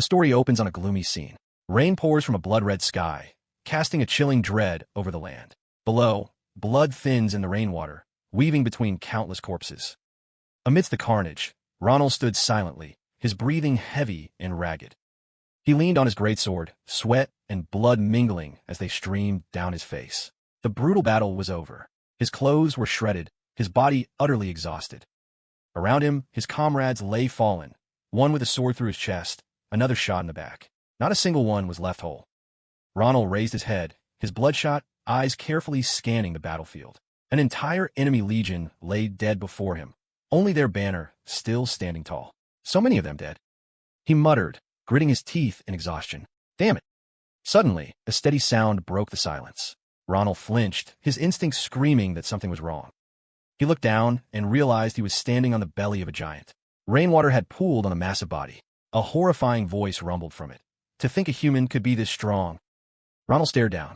The story opens on a gloomy scene. Rain pours from a blood-red sky, casting a chilling dread over the land. Below, blood thins in the rainwater, weaving between countless corpses. Amidst the carnage, Ronald stood silently, his breathing heavy and ragged. He leaned on his greatsword, sweat and blood mingling as they streamed down his face. The brutal battle was over. His clothes were shredded, his body utterly exhausted. Around him, his comrades lay fallen, one with a sword through his chest, another shot in the back. Not a single one was left whole. Ronald raised his head, his bloodshot eyes carefully scanning the battlefield. An entire enemy legion lay dead before him, only their banner still standing tall. So many of them dead. He muttered, gritting his teeth in exhaustion. Damn it. Suddenly, a steady sound broke the silence. Ronald flinched, his instincts screaming that something was wrong. He looked down and realized he was standing on the belly of a giant. Rainwater had pooled on the massive body. A horrifying voice rumbled from it. To think a human could be this strong. Ronald stared down.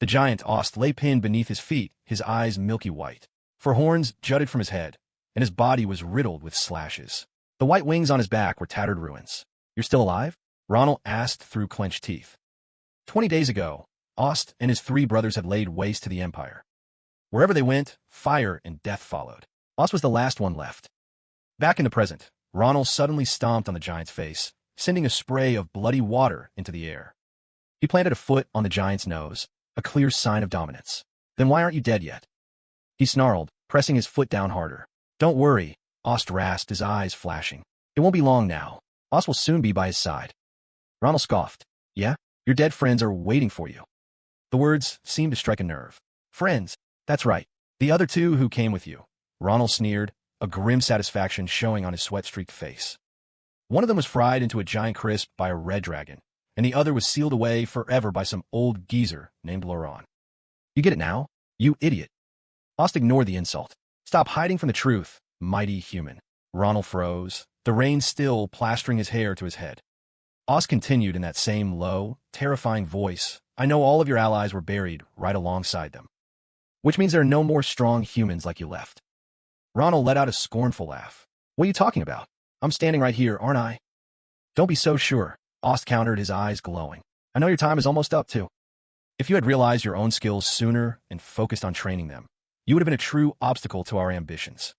The giant Ost lay pinned beneath his feet, his eyes milky white. For horns jutted from his head, and his body was riddled with slashes. The white wings on his back were tattered ruins. You're still alive? Ronald asked through clenched teeth. 20 days ago, Ost and his 3 brothers had laid waste to the Empire. Wherever they went, fire and death followed. Ost was the last one left. Back in the present, Ronald suddenly stomped on the giant's face, sending a spray of bloody water into the air. He planted a foot on the giant's nose, a clear sign of dominance. Then why aren't you dead yet? He snarled, pressing his foot down harder. Don't worry, Ost rasped, his eyes flashing. It won't be long now. Ost will soon be by his side. Ronald scoffed. Yeah? Your dead friends are waiting for you. The words seemed to strike a nerve. Friends? That's right. The other 2 who came with you. Ronald sneered, a grim satisfaction showing on his sweat-streaked face. One of them was fried into a giant crisp by a red dragon, and the other was sealed away forever by some old geezer named Laurent. You get it now? You idiot. Ost ignored the insult. Stop hiding from the truth, mighty human. Ronald froze, the rain still plastering his hair to his head. Ost continued in that same low, terrifying voice. I know all of your allies were buried right alongside them. Which means there are no more strong humans like you left. Ronald let out a scornful laugh. What are you talking about? I'm standing right here, aren't I? Don't be so sure, Ost countered, his eyes glowing. I know your time is almost up, too. If you had realized your own skills sooner and focused on training them, you would have been a true obstacle to our ambitions.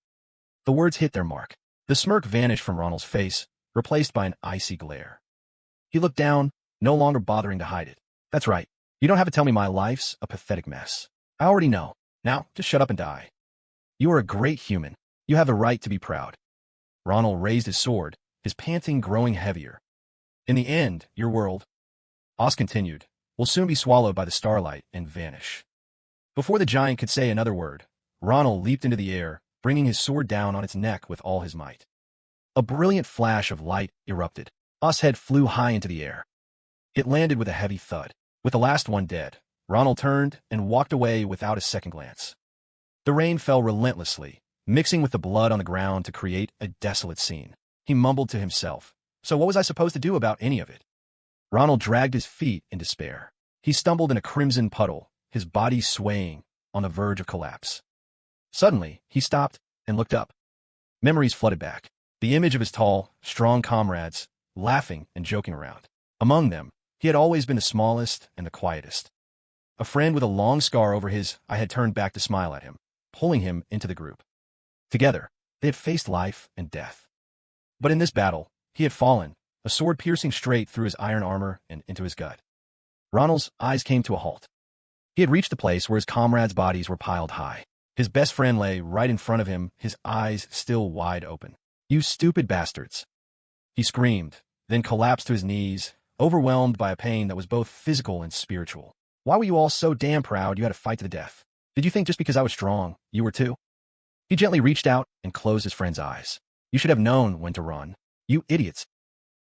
The words hit their mark. The smirk vanished from Ronald's face, replaced by an icy glare. He looked down, no longer bothering to hide it. That's right. You don't have to tell me my life's a pathetic mess. I already know. Now, just shut up and die. You are a great human. You have the right to be proud. Ronald raised his sword, his panting growing heavier. In the end, your world, Ost continued, will soon be swallowed by the starlight and vanish. Before the giant could say another word, Ronald leaped into the air, bringing his sword down on its neck with all his might. A brilliant flash of light erupted. Ost's head flew high into the air. It landed with a heavy thud. With the last one dead, Ronald turned and walked away without a second glance. The rain fell relentlessly, mixing with the blood on the ground to create a desolate scene. He mumbled to himself. So what was I supposed to do about any of it? Ronald dragged his feet in despair. He stumbled in a crimson puddle, his body swaying, on the verge of collapse. Suddenly, he stopped and looked up. Memories flooded back. The image of his tall, strong comrades, laughing and joking around. Among them, he had always been the smallest and the quietest. A friend with a long scar over his eye had turned back to smile at him, pulling him into the group. Together, they had faced life and death. But in this battle, he had fallen, a sword piercing straight through his iron armor and into his gut. Ronald's eyes came to a halt. He had reached the place where his comrades' bodies were piled high. His best friend lay right in front of him, his eyes still wide open. You stupid bastards! He screamed, then collapsed to his knees, overwhelmed by a pain that was both physical and spiritual. Why were you all so damn proud you had to fight to the death? Did you think just because I was strong, you were too? He gently reached out and closed his friend's eyes. You should have known when to run. You idiots.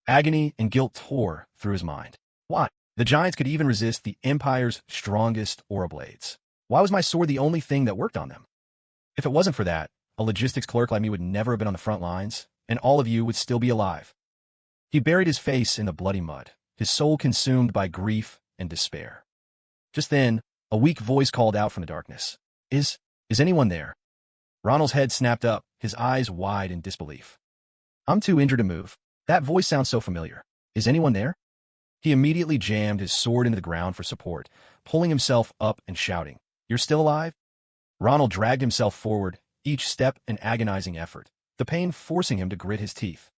Agony and guilt tore through his mind. Why? The giants could even resist the Empire's strongest aura blades. Why was my sword the only thing that worked on them? If it wasn't for that, a logistics clerk like me would never have been on the front lines, and all of you would still be alive. He buried his face in the bloody mud, his soul consumed by grief and despair. Just then, a weak voice called out from the darkness. Is anyone there? Ronald's head snapped up, his eyes wide in disbelief. I'm too injured to move. That voice sounds so familiar. Is anyone there? He immediately jammed his sword into the ground for support, pulling himself up and shouting, "You're still alive?" Ronald dragged himself forward, each step an agonizing effort, the pain forcing him to grit his teeth.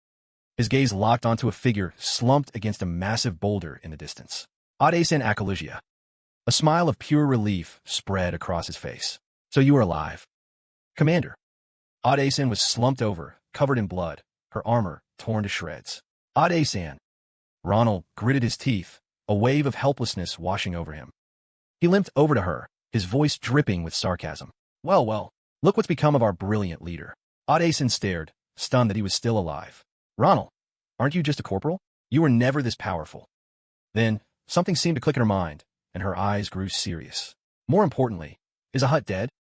His gaze locked onto a figure slumped against a massive boulder in the distance. Adesan Akalugia. A smile of pure relief spread across his face. "So you are alive." "Commander." Adesan was slumped over, covered in blood, her armor torn to shreds. "Adesan." Ronald gritted his teeth, a wave of helplessness washing over him. He limped over to her, his voice dripping with sarcasm. Well, look what's become of our brilliant leader." Adesan stared, stunned that he was still alive. "Ronald, aren't you just a corporal? You were never this powerful." Then, something seemed to click in her mind, and her eyes grew serious. "More importantly, is Ahut dead?"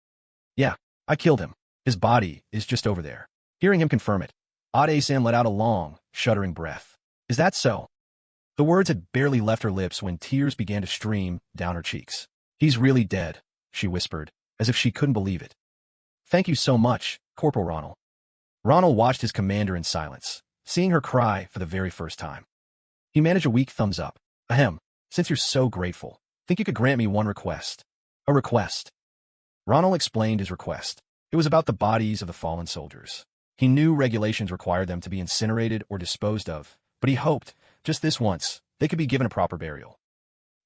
"Yeah, I killed him. His body is just over there." Hearing him confirm it, Adesan let out a long, shuddering breath. "Is that so?" The words had barely left her lips when tears began to stream down her cheeks. "He's really dead," she whispered, as if she couldn't believe it. "Thank you so much, Corporal Ronald." Ronald watched his commander in silence, seeing her cry for the very first time. He managed a weak thumbs up. "Ahem, since you're so grateful, think you could grant me one request?" "A request?" Ronald explained his request. It was about the bodies of the fallen soldiers. He knew regulations required them to be incinerated or disposed of, but he hoped, just this once, they could be given a proper burial.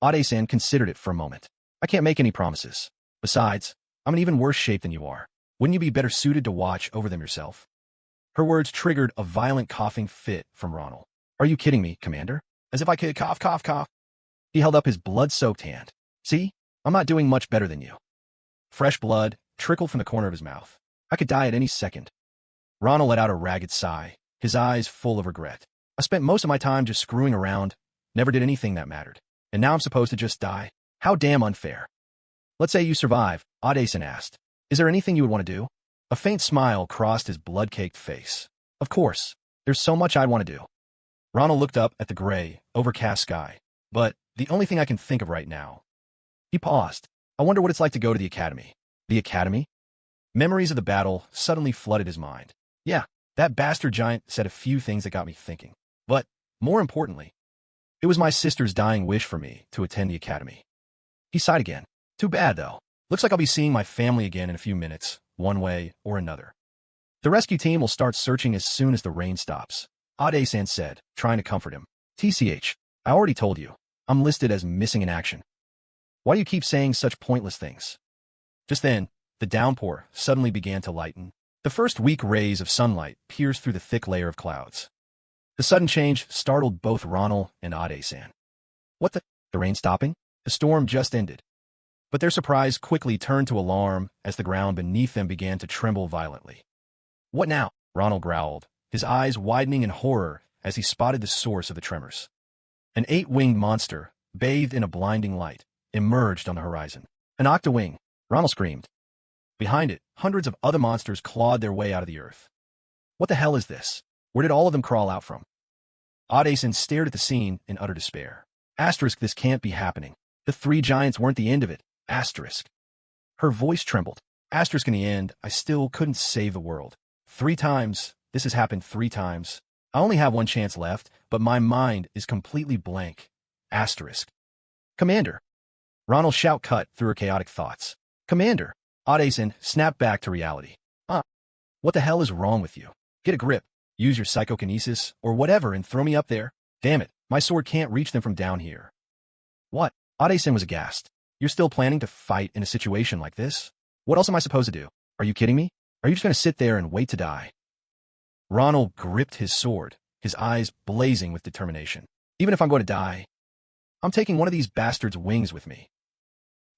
Adesan considered it for a moment. "I can't make any promises. Besides, I'm in even worse shape than you are. Wouldn't you be better suited to watch over them yourself?" Her words triggered a violent coughing fit from Ronald. "Are you kidding me, Commander? As if I could cough, cough, cough." He held up his blood-soaked hand. "See? I'm not doing much better than you." Fresh blood trickled from the corner of his mouth. "I could die at any second." Ronald let out a ragged sigh, his eyes full of regret. "I spent most of my time just screwing around, never did anything that mattered. And now I'm supposed to just die? How damn unfair." "Let's say you survive," Adesan asked. "Is there anything you would want to do?" A faint smile crossed his blood-caked face. "Of course. There's so much I'd want to do." Ronald looked up at the gray, overcast sky. "But the only thing I can think of right now." He paused. "I wonder what it's like to go to the academy." "The academy?" Memories of the battle suddenly flooded his mind. "Yeah, that bastard giant said a few things that got me thinking. But, more importantly, it was my sister's dying wish for me to attend the academy." He sighed again. "Too bad, though. Looks like I'll be seeing my family again in a few minutes, one way or another." "The rescue team will start searching as soon as the rain stops," Adesan said, trying to comfort him. "TCH, I already told you. I'm listed as missing in action. Why do you keep saying such pointless things?" Just then, the downpour suddenly began to lighten. The first weak rays of sunlight pierced through the thick layer of clouds. The sudden change startled both Ronald and Adesan. "What the? The rain stopping? The storm just ended." But their surprise quickly turned to alarm as the ground beneath them began to tremble violently. "What now?" Ronald growled, his eyes widening in horror as he spotted the source of the tremors. An 8-winged monster, bathed in a blinding light, emerged on the horizon. "An octowing!" Ronald screamed. Behind it, hundreds of other monsters clawed their way out of the earth. "What the hell is this? Where did all of them crawl out from?" Adesan stared at the scene in utter despair. This can't be happening. The 3 giants weren't the end of it. Her voice trembled. In the end, I still couldn't save the world. 3 times. This has happened 3 times. I only have one chance left, but my mind is completely blank. Commander. Ronald's shout cut through her chaotic thoughts. "Commander." Adesan snapped back to reality. What the hell is wrong with you? Get a grip. Use your psychokinesis or whatever and throw me up there. Damn it, my sword can't reach them from down here." "What?" Adesan was aghast. "You're still planning to fight in a situation like this? What else am I supposed to do? Are you kidding me? Are you just going to sit there and wait to die?" Ronald gripped his sword, his eyes blazing with determination. "Even if I'm going to die, I'm taking one of these bastards' wings with me."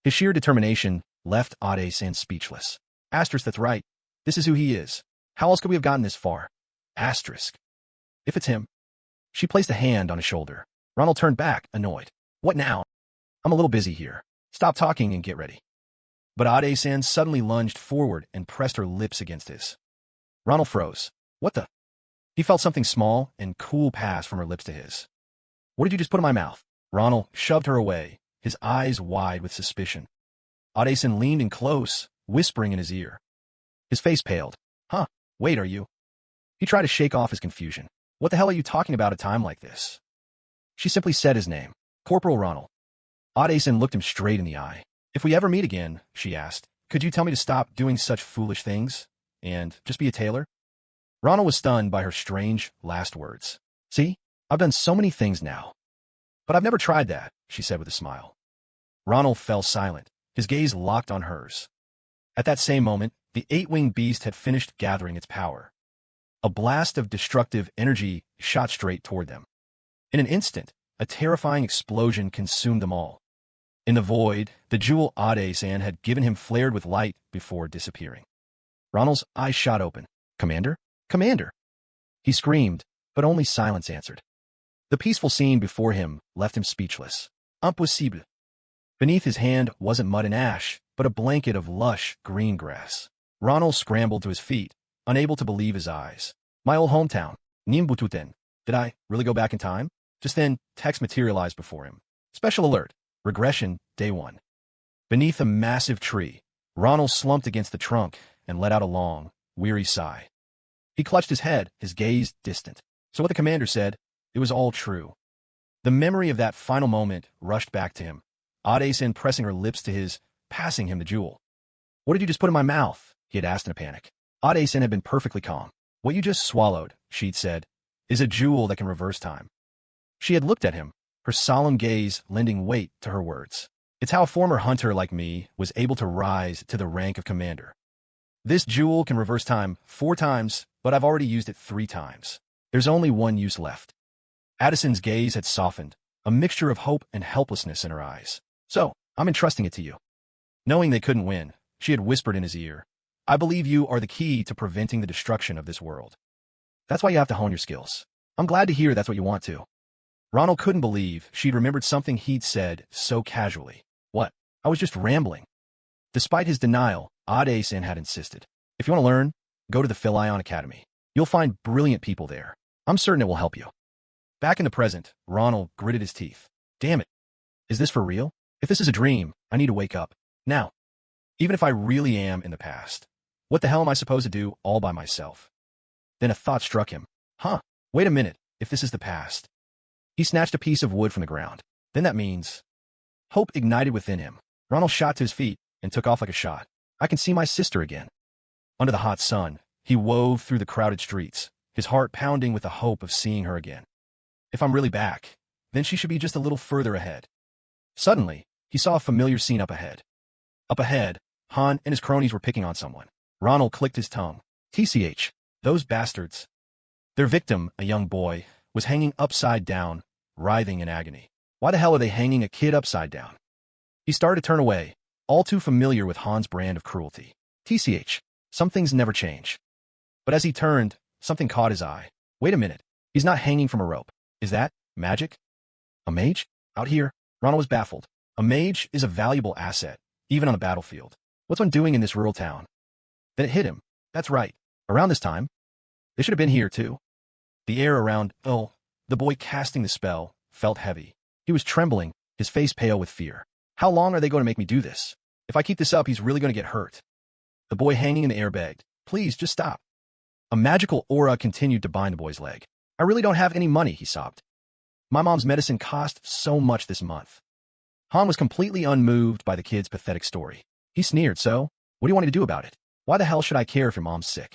His sheer determination left Adesan speechless. That's right. This is who he is. How else could we have gotten this far? If it's him." She placed a hand on his shoulder. Ronald turned back, annoyed. "What now?" "I'm a little busy here. Stop talking and get ready." But Adesan suddenly lunged forward and pressed her lips against his. Ronald froze. "What the?" He felt something small and cool pass from her lips to his. "What did you just put in my mouth?" Ronald shoved her away, his eyes wide with suspicion. Adesan leaned in close, whispering in his ear. His face paled. Wait, are you?" He tried to shake off his confusion. "What the hell are you talking about at a time like this?" She simply said his name. Corporal Ronald. Audason looked him straight in the eye. If we ever meet again, she asked, could you tell me to stop doing such foolish things and just be a tailor? Ronald was stunned by her strange last words. See, I've done so many things now. But I've never tried that, she said with a smile. Ronald fell silent, his gaze locked on hers. At that same moment, the eight-winged beast had finished gathering its power. A blast of destructive energy shot straight toward them. In an instant, a terrifying explosion consumed them all. In the void, the jewel Audason had given him flared with light before disappearing. Ronald's eyes shot open. Commander? Commander! He screamed, but only silence answered. The peaceful scene before him left him speechless. Impossible. Beneath his hand wasn't mud and ash, but a blanket of lush green grass. Ronald scrambled to his feet, unable to believe his eyes. My old hometown, Nimbututen. Did I really go back in time? Just then, text materialized before him. Special alert. Regression, day 1. Beneath a massive tree, Ronald slumped against the trunk and let out a long, weary sigh. He clutched his head, his gaze distant. So what the commander said, it was all true. The memory of that final moment rushed back to him. Audason pressing her lips to his, passing him the jewel. What did you just put in my mouth? He had asked in a panic. Audason had been perfectly calm. What you just swallowed, she'd said, is a jewel that can reverse time. She had looked at him, her solemn gaze lending weight to her words. It's how a former hunter like me was able to rise to the rank of commander. This jewel can reverse time 4 times, but I've already used it 3 times. There's only one use left. Addison's gaze had softened, a mixture of hope and helplessness in her eyes. So, I'm entrusting it to you. Knowing they couldn't win, she had whispered in his ear, I believe you are the key to preventing the destruction of this world. That's why you have to hone your skills. I'm glad to hear that's what you want to. Ronald couldn't believe she'd remembered something he'd said so casually. What? I was just rambling. Despite his denial, Audason had insisted. If you want to learn, go to the Philion Academy. You'll find brilliant people there. I'm certain it will help you. Back in the present, Ronald gritted his teeth. Damn it. Is this for real? If this is a dream, I need to wake up. Now. Even if I really am in the past. What the hell am I supposed to do all by myself? Then a thought struck him. Wait a minute, if this is the past. He snatched a piece of wood from the ground. Then that means... Hope ignited within him. Ronald shot to his feet and took off like a shot. I can see my sister again. Under the hot sun, he wove through the crowded streets, his heart pounding with the hope of seeing her again. If I'm really back, then she should be just a little further ahead. Suddenly, he saw a familiar scene up ahead. Up ahead, Han and his cronies were picking on someone. Ronald clicked his tongue. TCH, those bastards. Their victim, a young boy, was hanging upside down, writhing in agony. Why the hell are they hanging a kid upside down? He started to turn away, all too familiar with Han's brand of cruelty. TCH, some things never change. But as he turned, something caught his eye. Wait a minute, he's not hanging from a rope. Is that magic? A mage? Out here, Ronald was baffled. A mage is a valuable asset, even on the battlefield. What's one doing in this rural town? Then it hit him. That's right. Around this time. They should have been here, too. The air around, the boy casting the spell, felt heavy. He was trembling, his face pale with fear. How long are they going to make me do this? If I keep this up, he's really going to get hurt. The boy hanging in the air begged, please, just stop. A magical aura continued to bind the boy's leg. I really don't have any money, he sobbed. My mom's medicine cost so much this month. Han was completely unmoved by the kid's pathetic story. He sneered, so, what do you want me to do about it? Why the hell should I care if your mom's sick?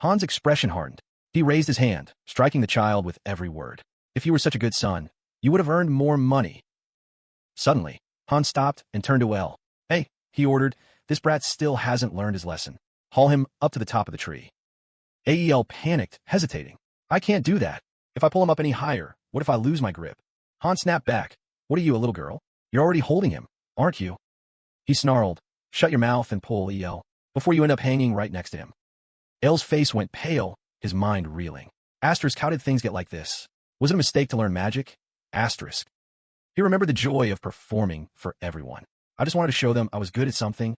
Han's expression hardened. He raised his hand, striking the child with every word. If you were such a good son, you would have earned more money. Suddenly, Han stopped and turned to El. Hey, he ordered, this brat still hasn't learned his lesson. Haul him up to the top of the tree. Ael panicked, hesitating. I can't do that. If I pull him up any higher, what if I lose my grip? Han snapped back. What are you, a little girl? You're already holding him, aren't you? He snarled. Shut your mouth and pull, El, before you end up hanging right next to him. El's face went pale, his mind reeling. Asterisk, how did things get like this? Was it a mistake to learn magic? Asterisk. He remembered the joy of performing for everyone. I just wanted to show them I was good at something.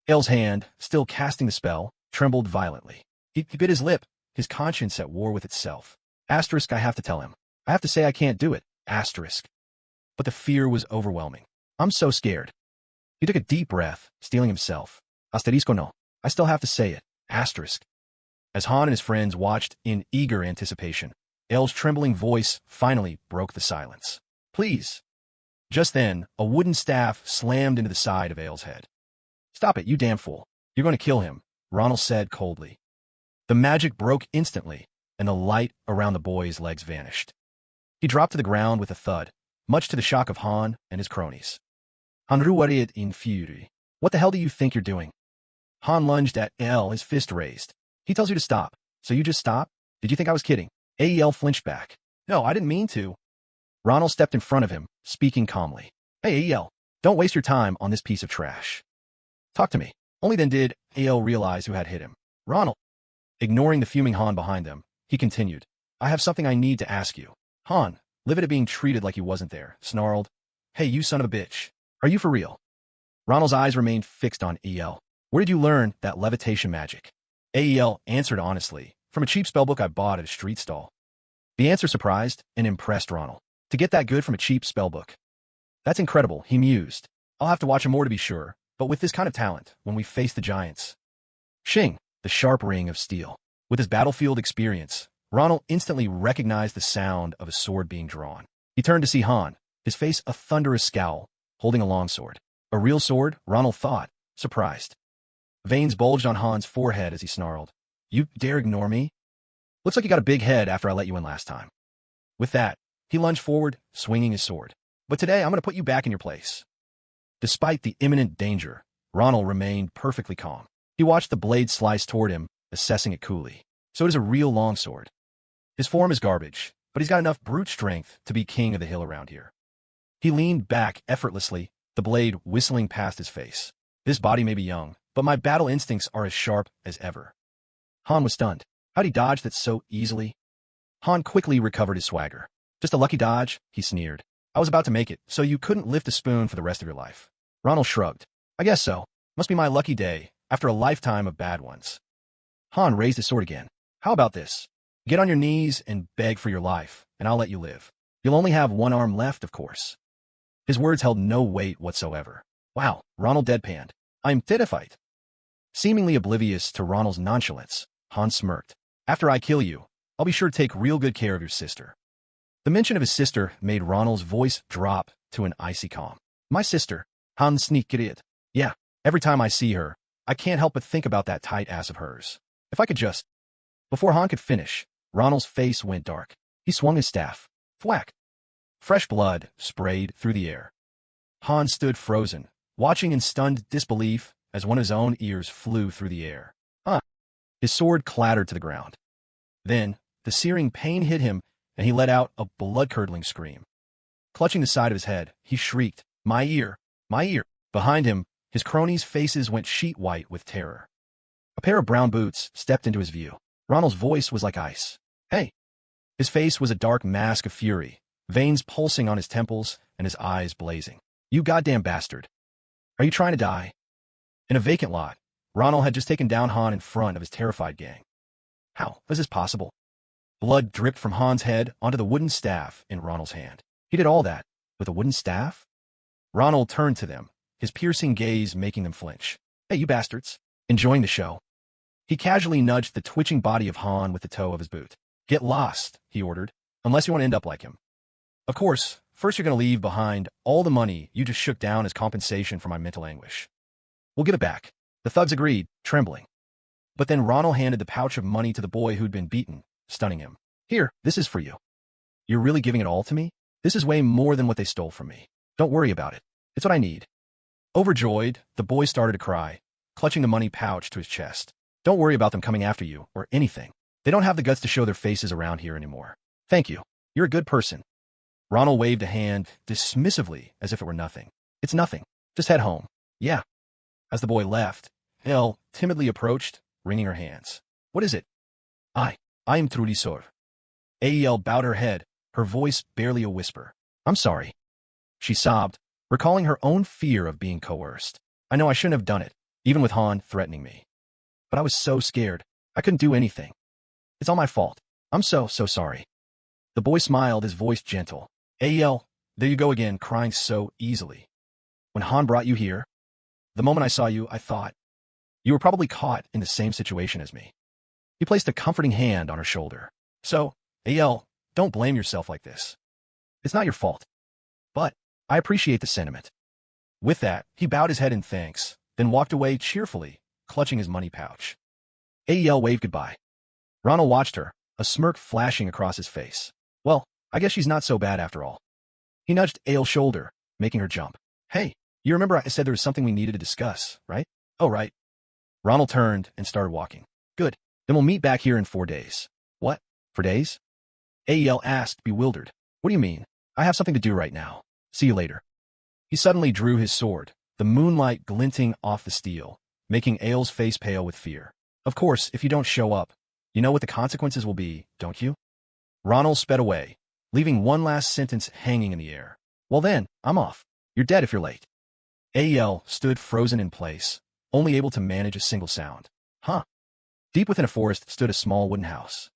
El's hand, still casting the spell, trembled violently. He bit his lip, his conscience at war with itself. Asterisk, I have to tell him. I have to say I can't do it. Asterisk. But the fear was overwhelming. I'm so scared. He took a deep breath, steeling himself. Asterisco no. I still have to say it. Asterisk. As Han and his friends watched in eager anticipation, Ael's trembling voice finally broke the silence. Please. Just then, a wooden staff slammed into the side of Ael's head. Stop it, you damn fool. You're going to kill him, Ronald said coldly. The magic broke instantly, and the light around the boy's legs vanished. He dropped to the ground with a thud, much to the shock of Han and his cronies. Han ruaried in fury. What the hell do you think you're doing? Han lunged at Ael, his fist raised. He tells you to stop, so you just stop? Did you think I was kidding? Ael flinched back. No, I didn't mean to. Ronald stepped in front of him, speaking calmly. Hey, Ael, don't waste your time on this piece of trash. Talk to me. Only then did Ael realize who had hit him. Ronald. Ignoring the fuming Han behind them, he continued. I have something I need to ask you. Han, livid at being treated like he wasn't there, snarled. Hey, you son of a bitch. Are you for real? Ronald's eyes remained fixed on Ael. Where did you learn that levitation magic? Ael answered honestly, from a cheap spellbook I bought at a street stall. The answer surprised and impressed Ronald. To get that good from a cheap spellbook. That's incredible, he mused. I'll have to watch him more to be sure, but with this kind of talent, when we face the giants. Shing, the sharp ring of steel. With his battlefield experience, Ronald instantly recognized the sound of a sword being drawn. He turned to see Han, his face a thunderous scowl, holding a longsword. A real sword, Ronald thought, surprised. Veins bulged on Han's forehead as he snarled. You dare ignore me? Looks like you got a big head after I let you in last time. With that, he lunged forward, swinging his sword. But today, I'm going to put you back in your place. Despite the imminent danger, Ronald remained perfectly calm. He watched the blade slice toward him, assessing it coolly. So it is a real longsword. His form is garbage, but he's got enough brute strength to be king of the hill around here. He leaned back effortlessly, the blade whistling past his face. This body may be young, but my battle instincts are as sharp as ever. Han was stunned. How'd he dodge that so easily? Han quickly recovered his swagger. Just a lucky dodge, he sneered. I was about to make it, so you couldn't lift a spoon for the rest of your life. Ronald shrugged. I guess so. Must be my lucky day, after a lifetime of bad ones. Han raised his sword again. How about this? Get on your knees and beg for your life, and I'll let you live. You'll only have one arm left, of course. His words held no weight whatsoever. Wow, Ronald deadpanned. I'm terrified. Seemingly oblivious to Ronald's nonchalance, Han smirked. After I kill you, I'll be sure to take real good care of your sister. The mention of his sister made Ronald's voice drop to an icy calm. My sister, Han sneaked. Yeah, every time I see her, I can't help but think about that tight ass of hers. If I could just... Before Han could finish, Ronald's face went dark. He swung his staff. Thwack. Fresh blood sprayed through the air. Han stood frozen, watching in stunned disbelief as one of his own ears flew through the air. His sword clattered to the ground. Then, the searing pain hit him, and he let out a blood-curdling scream. Clutching the side of his head, he shrieked, My ear! My ear! Behind him, his cronies' faces went sheet-white with terror. A pair of brown boots stepped into his view. Ronald's voice was like ice. Hey! His face was a dark mask of fury, veins pulsing on his temples and his eyes blazing. You goddamn bastard. Are you trying to die? In a vacant lot, Ronald had just taken down Han in front of his terrified gang. How was this possible? Blood dripped from Han's head onto the wooden staff in Ronald's hand. He did all that with a wooden staff? Ronald turned to them, his piercing gaze making them flinch. Hey, you bastards. Enjoying the show? He casually nudged the twitching body of Han with the toe of his boot. Get lost, he ordered, unless you want to end up like him. Of course, first you're going to leave behind all the money you just shook down as compensation for my mental anguish. We'll give it back. The thugs agreed, trembling. But then Ronald handed the pouch of money to the boy who'd been beaten, stunning him. Here, this is for you. You're really giving it all to me? This is way more than what they stole from me. Don't worry about it. It's what I need. Overjoyed, the boy started to cry, clutching the money pouch to his chest. Don't worry about them coming after you, or anything. They don't have the guts to show their faces around here anymore. Thank you. You're a good person. Ronald waved a hand, dismissively, as if it were nothing. It's nothing. Just head home. Yeah. As the boy left, Ael timidly approached, wringing her hands. What is it? I am truly sorry. Ael bowed her head, her voice barely a whisper. I'm sorry. She sobbed, recalling her own fear of being coerced. I know I shouldn't have done it, even with Han threatening me. But I was so scared. I couldn't do anything. It's all my fault. I'm so sorry. The boy smiled, his voice gentle. Ael, there you go again, crying so easily. When Han brought you here, the moment I saw you, I thought, you were probably caught in the same situation as me. He placed a comforting hand on her shoulder. So, Ael, Don't blame yourself like this. It's not your fault. But I appreciate the sentiment. With that, he bowed his head in thanks, then walked away cheerfully, clutching his money pouch. Ael waved goodbye. Ronald watched her, a smirk flashing across his face. Well, I guess she's not so bad after all. He nudged Ael's shoulder, making her jump. Hey, you remember I said there was something we needed to discuss, right? Oh, right. Ronald turned and started walking. Good. Then we'll meet back here in 4 days. What? 4 days? Ael asked, bewildered. What do you mean? I have something to do right now. See you later. He suddenly drew his sword, the moonlight glinting off the steel, making Ael's face pale with fear. Of course, if you don't show up, you know what the consequences will be, don't you? Ronald sped away, leaving one last sentence hanging in the air. Well then, I'm off. You're dead if you're late. Ael stood frozen in place, only able to manage a single sound. Huh. Deep within a forest stood a small wooden house.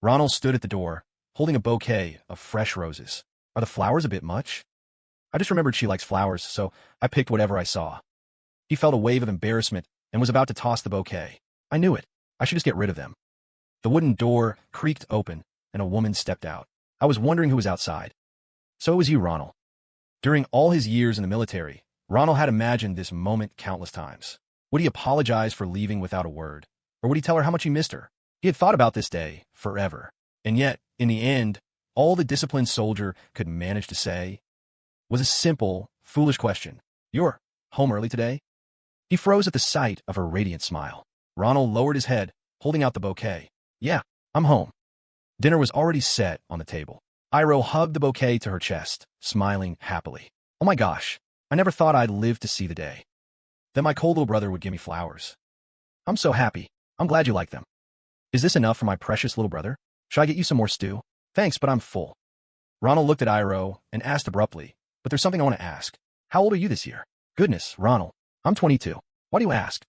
Ronald stood at the door, holding a bouquet of fresh roses. Are the flowers a bit much? I just remembered she likes flowers, so I picked whatever I saw. He felt a wave of embarrassment and was about to toss the bouquet. I knew it. I should just get rid of them. The wooden door creaked open, and a woman stepped out. I was wondering who was outside. So it was you, Ronald. During all his years in the military, Ronald had imagined this moment countless times. Would he apologize for leaving without a word? Or would he tell her how much he missed her? He had thought about this day forever. And yet, in the end, all the disciplined soldier could manage to say was a simple, foolish question. You're home early today? He froze at the sight of her radiant smile. Ronald lowered his head, holding out the bouquet. Yeah, I'm home. Dinner was already set on the table. Iroh hugged the bouquet to her chest, smiling happily. Oh my gosh, I never thought I'd live to see the day that my cold little brother would give me flowers. I'm so happy. I'm glad you like them. Is this enough for my precious little brother? Should I get you some more stew? Thanks, but I'm full. Ronald looked at Iroh and asked abruptly, but there's something I want to ask. How old are you this year? Goodness, Ronald. I'm 22. Why do you ask?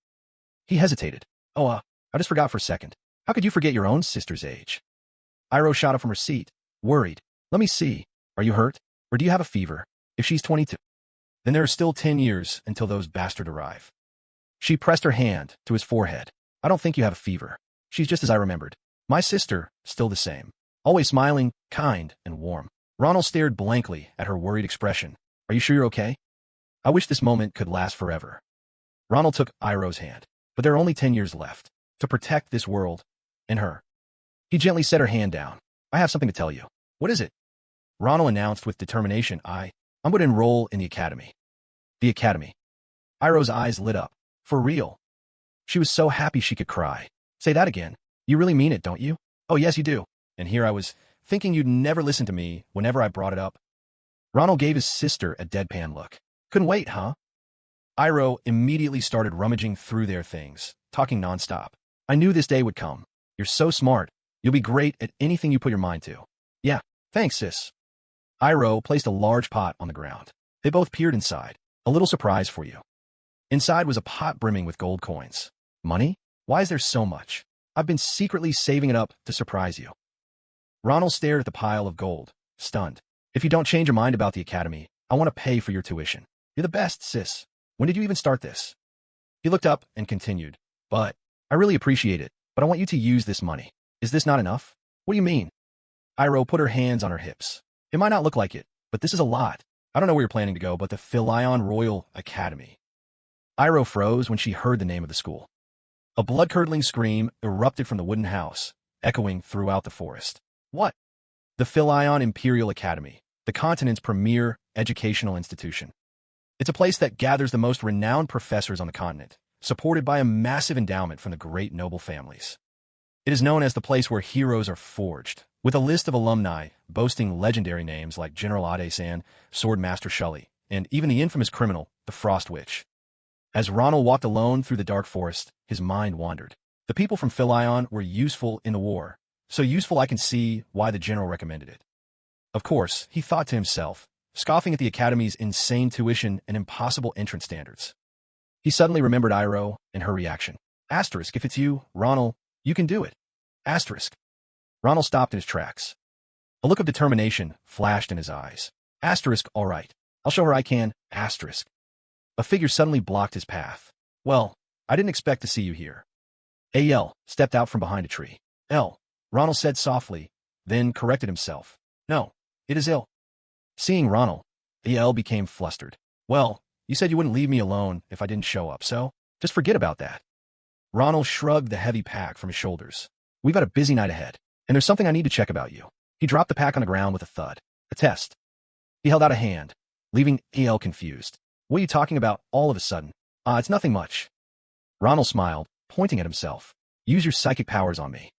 He hesitated. Oh, I just forgot for a second. How could you forget your own sister's age? Iroh shot up from her seat, worried. Let me see. Are you hurt? Or do you have a fever? If she's 22, then there are still 10 years until those bastards arrive. She pressed her hand to his forehead. I don't think you have a fever. She's just as I remembered. My sister, still the same. Always smiling, kind, and warm. Ronald stared blankly at her worried expression. Are you sure you're okay? I wish this moment could last forever. Ronald took Iroh's hand. But there are only 10 years left to protect this world and her. He gently set her hand down. I have something to tell you. What is it? Ronald announced with determination. I'm going to enroll in the academy. The academy. Iroh's eyes lit up. For real. She was so happy she could cry. Say that again. You really mean it, don't you? Oh, yes, you do. And here I was, thinking you'd never listen to me whenever I brought it up. Ronald gave his sister a deadpan look. Couldn't wait, huh? Iroh immediately started rummaging through their things, talking nonstop. I knew this day would come. You're so smart. You'll be great at anything you put your mind to. Yeah, thanks, sis. Iroh placed a large pot on the ground. They both peered inside. A little surprise for you. Inside was a pot brimming with gold coins. Money? Why is there so much? I've been secretly saving it up to surprise you. Ronald stared at the pile of gold, stunned. If you don't change your mind about the academy, I want to pay for your tuition. You're the best, sis. When did you even start this? He looked up and continued. But I really appreciate it, but I want you to use this money. Is this not enough? What do you mean? Iroh put her hands on her hips. It might not look like it, but this is a lot. I don't know where you're planning to go, but the Philion Royal Academy. Iroh froze when she heard the name of the school. A blood-curdling scream erupted from the wooden house, echoing throughout the forest. What? The Philion Imperial Academy, the continent's premier educational institution. It's a place that gathers the most renowned professors on the continent, supported by a massive endowment from the great noble families. It is known as the place where heroes are forged, with a list of alumni boasting legendary names like General Ade-san, Swordmaster Shully, and even the infamous criminal, the Frost Witch. As Ronald walked alone through the dark forest, his mind wandered. The people from Philion were useful in the war, so useful I can see why the general recommended it. Of course, he thought to himself, scoffing at the academy's insane tuition and impossible entrance standards. He suddenly remembered Iroh and her reaction. Asterisk, if it's you, Ronald, you can do it. Asterisk. Ronald stopped in his tracks. A look of determination flashed in his eyes. Asterisk, all right. I'll show her I can. Asterisk. A figure suddenly blocked his path. Well, I didn't expect to see you here. Ael stepped out from behind a tree. Ronald said softly, then corrected himself. No, it is ill. Seeing Ronald, El became flustered. Well, you said you wouldn't leave me alone if I didn't show up, so just forget about that. Ronald shrugged the heavy pack from his shoulders. We've got a busy night ahead, and there's something I need to check about you. He dropped the pack on the ground with a thud. A test. He held out a hand, leaving El confused. What are you talking about all of a sudden? It's nothing much. Ronald smiled, pointing at himself. Use your psychic powers on me.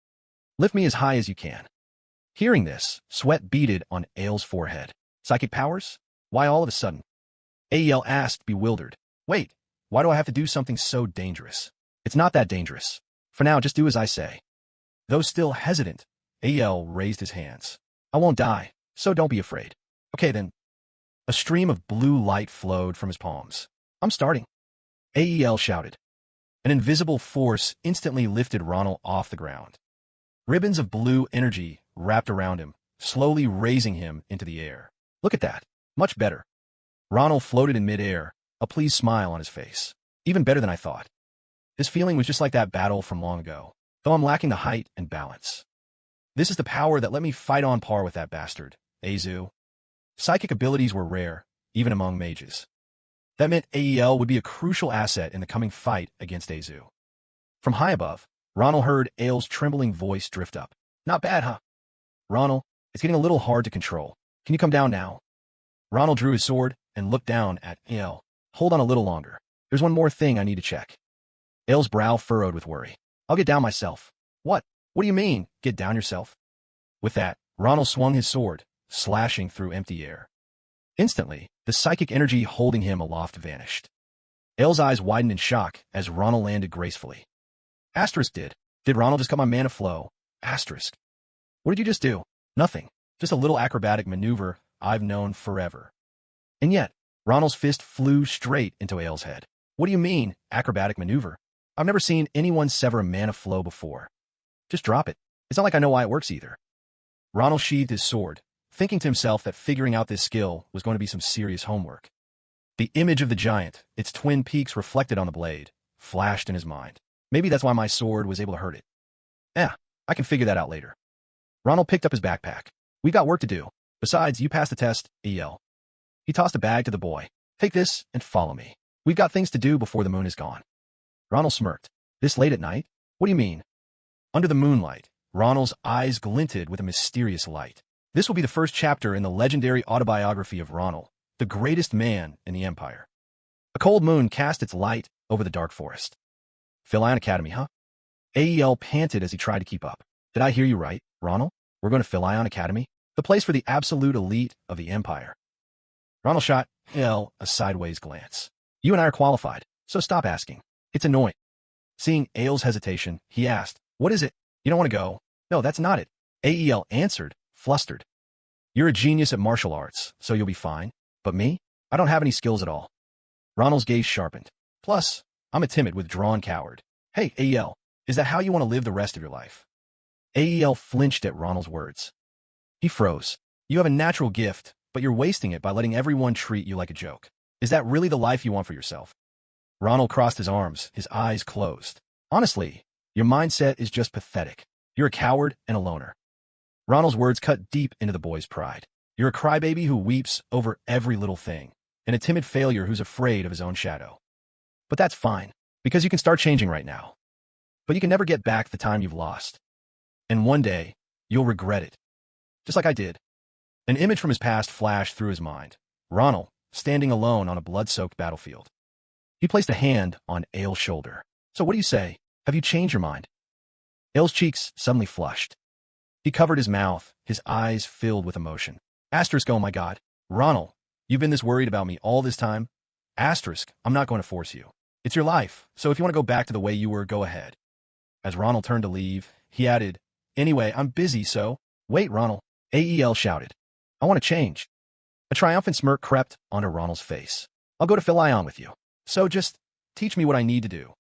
Lift me as high as you can. Hearing this, sweat beaded on El's forehead. Psychic powers? Why all of a sudden? El asked, bewildered. Wait, why do I have to do something so dangerous? It's not that dangerous. For now, just do as I say. Though still hesitant, El raised his hands. I won't die, so don't be afraid. Okay then. A stream of blue light flowed from his palms. I'm starting. El shouted. An invisible force instantly lifted Ronald off the ground. Ribbons of blue energy wrapped around him, slowly raising him into the air. Look at that. Much better. Ronald floated in midair, a pleased smile on his face. Even better than I thought. This feeling was just like that battle from long ago, though I'm lacking the height and balance. This is the power that let me fight on par with that bastard, Azu. Psychic abilities were rare, even among mages. That meant El would be a crucial asset in the coming fight against Azu. From high above, Ronald heard El's trembling voice drift up. Not bad, huh? Ronald, it's getting a little hard to control. Can you come down now? Ronald drew his sword and looked down at El. Hold on a little longer. There's one more thing I need to check. El's brow furrowed with worry. I'll get down myself. What? What do you mean, get down yourself? With that, Ronald swung his sword, slashing through empty air. Instantly, the psychic energy holding him aloft vanished. El's eyes widened in shock as Ronald landed gracefully. Asterisk did. Did Ronald just cut my mana flow? Asterisk. What did you just do? Nothing. Just a little acrobatic maneuver I've known forever. And yet, Ronald's fist flew straight into El's head. What do you mean, acrobatic maneuver? I've never seen anyone sever a mana flow before. Just drop it. It's not like I know why it works either. Ronald sheathed his sword, thinking to himself that figuring out this skill was going to be some serious homework. The image of the giant, its twin peaks reflected on the blade, flashed in his mind. Maybe that's why my sword was able to hurt it. I can figure that out later. Ronald picked up his backpack. We've got work to do. Besides, you passed the test, El. He tossed a bag to the boy. Take this and follow me. We've got things to do before the moon is gone. Ronald smirked. This late at night? What do you mean? Under the moonlight, Ronald's eyes glinted with a mysterious light. This will be the first chapter in the legendary autobiography of Ronald, the greatest man in the Empire. A cold moon cast its light over the dark forest. Philion Academy, huh? El panted as he tried to keep up. Did I hear you right, Ronald? We're going to Philion Academy? The place for the absolute elite of the Empire. Ronald shot El a sideways glance. You and I are qualified, so stop asking. It's annoying. Seeing El's hesitation, he asked, what is it? You don't want to go? No, that's not it. El answered, flustered. You're a genius at martial arts, so you'll be fine. But me? I don't have any skills at all. Ronald's gaze sharpened. Plus, I'm a timid, withdrawn coward. Hey, El, is that how you want to live the rest of your life? El flinched at Ronald's words. He froze. You have a natural gift, but you're wasting it by letting everyone treat you like a joke. Is that really the life you want for yourself? Ronald crossed his arms, his eyes closed. Honestly, your mindset is just pathetic. You're a coward and a loner. Ronald's words cut deep into the boy's pride. You're a crybaby who weeps over every little thing, and a timid failure who's afraid of his own shadow. But that's fine, because you can start changing right now. But you can never get back the time you've lost. And one day, you'll regret it. Just like I did. An image from his past flashed through his mind. Ronald, standing alone on a blood-soaked battlefield. He placed a hand on El's shoulder. So what do you say? Have you changed your mind? El's cheeks suddenly flushed. He covered his mouth, his eyes filled with emotion. Asterisk, oh my God. Ronald, you've been this worried about me all this time? Asterisk, I'm not going to force you. It's your life, so if you want to go back to the way you were, go ahead. As Ronald turned to leave, he added, Anyway, I'm busy, so... Wait, Ronald. El shouted. I want to change. A triumphant smirk crept onto Ronald's face. I'll go to Philion with you. So just teach me what I need to do.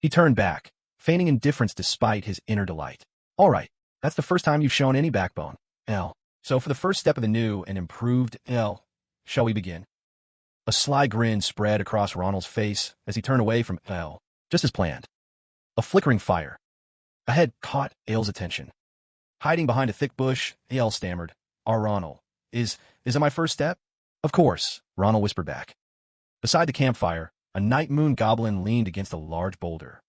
He turned back, feigning indifference despite his inner delight. All right, that's the first time you've shown any backbone, El. So for the first step of the new and improved El, shall we begin? A sly grin spread across Ronald's face as he turned away from El, just as planned. A flickering fire ahead caught El's attention. Hiding behind a thick bush, AL stammered. Ronald, is it my first step? Of course, Ronald whispered back. Beside the campfire, a night moon goblin leaned against a large boulder,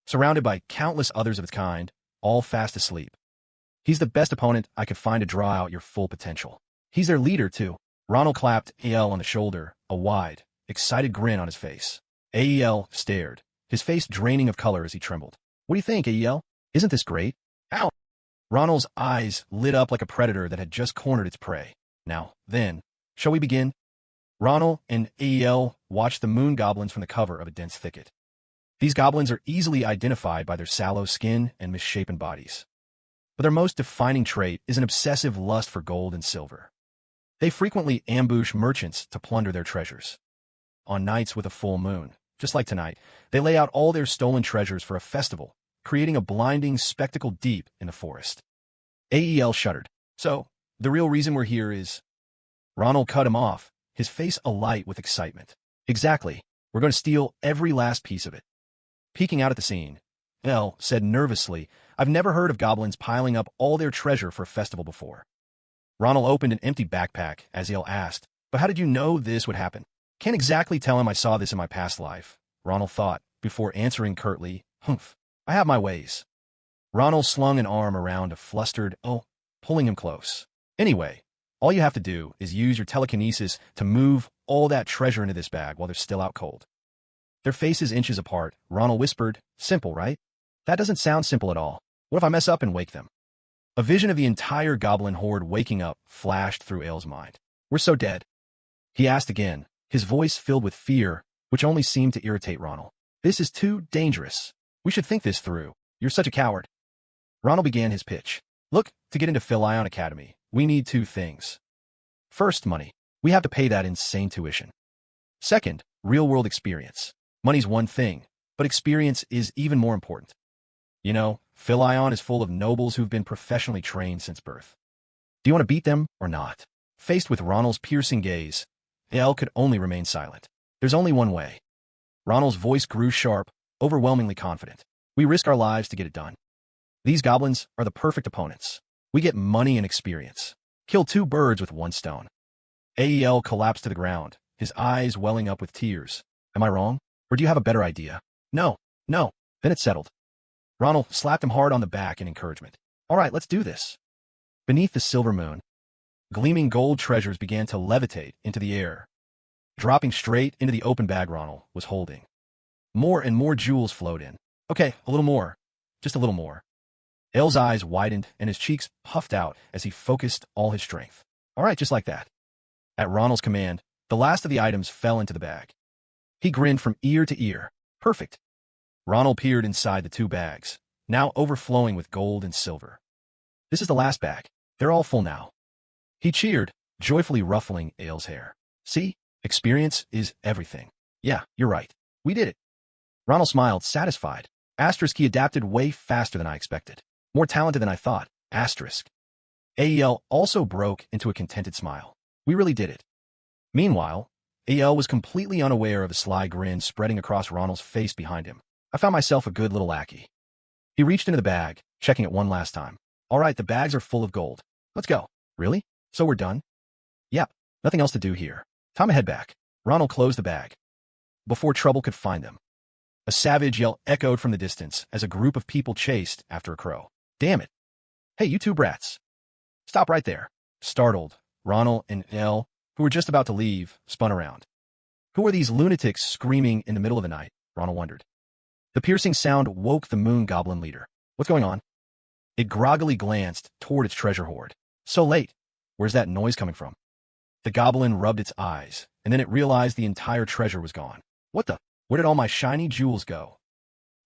surrounded by countless others of its kind, all fast asleep. He's the best opponent I could find to draw out your full potential. He's their leader, too. Ronald clapped AL on the shoulder, a wide, excited grin on his face. AEL stared, his face draining of color as he trembled. What do you think, AEL? Isn't this great? Ow! Ronald's eyes lit up like a predator that had just cornered its prey. Now, then, shall we begin? Ronald and AEL watched the moon goblins from the cover of a dense thicket. These goblins are easily identified by their sallow skin and misshapen bodies. But their most defining trait is an obsessive lust for gold and silver. They frequently ambush merchants to plunder their treasures. On nights with a full moon, just like tonight, they lay out all their stolen treasures for a festival, creating a blinding spectacle deep in the forest. AEL shuddered. So, the real reason we're here is... Ronald cut him off, his face alight with excitement. Exactly. We're going to steal every last piece of it. Peeking out at the scene, Elle said nervously, I've never heard of goblins piling up all their treasure for a festival before. Ronald opened an empty backpack as Elle asked, but how did you know this would happen? Can't exactly tell him I saw this in my past life, Ronald thought, before answering curtly, humph. I have my ways. Ronald slung an arm around a flustered Elle, pulling him close. Anyway, all you have to do is use your telekinesis to move all that treasure into this bag while they're still out cold. Their faces inches apart, Ronald whispered, simple, right? That doesn't sound simple at all. What if I mess up and wake them? A vision of the entire goblin horde waking up flashed through Aile's mind. We're so dead. He asked again, his voice filled with fear, which only seemed to irritate Ronald. This is too dangerous. We should think this through. You're such a coward. Ronald began his pitch. Look, to get into Philion Academy, we need two things. First, money. We have to pay that insane tuition. Second, real-world experience. Money's one thing, but experience is even more important. You know, Philion is full of nobles who've been professionally trained since birth. Do you want to beat them or not? Faced with Ronald's piercing gaze, Elle could only remain silent. There's only one way. Ronald's voice grew sharp, overwhelmingly confident. We risk our lives to get it done. These goblins are the perfect opponents. We get money and experience. Kill two birds with one stone. AEL collapsed to the ground, his eyes welling up with tears. Am I wrong? Or do you have a better idea? No. Then it's settled. Ronald slapped him hard on the back in encouragement. All right, let's do this. Beneath the silver moon, gleaming gold treasures began to levitate into the air, dropping straight into the open bag Ronald was holding. More and more jewels flowed in. Okay, a little more. Just a little more. Aile's eyes widened and his cheeks puffed out as he focused all his strength. All right, just like that. At Ronald's command, the last of the items fell into the bag. He grinned from ear to ear. Perfect. Ronald peered inside the two bags, now overflowing with gold and silver. This is the last bag. They're all full now. He cheered, joyfully ruffling Aile's hair. See? Experience is everything. Yeah, you're right. We did it. Ronald smiled, satisfied. Asterisk, he adapted way faster than I expected. More talented than I thought. Asterisk. AEL also broke into a contented smile. We really did it. Meanwhile, AEL was completely unaware of a sly grin spreading across Ronald's face behind him. I found myself a good little lackey. He reached into the bag, checking it one last time. All right, the bags are full of gold. Let's go. Really? So we're done? Yep. Nothing else to do here. Time to head back. Ronald closed the bag. Before trouble could find them. A savage yell echoed from the distance as a group of people chased after a crow. Damn it. Hey, you two brats. Stop right there. Startled, Ronald and Elle, who were just about to leave, spun around. Who are these lunatics screaming in the middle of the night? Ronald wondered. The piercing sound woke the moon goblin leader. What's going on? It groggily glanced toward its treasure hoard. So late. Where's that noise coming from? The goblin rubbed its eyes, and then it realized the entire treasure was gone. What the? Where did all my shiny jewels go?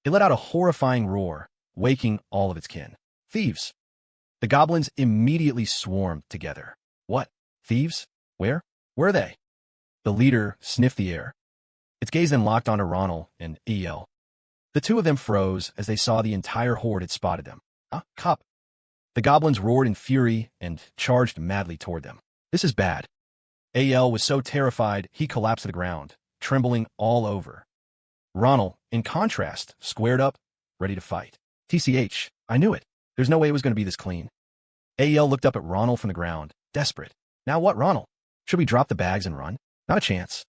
It let out a horrifying roar, waking all of its kin. Thieves! The goblins immediately swarmed together. What? Thieves? Where? Where are they? The leader sniffed the air. Its gaze then locked onto Ronald and EL. The two of them froze as they saw the entire horde had spotted them. Cop! The goblins roared in fury and charged madly toward them. This is bad. AL was so terrified he collapsed to the ground, trembling all over. Ronald, in contrast, squared up, ready to fight. TCH, I knew it. There's no way it was going to be this clean. AEL looked up at Ronald from the ground, desperate. Now what, Ronald? Should we drop the bags and run? Not a chance.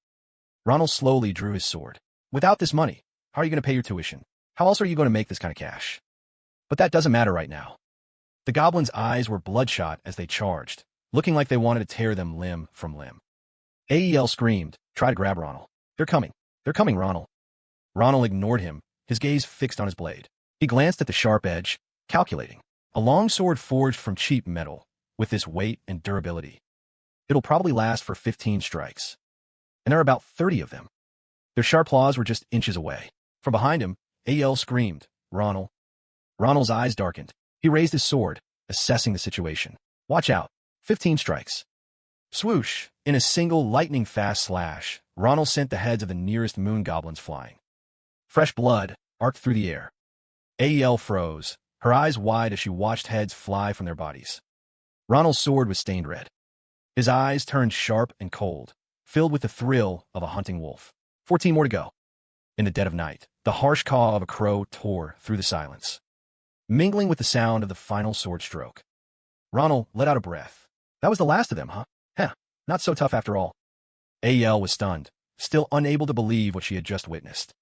Ronald slowly drew his sword. Without this money, how are you going to pay your tuition? How else are you going to make this kind of cash? But that doesn't matter right now. The goblin's eyes were bloodshot as they charged, looking like they wanted to tear them limb from limb. AEL screamed, try to grab Ronald. They're coming. They're coming, Ronald. Ronald ignored him, his gaze fixed on his blade. He glanced at the sharp edge, calculating. A long sword forged from cheap metal, with this weight and durability. It'll probably last for 15 strikes. And there are about 30 of them. Their sharp claws were just inches away. From behind him, AEL screamed, Ronald. Ronald's eyes darkened. He raised his sword, assessing the situation. Watch out. 15 strikes. Swoosh! In a single lightning-fast slash, Ronald sent the heads of the nearest moon goblins flying. Fresh blood arced through the air. AEL froze, her eyes wide as she watched heads fly from their bodies. Ronald's sword was stained red. His eyes turned sharp and cold, filled with the thrill of a hunting wolf. 14 more to go. In the dead of night, the harsh caw of a crow tore through the silence, mingling with the sound of the final sword stroke. Ronald let out a breath. That was the last of them, huh? Heh, not so tough after all. AEL was stunned, still unable to believe what she had just witnessed.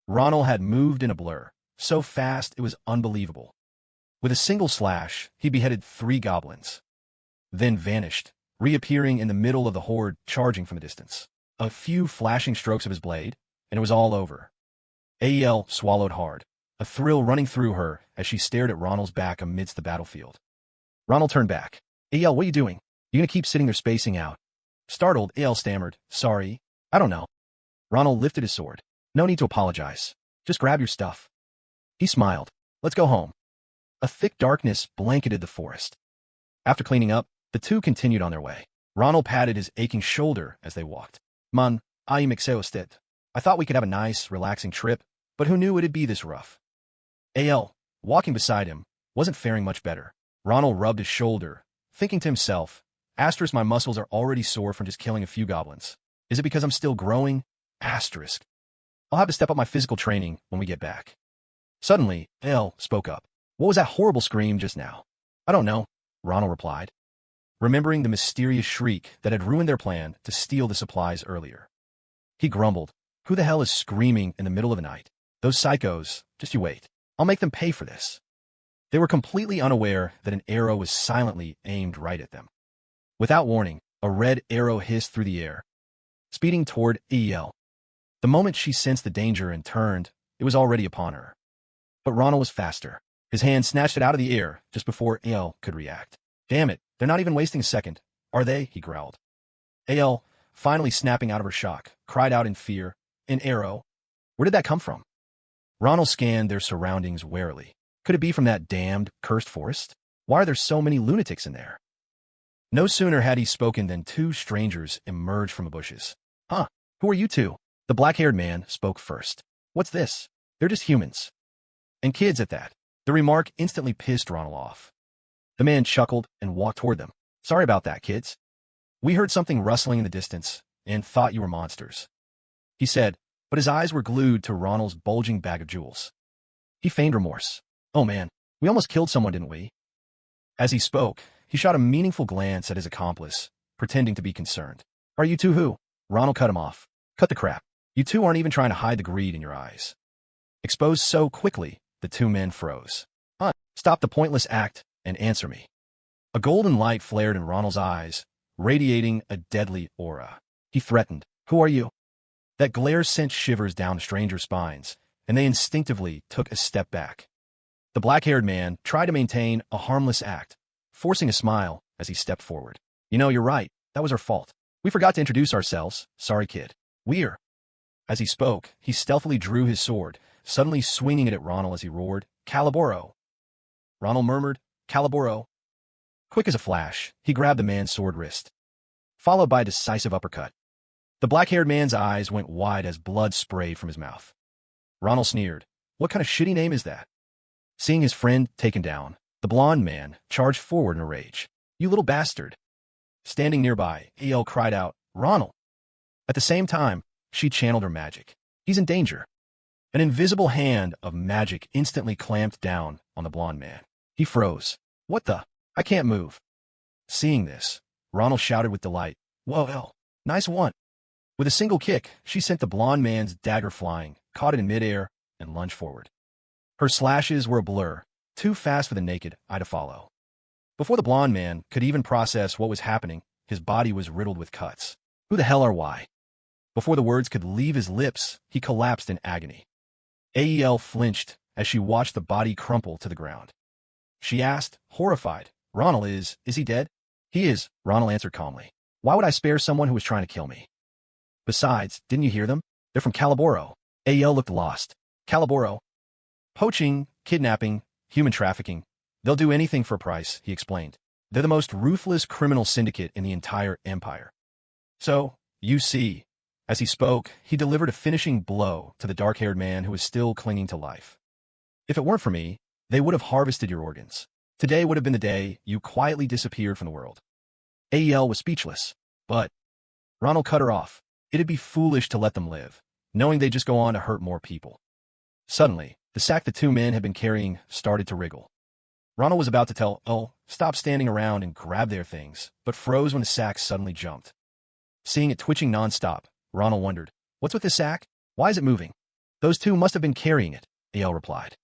Ronald had moved in a blur, so fast it was unbelievable. With a single slash, he beheaded 3 goblins, then vanished, reappearing in the middle of the horde charging from a distance. A few flashing strokes of his blade, and it was all over. AEL swallowed hard, a thrill running through her as she stared at Ronald's back amidst the battlefield. Ronald turned back. AEL, what are you doing? You gonna keep sitting there spacing out? Startled, AEL stammered, sorry, I don't know. Ronald lifted his sword. No need to apologize. Just grab your stuff. He smiled. Let's go home. A thick darkness blanketed the forest. After cleaning up, the two continued on their way. Ronald patted his aching shoulder as they walked. Man, I am exhausted. I thought we could have a nice, relaxing trip, but who knew it'd be this rough? AEL, walking beside him, wasn't faring much better. Ronald rubbed his shoulder, thinking to himself, Asterisk, my muscles are already sore from just killing a few goblins. Is it because I'm still growing? Asterisk. I'll have to step up my physical training when we get back. Suddenly, AEL spoke up. What was that horrible scream just now? I don't know, Ronald replied, remembering the mysterious shriek that had ruined their plan to steal the supplies earlier. He grumbled, who the hell is screaming in the middle of the night? Those psychos, just you wait. I'll make them pay for this. They were completely unaware that an arrow was silently aimed right at them. Without warning, a red arrow hissed through the air, speeding toward AEL. The moment she sensed the danger and turned, it was already upon her. But Ronald was faster. His hand snatched it out of the air just before AEL could react. Damn it, they're not even wasting a second, are they? He growled. AEL, finally snapping out of her shock, cried out in fear, an arrow? Where did that come from? Ronald scanned their surroundings warily. Could it be from that damned, cursed forest? Why are there so many lunatics in there? No sooner had he spoken than 2 strangers emerged from the bushes. Huh, who are you two? The black-haired man spoke first. What's this? They're just humans. And kids at that. The remark instantly pissed Ronald off. The man chuckled and walked toward them. Sorry about that, kids. We heard something rustling in the distance and thought you were monsters, he said, but his eyes were glued to Ronald's bulging bag of jewels. He feigned remorse. Oh man, we almost killed someone, didn't we? As he spoke, he shot a meaningful glance at his accomplice, pretending to be concerned. Are you two who? Ronald cut him off. Cut the crap. You two aren't even trying to hide the greed in your eyes. Exposed so quickly, the 2 men froze. Stop the pointless act and answer me. A golden light flared in Ronald's eyes, radiating a deadly aura. He threatened. Who are you? That glare sent shivers down the strangers' spines, and they instinctively took a step back. The black-haired man tried to maintain a harmless act, forcing a smile as he stepped forward. You know, you're right. That was our fault. We forgot to introduce ourselves. Sorry, kid. We're... As he spoke, he stealthily drew his sword, suddenly swinging it at Ronald as he roared, Caliboro. Ronald murmured, Caliboro. Quick as a flash, he grabbed the man's sword wrist, followed by a decisive uppercut. The black-haired man's eyes went wide as blood sprayed from his mouth. Ronald sneered. What kind of shitty name is that? Seeing his friend taken down, the blond man charged forward in a rage. You little bastard. Standing nearby, AEL cried out, Ronald. At the same time, she channeled her magic. He's in danger. An invisible hand of magic instantly clamped down on the blond man. He froze. What the? I can't move. Seeing this, Ronald shouted with delight. Whoa, hell. Nice one. With a single kick, she sent the blond man's dagger flying, caught it in midair, and lunged forward. Her slashes were a blur, too fast for the naked eye to follow. Before the blond man could even process what was happening, his body was riddled with cuts. Who the hell are we? Before the words could leave his lips, he collapsed in agony. Ael flinched as she watched the body crumple to the ground. She asked, horrified, Ronald is he dead? He is, Ronald answered calmly. Why would I spare someone who was trying to kill me? Besides, didn't you hear them? They're from Calaboro. Ael looked lost. Calaboro? Poaching, kidnapping, human trafficking. They'll do anything for a price, he explained. They're the most ruthless criminal syndicate in the entire empire. So, you see, as he spoke, he delivered a finishing blow to the dark-haired man who was still clinging to life. If it weren't for me, they would have harvested your organs. Today would have been the day you quietly disappeared from the world. Ael was speechless, but Ronald cut her off. It'd be foolish to let them live, knowing they'd just go on to hurt more people. Suddenly, the sack the two men had been carrying started to wriggle. Ronald was about to tell, stop standing around and grab their things, but froze when the sack suddenly jumped. Seeing it twitching nonstop, Ronald wondered, what's with this sack? Why is it moving? Those two must have been carrying it, Ael replied.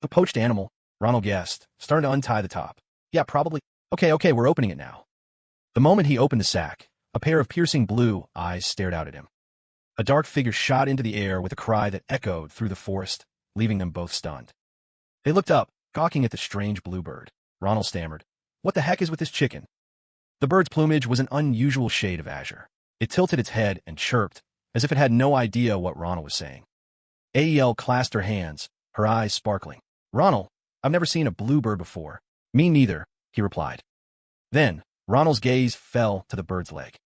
A poached animal, Ronald guessed, starting to untie the top. Yeah, probably. Okay, we're opening it now. The moment he opened the sack, a pair of piercing blue eyes stared out at him. A dark figure shot into the air with a cry that echoed through the forest, leaving them both stunned. They looked up, gawking at the strange bluebird. Ronald stammered, what the heck is with this chicken? The bird's plumage was an unusual shade of azure. It tilted its head and chirped, as if it had no idea what Ronald was saying. Ael clasped her hands, her eyes sparkling. Ronald, I've never seen a bluebird before. Me neither, he replied. Then, Ronald's gaze fell to the bird's leg.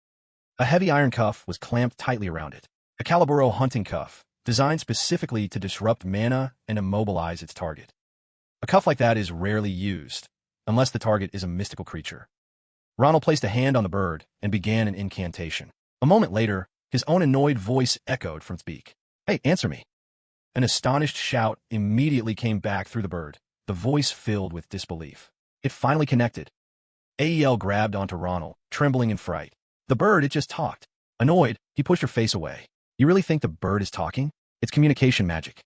A heavy iron cuff was clamped tightly around it. A Calaboro hunting cuff, designed specifically to disrupt mana and immobilize its target. A cuff like that is rarely used, unless the target is a mystical creature. Ronald placed a hand on the bird and began an incantation. A moment later, his own annoyed voice echoed from its beak. Hey, answer me. An astonished shout immediately came back through the bird, the voice filled with disbelief. It finally connected. Ael grabbed onto Ronald, trembling in fright. The bird, it just talked. Annoyed, he pushed her face away. You really think the bird is talking? It's communication magic.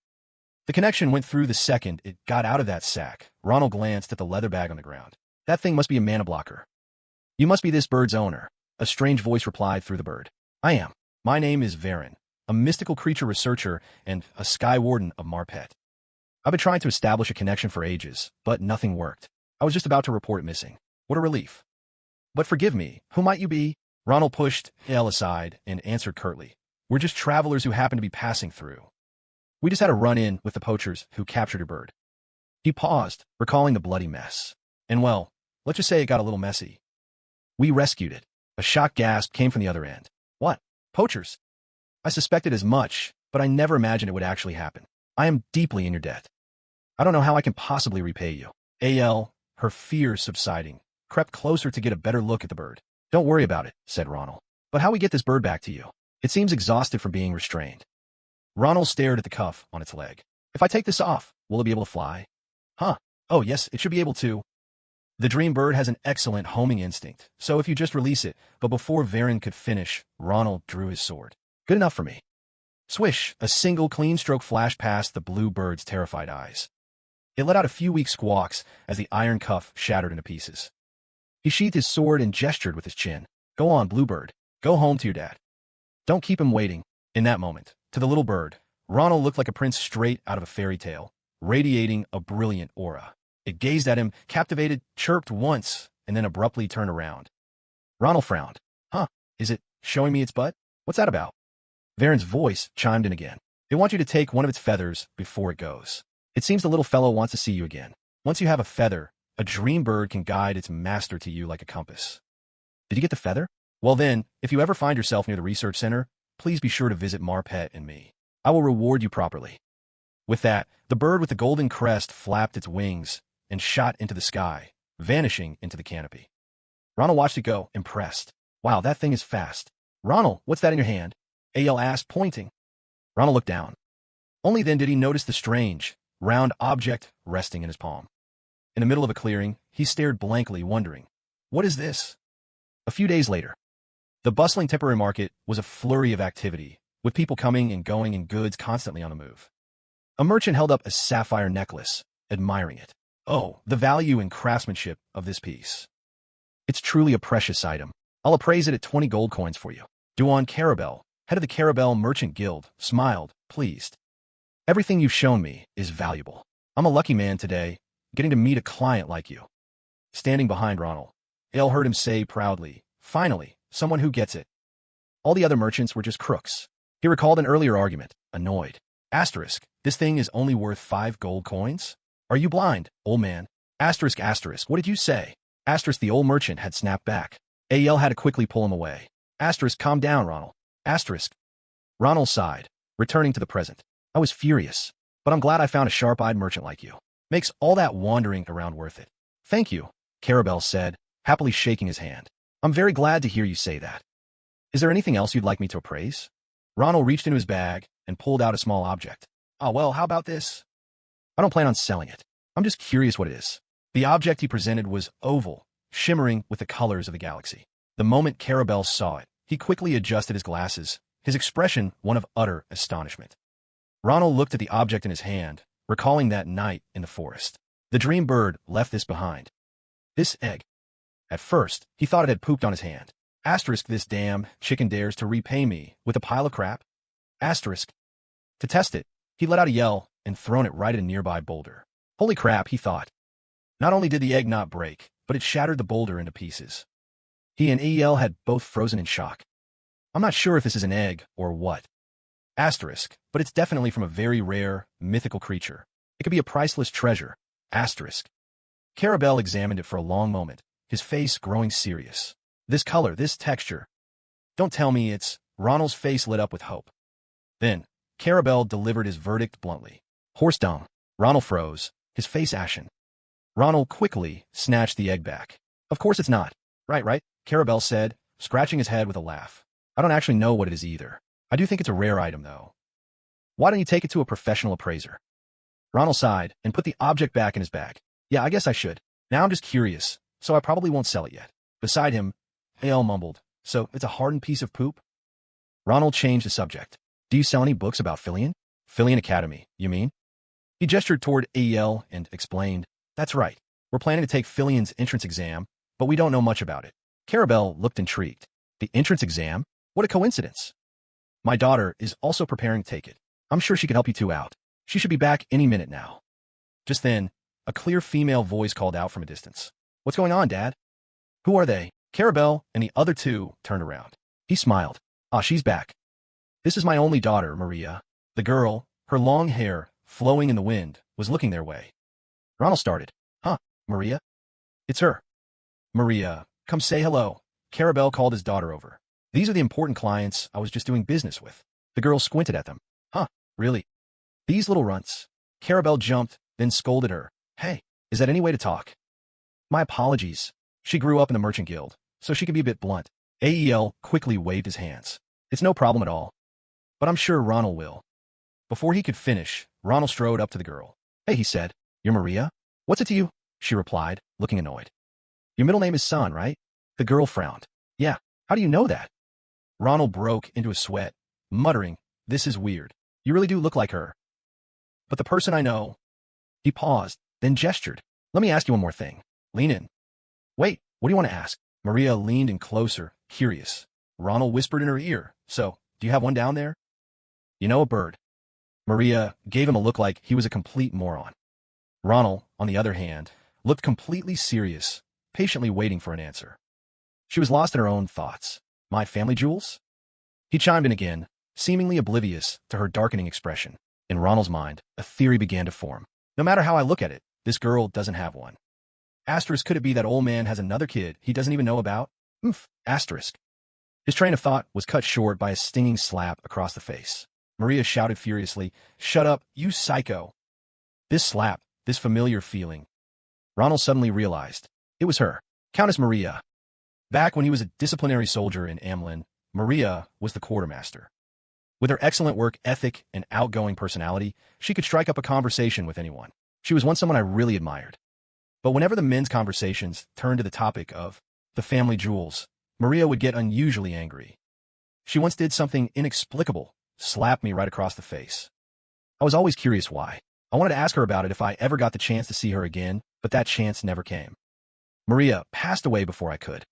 The connection went through the second it got out of that sack. Ronald glanced at the leather bag on the ground. That thing must be a mana blocker. You must be this bird's owner, a strange voice replied through the bird. I am. My name is Varen, a mystical creature researcher and a sky warden of Marpet. I've been trying to establish a connection for ages, but nothing worked. I was just about to report it missing. What a relief. But forgive me, who might you be? Ronald pushed Ael aside and answered curtly. We're just travelers who happen to be passing through. We just had a run-in with the poachers who captured your bird. He paused, recalling the bloody mess. And well, let's just say it got a little messy. We rescued it. A shocked gasp came from the other end. What? Poachers? I suspected as much, but I never imagined it would actually happen. I am deeply in your debt. I don't know how I can possibly repay you. Ael, her fear subsiding, crept closer to get a better look at the bird. Don't worry about it, said Ronald. But how we get this bird back to you? It seems exhausted from being restrained. Ronald stared at the cuff on its leg. If I take this off, will it be able to fly? Huh. Oh, yes, it should be able to. The dream bird has an excellent homing instinct, so if you just release it, but before Varen could finish, Ronald drew his sword. Good enough for me. Swish, a single clean stroke flashed past the blue bird's terrified eyes. It let out a few weak squawks as the iron cuff shattered into pieces. He sheathed his sword and gestured with his chin. Go on, bluebird. Go home to your dad. Don't keep him waiting. In that moment, to the little bird, Ronald looked like a prince straight out of a fairy tale, radiating a brilliant aura. It gazed at him, captivated, chirped once, and then abruptly turned around. Ronald frowned. Huh, is it showing me its butt? What's that about? Varen's voice chimed in again. They want you to take one of its feathers before it goes. It seems the little fellow wants to see you again. Once you have a feather, a dream bird can guide its master to you like a compass. Did you get the feather? Well then, if you ever find yourself near the research center, please be sure to visit Marpet and me. I will reward you properly. With that, the bird with the golden crest flapped its wings and shot into the sky, vanishing into the canopy. Ronald watched it go, impressed. Wow, that thing is fast. Ronald, what's that in your hand? Ael asked, pointing. Ronald looked down. Only then did he notice the strange, round object resting in his palm. In the middle of a clearing, he stared blankly, wondering, what is this? A few days later, the bustling temporary market was a flurry of activity, with people coming and going and goods constantly on the move. A merchant held up a sapphire necklace, admiring it. Oh, the value and craftsmanship of this piece. It's truly a precious item. I'll appraise it at 20 gold coins for you. Duan Carabel, head of the Carabel Merchant Guild, smiled, pleased. Everything you've shown me is valuable. I'm a lucky man today, getting to meet a client like you. Standing behind Ronald, Ale heard him say proudly, finally, someone who gets it. All the other merchants were just crooks. He recalled an earlier argument, annoyed. Asterisk, this thing is only worth 5 gold coins? Are you blind, old man? Asterisk, what did you say? Asterisk, the old merchant had snapped back. Ale had to quickly pull him away. Asterisk, calm down, Ronald. Asterisk. Ronald sighed, returning to the present. I was furious, but I'm glad I found a sharp-eyed merchant like you. Makes all that wandering around worth it. Thank you, Carabel said, happily shaking his hand. I'm very glad to hear you say that. Is there anything else you'd like me to appraise? Ronald reached into his bag and pulled out a small object. Oh, well, how about this? I don't plan on selling it. I'm just curious what it is. The object he presented was oval, shimmering with the colors of the galaxy. The moment Carabel saw it, he quickly adjusted his glasses, his expression one of utter astonishment. Ronald looked at the object in his hand, recalling that night in the forest. The dream bird left this behind. This egg. At first, he thought it had pooped on his hand. Asterisk, this damn chicken dares to repay me with a pile of crap. Asterisk. To test it, he let out a yell and thrown it right at a nearby boulder. Holy crap, he thought. Not only did the egg not break, but it shattered the boulder into pieces. He and El had both frozen in shock. I'm not sure if this is an egg or what. Asterisk, but it's definitely from a very rare, mythical creature. It could be a priceless treasure. Asterisk. Carabel examined it for a long moment, his face growing serious. This color, this texture. Don't tell me it's... Ronald's face lit up with hope. Then, Carabel delivered his verdict bluntly. Horse dung. Ronald froze, his face ashen. Ronald quickly snatched the egg back. Of course it's not. Right, Carabel said, scratching his head with a laugh. I don't actually know what it is either. I do think it's a rare item, though. Why don't you take it to a professional appraiser? Ronald sighed and put the object back in his bag. Yeah, I guess I should. Now I'm just curious, so I probably won't sell it yet. Beside him, Ale mumbled, so it's a hardened piece of poop? Ronald changed the subject. Do you sell any books about Filion? Filion Academy, you mean? He gestured toward AEL and explained, that's right. We're planning to take Filion's entrance exam, but we don't know much about it. Carabel looked intrigued. The entrance exam? What a coincidence. My daughter is also preparing to take it. I'm sure she can help you two out. She should be back any minute now. Just then, a clear female voice called out from a distance. What's going on, Dad? Who are they? Carabel and the other two turned around. He smiled. Ah, she's back. This is my only daughter, Maria. The girl, her long hair flowing in the wind, was looking their way. Ronald started. Huh, Maria? It's her. Maria, come say hello. Carabel called his daughter over. These are the important clients I was just doing business with. The girl squinted at them. Huh, really? These little runts. Carabel jumped, then scolded her. Hey, is that any way to talk? My apologies. She grew up in the Merchant Guild, so she could be a bit blunt. AEL quickly waved his hands. It's no problem at all. But I'm sure Ronald will. Before he could finish, Ronald strode up to the girl. Hey, he said. You're Maria? What's it to you? She replied, looking annoyed. Your middle name is San, right? The girl frowned. Yeah, how do you know that? Ronald broke into a sweat, muttering, this is weird. You really do look like her. But the person I know... He paused, then gestured. Let me ask you one more thing. Lean in. Wait, what do you want to ask? Maria leaned in closer, curious. Ronald whispered in her ear. So, do you have one down there? You know, a bird. Maria gave him a look like he was a complete moron. Ronald, on the other hand, looked completely serious, patiently waiting for an answer. She was lost in her own thoughts. My family jewels? He chimed in again, seemingly oblivious to her darkening expression. In Ronald's mind, a theory began to form. No matter how I look at it, this girl doesn't have one. Asterisk, could it be that old man has another kid he doesn't even know about? Oof, asterisk. His train of thought was cut short by a stinging slap across the face. Maria shouted furiously, Shut up, you psycho. This slap, this familiar feeling. Ronald suddenly realized. It was her, Countess Maria. Back when he was a disciplinary soldier in Amlin, Maria was the quartermaster. With her excellent work ethic and outgoing personality, she could strike up a conversation with anyone. She was once someone I really admired. But whenever the men's conversations turned to the topic of the family jewels, Maria would get unusually angry. She once did something inexplicable, slapped me right across the face. I was always curious why. I wanted to ask her about it if I ever got the chance to see her again, but that chance never came. Maria passed away before I could.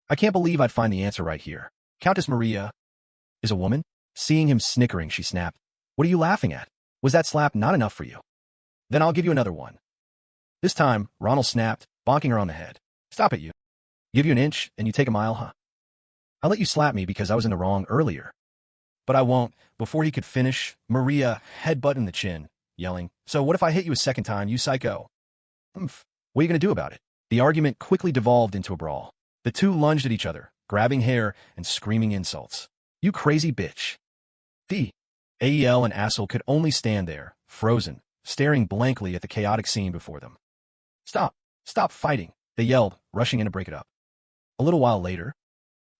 I can't believe I'd find the answer right here. Countess Maria is a woman? Seeing him snickering, she snapped. What are you laughing at? Was that slap not enough for you? Then I'll give you another one. This time, Ronald snapped, bonking her on the head. Stop it, you. Give you an inch, and you take a mile, huh? I'll let you slap me because I was in the wrong earlier. But I won't. Before he could finish, Maria headbutted in the chin, yelling, So what if I hit you a second time, you psycho? What are you going to do about it? The argument quickly devolved into a brawl. The two lunged at each other, grabbing hair and screaming insults. You crazy bitch. Ael and Assel could only stand there, frozen, staring blankly at the chaotic scene before them. Stop! Stop fighting! They yelled, rushing in to break it up. A little while later,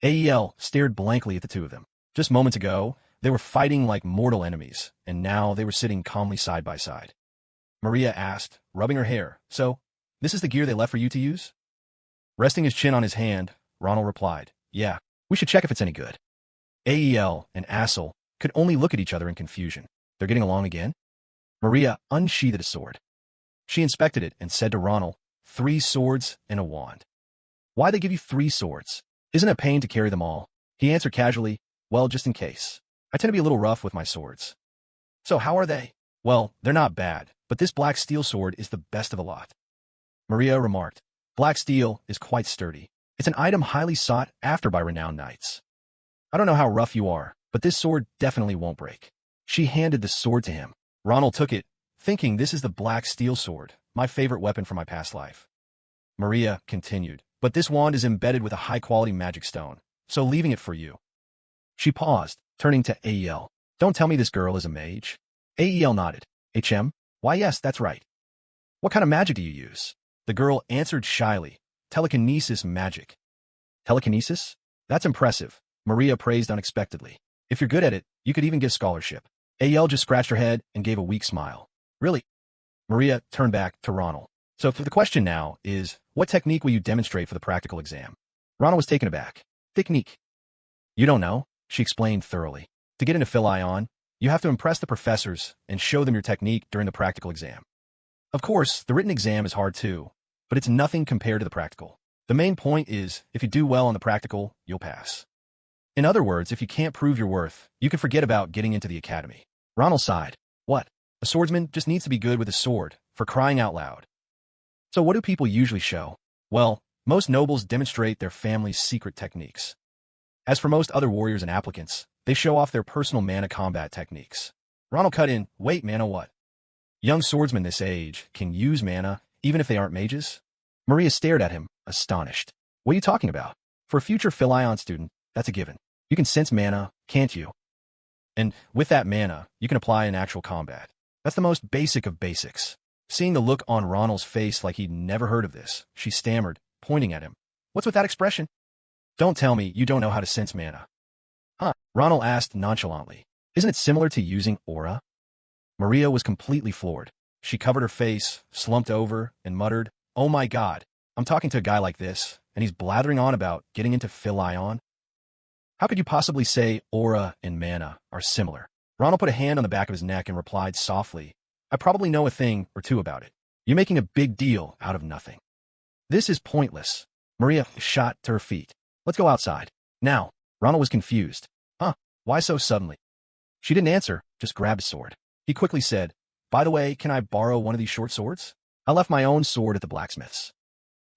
Ael stared blankly at the two of them. Just moments ago, they were fighting like mortal enemies, and now they were sitting calmly side by side. Maria asked, rubbing her hair, So, this is the gear they left for you to use? Resting his chin on his hand, Ronald replied, Yeah, we should check if it's any good. Ael and Assel could only look at each other in confusion. They're getting along again? Maria unsheathed a sword. She inspected it and said to Ronald, 3 swords and a wand. Why they give you 3 swords? Isn't it a pain to carry them all? He answered casually, Well, just in case. I tend to be a little rough with my swords. So how are they? Well, they're not bad, but this black steel sword is the best of the lot. Maria remarked, Black steel is quite sturdy. It's an item highly sought after by renowned knights. I don't know how rough you are, but this sword definitely won't break. She handed the sword to him. Ronald took it, thinking this is the black steel sword, my favorite weapon from my past life. Maria continued, But this wand is embedded with a high-quality magic stone, so leaving it for you. She paused, turning to Ael. Don't tell me this girl is a mage. Ael nodded. Why yes, that's right. What kind of magic do you use? The girl answered shyly. Telekinesis magic. Telekinesis? That's impressive. Maria praised unexpectedly. If you're good at it, you could even get scholarship. Ael just scratched her head and gave a weak smile. Really? Maria turned back to Ronald. So the question now is, what technique will you demonstrate for the practical exam? Ronald was taken aback. Technique. You don't know? She explained thoroughly. To get into Philion, you have to impress the professors and show them your technique during the practical exam. Of course, the written exam is hard too, but it's nothing compared to the practical. The main point is, if you do well on the practical, you'll pass. In other words, if you can't prove your worth, you can forget about getting into the academy. Ronald sighed. What? A swordsman just needs to be good with a sword, for crying out loud. So what do people usually show? Well, most nobles demonstrate their family's secret techniques. As for most other warriors and applicants, they show off their personal mana combat techniques. Ronald cut in, Wait, mana what? Young swordsmen this age can use mana, even if they aren't mages? Maria stared at him, astonished. What are you talking about? For a future Philion student, that's a given. You can sense mana, can't you? And with that mana, you can apply in actual combat. That's the most basic of basics. Seeing the look on Ronald's face like he'd never heard of this, she stammered, pointing at him. What's with that expression? Don't tell me you don't know how to sense mana. Huh? Ronald asked nonchalantly. Isn't it similar to using aura? Maria was completely floored. She covered her face, slumped over, and muttered, Oh my God, I'm talking to a guy like this, and he's blathering on about getting into Philion? How could you possibly say aura and mana are similar? Ronald put a hand on the back of his neck and replied softly, I probably know a thing or two about it. You're making a big deal out of nothing. This is pointless. Maria shot to her feet. Let's go outside. Now. Ronald was confused. Huh? Why so suddenly? She didn't answer, just grabbed a sword. He quickly said, By the way, can I borrow one of these short swords? I left my own sword at the blacksmith's.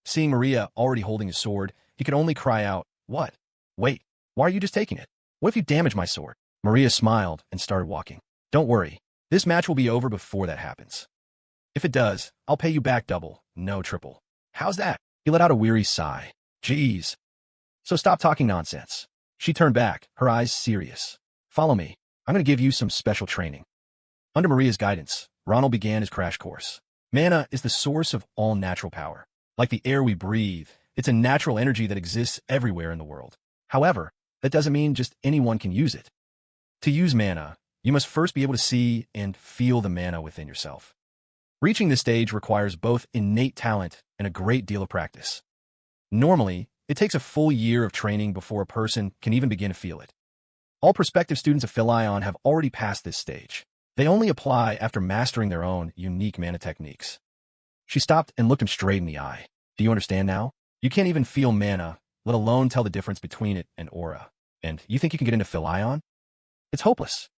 Seeing Maria already holding his sword, he could only cry out, What? Wait, why are you just taking it? What if you damage my sword? Maria smiled and started walking. Don't worry. This match will be over before that happens. If it does, I'll pay you back double, no triple. How's that? He let out a weary sigh. Jeez. So stop talking nonsense. She turned back, her eyes serious. Follow me. I'm going to give you some special training. Under Maria's guidance, Ronald began his crash course. Mana is the source of all natural power. Like the air we breathe, it's a natural energy that exists everywhere in the world. However, that doesn't mean just anyone can use it. To use mana, you must first be able to see and feel the mana within yourself. Reaching this stage requires both innate talent and a great deal of practice. Normally, it takes a full year of training before a person can even begin to feel it. All prospective students of Philion have already passed this stage. They only apply after mastering their own unique mana techniques. She stopped and looked him straight in the eye. Do you understand now? You can't even feel mana, let alone tell the difference between it and aura. And you think you can get into Philion? It's hopeless.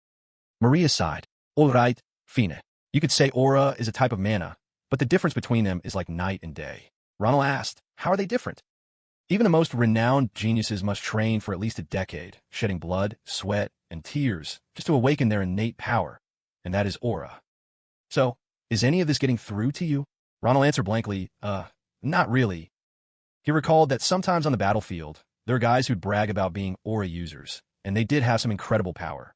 Maria sighed. All right, Fina. You could say aura is a type of mana, but the difference between them is like night and day. Ronald asked, how are they different? Even the most renowned geniuses must train for at least a decade, shedding blood, sweat, and tears just to awaken their innate power, and that is aura. So, is any of this getting through to you? Ronald answered blankly, not really. He recalled that sometimes on the battlefield, there are guys who'd brag about being aura users, and they did have some incredible power.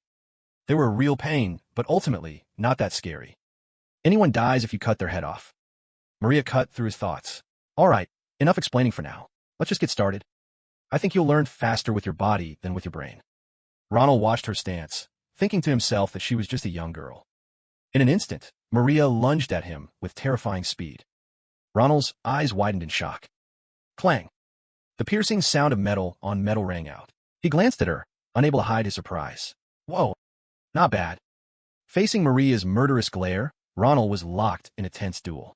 They were a real pain, but ultimately, not that scary. Anyone dies if you cut their head off. Maria cut through his thoughts. All right, enough explaining for now. Let's just get started. I think you'll learn faster with your body than with your brain. Ronald watched her stance, thinking to himself that she was just a young girl. In an instant, Maria lunged at him with terrifying speed. Ronald's eyes widened in shock. Clang! The piercing sound of metal on metal rang out. He glanced at her, unable to hide his surprise. Whoa, not bad. Facing Maria's murderous glare, Ronald was locked in a tense duel.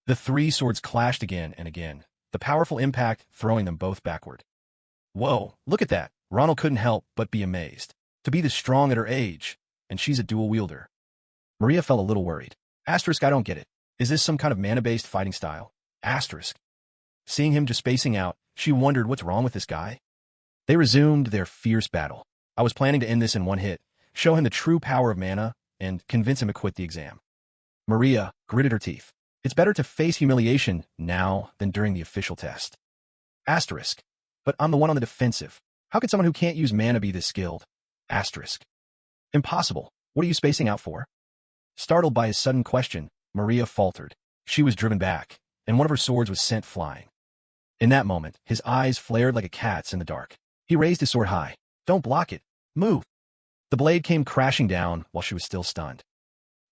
The three swords clashed again and again, the powerful impact throwing them both backward. Whoa, look at that. Ronald couldn't help but be amazed. To be this strong at her age, and she's a dual wielder. Maria felt a little worried. Asterisk, I don't get it. Is this some kind of mana-based fighting style? Asterisk. Seeing him just spacing out, she wondered what's wrong with this guy. They resumed their fierce battle. I was planning to end this in one hit, show him the true power of mana, and convince him to quit the exam. Maria gritted her teeth. It's better to face humiliation now than during the official test. Asterisk. But I'm the one on the defensive. How could someone who can't use mana be this skilled? Asterisk. Impossible. What are you spacing out for? Startled by his sudden question, Maria faltered. She was driven back, and one of her swords was sent flying. In that moment, his eyes flared like a cat's in the dark. He raised his sword high. Don't block it. Move. The blade came crashing down while she was still stunned.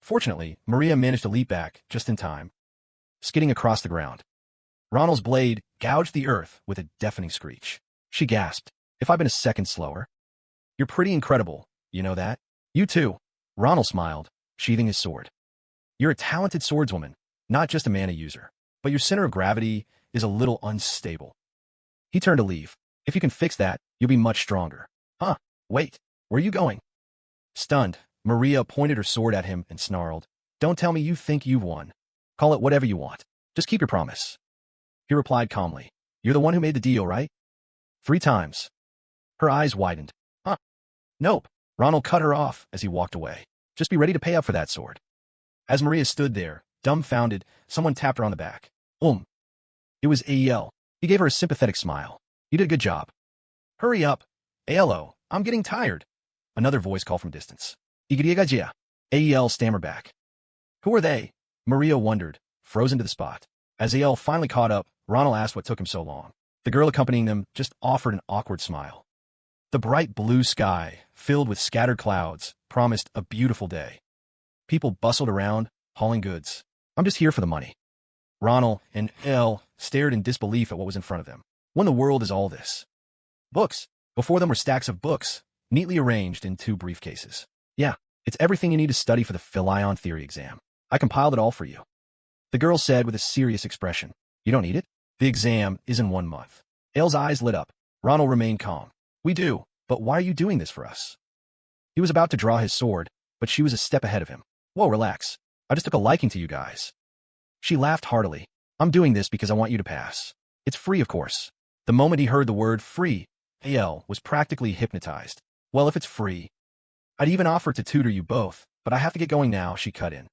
Fortunately, Maria managed to leap back just in time, skidding across the ground. Ronald's blade gouged the earth with a deafening screech. She gasped. If I'd been a second slower. You're pretty incredible, you know that? You too. Ronald smiled, sheathing his sword. You're a talented swordswoman, not just a mana user, but your center of gravity is a little unstable. He turned to leave. If you can fix that, you'll be much stronger. Huh, wait, where are you going? Stunned, Maria pointed her sword at him and snarled. Don't tell me you think you've won. Call it whatever you want. Just keep your promise. He replied calmly. You're the one who made the deal, right? 3 times. Her eyes widened. Huh? Nope. Ronald cut her off as he walked away. Just be ready to pay up for that sword. As Maria stood there, dumbfounded, someone tapped her on the back. It was Ael. He gave her a sympathetic smile. You did a good job. Hurry up. Aelo, I'm getting tired. Another voice called from distance. Igriagajia. Ael stammered back. Who are they? Maria wondered, frozen to the spot. As Ael finally caught up, Ronald asked what took him so long. The girl accompanying them just offered an awkward smile. The bright blue sky, filled with scattered clouds, promised a beautiful day. People bustled around, hauling goods. I'm just here for the money. Ronald and Elle stared in disbelief at what was in front of them. What in the world is all this? Books. Before them were stacks of books, neatly arranged in 2 briefcases. Yeah, it's everything you need to study for the Philion theory exam. I compiled it all for you. The girl said with a serious expression. You don't need it? The exam is in 1 month. Elle's eyes lit up. Ronald remained calm. We do, but why are you doing this for us? He was about to draw his sword, but she was a step ahead of him. Whoa, relax. I just took a liking to you guys. She laughed heartily. I'm doing this because I want you to pass. It's free, of course. The moment he heard the word free, Elle was practically hypnotized. Well, if it's free. I'd even offer to tutor you both, but I have to get going now, she cut in.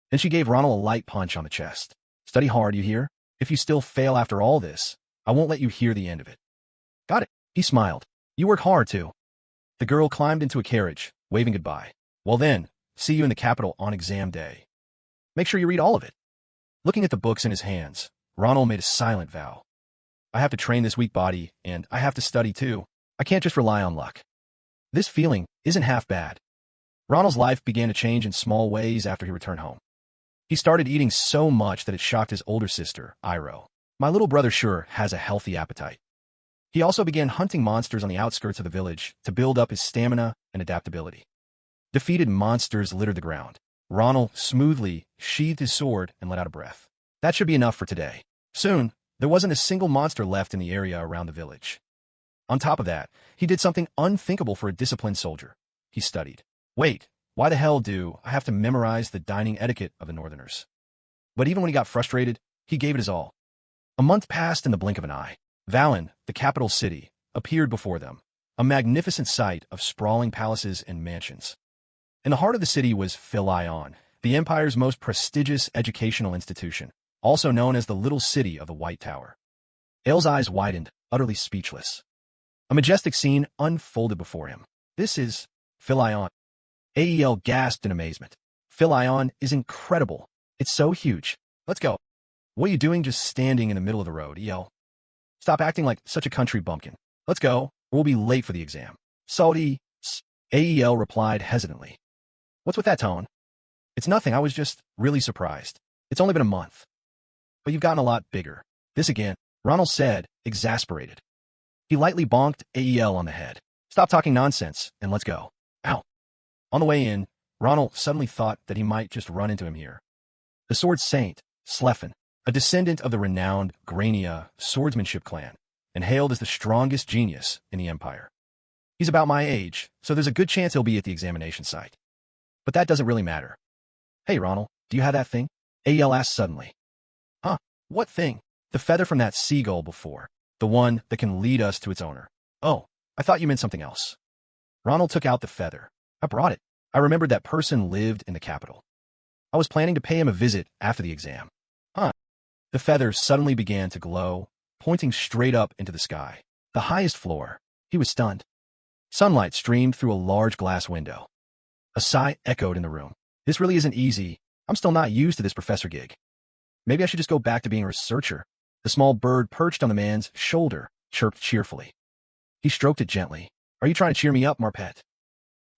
Then she gave Ronald a light punch on the chest. Study hard, you hear? If you still fail after all this, I won't let you hear the end of it. Got it. He smiled. You work hard, too. The girl climbed into a carriage, waving goodbye. Well then, see you in the capital on exam day. Make sure you read all of it. Looking at the books in his hands, Ronald made a silent vow. I have to train this weak body, and I have to study too. I can't just rely on luck. This feeling isn't half bad. Ronald's life began to change in small ways after he returned home. He started eating so much that it shocked his older sister, Iroh. My little brother sure has a healthy appetite. He also began hunting monsters on the outskirts of the village to build up his stamina and adaptability. Defeated monsters littered the ground. Ronald smoothly sheathed his sword and let out a breath. That should be enough for today. Soon, there wasn't a single monster left in the area around the village. On top of that, he did something unthinkable for a disciplined soldier. He studied. Wait, why the hell do I have to memorize the dining etiquette of the Northerners? But even when he got frustrated, he gave it his all. A month passed in the blink of an eye. Valen, the capital city, appeared before them, a magnificent sight of sprawling palaces and mansions. In the heart of the city was Philion, the Empire's most prestigious educational institution, also known as the Little City of the White Tower. Ael's eyes widened, utterly speechless. A majestic scene unfolded before him. This is Philion. Ael gasped in amazement. Philion is incredible. It's so huge. Let's go. What are you doing just standing in the middle of the road, El? Stop acting like such a country bumpkin. Let's go, or we'll be late for the exam. Salty. Ael replied hesitantly. What's with that tone? It's nothing, I was just really surprised. It's only been a month. But you've gotten a lot bigger. This again, Ronald said, exasperated. He lightly bonked Ael on the head. Stop talking nonsense, and let's go. Ow. On the way in, Ronald suddenly thought that he might just run into him here. The sword saint, Slefen, a descendant of the renowned Grania swordsmanship clan, and hailed as the strongest genius in the Empire. He's about my age, so there's a good chance he'll be at the examination site. But that doesn't really matter. Hey, Ronald, do you have that thing? Ael asked suddenly. Huh? What thing? The feather from that seagull before. The one that can lead us to its owner. Oh, I thought you meant something else. Ronald took out the feather. I brought it. I remembered that person lived in the capital. I was planning to pay him a visit after the exam. Huh? The feather suddenly began to glow, pointing straight up into the sky. The highest floor. He was stunned. Sunlight streamed through a large glass window. A sigh echoed in the room. This really isn't easy. I'm still not used to this professor gig. Maybe I should just go back to being a researcher. The small bird perched on the man's shoulder chirped cheerfully. He stroked it gently. Are you trying to cheer me up, Marpet?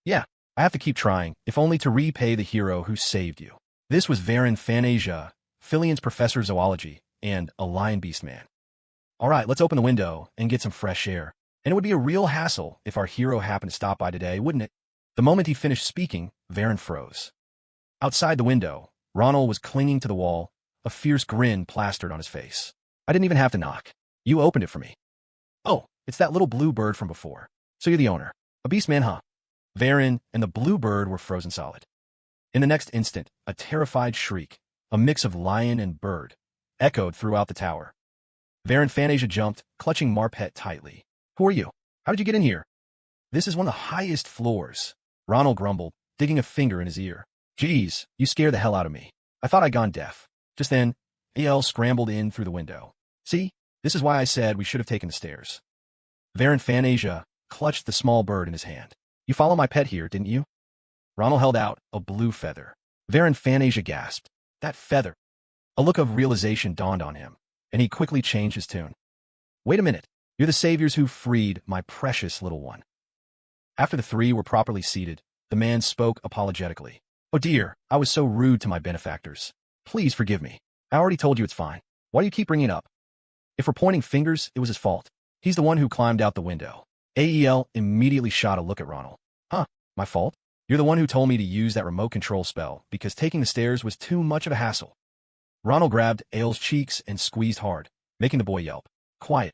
Yeah, I have to keep trying, if only to repay the hero who saved you. This was Varen Fanasia, Philion's professor of zoology, and a lion beast man. All right, let's open the window and get some fresh air. And it would be a real hassle if our hero happened to stop by today, wouldn't it? The moment he finished speaking, Varen froze. Outside the window, Ronald was clinging to the wall, a fierce grin plastered on his face. I didn't even have to knock. You opened it for me. Oh, it's that little blue bird from before. So you're the owner. A beast man, huh? Varen and the blue bird were frozen solid. In the next instant, a terrified shriek, a mix of lion and bird, echoed throughout the tower. Varen Fanasia jumped, clutching Marpet tightly. Who are you? How did you get in here? This is one of the highest floors, Ronald grumbled, digging a finger in his ear. Geez, you scared the hell out of me. I thought I'd gone deaf. Just then, Ael scrambled in through the window. See, this is why I said we should have taken the stairs. Varen Fanasia clutched the small bird in his hand. You follow my pet here, didn't you? Ronald held out a blue feather. Varen Fanasia gasped. That feather. A look of realization dawned on him, and he quickly changed his tune. Wait a minute. You're the saviors who freed my precious little one. After the three were properly seated, the man spoke apologetically. Oh dear, I was so rude to my benefactors. Please forgive me. I already told you it's fine. Why do you keep bringing it up? If we're pointing fingers, it was his fault. He's the one who climbed out the window. Ael immediately shot a look at Ronald. Huh, my fault? You're the one who told me to use that remote control spell because taking the stairs was too much of a hassle. Ronald grabbed Ael's cheeks and squeezed hard, making the boy yelp. Quiet.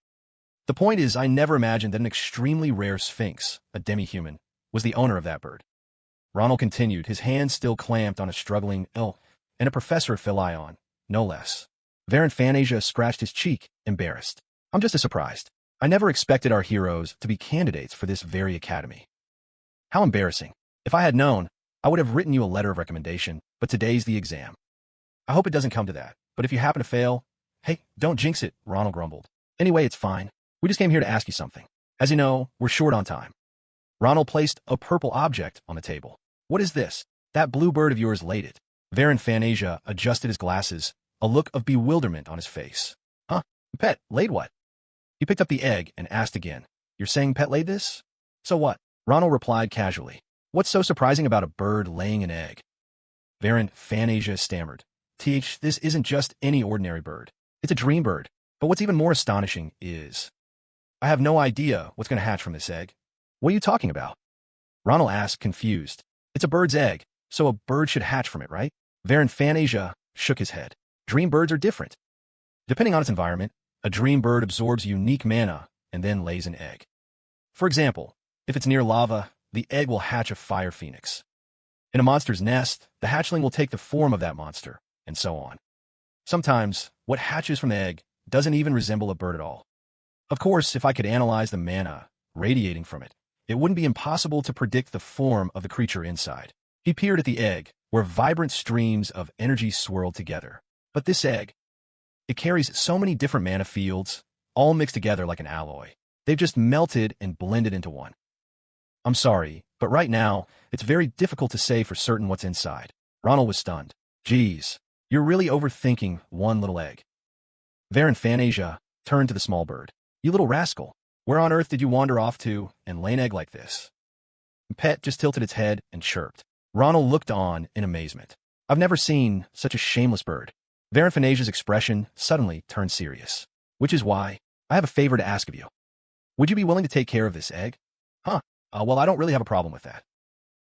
The point is, I never imagined that an extremely rare sphinx, a demi-human, was the owner of that bird. Ronald continued, his hand still clamped on a struggling El, and a professor of Philion, no less. Varen Fanasia scratched his cheek, embarrassed. I'm just as surprised. I never expected our heroes to be candidates for this very academy. How embarrassing. If I had known, I would have written you a letter of recommendation, but today's the exam. I hope it doesn't come to that, but if you happen to fail, hey, don't jinx it, Ronald grumbled. Anyway, it's fine. We just came here to ask you something. As you know, we're short on time. Ronald placed a purple object on the table. What is this? That blue bird of yours laid it. Varen Fanasia adjusted his glasses, a look of bewilderment on his face. Huh? Pet, laid what? He picked up the egg and asked again. You're saying Pet laid this? So what? Ronald replied casually. What's so surprising about a bird laying an egg? Varen Fanasia stammered. This isn't just any ordinary bird. It's a dream bird. But what's even more astonishing is, I have no idea what's going to hatch from this egg. What are you talking about? Ronald asked, confused. It's a bird's egg, so a bird should hatch from it, right? Fantasia shook his head. Dream birds are different. Depending on its environment, a dream bird absorbs unique mana and then lays an egg. For example, if it's near lava, the egg will hatch a fire phoenix. In a monster's nest, the hatchling will take the form of that monster, and so on. Sometimes, what hatches from the egg doesn't even resemble a bird at all. Of course, if I could analyze the mana radiating from it, it wouldn't be impossible to predict the form of the creature inside. He peered at the egg, where vibrant streams of energy swirled together. But this egg, it carries so many different mana fields, all mixed together like an alloy. They've just melted and blended into one. I'm sorry, but right now, it's very difficult to say for certain what's inside. Ronald was stunned. Geez, you're really overthinking one little egg. Fantasia turned to the small bird. You little rascal, where on earth did you wander off to and lay an egg like this? Pet just tilted its head and chirped. Ronald looked on in amazement. I've never seen such a shameless bird. Fantasia's expression suddenly turned serious. Which is why I have a favor to ask of you. Would you be willing to take care of this egg? Huh. Well, I don't really have a problem with that.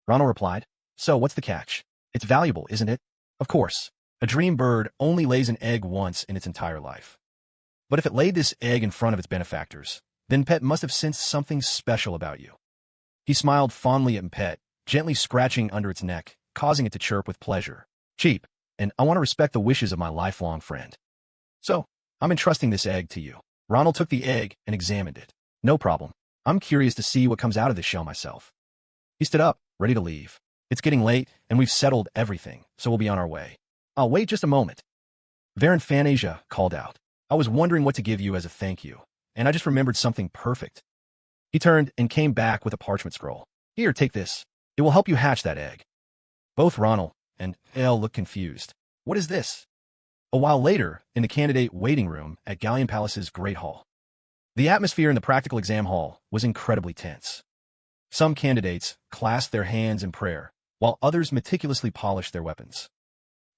Ronald replied. So what's the catch? It's valuable, isn't it? Of course. A dream bird only lays an egg once in its entire life. But if it laid this egg in front of its benefactors, then Pet must have sensed something special about you. He smiled fondly at Pet, gently scratching under its neck, causing it to chirp with pleasure. Cheap, and I want to respect the wishes of my lifelong friend. So, I'm entrusting this egg to you. Ronald took the egg and examined it. No problem. I'm curious to see what comes out of this shell myself. He stood up, ready to leave. It's getting late, and we've settled everything, so we'll be on our way. I'll wait just a moment. Fantasia called out. I was wondering what to give you as a thank you, and I just remembered something perfect. He turned and came back with a parchment scroll. Here, take this. It will help you hatch that egg. Both Ronald and Elle looked confused. What is this? A while later, in the candidate waiting room at Galleon Palace's Great Hall. The atmosphere in the practical exam hall was incredibly tense. Some candidates clasped their hands in prayer, while others meticulously polished their weapons.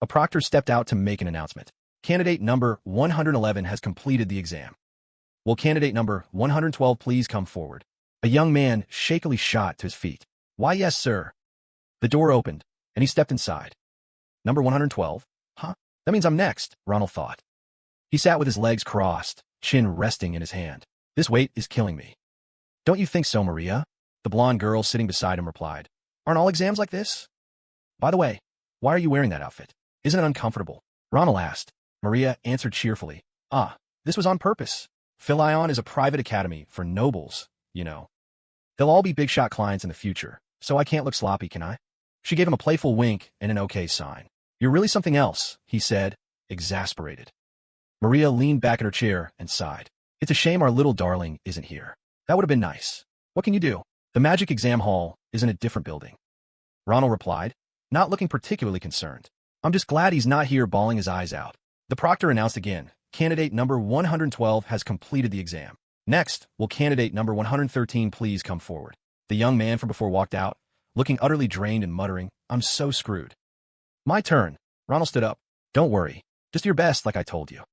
A proctor stepped out to make an announcement. Candidate number 111 has completed the exam. Will candidate number 112 please come forward? A young man shakily shot to his feet. Why, yes, sir. The door opened, and he stepped inside. Number 112? Huh? That means I'm next, Ronald thought. He sat with his legs crossed, chin resting in his hand. This weight is killing me. Don't you think so, Maria? The blonde girl sitting beside him replied. Aren't all exams like this? By the way, why are you wearing that outfit? Isn't it uncomfortable? Ronald asked. Maria answered cheerfully. This was on purpose. Philion is a private academy for nobles, you know. They'll all be big-shot clients in the future, so I can't look sloppy, can I? She gave him a playful wink and an okay sign. You're really something else, he said, exasperated. Maria leaned back in her chair and sighed. It's a shame our little darling isn't here. That would have been nice. What can you do? The magic exam hall is in a different building. Ronald replied, not looking particularly concerned. I'm just glad he's not here bawling his eyes out. The proctor announced again, candidate number 112 has completed the exam. Next, will candidate number 113 please come forward? The young man from before walked out, looking utterly drained and muttering, I'm so screwed. My turn. Ronald stood up. Don't worry. Just do your best like I told you.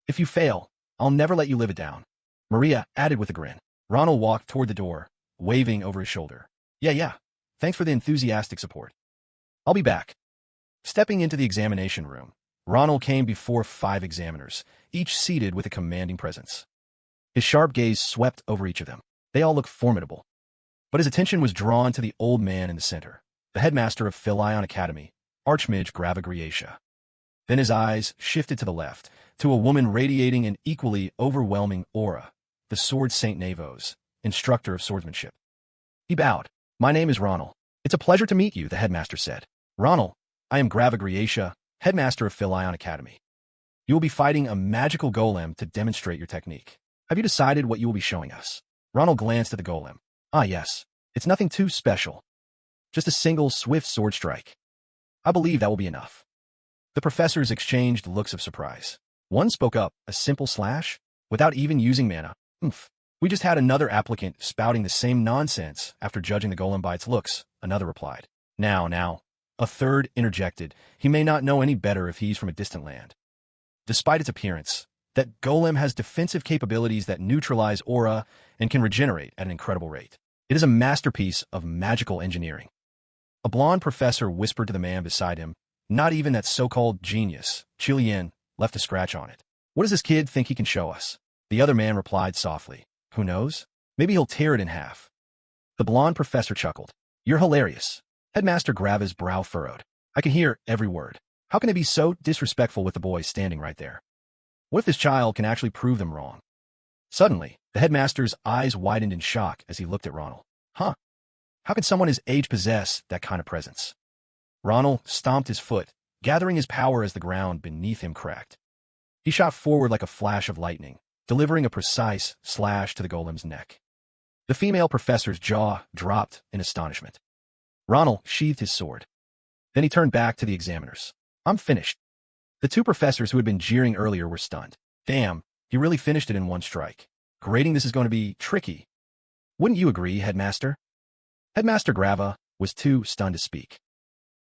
If you fail, I'll never let you live it down. Maria added with a grin. Ronald walked toward the door, waving over his shoulder. Yeah. Thanks for the enthusiastic support. I'll be back. Stepping into the examination room, Ronald came before 5 examiners, each seated with a commanding presence. His sharp gaze swept over each of them. They all looked formidable. But his attention was drawn to the old man in the center, the headmaster of Philion Academy, Archmage Gravagriatia. Then his eyes shifted to the left, to a woman radiating an equally overwhelming aura, the Sword Saint Navos, instructor of swordsmanship. He bowed. My name is Ronald. It's a pleasure to meet you, the headmaster said. Ronald, I am Gravagriatia, headmaster of Philion Academy. You will be fighting a magical golem to demonstrate your technique. Have you decided what you will be showing us? Ronald glanced at the golem. Yes. It's nothing too special. Just a single, swift sword strike. I believe that will be enough. The professors exchanged looks of surprise. One spoke up, a simple slash, without even using mana. We just had another applicant spouting the same nonsense after judging the golem by its looks, another replied. Now, A third interjected, he may not know any better if he's from a distant land. Despite its appearance, that golem has defensive capabilities that neutralize aura and can regenerate at an incredible rate. It is a masterpiece of magical engineering. A blonde professor whispered to the man beside him, not even that so-called genius, Chilian, left a scratch on it. What does this kid think he can show us? The other man replied softly, who knows? Maybe he'll tear it in half. The blonde professor chuckled. You're hilarious. Headmaster Grava's brow furrowed. I can hear every word. How can it be so disrespectful with the boy standing right there? What if this child can actually prove them wrong? Suddenly, the headmaster's eyes widened in shock as he looked at Ronald. Huh? How can someone his age possess that kind of presence? Ronald stomped his foot, gathering his power as the ground beneath him cracked. He shot forward like a flash of lightning, delivering a precise slash to the golem's neck. The female professor's jaw dropped in astonishment. Ronald sheathed his sword. Then he turned back to the examiners. I'm finished. The two professors who had been jeering earlier were stunned. Damn, he really finished it in one strike. Grading this is going to be tricky. Wouldn't you agree, Headmaster? Headmaster Grava was too stunned to speak.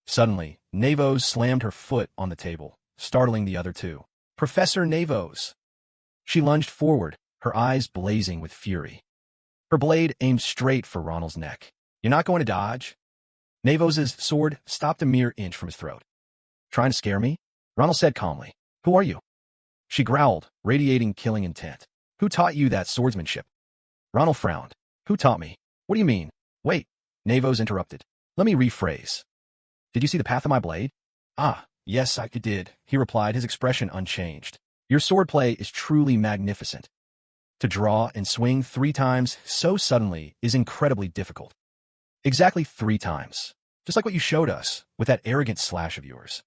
Suddenly, Navos slammed her foot on the table, startling the other two. Professor Navos! She lunged forward, her eyes blazing with fury. Her blade aimed straight for Ronald's neck. You're not going to dodge? Navos's sword stopped a mere inch from his throat. Trying to scare me? Ronald said calmly. Who are you? She growled, radiating killing intent. Who taught you that swordsmanship? Ronald frowned. Who taught me? What do you mean? Wait, Navos interrupted. Let me rephrase. Did you see the path of my blade? Ah, yes, I did, he replied, his expression unchanged. Your swordplay is truly magnificent. To draw and swing 3 times so suddenly is incredibly difficult. Exactly 3 times. Just like what you showed us, with that arrogant slash of yours.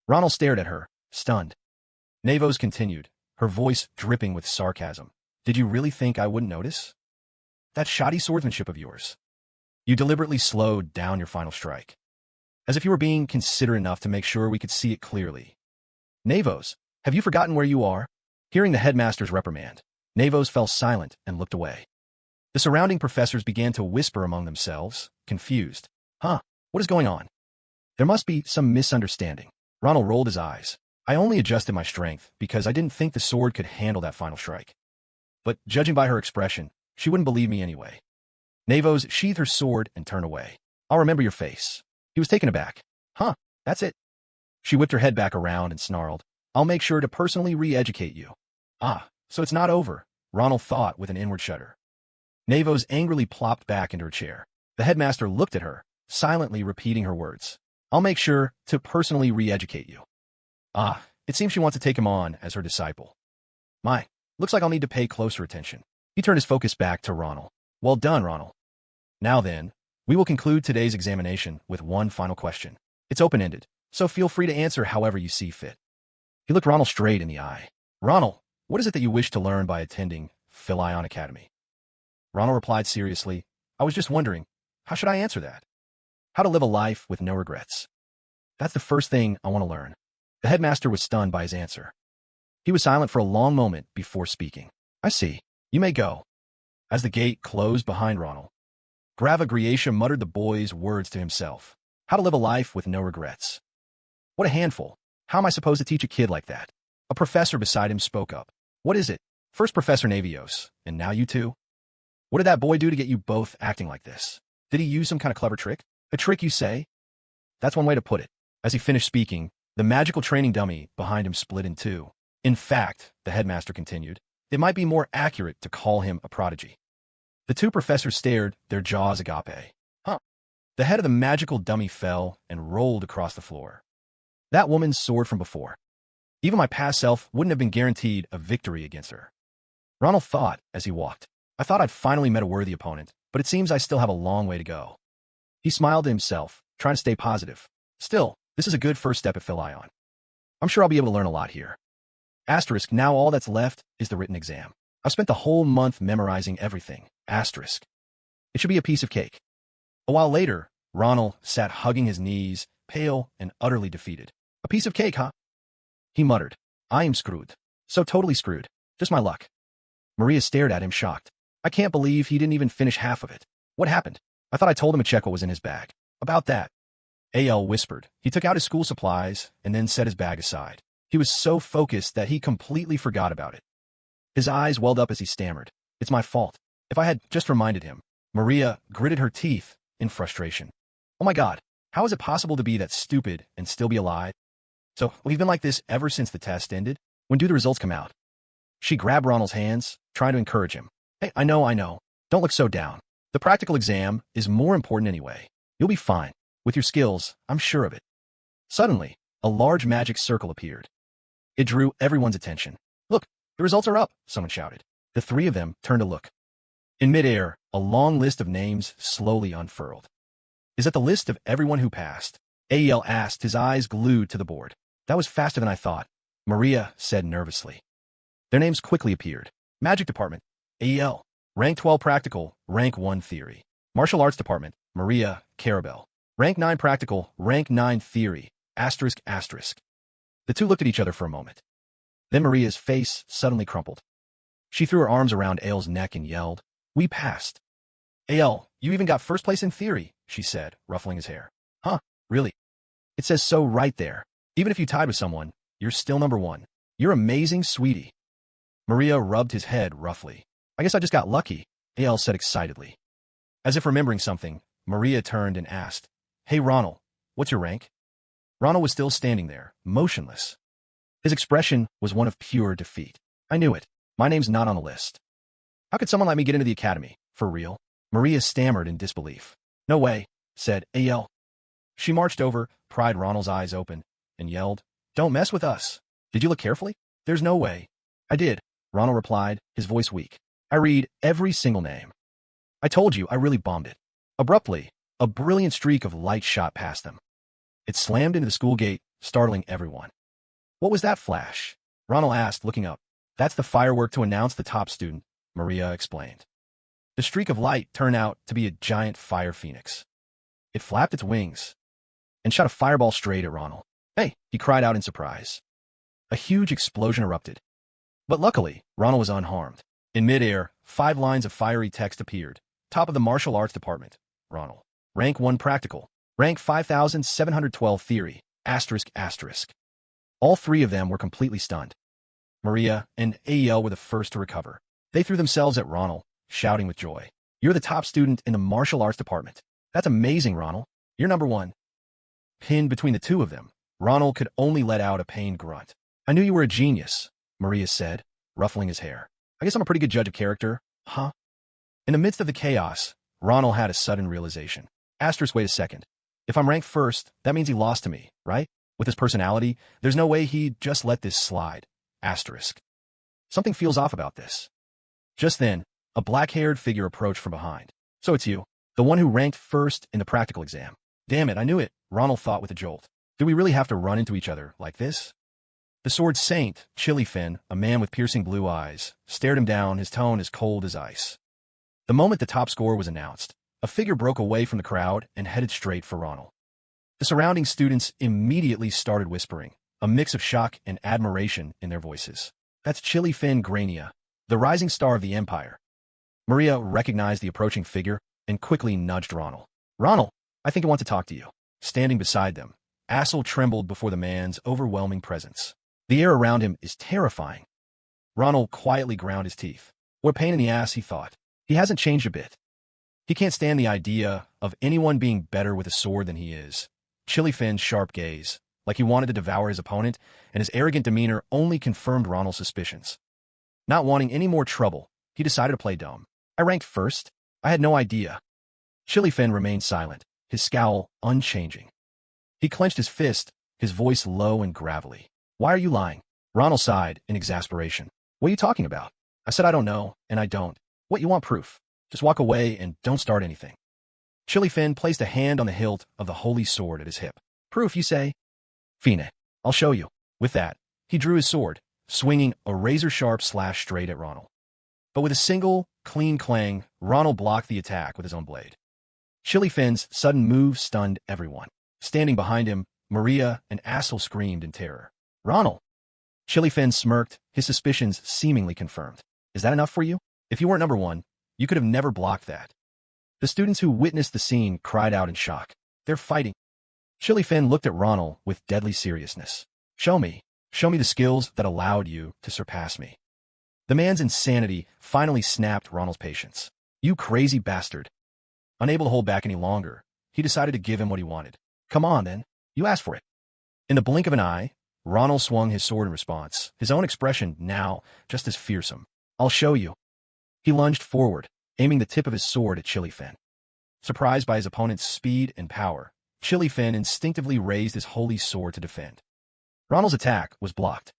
Ronald stared at her, stunned. Navos continued, her voice dripping with sarcasm. Did you really think I wouldn't notice? That shoddy swordsmanship of yours. You deliberately slowed down your final strike. As if you were being considerate enough to make sure we could see it clearly. Navos, have you forgotten where you are? Hearing the headmaster's reprimand, Navos fell silent and looked away. The surrounding professors began to whisper among themselves, confused. Huh, what is going on? There must be some misunderstanding. Ronald rolled his eyes. I only adjusted my strength because I didn't think the sword could handle that final strike. But judging by her expression, she wouldn't believe me anyway. Navos sheathed her sword and turned away. I'll remember your face. He was taken aback. Huh, that's it. She whipped her head back around and snarled. I'll make sure to personally re-educate you. Ah, so it's not over, Ronald thought with an inward shudder. Navos angrily plopped back into her chair. The headmaster looked at her, silently repeating her words. I'll make sure to personally re-educate you. Ah, it seems she wants to take him on as her disciple. My, looks like I'll need to pay closer attention. He turned his focus back to Ronald. Well done, Ronald. Now then, we will conclude today's examination with one final question. It's open-ended, so feel free to answer however you see fit. He looked Ronald straight in the eye. Ronald, what is it that you wish to learn by attending Philion Academy? Ronald replied seriously, I was just wondering, how should I answer that? How to live a life with no regrets. That's the first thing I want to learn. The headmaster was stunned by his answer. He was silent for a long moment before speaking. I see. You may go. As the gate closed behind Ronald, Grava Griatia muttered the boy's words to himself. How to live a life with no regrets. What a handful. How am I supposed to teach a kid like that? A professor beside him spoke up. What is it? First Professor Navios, and now you two? What did that boy do to get you both acting like this? Did he use some kind of clever trick? A trick, you say? That's one way to put it. As he finished speaking, the magical training dummy behind him split in two. In fact, the headmaster continued, it might be more accurate to call him a prodigy. The two professors stared, their jaws agape. Huh. The head of the magical dummy fell and rolled across the floor. That woman's sword from before. Even my past self wouldn't have been guaranteed a victory against her. Ronald thought as he walked. I thought I'd finally met a worthy opponent, but it seems I still have a long way to go. He smiled to himself, trying to stay positive. Still, this is a good first step at Philion. I'm sure I'll be able to learn a lot here. Asterisk, now all that's left is the written exam. I've spent the whole month memorizing everything. Asterisk. It should be a piece of cake. A while later, Ronald sat hugging his knees, pale and utterly defeated. A piece of cake, huh? He muttered. I am screwed. So totally screwed. Just my luck. Maria stared at him shocked. I can't believe he didn't even finish half of it. What happened? I thought I told him to check what was in his bag. About that. A.L. whispered. He took out his school supplies and then set his bag aside. He was so focused that he completely forgot about it. His eyes welled up as he stammered. It's my fault. If I had just reminded him. Maria gritted her teeth in frustration. Oh my God, how is it possible to be that stupid and still be alive? So, we've been like this ever since the test ended? When do the results come out? She grabbed Ronald's hands, trying to encourage him. Hey, I know. Don't look so down. The practical exam is more important anyway. You'll be fine. With your skills, I'm sure of it. Suddenly, a large magic circle appeared. It drew everyone's attention. Look, the results are up, someone shouted. The three of them turned to look. In midair, a long list of names slowly unfurled. Is that the list of everyone who passed? A.L. asked, his eyes glued to the board. That was faster than I thought, Maria said nervously. Their names quickly appeared. Magic Department, A.L. Rank 12 Practical, Rank 1 Theory. Martial Arts Department, Maria Carabel. Rank 9 Practical, Rank 9 Theory, ***. The two looked at each other for a moment. Then Maria's face suddenly crumpled. She threw her arms around A.L.'s neck and yelled, We passed. A.L., you even got first place in theory, she said, ruffling his hair. Huh, really? It says so right there. Even if you tied with someone, you're still number one. You're amazing, sweetie. Maria rubbed his head roughly. I guess I just got lucky, A.L. said excitedly. As if remembering something, Maria turned and asked, Hey, Ronald, what's your rank? Ronald was still standing there, motionless. His expression was one of pure defeat. I knew it. My name's not on the list. How could someone let me get into the academy? For real? Maria stammered in disbelief. No way, said A.L. She marched over, pried Ronald's eyes open, and yelled, Don't mess with us. Did you look carefully? There's no way. I did, Ronald replied, his voice weak. I read every single name. I told you I really bombed it. Abruptly, a brilliant streak of light shot past them. It slammed into the school gate, startling everyone. What was that flash? Ronald asked, looking up. That's the firework to announce the top student, Maria explained. The streak of light turned out to be a giant fire phoenix. It flapped its wings and shot a fireball straight at Ronald. Hey, he cried out in surprise. A huge explosion erupted. But luckily, Ronald was unharmed. In midair, 5 lines of fiery text appeared. Top of the Martial Arts Department, Ronald. Rank 1 Practical. Rank 5712 Theory, ***. All 3 of them were completely stunned. Maria and A.L. were the first to recover. They threw themselves at Ronald, shouting with joy. You're the top student in the Martial Arts Department. That's amazing, Ronald. You're number 1. Pinned between the two of them, Ronald could only let out a pained grunt. I knew you were a genius, Maria said, ruffling his hair. I guess I'm a pretty good judge of character, huh? In the midst of the chaos, Ronald had a sudden realization. Wait a second. If I'm ranked first, that means he lost to me, right? With his personality, there's no way he'd just let this slide. Something feels off about this. Just then, a black-haired figure approached from behind. So it's you, the one who ranked first in the practical exam. Damn it, I knew it, Ronald thought with a jolt. Do we really have to run into each other like this? The sword saint, Chillyfin, a man with piercing blue eyes, stared him down, his tone as cold as ice. The moment the top score was announced, a figure broke away from the crowd and headed straight for Ronald. The surrounding students immediately started whispering, a mix of shock and admiration in their voices. That's Chillyfin Grania, the rising star of the Empire. Maria recognized the approaching figure and quickly nudged Ronald. Ronald, I think I want to talk to you. Standing beside them, Assel trembled before the man's overwhelming presence. The air around him is terrifying. Ronald quietly ground his teeth. What a pain in the ass, he thought. He hasn't changed a bit. He can't stand the idea of anyone being better with a sword than he is. Chillyfin's sharp gaze, like he wanted to devour his opponent, and his arrogant demeanor only confirmed Ronald's suspicions. Not wanting any more trouble, he decided to play dumb. I ranked first. I had no idea. Chillyfin remained silent, his scowl unchanging. He clenched his fist, his voice low and gravelly. Why are you lying? Ronald sighed in exasperation. What are you talking about? I said I don't know, and I don't. What, you want proof? Just walk away and don't start anything. Chillyfin placed a hand on the hilt of the holy sword at his hip. Proof, you say? Fine, I'll show you. With that, he drew his sword, swinging a razor-sharp slash straight at Ronald. But with a single, clean clang, Ronald blocked the attack with his own blade. Chillyfin's sudden move stunned everyone. Standing behind him, Maria and Assel screamed in terror. Ronald! Chillyfin smirked, his suspicions seemingly confirmed. Is that enough for you? If you weren't number 1, you could have never blocked that. The students who witnessed the scene cried out in shock. They're fighting. Chili Fin looked at Ronald with deadly seriousness. Show me. Show me the skills that allowed you to surpass me. The man's insanity finally snapped Ronald's patience. You crazy bastard. Unable to hold back any longer, he decided to give him what he wanted. Come on, then. You asked for it. In the blink of an eye, Ronald swung his sword in response, his own expression now just as fearsome. I'll show you. He lunged forward, aiming the tip of his sword at Chili Fin. Surprised by his opponent's speed and power, Chili Fin instinctively raised his holy sword to defend. Ronald's attack was blocked.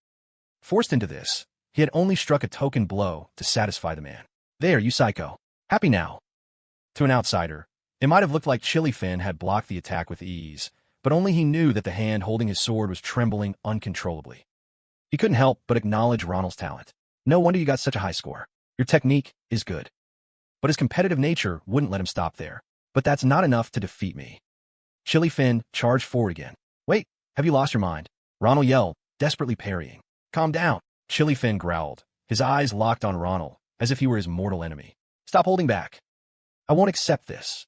Forced into this, he had only struck a token blow to satisfy the man. There, you psycho. Happy now. To an outsider, it might have looked like Chili Fin had blocked the attack with ease, but only he knew that the hand holding his sword was trembling uncontrollably. He couldn't help but acknowledge Ronald's talent. No wonder you got such a high score. Your technique is good. But his competitive nature wouldn't let him stop there. But that's not enough to defeat me. Chili Fin charged forward again. Wait, have you lost your mind? Ronald yelled, desperately parrying. Calm down. Chili Fin growled, his eyes locked on Ronald, as if he were his mortal enemy. Stop holding back. I won't accept this.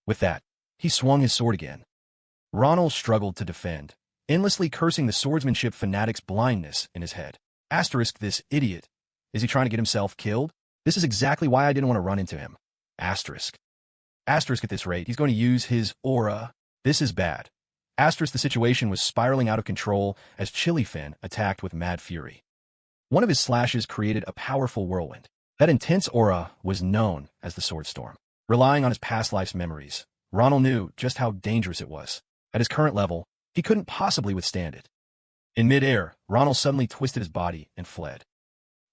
With that, he swung his sword again. Ronald struggled to defend, endlessly cursing the swordsmanship fanatic's blindness in his head. Asterisk this idiot. Is he trying to get himself killed? This is exactly why I didn't want to run into him. Asterisk. Asterisk at this rate, he's going to use his aura. This is bad. Asterisk the situation was spiraling out of control as Chili Fin attacked with mad fury. One of his slashes created a powerful whirlwind. That intense aura was known as the Sword Storm. Relying on his past life's memories, Ronald knew just how dangerous it was. At his current level, he couldn't possibly withstand it. In midair, Ronald suddenly twisted his body and fled.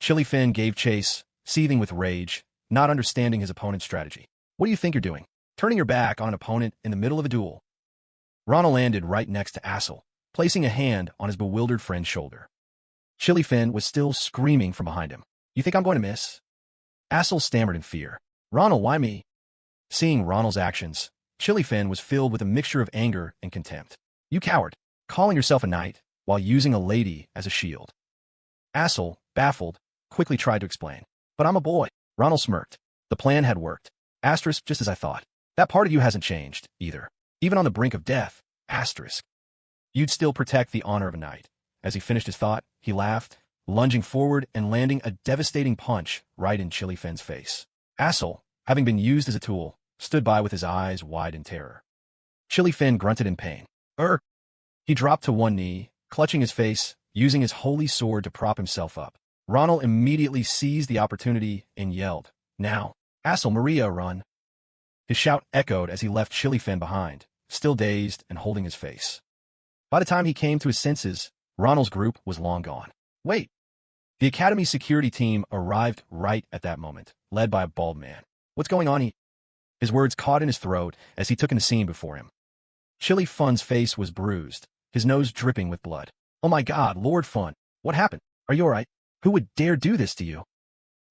Chili Fin gave chase, seething with rage, not understanding his opponent's strategy. What do you think you're doing? Turning your back on an opponent in the middle of a duel. Ronald landed right next to Assel, placing a hand on his bewildered friend's shoulder. Chili Fin was still screaming from behind him. You think I'm going to miss? Assel stammered in fear. Ronald, why me? Seeing Ronald's actions, Chili Fin was filled with a mixture of anger and contempt. You coward, calling yourself a knight while using a lady as a shield. Assel, baffled, quickly tried to explain. But I'm a boy. Ronald smirked. The plan had worked. Asterisk, just as I thought. That part of you hasn't changed, either. Even on the brink of death. Asterisk. You'd still protect the honor of a knight. As he finished his thought, he laughed, lunging forward and landing a devastating punch right in Chili Fin's face. Assel, having been used as a tool, stood by with his eyes wide in terror. Chili Fin grunted in pain. He dropped to one knee, clutching his face, using his holy sword to prop himself up. Ronald immediately seized the opportunity and yelled, Now, Assel Maria, run! His shout echoed as he left Chili Fin behind, still dazed and holding his face. By the time he came to his senses, Ronald's group was long gone. Wait! The Academy security team arrived right at that moment, led by a bald man. What's going on? His words caught in his throat as he took in the scene before him. Chili Fun's face was bruised, his nose dripping with blood. Oh my God, Lord Fun, what happened? Are you all right? Who would dare do this to you?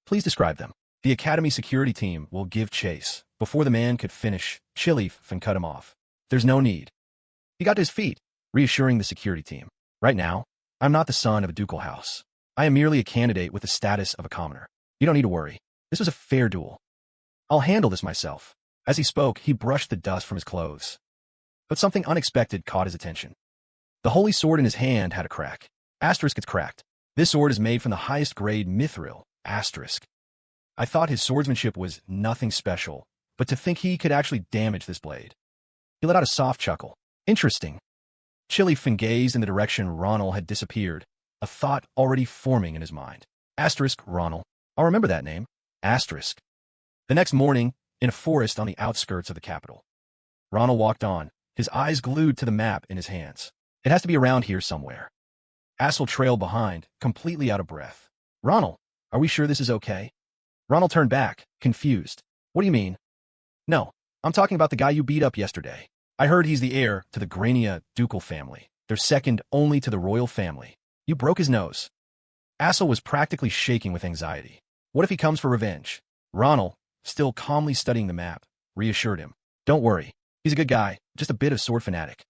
Please describe them. The Academy security team will give chase. Before the man could finish, Chili Fin cut him off. There's no need. He got to his feet, reassuring the security team. Right now, I'm not the son of a ducal house. I am merely a candidate with the status of a commoner. You don't need to worry. This was a fair duel. I'll handle this myself. As he spoke, he brushed the dust from his clothes. But something unexpected caught his attention. The holy sword in his hand had a crack. Asterisk, it's cracked. This sword is made from the highest grade mithril. Asterisk. I thought his swordsmanship was nothing special, but to think he could actually damage this blade. He let out a soft chuckle. Interesting. Chili Fin gazed in the direction Ronald had disappeared, a thought already forming in his mind. Asterisk, Ronald. I'll remember that name. Asterisk. The next morning, in a forest on the outskirts of the capital, Ronald walked on, his eyes glued to the map in his hands. It has to be around here somewhere. Assel trailed behind, completely out of breath. Ronald, are we sure this is okay? Ronald turned back, confused. What do you mean? No, I'm talking about the guy you beat up yesterday. I heard he's the heir to the Grania ducal family. They're second only to the royal family. You broke his nose. Assel was practically shaking with anxiety. What if he comes for revenge? Ronald, still calmly studying the map, reassured him. Don't worry. He's a good guy, just a bit of sword fanatic.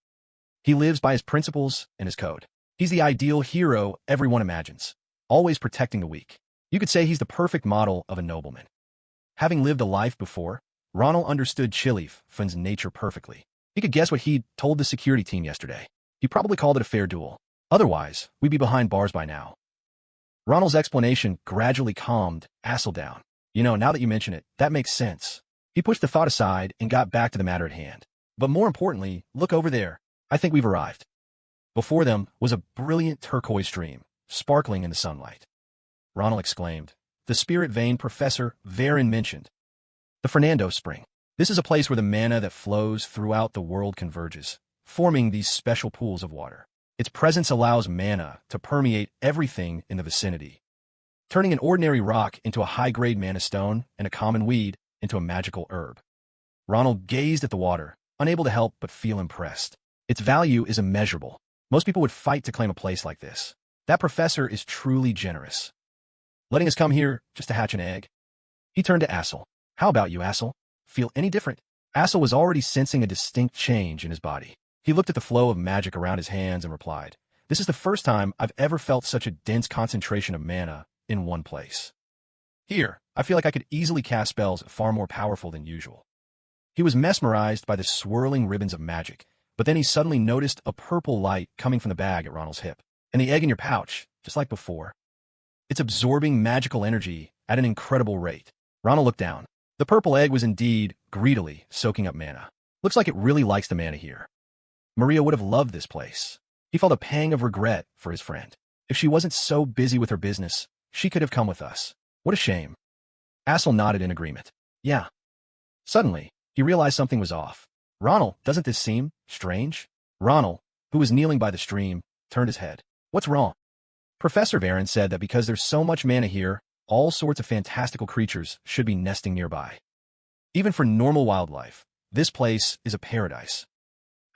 He lives by his principles and his code. He's the ideal hero everyone imagines, always protecting the weak. You could say he's the perfect model of a nobleman. Having lived a life before, Ronald understood Chili Fin's nature perfectly. He could guess what he'd told the security team yesterday. He probably called it a fair duel. Otherwise, we'd be behind bars by now. Ronald's explanation gradually calmed Assel down. Now that you mention it, that makes sense. He pushed the thought aside and got back to the matter at hand. But more importantly, look over there. I think we've arrived. Before them was a brilliant turquoise stream, sparkling in the sunlight. Ronald exclaimed. The spirit vein Professor Varin mentioned. The Fernando Spring. This is a place where the mana that flows throughout the world converges, forming these special pools of water. Its presence allows mana to permeate everything in the vicinity, turning an ordinary rock into a high-grade mana stone and a common weed into a magical herb. Ronald gazed at the water, unable to help but feel impressed. Its value is immeasurable. Most people would fight to claim a place like this. That professor is truly generous. Letting us come here just to hatch an egg. He turned to Assel. How about you, Assel? Feel any different? Assel was already sensing a distinct change in his body. He looked at the flow of magic around his hands and replied, This is the first time I've ever felt such a dense concentration of mana in one place. Here, I feel like I could easily cast spells far more powerful than usual. He was mesmerized by the swirling ribbons of magic, but then he suddenly noticed a purple light coming from the bag at Ronald's hip. And the egg in your pouch, just like before. It's absorbing magical energy at an incredible rate. Ronald looked down. The purple egg was indeed greedily soaking up mana. Looks like it really likes the mana here. Maria would have loved this place. He felt a pang of regret for his friend. If she wasn't so busy with her business, she could have come with us. What a shame. Assel nodded in agreement. Yeah. Suddenly, he realized something was off. Ronald, doesn't this seem strange? Ronald, who was kneeling by the stream, turned his head. What's wrong? Professor Varin said that because there's so much mana here, all sorts of fantastical creatures should be nesting nearby. Even for normal wildlife, this place is a paradise.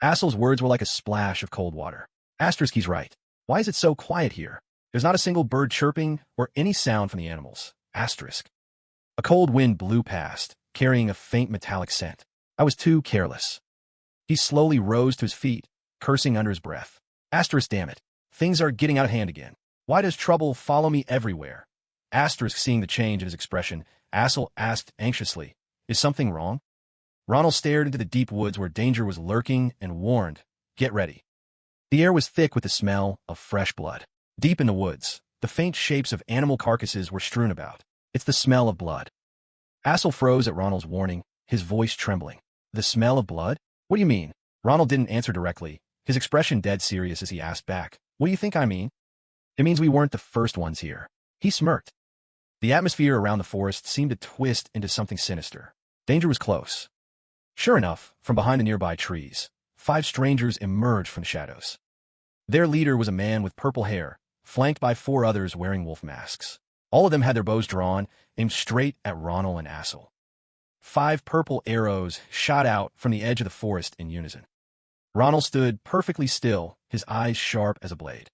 Assel's words were like a splash of cold water. Asterisk, he's right. Why is it so quiet here? There's not a single bird chirping or any sound from the animals. Asterisk. A cold wind blew past, carrying a faint metallic scent. I was too careless. He slowly rose to his feet, cursing under his breath. Asterisk, damn it. Things are getting out of hand again. Why does trouble follow me everywhere? Asterisk, seeing the change in his expression, Assel asked anxiously, Is something wrong? Ronald stared into the deep woods where danger was lurking and warned, Get ready. The air was thick with the smell of fresh blood. Deep in the woods, the faint shapes of animal carcasses were strewn about. It's the smell of blood. Assel froze at Ronald's warning, his voice trembling. The smell of blood? What do you mean? Ronald didn't answer directly, his expression dead serious as he asked back, What do you think I mean? It means we weren't the first ones here. He smirked. The atmosphere around the forest seemed to twist into something sinister. Danger was close. Sure enough, from behind the nearby trees, 5 strangers emerged from the shadows. Their leader was a man with purple hair, flanked by 4 others wearing wolf masks. All of them had their bows drawn, aimed straight at Ronald and Assel. 5 purple arrows shot out from the edge of the forest in unison. Ronald stood perfectly still, his eyes sharp as a blade.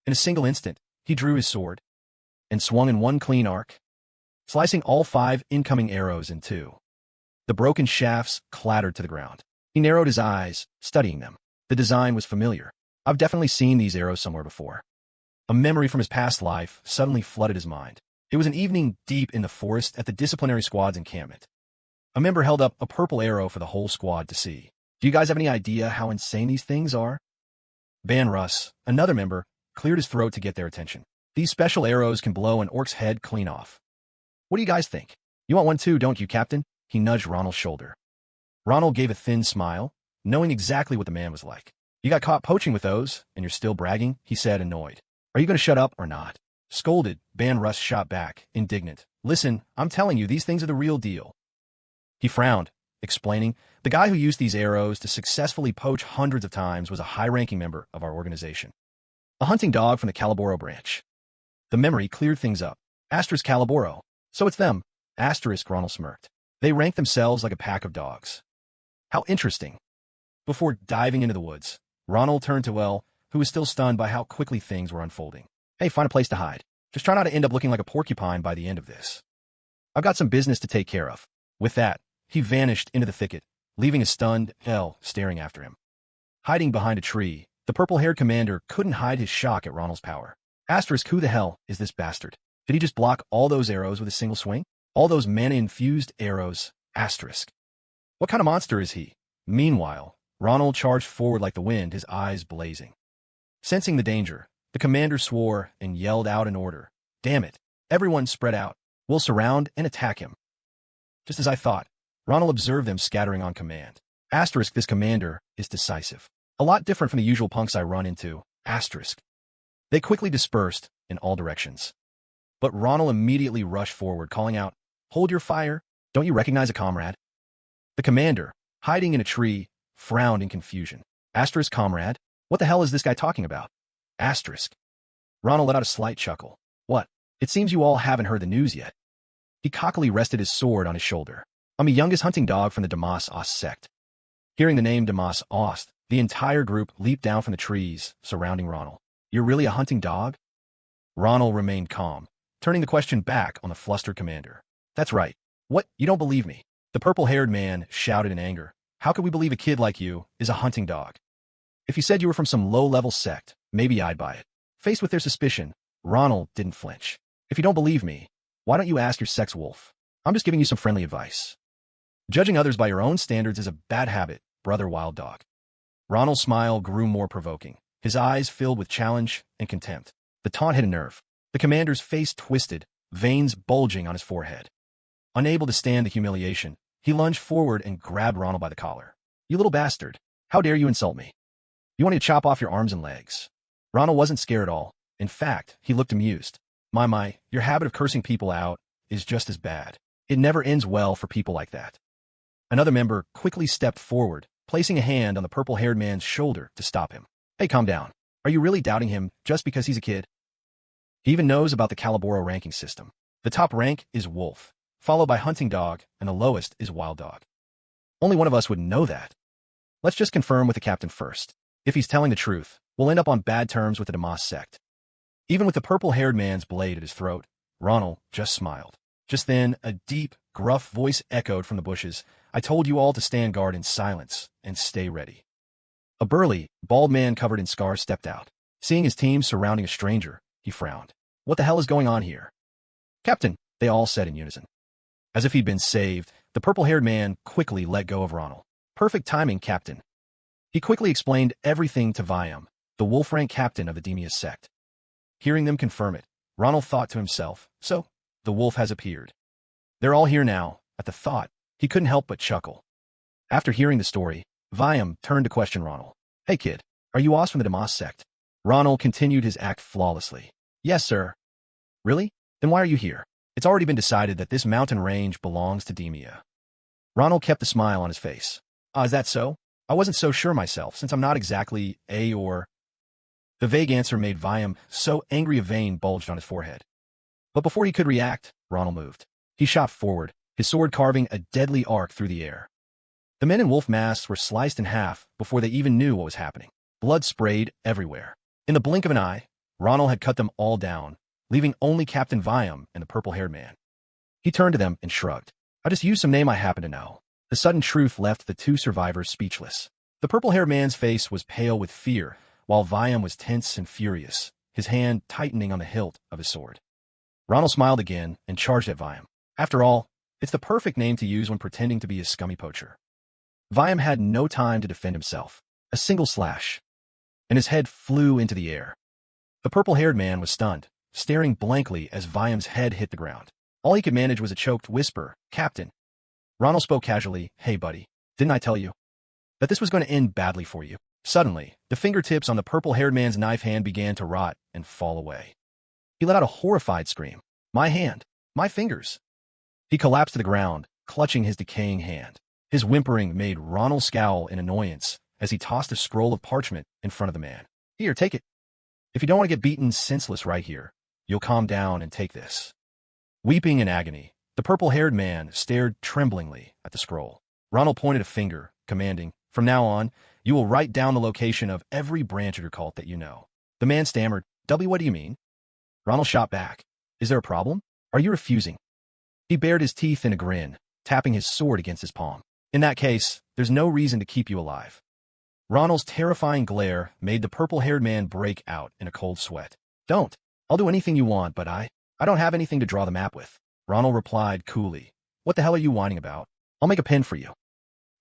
In a single instant, he drew his sword and swung in one clean arc, slicing all 5 incoming arrows in 2. The broken shafts clattered to the ground. He narrowed his eyes, studying them. The design was familiar. I've definitely seen these arrows somewhere before. A memory from his past life suddenly flooded his mind. It was an evening deep in the forest at the disciplinary squad's encampment. A member held up a purple arrow for the whole squad to see. Do you guys have any idea how insane these things are? Ban Russ, another member, cleared his throat to get their attention. These special arrows can blow an orc's head clean off. What do you guys think? You want one too, don't you, Captain? He nudged Ronald's shoulder. Ronald gave a thin smile, knowing exactly what the man was like. You got caught poaching with those, and you're still bragging, he said, annoyed. Are you going to shut up or not? Scolded, Ban Russ shot back, indignant. Listen, I'm telling you, these things are the real deal. He frowned, explaining, the guy who used these arrows to successfully poach hundreds of times was a high-ranking member of our organization. A hunting dog from the Calaboro branch. The memory cleared things up. Asterisk Calaboro. So it's them. Asterisk, Ronald smirked. They rank themselves like a pack of dogs. How interesting. Before diving into the woods, Ronald turned to Elle, who was still stunned by how quickly things were unfolding. Hey, find a place to hide. Just try not to end up looking like a porcupine by the end of this. I've got some business to take care of. With that, he vanished into the thicket, leaving a stunned Elle staring after him. Hiding behind a tree, the purple-haired commander couldn't hide his shock at Ronald's power. Asterisk, who the hell is this bastard? Did he just block all those arrows with a single swing? All those mana-infused arrows, asterisk. What kind of monster is he? Meanwhile, Ronald charged forward like the wind, his eyes blazing. Sensing the danger, the commander swore and yelled out an order. Damn it. Everyone spread out. We'll surround and attack him. Just as I thought, Ronald observed them scattering on command. Asterisk, this commander is decisive. A lot different from the usual punks I run into. Asterisk. They quickly dispersed in all directions. But Ronald immediately rushed forward, calling out, Hold your fire. Don't you recognize a comrade? The commander, hiding in a tree, frowned in confusion. Asterisk, comrade? What the hell is this guy talking about? Asterisk. Ronald let out a slight chuckle. What? It seems you all haven't heard the news yet. He cockily rested his sword on his shoulder. I'm a youngest hunting dog from the Damas Ost sect. Hearing the name Damas Ost, the entire group leaped down from the trees surrounding Ronald. You're really a hunting dog? Ronald remained calm, turning the question back on the flustered commander. That's right. What? You don't believe me? The purple-haired man shouted in anger. How could we believe a kid like you is a hunting dog? If you said you were from some low-level sect, maybe I'd buy it. Faced with their suspicion, Ronald didn't flinch. If you don't believe me, why don't you ask your sex wolf? I'm just giving you some friendly advice. Judging others by your own standards is a bad habit, brother wild dog. Ronald's smile grew more provoking, his eyes filled with challenge and contempt. The taunt hit a nerve. The commander's face twisted, veins bulging on his forehead. Unable to stand the humiliation, he lunged forward and grabbed Ronald by the collar. You little bastard. How dare you insult me? You want me to chop off your arms and legs? Ronald wasn't scared at all. In fact, he looked amused. My, your habit of cursing people out is just as bad. It never ends well for people like that. Another member quickly stepped forward, placing a hand on the purple-haired man's shoulder to stop him. Hey, calm down. Are you really doubting him just because he's a kid? He even knows about the Calaboro ranking system. The top rank is wolf, followed by hunting dog, and the lowest is wild dog. Only one of us would know that. Let's just confirm with the captain first. If he's telling the truth, we'll end up on bad terms with the Damas sect. Even with the purple-haired man's blade at his throat, Ronald just smiled. Just then, a deep, gruff voice echoed from the bushes. I told you all to stand guard in silence and stay ready. A burly, bald man covered in scars stepped out. Seeing his team surrounding a stranger, he frowned. What the hell is going on here? Captain, they all said in unison. As if he'd been saved, the purple-haired man quickly let go of Ronald. Perfect timing, Captain. He quickly explained everything to Viam, the wolf rank captain of the Demius sect. Hearing them confirm it, Ronald thought to himself, so, the wolf has appeared. They're all here now. At the thought, he couldn't help but chuckle. After hearing the story, Viam turned to question Ronald. Hey kid, are you Oz from the Damas sect? Ronald continued his act flawlessly. Yes, sir. Really? Then why are you here? It's already been decided that this mountain range belongs to Demia. Ronald kept a smile on his face. Is that so? I wasn't so sure myself, since I'm not exactly a or... The vague answer made Viam so angry a vein bulged on his forehead. But before he could react, Ronald moved. He shot forward, his sword carving a deadly arc through the air. The men in wolf masks were sliced in half before they even knew what was happening. Blood sprayed everywhere. In the blink of an eye, Ronald had cut them all down, leaving only Captain Viam and the purple-haired man. He turned to them and shrugged. I just used some name I happen to know. The sudden truth left the two survivors speechless. The purple-haired man's face was pale with fear, while Viam was tense and furious, his hand tightening on the hilt of his sword. Ronald smiled again and charged at Viam. After all, it's the perfect name to use when pretending to be a scummy poacher. Viam had no time to defend himself. A single slash, and his head flew into the air. The purple-haired man was stunned, staring blankly as Viam's head hit the ground. All he could manage was a choked whisper, Captain. Ronald spoke casually, Hey buddy, didn't I tell you that this was going to end badly for you? Suddenly, the fingertips on the purple-haired man's knife hand began to rot and fall away. He let out a horrified scream. My hand! My fingers! He collapsed to the ground, clutching his decaying hand. His whimpering made Ronald scowl in annoyance as he tossed a scroll of parchment in front of the man. Here, take it. If you don't want to get beaten senseless right here, you'll calm down and take this. Weeping in agony, the purple-haired man stared tremblingly at the scroll. Ronald pointed a finger, commanding, From now on, you will write down the location of every branch of your cult that you know. The man stammered, W, what do you mean? Ronald shot back. Is there a problem? Are you refusing? He bared his teeth in a grin, tapping his sword against his palm. In that case, there's no reason to keep you alive. Ronald's terrifying glare made the purple-haired man break out in a cold sweat. Don't. I'll do anything you want, but I don't have anything to draw the map with. Ronald replied coolly. What the hell are you whining about? I'll make a pen for you.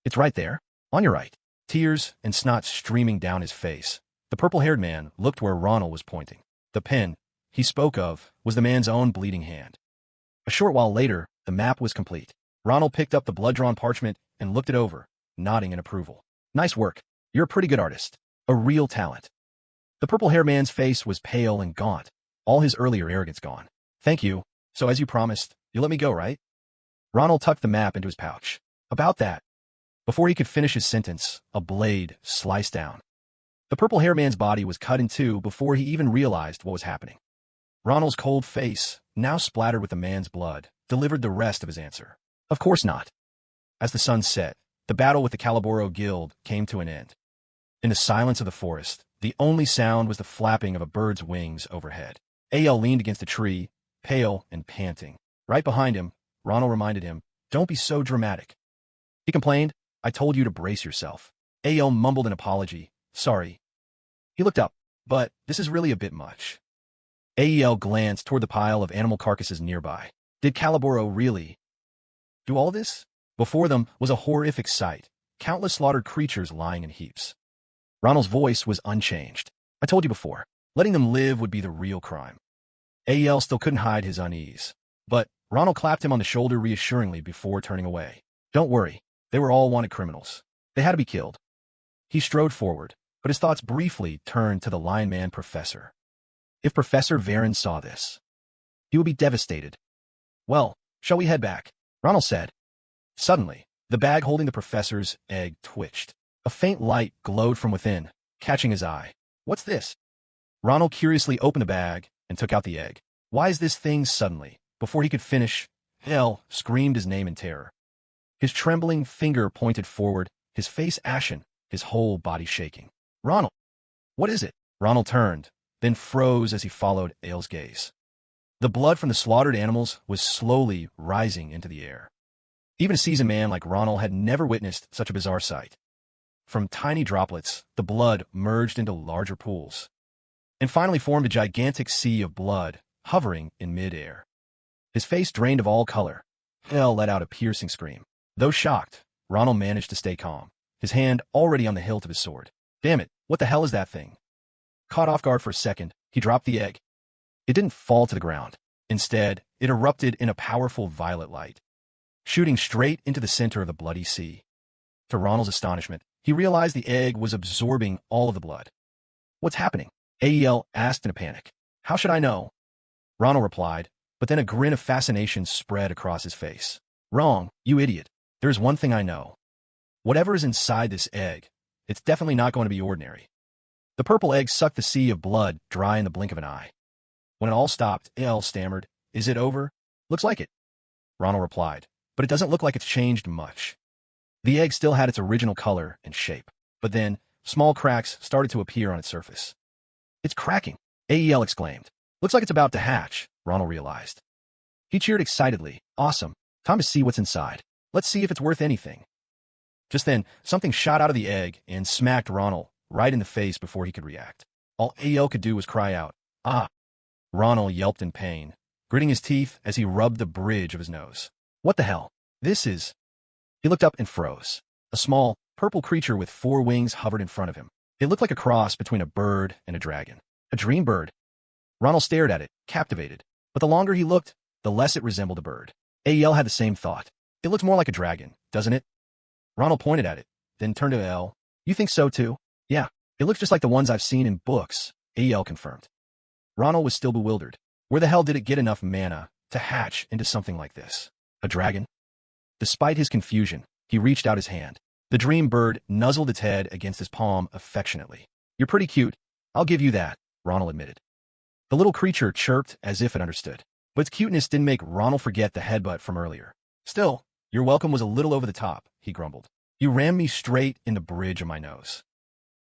It's right there, on your right. tears and snot streaming down his face. The purple-haired man looked where Ronald was pointing. The pen he spoke of was the man's own bleeding hand. A short while later, the map was complete. Ronald picked up the blood-drawn parchment and looked it over, nodding in approval. Nice work. You're a pretty good artist. A real talent. The purple-haired man's face was pale and gaunt, all his earlier arrogance gone. Thank you. So as you promised, you let me go, right? Ronald tucked the map into his pouch. About that. Before he could finish his sentence, a blade sliced down. The purple-haired man's body was cut in two before he even realized what was happening. Ronald's cold face, now splattered with the man's blood, delivered the rest of his answer. Of course not. As the sun set, the battle with the Calaboro Guild came to an end. In the silence of the forest, the only sound was the flapping of a bird's wings overhead. A.L. leaned against a tree, pale and panting. Right behind him, Ronald reminded him, "Don't be so dramatic." He complained, "I told you to brace yourself." A.L. mumbled an apology. "Sorry." He looked up, "But this is really a bit much." A.L. glanced toward the pile of animal carcasses nearby. Did Calaboro really do all this? Before them was a horrific sight, countless slaughtered creatures lying in heaps. Ronald's voice was unchanged. "I told you before, letting them live would be the real crime." A.L. still couldn't hide his unease, but Ronald clapped him on the shoulder reassuringly before turning away. "Don't worry, they were all wanted criminals. They had to be killed." He strode forward, but his thoughts briefly turned to the Lion Man Professor. If Professor Varen saw this, he would be devastated. "Well, shall we head back?" Ronald said. Suddenly, the bag holding the professor's egg twitched. A faint light glowed from within, catching his eye. "What's this?" Ronald curiously opened the bag and took out the egg. "Why is this thing suddenly?" Before he could finish, Hell screamed his name in terror. His trembling finger pointed forward, his face ashen, his whole body shaking. "Ronald! What is it?" Ronald turned, then froze as he followed Aile's gaze. The blood from the slaughtered animals was slowly rising into the air. Even a seasoned man like Ronald had never witnessed such a bizarre sight. From tiny droplets, the blood merged into larger pools, and finally formed a gigantic sea of blood, hovering in mid-air. His face drained of all color. Hell let out a piercing scream. Though shocked, Ronald managed to stay calm, his hand already on the hilt of his sword. "Damn it, what the hell is that thing?" Caught off guard for a second, he dropped the egg. It didn't fall to the ground. Instead, it erupted in a powerful violet light, shooting straight into the center of the bloody sea. To Ronald's astonishment, he realized the egg was absorbing all of the blood. "What's happening?" A.E.L. asked in a panic. "How should I know?" Ronald replied, but then a grin of fascination spread across his face. "Wrong, you idiot. There's one thing I know. Whatever is inside this egg, it's definitely not going to be ordinary." The purple egg sucked the sea of blood dry in the blink of an eye. When it all stopped, A.L. stammered, "Is it over?" "Looks like it," Ronald replied, "but it doesn't look like it's changed much." The egg still had its original color and shape, but then small cracks started to appear on its surface. "It's cracking," A.E.L. exclaimed. "Looks like it's about to hatch," Ronald realized. He cheered excitedly. "Awesome. Time to see what's inside. Let's see if it's worth anything." Just then, something shot out of the egg and smacked Ronald right in the face before he could react. All A.E.L. could do was cry out, "Ah!" Ronald yelped in pain, gritting his teeth as he rubbed the bridge of his nose. "What the hell? This is—" He looked up and froze. A small, purple creature with 4 wings hovered in front of him. It looked like a cross between a bird and a dragon. A dream bird. Ronald stared at it, captivated. But the longer he looked, the less it resembled a bird. A.E.L. had the same thought. "It looks more like a dragon, doesn't it?" Ronald pointed at it, then turned to A.E.L. "You think so too?" "Yeah, it looks just like the ones I've seen in books," A.E.L. confirmed. Ronald was still bewildered. Where the hell did it get enough mana to hatch into something like this? A dragon? Despite his confusion, he reached out his hand. The dream bird nuzzled its head against his palm affectionately. "You're pretty cute. I'll give you that," Ronald admitted. The little creature chirped as if it understood, but its cuteness didn't make Ronald forget the headbutt from earlier. "Still, your welcome was a little over the top," he grumbled. "You rammed me straight in the bridge of my nose."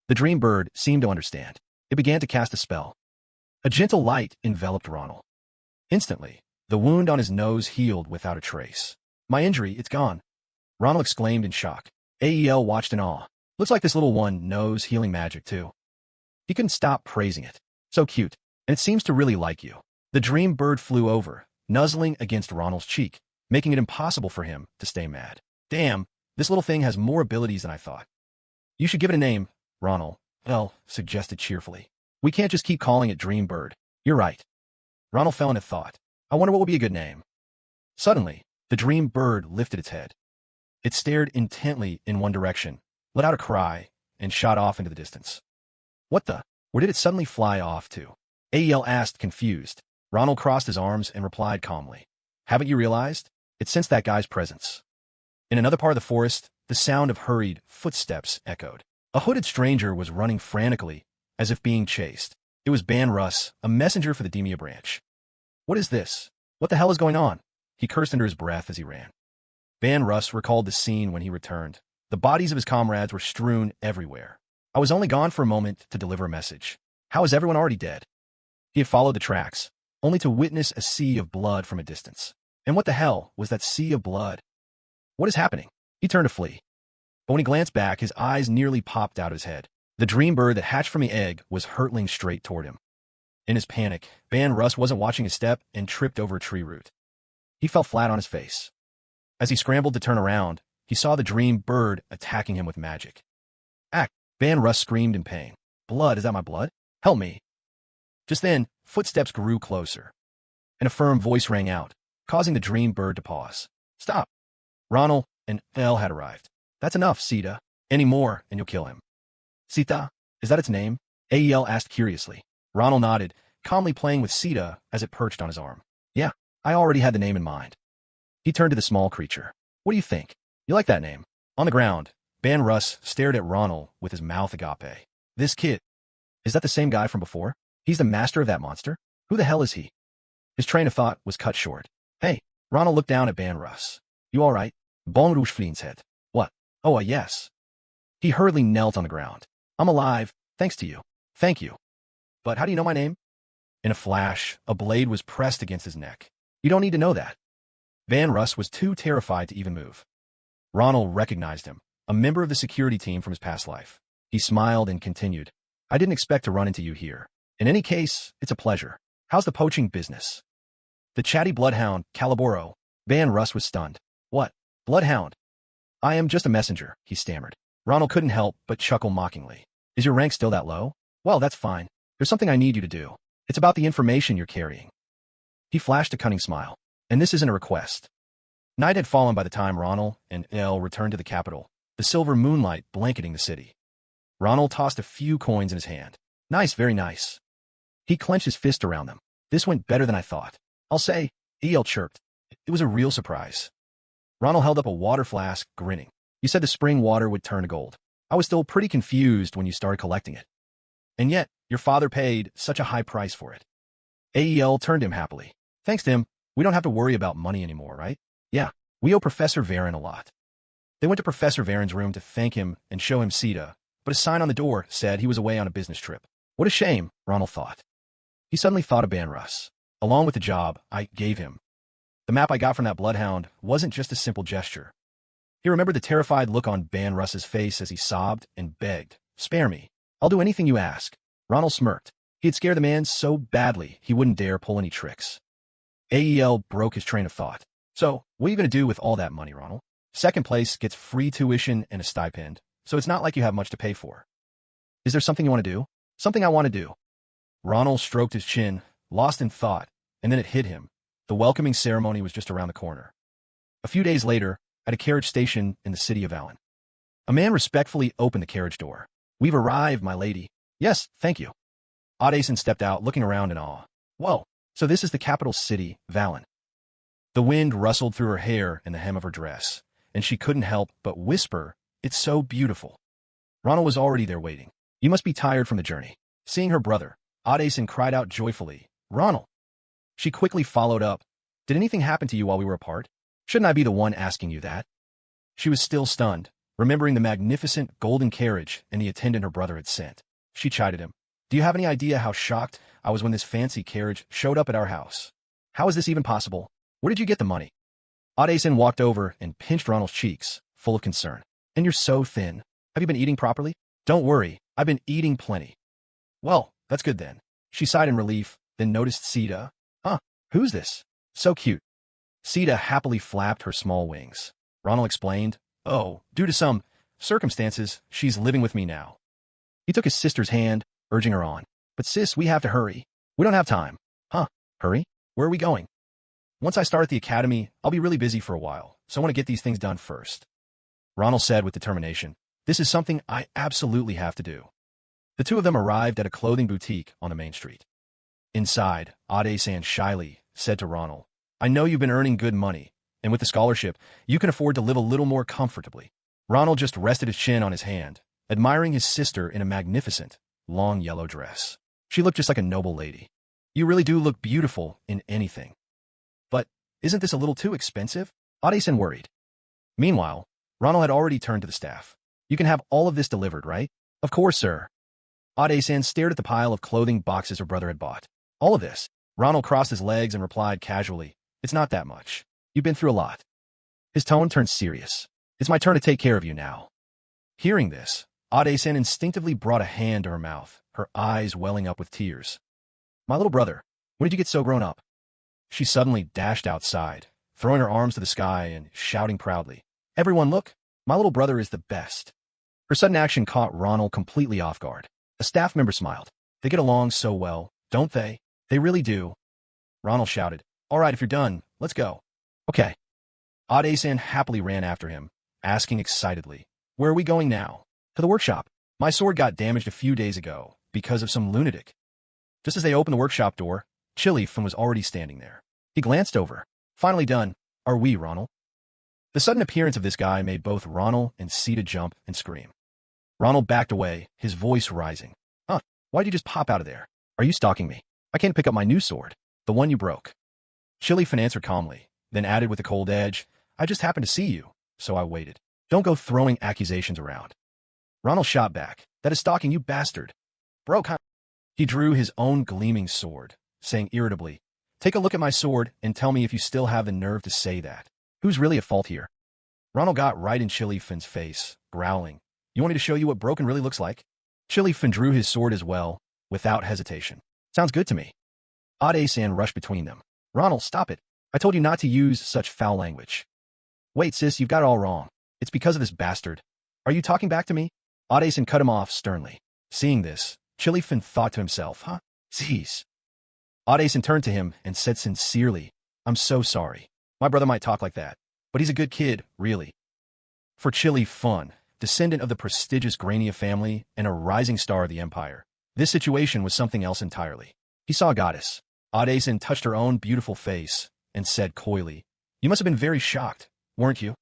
The dream bird seemed to understand. It began to cast a spell. A gentle light enveloped Ronald. Instantly, the wound on his nose healed without a trace. "My injury, it's gone," Ronald exclaimed in shock. A.E.L. watched in awe. "Looks like this little one knows healing magic, too." He couldn't stop praising it. "So cute, and it seems to really like you." The dream bird flew over, nuzzling against Ronald's cheek, making it impossible for him to stay mad. "Damn, this little thing has more abilities than I thought." You should give it a name, Ronald, Well suggested cheerfully. We can't just keep calling it Dream Bird. You're right. Ronald fell into thought. I wonder what would be a good name. Suddenly, the Dream Bird lifted its head. It stared intently in one direction, let out a cry, and shot off into the distance. What the? Where did it suddenly fly off to? Ael asked, confused. Ronald crossed his arms and replied calmly. Haven't you realized? It sensed that guy's presence. In another part of the forest, the sound of hurried footsteps echoed. A hooded stranger was running frantically, as if being chased. It was Ban Russ, a messenger for the Demia branch. What is this? What the hell is going on? He cursed under his breath as he ran. Ban Russ recalled the scene when he returned. The bodies of his comrades were strewn everywhere. I was only gone for a moment to deliver a message. How is everyone already dead? He had followed the tracks, only to witness a sea of blood from a distance. And what the hell was that sea of blood? What is happening? He turned to flee. But when he glanced back, his eyes nearly popped out of his head. The dream bird that hatched from the egg was hurtling straight toward him. In his panic, Ban Russ wasn't watching his step and tripped over a tree root. He fell flat on his face. As he scrambled to turn around, he saw the dream bird attacking him with magic. Act! Ban Russ screamed in pain. Blood, is that my blood? Help me. Just then, footsteps grew closer, and a firm voice rang out, causing the dream bird to pause. Stop! Ronald and El had arrived. That's enough, Sita. Any more, and you'll kill him. Sita? Is that its name? Ael asked curiously. Ronald nodded, calmly playing with Sita as it perched on his arm. Yeah, I already had the name in mind. He turned to the small creature. What do you think? You like that name? On the ground, Ban Russ stared at Ronald with his mouth agape. This kid. Is that the same guy from before? He's the master of that monster? Who the hell is he? His train of thought was cut short. Hey, Ronald looked down at Ban Russ. You all right? Bon Rouge Flean's head. What? Oh, yes. He hurriedly knelt on the ground. I'm alive, thanks to you. Thank you. But how do you know my name? In a flash, a blade was pressed against his neck. You don't need to know that. Ban Russ was too terrified to even move. Ronald recognized him, a member of the security team from his past life. He smiled and continued. I didn't expect to run into you here. In any case, it's a pleasure. How's the poaching business? The chatty bloodhound, Caliboro. Ban Russ was stunned. What? Bloodhound? I am just a messenger, he stammered. Ronald couldn't help but chuckle mockingly. Is your rank still that low? Well, that's fine. There's something I need you to do. It's about the information you're carrying. He flashed a cunning smile. And this isn't a request. Night had fallen by the time Ronald and El returned to the capital, the silver moonlight blanketing the city. Ronald tossed a few coins in his hand. Nice, very nice. He clenched his fist around them. This went better than I thought. I'll say, El chirped. It was a real surprise. Ronald held up a water flask, grinning. You said the spring water would turn to gold. I was still pretty confused when you started collecting it. And yet, your father paid such a high price for it. Ael turned to him happily. Thanks to him, we don't have to worry about money anymore, right? Yeah, we owe Professor Varen a lot. They went to Professor Varen's room to thank him and show him Sita, but a sign on the door said he was away on a business trip. What a shame, Ronald thought. He suddenly thought of Ban Russ. Along with the job I gave him. The map I got from that bloodhound wasn't just a simple gesture. He remembered the terrified look on Ban Russ's face as he sobbed and begged, spare me. I'll do anything you ask. Ronald smirked. He had scared the man so badly he wouldn't dare pull any tricks. Ael broke his train of thought. So, what are you going to do with all that money, Ronald? Second place gets free tuition and a stipend, so it's not like you have much to pay for. Is there something you want to do? Something I want to do. Ronald stroked his chin, lost in thought, and then it hit him. The welcoming ceremony was just around the corner. A few days later, at a carriage station in the city of Allen, a man respectfully opened the carriage door. We've arrived, my lady. Yes, thank you. Audason stepped out, looking around in awe. Whoa, so this is the capital city, Valen. The wind rustled through her hair and the hem of her dress, and she couldn't help but whisper, it's so beautiful. Ronald was already there waiting. You must be tired from the journey. Seeing her brother, Audason cried out joyfully, Ronald. She quickly followed up. Did anything happen to you while we were apart? Shouldn't I be the one asking you that? She was still stunned, remembering the magnificent golden carriage and the attendant her brother had sent. She chided him. Do you have any idea how shocked I was when this fancy carriage showed up at our house? How is this even possible? Where did you get the money? Audason walked over and pinched Ronald's cheeks, full of concern. And you're so thin. Have you been eating properly? Don't worry, I've been eating plenty. Well, that's good then. She sighed in relief, then noticed Sita. Huh, who's this? So cute. Sita happily flapped her small wings. Ronald explained, oh, due to some circumstances, she's living with me now. He took his sister's hand, urging her on. But sis, we have to hurry. We don't have time. Huh? Hurry? Where are we going? Once I start at the academy, I'll be really busy for a while, so I want to get these things done first. Ronald said with determination. This is something I absolutely have to do. The two of them arrived at a clothing boutique on the main street. Inside, Ade-san shyly said to Ronald, I know you've been earning good money, and with the scholarship, you can afford to live a little more comfortably. Ronald just rested his chin on his hand, admiring his sister in a magnificent, long yellow dress. She looked just like a noble lady. You really do look beautiful in anything. But isn't this a little too expensive? Ade-san worried. Meanwhile, Ronald had already turned to the staff. You can have all of this delivered, right? Of course, sir. Ade-san stared at the pile of clothing boxes her brother had bought. All of this? Ronald crossed his legs and replied casually, It's not that much. You've been through a lot. His tone turned serious. It's my turn to take care of you now. Hearing this, Ade-san instinctively brought a hand to her mouth, her eyes welling up with tears. My little brother, when did you get so grown up? She suddenly dashed outside, throwing her arms to the sky and shouting proudly, Everyone look, my little brother is the best. Her sudden action caught Ronald completely off guard. A staff member smiled. They get along so well, don't they? They really do. Ronald shouted, All right, if you're done, let's go. Okay. Ade-san happily ran after him, asking excitedly, Where are we going now? To the workshop. My sword got damaged a few days ago because of some lunatic. Just as they opened the workshop door, Chili-fan was already standing there. He glanced over. Finally done. Are we, Ronald? The sudden appearance of this guy made both Ronald and Sita jump and scream. Ronald backed away, his voice rising. Huh, why'd you just pop out of there? Are you stalking me? I can't pick up my new sword, the one you broke. Chili-fan answered calmly, then added with a cold edge, I just happened to see you, so I waited. Don't go throwing accusations around. Ronald shot back. That is stalking, you bastard. Broke, huh? He drew his own gleaming sword, saying irritably, Take a look at my sword and tell me if you still have the nerve to say that. Who's really at fault here? Ronald got right in Chili-fan's face, growling. You want me to show you what broken really looks like? Chili-fan drew his sword as well, without hesitation. Sounds good to me. Ade-san rushed between them. Ronald, stop it. I told you not to use such foul language. Wait, sis, you've got it all wrong. It's because of this bastard. Are you talking back to me? Ade-san cut him off sternly. Seeing this, Chili-fan thought to himself, Huh? Jeez. Ade-san turned to him and said sincerely, I'm so sorry. My brother might talk like that, but he's a good kid, really. For Chili-fan, descendant of the prestigious Grania family and a rising star of the empire, this situation was something else entirely. He saw a goddess. Ade-san touched her own beautiful face and said coyly, You must have been very shocked, weren't you?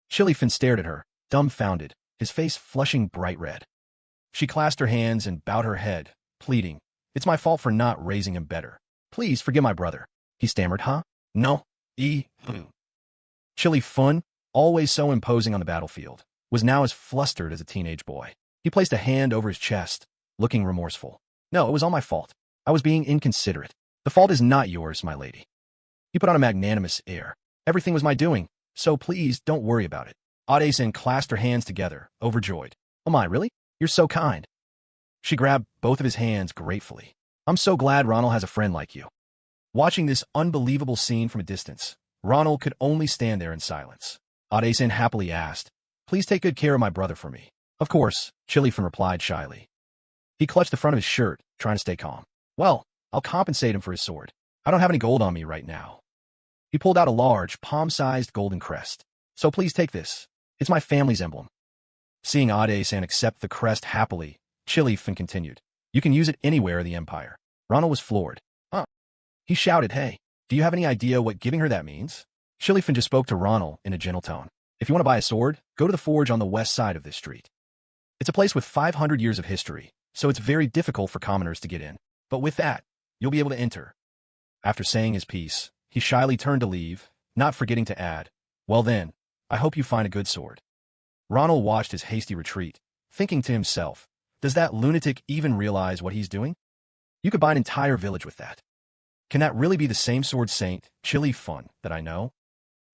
Chili-fan stared at her, dumbfounded, his face flushing bright red. She clasped her hands and bowed her head, pleading, It's my fault for not raising him better. Please forgive my brother. He stammered, Huh? No. Chili-fan, always so imposing on the battlefield, was now as flustered as a teenage boy. He placed a hand over his chest, looking remorseful. No, it was all my fault. I was being inconsiderate. The fault is not yours, my lady. He put on a magnanimous air. Everything was my doing, so please don't worry about it. Ade-san clasped her hands together, overjoyed. Oh my, really? You're so kind. She grabbed both of his hands gratefully. I'm so glad Ronald has a friend like you. Watching this unbelievable scene from a distance, Ronald could only stand there in silence. Ade-san happily asked, Please take good care of my brother for me. Of course, Chili-fan replied shyly. He clutched the front of his shirt, trying to stay calm. Well, I'll compensate him for his sword. I don't have any gold on me right now. He pulled out a large, palm-sized golden crest. So please take this. It's my family's emblem. Seeing Ade-san accept the crest happily, Chili-fan continued. You can use it anywhere in the empire. Ronald was floored. Huh? He shouted, Hey, do you have any idea what giving her that means? Chili-fan just spoke to Ronald in a gentle tone. If you want to buy a sword, go to the forge on the west side of this street. It's a place with 500 years of history, so it's very difficult for commoners to get in. But with that, you'll be able to enter. After saying his piece, he shyly turned to leave, not forgetting to add, Well then, I hope you find a good sword. Ronald watched his hasty retreat, thinking to himself, Does that lunatic even realize what he's doing? You could buy an entire village with that. Can that really be the same sword saint, Chili-fan, that I know?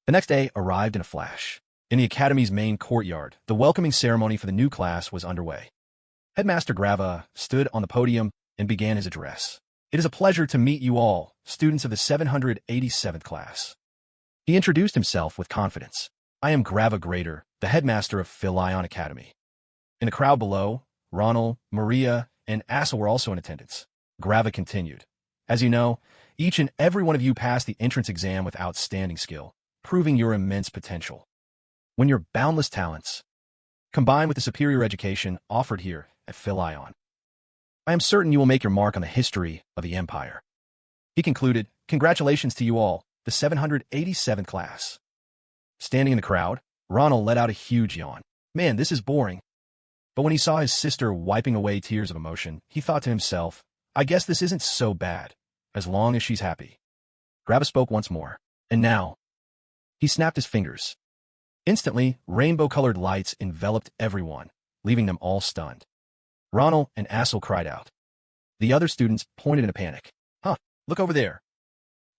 The next day arrived in a flash. In the academy's main courtyard, the welcoming ceremony for the new class was underway. Headmaster Grava stood on the podium and began his address. It is a pleasure to meet you all, students of the 787th class. He introduced himself with confidence. I am Grava Grader, the headmaster of Philion Academy. In the crowd below, Ronald, Maria, and Asa were also in attendance. Grava continued. As you know, each and every one of you passed the entrance exam with outstanding skill, proving your immense potential. When your boundless talents, combined with the superior education offered here at Philion, I am certain you will make your mark on the history of the Empire. He concluded, congratulations to you all, the 787th class. Standing in the crowd, Ronald let out a huge yawn. Man, this is boring. But when he saw his sister wiping away tears of emotion, he thought to himself, I guess this isn't so bad, as long as she's happy. Grava spoke once more. And now, he snapped his fingers. Instantly, rainbow-colored lights enveloped everyone, leaving them all stunned. Ronald and Assel cried out. The other students pointed in a panic. Huh, look over there.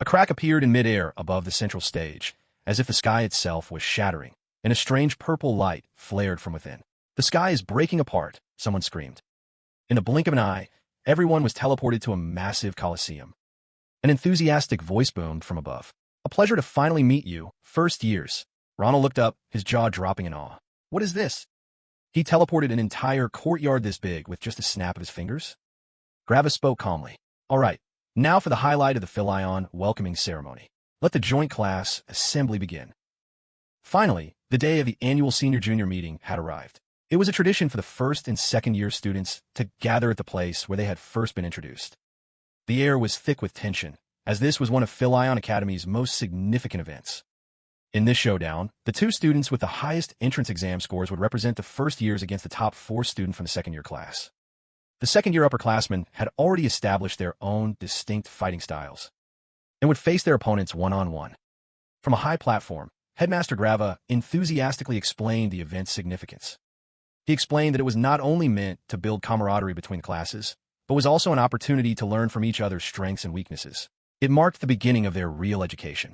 A crack appeared in midair above the central stage, as if the sky itself was shattering, and a strange purple light flared from within. The sky is breaking apart, someone screamed. In the blink of an eye, everyone was teleported to a massive coliseum. An enthusiastic voice boomed from above. A pleasure to finally meet you, first years. Ronald looked up, his jaw dropping in awe. What is this? He teleported an entire courtyard this big with just a snap of his fingers? Grava spoke calmly. All right, now for the highlight of the Philion welcoming ceremony. Let the joint class assembly begin. Finally, the day of the annual senior-junior meeting had arrived. It was a tradition for the first and second-year students to gather at the place where they had first been introduced. The air was thick with tension, as this was one of Philion Academy's most significant events. In this showdown, the two students with the highest entrance exam scores would represent the first years against the top 4 student from the second-year class. The second-year upperclassmen had already established their own distinct fighting styles and would face their opponents one-on-one. From a high platform, Headmaster Grava enthusiastically explained the event's significance. He explained that it was not only meant to build camaraderie between the classes, but was also an opportunity to learn from each other's strengths and weaknesses. It marked the beginning of their real education,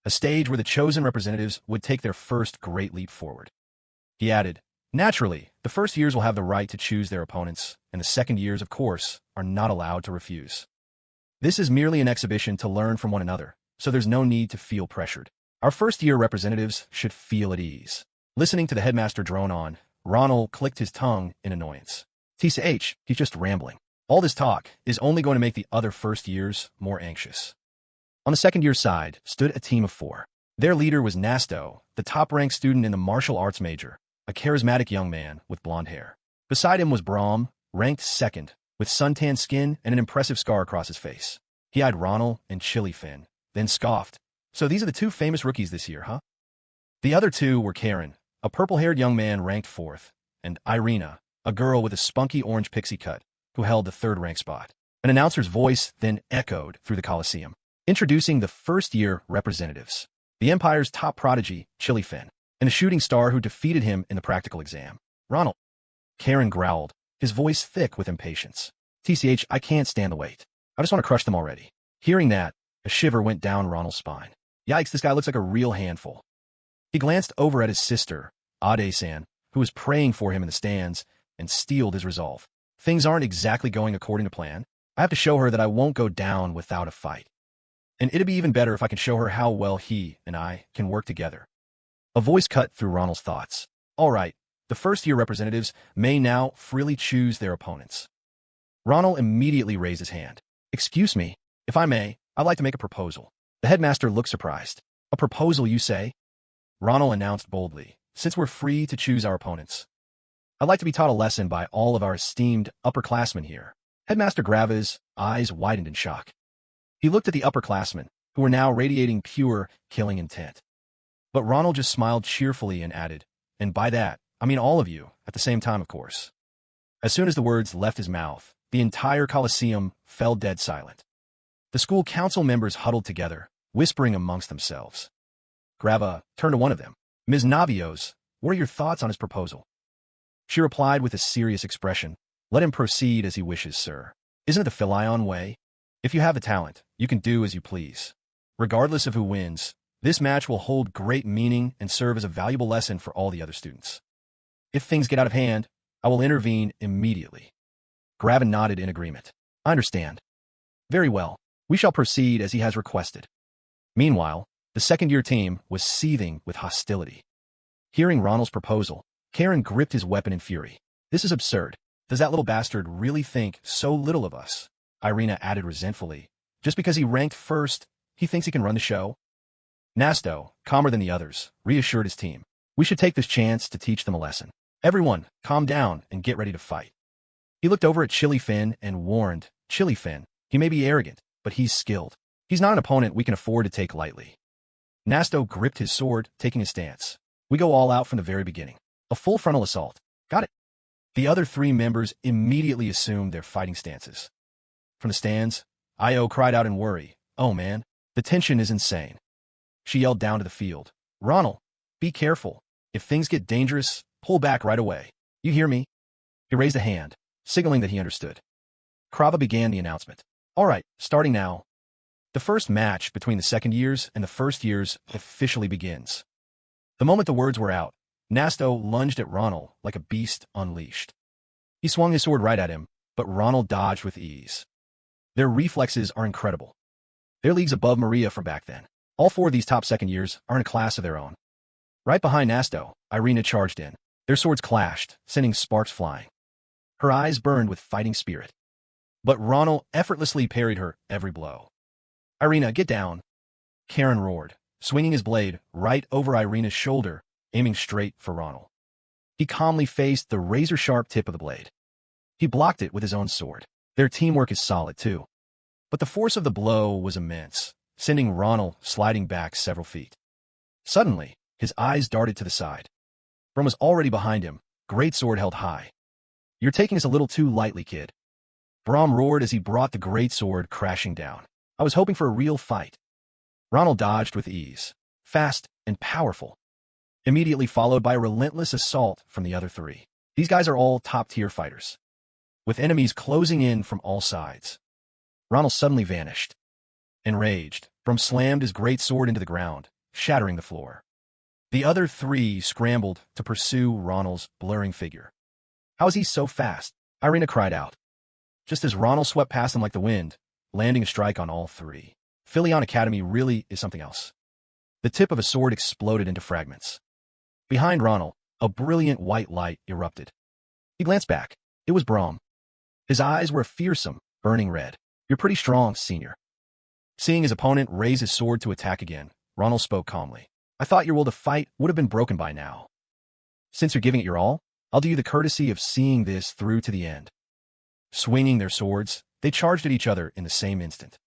a stage where the chosen representatives would take their first great leap forward. He added, naturally, the first years will have the right to choose their opponents, and the second years, of course, are not allowed to refuse. This is merely an exhibition to learn from one another, so there's no need to feel pressured. Our first-year representatives should feel at ease. Listening to the headmaster drone on, Ronald clicked his tongue in annoyance. TCH, he's just rambling. All this talk is only going to make the other first years more anxious. On the second-year side stood a team of 4. Their leader was Nasto, the top-ranked student in the martial arts major, a charismatic young man with blonde hair. Beside him was Brahm, ranked second, with suntan skin and an impressive scar across his face. He eyed Ronald and Chili Fin, then scoffed. So these are the 2 famous rookies this year, huh? The other 2 were Karen, a purple-haired young man ranked 4th, and Irina, a girl with a spunky orange pixie cut, who held the 3rd-ranked spot. An announcer's voice then echoed through the Coliseum, introducing the first-year representatives. The Empire's top prodigy, Chili Fin, and the shooting star who defeated him in the practical exam. Ronald. Karen growled, his voice thick with impatience. TCH, I can't stand the wait. I just want to crush them already. Hearing that, a shiver went down Ronald's spine. Yikes, this guy looks like a real handful. He glanced over at his sister, Ade-san, who was praying for him in the stands, and steeled his resolve. Things aren't exactly going according to plan. I have to show her that I won't go down without a fight. And it'd be even better if I can show her how well he and I can work together. A voice cut through Ronald's thoughts. All right, the first-year representatives may now freely choose their opponents. Ronald immediately raised his hand. Excuse me, if I may, I'd like to make a proposal. The headmaster looked surprised. A proposal, you say? Ronald announced boldly, since we're free to choose our opponents. I'd like to be taught a lesson by all of our esteemed upperclassmen here. Headmaster Grava's eyes widened in shock. He looked at the upperclassmen, who were now radiating pure, killing intent. But Ronald just smiled cheerfully and added, and by that, I mean all of you, at the same time, of course. As soon as the words left his mouth, the entire Coliseum fell dead silent. The school council members huddled together, whispering amongst themselves. Grava turned to one of them. Ms. Navios, what are your thoughts on his proposal? She replied with a serious expression. Let him proceed as he wishes, sir. Isn't it the Philion way? If you have the talent, you can do as you please. Regardless of who wins, this match will hold great meaning and serve as a valuable lesson for all the other students. If things get out of hand, I will intervene immediately. Grava nodded in agreement. I understand. Very well. We shall proceed as he has requested. Meanwhile, the second-year team was seething with hostility. Hearing Ronald's proposal, Karen gripped his weapon in fury. This is absurd. Does that little bastard really think so little of us? Irina added resentfully. Just because he ranked first, he thinks he can run the show? Nasto, calmer than the others, reassured his team. We should take this chance to teach them a lesson. Everyone, calm down and get ready to fight. He looked over at Chili Finn and warned, Chili Finn, he may be arrogant, but he's skilled. He's not an opponent we can afford to take lightly. Nasto gripped his sword, taking his stance. We go all out from the very beginning. A full frontal assault. Got it. The other three members immediately assumed their fighting stances. From the stands, Io cried out in worry. Oh man, the tension is insane. She yelled down to the field. Ronald, be careful. If things get dangerous, pull back right away. You hear me? He raised a hand, signaling that he understood. Krava began the announcement. All right, starting now. The first match between the second years and the first years officially begins. The moment the words were out, Nasto lunged at Ronald like a beast unleashed. He swung his sword right at him, but Ronald dodged with ease. Their reflexes are incredible. They're leagues above Maria from back then. All four of these top second years are in a class of their own. Right behind Nasto, Irina charged in. Their swords clashed, sending sparks flying. Her eyes burned with fighting spirit. But Ronald effortlessly parried her every blow. Irina, get down. Karen roared, swinging his blade right over Irina's shoulder, aiming straight for Ronald. He calmly faced the razor-sharp tip of the blade. He blocked it with his own sword. Their teamwork is solid, too. But the force of the blow was immense, sending Ronald sliding back several feet. Suddenly, his eyes darted to the side. Brom was already behind him, greatsword held high. You're taking this a little too lightly, kid. Brom roared as he brought the greatsword crashing down. I was hoping for a real fight. Ronald dodged with ease, fast and powerful, immediately followed by a relentless assault from the other three. These guys are all top-tier fighters, with enemies closing in from all sides. Ronald suddenly vanished. Enraged, Brom slammed his greatsword into the ground, shattering the floor. The other three scrambled to pursue Ronald's blurring figure. How is he so fast? Irina cried out, just as Ronald swept past them like the wind, landing a strike on all three. Philion Academy really is something else. The tip of a sword exploded into fragments. Behind Ronald, a brilliant white light erupted. He glanced back. It was Brom. His eyes were a fearsome, burning red. You're pretty strong, senior. Seeing his opponent raise his sword to attack again, Ronald spoke calmly. I thought your will to fight would have been broken by now. Since you're giving it your all, I'll do you the courtesy of seeing this through to the end. Swinging their swords, they charged at each other in the same instant.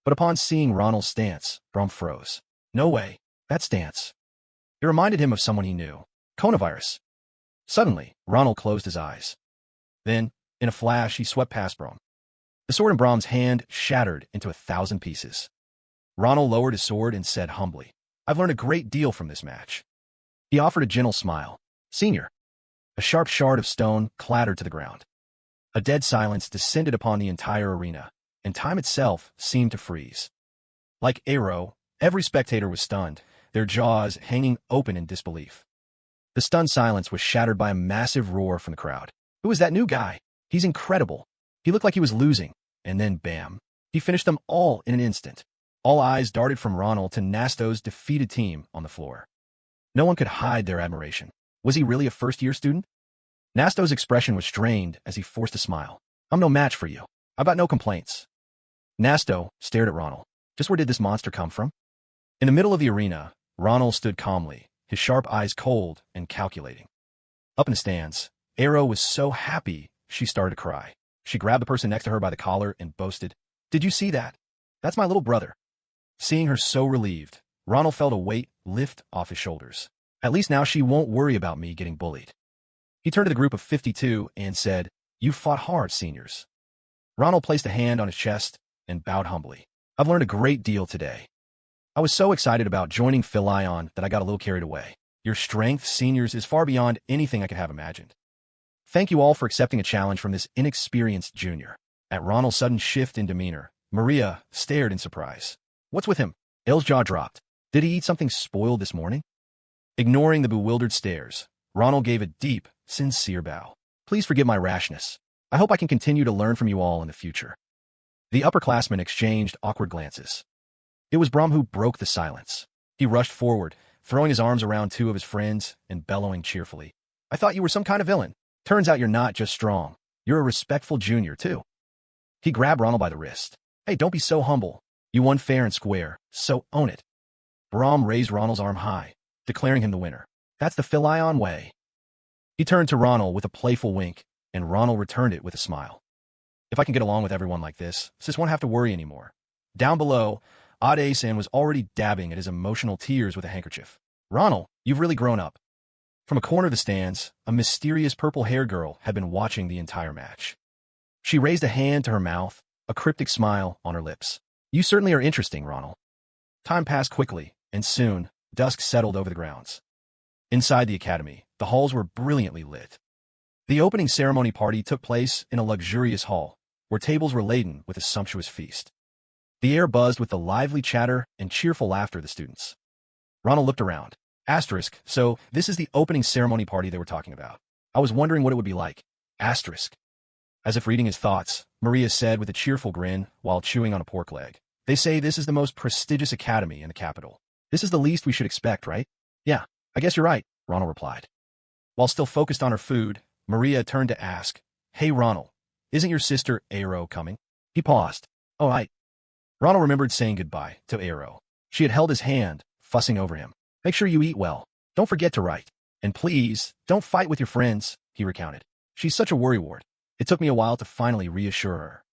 But upon seeing Ronald's stance, Brom froze. No way, that stance. It reminded him of someone he knew. Coronavirus. Suddenly, Ronald closed his eyes. Then, in a flash, he swept past Brom. The sword in Brom's hand shattered into 1,000 pieces. Ronald lowered his sword and said humbly, I've learned a great deal from this match. He offered a gentle smile. Senior. A sharp shard of stone clattered to the ground. A dead silence descended upon the entire arena, and time itself seemed to freeze. Like Aero, every spectator was stunned, their jaws hanging open in disbelief. The stunned silence was shattered by a massive roar from the crowd. Who is that new guy? He's incredible. He looked like he was losing, and then bam. He finished them all in an instant. All eyes darted from Ronald to Nasto's defeated team on the floor. No one could hide their admiration. Was he really a first-year student? Nasto's expression was strained as he forced a smile. I'm no match for you. I've got no complaints. Nasto stared at Ronald. Just where did this monster come from? In the middle of the arena, Ronald stood calmly, his sharp eyes cold and calculating. Up in the stands, Aero was so happy she started to cry. She grabbed the person next to her by the collar and boasted, Did you see that? That's my little brother. Seeing her so relieved, Ronald felt a weight lift off his shoulders. At least now she won't worry about me getting bullied. He turned to the group of 52 and said, You fought hard, seniors. Ronald placed a hand on his chest and bowed humbly. I've learned a great deal today. I was so excited about joining Philion that I got a little carried away. Your strength, seniors, is far beyond anything I could have imagined. Thank you all for accepting a challenge from this inexperienced junior. At Ronald's sudden shift in demeanor, Maria stared in surprise. What's with him? Elle's jaw dropped. Did he eat something spoiled this morning? Ignoring the bewildered stares, Ronald gave a deep, sincere bow. Please forgive my rashness. I hope I can continue to learn from you all in the future. The upperclassmen exchanged awkward glances. It was Brom who broke the silence. He rushed forward, throwing his arms around two of his friends and bellowing cheerfully. I thought you were some kind of villain. Turns out you're not just strong. You're a respectful junior, too. He grabbed Ronald by the wrist. Hey, don't be so humble. You won fair and square, so own it. Brahm raised Ronald's arm high, declaring him the winner. That's the Philion way. He turned to Ronald with a playful wink, and Ronald returned it with a smile. If I can get along with everyone like this, sis won't have to worry anymore. Down below, Ade-san was already dabbing at his emotional tears with a handkerchief. Ronald, you've really grown up. From a corner of the stands, a mysterious purple-haired girl had been watching the entire match. She raised a hand to her mouth, a cryptic smile on her lips. You certainly are interesting, Ronald. Time passed quickly, and soon, dusk settled over the grounds. Inside the academy, the halls were brilliantly lit. The opening ceremony party took place in a luxurious hall, where tables were laden with a sumptuous feast. The air buzzed with the lively chatter and cheerful laughter of the students. Ronald looked around. Asterisk, so this is the opening ceremony party they were talking about. I was wondering what it would be like. Asterisk. As if reading his thoughts, Maria said with a cheerful grin while chewing on a pork leg. They say this is the most prestigious academy in the capital. This is the least we should expect, right? Yeah, I guess you're right, Ronald replied. While still focused on her food, Maria turned to ask, Hey Ronald, isn't your sister Aero coming? He paused. Oh, Ronald remembered saying goodbye to Aero. She had held his hand, fussing over him. Make sure you eat well. Don't forget to write. And please, don't fight with your friends, he recounted. She's such a worrywart. It took me a while to finally reassure her.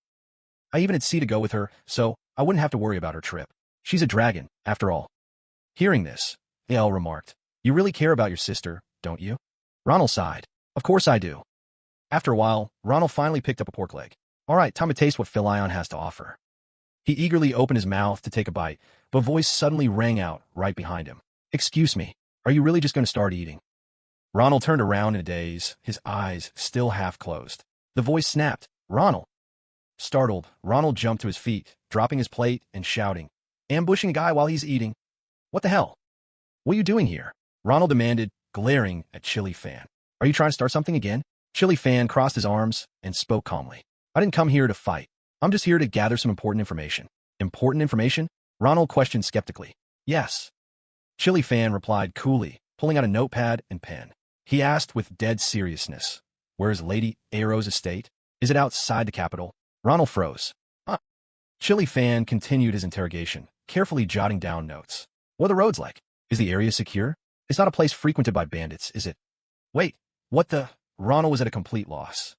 I even had C to go with her, so I wouldn't have to worry about her trip. She's a dragon, after all. Hearing this, A.L. remarked, You really care about your sister, don't you? Ronald sighed. Of course I do. After a while, Ronald finally picked up a pork leg. All right, time to taste what Philion has to offer. He eagerly opened his mouth to take a bite, but a voice suddenly rang out right behind him. Excuse me, are you really just going to start eating? Ronald turned around in a daze, his eyes still half closed. The voice snapped, Ronald. Startled, Ronald jumped to his feet, dropping his plate and shouting, Ambushing a guy while he's eating? What the hell? What are you doing here? Ronald demanded, glaring at Chili Fan. Are you trying to start something again? Chili Fan crossed his arms and spoke calmly. I didn't come here to fight. I'm just here to gather some important information. Important information? Ronald questioned skeptically. Yes. Chili Fan replied coolly, pulling out a notepad and pen. He asked with dead seriousness, Where's Lady Aero's estate? Is it outside the capital? Ronald froze. Huh. Chili Fan continued his interrogation, carefully jotting down notes. What are the roads like? Is the area secure? It's not a place frequented by bandits, is it? Wait, what the? Ronald was at a complete loss.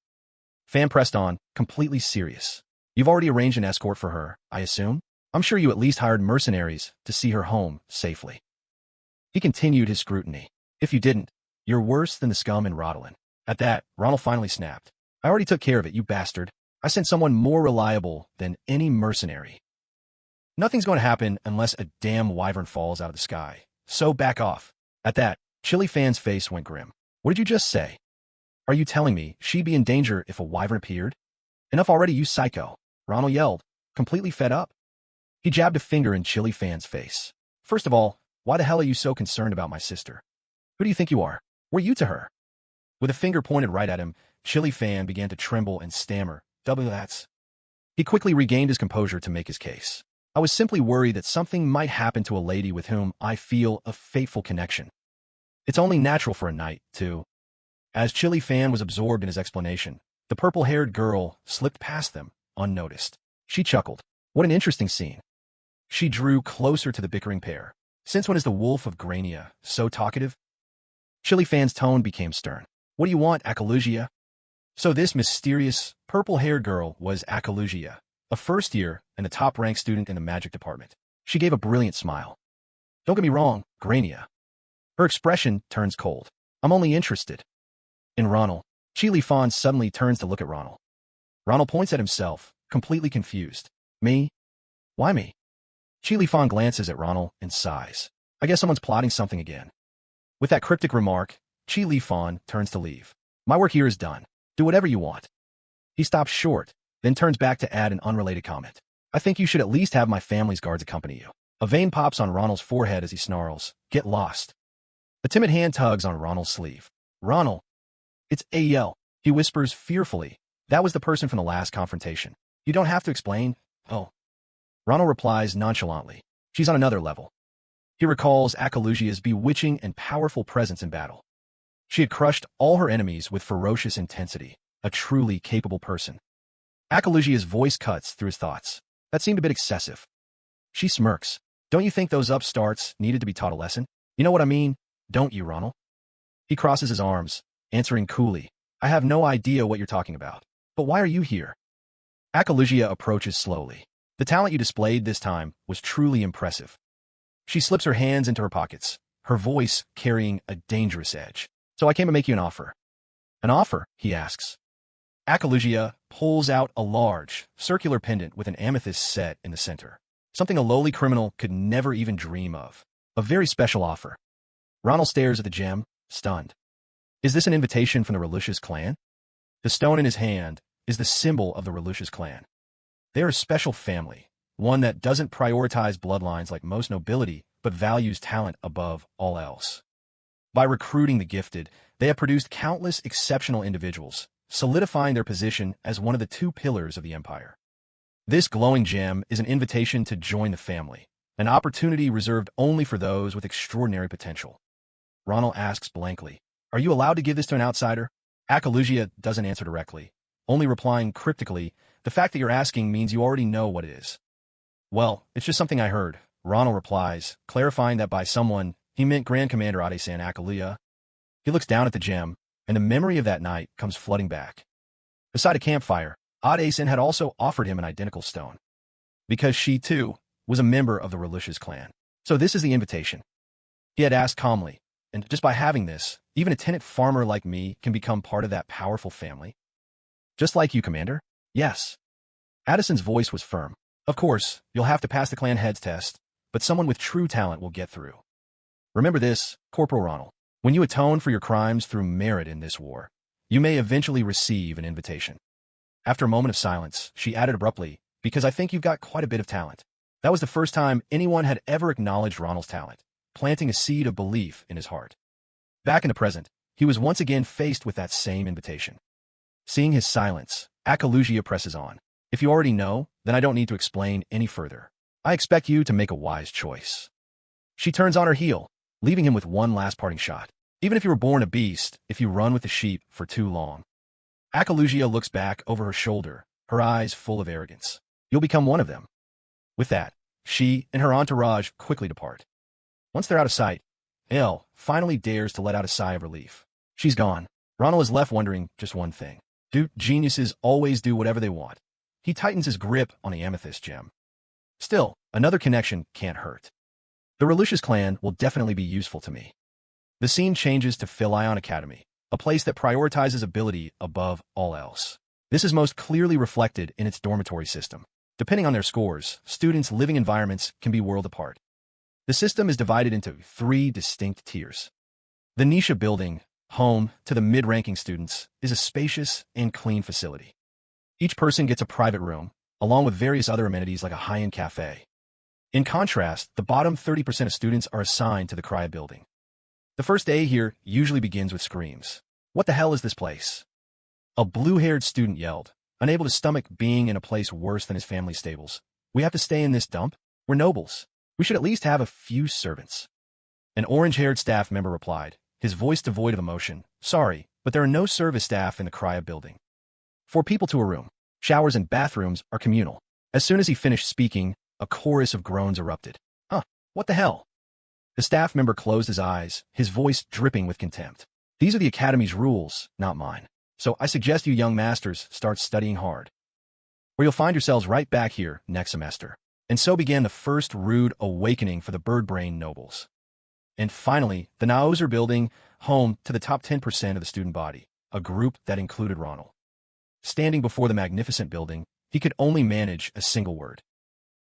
Fan pressed on, completely serious. You've already arranged an escort for her, I assume? I'm sure you at least hired mercenaries to see her home safely. He continued his scrutiny. If you didn't, you're worse than the scum in Rodelin. At that, Ronald finally snapped. I already took care of it, you bastard. I sent someone more reliable than any mercenary. Nothing's going to happen unless a damn wyvern falls out of the sky. So back off. At that, Chili Fan's face went grim. What did you just say? Are you telling me she'd be in danger if a wyvern appeared? Enough already, you psycho. Ronald yelled, completely fed up. He jabbed a finger in Chili Fan's face. First of all, why the hell are you so concerned about my sister? Who do you think you are? Were you to her? With a finger pointed right at him, Chili Fan began to tremble and stammer. That's. He quickly regained his composure to make his case. I was simply worried that something might happen to a lady with whom I feel a fateful connection. It's only natural for a knight, too. As Chili Fan was absorbed in his explanation, the purple-haired girl slipped past them, unnoticed. She chuckled. What an interesting scene. She drew closer to the bickering pair. Since when is the wolf of Grania so talkative? Chili Fan's tone became stern. What do you want, Akalugia? So this mysterious, purple-haired girl was Akalugia, a first-year and a top-ranked student in the magic department. She gave a brilliant smile. Don't get me wrong, Grania. Her expression turns cold. I'm only interested in Ronald. Chili Fan suddenly turns to look at Ronald. Ronald points at himself, completely confused. Me? Why me? Chili Fan glances at Ronald and sighs. I guess someone's plotting something again. With that cryptic remark, Chili Fan turns to leave. My work here is done. Do whatever you want. He stops short, then turns back to add an unrelated comment. I think you should at least have my family's guards accompany you. A vein pops on Ronald's forehead as he snarls. Get lost. A timid hand tugs on Ronald's sleeve. Ronald. It's A.L. He whispers fearfully. That was the person from the last confrontation. You don't have to explain. Oh. Ronald replies nonchalantly. She's on another level. He recalls Akalugia's bewitching and powerful presence in battle. She had crushed all her enemies with ferocious intensity, a truly capable person. Akalugia's voice cuts through his thoughts. That seemed a bit excessive. She smirks. Don't you think those upstarts needed to be taught a lesson? You know what I mean, don't you, Ronald? He crosses his arms, answering coolly. I have no idea what you're talking about. But why are you here? Akalugia approaches slowly. The talent you displayed this time was truly impressive. She slips her hands into her pockets, her voice carrying a dangerous edge. So I came to make you an offer. An offer? He asks. Akalugia pulls out a large, circular pendant with an amethyst set in the center. Something a lowly criminal could never even dream of. A very special offer. Ronald stares at the gem, stunned. Is this an invitation from the Relucius clan? The stone in his hand is the symbol of the Relucius clan. They're a special family, one that doesn't prioritize bloodlines like most nobility, but values talent above all else. By recruiting the gifted, they have produced countless exceptional individuals, solidifying their position as one of the two pillars of the empire. This glowing gem is an invitation to join the family, an opportunity reserved only for those with extraordinary potential. Ronald asks blankly, are you allowed to give this to an outsider? Akalugia doesn't answer directly, only replying cryptically, the fact that you're asking means you already know what it is. Well, it's just something I heard, Ronald replies, clarifying that by someone, he meant Grand Commander Ade-san Akalugia. He looks down at the gem, and the memory of that night comes flooding back. Beside a campfire, Ade-san had also offered him an identical stone. Because she, too, was a member of the Relucius clan. So this is the invitation. He had asked calmly, and just by having this, even a tenant farmer like me can become part of that powerful family. Just like you, Commander? Yes. Addison's voice was firm. Of course, you'll have to pass the clan heads test, but someone with true talent will get through. Remember this, Corporal Ronald. When you atone for your crimes through merit in this war, you may eventually receive an invitation. After a moment of silence, she added abruptly, because I think you've got quite a bit of talent. That was the first time anyone had ever acknowledged Ronald's talent, planting a seed of belief in his heart. Back in the present, he was once again faced with that same invitation. Seeing his silence, Akalugia presses on. If you already know, then I don't need to explain any further. I expect you to make a wise choice. She turns on her heel, leaving him with one last parting shot. Even if you were born a beast, if you run with the sheep for too long. Akalugia looks back over her shoulder, her eyes full of arrogance. You'll become one of them. With that, she and her entourage quickly depart. Once they're out of sight, Elle finally dares to let out a sigh of relief. She's gone. Ronald is left wondering just one thing. Do geniuses always do whatever they want? He tightens his grip on the amethyst gem. Still, another connection can't hurt. The Relucius clan will definitely be useful to me. The scene changes to Philion Academy, a place that prioritizes ability above all else. This is most clearly reflected in its dormitory system. Depending on their scores, students' living environments can be worlds apart. The system is divided into 3 distinct tiers. The Nisha building, home to the mid-ranking students, is a spacious and clean facility. Each person gets a private room, along with various other amenities like a high-end cafe. In contrast, the bottom 30% of students are assigned to the Cryo building. The first day here usually begins with screams. What the hell is this place? A blue-haired student yelled, unable to stomach being in a place worse than his family's stables. We have to stay in this dump? We're nobles. We should at least have a few servants. An orange-haired staff member replied, his voice devoid of emotion. Sorry, but there are no service staff in the Cryo building. 4 people to a room. Showers and bathrooms are communal. As soon as he finished speaking, a chorus of groans erupted. What the hell? The staff member closed his eyes, his voice dripping with contempt. These are the Academy's rules, not mine. So I suggest you young masters start studying hard, or you'll find yourselves right back here next semester. And so began the first rude awakening for the bird-brain nobles. And finally, the Naozer building, home to the top 10% of the student body, a group that included Ronald. Standing before the magnificent building, he could only manage a single word.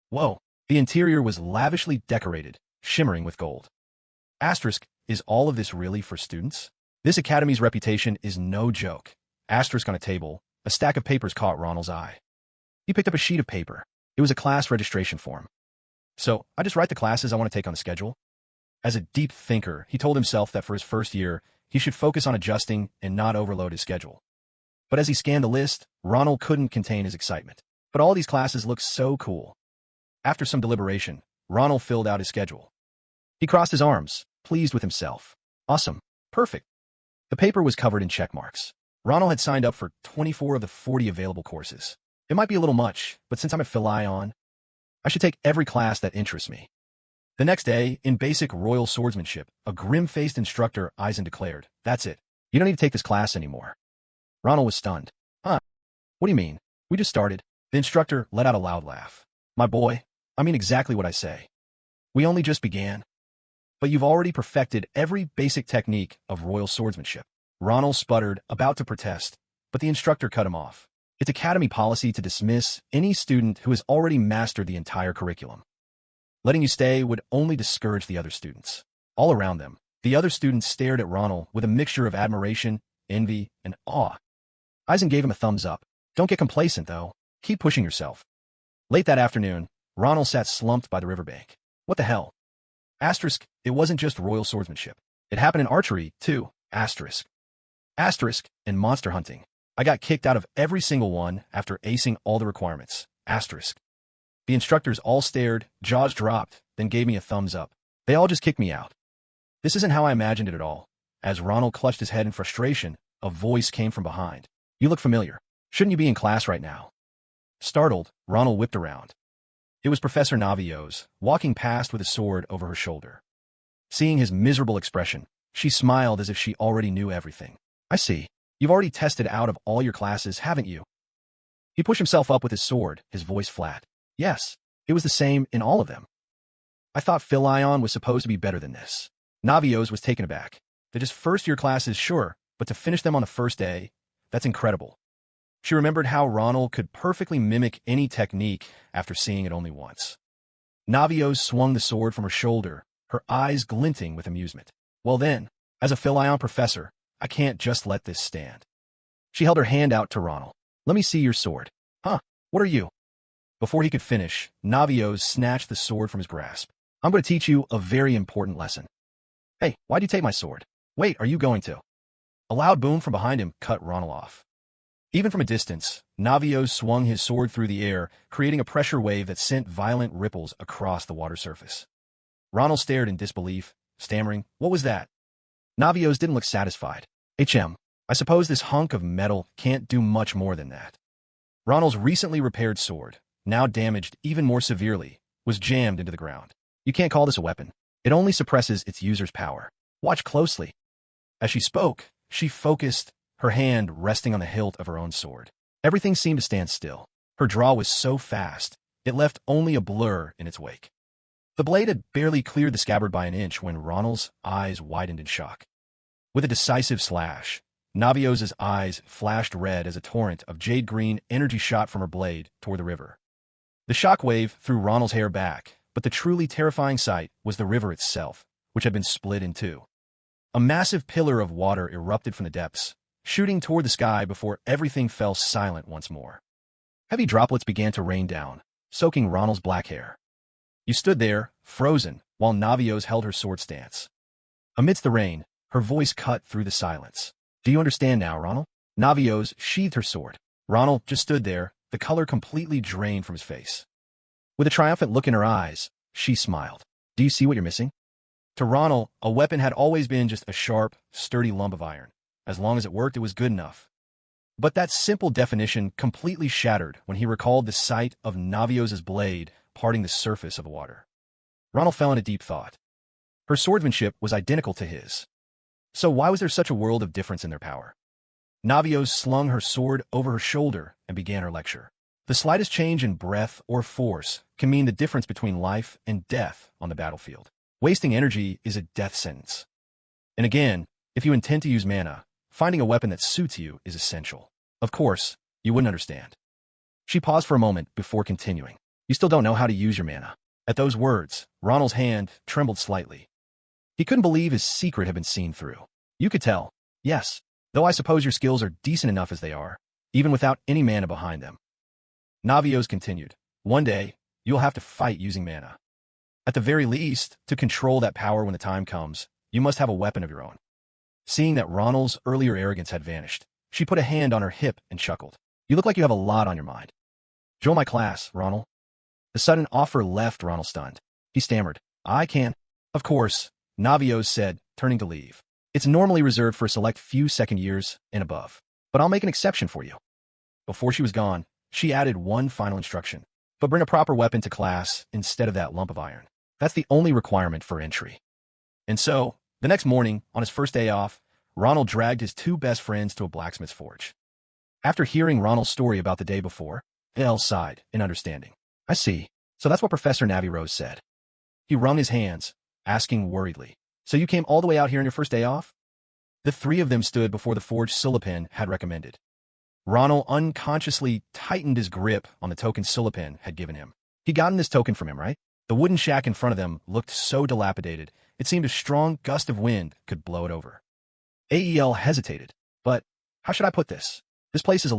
Whoa! The interior was lavishly decorated, shimmering with gold. Asterisk, is all of this really for students? This academy's reputation is no joke. Asterisk on a table, a stack of papers caught Ronald's eye. He picked up a sheet of paper. It was a class registration form. So, I just write the classes I want to take on the schedule? As a deep thinker, he told himself that for his first year, he should focus on adjusting and not overload his schedule. But as he scanned the list, Ronald couldn't contain his excitement. But all these classes looked so cool. After some deliberation, Ronald filled out his schedule. He crossed his arms, pleased with himself. Awesome. Perfect. The paper was covered in check marks. Ronald had signed up for 24 of the 40 available courses. It might be a little much, but since I'm at Philion, I should take every class that interests me. The next day, in basic royal swordsmanship, a grim-faced instructor Eisen declared, "That's it. You don't need to take this class anymore." Ronald was stunned. Huh? What do you mean? We just started. The instructor let out a loud laugh. My boy, I mean exactly what I say. We only just began. But you've already perfected every basic technique of royal swordsmanship. Ronald sputtered, about to protest, but the instructor cut him off. It's academy policy to dismiss any student who has already mastered the entire curriculum. Letting you stay would only discourage the other students. All around them, the other students stared at Ronald with a mixture of admiration, envy, and awe. Eisen gave him a thumbs up. Don't get complacent, though. Keep pushing yourself. Late that afternoon, Ronald sat slumped by the riverbank. What the hell? Asterisk, it wasn't just royal swordsmanship. It happened in archery, too. Asterisk. Asterisk, and monster hunting. I got kicked out of every single one after acing all the requirements. Asterisk. The instructors all stared, jaws dropped, then gave me a thumbs up. They all just kicked me out. This isn't how I imagined it at all. As Ronald clutched his head in frustration, a voice came from behind. You look familiar. Shouldn't you be in class right now? Startled, Ronald whipped around. It was Professor Navios, walking past with a sword over her shoulder. Seeing his miserable expression, she smiled as if she already knew everything. I see. You've already tested out of all your classes, haven't you? He pushed himself up with his sword, his voice flat. Yes, it was the same in all of them. I thought Philion was supposed to be better than this. Navios was taken aback. They're just first-year classes, sure, but to finish them on the first day, that's incredible. She remembered how Ronald could perfectly mimic any technique after seeing it only once. Navios swung the sword from her shoulder, her eyes glinting with amusement. Well then, as a Philion professor, I can't just let this stand. She held her hand out to Ronald. Let me see your sword. Huh, what are you? Before he could finish, Navios snatched the sword from his grasp. I'm going to teach you a very important lesson. Hey, why'd you take my sword? Wait, are you going to? A loud boom from behind him cut Ronald off. Even from a distance, Navios swung his sword through the air, creating a pressure wave that sent violent ripples across the water surface. Ronald stared in disbelief, stammering, what was that? Navios didn't look satisfied. I suppose this hunk of metal can't do much more than that. Ronald's recently repaired sword, now damaged even more severely, was jammed into the ground. You can't call this a weapon. It only suppresses its user's power. Watch closely. As she spoke, she focused, her hand resting on the hilt of her own sword. Everything seemed to stand still. Her draw was so fast, it left only a blur in its wake. The blade had barely cleared the scabbard by an inch when Ronald's eyes widened in shock. With a decisive slash, Navios' eyes flashed red as a torrent of jade-green energy shot from her blade toward the river. The shockwave threw Ronald's hair back, but the truly terrifying sight was the river itself, which had been split in two. A massive pillar of water erupted from the depths, shooting toward the sky before everything fell silent once more. Heavy droplets began to rain down, soaking Ronald's black hair. You stood there, frozen, while Navios held her sword stance. Amidst the rain, her voice cut through the silence. Do you understand now, Ronald? Navios sheathed her sword. Ronald just stood there, the color completely drained from his face. With a triumphant look in her eyes, she smiled. Do you see what you're missing? To Ronald, a weapon had always been just a sharp, sturdy lump of iron. As long as it worked, it was good enough. But that simple definition completely shattered when he recalled the sight of Navios' blade parting the surface of the water. Ronald fell into deep thought. Her swordsmanship was identical to his. So why was there such a world of difference in their power? Navios slung her sword over her shoulder and began her lecture. The slightest change in breath or force can mean the difference between life and death on the battlefield. Wasting energy is a death sentence. And again, if you intend to use mana, finding a weapon that suits you is essential. Of course, you wouldn't understand. She paused for a moment before continuing. You still don't know how to use your mana. At those words, Ronald's hand trembled slightly. He couldn't believe his secret had been seen through. You could tell. Yes, though I suppose your skills are decent enough as they are, even without any mana behind them. Navios continued. One day, you'll have to fight using mana. At the very least, to control that power when the time comes, you must have a weapon of your own. Seeing that Ronald's earlier arrogance had vanished, she put a hand on her hip and chuckled. You look like you have a lot on your mind. Join my class, Ronald. The sudden offer left Ronald stunned. He stammered. I can. Of course, Navios said, turning to leave. It's normally reserved for a select few second years and above, but I'll make an exception for you. Before she was gone, she added one final instruction. But bring a proper weapon to class instead of that lump of iron. That's the only requirement for entry. And so, the next morning, on his first day off, Ronald dragged his two best friends to a blacksmith's forge. After hearing Ronald's story about the day before, Elle sighed in understanding. I see. So that's what Professor Navirose said. He wrung his hands, asking worriedly. So you came all the way out here on your first day off? The three of them stood before the forge Sulapen had recommended. Ronald unconsciously tightened his grip on the token Sulapen had given him. He'd gotten this token from him, right? The wooden shack in front of them looked so dilapidated, it seemed a strong gust of wind could blow it over. AEL hesitated. But, how should I put this? This place is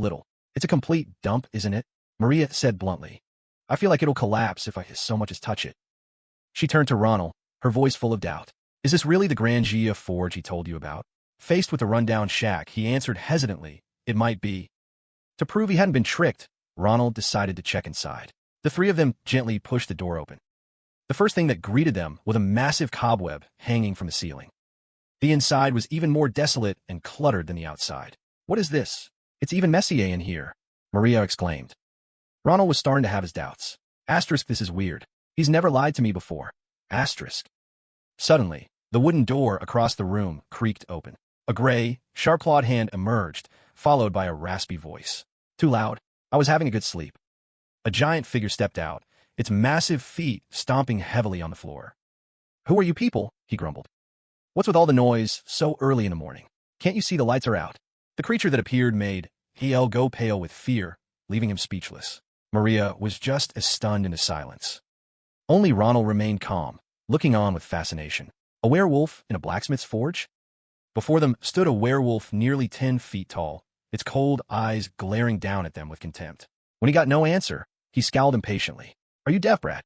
it's a complete dump, isn't it? Maria said bluntly. I feel like it'll collapse if I so much as touch it. She turned to Ronald, her voice full of doubt. Is this really the Grangia forge he told you about? Faced with the rundown shack, he answered hesitantly, it might be. To prove he hadn't been tricked, Ronald decided to check inside. The three of them gently pushed the door open. The first thing that greeted them was a massive cobweb hanging from the ceiling. The inside was even more desolate and cluttered than the outside. What is this? It's even messier in here, Maria exclaimed. Ronald was starting to have his doubts. Asterisk, this is weird. He's never lied to me before. Asterisk. Suddenly, the wooden door across the room creaked open. A gray, sharp-clawed hand emerged, followed by a raspy voice. Too loud. I was having a good sleep. A giant figure stepped out, its massive feet stomping heavily on the floor. Who are you people? He grumbled. What's with all the noise so early in the morning? Can't you see the lights are out? The creature that appeared made El go pale with fear, leaving him speechless. Maria was just as stunned into silence. Only Ronald remained calm, looking on with fascination. A werewolf in a blacksmith's forge? Before them stood a werewolf nearly 10 feet tall, its cold eyes glaring down at them with contempt. When he got no answer, he scowled impatiently. Are you deaf, Brad?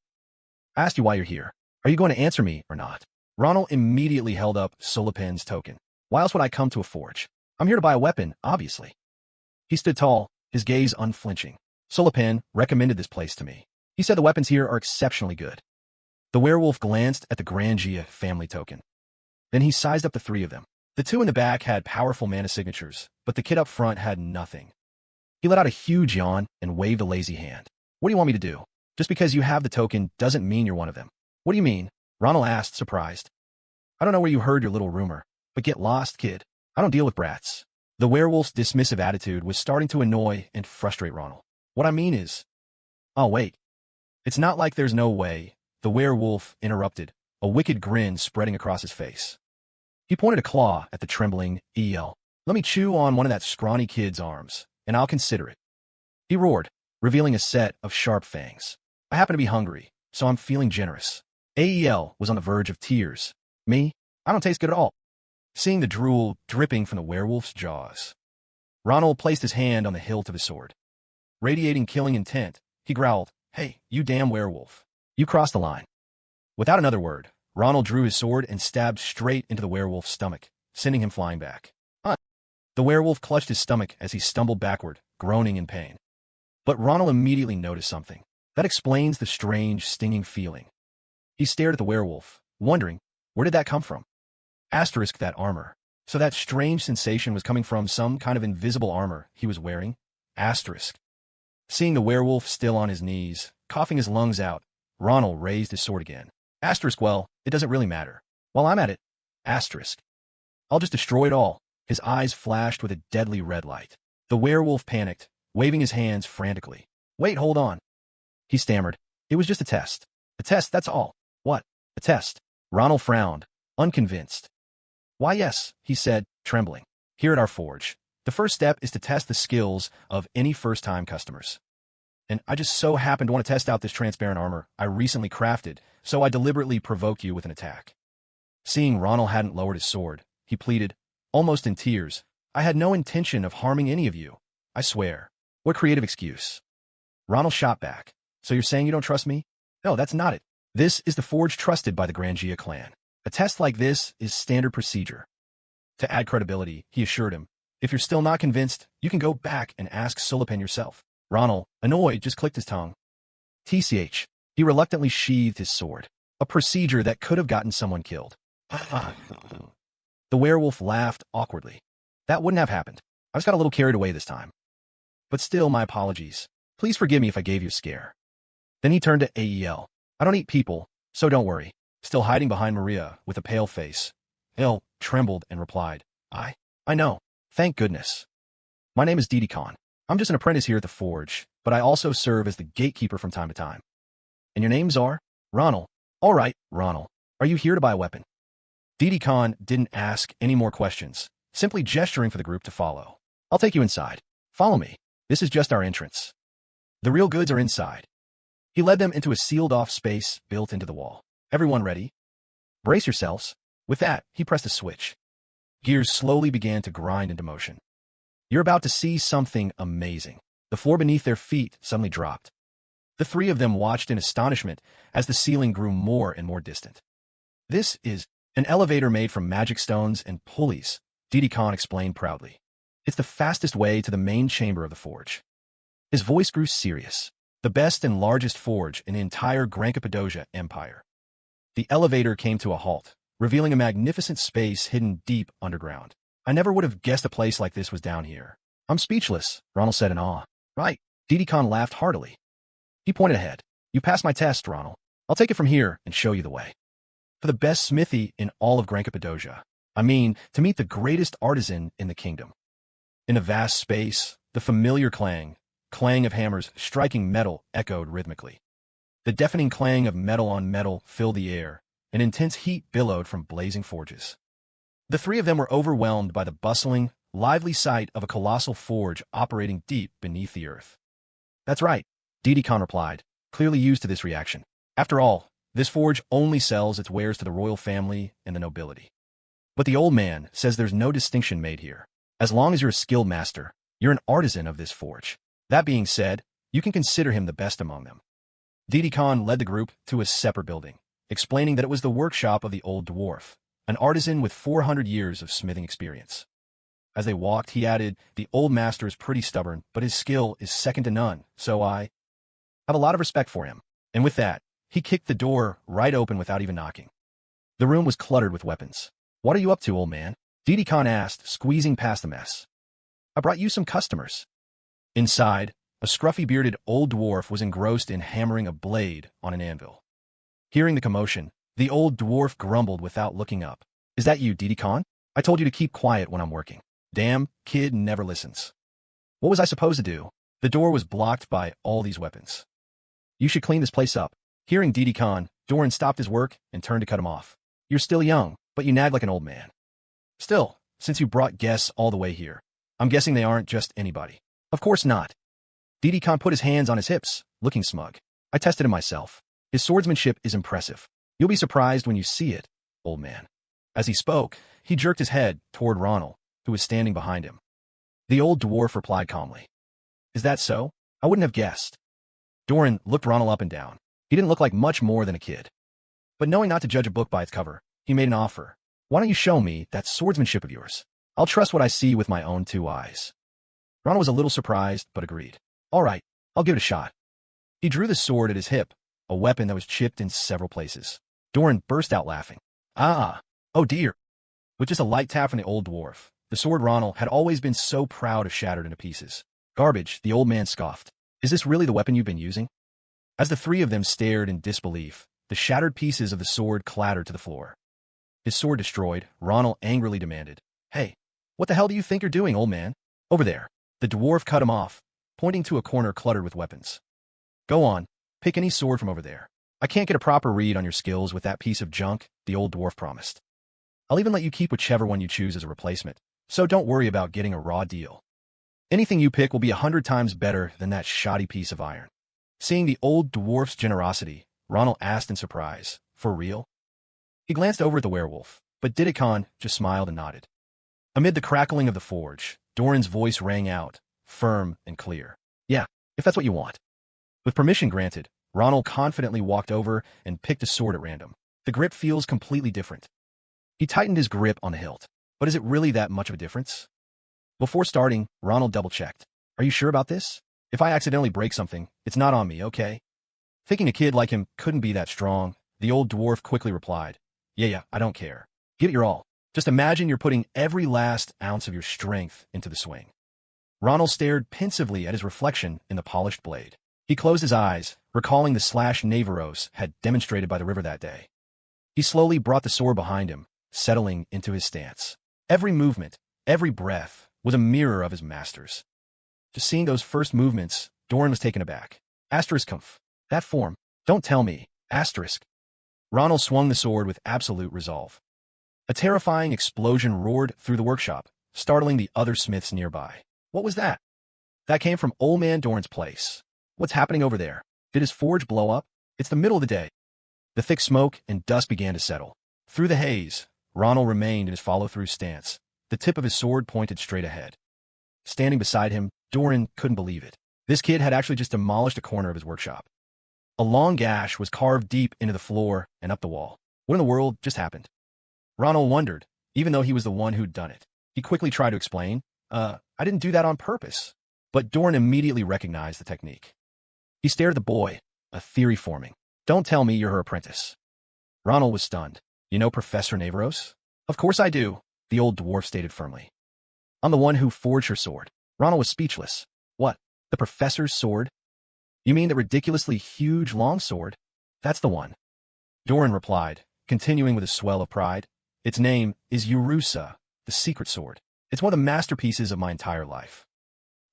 I asked you why you're here. Are you going to answer me or not? Ronald immediately held up Sulapen's token. Why else would I come to a forge? I'm here to buy a weapon, obviously. He stood tall, his gaze unflinching. Sulapen recommended this place to me. He said the weapons here are exceptionally good. The werewolf glanced at the Grangia family token. Then he sized up the three of them. The two in the back had powerful mana signatures, but the kid up front had nothing. He let out a huge yawn and waved a lazy hand. What do you want me to do? Just because you have the token doesn't mean you're one of them. What do you mean? Ronald asked, surprised. I don't know where you heard your little rumor, but get lost, kid. I don't deal with brats. The werewolf's dismissive attitude was starting to annoy and frustrate Ronald. What I mean is... Oh, wait. It's not like there's no way, the werewolf interrupted, a wicked grin spreading across his face. He pointed a claw at the trembling El. Let me chew on one of that scrawny kid's arms, and I'll consider it. He roared, revealing a set of sharp fangs. I happen to be hungry, so I'm feeling generous. AEL was on the verge of tears. Me? I don't taste good at all. Seeing the drool dripping from the werewolf's jaws, Ronald placed his hand on the hilt of his sword. Radiating killing intent, he growled, Hey, you damn werewolf. You crossed the line. Without another word, Ronald drew his sword and stabbed straight into the werewolf's stomach, sending him flying back. The werewolf clutched his stomach as he stumbled backward, groaning in pain. But Ronald immediately noticed something. That explains the strange, stinging feeling. He stared at the werewolf, wondering, where did that come from? Asterisk that armor. So that strange sensation was coming from some kind of invisible armor he was wearing? Asterisk. Seeing the werewolf still on his knees, coughing his lungs out, Ronald raised his sword again. Asterisk, well, it doesn't really matter. While I'm at it, asterisk. I'll just destroy it all. His eyes flashed with a deadly red light. The werewolf panicked, waving his hands frantically. Wait, hold on. He stammered. It was just a test. A test, that's all. What? A test. Ronald frowned, unconvinced. Why, yes, he said, trembling. Here at our forge, the first step is to test the skills of any first-time customers. And I just so happen to want to test out this transparent armor I recently crafted, so I deliberately provoke you with an attack. Seeing Ronald hadn't lowered his sword, he pleaded, almost in tears, I had no intention of harming any of you. I swear. What creative excuse. Ronald shot back. So you're saying you don't trust me? No, that's not it. This is the forge trusted by the Grangia clan. A test like this is standard procedure. To add credibility, he assured him, if you're still not convinced, you can go back and ask Sulapen yourself. Ronald, annoyed, just clicked his tongue. TCH. He reluctantly sheathed his sword. A procedure that could have gotten someone killed. The werewolf laughed awkwardly. That wouldn't have happened. I just got a little carried away this time. But still, my apologies. Please forgive me if I gave you a scare. Then he turned to Ael. I don't eat people, so don't worry. Still hiding behind Maria with a pale face, Ael trembled and replied, I know. Thank goodness. My name is Didi Khan. I'm just an apprentice here at the forge, but I also serve as the gatekeeper from time to time. And your names are? Ronald. All right, Ronald. Are you here to buy a weapon? Didi Khan didn't ask any more questions, simply gesturing for the group to follow. I'll take you inside. Follow me. This is just our entrance. The real goods are inside. He led them into a sealed-off space built into the wall. Everyone ready? Brace yourselves. With that, he pressed a switch. Gears slowly began to grind into motion. You're about to see something amazing. The floor beneath their feet suddenly dropped. The three of them watched in astonishment as the ceiling grew more and more distant. This is an elevator made from magic stones and pulleys, Didi Khan explained proudly. It's the fastest way to the main chamber of the forge. His voice grew serious. The best and largest forge in the entire Grand Cappadocia Empire. The elevator came to a halt, revealing a magnificent space hidden deep underground. I never would have guessed a place like this was down here. I'm speechless, Ronald said in awe. Right, Didi Khan laughed heartily. He pointed ahead. You passed my test, Ronald. I'll take it from here and show you the way. For the best smithy in all of Grand Cappadocia. I mean, to meet the greatest artisan in the kingdom. In a vast space, the familiar clang of hammers striking metal echoed rhythmically. The deafening clang of metal on metal filled the air. An intense heat billowed from blazing forges. The three of them were overwhelmed by the bustling, lively sight of a colossal forge operating deep beneath the earth. That's right, Didi Khan replied, clearly used to this reaction. After all, this forge only sells its wares to the royal family and the nobility. But the old man says there's no distinction made here. As long as you're a skilled master, you're an artisan of this forge. That being said, you can consider him the best among them. Didi Khan led the group to a separate building, explaining that it was the workshop of the old dwarf, an artisan with 400 years of smithing experience. As they walked, he added, the old master is pretty stubborn, but his skill is second to none, so I have a lot of respect for him. And with that, he kicked the door right open without even knocking. The room was cluttered with weapons. What are you up to, old man? Didi Khan asked, squeezing past the mess. I brought you some customers. Inside, a scruffy-bearded old dwarf was engrossed in hammering a blade on an anvil. Hearing the commotion, the old dwarf grumbled without looking up. Is that you, Didi Khan? I told you to keep quiet when I'm working. Damn, kid never listens. What was I supposed to do? The door was blocked by all these weapons. You should clean this place up. Hearing Didi Khan, Doran stopped his work and turned to cut him off. You're still young, but you nag like an old man. Still, since you brought guests all the way here, I'm guessing they aren't just anybody. Of course not. Didi Khan put his hands on his hips, looking smug. I tested him myself. His swordsmanship is impressive. You'll be surprised when you see it, old man. As he spoke, he jerked his head toward Ronald, who was standing behind him. The old dwarf replied calmly. Is that so? I wouldn't have guessed. Doran looked Ronald up and down. He didn't look like much more than a kid. But knowing not to judge a book by its cover, he made an offer. Why don't you show me that swordsmanship of yours? I'll trust what I see with my own two eyes. Ronald was a little surprised, but agreed. All right, I'll give it a shot. He drew the sword at his hip, a weapon that was chipped in several places. Doran burst out laughing. Oh dear. With just a light tap from the old dwarf, the sword Ronald had always been so proud of shattered into pieces. Garbage, the old man scoffed. Is this really the weapon you've been using? As the three of them stared in disbelief, the shattered pieces of the sword clattered to the floor. His sword destroyed, Ronald angrily demanded, Hey, what the hell do you think you're doing, old man? Over there. The dwarf cut him off, pointing to a corner cluttered with weapons. Go on, pick any sword from over there. I can't get a proper read on your skills with that piece of junk, the old dwarf promised. I'll even let you keep whichever one you choose as a replacement, so don't worry about getting a raw deal. Anything you pick will be 100 times better than that shoddy piece of iron. Seeing the old dwarf's generosity, Ronald asked in surprise, For real? He glanced over at the werewolf, but Didi Khan just smiled and nodded. Amid the crackling of the forge, Doran's voice rang out, firm and clear. Yeah, if that's what you want. With permission granted, Ronald confidently walked over and picked a sword at random. The grip feels completely different. He tightened his grip on the hilt. But is it really that much of a difference? Before starting, Ronald double-checked. Are you sure about this? If I accidentally break something, it's not on me, okay? Thinking a kid like him couldn't be that strong, The old dwarf quickly replied, Yeah, I don't care. Give it your all. Just imagine you're putting every last ounce of your strength into the swing. Ronald stared pensively at his reflection in the polished blade. He closed his eyes, recalling the slash Navarros had demonstrated by the river that day. He slowly brought the sword behind him, settling into his stance. Every movement, every breath, was a mirror of his master's. Just seeing those first movements, Doran was taken aback. Asterisk humph. That form. Don't tell me. Asterisk. Ronald swung the sword with absolute resolve. A terrifying explosion roared through the workshop, startling the other smiths nearby. What was that? That came from Old Man Doran's place. What's happening over there? Did his forge blow up? It's the middle of the day. The thick smoke and dust began to settle. Through the haze, Ronald remained in his follow-through stance, the tip of his sword pointed straight ahead. Standing beside him, Doran couldn't believe it. This kid had actually just demolished a corner of his workshop. A long gash was carved deep into the floor and up the wall. What in the world just happened? Ronald wondered, even though he was the one who'd done it. He quickly tried to explain, I didn't do that on purpose. But Doran immediately recognized the technique. He stared at the boy, a theory forming. Don't tell me you're her apprentice. Ronald was stunned. You know Professor Navarros? Of course I do, the old dwarf stated firmly. I'm the one who forged her sword. Ronald was speechless. What? The professor's sword? You mean the ridiculously huge long sword? That's the one. Doran replied, continuing with a swell of pride. Its name is Urusa, the secret sword. It's one of the masterpieces of my entire life.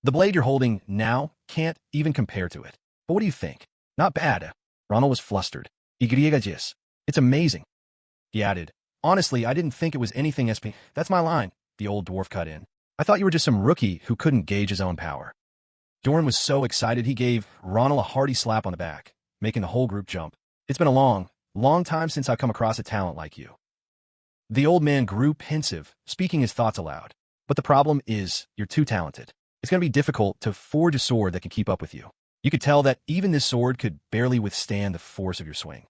The blade you're holding now can't even compare to it. But what do you think? Not bad. Ronald was flustered. Igriegagis. It's amazing. He added, Honestly, I didn't think it was anything SP. That's my line, the old dwarf cut in. I thought you were just some rookie who couldn't gauge his own power. Doran was so excited he gave Ronald a hearty slap on the back, making the whole group jump. It's been a long time since I've come across a talent like you. The old man grew pensive, speaking his thoughts aloud. But the problem is, you're too talented. It's going to be difficult to forge a sword that can keep up with you. You could tell that even this sword could barely withstand the force of your swing.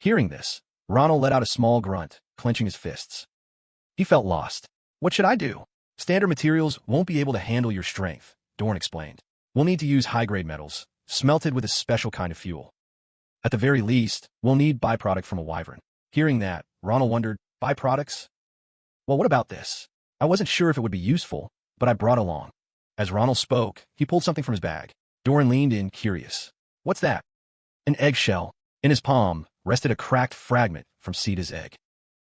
Hearing this, Ronald let out a small grunt, clenching his fists. He felt lost. What should I do? Standard materials won't be able to handle your strength, Doran explained. We'll need to use high-grade metals, smelted with a special kind of fuel. At the very least, we'll need byproduct from a wyvern. Hearing that, Ronald wondered, byproducts? Well, what about this? I wasn't sure if it would be useful, but I brought along. As Ronald spoke, he pulled something from his bag. Doran leaned in, curious. What's that? An eggshell. In his palm rested a cracked fragment from Sita's egg.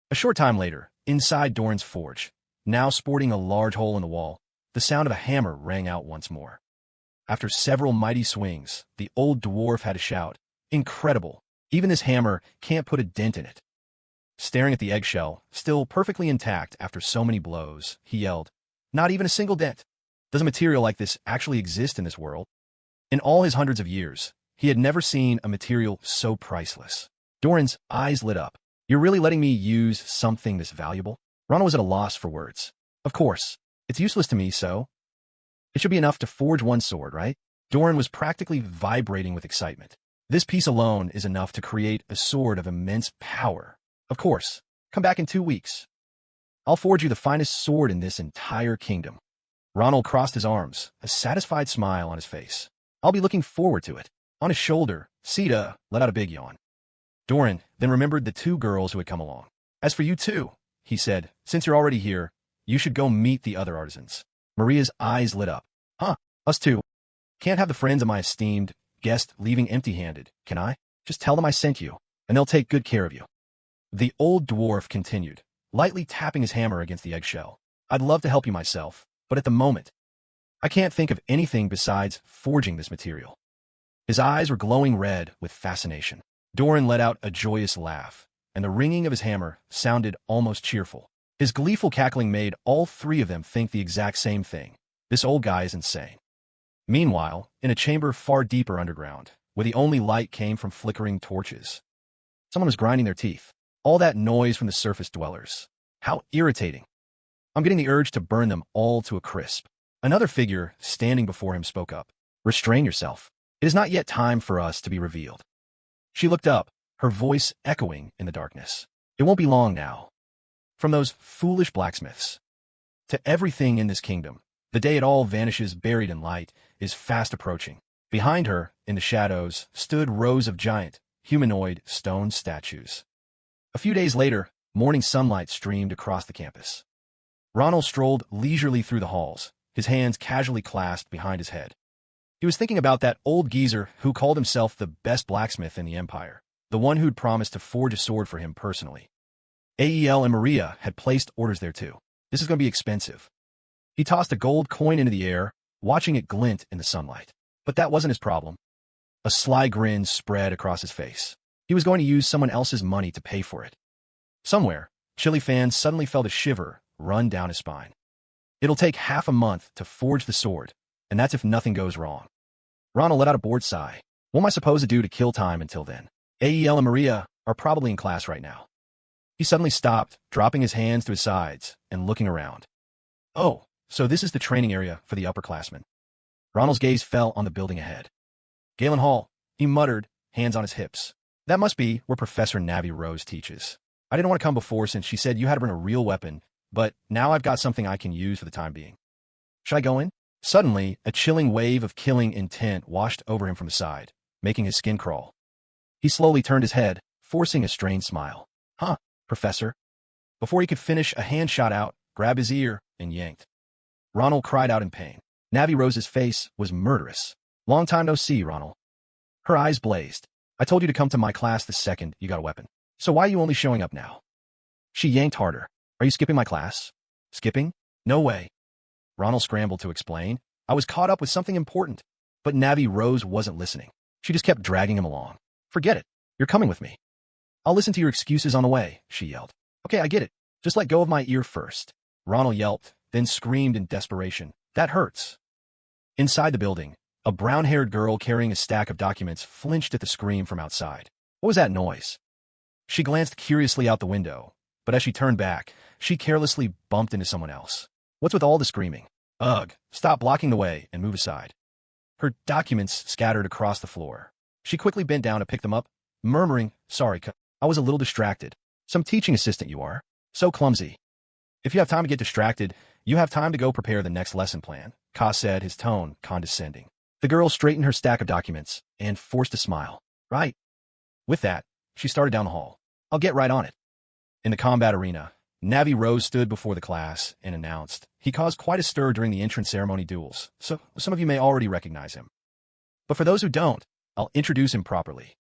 A short time later, inside Doran's forge, now sporting a large hole in the wall, the sound of a hammer rang out once more. After several mighty swings, the old dwarf had to shout, Incredible! Even this hammer can't put a dent in it. Staring at the eggshell, still perfectly intact after so many blows, he yelled, Not even a single dent! Does a material like this actually exist in this world? In all his hundreds of years, he had never seen a material so priceless. Doran's eyes lit up. You're really letting me use something this valuable? Ronald was at a loss for words. Of course. It's useless to me, so... It should be enough to forge one sword, right? Doran was practically vibrating with excitement. This piece alone is enough to create a sword of immense power. Of course. Come back in 2 weeks. I'll forge you the finest sword in this entire kingdom. Ronald crossed his arms, a satisfied smile on his face. I'll be looking forward to it. On his shoulder, Sita let out a big yawn. Doran then remembered the 2 girls who had come along. As for you two, he said, since you're already here, you should go meet the other artisans. Maria's eyes lit up. Huh, us too. Can't have the friends of my esteemed guest leaving empty-handed, can I? Just tell them I sent you, and they'll take good care of you. The old dwarf continued, lightly tapping his hammer against the eggshell. I'd love to help you myself, but at the moment, I can't think of anything besides forging this material. His eyes were glowing red with fascination. Doran let out a joyous laugh, and the ringing of his hammer sounded almost cheerful. His gleeful cackling made all 3 of them think the exact same thing. This old guy is insane. Meanwhile, in a chamber far deeper underground, where the only light came from flickering torches, someone was grinding their teeth. All that noise from the surface dwellers. How irritating. I'm getting the urge to burn them all to a crisp. Another figure standing before him spoke up. Restrain yourself. It is not yet time for us to be revealed. She looked up, her voice echoing in the darkness. It won't be long now. From those foolish blacksmiths to everything in this kingdom, the day it all vanishes buried in light is fast approaching. Behind her, in the shadows, stood rows of giant, humanoid stone statues. A few days later, morning sunlight streamed across the campus. Ronald strolled leisurely through the halls, his hands casually clasped behind his head. He was thinking about that old geezer who called himself the best blacksmith in the Empire, the one who'd promised to forge a sword for him personally. Ael and Maria had placed orders there too. This is going to be expensive. He tossed a gold coin into the air, watching it glint in the sunlight. But that wasn't his problem. A sly grin spread across his face. He was going to use someone else's money to pay for it. Somewhere, Chili Fan suddenly felt a shiver run down his spine. It'll take half a month to forge the sword, and that's if nothing goes wrong. Ronald let out a bored sigh. What am I supposed to do to kill time until then? Ael and Maria are probably in class right now. He suddenly stopped, dropping his hands to his sides and looking around. Oh, so this is the training area for the upperclassmen. Ronald's gaze fell on the building ahead. Galen Hall, he muttered, hands on his hips. That must be where Professor Navi Rose teaches. I didn't want to come before since she said you had to bring a real weapon, but now I've got something I can use for the time being. Should I go in? Suddenly, a chilling wave of killing intent washed over him from the side, making his skin crawl. He slowly turned his head, forcing a strained smile. Huh, Professor? Before he could finish, a hand shot out, grabbed his ear, and yanked. Ronald cried out in pain. Navi Rose's face was murderous. Long time no see, Ronald. Her eyes blazed. I told you to come to my class the second you got a weapon. So why are you only showing up now? She yanked harder. Are you skipping my class? Skipping? No way. Ronald scrambled to explain. I was caught up with something important. But Navi Rose wasn't listening. She just kept dragging him along. Forget it. You're coming with me. I'll listen to your excuses on the way, she yelled. Okay, I get it. Just let go of my ear first. Ronald yelped, then screamed in desperation. That hurts. Inside the building, a brown-haired girl carrying a stack of documents flinched at the scream from outside. What was that noise? She glanced curiously out the window, but as she turned back, she carelessly bumped into someone else. What's with all the screaming? Ugh, stop blocking the way and move aside. Her documents scattered across the floor. She quickly bent down to pick them up, murmuring, sorry, I was a little distracted. Some teaching assistant you are. So clumsy. If you have time to get distracted, you have time to go prepare the next lesson plan, Ka said, his tone condescending. The girl straightened her stack of documents and forced a smile. Right. With that, she started down the hall. I'll get right on it. In the combat arena, Navi Rose stood before the class and announced. He caused quite a stir during the entrance ceremony duels, so some of you may already recognize him. But for those who don't, I'll introduce him properly.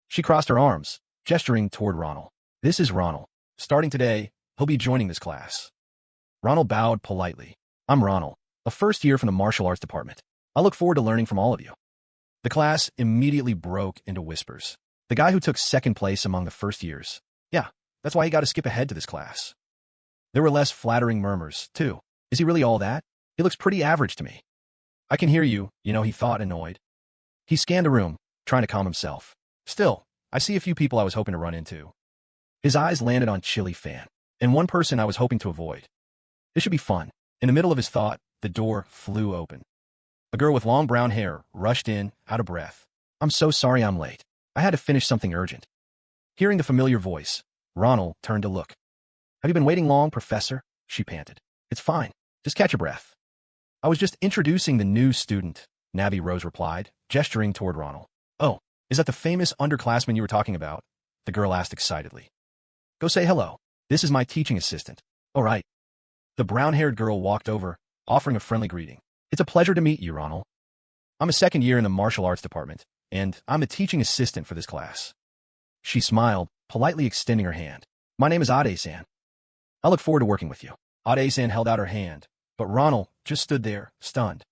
She crossed her arms, gesturing toward Ronald. This is Ronald. Starting today, he'll be joining this class. Ronald bowed politely. I'm Ronald, a first year from the martial arts department. I look forward to learning from all of you. The class immediately broke into whispers. The guy who took second place among the first years. Yeah, that's why he got to skip ahead to this class. There were less flattering murmurs, too. Is he really all that? He looks pretty average to me. I can hear you, he thought, annoyed. He scanned the room, trying to calm himself. Still, I see a few people I was hoping to run into. His eyes landed on Chili Fan, and one person I was hoping to avoid. This should be fun. In the middle of his thought, the door flew open. A girl with long brown hair rushed in, out of breath. I'm so sorry I'm late. I had to finish something urgent. Hearing the familiar voice, Ronald turned to look. Have you been waiting long, Professor? She panted. It's fine. Just catch your breath. I was just introducing the new student, Navi Rose replied, gesturing toward Ronald. Oh, is that the famous underclassman you were talking about? The girl asked excitedly. Go say hello. This is my teaching assistant. All right. The brown-haired girl walked over, offering a friendly greeting. It's a pleasure to meet you, Ronald. I'm a second year in the martial arts department, and I'm the teaching assistant for this class. She smiled, politely extending her hand. My name is Ade-san. I look forward to working with you. Ade-san held out her hand, but Ronald just stood there, stunned.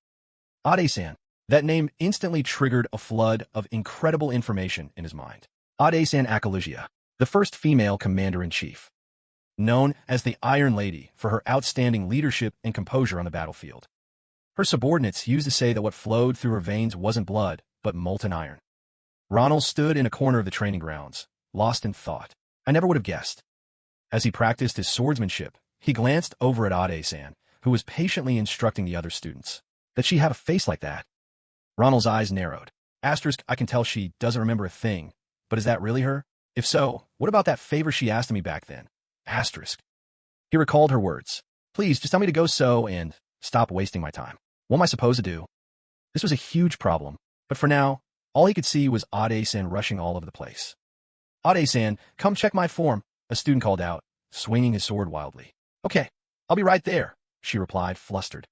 Ade-san. That name instantly triggered a flood of incredible information in his mind. Ade-san Akalugia, the first female commander-in-chief. Known as the Iron Lady for her outstanding leadership and composure on the battlefield. Her subordinates used to say that what flowed through her veins wasn't blood, but molten iron. Ronald stood in a corner of the training grounds, lost in thought. I never would have guessed. As he practiced his swordsmanship, he glanced over at Ade-san, who was patiently instructing the other students. That she had a face like that. Ronald's eyes narrowed. Asterisk, I can tell she doesn't remember a thing, but is that really her? If so, what about that favor she asked of me back then? Asterisk. He recalled her words. Please, just tell me to go and stop wasting my time. What am I supposed to do? This was a huge problem, but for now, All he could see was Ade-san rushing all over the place. Ade-san, come check my form, a student called out, swinging his sword wildly. Okay, I'll be right there, she replied, flustered.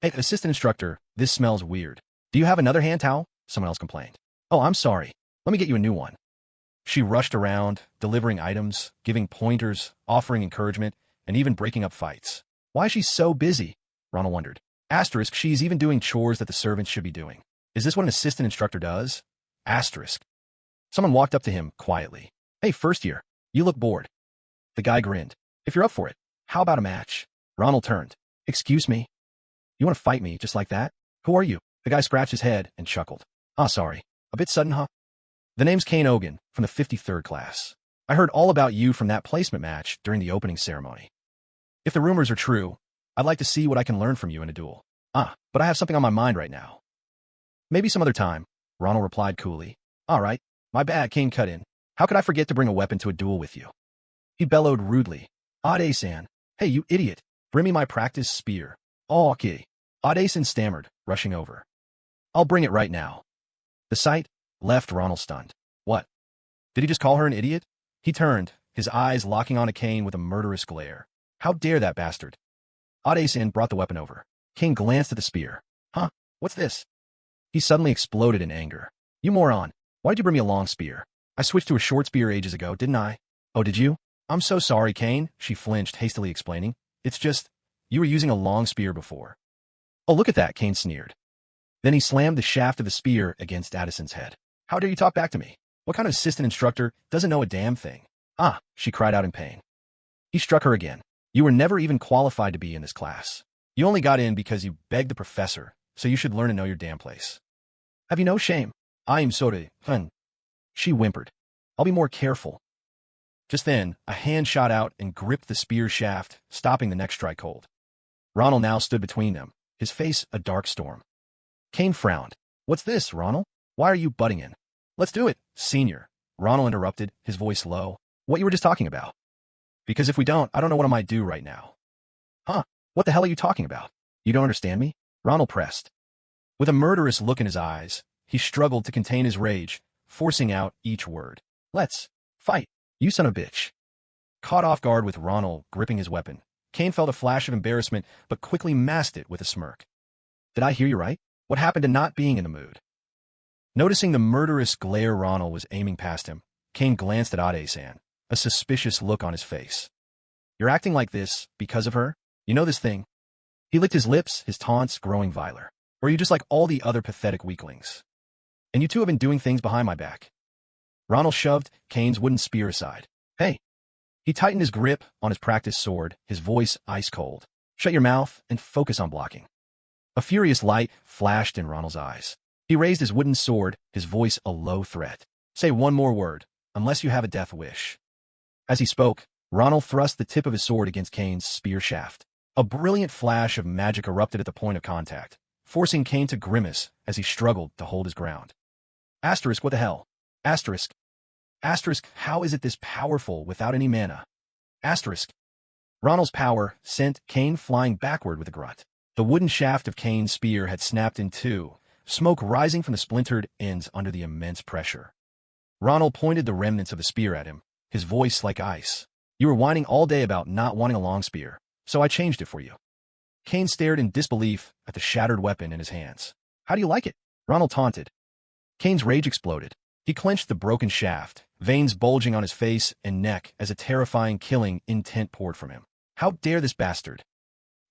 Hey, assistant instructor, this smells weird. Do you have another hand towel? Someone else complained. Oh, I'm sorry. Let me get you a new one. She rushed around, delivering items, giving pointers, offering encouragement, and even breaking up fights. Why is she so busy? Ronald wondered. Asterisk, she's even doing chores that the servants should be doing. Is this what an assistant instructor does? Asterisk. Someone walked up to him quietly. Hey, first year, you look bored. The guy grinned. If you're up for it, how about a match? Ronald turned. Excuse me? You want to fight me just like that? Who are you? The guy scratched his head and chuckled. Ah, sorry. A bit sudden, huh? The name's Kane Ogan, from the 53rd class. I heard all about you from that placement match during the opening ceremony. If the rumors are true, I'd like to see what I can learn from you in a duel. Ah, but I have something on my mind right now. Maybe some other time, Ronald replied coolly. All right, my bad, Kane cut in. How could I forget to bring a weapon to a duel with you? He bellowed rudely. Ade-san, hey, you idiot, bring me my practice spear. Oh, okay. Ade-san stammered, rushing over. I'll bring it right now. The sight left Ronald stunned. What? Did he just call her an idiot? He turned, his eyes locking on Kane with a murderous glare. How dare that bastard? Ade-san brought the weapon over. Kane glanced at the spear. Huh? What's this? He suddenly exploded in anger. You moron. Why did you bring me a long spear? I switched to a short spear ages ago, didn't I? Oh, did you? I'm so sorry, Kane, she flinched, hastily explaining. It's just, you were using a long spear before. Oh, look at that, Kane sneered. Then he slammed the shaft of the spear against Addison's head. How dare you talk back to me? What kind of assistant instructor doesn't know a damn thing? Ah, she cried out in pain. He struck her again. You were never even qualified to be in this class. You only got in because you begged the professor, so you should learn to know your damn place. Have you no shame? I am sorry, hun. She whimpered. I'll be more careful. Just then, a hand shot out and gripped the spear shaft, stopping the next strike cold. Ronald now stood between them, his face a dark storm. Kane frowned. What's this, Ronald? Why are you butting in? Let's do it, senior. Ronald interrupted, his voice low. What you were just talking about. Because if we don't, I don't know what I might do right now. Huh? What the hell are you talking about? You don't understand me? Ronald pressed. With a murderous look in his eyes, he struggled to contain his rage, forcing out each word. Let's fight, you son of a bitch. Caught off guard with Ronald gripping his weapon, Kane felt a flash of embarrassment but quickly masked it with a smirk. Did I hear you right? What happened to not being in the mood? Noticing the murderous glare Ronald was aiming past him, Kane glanced at Ade-san, a suspicious look on his face. You're acting like this because of her? You know this thing? He licked his lips, his taunts growing viler. Or are you just like all the other pathetic weaklings? And you two have been doing things behind my back. Ronald shoved Kane's wooden spear aside. Hey. He tightened his grip on his practice sword, his voice ice cold. Shut your mouth and focus on blocking. A furious light flashed in Ronald's eyes. He raised his wooden sword, his voice a low threat. Say one more word, unless you have a death wish. As he spoke, Ronald thrust the tip of his sword against Kane's spear shaft. A brilliant flash of magic erupted at the point of contact, forcing Kane to grimace as he struggled to hold his ground. Asterisk, what the hell? Asterisk. Asterisk, how is it this powerful without any mana? Asterisk. Ronald's power sent Kane flying backward with a grunt. The wooden shaft of Kane's spear had snapped in two, smoke rising from the splintered ends under the immense pressure. Ronald pointed the remnants of the spear at him, his voice like ice. You were whining all day about not wanting a long spear, so I changed it for you. Kane stared in disbelief at the shattered weapon in his hands. How do you like it? Ronald taunted. Kane's rage exploded. He clenched the broken shaft, veins bulging on his face and neck as a terrifying killing intent poured from him. How dare this bastard?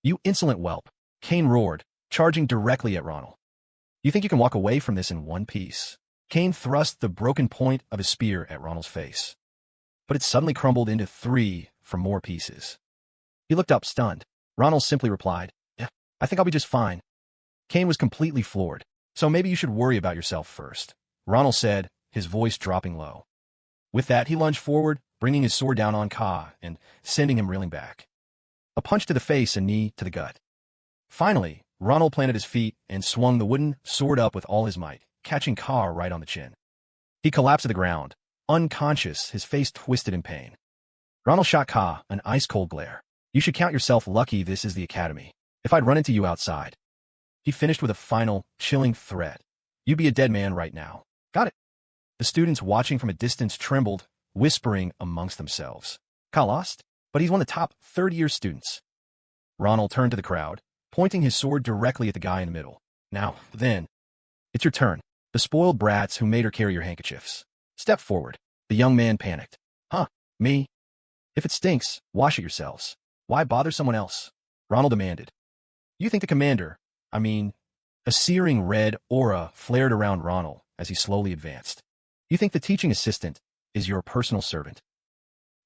You insolent whelp, Kane roared, charging directly at Ronald. You think you can walk away from this in one piece? Kane thrust the broken point of his spear at Ronald's face. But it suddenly crumbled into 3 for more pieces. He looked up stunned. Ronald simply replied, Yeah, I think I'll be just fine. Kane was completely floored. So maybe you should worry about yourself first, Ronald said, his voice dropping low. With that, he lunged forward, bringing his sword down on Ka and sending him reeling back. A punch to the face, a knee to the gut. Finally, Ronald planted his feet and swung the wooden sword up with all his might, catching Ka right on the chin. He collapsed to the ground, unconscious, his face twisted in pain. Ronald shot Ka an ice-cold glare. You should count yourself lucky this is the academy. If I'd run into you outside. He finished with a final, chilling threat. You'd be a dead man right now. Got it. The students watching from a distance trembled, whispering amongst themselves. Ka lost? But he's one of the top third-year students. Ronald turned to the crowd, pointing his sword directly at the guy in the middle. Now, then. It's your turn. The spoiled brats who made her carry your handkerchiefs. Step forward. The young man panicked. Huh, me? If it stinks, wash it yourselves. Why bother someone else? Ronald demanded. You think the commander, a searing red aura flared around Ronald as he slowly advanced. You think the teaching assistant is your personal servant?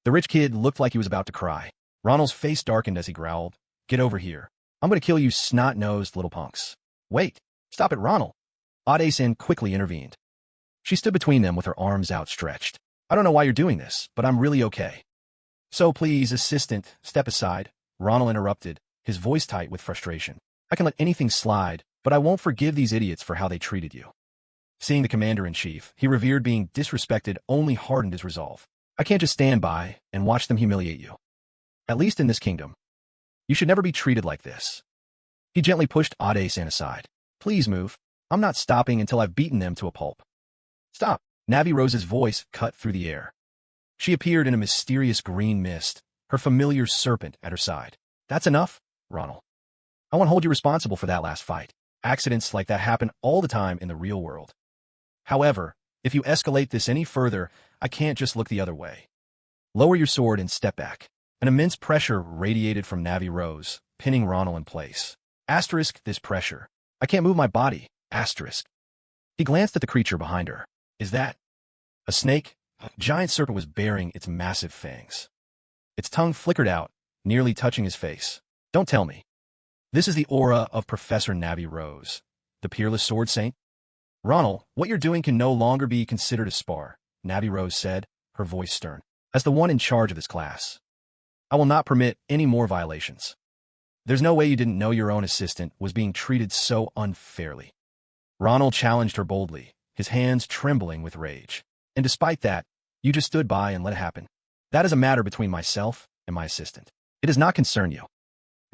The rich kid looked like he was about to cry. Ronald's face darkened as he growled. Get over here. I'm going to kill you snot-nosed little punks. Wait. Stop it, Ronald. Ade-san quickly intervened. She stood between them with her arms outstretched. I don't know why you're doing this, but I'm really okay. So please, assistant, step aside. Ronald interrupted, his voice tight with frustration. I can let anything slide, but I won't forgive these idiots for how they treated you. Seeing the commander-in-chief, he revered being disrespected only hardened his resolve. I can't just stand by and watch them humiliate you. At least in this kingdom. You should never be treated like this. He gently pushed Ade-san aside. Please move. I'm not stopping until I've beaten them to a pulp. Stop. Navi Rose's voice cut through the air. She appeared in a mysterious green mist, her familiar serpent at her side. That's enough, Ronald. I won't hold you responsible for that last fight. Accidents like that happen all the time in the real world. However, if you escalate this any further, I can't just look the other way. Lower your sword and step back. An immense pressure radiated from Navi Rose, pinning Ronald in place. Asterisk this pressure. I can't move my body. Asterisk. He glanced at the creature behind her. Is that a snake? A giant serpent was baring its massive fangs. Its tongue flickered out, nearly touching his face. Don't tell me. This is the aura of Professor Navi Rose, the peerless sword saint? Ronald, what you're doing can no longer be considered a spar, Navi Rose said, her voice stern. As the one in charge of this class, I will not permit any more violations. There's no way you didn't know your own assistant was being treated so unfairly. Ronald challenged her boldly, his hands trembling with rage. And despite that, you just stood by and let it happen. That is a matter between myself and my assistant. It does not concern you.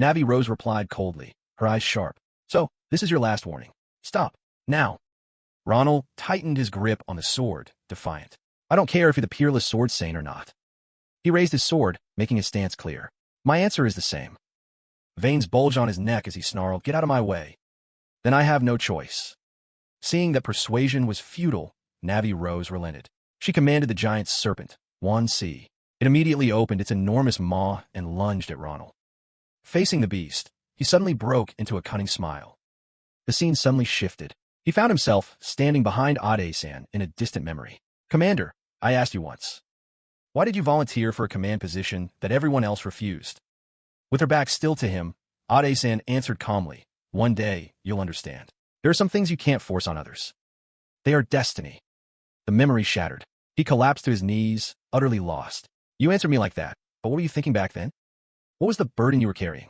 Navi Rose replied coldly, her eyes sharp. So, this is your last warning. Stop. Now. Ronald tightened his grip on the sword, defiant. I don't care if you're the peerless sword saint or not. He raised his sword, making his stance clear. My answer is the same. Veins bulged on his neck as he snarled, Get out of my way. Then I have no choice. Seeing that persuasion was futile, Navi Rose relented. She commanded the giant serpent, 1C. It immediately opened its enormous maw and lunged at Ronald. Facing the beast, he suddenly broke into a cunning smile. The scene suddenly shifted. He found himself standing behind Ade-san in a distant memory. Commander, I asked you once. Why did you volunteer for a command position that everyone else refused? With her back still to him, Ade-san answered calmly, One day, you'll understand. There are some things you can't force on others. They are destiny. The memory shattered. He collapsed to his knees, utterly lost. You answered me like that, but what were you thinking back then? What was the burden you were carrying?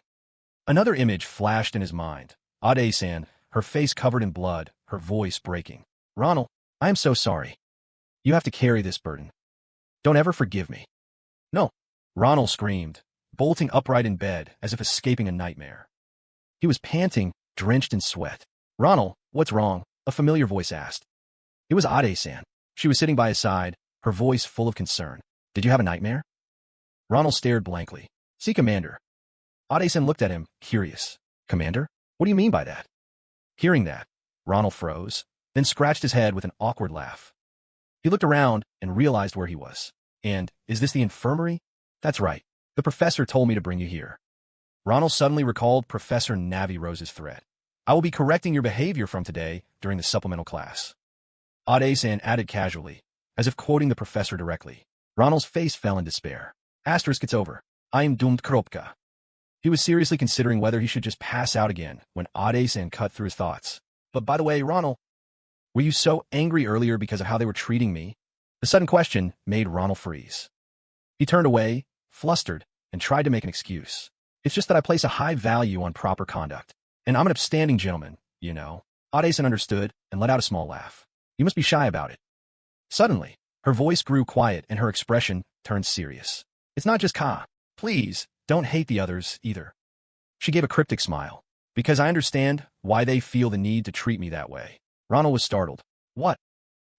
Another image flashed in his mind. Ade-san, her face covered in blood, her voice breaking. Ronald, I am so sorry. You have to carry this burden. Don't ever forgive me. No. Ronald screamed, bolting upright in bed as if escaping a nightmare. He was panting, drenched in sweat. Ronald, what's wrong? A familiar voice asked. It was Ade-san. She was sitting by his side, her voice full of concern. Did you have a nightmare? Ronald stared blankly. See, Commander. Ade-san looked at him, curious. Commander? What do you mean by that? Hearing that, Ronald froze, then scratched his head with an awkward laugh. He looked around and realized where he was. And, is this the infirmary? That's right. The professor told me to bring you here. Ronald suddenly recalled Professor Navi Rose's threat. I will be correcting your behavior from today during the supplemental class. Ade-san added casually, as if quoting the professor directly. Ronald's face fell in despair. Asterisk, it's over. I am doomed, Kropka. He was seriously considering whether he should just pass out again when Ade-san cut through his thoughts. But by the way, Ronald, were you so angry earlier because of how they were treating me? The sudden question made Ronald freeze. He turned away, flustered, and tried to make an excuse. It's just that I place a high value on proper conduct. And I'm an upstanding gentleman, you know. Ade-san understood and let out a small laugh. You must be shy about it. Suddenly, her voice grew quiet and her expression turned serious. It's not just Ka. Please, don't hate the others, either. She gave a cryptic smile. Because I understand why they feel the need to treat me that way. Ronald was startled. What?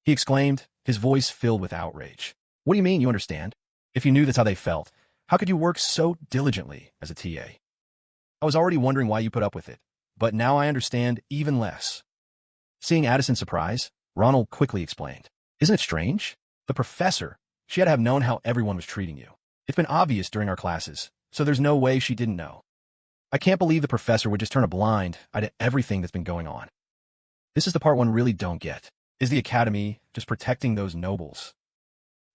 he exclaimed, his voice filled with outrage. What do you mean you understand? If you knew that's how they felt, how could you work so diligently as a TA? I was already wondering why you put up with it, but now I understand even less. Seeing Addison's surprise, Ronald quickly explained. Isn't it strange? The professor, she had to have known how everyone was treating you. It's been obvious during our classes, so there's no way she didn't know. I can't believe the professor would just turn a blind eye to everything that's been going on. This is the part one really don't get. Is the academy just protecting those nobles?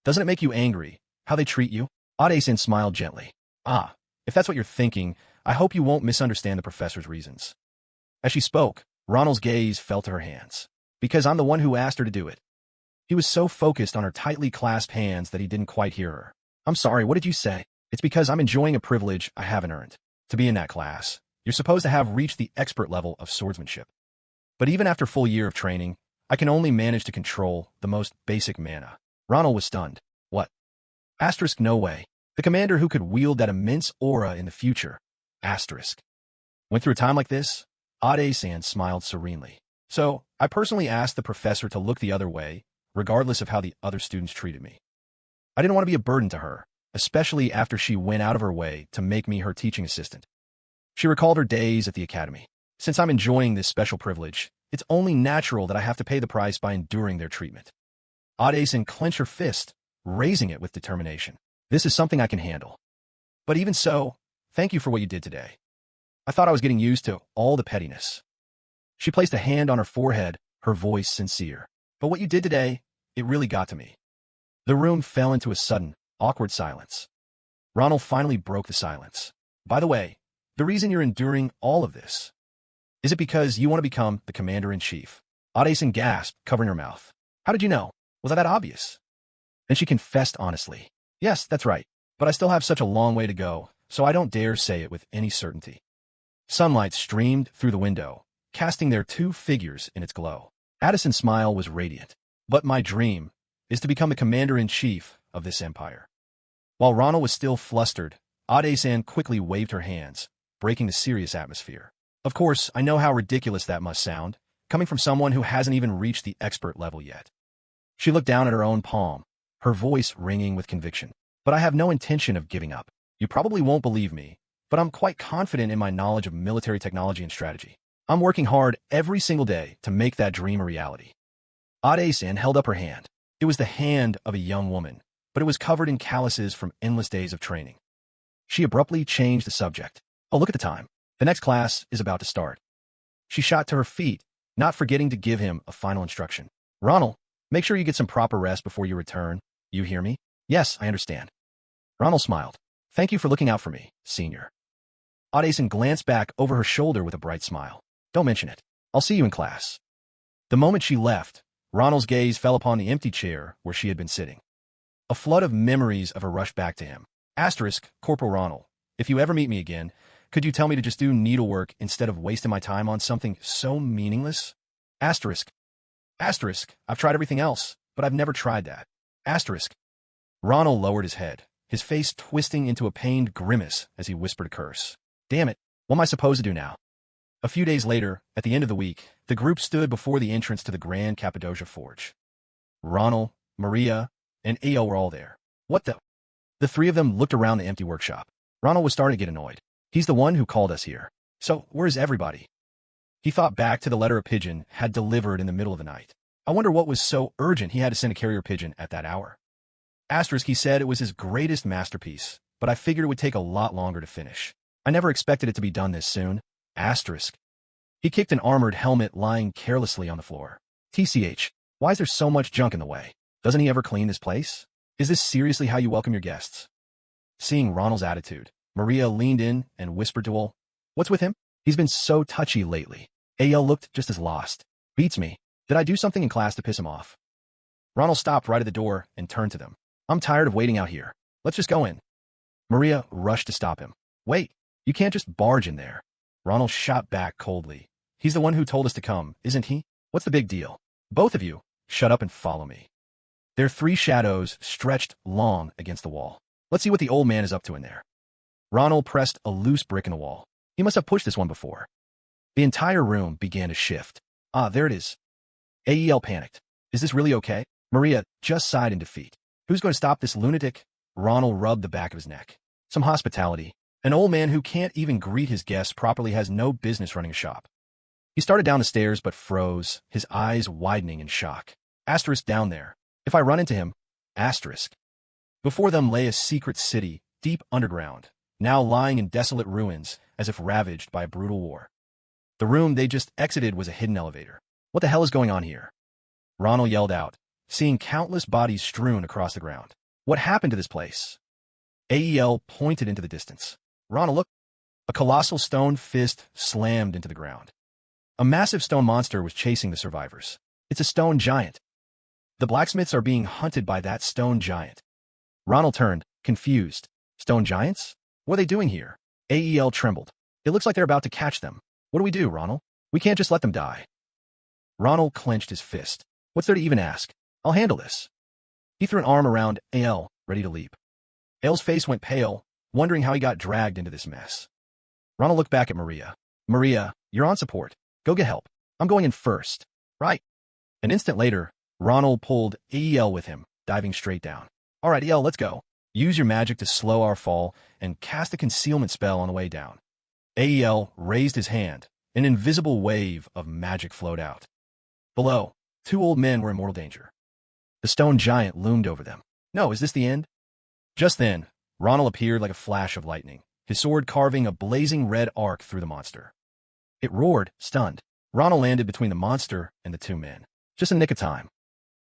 Doesn't it make you angry, how they treat you? Addison smiled gently. Ah, if that's what you're thinking, I hope you won't misunderstand the professor's reasons. As she spoke, Ronald's gaze fell to her hands. Because I'm the one who asked her to do it. He was so focused on her tightly clasped hands that he didn't quite hear her. I'm sorry, what did you say? It's because I'm enjoying a privilege I haven't earned. To be in that class, you're supposed to have reached the expert level of swordsmanship. But even after a full year of training, I can only manage to control the most basic mana. Ronald was stunned. What? Asterisk, no way. The commander who could wield that immense aura in the future. Asterisk. Went through a time like this? Ade-san smiled serenely. So, I personally asked the professor to look the other way, regardless of how the other students treated me. I didn't want to be a burden to her, especially after she went out of her way to make me her teaching assistant. She recalled her days at the academy. Since I'm enjoying this special privilege, it's only natural that I have to pay the price by enduring their treatment. Ade-san clenched her fist, raising it with determination. This is something I can handle. But even so, thank you for what you did today. I thought I was getting used to all the pettiness. She placed a hand on her forehead, her voice sincere. But what you did today, it really got to me. The room fell into a sudden, awkward silence. Ronald finally broke the silence. By the way, the reason you're enduring all of this, is it because you want to become the commander-in-chief? Ade-san gasped, covering her mouth. How did you know? Was that obvious? And she confessed honestly. Yes, that's right. But I still have such a long way to go, so I don't dare say it with any certainty. Sunlight streamed through the window, casting their two figures in its glow. Addison's smile was radiant. But my dream is to become the commander-in-chief of this empire. While Ronald was still flustered, Ade-san quickly waved her hands, breaking the serious atmosphere. Of course, I know how ridiculous that must sound, coming from someone who hasn't even reached the expert level yet. She looked down at her own palm, her voice ringing with conviction. But I have no intention of giving up. You probably won't believe me, but I'm quite confident in my knowledge of military technology and strategy. I'm working hard every single day to make that dream a reality. Ade-san held up her hand. It was the hand of a young woman, but it was covered in calluses from endless days of training. She abruptly changed the subject. Oh, look at the time. The next class is about to start. She shot to her feet, not forgetting to give him a final instruction. Ronald, make sure you get some proper rest before you return. You hear me? Yes, I understand. Ronald smiled. Thank you for looking out for me, senior. Ade-san glanced back over her shoulder with a bright smile. Don't mention it. I'll see you in class. The moment she left, Ronald's gaze fell upon the empty chair where she had been sitting. A flood of memories of her rushed back to him. Asterisk, Corporal Ronald, if you ever meet me again, could you tell me to just do needlework instead of wasting my time on something so meaningless? Asterisk. Asterisk, I've tried everything else, but I've never tried that. Asterisk. Ronald lowered his head, his face twisting into a pained grimace as he whispered a curse. Damn it, what am I supposed to do now? A few days later, at the end of the week, the group stood before the entrance to the Grand Cappadocia Forge. Ronald, Maria, and Ao were all there. What the? The three of them looked around the empty workshop. Ronald was starting to get annoyed. He's the one who called us here. So, where's everybody? He thought back to the letter a pigeon had delivered in the middle of the night. I wonder what was so urgent he had to send a carrier pigeon at that hour. Asterisk, he said it was his greatest masterpiece, but I figured it would take a lot longer to finish. I never expected it to be done this soon. Asterisk. He kicked an armored helmet lying carelessly on the floor. TCH, why is there so much junk in the way? Doesn't he ever clean this place? Is this seriously how you welcome your guests? Seeing Ronald's attitude, Maria leaned in and whispered to Ol, what's with him? He's been so touchy lately. AL looked just as lost. Beats me. Did I do something in class to piss him off? Ronald stopped right at the door and turned to them. I'm tired of waiting out here. Let's just go in. Maria rushed to stop him. Wait, you can't just barge in there. Ronald shot back coldly. He's the one who told us to come, isn't he? What's the big deal? Both of you, shut up and follow me. Their three shadows stretched long against the wall. Let's see what the old man is up to in there. Ronald pressed a loose brick in the wall. He must have pushed this one before. The entire room began to shift. Ah, there it is. AEL panicked. Is this really okay? Maria just sighed in defeat. Who's going to stop this lunatic? Ronald rubbed the back of his neck. Some hospitality. An old man who can't even greet his guests properly has no business running a shop. He started down the stairs but froze, his eyes widening in shock. Asterisk down there. If I run into him, asterisk. Before them lay a secret city, deep underground, now lying in desolate ruins as if ravaged by a brutal war. The room they just exited was a hidden elevator. What the hell is going on here? Ronald yelled out, seeing countless bodies strewn across the ground. What happened to this place? AEL pointed into the distance. Ronald, look. A colossal stone fist slammed into the ground. A massive stone monster was chasing the survivors. It's a stone giant. The blacksmiths are being hunted by that stone giant. Ronald turned, confused. Stone giants? What are they doing here? AEL trembled. It looks like they're about to catch them. What do we do, Ronald? We can't just let them die. Ronald clenched his fist. What's there to even ask? I'll handle this. He threw an arm around AL, ready to leap. AL's face went pale, wondering how he got dragged into this mess. Ronald looked back at Maria. Maria, you're on support. Go get help. I'm going in first. Right. An instant later, Ronald pulled AEL with him, diving straight down. All right, AEL, let's go. Use your magic to slow our fall and cast a concealment spell on the way down. AEL raised his hand. An invisible wave of magic flowed out. Below, two old men were in mortal danger. The stone giant loomed over them. No, is this the end? Just then, Ronald appeared like a flash of lightning, his sword carving a blazing red arc through the monster. It roared, stunned. Ronald landed between the monster and the two men. Just in the nick of time.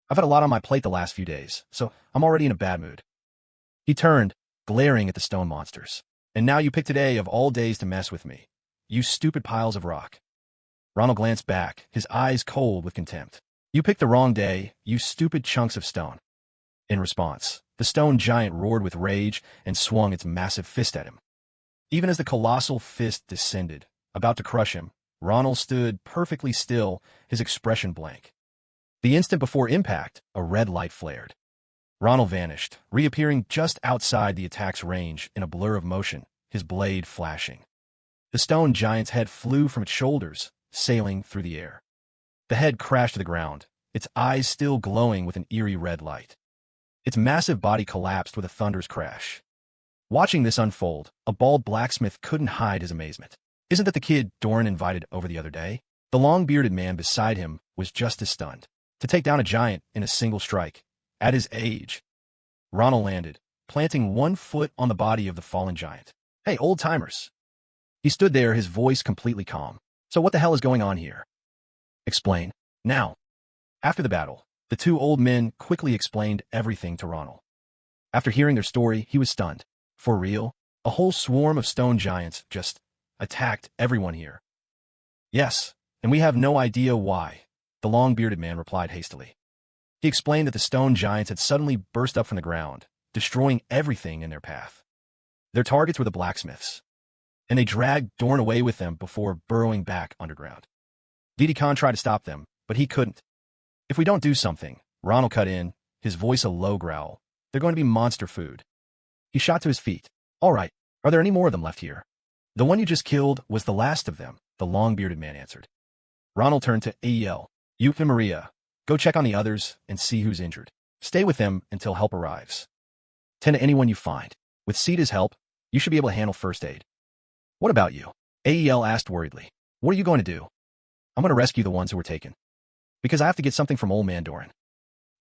I've had a lot on my plate the last few days, so I'm already in a bad mood. He turned, glaring at the stone monsters. And now you pick today of all days to mess with me. You stupid piles of rock. Ronald glanced back, his eyes cold with contempt. You picked the wrong day, you stupid chunks of stone. In response, the stone giant roared with rage and swung its massive fist at him. Even as the colossal fist descended, about to crush him, Ronald stood perfectly still, his expression blank. The instant before impact, a red light flared. Ronald vanished, reappearing just outside the attack's range in a blur of motion, his blade flashing. The stone giant's head flew from its shoulders, sailing through the air. The head crashed to the ground, its eyes still glowing with an eerie red light. Its massive body collapsed with a thunderous crash. Watching this unfold, a bald blacksmith couldn't hide his amazement. Isn't that the kid Doran invited over the other day? The long-bearded man beside him was just as stunned. To take down a giant in a single strike, at his age. Ronald landed, planting one foot on the body of the fallen giant. Hey, old-timers. He stood there, his voice completely calm. So what the hell is going on here? Explain. Now. After the battle, the two old men quickly explained everything to Ronald. After hearing their story, he was stunned. For real? A whole swarm of stone giants just attacked everyone here. Yes, and we have no idea why, the long-bearded man replied hastily. He explained that the stone giants had suddenly burst up from the ground, destroying everything in their path. Their targets were the blacksmiths, and they dragged Dorn away with them before burrowing back underground. Didi Khan tried to stop them, but he couldn't. If we don't do something, Ronald cut in, his voice a low growl, they're going to be monster food. He shot to his feet. All right, are there any more of them left here? The one you just killed was the last of them, the long-bearded man answered. Ronald turned to AEL. You and Maria, go check on the others and see who's injured. Stay with them until help arrives. Tend to anyone you find. With Sita's help, you should be able to handle first aid. What about you? AEL asked worriedly. What are you going to do? I'm going to rescue the ones who were taken. Because I have to get something from old man Doran.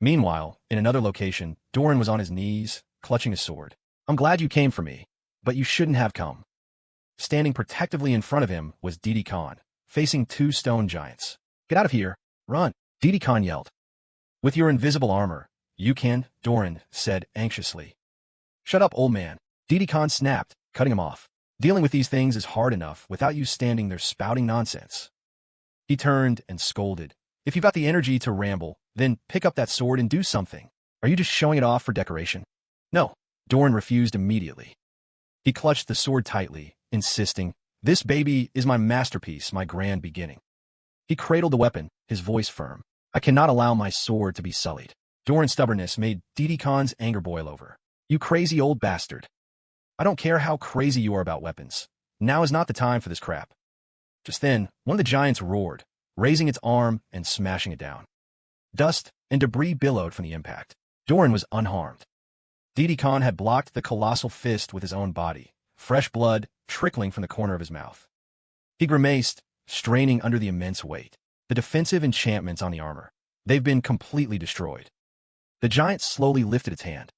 Meanwhile, in another location, Doran was on his knees, clutching his sword. I'm glad you came for me, but you shouldn't have come. Standing protectively in front of him was Didi Khan, facing two stone giants. Get out of here. Run. Didi Khan yelled. With your invisible armor, you can, Doran said anxiously. Shut up, old man. Didi Khan snapped, cutting him off. Dealing with these things is hard enough without you standing there spouting nonsense. He turned and scolded. If you've got the energy to ramble, then pick up that sword and do something. Are you just showing it off for decoration? No. Doran refused immediately. He clutched the sword tightly, insisting, this baby is my masterpiece, my grand beginning. He cradled the weapon, his voice firm. I cannot allow my sword to be sullied. Doran's stubbornness made Didi Khan's anger boil over. You crazy old bastard. I don't care how crazy you are about weapons. Now is not the time for this crap. Just then, one of the giants roared, raising its arm and smashing it down. Dust and debris billowed from the impact. Doran was unharmed. Didi Khan had blocked the colossal fist with his own body, fresh blood trickling from the corner of his mouth. He grimaced, straining under the immense weight. The defensive enchantments on the armor. They've been completely destroyed. The giant slowly lifted its hand.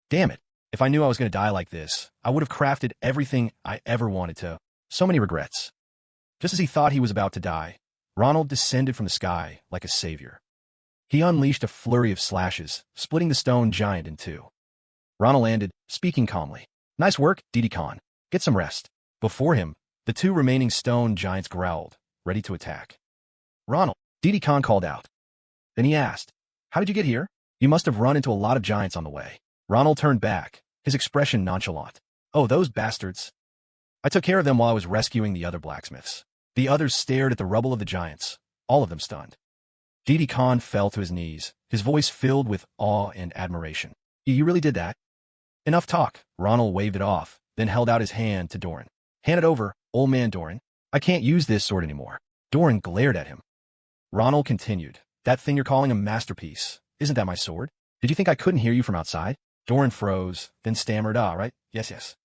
Damn it. If I knew I was going to die like this, I would have crafted everything I ever wanted to. So many regrets. Just as he thought he was about to die, Ronald descended from the sky like a savior. He unleashed a flurry of slashes, splitting the stone giant in two. Ronald landed, speaking calmly. Nice work, Didi Khan. Get some rest. Before him, the two remaining stone giants growled, ready to attack. Ronald, Didi Khan called out. Then he asked, how did you get here? You must have run into a lot of giants on the way. Ronald turned back, his expression nonchalant. Oh, those bastards. I took care of them while I was rescuing the other blacksmiths. The others stared at the rubble of the giants, all of them stunned. Didi Khan fell to his knees, his voice filled with awe and admiration. You really did that? Enough talk. Ronald waved it off, then held out his hand to Doran. Hand it over, old man Doran. I can't use this sword anymore. Doran glared at him. Ronald continued. That thing you're calling a masterpiece, isn't that my sword? Did you think I couldn't hear you from outside? Doran froze, then stammered, right? Yes.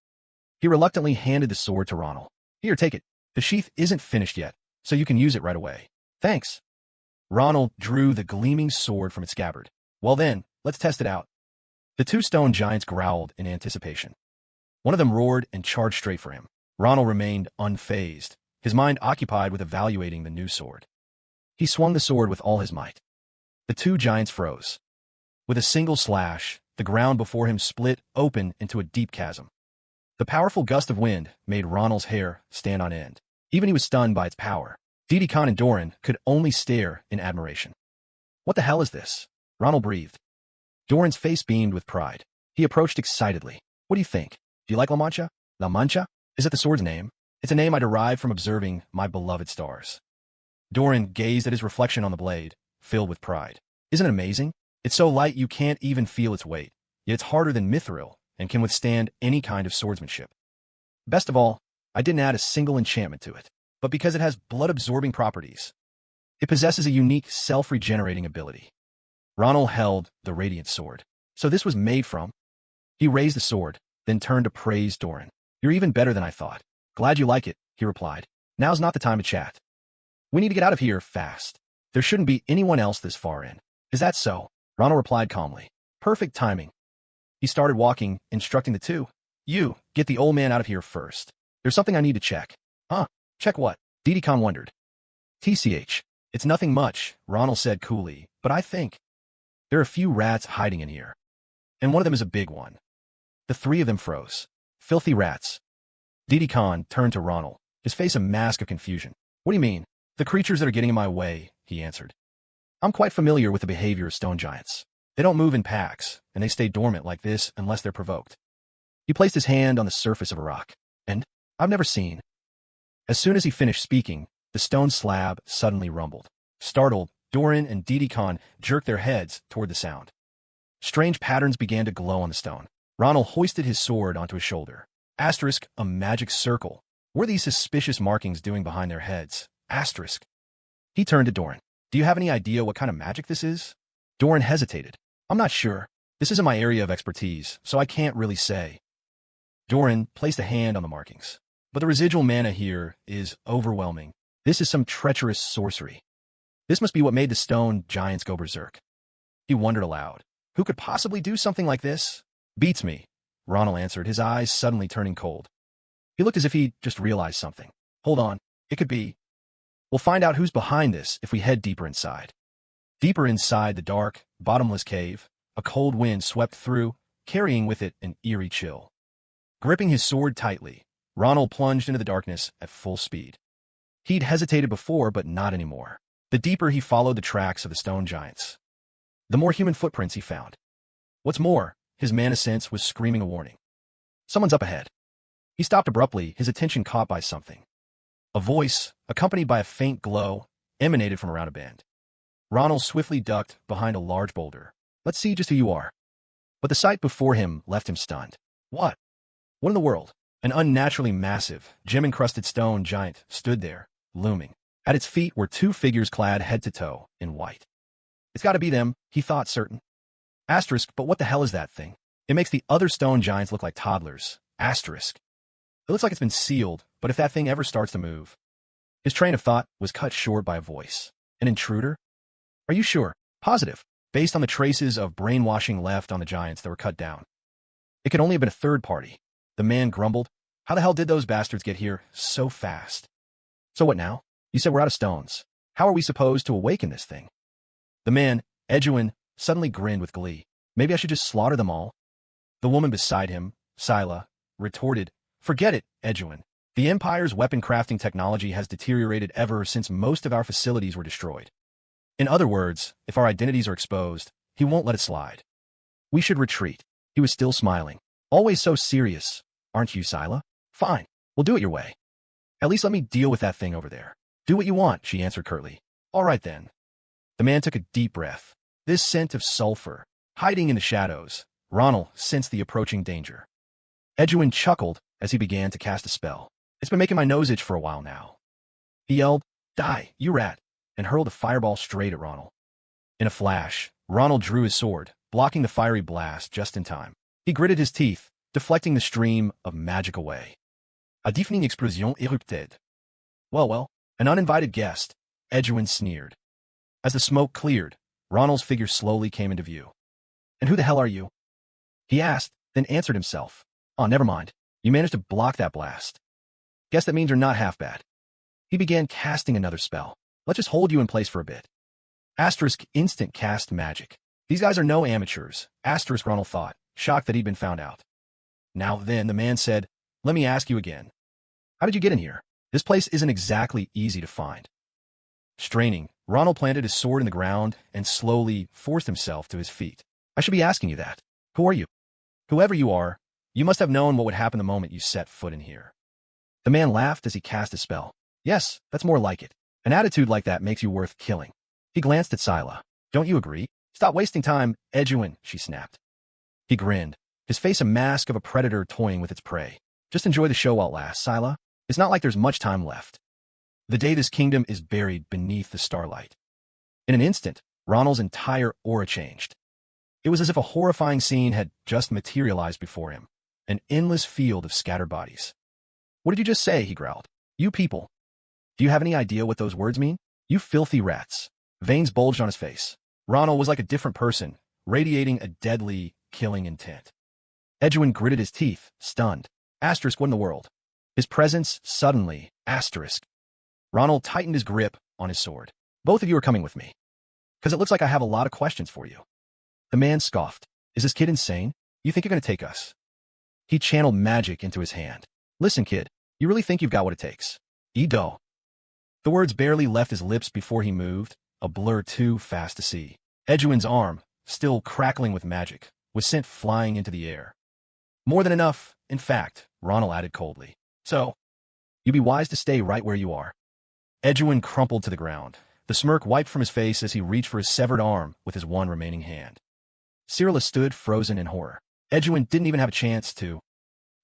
He reluctantly handed the sword to Ronald. Here, take it. The sheath isn't finished yet, so you can use it right away. Thanks. Ronald drew the gleaming sword from its scabbard. Well then, let's test it out. The two stone giants growled in anticipation. One of them roared and charged straight for him. Ronald remained unfazed, his mind occupied with evaluating the new sword. He swung the sword with all his might. The two giants froze. With a single slash, the ground before him split open into a deep chasm. The powerful gust of wind made Ronald's hair stand on end. Even he was stunned by its power. Didi Khan and Doran could only stare in admiration. What the hell is this? Ronald breathed. Doran's face beamed with pride. He approached excitedly. What do you think? Do you like La Mancha? La Mancha? Is it the sword's name? It's a name I derived from observing my beloved stars. Doran gazed at his reflection on the blade, filled with pride. Isn't it amazing? It's so light you can't even feel its weight, yet it's harder than mithril and can withstand any kind of swordsmanship. Best of all, I didn't add a single enchantment to it, but because it has blood-absorbing properties. It possesses a unique self-regenerating ability. Ronald held the radiant sword. So this was made from? He raised the sword, then turned to praise Doran. You're even better than I thought. Glad you like it, he replied. Now's not the time to chat. We need to get out of here fast. There shouldn't be anyone else this far in. Is that so? Ronald replied calmly. Perfect timing. He started walking, instructing the two. You, get the old man out of here first. There's something I need to check. Huh? Check what? Didi Khan wondered. TCH. It's nothing much, Ronald said coolly, but I think there are a few rats hiding in here. And one of them is a big one. The three of them froze. Filthy rats. Didi Khan turned to Ronald, his face a mask of confusion. What do you mean? The creatures that are getting in my way, he answered. I'm quite familiar with the behavior of stone giants. They don't move in packs, and they stay dormant like this unless they're provoked. He placed his hand on the surface of a rock, and I've never seen. As soon as he finished speaking, the stone slab suddenly rumbled. Startled, Doran and Didi Khan jerked their heads toward the sound. Strange patterns began to glow on the stone. Ronald hoisted his sword onto his shoulder. Asterisk, a magic circle. What are these suspicious markings doing behind their heads? Asterisk. He turned to Doran. Do you have any idea what kind of magic this is? Doran hesitated. I'm not sure. This isn't my area of expertise, so I can't really say. Doran placed a hand on the markings. But the residual mana here is overwhelming. This is some treacherous sorcery. This must be what made the stone giants go berserk. He wondered aloud. Who could possibly do something like this? Beats me, Ronald answered, his eyes suddenly turning cold. He looked as if he'd just realized something. Hold on. It could be. We'll find out who's behind this if we head deeper inside. Deeper inside the dark, bottomless cave, a cold wind swept through, carrying with it an eerie chill. Gripping his sword tightly, Ronald plunged into the darkness at full speed. He'd hesitated before, but not anymore. The deeper he followed the tracks of the stone giants, the more human footprints he found. What's more, his mana sense was screaming a warning. Someone's up ahead. He stopped abruptly, his attention caught by something. A voice, accompanied by a faint glow, emanated from around a bend. Ronald swiftly ducked behind a large boulder. Let's see just who you are. But the sight before him left him stunned. What? What in the world? An unnaturally massive, gem-encrusted stone giant stood there, looming. At its feet were two figures clad head to toe in white. It's gotta be them, he thought, certain. Asterisk, but what the hell is that thing? It makes the other stone giants look like toddlers. Asterisk. It looks like it's been sealed, but if that thing ever starts to move. His train of thought was cut short by a voice. An intruder? Are you sure? Positive. Based on the traces of brainwashing left on the giants that were cut down. It could only have been a third party. The man grumbled. How the hell did those bastards get here so fast? So what now? You said we're out of stones. How are we supposed to awaken this thing? The man, Edwin, suddenly grinned with glee. Maybe I should just slaughter them all? The woman beside him, Scylla, retorted, Forget it, Edwin. The Empire's weapon crafting technology has deteriorated ever since most of our facilities were destroyed. In other words, if our identities are exposed, he won't let it slide. We should retreat. He was still smiling. Always so serious, aren't you, Scylla? Fine, we'll do it your way. At least let me deal with that thing over there. Do what you want, she answered curtly. All right then. The man took a deep breath. This scent of sulfur, hiding in the shadows. Ronald sensed the approaching danger. Edwin chuckled as he began to cast a spell. It's been making my nose itch for a while now. He yelled, Die, you rat, and hurled a fireball straight at Ronald. In a flash, Ronald drew his sword, blocking the fiery blast just in time. He gritted his teeth, deflecting the stream of magic away. A deafening explosion erupted. Well, an uninvited guest, Edwin sneered. As the smoke cleared, Ronald's figure slowly came into view. And who the hell are you? He asked, then answered himself. Oh, never mind. You managed to block that blast. Guess that means you're not half bad. He began casting another spell. Let's just hold you in place for a bit. Asterisk instant cast magic. These guys are no amateurs, asterisk Ronald thought, shocked that he'd been found out. Now then, the man said, Let me ask you again. How did you get in here? This place isn't exactly easy to find. Straining, Ronald planted his sword in the ground and slowly forced himself to his feet. I should be asking you that. Who are you? Whoever you are, you must have known what would happen the moment you set foot in here. The man laughed as he cast his spell. Yes, that's more like it. An attitude like that makes you worth killing. He glanced at Scylla. Don't you agree? Stop wasting time, Edwin, she snapped. He grinned, his face a mask of a predator toying with its prey. Just enjoy the show while it lasts, Scylla. It's not like there's much time left. The day this kingdom is buried beneath the starlight. In an instant, Ronald's entire aura changed. It was as if a horrifying scene had just materialized before him. An endless field of scattered bodies. What did you just say? He growled. You people. Do you have any idea what those words mean? You filthy rats. Veins bulged on his face. Ronald was like a different person, radiating a deadly, killing intent. Edwin gritted his teeth, stunned. Asterisk, what in the world? His presence suddenly, asterisk. Ronald tightened his grip on his sword. Both of you are coming with me. Because it looks like I have a lot of questions for you. The man scoffed. Is this kid insane? You think you're going to take us? He channeled magic into his hand. Listen, kid, you really think you've got what it takes? Edo. The words barely left his lips before he moved, a blur too fast to see. Edwin's arm, still crackling with magic, was sent flying into the air. More than enough, in fact, Ronald added coldly. So, you'd be wise to stay right where you are. Edwin crumpled to the ground. The smirk wiped from his face as he reached for his severed arm with his one remaining hand. Cyrilla stood frozen in horror. Edwin didn't even have a chance to.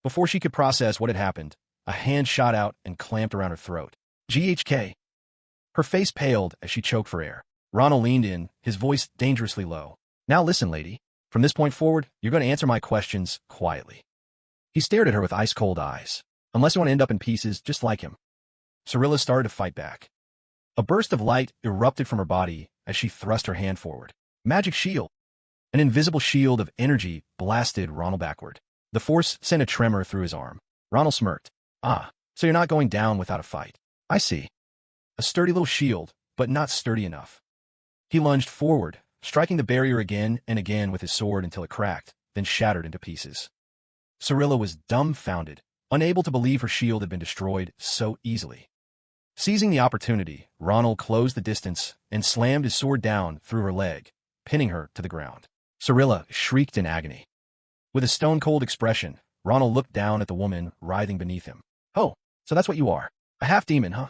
Before she could process what had happened, a hand shot out and clamped around her throat. GHK. Her face paled as she choked for air. Ronald leaned in, his voice dangerously low. Now listen, lady. From this point forward, you're going to answer my questions quietly. He stared at her with ice-cold eyes. Unless you want to end up in pieces just like him. Cyrilla started to fight back. A burst of light erupted from her body as she thrust her hand forward. Magic shield. An invisible shield of energy blasted Ronald backward. The force sent a tremor through his arm. Ronald smirked. Ah, so you're not going down without a fight. I see. A sturdy little shield, but not sturdy enough. He lunged forward, striking the barrier again and again with his sword until it cracked, then shattered into pieces. Cyrilla was dumbfounded, unable to believe her shield had been destroyed so easily. Seizing the opportunity, Ronald closed the distance and slammed his sword down through her leg, pinning her to the ground. Cyrilla shrieked in agony. With a stone-cold expression, Ronald looked down at the woman writhing beneath him. Oh, so that's what you are. A half-demon, huh?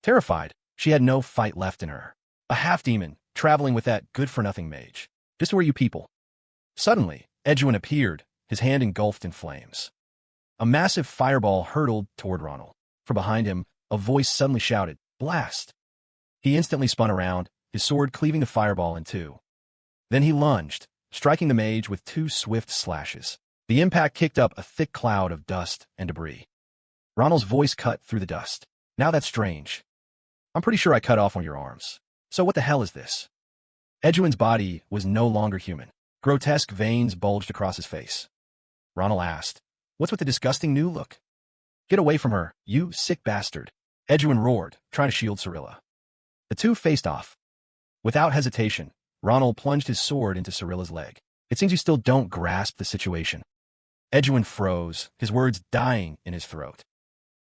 Terrified, she had no fight left in her. A half-demon, traveling with that good-for-nothing mage. Just who are you people? Suddenly, Edwin appeared, his hand engulfed in flames. A massive fireball hurtled toward Ronald. From behind him, a voice suddenly shouted, Blast! He instantly spun around, his sword cleaving the fireball in two. Then he lunged, striking the mage with two swift slashes. The impact kicked up a thick cloud of dust and debris. Ronald's voice cut through the dust. Now that's strange. I'm pretty sure I cut off one of your arms. So what the hell is this? Edwin's body was no longer human. Grotesque veins bulged across his face. Ronald asked, "What's with the disgusting new look?" "Get away from her, you sick bastard," Edwin roared, trying to shield Cirilla. The two faced off. Without hesitation, Ronald plunged his sword into Cirilla's leg. "It seems you still don't grasp the situation." Edwin froze, his words dying in his throat.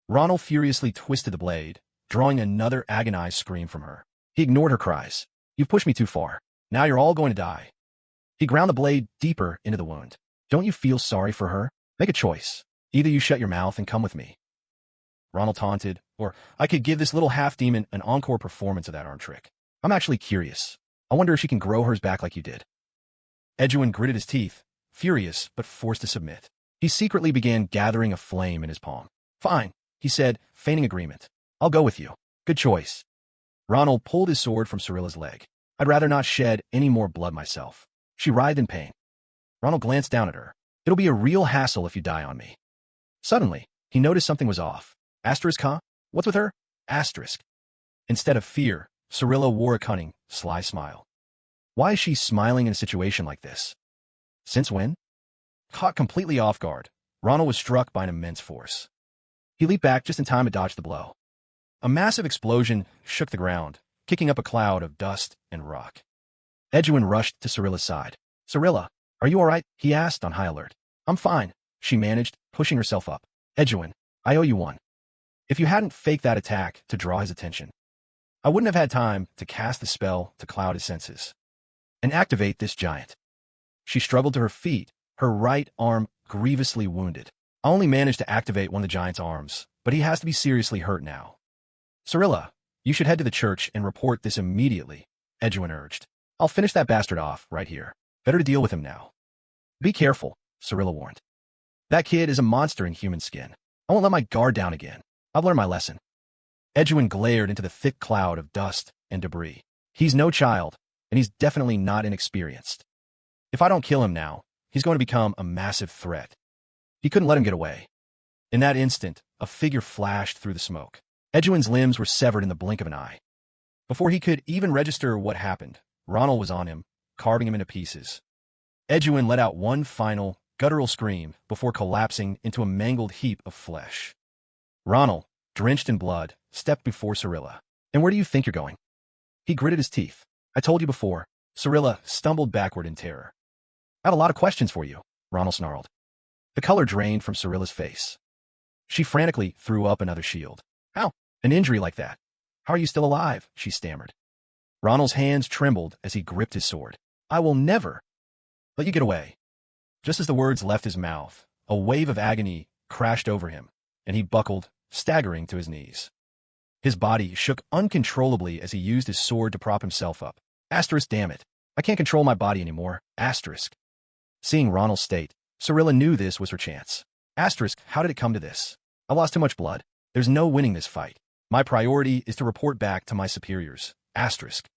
Ronald furiously twisted the blade, drawing another agonized scream from her. He ignored her cries. "You've pushed me too far. Now you're all going to die." He ground the blade deeper into the wound. "Don't you feel sorry for her? Make a choice. Either you shut your mouth and come with me," Ronald taunted, "or I could give this little half-demon an encore performance of that arm trick. I'm actually curious. I wonder if she can grow hers back like you did." Edwin gritted his teeth, furious but forced to submit. He secretly began gathering a flame in his palm. "Fine," he said, feigning agreement. "I'll go with you. Good choice." Ronald pulled his sword from Cirilla's leg. "I'd rather not shed any more blood myself." She writhed in pain. Ronald glanced down at her. "It'll be a real hassle if you die on me." Suddenly, he noticed something was off. Asterisk, huh? What's with her? Asterisk. Instead of fear, Cirilla wore a cunning, sly smile. Why is she smiling in a situation like this? Since when? Caught completely off guard, Ronald was struck by an immense force. He leaped back just in time to dodge the blow. A massive explosion shook the ground, kicking up a cloud of dust and rock. Edwin rushed to Cirilla's side. "Cirilla, are you all right?" he asked on high alert. "I'm fine," she managed, pushing herself up. "Edwin, I owe you one. If you hadn't faked that attack to draw his attention, I wouldn't have had time to cast the spell to cloud his senses and activate this giant." She struggled to her feet, her right arm grievously wounded. "I only managed to activate one of the giant's arms, but he has to be seriously hurt now." "Cirilla, you should head to the church and report this immediately," Edwin urged. "I'll finish that bastard off right here. Better to deal with him now." "Be careful," Cirilla warned. "That kid is a monster in human skin. I won't let my guard down again. I've learned my lesson." Edwin glared into the thick cloud of dust and debris. "He's no child, and he's definitely not inexperienced. If I don't kill him now, he's going to become a massive threat." He couldn't let him get away. In that instant, a figure flashed through the smoke. Edwin's limbs were severed in the blink of an eye. Before he could even register what happened, Ronald was on him, carving him into pieces. Edwin let out one final, guttural scream before collapsing into a mangled heap of flesh. Ronald, drenched in blood, stepped before Cirilla. "And where do you think you're going?" He gritted his teeth. "I told you before." Cirilla stumbled backward in terror. "I have a lot of questions for you," Ronald snarled. The color drained from Cirilla's face. She frantically threw up another shield. "How? An injury like that? How are you still alive?" she stammered. Ronald's hands trembled as he gripped his sword. "I will never let you get away." Just as the words left his mouth, a wave of agony crashed over him, and he buckled, staggering to his knees. His body shook uncontrollably as he used his sword to prop himself up. Asterisk, damn it. I can't control my body anymore. Asterisk. Seeing Ronald's state, Cirilla knew this was her chance. Asterisk, how did it come to this? I lost too much blood. There's no winning this fight. My priority is to report back to my superiors. Asterisk.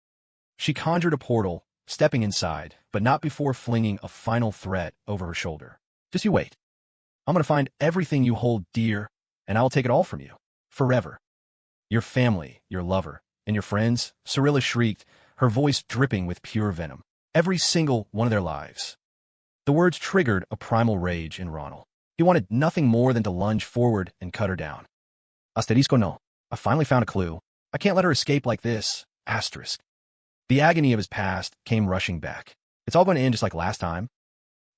She conjured a portal, stepping inside, but not before flinging a final threat over her shoulder. Just you wait. I'm going to find everything you hold dear, and I will take it all from you. Forever. Your family, your lover, and your friends, Cirilla shrieked, her voice dripping with pure venom. Every single one of their lives. The words triggered a primal rage in Ronald. He wanted nothing more than to lunge forward and cut her down. Asterisco no. I finally found a clue. I can't let her escape like this. Asterisk. The agony of his past came rushing back. It's all going to end just like last time.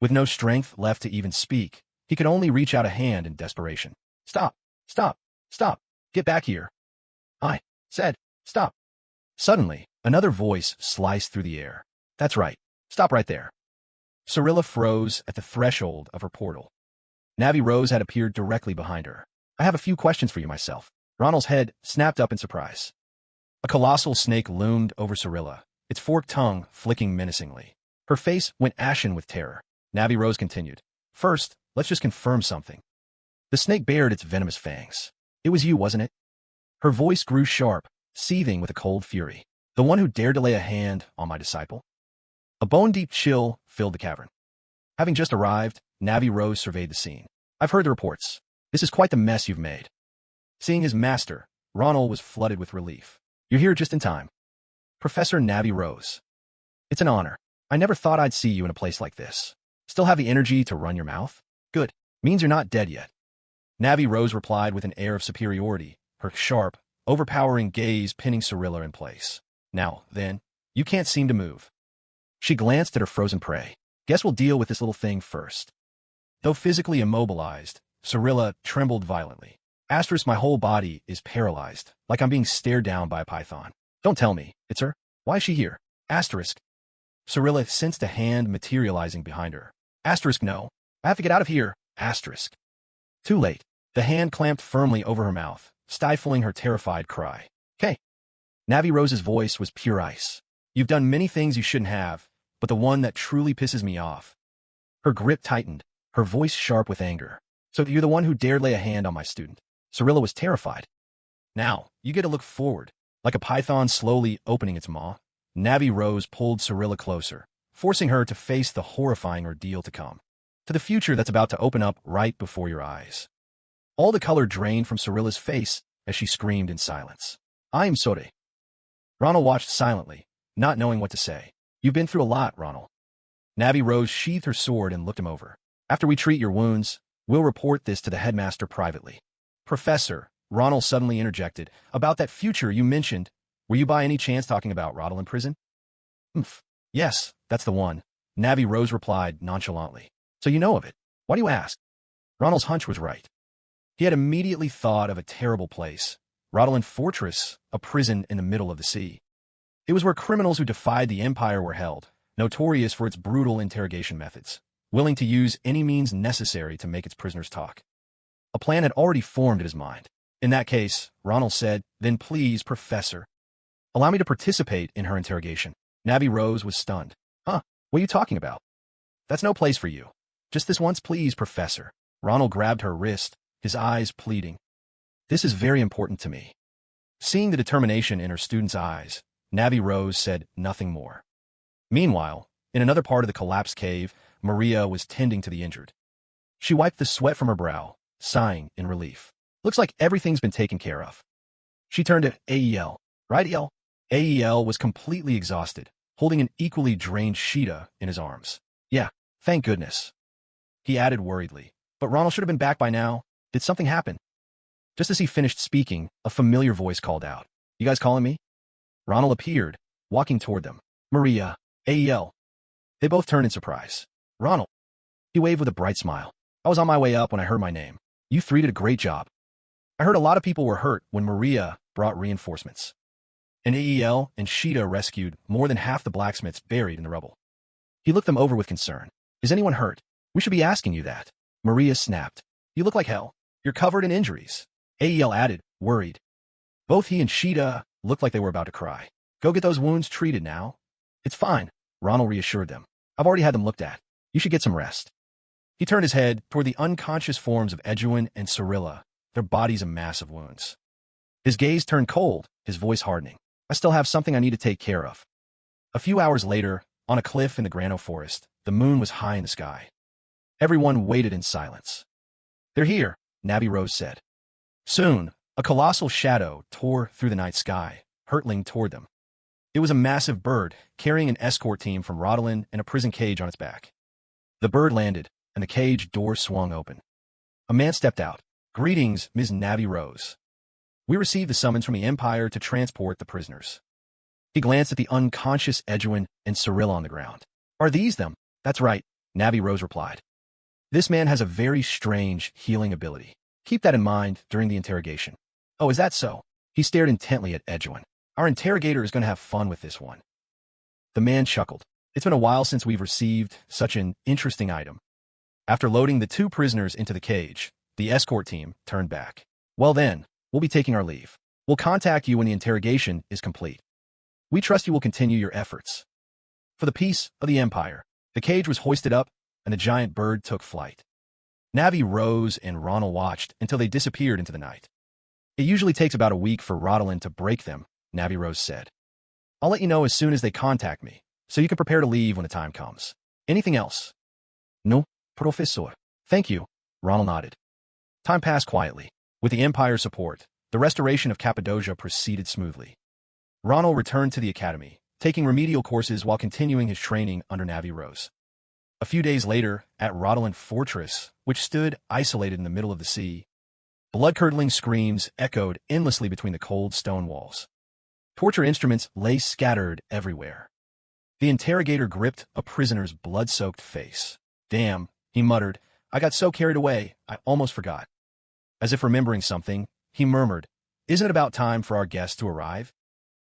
With no strength left to even speak, he could only reach out a hand in desperation. Stop. Stop. Stop. Get back here. I said, stop. Suddenly, another voice sliced through the air. That's right. Stop right there. Cirilla froze at the threshold of her portal. Navi Rose had appeared directly behind her. I have a few questions for you myself. Ronald's head snapped up in surprise. A colossal snake loomed over Cirilla, its forked tongue flicking menacingly. Her face went ashen with terror. Navi Rose continued. First, let's just confirm something. The snake bared its venomous fangs. It was you, wasn't it? Her voice grew sharp, seething with a cold fury. The one who dared to lay a hand on my disciple? A bone-deep chill filled the cavern. Having just arrived, Navi Rose surveyed the scene. I've heard the reports. This is quite the mess you've made. Seeing his master, Ronald was flooded with relief. You're here just in time. Professor Navi Rose. It's an honor. I never thought I'd see you in a place like this. Still have the energy to run your mouth? Good. Means you're not dead yet. Navi Rose replied with an air of superiority, her sharp, overpowering gaze pinning Cyrilla in place. Now, then, you can't seem to move. She glanced at her frozen prey. Guess we'll deal with this little thing first. Though physically immobilized, Cyrilla trembled violently. Asterisk, my whole body is paralyzed, like I'm being stared down by a python. Don't tell me, it's her? Why is she here? Asterisk. Cyrilla sensed a hand materializing behind her. Asterisk, no. I have to get out of here. Asterisk. Too late. The hand clamped firmly over her mouth, stifling her terrified cry. "Okay." Navi Rose's voice was pure ice. You've done many things you shouldn't have, but the one that truly pisses me off. Her grip tightened, her voice sharp with anger. So you're the one who dared lay a hand on my student. Cyrilla was terrified. Now, you get to look forward. Like a python slowly opening its maw, Navi Rose pulled Cyrilla closer, forcing her to face the horrifying ordeal to come. To the future that's about to open up right before your eyes. All the color drained from Cyrilla's face as she screamed in silence. I'm sorry. Ronald watched silently, not knowing what to say. You've been through a lot, Ronald. Navi Rose sheathed her sword and looked him over. After we treat your wounds, we'll report this to the headmaster privately. Professor, Ronald suddenly interjected, about that future you mentioned, were you by any chance talking about Ronald in prison? Yes, that's the one. Navi Rose replied nonchalantly. So you know of it. Why do you ask? Ronald's hunch was right. He had immediately thought of a terrible place. Rodolan Fortress, a prison in the middle of the sea. It was where criminals who defied the Empire were held, notorious for its brutal interrogation methods, willing to use any means necessary to make its prisoners talk. A plan had already formed in his mind. In that case, Ronald said, then please, Professor, allow me to participate in her interrogation. Navi Rose was stunned. Huh? What are you talking about? That's no place for you. Just this once, please, Professor. Ronald grabbed her wrist, his eyes pleading. This is very important to me. Seeing the determination in her student's eyes, Navi Rose said nothing more. Meanwhile, in another part of the collapsed cave, Maria was tending to the injured. She wiped the sweat from her brow, sighing in relief. Looks like everything's been taken care of. She turned to Ael. Right, El? Ael was completely exhausted, holding an equally drained Sheeta in his arms. Yeah, thank goodness. He added worriedly. But Ronald should have been back by now. Did something happen? Just as he finished speaking, a familiar voice called out. You guys calling me? Ronald appeared, walking toward them. Maria, Ael. They both turned in surprise. Ronald. He waved with a bright smile. I was on my way up when I heard my name. You three did a great job. I heard a lot of people were hurt when Maria brought reinforcements. And Ael and Sheeta rescued more than half the blacksmiths buried in the rubble. He looked them over with concern. Is anyone hurt? We should be asking you that. Maria snapped. You look like hell. You're covered in injuries. Ael added, worried. Both he and Sheeta looked like they were about to cry. Go get those wounds treated now. It's fine, Ronald reassured them. I've already had them looked at. You should get some rest. He turned his head toward the unconscious forms of Edwin and Cyrilla, their bodies a mass of wounds. His gaze turned cold, his voice hardening. I still have something I need to take care of. A few hours later, on a cliff in the Grano Forest, the moon was high in the sky. Everyone waited in silence. They're here, Navi Rose said. Soon, a colossal shadow tore through the night sky, hurtling toward them. It was a massive bird, carrying an escort team from Rodolan and a prison cage on its back. The bird landed, and the cage door swung open. A man stepped out. Greetings, Ms. Navi Rose. We received the summons from the Empire to transport the prisoners. He glanced at the unconscious Edwin and Cyrilla on the ground. Are these them? That's right, Navi Rose replied. This man has a very strange healing ability. Keep that in mind during the interrogation. Oh, is that so? He stared intently at Edwin. Our interrogator is going to have fun with this one. The man chuckled. It's been a while since we've received such an interesting item. After loading the two prisoners into the cage, the escort team turned back. Well then, we'll be taking our leave. We'll contact you when the interrogation is complete. We trust you will continue your efforts. For the peace of the Empire, the cage was hoisted up, and the giant bird took flight. Navi Rose and Ronald watched until they disappeared into the night. It usually takes about a week for Rodolan to break them, Navi Rose said. I'll let you know as soon as they contact me, so you can prepare to leave when the time comes. Anything else? No, professor. Thank you, Ronald nodded. Time passed quietly. With the Empire's support, the restoration of Cappadocia proceeded smoothly. Ronald returned to the academy, taking remedial courses while continuing his training under Navi Rose. A few days later, at Rodolan Fortress, which stood isolated in the middle of the sea, blood-curdling screams echoed endlessly between the cold stone walls. Torture instruments lay scattered everywhere. The interrogator gripped a prisoner's blood-soaked face. Damn, he muttered. I got so carried away, I almost forgot. As if remembering something, he murmured, Isn't it about time for our guests to arrive?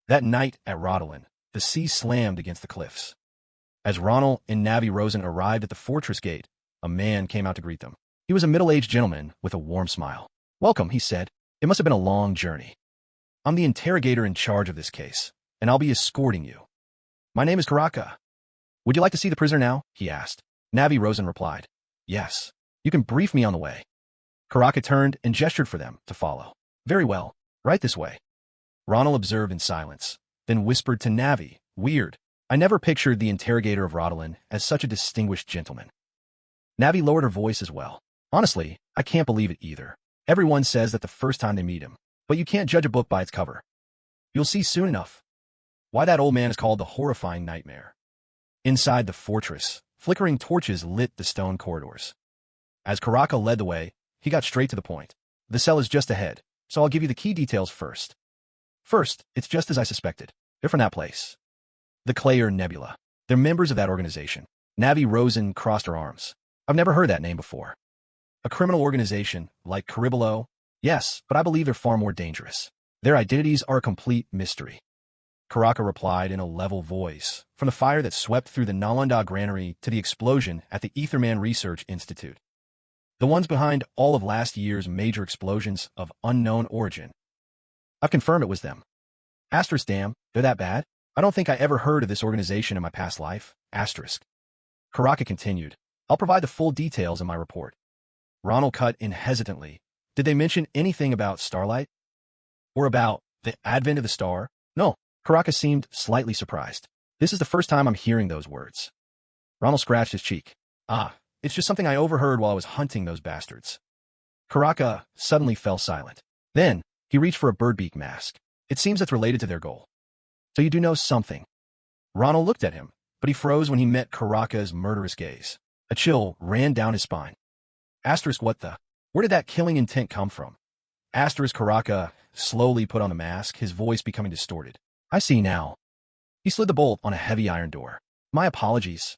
That night at Rodolan, the sea slammed against the cliffs. As Ronald and Navi Rosen arrived at the fortress gate, a man came out to greet them. He was a middle-aged gentleman with a warm smile. Welcome, he said. It must have been a long journey. I'm the interrogator in charge of this case, and I'll be escorting you. My name is Karaka. Would you like to see the prisoner now? He asked. Navi Rosen replied. Yes. You can brief me on the way. Karaka turned and gestured for them to follow. Very well. Right this way. Ronald observed in silence, then whispered to Navi, Weird. I never pictured the interrogator of Rodolan as such a distinguished gentleman. Navi lowered her voice as well. Honestly, I can't believe it either. Everyone says that the first time they meet him, but you can't judge a book by its cover. You'll see soon enough why that old man is called the horrifying nightmare. Inside the fortress, flickering torches lit the stone corridors. As Karaka led the way, he got straight to the point. The cell is just ahead, so I'll give you the key details first. First, it's just as I suspected. They're from that place. The Clayer Nebula. They're members of that organization. Navi Rosen crossed her arms. I've never heard that name before. A criminal organization, like Caribolo? Yes, but I believe they're far more dangerous. Their identities are a complete mystery. Karaka replied in a level voice, from the fire that swept through the Nalanda granary to the explosion at the Etherman Research Institute. The ones behind all of last year's major explosions of unknown origin. I've confirmed it was them. Asterisk damn, they're that bad? I don't think I ever heard of this organization in my past life. Asterisk. Karaka continued. I'll provide the full details in my report. Ronald cut in hesitantly. Did they mention anything about Starlight? Or about the advent of the star? No. Karaka seemed slightly surprised. This is the first time I'm hearing those words. Ronald scratched his cheek. It's just something I overheard while I was hunting those bastards. Karaka suddenly fell silent. Then, he reached for a birdbeak mask. It seems that's related to their goal. So you do know something. Ronald looked at him, but he froze when he met Karaka's murderous gaze. A chill ran down his spine. Asterisk what the? Where did that killing intent come from? Asterisk Karaka slowly put on the mask, his voice becoming distorted. I see now. He slid the bolt on a heavy iron door. My apologies.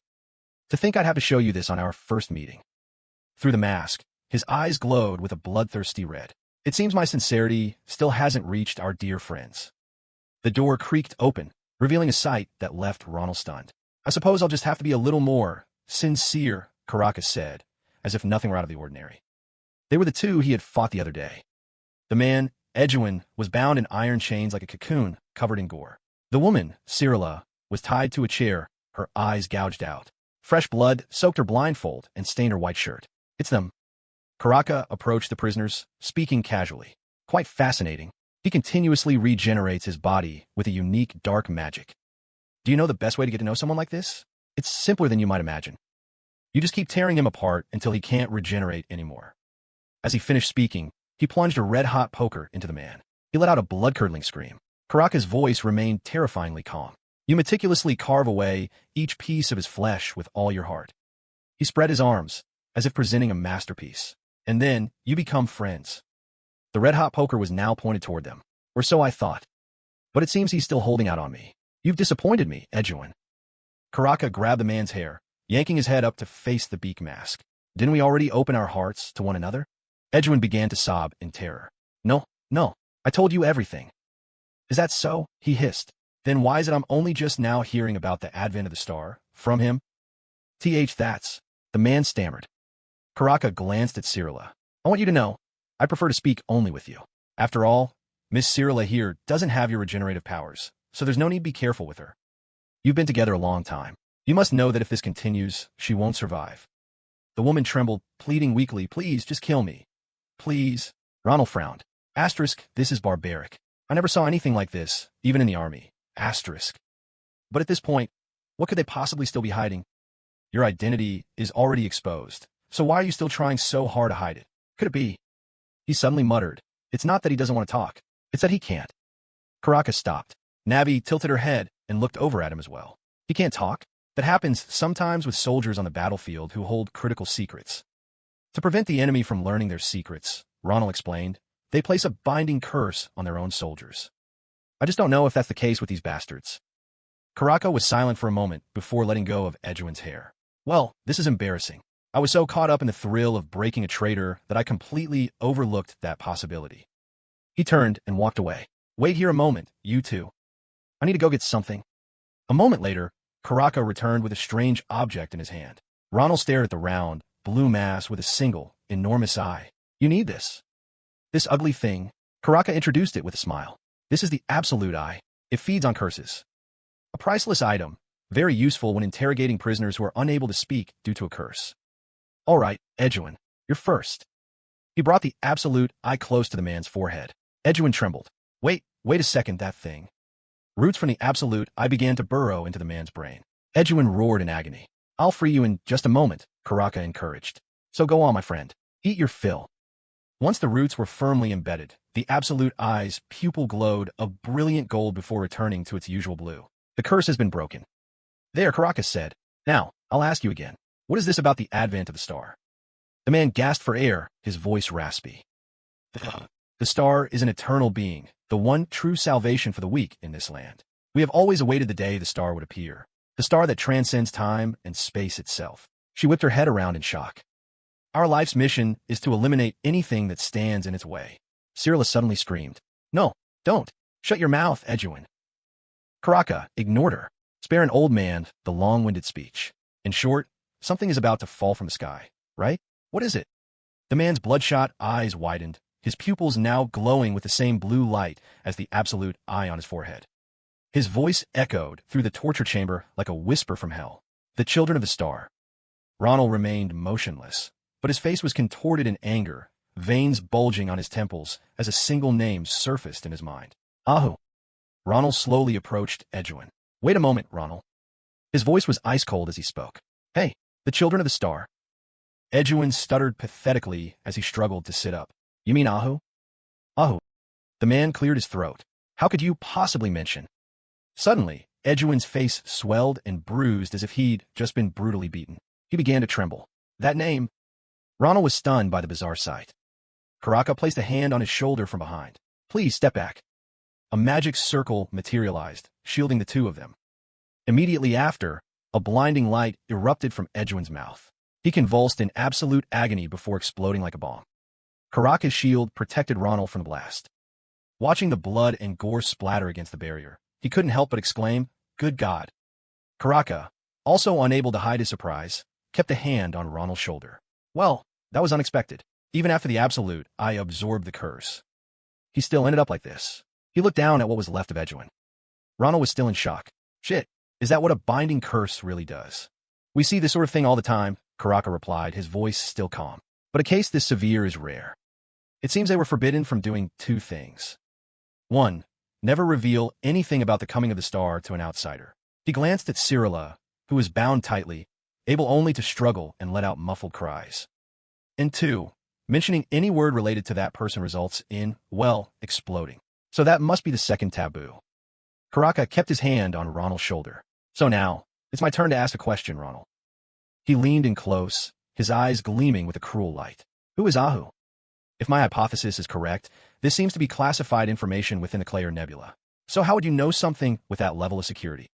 To think I'd have to show you this on our first meeting. Through the mask, his eyes glowed with a bloodthirsty red. It seems my sincerity still hasn't reached our dear friends. The door creaked open, revealing a sight that left Ronald stunned. I suppose I'll just have to be a little more sincere, Karaka said, as if nothing were out of the ordinary. They were the two he had fought the other day. The man, Edwin, was bound in iron chains like a cocoon, covered in gore. The woman, Cyrilla, was tied to a chair, her eyes gouged out. Fresh blood soaked her blindfold and stained her white shirt. It's them. Karaka approached the prisoners, speaking casually. Quite fascinating. He continuously regenerates his body with a unique dark magic. Do you know the best way to get to know someone like this? It's simpler than you might imagine. You just keep tearing him apart until he can't regenerate anymore. As he finished speaking, he plunged a red-hot poker into the man. He let out a blood-curdling scream. Karaka's voice remained terrifyingly calm. You meticulously carve away each piece of his flesh with all your heart. He spread his arms, as if presenting a masterpiece. And then, you become friends. The red-hot poker was now pointed toward them. Or so I thought. But it seems he's still holding out on me. You've disappointed me, Edwin. Karaka grabbed the man's hair, yanking his head up to face the beak mask. Didn't we already open our hearts to one another? Edwin began to sob in terror. No, I told you everything. Is that so? He hissed. Then why is it I'm only just now hearing about the advent of the star? From him? That's... The man stammered. Karaka glanced at Cyrilla. I want you to know, I prefer to speak only with you. After all, Miss Cyrilla here doesn't have your regenerative powers, so there's no need to be careful with her. You've been together a long time. You must know that if this continues, she won't survive. The woman trembled, pleading weakly, Please, just kill me. Please. Ronald frowned. Asterisk, this is barbaric. I never saw anything like this, even in the army. asterisk. But at this point, what could they possibly still be hiding? Your identity is already exposed, so why are you still trying so hard to hide it? Could it be? He suddenly muttered. It's not that he doesn't want to talk. It's that he can't. Karaka stopped. Navi tilted her head and looked over at him as well. He can't talk? That happens sometimes with soldiers on the battlefield who hold critical secrets. To prevent the enemy from learning their secrets, Ronald explained, they place a binding curse on their own soldiers. I just don't know if that's the case with these bastards. Karaka was silent for a moment before letting go of Edwin's hair. Well, this is embarrassing. I was so caught up in the thrill of breaking a traitor that I completely overlooked that possibility. He turned and walked away. Wait here a moment, you two. I need to go get something. A moment later, Karaka returned with a strange object in his hand. Ronald stared at the round, blue mass with a single, enormous eye. You need this. This ugly thing. Karaka introduced it with a smile. This is the absolute eye. It feeds on curses. A priceless item, very useful when interrogating prisoners who are unable to speak due to a curse. All right, Edwin, you're first. He brought the absolute eye close to the man's forehead. Edwin trembled. Wait a second, that thing. Roots from the absolute eye began to burrow into the man's brain. Edwin roared in agony. I'll free you in just a moment, Karaka encouraged. So go on, my friend. Eat your fill. Once the roots were firmly embedded, the absolute eye's pupil glowed a brilliant gold before returning to its usual blue. The curse has been broken. There, Karaka said. Now, I'll ask you again. What is this about the advent of the star? The man gasped for air, his voice raspy. The star is an eternal being, the one true salvation for the weak in this land. We have always awaited the day the star would appear, the star that transcends time and space itself. She whipped her head around in shock. Our life's mission is to eliminate anything that stands in its way. Cyrilla suddenly screamed. No, don't. Shut your mouth, Edwin. Karaka ignored her. Spare an old man the long-winded speech. In short, something is about to fall from the sky, right? What is it? The man's bloodshot eyes widened, his pupils now glowing with the same blue light as the absolute eye on his forehead. His voice echoed through the torture chamber like a whisper from hell. The children of the star. Ronald remained motionless, but his face was contorted in anger, veins bulging on his temples as a single name surfaced in his mind. Ahu. Ronald slowly approached Edwin. Wait a moment, Ronald. His voice was ice-cold as he spoke. Hey, the children of the star. Edwin stuttered pathetically as he struggled to sit up. You mean Ahu? Ahu. The man cleared his throat. How could you possibly mention? Suddenly, Edwin's face swelled and bruised as if he'd just been brutally beaten. He began to tremble. That name? Ronald was stunned by the bizarre sight. Karaka placed a hand on his shoulder from behind. Please step back. A magic circle materialized, shielding the two of them. Immediately after, a blinding light erupted from Edwin's mouth. He convulsed in absolute agony before exploding like a bomb. Karaka's shield protected Ronald from the blast. Watching the blood and gore splatter against the barrier, he couldn't help but exclaim, Good God. Karaka, also unable to hide his surprise, kept a hand on Ronald's shoulder. Well, that was unexpected. Even after the absolute, I absorbed the curse. He still ended up like this. He looked down at what was left of Edwin. Ronald was still in shock. Shit, is that what a binding curse really does? We see this sort of thing all the time, Karaka replied, his voice still calm. But a case this severe is rare. It seems they were forbidden from doing two things. 1. Never reveal anything about the coming of the star to an outsider. He glanced at Cyrilla, who was bound tightly, able only to struggle and let out muffled cries. And 2. Mentioning any word related to that person results in, well, exploding. So that must be the second taboo. Karaka kept his hand on Ronald's shoulder. So now, it's my turn to ask a question, Ronald. He leaned in close, his eyes gleaming with a cruel light. Who is Ahu? If my hypothesis is correct, this seems to be classified information within the Clayer Nebula. So how would you know something with that level of security?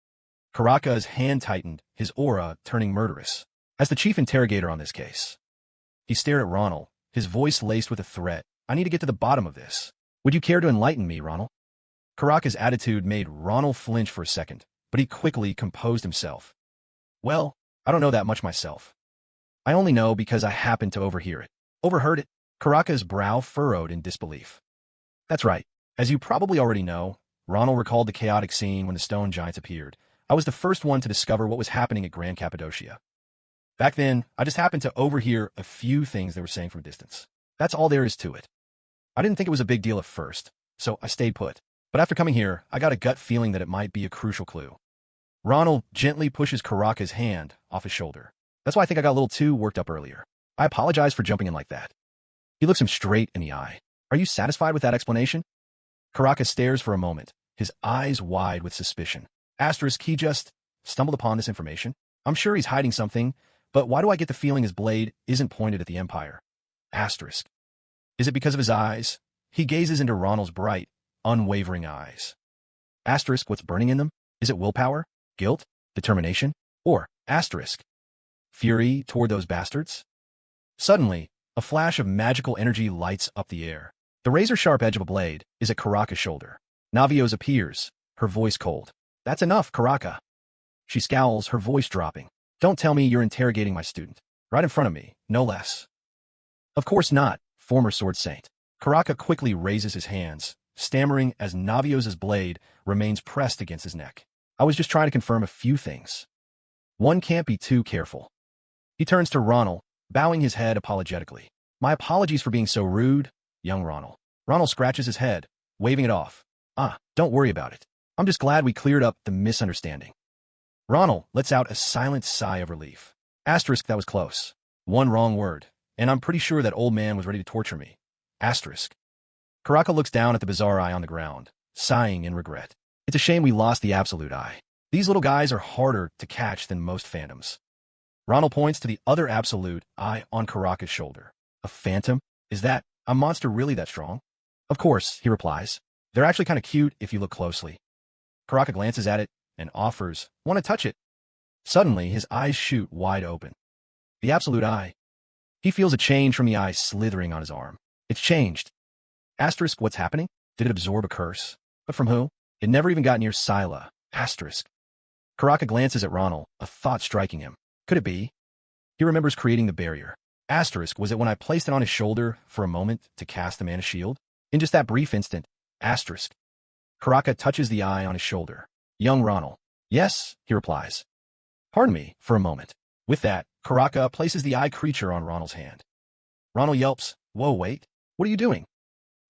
Karaka's hand tightened, his aura turning murderous. As the chief interrogator on this case, he stared at Ronald, his voice laced with a threat. I need to get to the bottom of this. Would you care to enlighten me, Ronald? Karaka's attitude made Ronald flinch for a second, but he quickly composed himself. Well, I don't know that much myself. I only know because I happened to overhear it. Overheard it? Karaka's brow furrowed in disbelief. That's right. As you probably already know, Ronald recalled the chaotic scene when the stone giants appeared. I was the first one to discover what was happening at Grand Cappadocia. Back then, I just happened to overhear a few things they were saying from a distance. That's all there is to it. I didn't think it was a big deal at first, so I stayed put. But after coming here, I got a gut feeling that it might be a crucial clue. Ronald gently pushes Karaka's hand off his shoulder. That's why I think I got a little too worked up earlier. I apologize for jumping in like that. He looks him straight in the eye. Are you satisfied with that explanation? Karaka stares for a moment, his eyes wide with suspicion. Asterisk, he just stumbled upon this information. I'm sure he's hiding something, but why do I get the feeling his blade isn't pointed at the Empire? Asterisk. Is it because of his eyes? He gazes into Ronald's bright, unwavering eyes. Asterisk, what's burning in them? Is it willpower, guilt, determination, or asterisk, fury toward those bastards? Suddenly, a flash of magical energy lights up the air. The razor-sharp edge of a blade is at Karaka's shoulder. Navios appears, her voice cold. That's enough, Karaka. She scowls, her voice dropping. Don't tell me you're interrogating my student. Right in front of me, no less. Of course not, former sword saint. Karaka quickly raises his hands, stammering as Navios' blade remains pressed against his neck. I was just trying to confirm a few things. One can't be too careful. He turns to Ronald, bowing his head apologetically. My apologies for being so rude, young Ronald. Ronald scratches his head, waving it off. Don't worry about it. I'm just glad we cleared up the misunderstanding. Ronald lets out a silent sigh of relief. Asterisk, that was close. One wrong word, and I'm pretty sure that old man was ready to torture me. Asterisk. Karaka looks down at the bizarre eye on the ground, sighing in regret. It's a shame we lost the absolute eye. These little guys are harder to catch than most phantoms. Ronald points to the other absolute eye on Karaka's shoulder. A phantom? Is that a monster really that strong? Of course, he replies. They're actually kind of cute if you look closely. Karaka glances at it and offers, want to touch it? Suddenly, his eyes shoot wide open. The absolute eye. He feels a change from the eye slithering on his arm. It's changed. Asterisk, what's happening? Did it absorb a curse? But from who? It never even got near Scylla. Asterisk. Karaka glances at Ronald, a thought striking him. Could it be? He remembers creating the barrier. Asterisk, was it when I placed it on his shoulder for a moment to cast the mana shield? In just that brief instant. Asterisk. Karaka touches the eye on his shoulder. Young Ronald. Yes, he replies. Pardon me, for a moment. With that, Karaka places the eye creature on Ronald's hand. Ronald yelps, whoa, wait, what are you doing?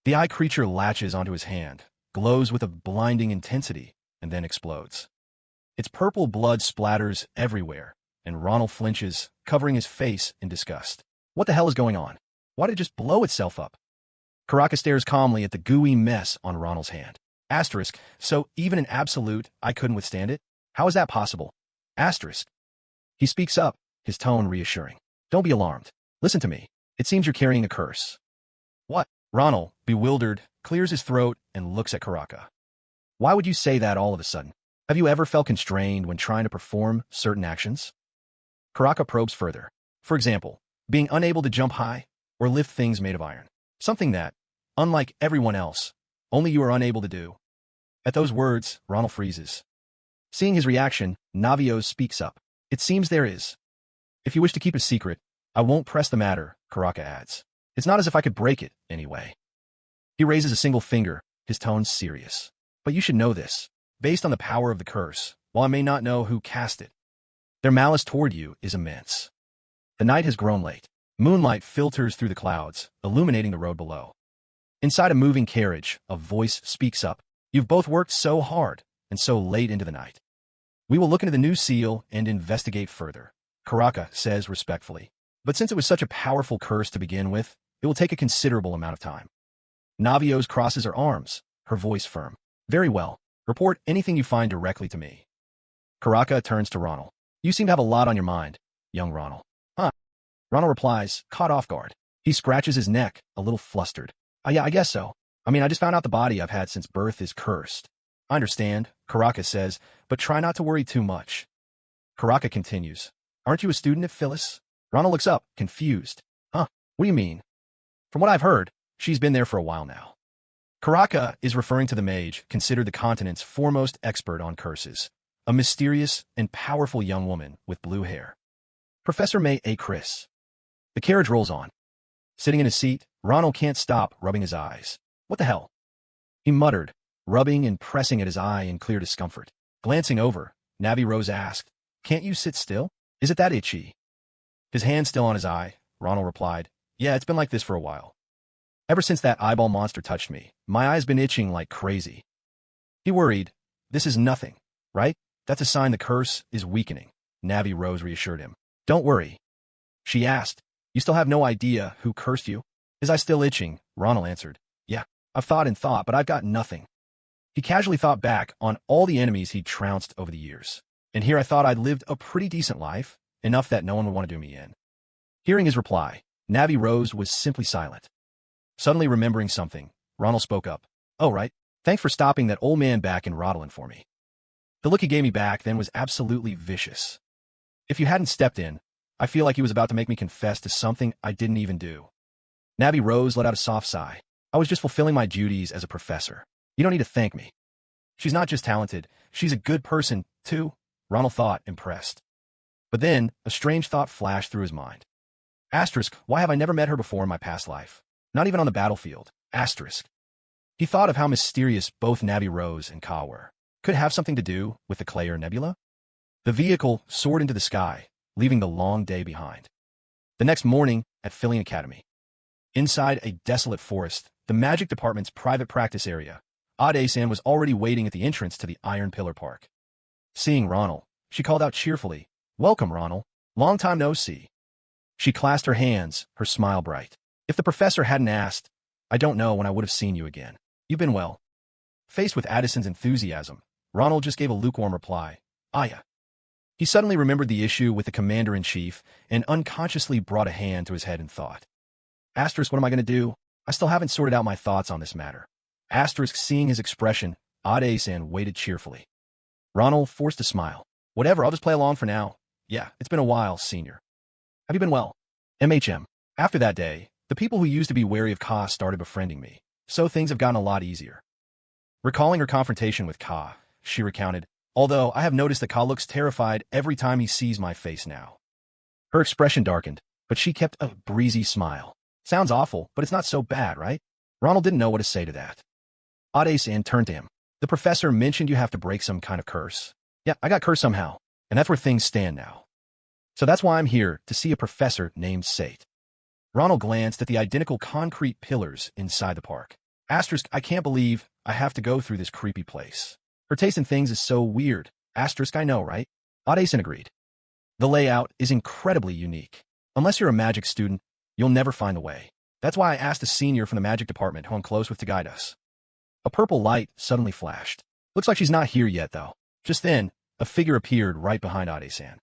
The eye creature latches onto his hand, glows with a blinding intensity, and then explodes. Its purple blood splatters everywhere, and Ronald flinches, covering his face in disgust. What the hell is going on? Why did it just blow itself up? Karaka stares calmly at the gooey mess on Ronald's hand. Asterisk, so even in absolute, I couldn't withstand it? How is that possible? Asterisk. He speaks up, his tone reassuring. Don't be alarmed. Listen to me. It seems you're carrying a curse. What? Ronald, bewildered, clears his throat and looks at Karaka. Why would you say that all of a sudden? Have you ever felt constrained when trying to perform certain actions? Karaka probes further. For example, being unable to jump high or lift things made of iron. Something that, unlike everyone else, only you are unable to do. At those words, Ronald freezes. Seeing his reaction, Navios speaks up. It seems there is. If you wish to keep a secret, I won't press the matter, Karaka adds. It's not as if I could break it, anyway. He raises a single finger, his tone serious. But you should know this. Based on the power of the curse, while I may not know who cast it, their malice toward you is immense. The night has grown late. Moonlight filters through the clouds, illuminating the road below. Inside a moving carriage, a voice speaks up. You've both worked so hard, and so late into the night. We will look into the new seal and investigate further, Karaka says respectfully. But since it was such a powerful curse to begin with, it will take a considerable amount of time. Navios crosses her arms, her voice firm. Very well. Report anything you find directly to me. Karaka turns to Ronald. You seem to have a lot on your mind, young Ronald. Huh? Ronald replies, caught off guard. He scratches his neck, a little flustered. Yeah, I guess so. I just found out the body I've had since birth is cursed. I understand, Karaka says, but try not to worry too much. Karaka continues. Aren't you a student at Phyllis? Ronald looks up, confused. Huh? What do you mean? From what I've heard, she's been there for a while now. Karaka is referring to the mage, considered the continent's foremost expert on curses. A mysterious and powerful young woman with blue hair. Professor May A. Chris. The carriage rolls on. Sitting in his seat, Ronald can't stop rubbing his eyes. What the hell? He muttered, rubbing and pressing at his eye in clear discomfort. Glancing over, Navi Rose asked, Can't you sit still? Is it that itchy? His hand still on his eye, Ronald replied, Yeah, it's been like this for a while. Ever since that eyeball monster touched me, my eye's been itching like crazy. He worried. This is nothing, right? That's a sign the curse is weakening. Navi Rose reassured him. Don't worry. She asked, you still have no idea who cursed you? Is I still itching? Ronald answered. Yeah, I've thought and thought, but I've got nothing. He casually thought back on all the enemies he'd trounced over the years. And here I thought I'd lived a pretty decent life, enough that no one would want to do me in. Hearing his reply, Navi Rose was simply silent. Suddenly remembering something, Ronald spoke up. Oh, right. Thanks for stopping that old man back in Rodland for me. The look he gave me back then was absolutely vicious. If you hadn't stepped in, I feel like he was about to make me confess to something I didn't even do. Navi Rose let out a soft sigh. I was just fulfilling my duties as a professor. You don't need to thank me. She's not just talented, she's a good person, too, Ronald thought, impressed. But then, a strange thought flashed through his mind. Asterisk, why have I never met her before in my past life? Not even on the battlefield. Asterisk. He thought of how mysterious both Navi Rose and Ka were. Could it have something to do with the Clayer Nebula? The vehicle soared into the sky, leaving the long day behind. The next morning, at Filling Academy. Inside a desolate forest, the magic department's private practice area, Ade-san was already waiting at the entrance to the Iron Pillar Park. Seeing Ronald, she called out cheerfully, Welcome, Ronald. Long time no see. She clasped her hands, her smile bright. If the professor hadn't asked, I don't know when I would have seen you again. You've been well. Faced with Addison's enthusiasm, Ronald just gave a lukewarm reply. Yeah. He suddenly remembered the issue with the commander-in-chief and unconsciously brought a hand to his head and thought. Asterisk, what am I going to do? I still haven't sorted out my thoughts on this matter. Asterisk, seeing his expression, Ade-san waited cheerfully. Ronald forced a smile. Whatever, I'll just play along for now. Yeah, it's been a while, senior. Have you been well? MHM. After that day, the people who used to be wary of Ka started befriending me, so things have gotten a lot easier. Recalling her confrontation with Ka, she recounted, although I have noticed that Ka looks terrified every time he sees my face now. Her expression darkened, but she kept a breezy smile. Sounds awful, but it's not so bad, right? Ronald didn't know what to say to that. Ade-san turned to him. The professor mentioned you have to break some kind of curse. Yeah, I got cursed somehow, and that's where things stand now. So that's why I'm here, to see a professor named Sate. Ronald glanced at the identical concrete pillars inside the park. Asterisk, I can't believe I have to go through this creepy place. Her taste in things is so weird. Asterisk, I know, right? Ade-san agreed. The layout is incredibly unique. Unless you're a magic student, you'll never find the way. That's why I asked a senior from the magic department who I'm close with to guide us. A purple light suddenly flashed. Looks like she's not here yet, though. Just then, a figure appeared right behind Ade-san.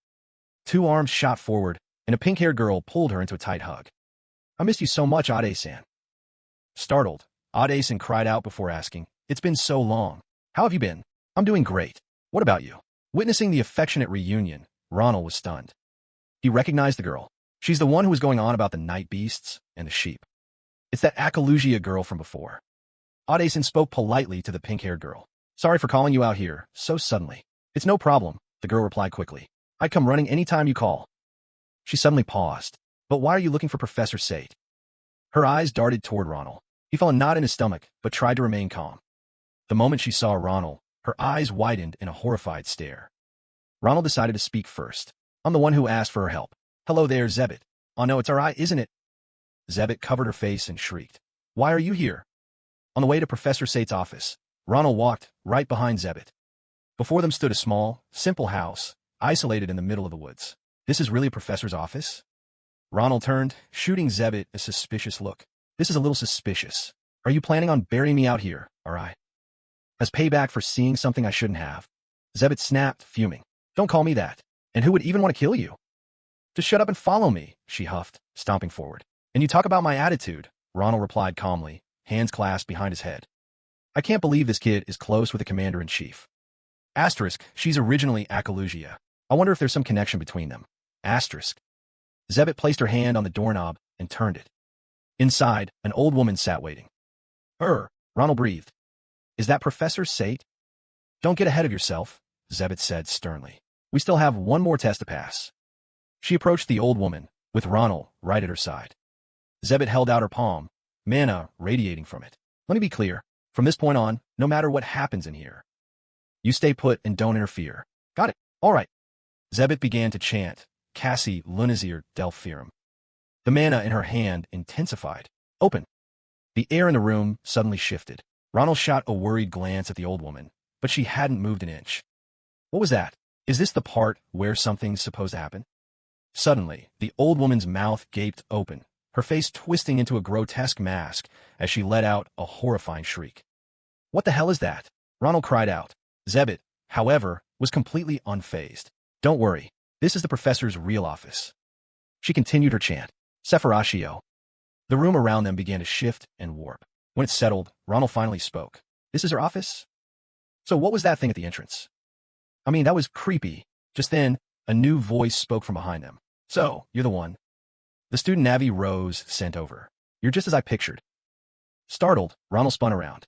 Two arms shot forward, and a pink-haired girl pulled her into a tight hug. I missed you so much, Ade-san. Startled, Ade-san cried out before asking, It's been so long. How have you been? I'm doing great. What about you? Witnessing the affectionate reunion, Ronald was stunned. He recognized the girl. She's the one who was going on about the night beasts and the sheep. It's that Akalugia girl from before. Ade-san spoke politely to the pink-haired girl. Sorry for calling you out here so suddenly. It's no problem, the girl replied quickly. I'd come running any time you call. She suddenly paused. But why are you looking for Professor Sate? Her eyes darted toward Ronald. He felt a knot in his stomach, but tried to remain calm. The moment she saw Ronald, her eyes widened in a horrified stare. Ronald decided to speak first. I'm the one who asked for her help. Hello there, Zebit. Oh no, it's alright, isn't it? Zebit covered her face and shrieked. Why are you here? On the way to Professor Sate's office, Ronald walked right behind Zebit. Before them stood a small, simple house, isolated in the middle of the woods. This is really a professor's office? Ronald turned, shooting Zebit a suspicious look. This is a little suspicious. Are you planning on burying me out here, are I? As payback for seeing something I shouldn't have? Zebit snapped, fuming. Don't call me that. And who would even want to kill you? Just shut up and follow me, she huffed, stomping forward. And you talk about my attitude, Ronald replied calmly, hands clasped behind his head. I can't believe this kid is close with the commander-in-chief. Asterisk, she's originally Akalugia. I wonder if there's some connection between them. Asterisk. Zebit placed her hand on the doorknob and turned it. Inside, an old woman sat waiting. Ronald breathed. Is that Professor Sate? Don't get ahead of yourself, Zebit said sternly. We still have one more test to pass. She approached the old woman, with Ronald right at her side. Zebit held out her palm, mana radiating from it. Let me be clear. From this point on, no matter what happens in here, you stay put and don't interfere. Got it. All right. Zebit began to chant, Cassie Lunazir Delphirum. The mana in her hand intensified. Open. The air in the room suddenly shifted. Ronald shot a worried glance at the old woman, but she hadn't moved an inch. What was that? Is this the part where something's supposed to happen? Suddenly, the old woman's mouth gaped open, her face twisting into a grotesque mask as she let out a horrifying shriek. What the hell is that? Ronald cried out. Zebit, however, was completely unfazed. Don't worry, this is the professor's real office. She continued her chant. Sephiratio. The room around them began to shift and warp. When it settled, Ronald finally spoke. This is her office? So what was that thing at the entrance? I mean, that was creepy. Just then, a new voice spoke from behind them. So, you're the one. The student Navi Rose sent over. You're just as I pictured. Startled, Ronald spun around.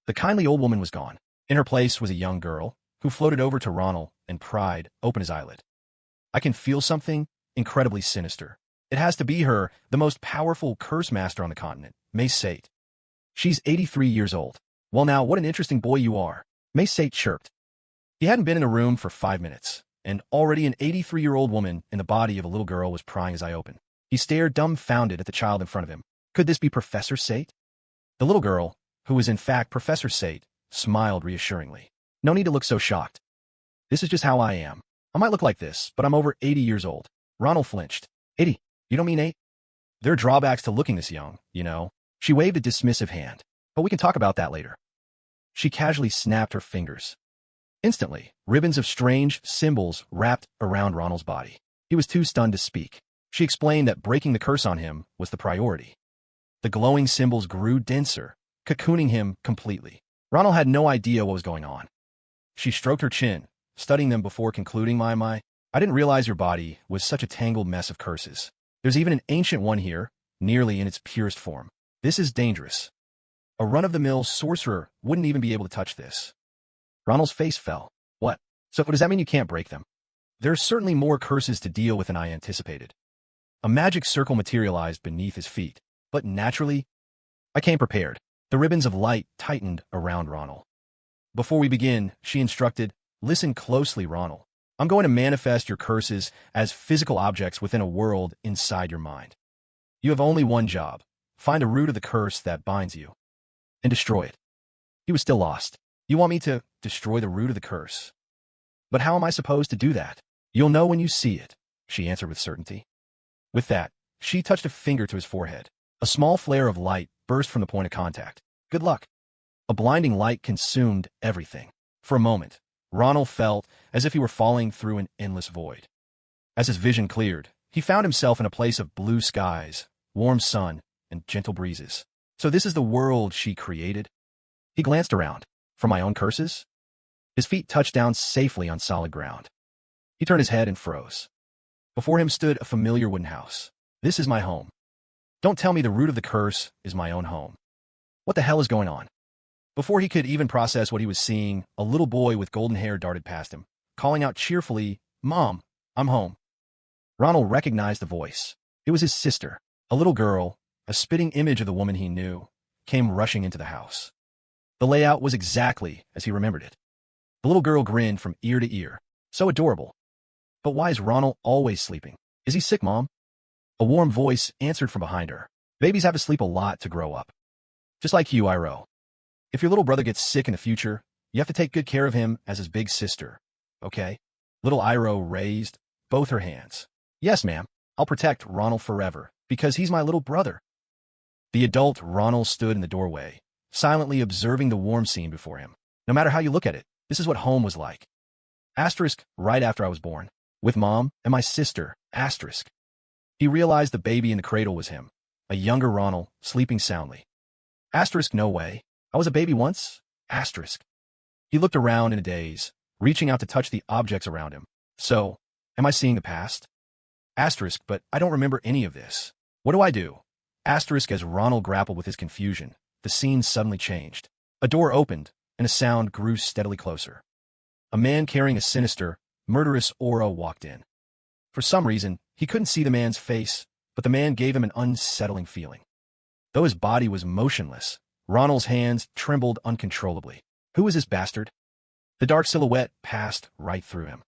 The kindly old woman was gone. In her place was a young girl, who floated over to Ronald and pried open his eyelid. I can feel something incredibly sinister. It has to be her, the most powerful curse master on the continent, Mace Sate. She's 83 years old. Well now, what an interesting boy you are. Mace Sate chirped. He hadn't been in a room for 5 minutes, and already an 83-year-old woman in the body of a little girl was prying his eye open. He stared dumbfounded at the child in front of him. Could this be Professor Sate? The little girl, who was in fact Professor Sate, smiled reassuringly. No need to look so shocked. This is just how I am. I might look like this, but I'm over 80 years old. Ronald flinched. 80? You don't mean 8? There are drawbacks to looking this young, you know. She waved a dismissive hand. But we can talk about that later. She casually snapped her fingers. Instantly, ribbons of strange symbols wrapped around Ronald's body. He was too stunned to speak. She explained that breaking the curse on him was the priority. The glowing symbols grew denser, cocooning him completely. Ronald had no idea what was going on. She stroked her chin, studying them before concluding, I didn't realize your body was such a tangled mess of curses. There's even an ancient one here, nearly in its purest form. This is dangerous. A run-of-the-mill sorcerer wouldn't even be able to touch this. Ronald's face fell. What? So does that mean you can't break them? There are certainly more curses to deal with than I anticipated. A magic circle materialized beneath his feet, but naturally, I came prepared. The ribbons of light tightened around Ronald. Before we begin, she instructed, listen closely, Ronald. I'm going to manifest your curses as physical objects within a world inside your mind. You have only one job. Find the root of the curse that binds you, and destroy it. He was still lost. You want me to destroy the root of the curse? But how am I supposed to do that? You'll know when you see it, she answered with certainty. With that, she touched a finger to his forehead. A small flare of light burst from the point of contact. Good luck. A blinding light consumed everything. For a moment, Ronald felt as if he were falling through an endless void. As his vision cleared, he found himself in a place of blue skies, warm sun, and gentle breezes. So this is the world she created? He glanced around. From my own curses? His feet touched down safely on solid ground. He turned his head and froze. Before him stood a familiar wooden house. This is my home. Don't tell me the root of the curse is my own home. What the hell is going on? Before he could even process what he was seeing, a little boy with golden hair darted past him, calling out cheerfully, Mom, I'm home. Ronald recognized the voice. It was his sister. A little girl, a spitting image of the woman he knew, came rushing into the house. The layout was exactly as he remembered it. The little girl grinned from ear to ear. So adorable. But why is Ronald always sleeping? Is he sick, Mom? A warm voice answered from behind her. Babies have to sleep a lot to grow up. Just like you, Iroh. If your little brother gets sick in the future, you have to take good care of him as his big sister. Okay? Little Iroh raised both her hands. Yes, ma'am. I'll protect Ronald forever, because he's my little brother. The adult Ronald stood in the doorway, silently observing the warm scene before him. No matter how you look at it, this is what home was like. Asterisk, right after I was born. With Mom and my sister, asterisk. He realized the baby in the cradle was him, a younger Ronald, sleeping soundly. Asterisk, no way. I was a baby once? Asterisk. He looked around in a daze, reaching out to touch the objects around him. So, am I seeing the past? Asterisk, but I don't remember any of this. What do I do? Asterisk, as Ronald grappled with his confusion, the scene suddenly changed. A door opened, and a sound grew steadily closer. A man carrying a sinister, murderous aura walked in. For some reason, he couldn't see the man's face, but the man gave him an unsettling feeling. Though his body was motionless, Ronald's hands trembled uncontrollably. Who was this bastard? The dark silhouette passed right through him.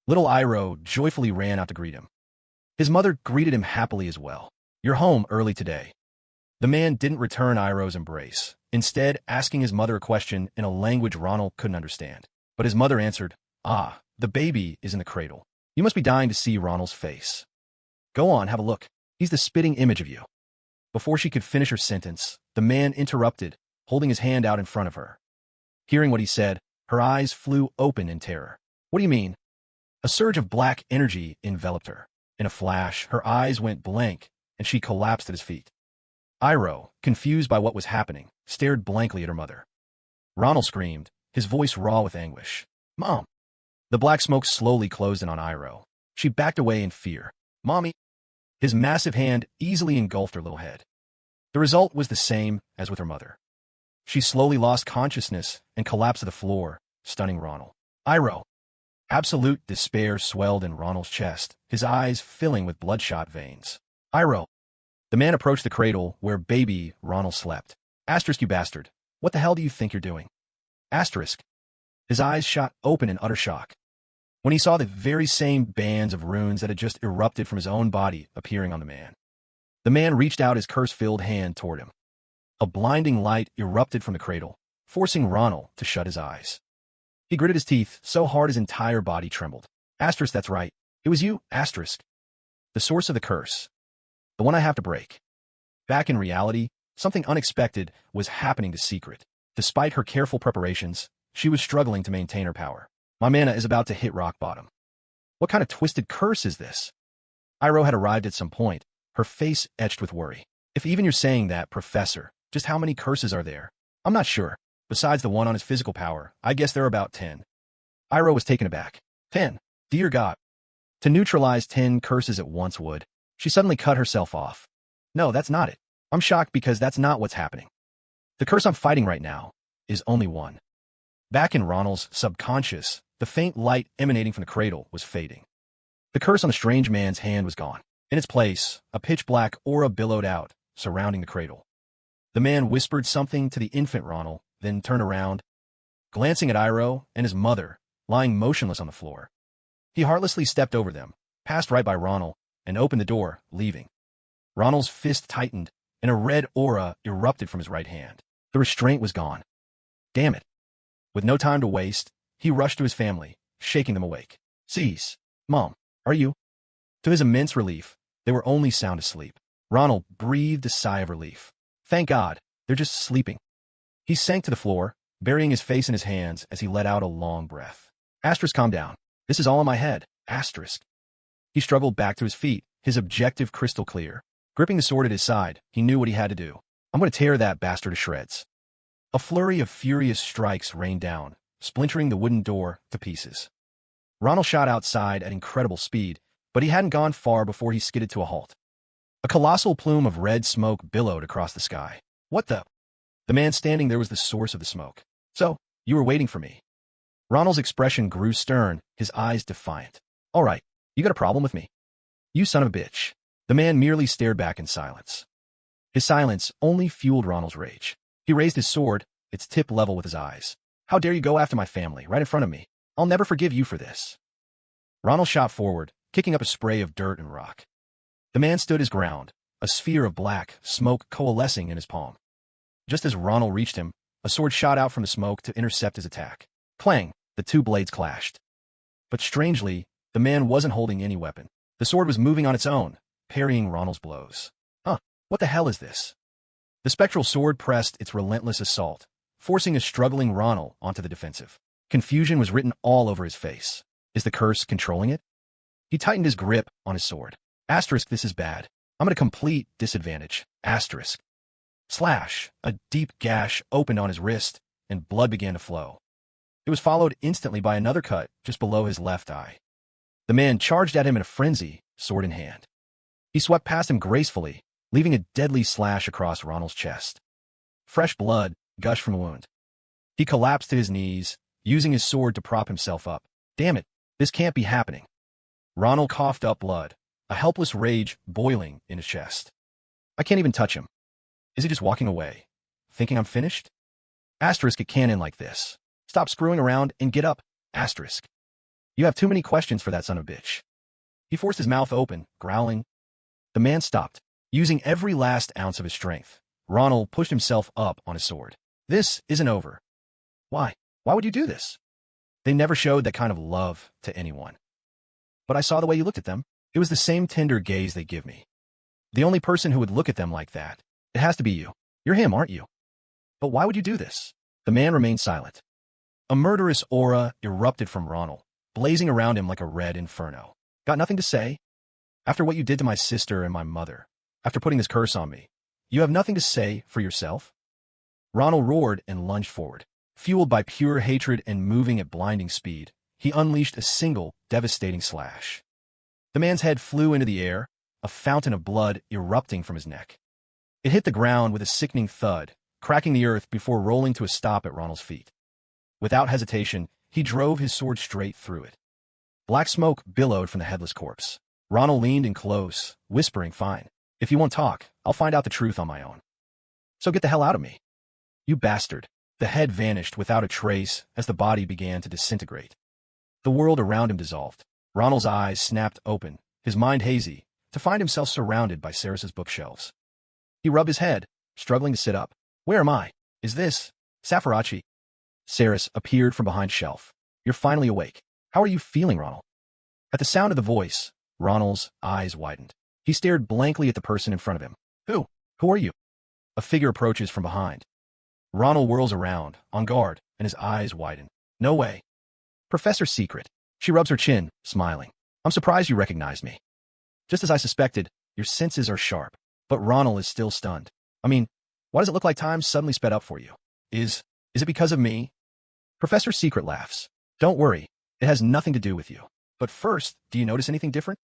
Little Iroh joyfully ran out to greet him. His mother greeted him happily as well. You're home early today. The man didn't return Iroh's embrace. instead asking his mother a question in a language Ronald couldn't understand. But his mother answered, "Ah, the baby is in the cradle. You must be dying to see Ronald's face. Go on, have a look. He's the spitting image of you." Before she could finish her sentence, the man interrupted, holding his hand out in front of her. Hearing what he said, her eyes flew open in terror. "What do you mean?" A surge of black energy enveloped her. In a flash, her eyes went blank, and she collapsed at his feet. Iroh, confused by what was happening, stared blankly at her mother. Ronald screamed, his voice raw with anguish. "Mom!" The black smoke slowly closed in on Iroh. She backed away in fear. "Mommy!" His massive hand easily engulfed her little head. The result was the same as with her mother. She slowly lost consciousness and collapsed to the floor, stunning Ronald. "Iroh!" Absolute despair swelled in Ronald's chest, his eyes filling with bloodshot veins. "Iroh!" The man approached the cradle where baby Ronald slept. "Asterisk, you bastard. What the hell do you think you're doing?" Asterisk. His eyes shot open in utter shock when he saw the very same bands of runes that had just erupted from his own body appearing on the man. The man reached out his curse-filled hand toward him. A blinding light erupted from the cradle, forcing Ronald to shut his eyes. He gritted his teeth so hard his entire body trembled. "Asterisk, that's right. It was you, Asterisk. The source of the curse. The one I have to break." Back in reality, something unexpected was happening to Secret. Despite her careful preparations, she was struggling to maintain her power. "My mana is about to hit rock bottom. What kind of twisted curse is this?" Iroh had arrived at some point, her face etched with worry. "If even you're saying that, Professor, just how many curses are there?" "I'm not sure. Besides the one on his physical power, I guess there are about 10. Iroh was taken aback. 10? Dear God. To neutralize 10 curses at once would. She suddenly cut herself off. "No, that's not it. I'm shocked because that's not what's happening. The curse I'm fighting right now is only one." Back in Ronald's subconscious, the faint light emanating from the cradle was fading. The curse on the strange man's hand was gone. In its place, a pitch-black aura billowed out, surrounding the cradle. The man whispered something to the infant Ronald, then turned around, glancing at Iroh and his mother, lying motionless on the floor. He heartlessly stepped over them, passed right by Ronald, and opened the door, leaving. Ronald's fist tightened, and a red aura erupted from his right hand. The restraint was gone. Damn it. With no time to waste, he rushed to his family, shaking them awake. "Cease. Mom, are you?" To his immense relief, they were only sound asleep. Ronald breathed a sigh of relief. Thank God, they're just sleeping. He sank to the floor, burying his face in his hands as he let out a long breath. Asterisk, calm down. This is all in my head. Asterisk. He struggled back to his feet, his objective crystal clear. Gripping the sword at his side, he knew what he had to do. I'm going to tear that bastard to shreds. A flurry of furious strikes rained down, splintering the wooden door to pieces. Ronald shot outside at incredible speed, but he hadn't gone far before he skidded to a halt. A colossal plume of red smoke billowed across the sky. What the? The man standing there was the source of the smoke. So, you were waiting for me. Ronald's expression grew stern, his eyes defiant. All right, you got a problem with me? You son of a bitch. The man merely stared back in silence. His silence only fueled Ronald's rage. He raised his sword, its tip level with his eyes. How dare you go after my family, right in front of me? I'll never forgive you for this. Ronald shot forward, kicking up a spray of dirt and rock. The man stood his ground, a sphere of black smoke coalescing in his palm. Just as Ronald reached him, a sword shot out from the smoke to intercept his attack. Clang, the two blades clashed. But strangely, the man wasn't holding any weapon. The sword was moving on its own, parrying Ronald's blows. Huh, what the hell is this? The spectral sword pressed its relentless assault, forcing a struggling Ronald onto the defensive. Confusion was written all over his face. Is the curse controlling it? He tightened his grip on his sword. Asterisk, this is bad. I'm at a complete disadvantage. Asterisk. Slash. A deep gash opened on his wrist, and blood began to flow. It was followed instantly by another cut just below his left eye. The man charged at him in a frenzy, sword in hand. He swept past him gracefully, leaving a deadly slash across Ronald's chest. Fresh blood gushed from the wound. He collapsed to his knees, using his sword to prop himself up. Damn it, this can't be happening. Ronald coughed up blood, a helpless rage boiling in his chest. I can't even touch him. Is he just walking away, thinking I'm finished? Asterisk, it can't end like this. Stop screwing around and get up. Asterisk. You have too many questions for that son of a bitch. He forced his mouth open, growling. The man stopped. Using every last ounce of his strength, Ronald pushed himself up on his sword. This isn't over. Why? Why would you do this? They never showed that kind of love to anyone. But I saw the way you looked at them. It was the same tender gaze they give me. The only person who would look at them like that, it has to be you. You're him, aren't you? But why would you do this? The man remained silent. A murderous aura erupted from Ronald, blazing around him like a red inferno. Got nothing to say? After what you did to my sister and my mother, after putting this curse on me, you have nothing to say for yourself? Ronald roared and lunged forward. Fueled by pure hatred and moving at blinding speed, he unleashed a single, devastating slash. The man's head flew into the air, a fountain of blood erupting from his neck. It hit the ground with a sickening thud, cracking the earth before rolling to a stop at Ronald's feet. Without hesitation, he drove his sword straight through it. Black smoke billowed from the headless corpse. Ronald leaned in close, whispering, "Fine. If you won't talk, I'll find out the truth on my own. So get the hell out of me." "You bastard." The head vanished without a trace as the body began to disintegrate. The world around him dissolved. Ronald's eyes snapped open, his mind hazy, to find himself surrounded by Saris's bookshelves. He rubbed his head, struggling to sit up. "Where am I? Is this Safarachi?" Saris appeared from behind a shelf. "You're finally awake. How are you feeling, Ronald?" At the sound of the voice, Ronald's eyes widened. He stared blankly at the person in front of him. Who are you?" A figure approaches from behind. Ronald whirls around, on guard, and his eyes widen. "No way." "Professor Secret." She rubs her chin, smiling. "I'm surprised you recognized me. Just as I suspected, your senses are sharp." But Ronald is still stunned. "I mean, why does it look like time suddenly sped up for you? Is it because of me?" Professor Secret laughs. "Don't worry, it has nothing to do with you. But first, do you notice anything different?"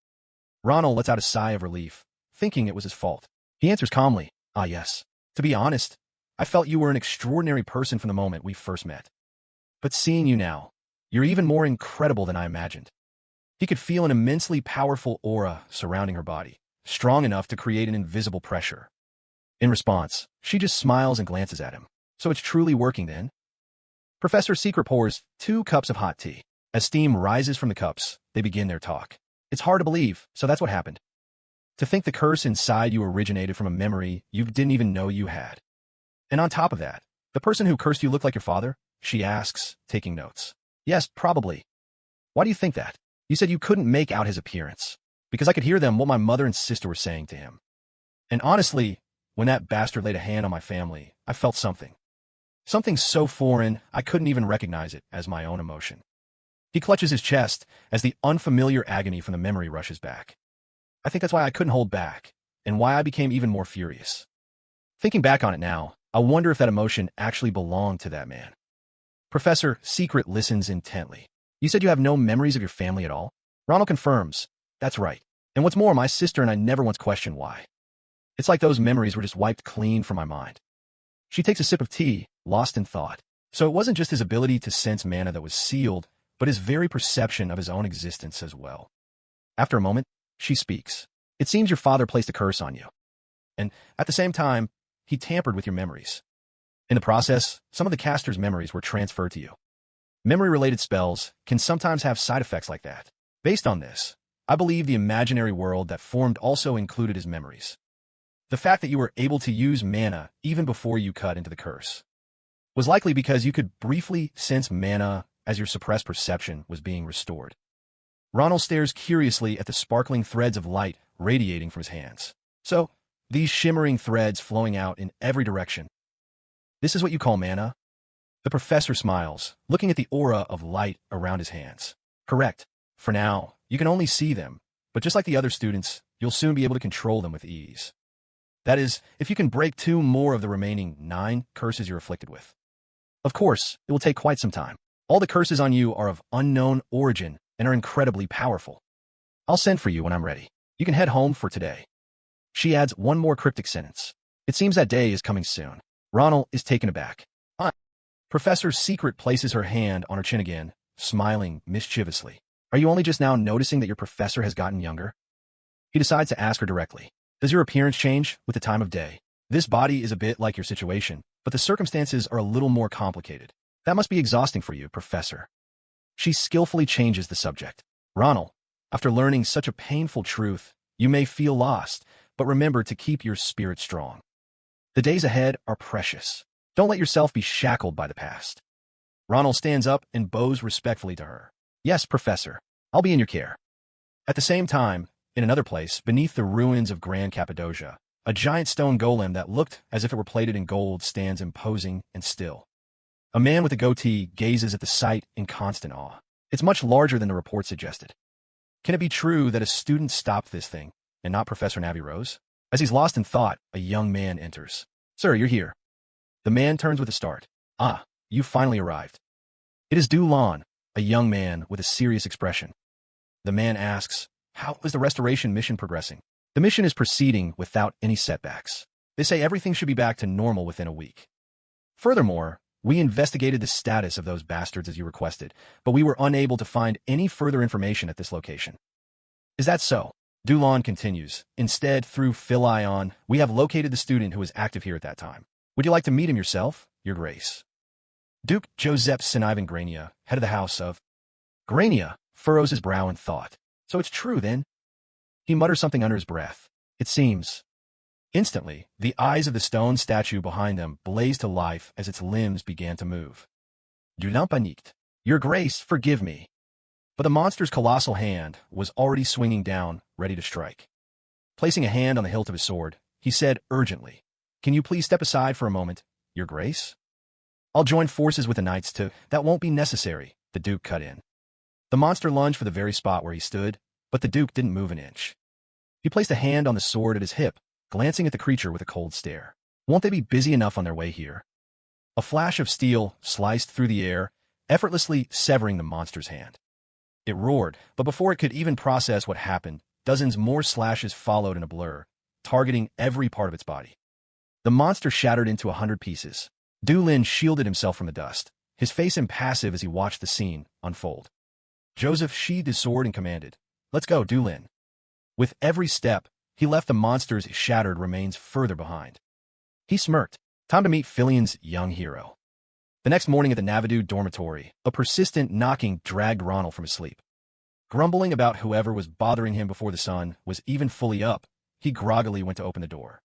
Ronald lets out a sigh of relief, thinking it was his fault. He answers calmly, "Ah, yes. To be honest, I felt you were an extraordinary person from the moment we first met. But seeing you now, you're even more incredible than I imagined." He could feel an immensely powerful aura surrounding her body, strong enough to create an invisible pressure. In response, she just smiles and glances at him. "So it's truly working then?" Professor Secret pours 2 cups of hot tea. As steam rises from the cups, they begin their talk. "It's hard to believe, so that's what happened. To think the curse inside you originated from a memory you didn't even know you had. And on top of that, the person who cursed you looked like your father?" she asks, taking notes. "Yes, probably." "Why do you think that?" "You said you couldn't make out his appearance. Because I could hear them what my mother and sister were saying to him. And honestly, when that bastard laid a hand on my family, I felt something. Something so foreign, I couldn't even recognize it as my own emotion." He clutches his chest as the unfamiliar agony from the memory rushes back. "I think that's why I couldn't hold back, and why I became even more furious. Thinking back on it now, I wonder if that emotion actually belonged to that man." Professor Secret listens intently. "You said you have no memories of your family at all?" Ronald confirms. "That's right. And what's more, my sister and I never once questioned why. It's like those memories were just wiped clean from my mind." She takes a sip of tea, lost in thought. So it wasn't just his ability to sense mana that was sealed, but his very perception of his own existence as well. After a moment, she speaks. "It seems your father placed a curse on you. And at the same time, he tampered with your memories. In the process, some of the caster's memories were transferred to you. Memory-related spells can sometimes have side effects like that. Based on this, I believe the imaginary world that formed also included his memories. The fact that you were able to use mana even before you cut into the curse was likely because you could briefly sense mana as your suppressed perception was being restored." Ronald stares curiously at the sparkling threads of light radiating from his hands. "So, these shimmering threads flowing out in every direction. This is what you call mana?" The professor smiles, looking at the aura of light around his hands. "Correct. For now, you can only see them, but just like the other students, you'll soon be able to control them with ease. That is, if you can break 2 more of the remaining 9 curses you're afflicted with. Of course, it will take quite some time. All the curses on you are of unknown origin and are incredibly powerful. I'll send for you when I'm ready. You can head home for today." She adds one more cryptic sentence. It seems that day is coming soon. Ronald is taken aback. Professor Secret places her hand on her chin again, smiling mischievously. "Are you only just now noticing that your professor has gotten younger?" He decides to ask her directly. "Does your appearance change with the time of day? This body is a bit like your situation, but the circumstances are a little more complicated. That must be exhausting for you, Professor." She skillfully changes the subject. "Ronald, after learning such a painful truth, you may feel lost, but remember to keep your spirit strong. The days ahead are precious. Don't let yourself be shackled by the past. Ronald stands up and bows respectfully to her. Yes, Professor. I'll be in your care. At the same time, in another place, beneath the ruins of Grand Cappadocia, a giant stone golem that looked as if it were plated in gold stands imposing and still. A man with a goatee gazes at the sight in constant awe. It's much larger than the report suggested. Can it be true that a student stopped this thing, and not Professor Navi-Rose? As he's lost in thought, a young man enters. Sir, you're here. The man turns with a start. Ah, you finally arrived. It is Dulon, a young man with a serious expression. The man asks, how is the restoration mission progressing? The mission is proceeding without any setbacks. They say everything should be back to normal within a week. Furthermore, we investigated the status of those bastards as you requested, but we were unable to find any further information at this location. Is that so? Dulon continues. Instead, through Philion, we have located the student who was active here at that time. Would you like to meet him yourself, Your Grace? Duke Joseph Sinivan Grania, head of the House of Grania, furrows his brow in thought. So it's true, then? He mutters something under his breath. It seems. Instantly, the eyes of the stone statue behind them blazed to life as its limbs began to move. Du paniqued. Your Grace, forgive me. But the monster's colossal hand was already swinging down, ready to strike. Placing a hand on the hilt of his sword, he said urgently, Can you please step aside for a moment, Your Grace? I'll join forces with the knights too. That won't be necessary, the Duke cut in. The monster lunged for the very spot where he stood, but the Duke didn't move an inch. He placed a hand on the sword at his hip, glancing at the creature with a cold stare. Won't they be busy enough on their way here? A flash of steel sliced through the air, effortlessly severing the monster's hand. It roared, but before it could even process what happened, dozens more slashes followed in a blur, targeting every part of its body. The monster shattered into 100 pieces. Dulin shielded himself from the dust, his face impassive as he watched the scene unfold. Joseph sheathed his sword and commanded, Let's go, Dulin. With every step, he left the monster's shattered remains further behind. He smirked. Time to meet Philion's young hero. The next morning at the Navidu dormitory, a persistent knocking dragged Ronald from his sleep. Grumbling about whoever was bothering him before the sun was even fully up, he groggily went to open the door.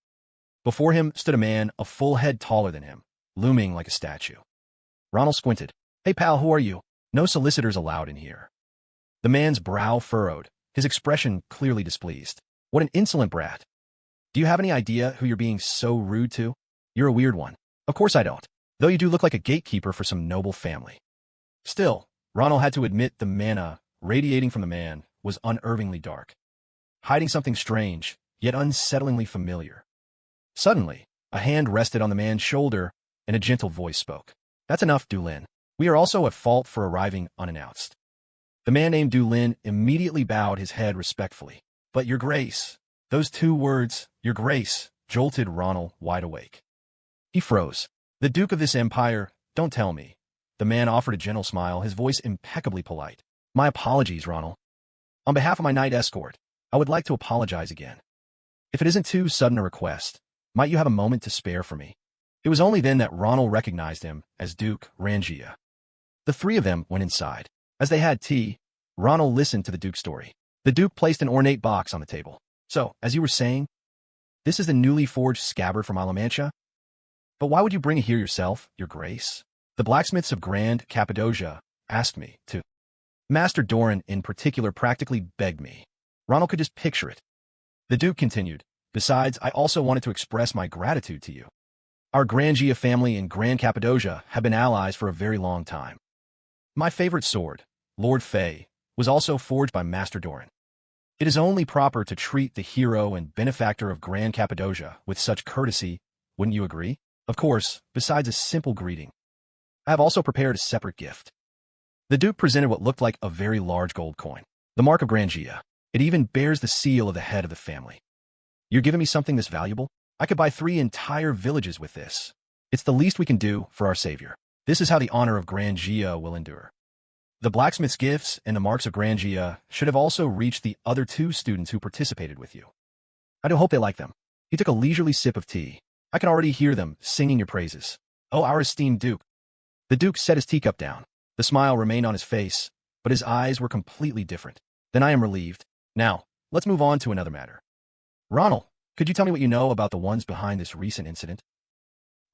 Before him stood a man a full head taller than him, looming like a statue. Ronald squinted. Hey pal, who are you? No solicitors allowed in here. The man's brow furrowed, his expression clearly displeased. What an insolent brat. Do you have any idea who you're being so rude to? You're a weird one. Of course I don't, though you do look like a gatekeeper for some noble family. Still, Ronald had to admit the mana radiating from the man was unnervingly dark, hiding something strange, yet unsettlingly familiar. Suddenly, a hand rested on the man's shoulder, and a gentle voice spoke. That's enough, Dulin. We are also at fault for arriving unannounced. The man named Dulin immediately bowed his head respectfully. But Your Grace, those two words, Your Grace, jolted Ronald wide awake. He froze. The Duke of this empire, don't tell me. The man offered a gentle smile, his voice impeccably polite. My apologies, Ronald. On behalf of my knight escort, I would like to apologize again. If it isn't too sudden a request, might you have a moment to spare for me? It was only then that Ronald recognized him as Duke Rangia. The three of them went inside. As they had tea, Ronald listened to the Duke's story. The Duke placed an ornate box on the table. So, as you were saying, this is the newly forged scabbard from Alamantia? But why would you bring it here yourself, Your Grace? The blacksmiths of Grand Cappadocia asked me to. Master Doran in particular practically begged me. Ronald could just picture it. The Duke continued, Besides, I also wanted to express my gratitude to you. Our Grangia family and Grand Cappadocia have been allies for a very long time. My favorite sword, Lord Fay, was also forged by Master Doran. It is only proper to treat the hero and benefactor of Grand Cappadocia with such courtesy, wouldn't you agree? Of course, besides a simple greeting, I have also prepared a separate gift. The Duke presented what looked like a very large gold coin, the mark of Grangia. It even bears the seal of the head of the family. You're giving me something this valuable? I could buy 3 entire villages with this. It's the least we can do for our savior. This is how the honor of Grangia will endure. The blacksmith's gifts and the marks of Grangia should have also reached the other 2 students who participated with you. I do hope they like them. He took a leisurely sip of tea. I can already hear them singing your praises. Oh, our esteemed Duke. The Duke set his teacup down. The smile remained on his face, but his eyes were completely different. Then I am relieved. Now, let's move on to another matter. Ronald, could you tell me what you know about the ones behind this recent incident?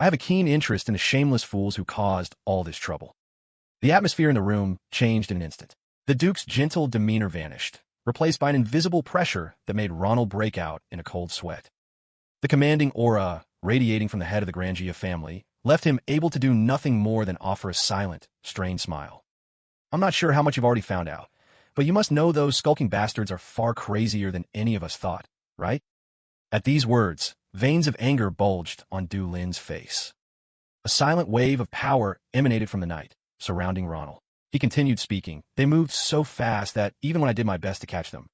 I have a keen interest in the shameless fools who caused all this trouble. The atmosphere in the room changed in an instant. The Duke's gentle demeanor vanished, replaced by an invisible pressure that made Ronald break out in a cold sweat. The commanding aura radiating from the head of the Grangia family left him able to do nothing more than offer a silent, strained smile. I'm not sure how much you've already found out, but you must know those skulking bastards are far crazier than any of us thought, right? At these words, veins of anger bulged on Du Lin's face. A silent wave of power emanated from the night, surrounding Ronald. He continued speaking. They moved so fast that even when I did my best to catch them.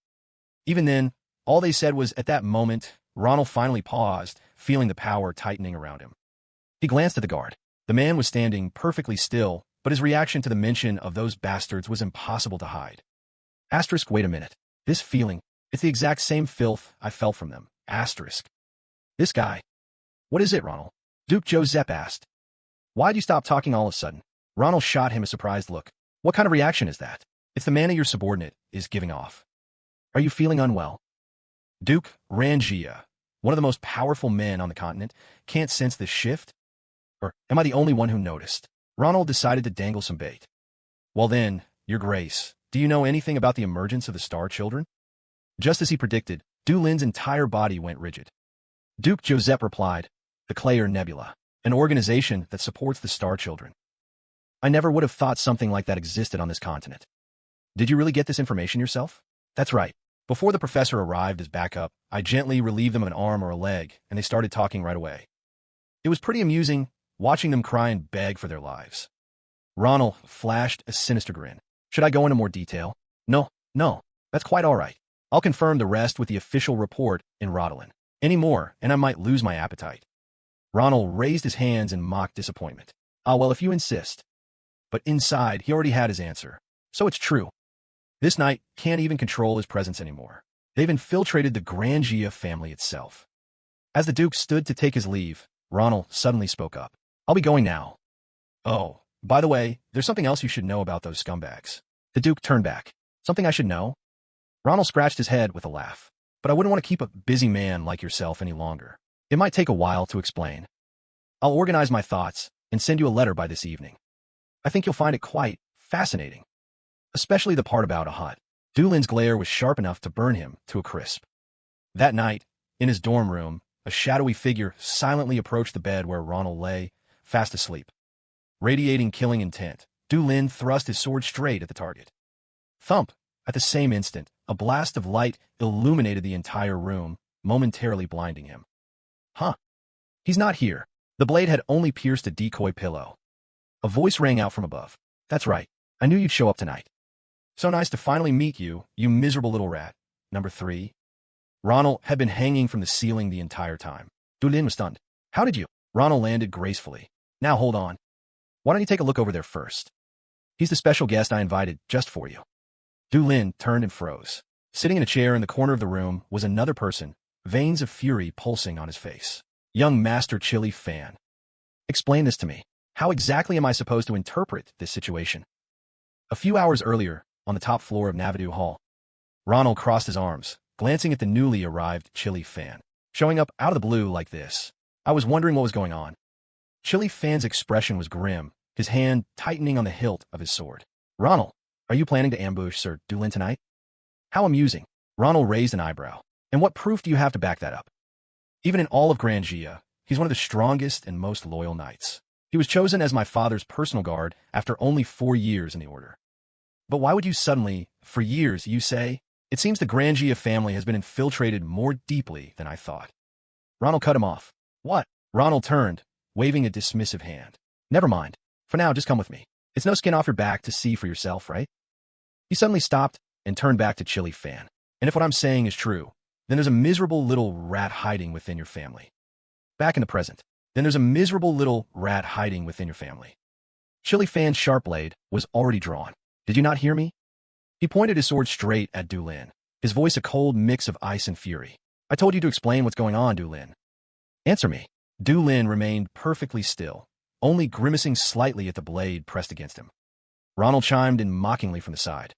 Even then, all they said was, at that moment, Ronald finally paused, feeling the power tightening around him. He glanced at the guard. The man was standing perfectly still, but his reaction to the mention of those bastards was impossible to hide. Asterisk, wait a minute. This feeling, it's the exact same filth I felt from them. Asterisk. This guy. What is it, Ronald? Duke Joseph asked. Why'd you stop talking all of a sudden? Ronald shot him a surprised look. What kind of reaction is that? It's the mana your subordinate is giving off. Are you feeling unwell? Duke Rangia, one of the most powerful men on the continent, can't sense this shift? Or am I the only one who noticed? Ronald decided to dangle some bait. Well then, Your Grace, do you know anything about the emergence of the Star Children? Just as he predicted, Du Lin's entire body went rigid. Duke Joseph replied, the Clayer Nebula, an organization that supports the Star Children. I never would have thought something like that existed on this continent. Did you really get this information yourself? That's right. Before the professor arrived as backup, I gently relieved them of an arm or a leg, and they started talking right away. It was pretty amusing, watching them cry and beg for their lives. Ronald flashed a sinister grin. Should I go into more detail? No, that's quite all right. I'll confirm the rest with the official report in Rodelin. Any more, and I might lose my appetite. Ronald raised his hands in mock disappointment. Ah, well, if you insist. But inside, he already had his answer. So it's true. This knight can't even control his presence anymore. They've infiltrated the Grangia family itself. As the Duke stood to take his leave, Ronald suddenly spoke up. I'll be going now. Oh, by the way, there's something else you should know about those scumbags. The Duke turned back. Something I should know? Ronald scratched his head with a laugh. But I wouldn't want to keep a busy man like yourself any longer. It might take a while to explain. I'll organize my thoughts and send you a letter by this evening. I think you'll find it quite fascinating. Especially the part about a hut. Du Lin's glare was sharp enough to burn him to a crisp. That night, in his dorm room, a shadowy figure silently approached the bed where Ronald lay, fast asleep. Radiating killing intent, Du Lin thrust his sword straight at the target. Thump! At the same instant, a blast of light illuminated the entire room, momentarily blinding him. Huh. He's not here. The blade had only pierced a decoy pillow. A voice rang out from above. That's right. I knew you'd show up tonight. So nice to finally meet you, you miserable little rat. Number 3. Ronald had been hanging from the ceiling the entire time. Du Lin was stunned. How did you? Ronald landed gracefully. Now hold on. Why don't you take a look over there first? He's the special guest I invited just for you. Du Lin turned and froze. Sitting in a chair in the corner of the room was another person, veins of fury pulsing on his face. Young Master Chili Fan. Explain this to me. How exactly am I supposed to interpret this situation? A few hours earlier, on the top floor of Navadu Hall, Ronald crossed his arms, glancing at the newly arrived Chili Fan. Showing up out of the blue like this. I was wondering what was going on. Chili Fan's expression was grim, his hand tightening on the hilt of his sword. Ronald, are you planning to ambush Sir Du Lin tonight? How amusing. Ronald raised an eyebrow. And what proof do you have to back that up? Even in all of Grangia, he's one of the strongest and most loyal knights. He was chosen as my father's personal guard after only 4 years in the order. But why would you suddenly, for years, you say? It seems the Grangia family has been infiltrated more deeply than I thought. Ronald cut him off. What? Ronald turned, waving a dismissive hand. Never mind. For now, just come with me. It's no skin off your back to see for yourself, right? He suddenly stopped and turned back to Chili Fan. And if what I'm saying is true, then there's a miserable little rat hiding within your family. Back in the present, then there's a miserable little rat hiding within your family. Chili Fan's sharp blade was already drawn. Did you not hear me? He pointed his sword straight at Du Lin, his voice a cold mix of ice and fury. I told you to explain what's going on, Du Lin. Answer me. Du Lin remained perfectly still, only grimacing slightly at the blade pressed against him. Ronald chimed in mockingly from the side.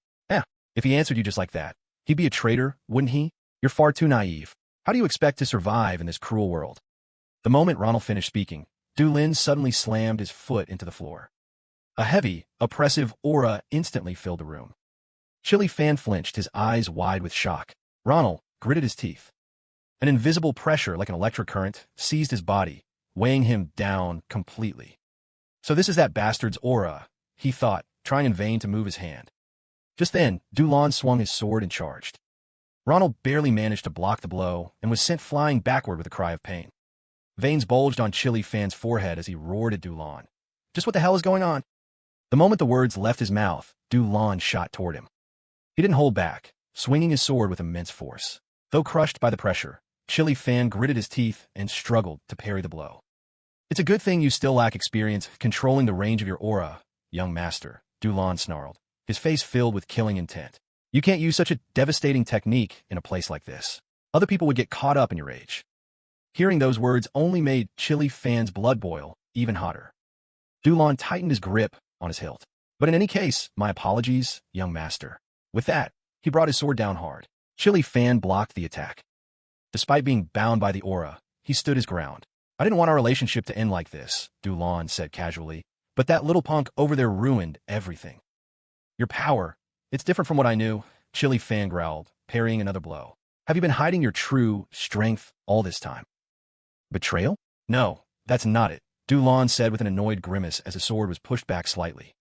If he answered you just like that, he'd be a traitor, wouldn't he? You're far too naive. How do you expect to survive in this cruel world? The moment Ronald finished speaking, Du suddenly slammed his foot into the floor. A heavy, oppressive aura instantly filled the room. Chili Fan flinched, his eyes wide with shock. Ronald gritted his teeth. An invisible pressure like an electric current seized his body, weighing him down completely. So this is that bastard's aura, he thought, trying in vain to move his hand. Just then, Du swung his sword and charged. Ronald barely managed to block the blow and was sent flying backward with a cry of pain. Veins bulged on Chili Fan's forehead as he roared at Du. Just what the hell is going on? The moment the words left his mouth, Du shot toward him. He didn't hold back, swinging his sword with immense force. Though crushed by the pressure, Chili Fan gritted his teeth and struggled to parry the blow. It's a good thing you still lack experience controlling the range of your aura, young master, Du snarled, his face filled with killing intent. You can't use such a devastating technique in a place like this. Other people would get caught up in your rage. Hearing those words only made Chili Fan's blood boil even hotter. Du tightened his grip on his hilt. But in any case, my apologies, young master. With that, he brought his sword down hard. Chili Fan blocked the attack. Despite being bound by the aura, he stood his ground. I didn't want our relationship to end like this, Du said casually, but that little punk over there ruined everything. Your power, it's different from what I knew, Chili Fan growled, parrying another blow. Have you been hiding your true strength all this time? Betrayal? No, that's not it, Du said with an annoyed grimace as his sword was pushed back slightly.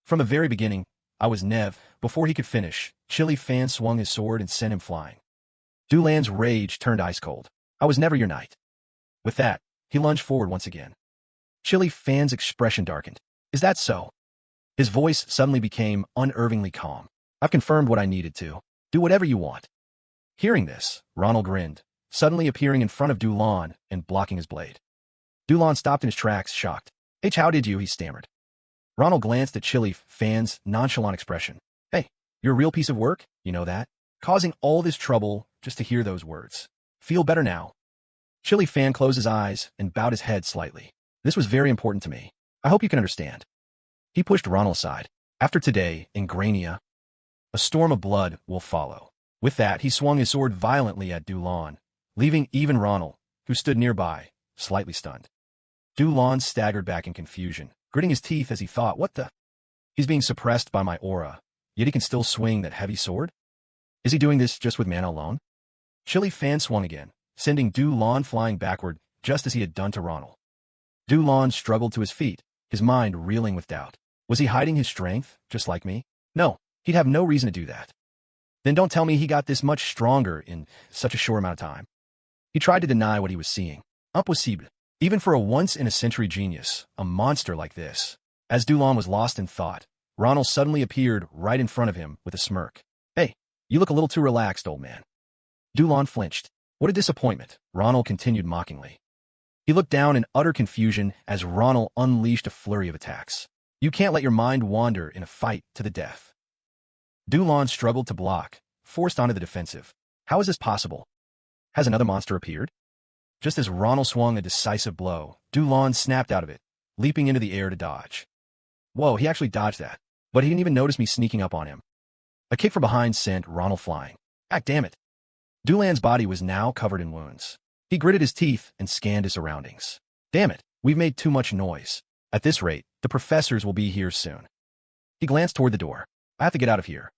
From the very beginning, I was Nev. Before he could finish, Chili Fan swung his sword and sent him flying. Du rage turned ice cold. I was never your knight. With that, he lunged forward once again. Chili Fan's expression darkened. Is that so? His voice suddenly became unervingly calm. I've confirmed what I needed to. Do whatever you want. Hearing this, Ronald grinned, suddenly appearing in front of Du and blocking his blade. Du stopped in his tracks, shocked. How did you? He stammered. Ronald glanced at Chili Fan's nonchalant expression. Hey, you're a real piece of work, you know that? Causing all this trouble just to hear those words. Feel better now. Chili Fan closed his eyes and bowed his head slightly. This was very important to me. I hope you can understand. He pushed Ronald aside. After today, in Grania, a storm of blood will follow. With that, he swung his sword violently at Du, leaving even Ronald, who stood nearby, slightly stunned. Du staggered back in confusion, gritting his teeth as he thought, what the? He's being suppressed by my aura, yet he can still swing that heavy sword? Is he doing this just with mana alone? Chili Fan swung again, sending Du flying backward, just as he had done to Ronald. Du struggled to his feet, his mind reeling with doubt. Was he hiding his strength, just like me? No, he'd have no reason to do that. Then don't tell me he got this much stronger in such a short amount of time. He tried to deny what he was seeing. Impossible. Even for a once-in-a-century genius, a monster like this. As Du was lost in thought, Ronald suddenly appeared right in front of him with a smirk. Hey, you look a little too relaxed, old man. Du flinched. What a disappointment, Ronald continued mockingly. He looked down in utter confusion as Ronald unleashed a flurry of attacks. You can't let your mind wander in a fight to the death. Du struggled to block, forced onto the defensive. How is this possible? Has another monster appeared? Just as Ronald swung a decisive blow, Du snapped out of it, leaping into the air to dodge. Whoa, he actually dodged that, but he didn't even notice me sneaking up on him. A kick from behind sent Ronald flying. Ah, damn it. Dulan's body was now covered in wounds. He gritted his teeth and scanned his surroundings. Damn it, we've made too much noise. At this rate, the professors will be here soon. He glanced toward the door. I have to get out of here.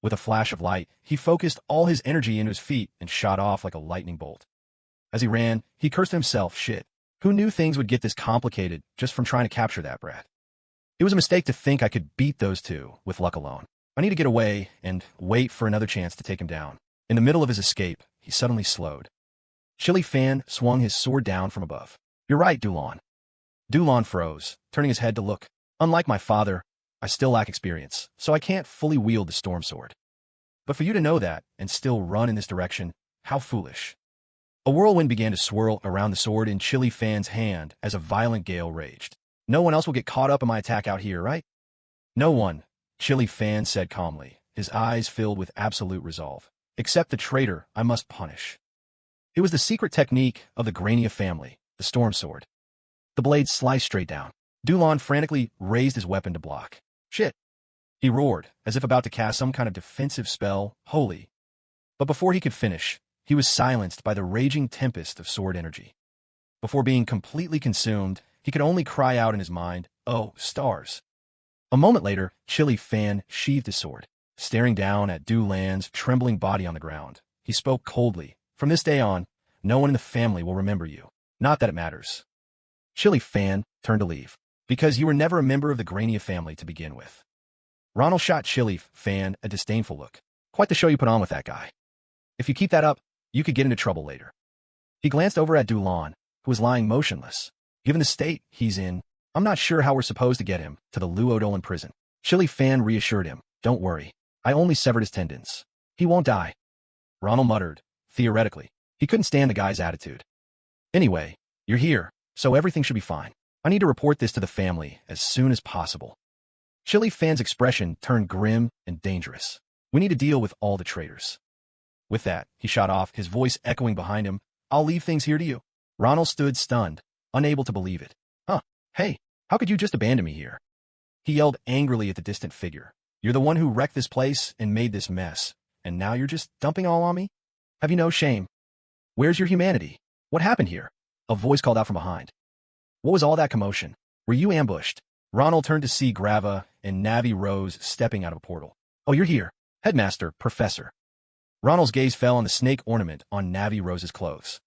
With a flash of light, he focused all his energy into his feet and shot off like a lightning bolt. As he ran, he cursed himself, shit. Who knew things would get this complicated just from trying to capture that brat? It was a mistake to think I could beat those two with luck alone. I need to get away and wait for another chance to take him down. In the middle of his escape, he suddenly slowed. Chili Fan swung his sword down from above. You're right, Du. Du froze, turning his head to look. Unlike my father, I still lack experience, so I can't fully wield the storm sword. But for you to know that and still run in this direction, how foolish. A whirlwind began to swirl around the sword in Chili Fan's hand as a violent gale raged. No one else will get caught up in my attack out here, right? No one, Chili Fan said calmly, his eyes filled with absolute resolve. Except the traitor I must punish. It was the secret technique of the Grania family, the storm sword. The blade sliced straight down. Du frantically raised his weapon to block. Shit! He roared, as if about to cast some kind of defensive spell, holy. But before he could finish, he was silenced by the raging tempest of sword energy. Before being completely consumed, he could only cry out in his mind, "Oh, stars." A moment later, Chili Fan sheathed his sword. Staring down at Dulan's trembling body on the ground, he spoke coldly. "From this day on, no one in the family will remember you. Not that it matters." Chili Fan turned to leave. "Because you were never a member of the Grania family to begin with." Ronald shot Chili Fan a disdainful look. "Quite the show you put on with that guy. If you keep that up, you could get into trouble later." He glanced over at Dulan, who was lying motionless. "Given the state he's in, I'm not sure how we're supposed to get him to the Luodolan prison." Chili Fan reassured him. "Don't worry. I only severed his tendons. He won't die." Ronald muttered. Theoretically, he couldn't stand the guy's attitude. "Anyway, you're here, so everything should be fine. I need to report this to the family as soon as possible." Chili Fan's expression turned grim and dangerous. "We need to deal with all the traitors." With that, he shot off, his voice echoing behind him. "I'll leave things here to you." Ronald stood stunned, unable to believe it. "Huh, hey, how could you just abandon me here?" He yelled angrily at the distant figure. "You're the one who wrecked this place and made this mess, and now you're just dumping all on me? Have you no shame? Where's your humanity? What happened here?" A voice called out from behind. "What was all that commotion? Were you ambushed?" Ronald turned to see Grava and Navi Rose stepping out of a portal. "Oh, you're here. Headmaster, Professor." Ronald's gaze fell on the snake ornament on Navi Rose's clothes.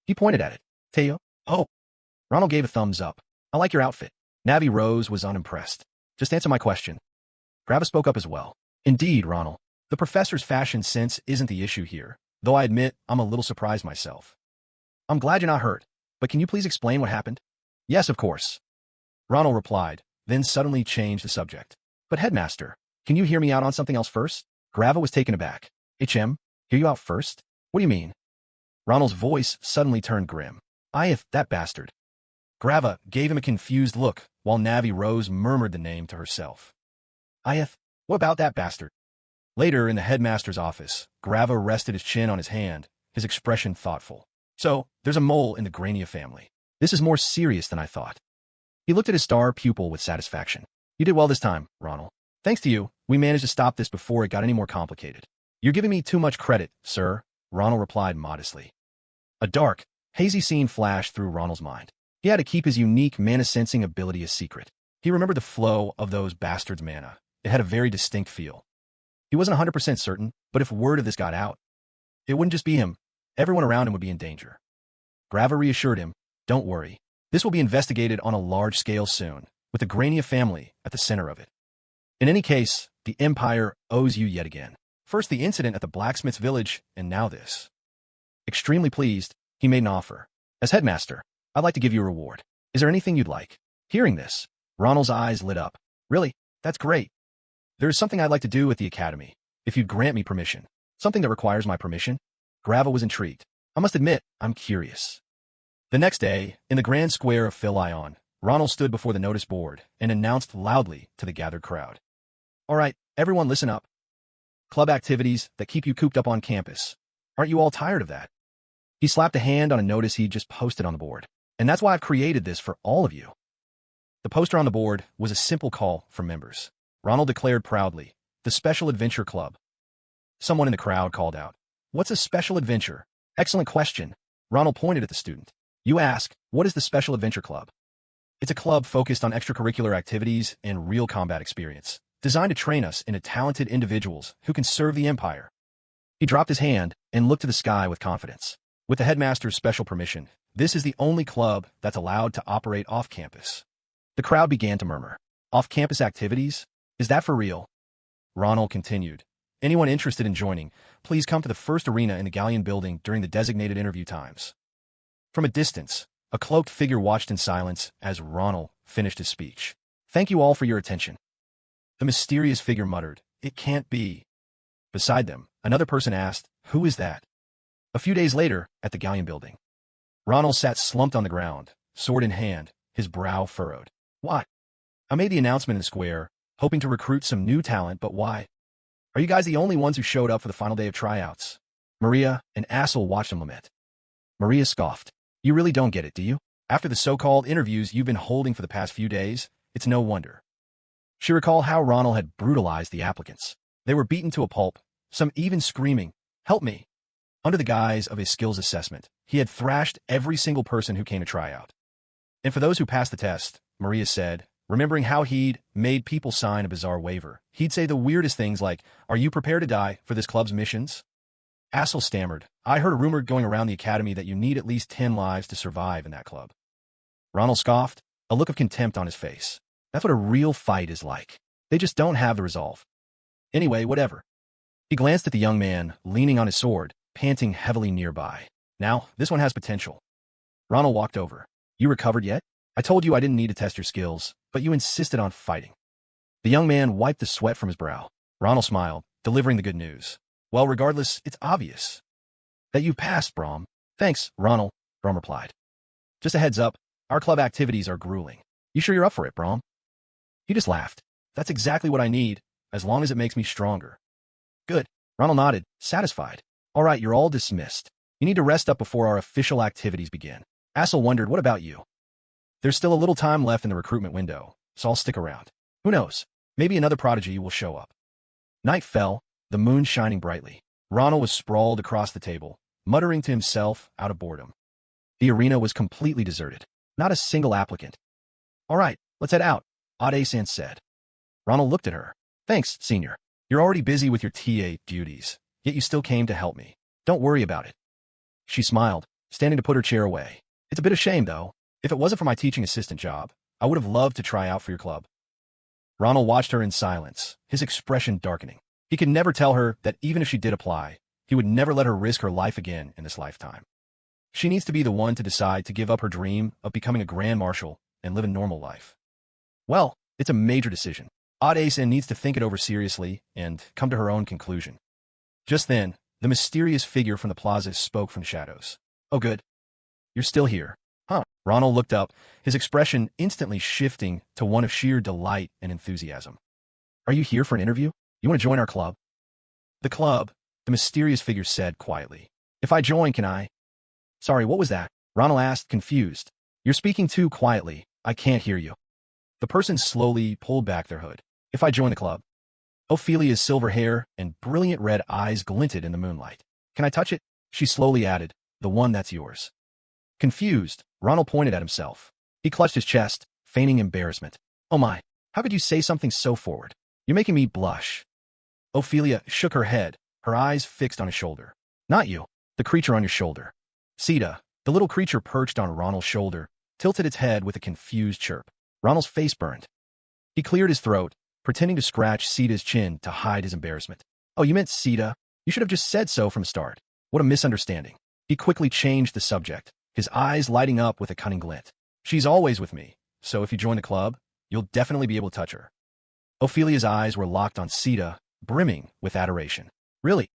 He pointed at it. "Teo? Oh." Ronald gave a thumbs up. "I like your outfit." Navi Rose was unimpressed. "Just answer my question." Grava spoke up as well. "Indeed, Ronald. The professor's fashion sense isn't the issue here, though I admit I'm a little surprised myself." "I'm glad you're not hurt, but can you please explain what happened?" "Yes, of course." Ronald replied, then suddenly changed the subject. "But Headmaster, can you hear me out on something else first?" Grava was taken aback. "HM, hear you out first? What do you mean?" Ronald's voice suddenly turned grim. That bastard." Grava gave him a confused look, while Navi Rose murmured the name to herself. What about that bastard?" Later, in the headmaster's office, Grava rested his chin on his hand, his expression thoughtful. "So, there's a mole in the Grania family. This is more serious than I thought." He looked at his star pupil with satisfaction. "You did well this time, Ronald. Thanks to you, we managed to stop this before it got any more complicated." "You're giving me too much credit, sir," Ronald replied modestly. A dark, hazy scene flashed through Ronald's mind. He had to keep his unique mana-sensing ability a secret. He remembered the flow of those bastards' mana. It had a very distinct feel. He wasn't 100% certain, but if word of this got out, it wouldn't just be him. Everyone around him would be in danger. Grava reassured him, "Don't worry. This will be investigated on a large scale soon, with the Grania family at the center of it. In any case, the Empire owes you yet again. First the incident at the blacksmith's village, and now this." Extremely pleased, he made an offer. "As headmaster, I'd like to give you a reward. Is there anything you'd like?" Hearing this, Ronald's eyes lit up. "Really? That's great. There's something I'd like to do at the academy, if you'd grant me permission." "Something that requires my permission?" Grava was intrigued. "I must admit, I'm curious." The next day, in the grand square of Philion, Ronald stood before the notice board and announced loudly to the gathered crowd. "All right, everyone listen up. Club activities that keep you cooped up on campus. Aren't you all tired of that?" He slapped a hand on a notice he'd just posted on the board. "And that's why I've created this for all of you." The poster on the board was a simple call for members. Ronald declared proudly, "The Special Adventure Club." Someone in the crowd called out, "What's a special adventure?" "Excellent question." Ronald pointed at the student. "You ask, what is the Special Adventure Club?" "It's a club focused on extracurricular activities and real combat experience, designed to train us into talented individuals who can serve the Empire." He dropped his hand and looked to the sky with confidence. "With the headmaster's special permission, this is the only club that's allowed to operate off-campus." The crowd began to murmur. "Off-campus activities? Is that for real?" Ronald continued. "Anyone interested in joining, please come to the first arena in the Galleon building during the designated interview times." From a distance, a cloaked figure watched in silence as Ronald finished his speech. "Thank you all for your attention." The mysterious figure muttered, "It can't be." Beside them, another person asked, "Who is that?" A few days later, at the Galleon building, Ronald sat slumped on the ground, sword in hand, his brow furrowed. "What? I made the announcement in the square, hoping to recruit some new talent, but why? Are you guys the only ones who showed up for the final day of tryouts?" Maria and Assel watched him lament. Maria scoffed. "You really don't get it, do you? After the so-called interviews you've been holding for the past few days, it's no wonder." She recalled how Ronald had brutalized the applicants. They were beaten to a pulp, some even screaming, "Help me!" Under the guise of his skills assessment, He had thrashed every single person who came to try out. And for those who passed the test, Maria said, remembering how he'd made people sign a bizarre waiver, he'd say the weirdest things like, "Are you prepared to die for this club's missions?" Assel stammered, "I heard a rumor going around the academy that you need at least 10 lives to survive in that club." Ronald scoffed, a look of contempt on his face. That's what a real fight is like. They just don't have the resolve. Anyway, whatever. He glanced at the young man, leaning on his sword, panting heavily nearby. Now, this one has potential. Ronald walked over. "You recovered yet? I told you I didn't need to test your skills, but you insisted on fighting." The young man wiped the sweat from his brow. Ronald smiled, delivering the good news. "Well, regardless, it's obvious that you passed, Brom." "Thanks, Ronald," Brom replied. "Just a heads up, our club activities are grueling. You sure you're up for it, Brom?" He just laughed. "That's exactly what I need, as long as it makes me stronger." "Good." Ronald nodded, satisfied. "All right, you're all dismissed. You need to rest up before our official activities begin." Assel wondered, "What about you?" "There's still a little time left in the recruitment window, so I'll stick around. Who knows? Maybe another prodigy will show up." Night fell, the moon shining brightly. Ronald was sprawled across the table, muttering to himself out of boredom. The arena was completely deserted. Not a single applicant. "All right, let's head out," Ade-san said. Ronald looked at her. "Thanks, senior. You're already busy with your TA duties, yet you still came to help me. Don't worry about it." She smiled, standing to put her chair away. "It's a bit of shame, though. If it wasn't for my teaching assistant job, I would have loved to try out for your club." Ronald watched her in silence, his expression darkening. He could never tell her that even if she did apply, he would never let her risk her life again in this lifetime. She needs to be the one to decide to give up her dream of becoming a Grand Marshal and live a normal life. Well, it's a major decision. Ade-san needs to think it over seriously and come to her own conclusion. Just then, the mysterious figure from the plaza spoke from the shadows. "Oh good. You're still here. Huh?" Ronald looked up, his expression instantly shifting to one of sheer delight and enthusiasm. "Are you here for an interview? You want to join our club?" "The club," the mysterious figure said quietly. "If I join, can I?" "Sorry, what was that?" Ronald asked, confused. "You're speaking too quietly. I can't hear you." The person slowly pulled back their hood. "If I join the club?" Ophelia's silver hair and brilliant red eyes glinted in the moonlight. "Can I touch it?" She slowly added, "The one that's yours." Confused, Ronald pointed at himself. He clutched his chest, feigning embarrassment. "Oh my, how could you say something so forward? You're making me blush." Ophelia shook her head, her eyes fixed on his shoulder. "Not you, the creature on your shoulder." Sita, the little creature perched on Ronald's shoulder, tilted its head with a confused chirp. Ronald's face burned. He cleared his throat, pretending to scratch Sita's chin to hide his embarrassment. "Oh, you meant Sita? You should have just said so from the start. What a misunderstanding." He quickly changed the subject, his eyes lighting up with a cunning glint. "She's always with me, so if you join the club, you'll definitely be able to touch her." Ophelia's eyes were locked on Sita, brimming with adoration. "Really?"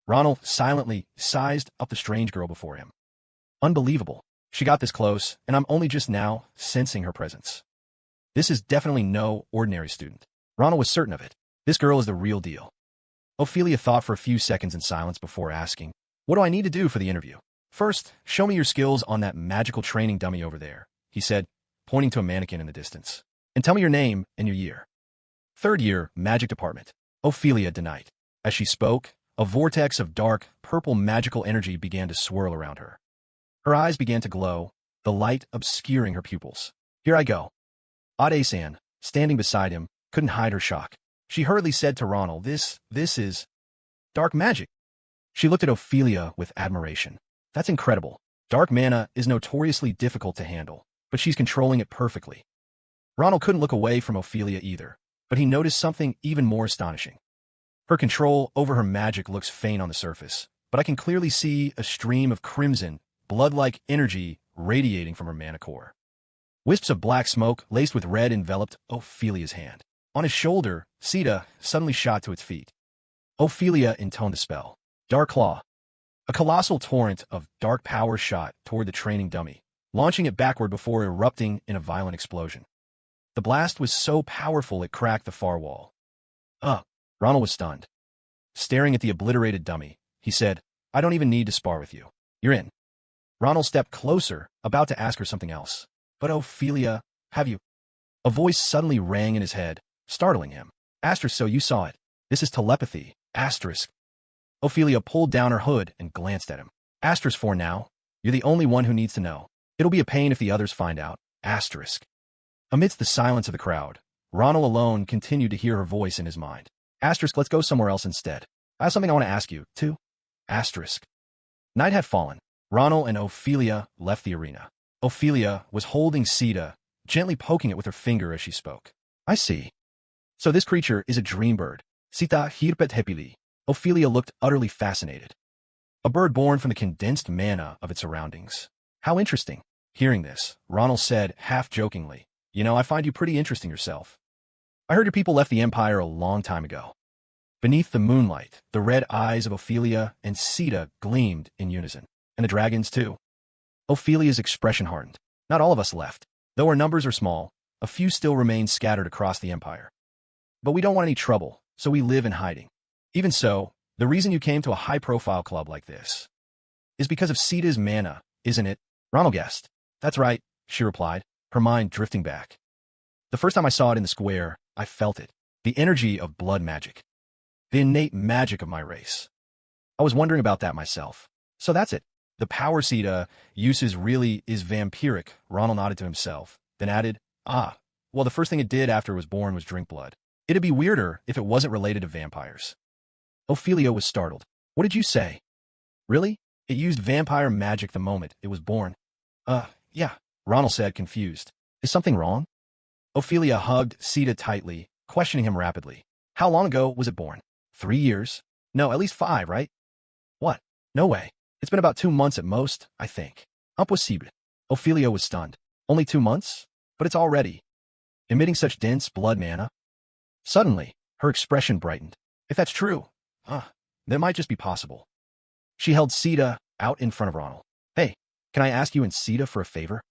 Ronald silently sized up the strange girl before him. "Unbelievable. She got this close, and I'm only just now sensing her presence. This is definitely no ordinary student." Ronald was certain of it. This girl is the real deal. Ophelia thought for a few seconds in silence before asking, "What do I need to do for the interview?" "First, show me your skills on that magical training dummy over there," he said, pointing to a mannequin in the distance. "And tell me your name and your year." "Third year, Magic Department." Ophelia denied. As she spoke, a vortex of dark, purple magical energy began to swirl around her. Her eyes began to glow, the light obscuring her pupils. "Here I go." Ade-san, standing beside him, couldn't hide her shock. She hurriedly said to Ronald, This is dark magic." She looked at Ophelia with admiration. "That's incredible. Dark mana is notoriously difficult to handle, but she's controlling it perfectly." Ronald couldn't look away from Ophelia either, but he noticed something even more astonishing. Her control over her magic looks faint on the surface, but I can clearly see a stream of crimson, blood-like energy radiating from her mana core. Wisps of black smoke laced with red enveloped Ophelia's hand. On his shoulder, Sita suddenly shot to its feet. Ophelia intoned the spell. Dark Claw. A colossal torrent of dark power shot toward the training dummy, launching it backward before erupting in a violent explosion. The blast was so powerful it cracked the far wall. Ronald was stunned. Staring at the obliterated dummy, he said, "I don't even need to spar with you. You're in." Ronald stepped closer, about to ask her something else. "But Ophelia, have you—" A voice suddenly rang in his head, startling him. "Asterisk, so you saw it. This is telepathy. Asterisk." Ophelia pulled down her hood and glanced at him. "Asterisk for now. You're the only one who needs to know. It'll be a pain if the others find out. Asterisk. Amidst the silence of the crowd, Ronald alone continued to hear her voice in his mind. Asterisk, let's go somewhere else instead. I have something I want to ask you, too. Asterisk. Night had fallen. Ronald and Ophelia left the arena. Ophelia was holding Sita, gently poking it with her finger as she spoke. I see. So this creature is a dream bird. Sita hirpet hepili. Ophelia looked utterly fascinated. A bird born from the condensed mana of its surroundings. How interesting. Hearing this, Ronald said, half-jokingly, You know, I find you pretty interesting yourself. I heard your people left the Empire a long time ago. Beneath the moonlight, the red eyes of Ophelia and Sita gleamed in unison. And the dragons, too. Ophelia's expression hardened. Not all of us left. Though our numbers are small, a few still remain scattered across the Empire. But we don't want any trouble, so we live in hiding. Even so, the reason you came to a high-profile club like this is because of Sita's mana, isn't it? Ronald guessed. That's right, she replied, her mind drifting back. The first time I saw it in the square, I felt it. The energy of blood magic. The innate magic of my race. I was wondering about that myself. So that's it. The power Sita uses really is vampiric, Ronald nodded to himself, then added, well, the first thing it did after it was born was drink blood. It'd be weirder if it wasn't related to vampires. Ophelia was startled. What did you say? Really? It used vampire magic the moment it was born. Yeah, Ronald said, confused. Is something wrong? Ophelia hugged Sita tightly, questioning him rapidly. How long ago was it born? 3 years? No, at least 5, right? What? No way. It's been about 2 months at most, I think. Impossible. Ophelia was stunned. Only 2 months? But it's already emitting such dense blood mana. Suddenly, her expression brightened. If that's true, that might just be possible. She held Sita out in front of Ronald. Hey, can I ask you and Sita for a favor?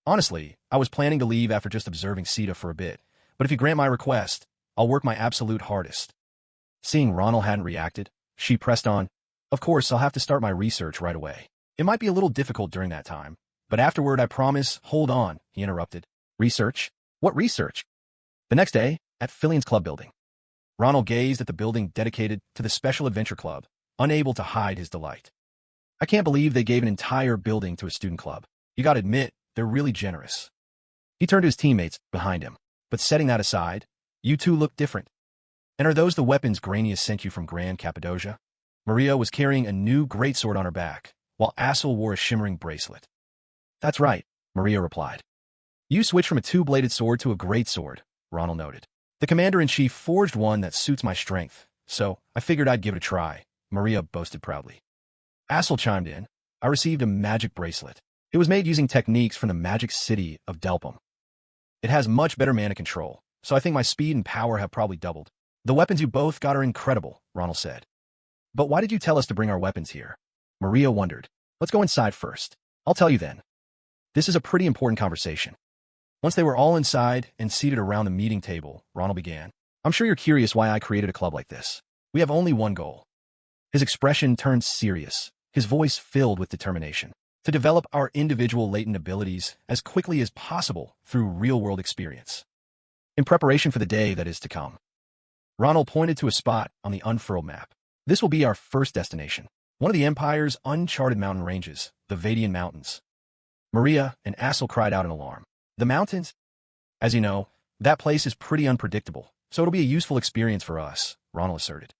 Honestly, I was planning to leave after just observing Sita for a bit, but if you grant my request, I'll work my absolute hardest. Seeing Ronald hadn't reacted, she pressed on. Of course, I'll have to start my research right away. It might be a little difficult during that time, but afterward I promise. Hold on, he interrupted. Research? What research? The next day, at Fillion's club building. Ronald gazed at the building dedicated to the Special Adventure Club, unable to hide his delight. I can't believe they gave an entire building to a student club. You gotta admit, they're really generous. He turned to his teammates behind him. But setting that aside, you two look different. And are those the weapons Granius sent you from Grand Cappadocia? Maria was carrying a new greatsword on her back, while Assel wore a shimmering bracelet. That's right, Maria replied. You switched from a two-bladed sword to a greatsword, Ronald noted. The commander-in-chief forged one that suits my strength, so I figured I'd give it a try, Maria boasted proudly. Assel chimed in. I received a magic bracelet. It was made using techniques from the magic city of Delpum. It has much better mana control, so I think my speed and power have probably doubled. The weapons you both got are incredible, Ronald said. But why did you tell us to bring our weapons here? Maria wondered. Let's go inside first. I'll tell you then. This is a pretty important conversation. Once they were all inside and seated around the meeting table, Ronald began. I'm sure you're curious why I created a club like this. We have only one goal. His expression turned serious, his voice filled with determination. To develop our individual latent abilities as quickly as possible through real-world experience. In preparation for the day that is to come. Ronald pointed to a spot on the unfurled map. This will be our first destination. One of the Empire's uncharted mountain ranges, the Vadian Mountains. Maria and Assel cried out in alarm. The mountains? As you know, that place is pretty unpredictable, so it'll be a useful experience for us, Ronald asserted.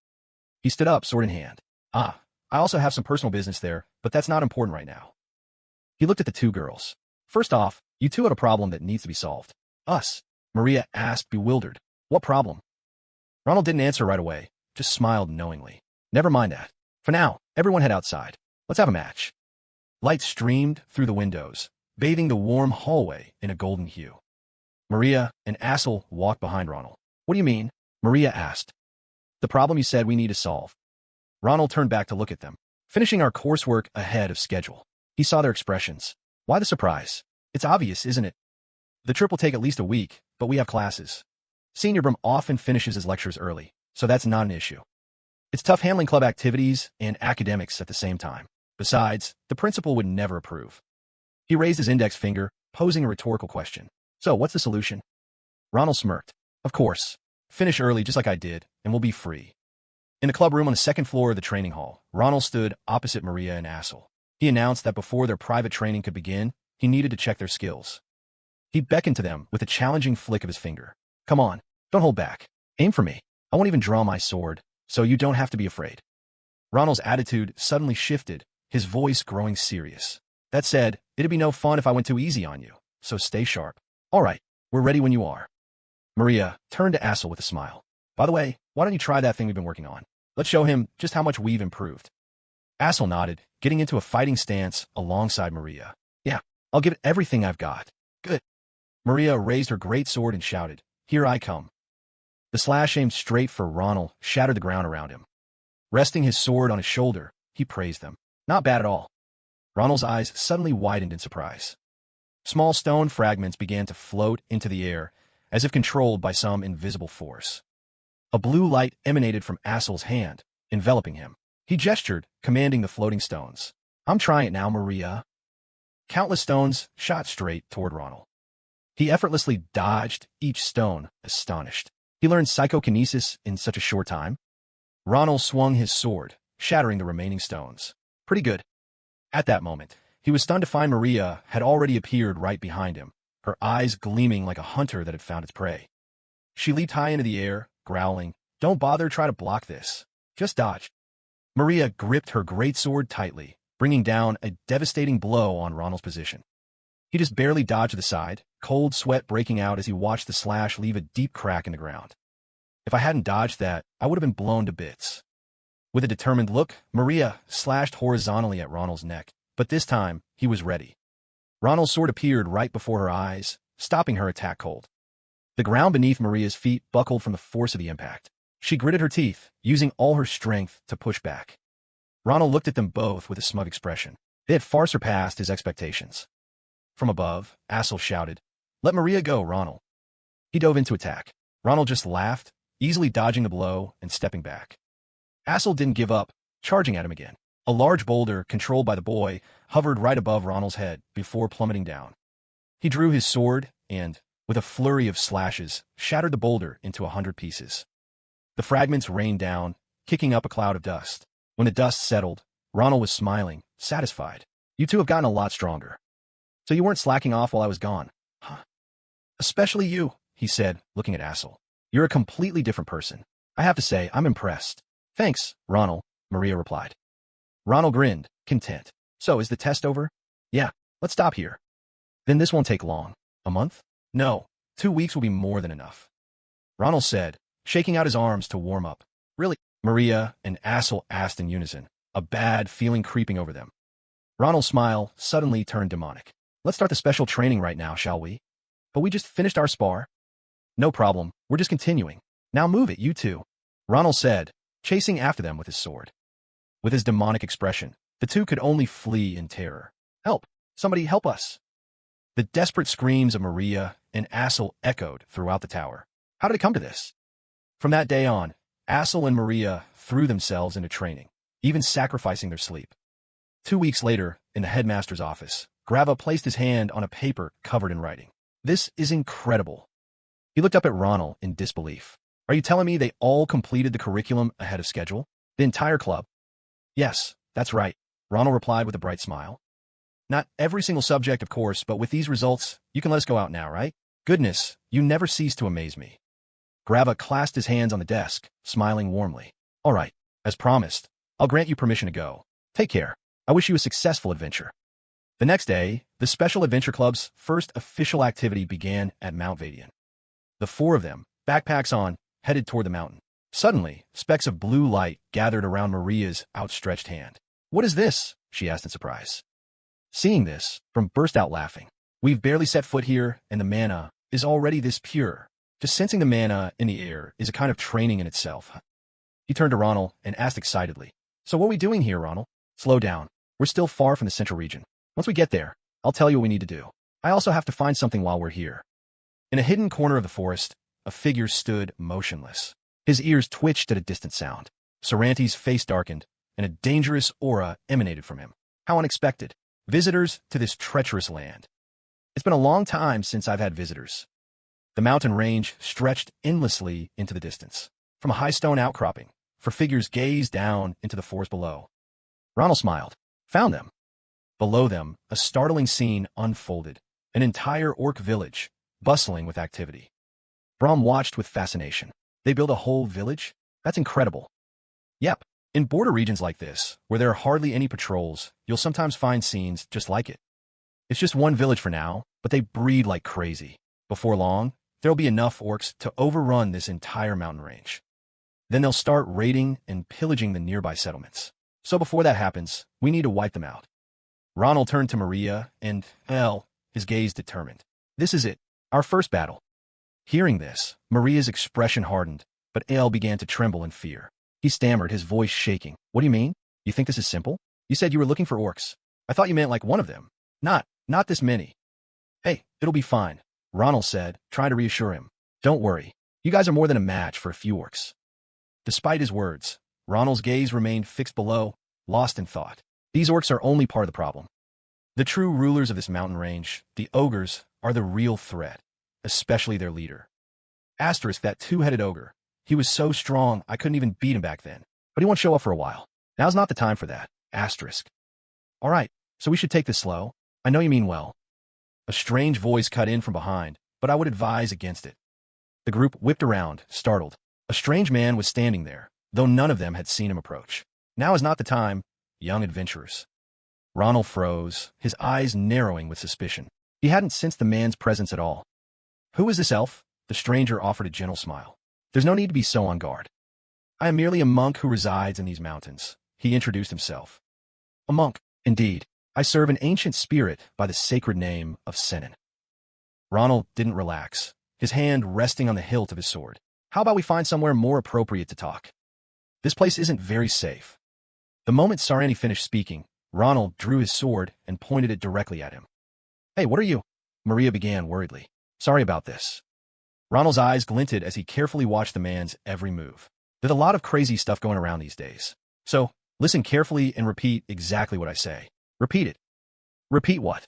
He stood up, sword in hand. I also have some personal business there, but that's not important right now. He looked at the two girls. First off, you two had a problem that needs to be solved. Us? Maria asked, bewildered. What problem? Ronald didn't answer right away, just smiled knowingly. Never mind that. For now, everyone head outside. Let's have a match. Light streamed through the windows, bathing the warm hallway in a golden hue. Maria and Assel walked behind Ronald. What do you mean? Maria asked. The problem you said we need to solve. Ronald turned back to look at them, finishing our coursework ahead of schedule. He saw their expressions. Why the surprise? It's obvious, isn't it? The trip will take at least a week, but we have classes. Senior Brim often finishes his lectures early, so that's not an issue. It's tough handling club activities and academics at the same time. Besides, the principal would never approve. He raised his index finger, posing a rhetorical question. So, what's the solution? Ronald smirked. Of course. Finish early just like I did, and we'll be free. In the club room on the second floor of the training hall, Ronald stood opposite Maria and Assel. He announced that before their private training could begin, he needed to check their skills. He beckoned to them with a challenging flick of his finger. Come on, don't hold back. Aim for me. I won't even draw my sword, so you don't have to be afraid. Ronald's attitude suddenly shifted, his voice growing serious. That said, it'd be no fun if I went too easy on you, so stay sharp. All right, we're ready when you are. Maria turned to Assel with a smile. By the way, why don't you try that thing we've been working on? Let's show him just how much we've improved. Assel nodded, getting into a fighting stance alongside Maria. Yeah, I'll give it everything I've got. Good. Maria raised her great sword and shouted, Here I come. The slash aimed straight for Ronald shattered the ground around him. Resting his sword on his shoulder, he praised them. Not bad at all. Ronald's eyes suddenly widened in surprise. Small stone fragments began to float into the air, as if controlled by some invisible force. A blue light emanated from Assel's hand, enveloping him. He gestured, commanding the floating stones. I'm trying it now, Maria. Countless stones shot straight toward Ronald. He effortlessly dodged each stone, astonished. He learned psychokinesis in such a short time. Ronald swung his sword, shattering the remaining stones. Pretty good. At that moment, he was stunned to find Maria had already appeared right behind him, her eyes gleaming like a hunter that had found its prey. She leaped high into the air, growling, Don't bother try to block this. Just dodge. Maria gripped her great sword tightly, bringing down a devastating blow on Ronald's position. He just barely dodged to the side, cold sweat breaking out as he watched the slash leave a deep crack in the ground. If I hadn't dodged that, I would have been blown to bits. With a determined look, Maria slashed horizontally at Ronald's neck, but this time, he was ready. Ronald's sword appeared right before her eyes, stopping her attack cold. The ground beneath Maria's feet buckled from the force of the impact. She gritted her teeth, using all her strength to push back. Ronald looked at them both with a smug expression. They had far surpassed his expectations. From above, Assel shouted, Let Maria go, Ronald. He dove into attack. Ronald just laughed, easily dodging the blow and stepping back. Assel didn't give up, charging at him again. A large boulder, controlled by the boy, hovered right above Ronald's head before plummeting down. He drew his sword and, with a flurry of slashes, shattered the boulder into 100 pieces. The fragments rained down, kicking up a cloud of dust. When the dust settled, Ronald was smiling, satisfied. You two have gotten a lot stronger. So you weren't slacking off while I was gone, huh? Especially you, he said, looking at Assel. You're a completely different person. I have to say, I'm impressed. Thanks, Ronald, Maria replied. Ronald grinned, content. So, is the test over? Yeah, let's stop here. Then this won't take long. A month? No, 2 weeks will be more than enough. Ronald said, shaking out his arms to warm up. Really? Maria and Assel asked in unison, a bad feeling creeping over them. Ronald's smile suddenly turned demonic. Let's start the special training right now, shall we? But we just finished our spar. No problem, we're just continuing. Now move it, you two, Ronald said, chasing after them with his sword. With his demonic expression, the two could only flee in terror. Help! Somebody help us! The desperate screams of Maria and Assel echoed throughout the tower. How did it come to this? From that day on, Assel and Maria threw themselves into training, even sacrificing their sleep. 2 weeks later, in the headmaster's office, Grava placed his hand on a paper covered in writing. This is incredible. He looked up at Ronald in disbelief. Are you telling me they all completed the curriculum ahead of schedule? The entire club? Yes, that's right, Ronald replied with a bright smile. Not every single subject, of course, but with these results, you can let us go out now, right? Goodness, you never cease to amaze me. Grava clasped his hands on the desk, smiling warmly. All right, as promised, I'll grant you permission to go. Take care. I wish you a successful adventure. The next day, the Special Adventure Club's first official activity began at Mount Vadian. The four of them, backpacks on, headed toward the mountain. Suddenly, specks of blue light gathered around Maria's outstretched hand. What is this? She asked in surprise. Seeing this, From burst out laughing. We've barely set foot here, and the mana is already this pure. Just sensing the mana in the air is a kind of training in itself. He turned to Ronald and asked excitedly. So what are we doing here, Ronald? Slow down. We're still far from the central region. Once we get there, I'll tell you what we need to do. I also have to find something while we're here. In a hidden corner of the forest, a figure stood motionless. His ears twitched at a distant sound. Saranti's face darkened, and a dangerous aura emanated from him. How unexpected. Visitors to this treacherous land. It's been a long time since I've had visitors. The mountain range stretched endlessly into the distance. From a high stone outcropping, for figures gazed down into the forest below. Ronald smiled. Found them. Below them, a startling scene unfolded. An entire orc village, bustling with activity. Brahm watched with fascination. They build a whole village? That's incredible. Yep. In border regions like this, where there are hardly any patrols, you'll sometimes find scenes just like it. It's just one village for now, but they breed like crazy. Before long, there'll be enough orcs to overrun this entire mountain range. Then they'll start raiding and pillaging the nearby settlements. So before that happens, we need to wipe them out. Ronald turned to Maria and, his gaze determined. This is it, our first battle. Hearing this, Maria's expression hardened, but El began to tremble in fear. He stammered, his voice shaking. What do you mean? You think this is simple? You said you were looking for orcs. I thought you meant like one of them. Not this many. Hey, it'll be fine, Ronald said, trying to reassure him. Don't worry. You guys are more than a match for a few orcs. Despite his words, Ronald's gaze remained fixed below, lost in thought. These orcs are only part of the problem. The true rulers of this mountain range, the ogres, are the real threat, especially their leader. Asterisk, that two-headed ogre. He was so strong, I couldn't even beat him back then. But he won't show up for a while. Now's not the time for that. Asterisk. All right, so we should take this slow. I know you mean well. A strange voice cut in from behind, but I would advise against it. The group whipped around, startled. A strange man was standing there, though none of them had seen him approach. Now is not the time, young adventurers. Ronald froze, his eyes narrowing with suspicion. He hadn't sensed the man's presence at all. Who is this elf? The stranger offered a gentle smile. There's no need to be so on guard. I am merely a monk who resides in these mountains. He introduced himself. A monk, indeed. I serve an ancient spirit by the sacred name of Senin. Ronald didn't relax, his hand resting on the hilt of his sword. How about we find somewhere more appropriate to talk? This place isn't very safe. The moment Sarani finished speaking, Ronald drew his sword and pointed it directly at him. Hey, what are you? Maria began worriedly. Sorry about this. Ronald's eyes glinted as he carefully watched the man's every move. There's a lot of crazy stuff going around these days. So, listen carefully and repeat exactly what I say. Repeat it. Repeat what?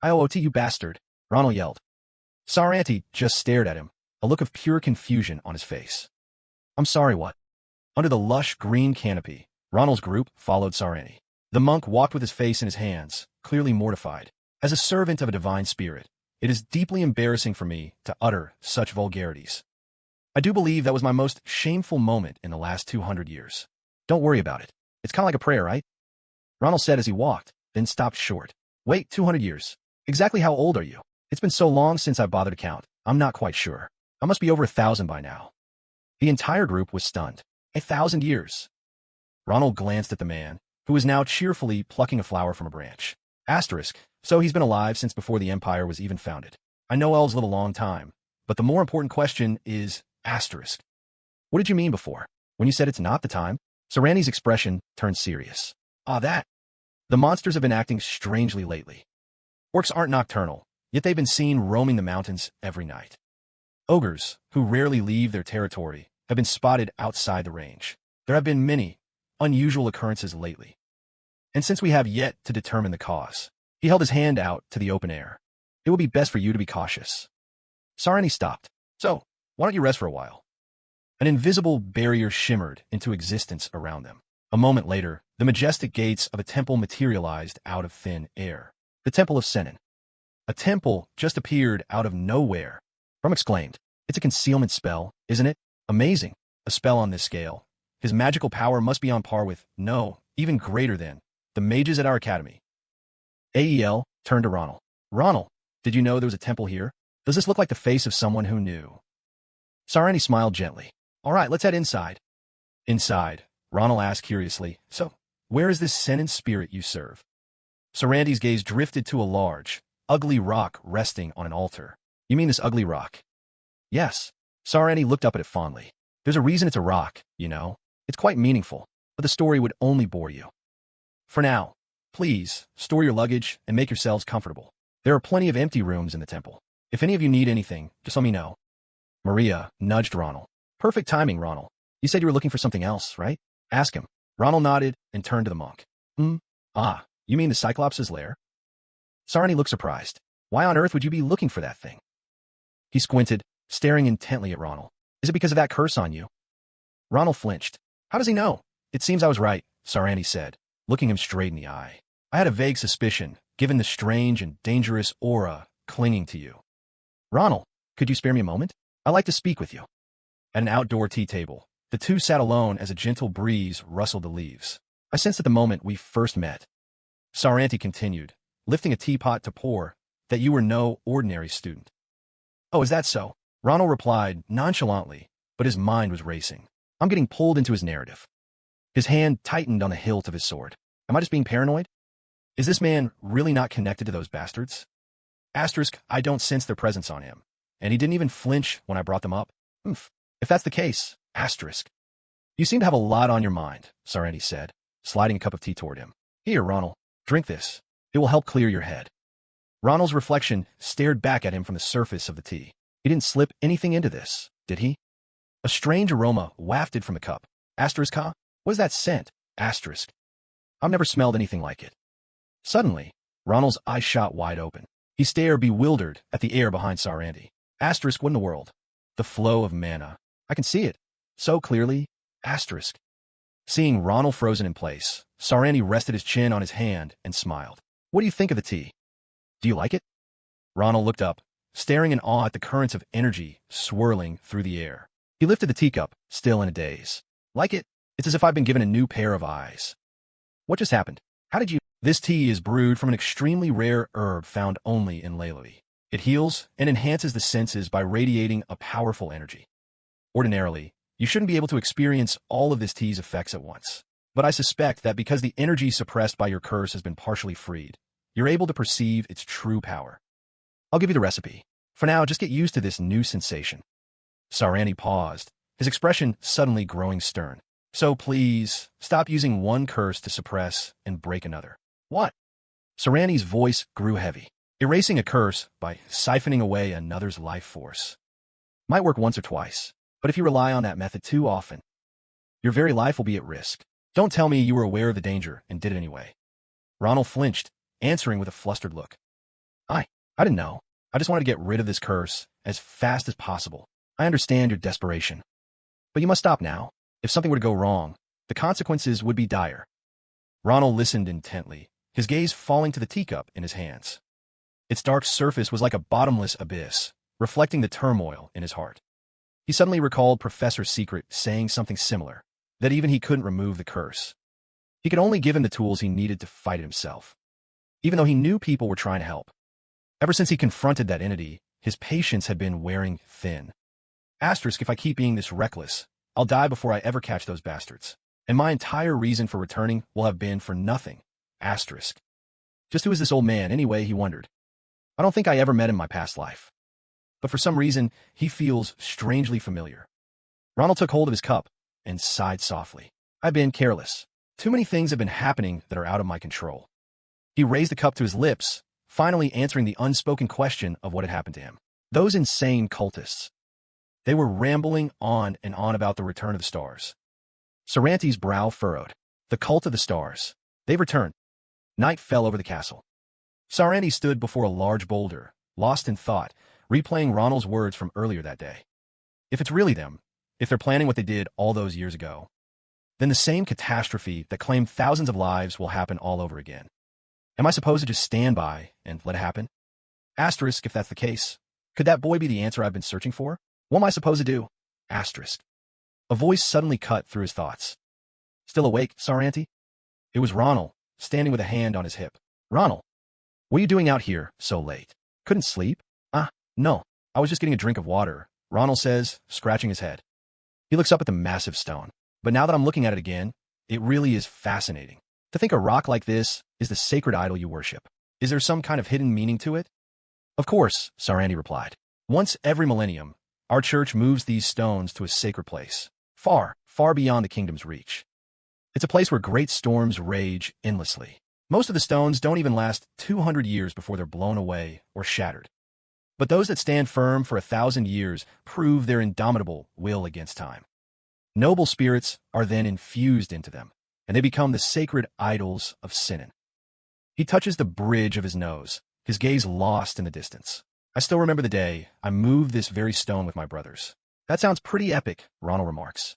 IOOT, you bastard, Ronald yelled. Saranti just stared at him, a look of pure confusion on his face. I'm sorry, what? Under the lush green canopy, Ronald's group followed Saranti. The monk walked with his face in his hands, clearly mortified. As a servant of a divine spirit, it is deeply embarrassing for me to utter such vulgarities. I do believe that was my most shameful moment in the last 200 years. Don't worry about it. It's kind of like a prayer, right? Ronald said as he walked, then stopped short. Wait, 200 years. Exactly how old are you? It's been so long since I bothered to count. I'm not quite sure. I must be over 1,000 by now. The entire group was stunned. 1,000 years. Ronald glanced at the man, who was now cheerfully plucking a flower from a branch. Asterisk. So he's been alive since before the Empire was even founded. I know elves live a long time, but the more important question is asterisk. What did you mean before, when you said it's not the time? Sarani's expression turned serious. That. The monsters have been acting strangely lately. Orcs aren't nocturnal, yet they've been seen roaming the mountains every night. Ogres, who rarely leave their territory, have been spotted outside the range. There have been many unusual occurrences lately. And since we have yet to determine the cause, he held his hand out to the open air. It will be best for you to be cautious. Sarani stopped. So, why don't you rest for a while? An invisible barrier shimmered into existence around them. A moment later, the majestic gates of a temple materialized out of thin air. The Temple of Senin. A temple just appeared out of nowhere. Brum exclaimed, It's a concealment spell, isn't it? Amazing. A spell on this scale. His magical power must be on par with, no, even greater than, the mages at our academy. AEL turned to Ronald. Ronald, did you know there was a temple here? Does this look like the face of someone who knew? Sarani smiled gently. All right, let's head inside. Inside, Ronald asked curiously. So, where is this Senin spirit you serve? Sarandi's gaze drifted to a large, ugly rock resting on an altar. You mean this ugly rock? Yes. Sarandi looked up at it fondly. There's a reason it's a rock, you know. It's quite meaningful, but the story would only bore you. For now, please, store your luggage and make yourselves comfortable. There are plenty of empty rooms in the temple. If any of you need anything, just let me know. Maria nudged Ronald. Perfect timing, Ronald. You said you were looking for something else, right? Ask him. Ronald nodded and turned to the monk. You mean the Cyclops' lair? Sarani looked surprised. Why on earth would you be looking for that thing? He squinted, staring intently at Ronald. Is it because of that curse on you? Ronald flinched. How does he know? It seems I was right, Sarani said, looking him straight in the eye. I had a vague suspicion, given the strange and dangerous aura clinging to you. Ronald, could you spare me a moment? I'd like to speak with you. At an outdoor tea table, the two sat alone as a gentle breeze rustled the leaves. I sensed at the moment we first met. Saranti continued, lifting a teapot to pour, that you were no ordinary student. Oh, is that so? Ronald replied nonchalantly, but his mind was racing. I'm getting pulled into his narrative. His hand tightened on the hilt of his sword. Am I just being paranoid? Is this man really not connected to those bastards? Asterisk, I don't sense their presence on him. And he didn't even flinch when I brought them up. Oof. If that's the case, asterisk. You seem to have a lot on your mind, Saranti said, sliding a cup of tea toward him. Here, Ronald, drink this. It will help clear your head. Ronald's reflection stared back at him from the surface of the tea. He didn't slip anything into this, did he? A strange aroma wafted from the cup. Asterisk, huh? What is that scent? Asterisk. I've never smelled anything like it. Suddenly, Ronald's eyes shot wide open. He stared bewildered at the air behind Saranti. Asterisk, what in the world? The flow of mana. I can see it. So clearly. Asterisk. Seeing Ronald frozen in place, Saranti rested his chin on his hand and smiled. What do you think of the tea? Do you like it? Ronald looked up, staring in awe at the currents of energy swirling through the air. He lifted the teacup, still in a daze. Like it? It's as if I've been given a new pair of eyes. What just happened? How did you— This tea is brewed from an extremely rare herb found only in Laylawi. It heals and enhances the senses by radiating a powerful energy. Ordinarily, you shouldn't be able to experience all of this tea's effects at once. But I suspect that because the energy suppressed by your curse has been partially freed, you're able to perceive its true power. I'll give you the recipe. For now, just get used to this new sensation. Saranti paused, his expression suddenly growing stern. So please, stop using one curse to suppress and break another. What? Saranti's voice grew heavy. Erasing a curse by siphoning away another's life force might work once or twice, but if you rely on that method too often, your very life will be at risk. Don't tell me you were aware of the danger and did it anyway. Ronald flinched, answering with a flustered look. I didn't know. I just wanted to get rid of this curse as fast as possible. I understand your desperation. But you must stop now. If something were to go wrong, the consequences would be dire. Ronald listened intently, his gaze falling to the teacup in his hands. Its dark surface was like a bottomless abyss, reflecting the turmoil in his heart. He suddenly recalled Professor Secret saying something similar, that even he couldn't remove the curse. He could only give him the tools he needed to fight it himself, even though he knew people were trying to help. Ever since he confronted that entity, his patience had been wearing thin. Asterisk, if I keep being this reckless, I'll die before I ever catch those bastards, and my entire reason for returning will have been for nothing. Asterisk. Just who is this old man, anyway, he wondered. I don't think I ever met him in my past life. But for some reason, he feels strangely familiar. Ronald took hold of his cup and sighed softly. I've been careless. Too many things have been happening that are out of my control. He raised the cup to his lips, finally answering the unspoken question of what had happened to him. Those insane cultists. They were rambling on and on about the return of the stars. Saranti's brow furrowed. The cult of the stars. They've returned. Night fell over the castle. Saranti stood before a large boulder, lost in thought, replaying Ronald's words from earlier that day. If it's really them, if they're planning what they did all those years ago, then the same catastrophe that claimed thousands of lives will happen all over again. Am I supposed to just stand by and let it happen? Asterisk, if that's the case, could that boy be the answer I've been searching for? What am I supposed to do? Asterisk. A voice suddenly cut through his thoughts. Still awake, Saranti? It was Ronald, standing with a hand on his hip. Ronald, what are you doing out here so late? Couldn't sleep? No. I was just getting a drink of water, Ronald says, scratching his head. He looks up at the massive stone. But now that I'm looking at it again, it really is fascinating. To think a rock like this is the sacred idol you worship. Is there some kind of hidden meaning to it? Of course, Saranti replied. Once every millennium, our church moves these stones to a sacred place, far, far beyond the kingdom's reach. It's a place where great storms rage endlessly. Most of the stones don't even last 200 years before they're blown away or shattered. But those that stand firm for 1,000 years prove their indomitable will against time. Noble spirits are then infused into them, and they become the sacred idols of Sinan. He touches the bridge of his nose, his gaze lost in the distance. I still remember the day I moved this very stone with my brothers. That sounds pretty epic, Ronald remarks.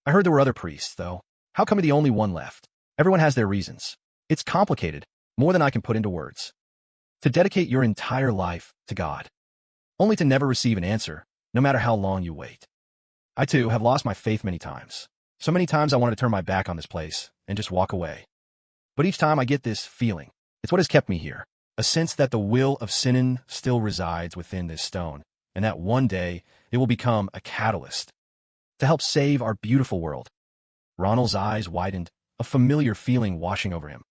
I heard there were other priests, though. How come you're the only one left? Everyone has their reasons. It's complicated, more than I can put into words. To dedicate your entire life to God, only to never receive an answer, no matter how long you wait. I, too, have lost my faith many times. So many times I wanted to turn my back on this place and just walk away. But each time I get this feeling. It's what has kept me here. A sense that the will of Sinan still resides within this stone, and that one day it will become a catalyst to help save our beautiful world. Ronald's eyes widened, a familiar feeling washing over him.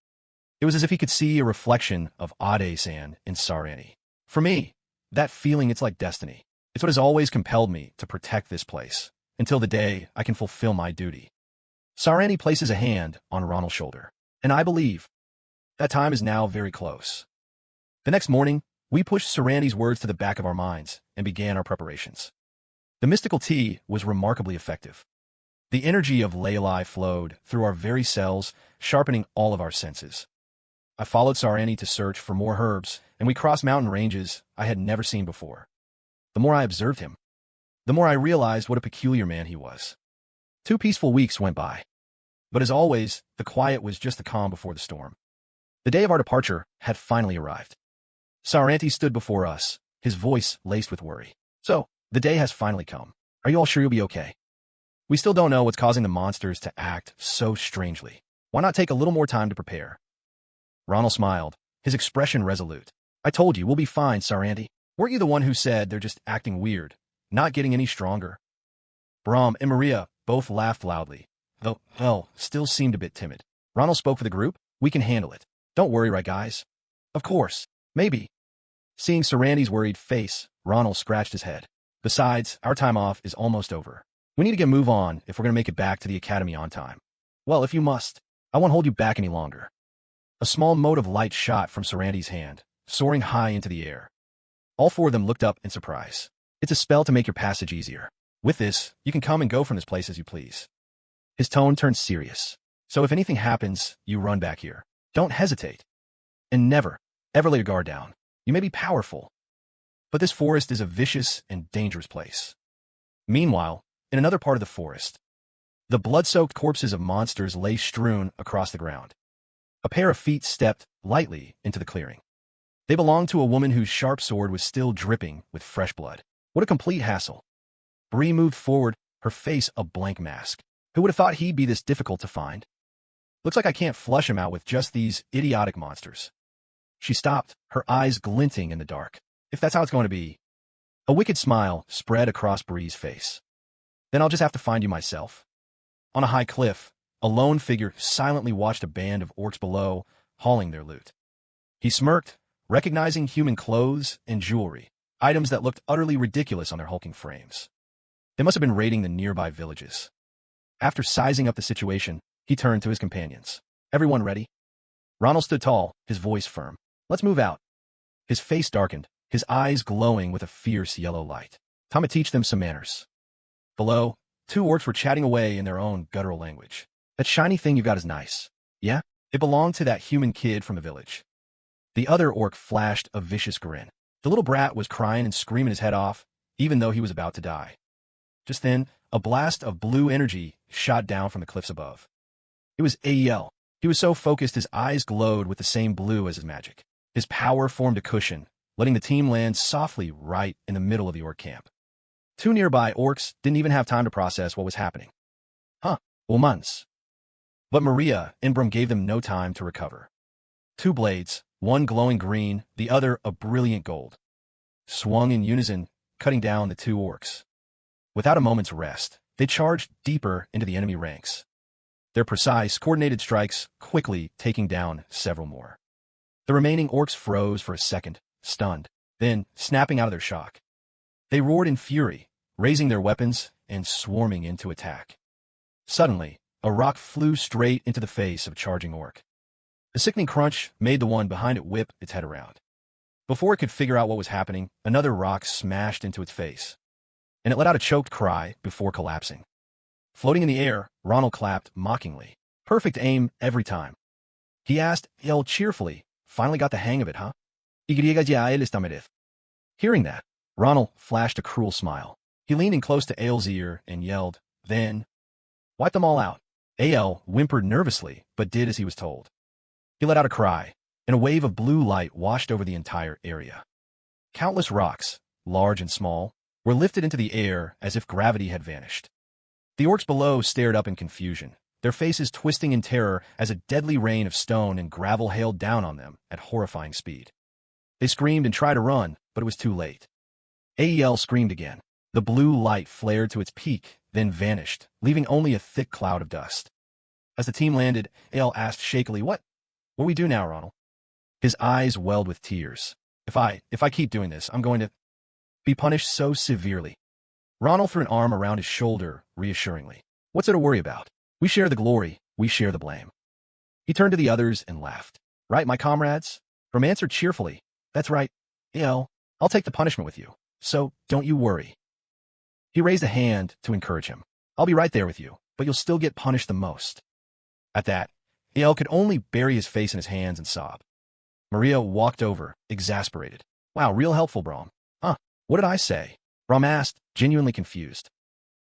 It was as if he could see a reflection of Ade-san in Sarani. For me, that feeling, it's like destiny. It's what has always compelled me to protect this place, until the day I can fulfill my duty. Sarani places a hand on Ronald's shoulder, and I believe that time is now very close. The next morning, we pushed Sarani's words to the back of our minds and began our preparations. The mystical tea was remarkably effective. The energy of Layli flowed through our very cells, sharpening all of our senses. I followed Sarani to search for more herbs, and we crossed mountain ranges I had never seen before. The more I observed him, the more I realized what a peculiar man he was. 2 peaceful weeks went by. But as always, the quiet was just the calm before the storm. The day of our departure had finally arrived. Saranti stood before us, his voice laced with worry. So, the day has finally come. Are you all sure you'll be okay? We still don't know what's causing the monsters to act so strangely. Why not take a little more time to prepare? Ronald smiled, his expression resolute. I told you, we'll be fine, Saranti. Weren't you the one who said they're just acting weird, not getting any stronger? Brahm and Maria both laughed loudly, though, well, still seemed a bit timid. Ronald spoke for the group. We can handle it. Don't worry, right, guys? Of course. Maybe. Seeing Saranti's worried face, Ronald scratched his head. Besides, our time off is almost over. We need to get move on if we're going to make it back to the academy on time. Well, if you must, I won't hold you back any longer. A small mote of light shot from Saranti's hand, soaring high into the air. All 4 of them looked up in surprise. It's a spell to make your passage easier. With this, you can come and go from this place as you please. His tone turned serious. So if anything happens, you run back here. Don't hesitate. And never, ever lay your guard down. You may be powerful, but this forest is a vicious and dangerous place. Meanwhile, in another part of the forest, the blood-soaked corpses of monsters lay strewn across the ground. A pair of feet stepped lightly into the clearing. They belonged to a woman whose sharp sword was still dripping with fresh blood. What a complete hassle. Bree moved forward, her face a blank mask. Who would have thought he'd be this difficult to find? Looks like I can't flush him out with just these idiotic monsters. She stopped, her eyes glinting in the dark. If that's how it's going to be. A wicked smile spread across Bree's face. Then I'll just have to find you myself. On a high cliff, a lone figure silently watched a band of orcs below, hauling their loot. He smirked, recognizing human clothes and jewelry, items that looked utterly ridiculous on their hulking frames. They must have been raiding the nearby villages. After sizing up the situation, he turned to his companions. Everyone ready? Ronald stood tall, his voice firm. Let's move out. His face darkened, his eyes glowing with a fierce yellow light. Time to teach them some manners. Below, 2 orcs were chatting away in their own guttural language. That shiny thing you got is nice. Yeah? It belonged to that human kid from the village. The other orc flashed a vicious grin. The little brat was crying and screaming his head off, even though he was about to die. Just then, a blast of blue energy shot down from the cliffs above. It was Ael. He was so focused his eyes glowed with the same blue as his magic. His power formed a cushion, letting the team land softly right in the middle of the orc camp. 2 nearby orcs didn't even have time to process what was happening. Huh, well, months. But Maria and Brink gave them no time to recover. 2 blades, one glowing green, the other a brilliant gold, swung in unison, cutting down the 2 orcs. Without a moment's rest, they charged deeper into the enemy ranks. Their precise, coordinated strikes quickly taking down several more. The remaining orcs froze for a second, stunned, then snapping out of their shock. They roared in fury, raising their weapons and swarming into attack. Suddenly, a rock flew straight into the face of a charging orc. A sickening crunch made the one behind it whip its head around. Before it could figure out what was happening, another rock smashed into its face, and it let out a choked cry before collapsing. Floating in the air, Ronald clapped mockingly. Perfect aim every time. He asked, yelled cheerfully, finally got the hang of it, huh? Hearing that, Ronald flashed a cruel smile. He leaned in close to Ael's ear and yelled, then, wipe them all out. Ael whimpered nervously, but did as he was told. He let out a cry, and a wave of blue light washed over the entire area. Countless rocks, large and small, were lifted into the air as if gravity had vanished. The orcs below stared up in confusion, their faces twisting in terror as a deadly rain of stone and gravel hailed down on them at horrifying speed. They screamed and tried to run, but it was too late. Ael screamed again. The blue light flared to its peak, then vanished, leaving only a thick cloud of dust. As the team landed, Ael asked shakily, What we do now, Ronald? His eyes welled with tears. If I keep doing this, I'm going to be punished so severely. Ronald threw an arm around his shoulder, reassuringly. What's there to worry about? We share the glory, we share the blame. He turned to the others and laughed. Right, my comrades? Brom answered cheerfully. That's right. Ael, I'll take the punishment with you, so don't you worry. He raised a hand to encourage him. I'll be right there with you, but you'll still get punished the most. At that, Ael could only bury his face in his hands and sob. Maria walked over, exasperated. Wow, real helpful, Brom. Huh, what did I say? Brom asked, genuinely confused.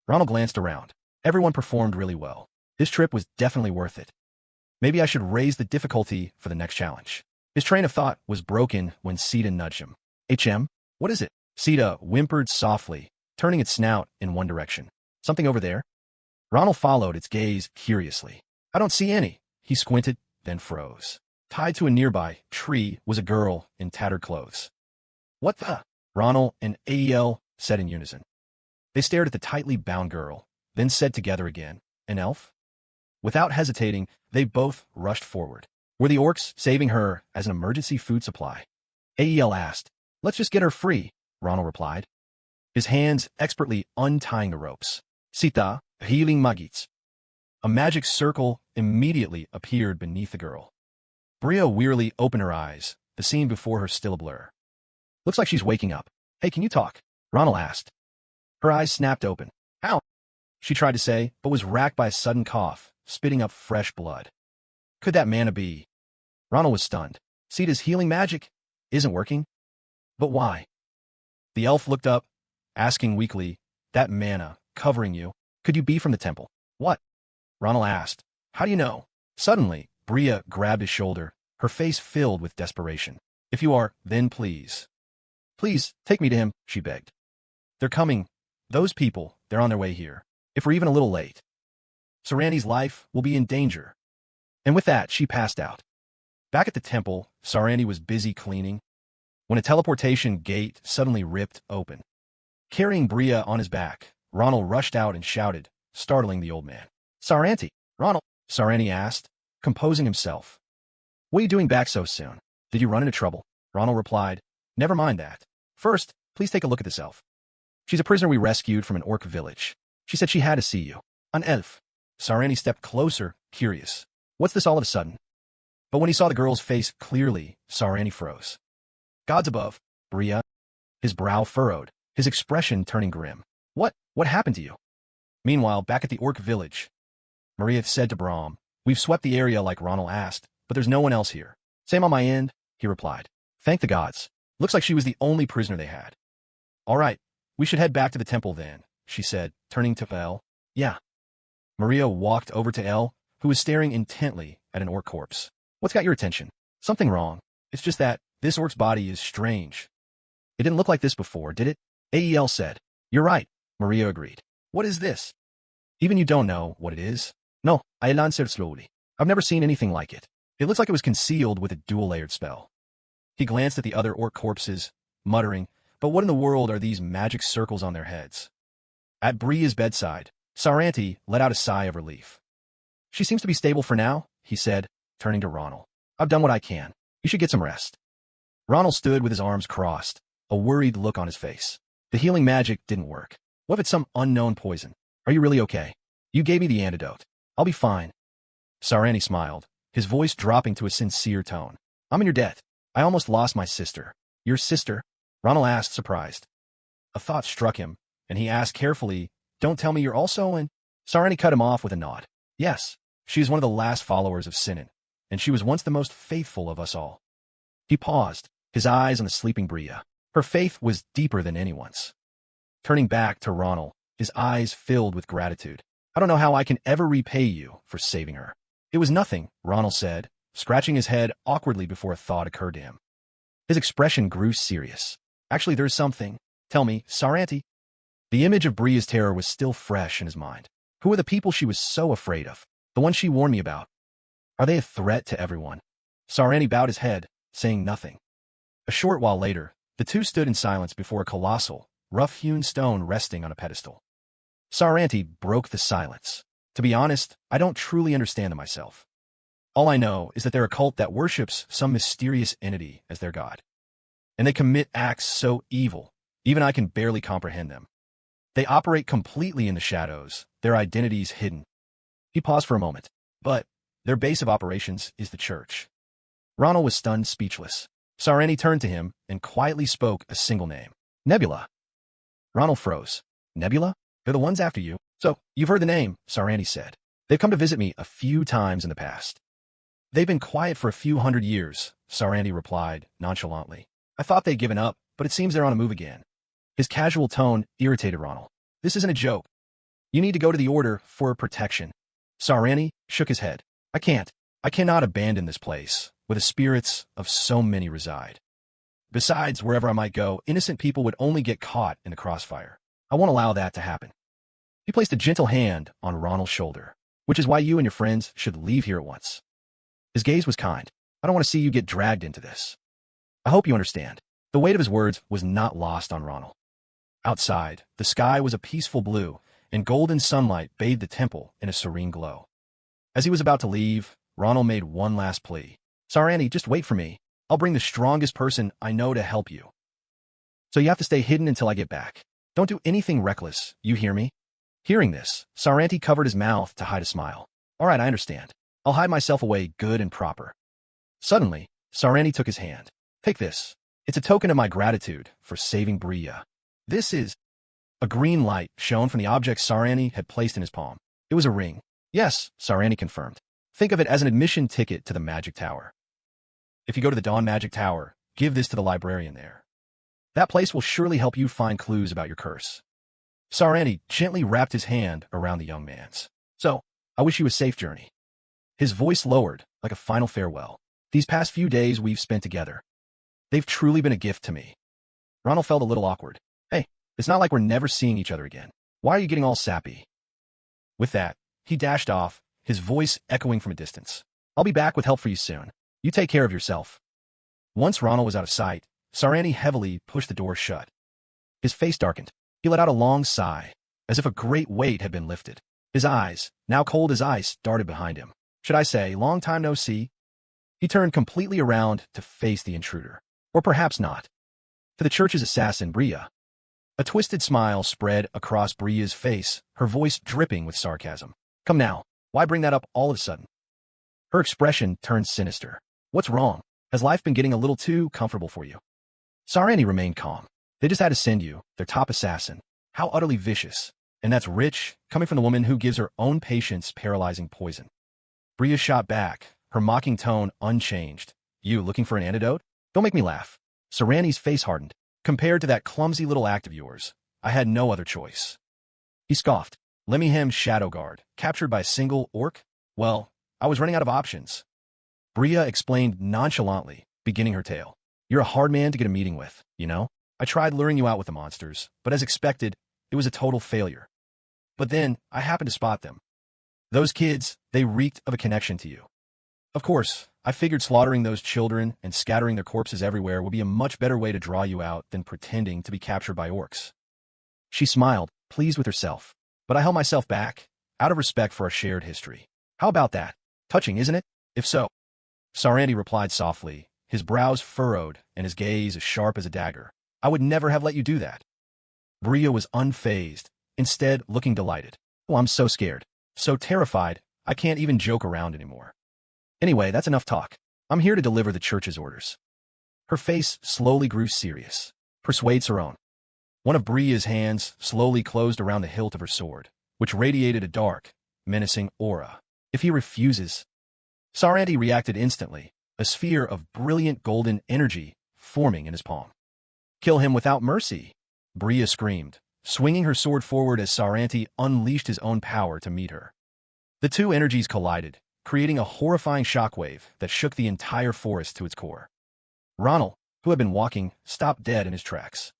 Ronald glanced around. Everyone performed really well. This trip was definitely worth it. Maybe I should raise the difficulty for the next challenge. His train of thought was broken when Sita nudged him. HM? What is it? Sita whimpered softly, turning its snout in one direction. Something over there? Ronald followed its gaze curiously. I don't see any. He squinted, then froze. Tied to a nearby tree was a girl in tattered clothes. What the? Ronald and Ael said in unison. They stared at the tightly bound girl, then said together again, An elf? Without hesitating, they both rushed forward. Were the orcs saving her as an emergency food supply? Ael asked. Let's just get her free, Ronald replied, his hands expertly untying the ropes. Sita, healing magits. A magic circle immediately appeared beneath the girl. Bria wearily opened her eyes, the scene before her still a blur. Looks like she's waking up. Hey, can you talk? Ronald asked. Her eyes snapped open. Ow! She tried to say, but was racked by a sudden cough, spitting up fresh blood. Could that mana be? Ronald was stunned. Sita's healing magic isn't working? But why? The elf looked up, asking weakly, That mana, covering you, could you be from the temple? What? Ronald asked. How do you know? Suddenly, Bria grabbed his shoulder, her face filled with desperation. If you are, then please. Please, take me to him, she begged. They're coming. Those people, they're on their way here. If we're even a little late, Saranti's life will be in danger. And with that, she passed out. Back at the temple, Saranti was busy cleaning when a teleportation gate suddenly ripped open. Carrying Bria on his back, Ronald rushed out and shouted, startling the old man. Saranti! Ronald! Saranti asked, composing himself. What are you doing back so soon? Did you run into trouble? Ronald replied. Never mind that. First, please take a look at this elf. She's a prisoner we rescued from an orc village. She said she had to see you. An elf. Saranti stepped closer, curious. What's this all of a sudden? But when he saw the girl's face clearly, Saranti froze. Gods above, Bria. His brow furrowed, his expression turning grim. What happened to you? Meanwhile, back at the orc village, Maria said to Brom, We've swept the area like Ronald asked, but there's no one else here. Same on my end, he replied. Thank the gods. Looks like she was the only prisoner they had. All right, we should head back to the temple then, she said, turning to El. Yeah. Maria walked over to El, who was staring intently at an orc corpse. What's got your attention? Something wrong. It's just that this orc's body is strange. It didn't look like this before, did it? Ael said. You're right, Maria agreed. What is this? Even you don't know what it is? No, I answered slowly. I've never seen anything like it. It looks like it was concealed with a dual-layered spell. He glanced at the other orc corpses, muttering, but what in the world are these magic circles on their heads? At Bria's bedside, Saranti let out a sigh of relief. She seems to be stable for now, he said, turning to Ronald. I've done what I can. You should get some rest. Ronald stood with his arms crossed, a worried look on his face. The healing magic didn't work. What if it's some unknown poison? Are you really okay? You gave me the antidote. I'll be fine. Saranti smiled, his voice dropping to a sincere tone. I'm in your debt. I almost lost my sister. Your sister? Ronald asked, surprised. A thought struck him, and he asked carefully, Don't tell me you're also in? Saranti cut him off with a nod. Yes, she is one of the last followers of Sinan, and she was once the most faithful of us all. He paused, his eyes on the sleeping Bria. Her faith was deeper than anyone's. Turning back to Ronald, his eyes filled with gratitude. I don't know how I can ever repay you for saving her. It was nothing, Ronald said, scratching his head awkwardly before a thought occurred to him. His expression grew serious. Actually, there's something. Tell me, Saranti. The image of Bria's terror was still fresh in his mind. Who are the people she was so afraid of? The ones she warned me about? Are they a threat to everyone? Saranti bowed his head, saying nothing. A short while later, the two stood in silence before a colossal, rough-hewn stone resting on a pedestal. Saranti broke the silence. To be honest, I don't truly understand them myself. All I know is that they're a cult that worships some mysterious entity as their god. And they commit acts so evil, even I can barely comprehend them. They operate completely in the shadows, their identities hidden. He paused for a moment. But their base of operations is the church. Ronald was stunned, speechless. Saranti turned to him and quietly spoke a single name. Nebula. Ronald froze. Nebula? They're the ones after you. So, you've heard the name, Saranti said. They've come to visit me a few times in the past. They've been quiet for a few hundred years, Saranti replied, nonchalantly. I thought they'd given up, but it seems they're on a move again. His casual tone irritated Ronald. This isn't a joke. You need to go to the Order for protection. Saranti shook his head. I can't. I cannot abandon this place, where the spirits of so many reside. Besides, wherever I might go, innocent people would only get caught in the crossfire. I won't allow that to happen. He placed a gentle hand on Ronald's shoulder, which is why you and your friends should leave here at once. His gaze was kind. I don't want to see you get dragged into this. I hope you understand. The weight of his words was not lost on Ronald. Outside, the sky was a peaceful blue, and golden sunlight bathed the temple in a serene glow. As he was about to leave, Ronald made one last plea. Saranti, just wait for me. I'll bring the strongest person I know to help you. So you have to stay hidden until I get back. Don't do anything reckless, you hear me? Hearing this, Saranti covered his mouth to hide a smile. All right, I understand. I'll hide myself away good and proper. Suddenly, Saranti took his hand. Take this. It's a token of my gratitude for saving Bria. This is... A green light shone from the object Saranti had placed in his palm. It was a ring. Yes, Saranti confirmed. Think of it as an admission ticket to the Magic Tower. If you go to the Dawn Magic Tower, give this to the librarian there. That place will surely help you find clues about your curse. Saranti gently wrapped his hand around the young man's. So, I wish you a safe journey. His voice lowered, like a final farewell. These past few days we've spent together. They've truly been a gift to me. Ronald felt a little awkward. Hey, it's not like we're never seeing each other again. Why are you getting all sappy? With that, he dashed off, his voice echoing from a distance. I'll be back with help for you soon. You take care of yourself. Once Ronald was out of sight, Saranti heavily pushed the door shut. His face darkened. He let out a long sigh, as if a great weight had been lifted. His eyes, now cold as ice, darted behind him. Should I say, long time no see? He turned completely around to face the intruder. Or perhaps not. For the church's assassin, Bria. A twisted smile spread across Bria's face, her voice dripping with sarcasm. Come now, why bring that up all of a sudden? Her expression turned sinister. What's wrong? Has life been getting a little too comfortable for you? Saranti remained calm. They just had to send you, their top assassin. How utterly vicious. And that's rich, coming from the woman who gives her own patients paralyzing poison. Bria shot back, her mocking tone unchanged. You looking for an antidote? Don't make me laugh. Saranti's face hardened. Compared to that clumsy little act of yours, I had no other choice. He scoffed. Lemihem's shadow guard, captured by a single orc? Well, I was running out of options. Bria explained nonchalantly, beginning her tale. You're a hard man to get a meeting with, you know? I tried luring you out with the monsters, but as expected, it was a total failure. But then, I happened to spot them. Those kids, they reeked of a connection to you. Of course, I figured slaughtering those children and scattering their corpses everywhere would be a much better way to draw you out than pretending to be captured by orcs. She smiled, pleased with herself. But I held myself back, out of respect for our shared history. How about that? Touching, isn't it? If so. Saranti replied softly, his brows furrowed and his gaze as sharp as a dagger. I would never have let you do that. Bria was unfazed, instead looking delighted. Oh, I'm so scared. So terrified, I can't even joke around anymore. Anyway, that's enough talk. I'm here to deliver the church's orders. Her face slowly grew serious. Persuade Saron. One of Bria's hands slowly closed around the hilt of her sword, which radiated a dark, menacing aura. If he refuses... Saranti reacted instantly, a sphere of brilliant golden energy forming in his palm. Kill him without mercy, Bria screamed, swinging her sword forward as Saranti unleashed his own power to meet her. The two energies collided, creating a horrifying shockwave that shook the entire forest to its core. Ronald, who had been walking, stopped dead in his tracks.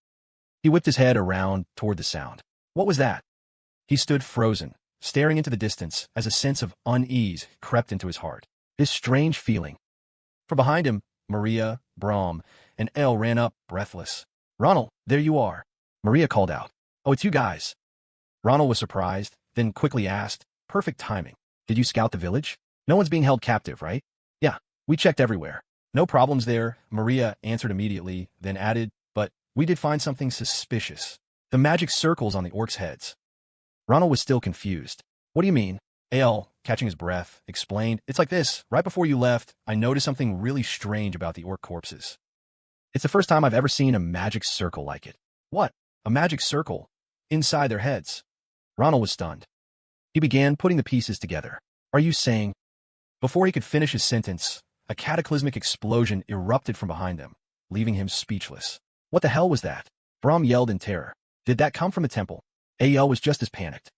He whipped his head around toward the sound. What was that? He stood frozen, staring into the distance as a sense of unease crept into his heart. This strange feeling. From behind him, Maria, Brom, and Elle ran up, breathless. Ronald, there you are. Maria called out. Oh, it's you guys. Ronald was surprised, then quickly asked, perfect timing. Did you scout the village? No one's being held captive, right? Yeah, we checked everywhere. No problems there, Maria answered immediately, then added, but we did find something suspicious. The magic circles on the orcs' heads. Ronald was still confused. What do you mean? Ale, catching his breath, explained, it's like this. Right before you left, I noticed something really strange about the orc corpses. It's the first time I've ever seen a magic circle like it. What? A magic circle? Inside their heads. Ronald was stunned. He began putting the pieces together. Are you saying? Before he could finish his sentence, a cataclysmic explosion erupted from behind them, leaving him speechless. What the hell was that? Brom yelled in terror. Did that come from the temple? AL was just as panicked.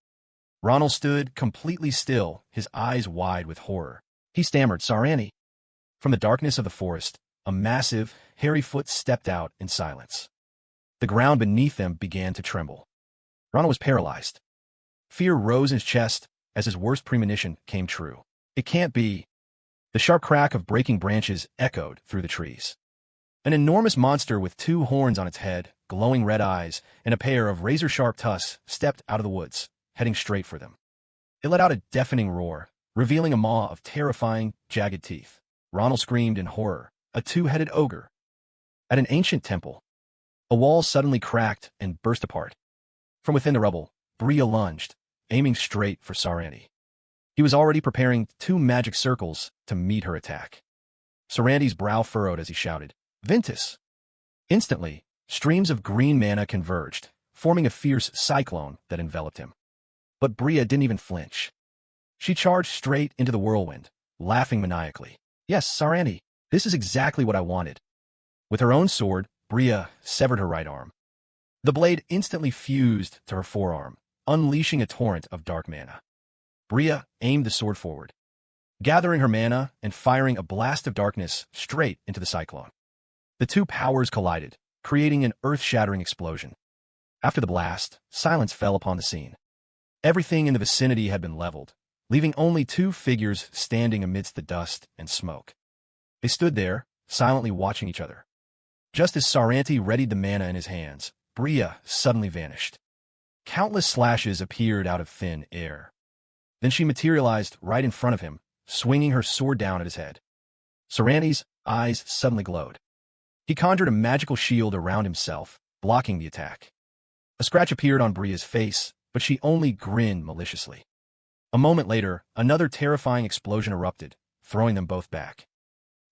Ronald stood completely still, his eyes wide with horror. He stammered, Sarani. From the darkness of the forest, a massive, hairy foot stepped out in silence. The ground beneath them began to tremble. Ronald was paralyzed. Fear rose in his chest as his worst premonition came true. It can't be. The sharp crack of breaking branches echoed through the trees. An enormous monster with 2 horns on its head, glowing red eyes, and a pair of razor-sharp tusks stepped out of the woods, heading straight for them. It let out a deafening roar, revealing a maw of terrifying, jagged teeth. Ronald screamed in horror. A 2-headed ogre. At an ancient temple, a wall suddenly cracked and burst apart. From within the rubble, Bria lunged, aiming straight for Sarandi. He was already preparing 2 magic circles to meet her attack. Sarandi's brow furrowed as he shouted, Ventus! Instantly, streams of green mana converged, forming a fierce cyclone that enveloped him. But Bria didn't even flinch. She charged straight into the whirlwind, laughing maniacally. Yes, Sarandi, this is exactly what I wanted. With her own sword, Bria severed her right arm. The blade instantly fused to her forearm, unleashing a torrent of dark mana. Bria aimed the sword forward, gathering her mana and firing a blast of darkness straight into the cyclone. The 2 powers collided, creating an earth-shattering explosion. After the blast, silence fell upon the scene. Everything in the vicinity had been leveled, leaving only 2 figures standing amidst the dust and smoke. They stood there, silently watching each other. Just as Saranti readied the mana in his hands, Bria suddenly vanished. Countless slashes appeared out of thin air. Then she materialized right in front of him, swinging her sword down at his head. Saranti's eyes suddenly glowed. He conjured a magical shield around himself, blocking the attack. A scratch appeared on Bria's face, but she only grinned maliciously. A moment later, another terrifying explosion erupted, throwing them both back.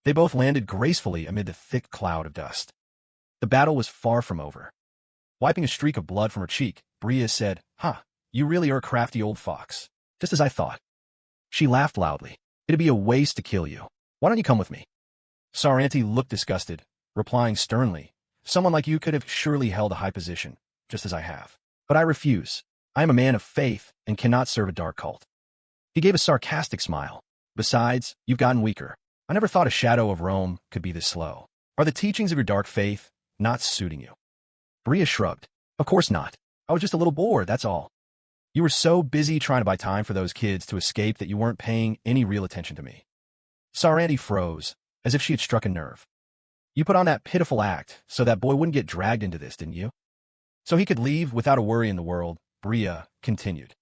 They both landed gracefully amid the thick cloud of dust. The battle was far from over. Wiping a streak of blood from her cheek, Bria said, you really are a crafty old fox. Just as I thought. She laughed loudly. It'd be a waste to kill you. Why don't you come with me? Saranti looked disgusted, replying sternly, someone like you could have surely held a high position, just as I have. But I refuse. I am a man of faith and cannot serve a dark cult. He gave a sarcastic smile. Besides, you've gotten weaker. I never thought a shadow of Rome could be this slow. Are the teachings of your dark faith not suiting you? Bria shrugged. Of course not. I was just a little bored, that's all. You were so busy trying to buy time for those kids to escape that you weren't paying any real attention to me. Sarandi froze, as if she had struck a nerve. You put on that pitiful act so that boy wouldn't get dragged into this, didn't you? So he could leave without a worry in the world, Bria continued.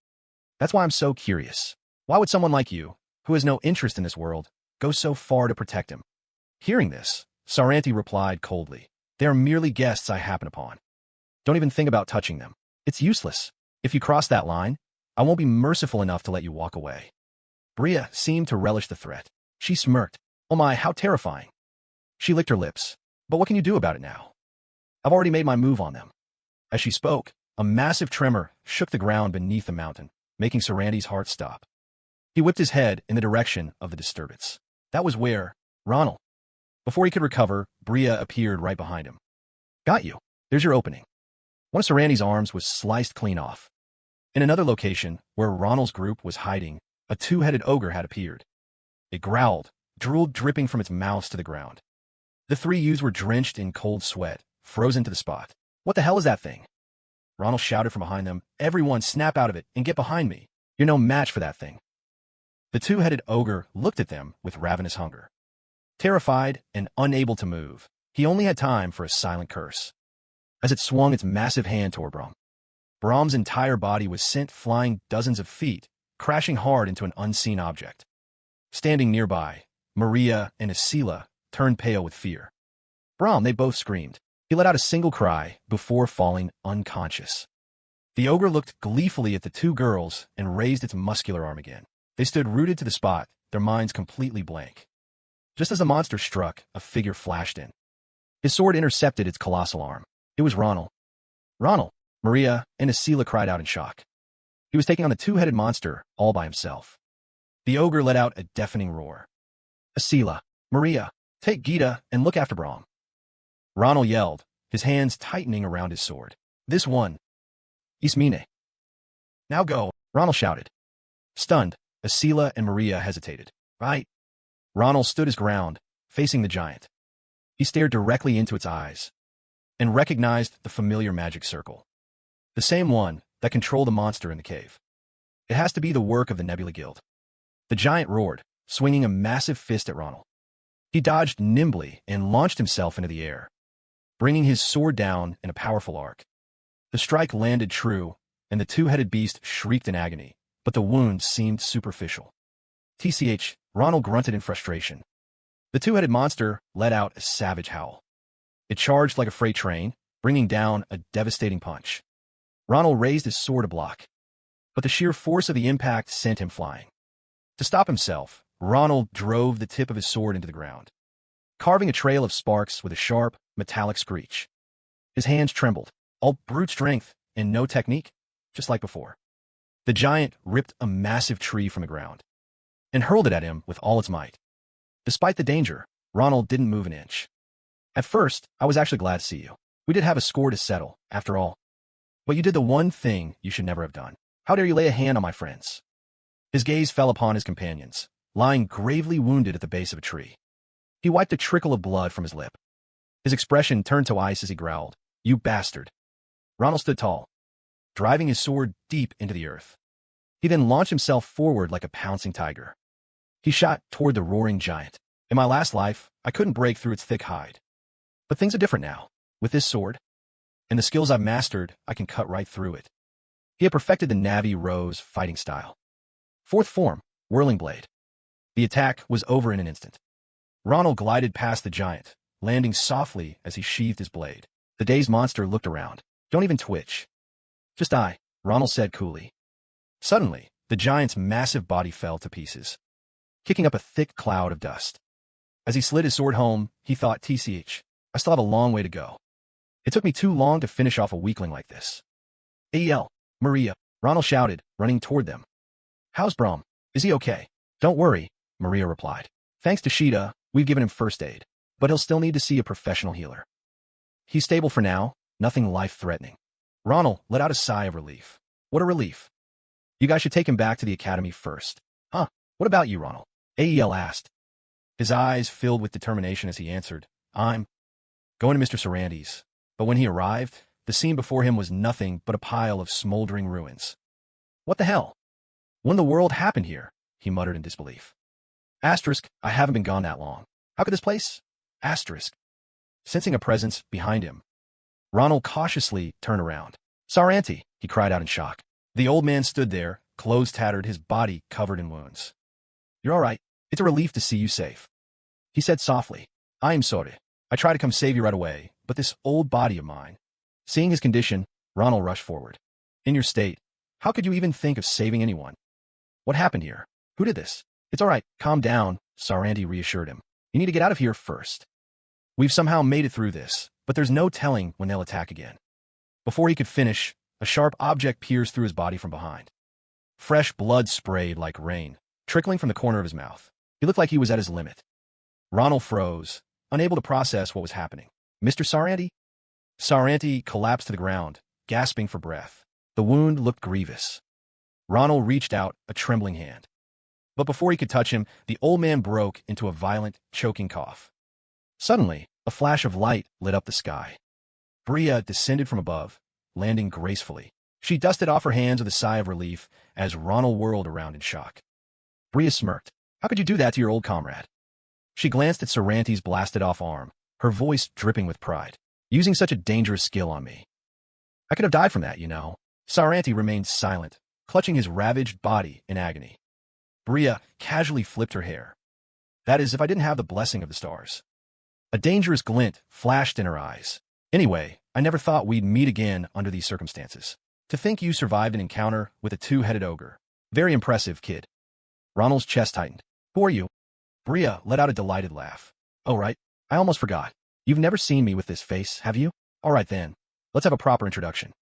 That's why I'm so curious. Why would someone like you, who has no interest in this world, go so far to protect him? Hearing this, Saranti replied coldly. They are merely guests I happen upon. Don't even think about touching them. It's useless. If you cross that line, I won't be merciful enough to let you walk away. Bria seemed to relish the threat. She smirked. Oh my, how terrifying. She licked her lips. But what can you do about it now? I've already made my move on them. As she spoke, a massive tremor shook the ground beneath the mountain, making Sarandi's heart stop. He whipped his head in the direction of the disturbance. That was where, Ronald. Before he could recover, Bria appeared right behind him. Got you. There's your opening. One of Sarandi's arms was sliced clean off. In another location, where Ronald's group was hiding, a 2-headed ogre had appeared. It growled, drool dripping from its mouth to the ground. The three youths were drenched in cold sweat, frozen to the spot. What the hell is that thing? Ronald shouted from behind them. Everyone snap out of it and get behind me. You're no match for that thing. The two-headed ogre looked at them with ravenous hunger. Terrified and unable to move, he only had time for a silent curse. As it swung its massive hand toward Brom. Brom's entire body was sent flying dozens of feet, crashing hard into an unseen object. Standing nearby, Maria and Asila turned pale with fear. Brom, they both screamed. He let out a single cry before falling unconscious. The ogre looked gleefully at the two girls and raised its muscular arm again. They stood rooted to the spot, their minds completely blank. Just as the monster struck, a figure flashed in. His sword intercepted its colossal arm. It was Ronald. Ronald! Maria and Asila cried out in shock. He was taking on the two-headed monster all by himself. The ogre let out a deafening roar. Asila, Maria, take Gita and look after Brom. Ronald yelled, his hands tightening around his sword. This one. Ismine. Now go, Ronald shouted. Stunned, Asila and Maria hesitated. Right. Ronald stood his ground, facing the giant. He stared directly into its eyes and recognized the familiar magic circle. The same one that controlled the monster in the cave. It has to be the work of the Nebula Guild. The giant roared, swinging a massive fist at Ronald. He dodged nimbly and launched himself into the air, bringing his sword down in a powerful arc. The strike landed true, and the two-headed beast shrieked in agony, but the wound seemed superficial. TCH, Ronald grunted in frustration. The two-headed monster let out a savage howl. It charged like a freight train, bringing down a devastating punch. Ronald raised his sword to block, but the sheer force of the impact sent him flying. To stop himself, Ronald drove the tip of his sword into the ground, carving a trail of sparks with a sharp, metallic screech. His hands trembled, all brute strength and no technique, just like before. The giant ripped a massive tree from the ground and hurled it at him with all its might. Despite the danger, Ronald didn't move an inch. At first, I was actually glad to see you. We did have a score to settle, after all. But you did the one thing you should never have done. How dare you lay a hand on my friends? His gaze fell upon his companions, lying gravely wounded at the base of a tree. He wiped a trickle of blood from his lip. His expression turned to ice as he growled, "You bastard." Ronald stood tall, driving his sword deep into the earth. He then launched himself forward like a pouncing tiger. He shot toward the roaring giant. In my last life, I couldn't break through its thick hide. But things are different now. With this sword, and the skills I've mastered, I can cut right through it. He had perfected the Navi Rose fighting style. Fourth form, Whirling Blade. The attack was over in an instant. Ronald glided past the giant, landing softly as he sheathed his blade. The dazed monster looked around. Don't even twitch. Just die, Ronald said coolly. Suddenly, the giant's massive body fell to pieces, kicking up a thick cloud of dust. As he slid his sword home, he thought, TCH, I still have a long way to go. It took me too long to finish off a weakling like this. AEL, Maria, Ronald shouted, running toward them. How's Brom? Is he okay? Don't worry, Maria replied. Thanks to Sheeta, we've given him first aid, but he'll still need to see a professional healer. He's stable for now, nothing life-threatening. Ronald let out a sigh of relief. What a relief. You guys should take him back to the academy first. Huh, what about you, Ronald? AEL asked. His eyes filled with determination as he answered, I'm going to Mr. Sarandy's. But when he arrived, the scene before him was nothing but a pile of smoldering ruins. What the hell? When the world happened here? He muttered in disbelief. Asterisk, I haven't been gone that long. How could this place? Asterisk. Sensing a presence behind him, Ronald cautiously turned around. Saranty, he cried out in shock. The old man stood there, clothes tattered, his body covered in wounds. You're all right. It's a relief to see you safe. He said softly. I am sorry. I tried to come save you right away, but this old body of mine. Seeing his condition, Ronald rushed forward. In your state, how could you even think of saving anyone? What happened here? Who did this? It's all right. Calm down, Sarandy reassured him. You need to get out of here first. We've somehow made it through this, but there's no telling when they'll attack again. Before he could finish, a sharp object pierced through his body from behind. Fresh blood sprayed like rain, trickling from the corner of his mouth. He looked like he was at his limit. Ronald froze, unable to process what was happening. Mr. Saranty? Saranty collapsed to the ground, gasping for breath. The wound looked grievous. Ronald reached out a trembling hand. But before he could touch him, the old man broke into a violent, choking cough. Suddenly, a flash of light lit up the sky. Bria descended from above, landing gracefully. She dusted off her hands with a sigh of relief as Ronald whirled around in shock. Bria smirked. How could you do that to your old comrade? She glanced at Saranti's blasted-off arm, her voice dripping with pride. Using such a dangerous skill on me. I could have died from that, you know. Saranti remained silent, clutching his ravaged body in agony. Bria casually flipped her hair. That is, if I didn't have the blessing of the stars. A dangerous glint flashed in her eyes. Anyway, I never thought we'd meet again under these circumstances. To think you survived an encounter with a two-headed ogre. Very impressive, kid. Ronald's chest tightened. Who are you? Bria let out a delighted laugh. Oh, right. I almost forgot. You've never seen me with this face, have you? All right then. Let's have a proper introduction.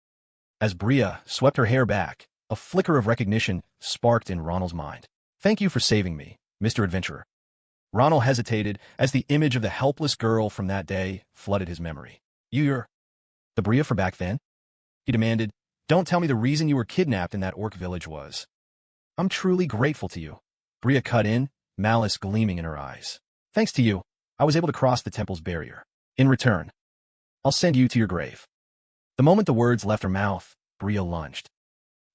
As Bria swept her hair back, a flicker of recognition sparked in Ronald's mind. Thank you for saving me, Mr. Adventurer. Ronald hesitated as the image of the helpless girl from that day flooded his memory. You're the Bria from back then? He demanded. Don't tell me the reason you were kidnapped in that orc village was. I'm truly grateful to you. Bria cut in, malice gleaming in her eyes. Thanks to you, I was able to cross the temple's barrier. In return, I'll send you to your grave. The moment the words left her mouth, Bria lunged.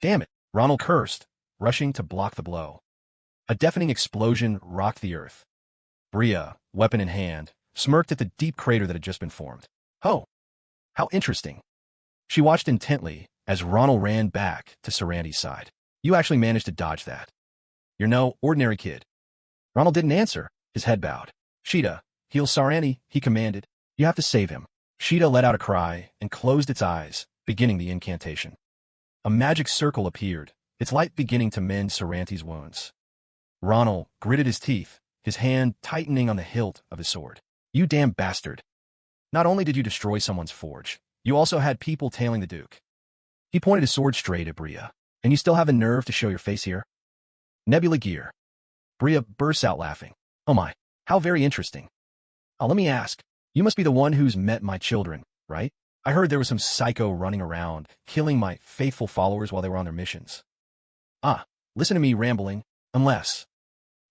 Damn it, Ronald cursed, rushing to block the blow. A deafening explosion rocked the earth. Bria, weapon in hand, smirked at the deep crater that had just been formed. Oh, how interesting. She watched intently as Ronald ran back to Saranti's side. You actually managed to dodge that. You're no ordinary kid. Ronald didn't answer, his head bowed. Sheeta, heal Saranti, he commanded. You have to save him. Sheeta let out a cry and closed its eyes, beginning the incantation. A magic circle appeared, its light beginning to mend Saranti's wounds. Ronald gritted his teeth, his hand tightening on the hilt of his sword. You damn bastard. Not only did you destroy someone's forge, you also had people tailing the Duke. He pointed his sword straight at Bria. And you still have the nerve to show your face here? Nebula gear. Bria bursts out laughing. Oh my, how very interesting. Oh, let me ask. You must be the one who's met my children, right? I heard there was some psycho running around, killing my faithful followers while they were on their missions. Ah, listen to me rambling, unless...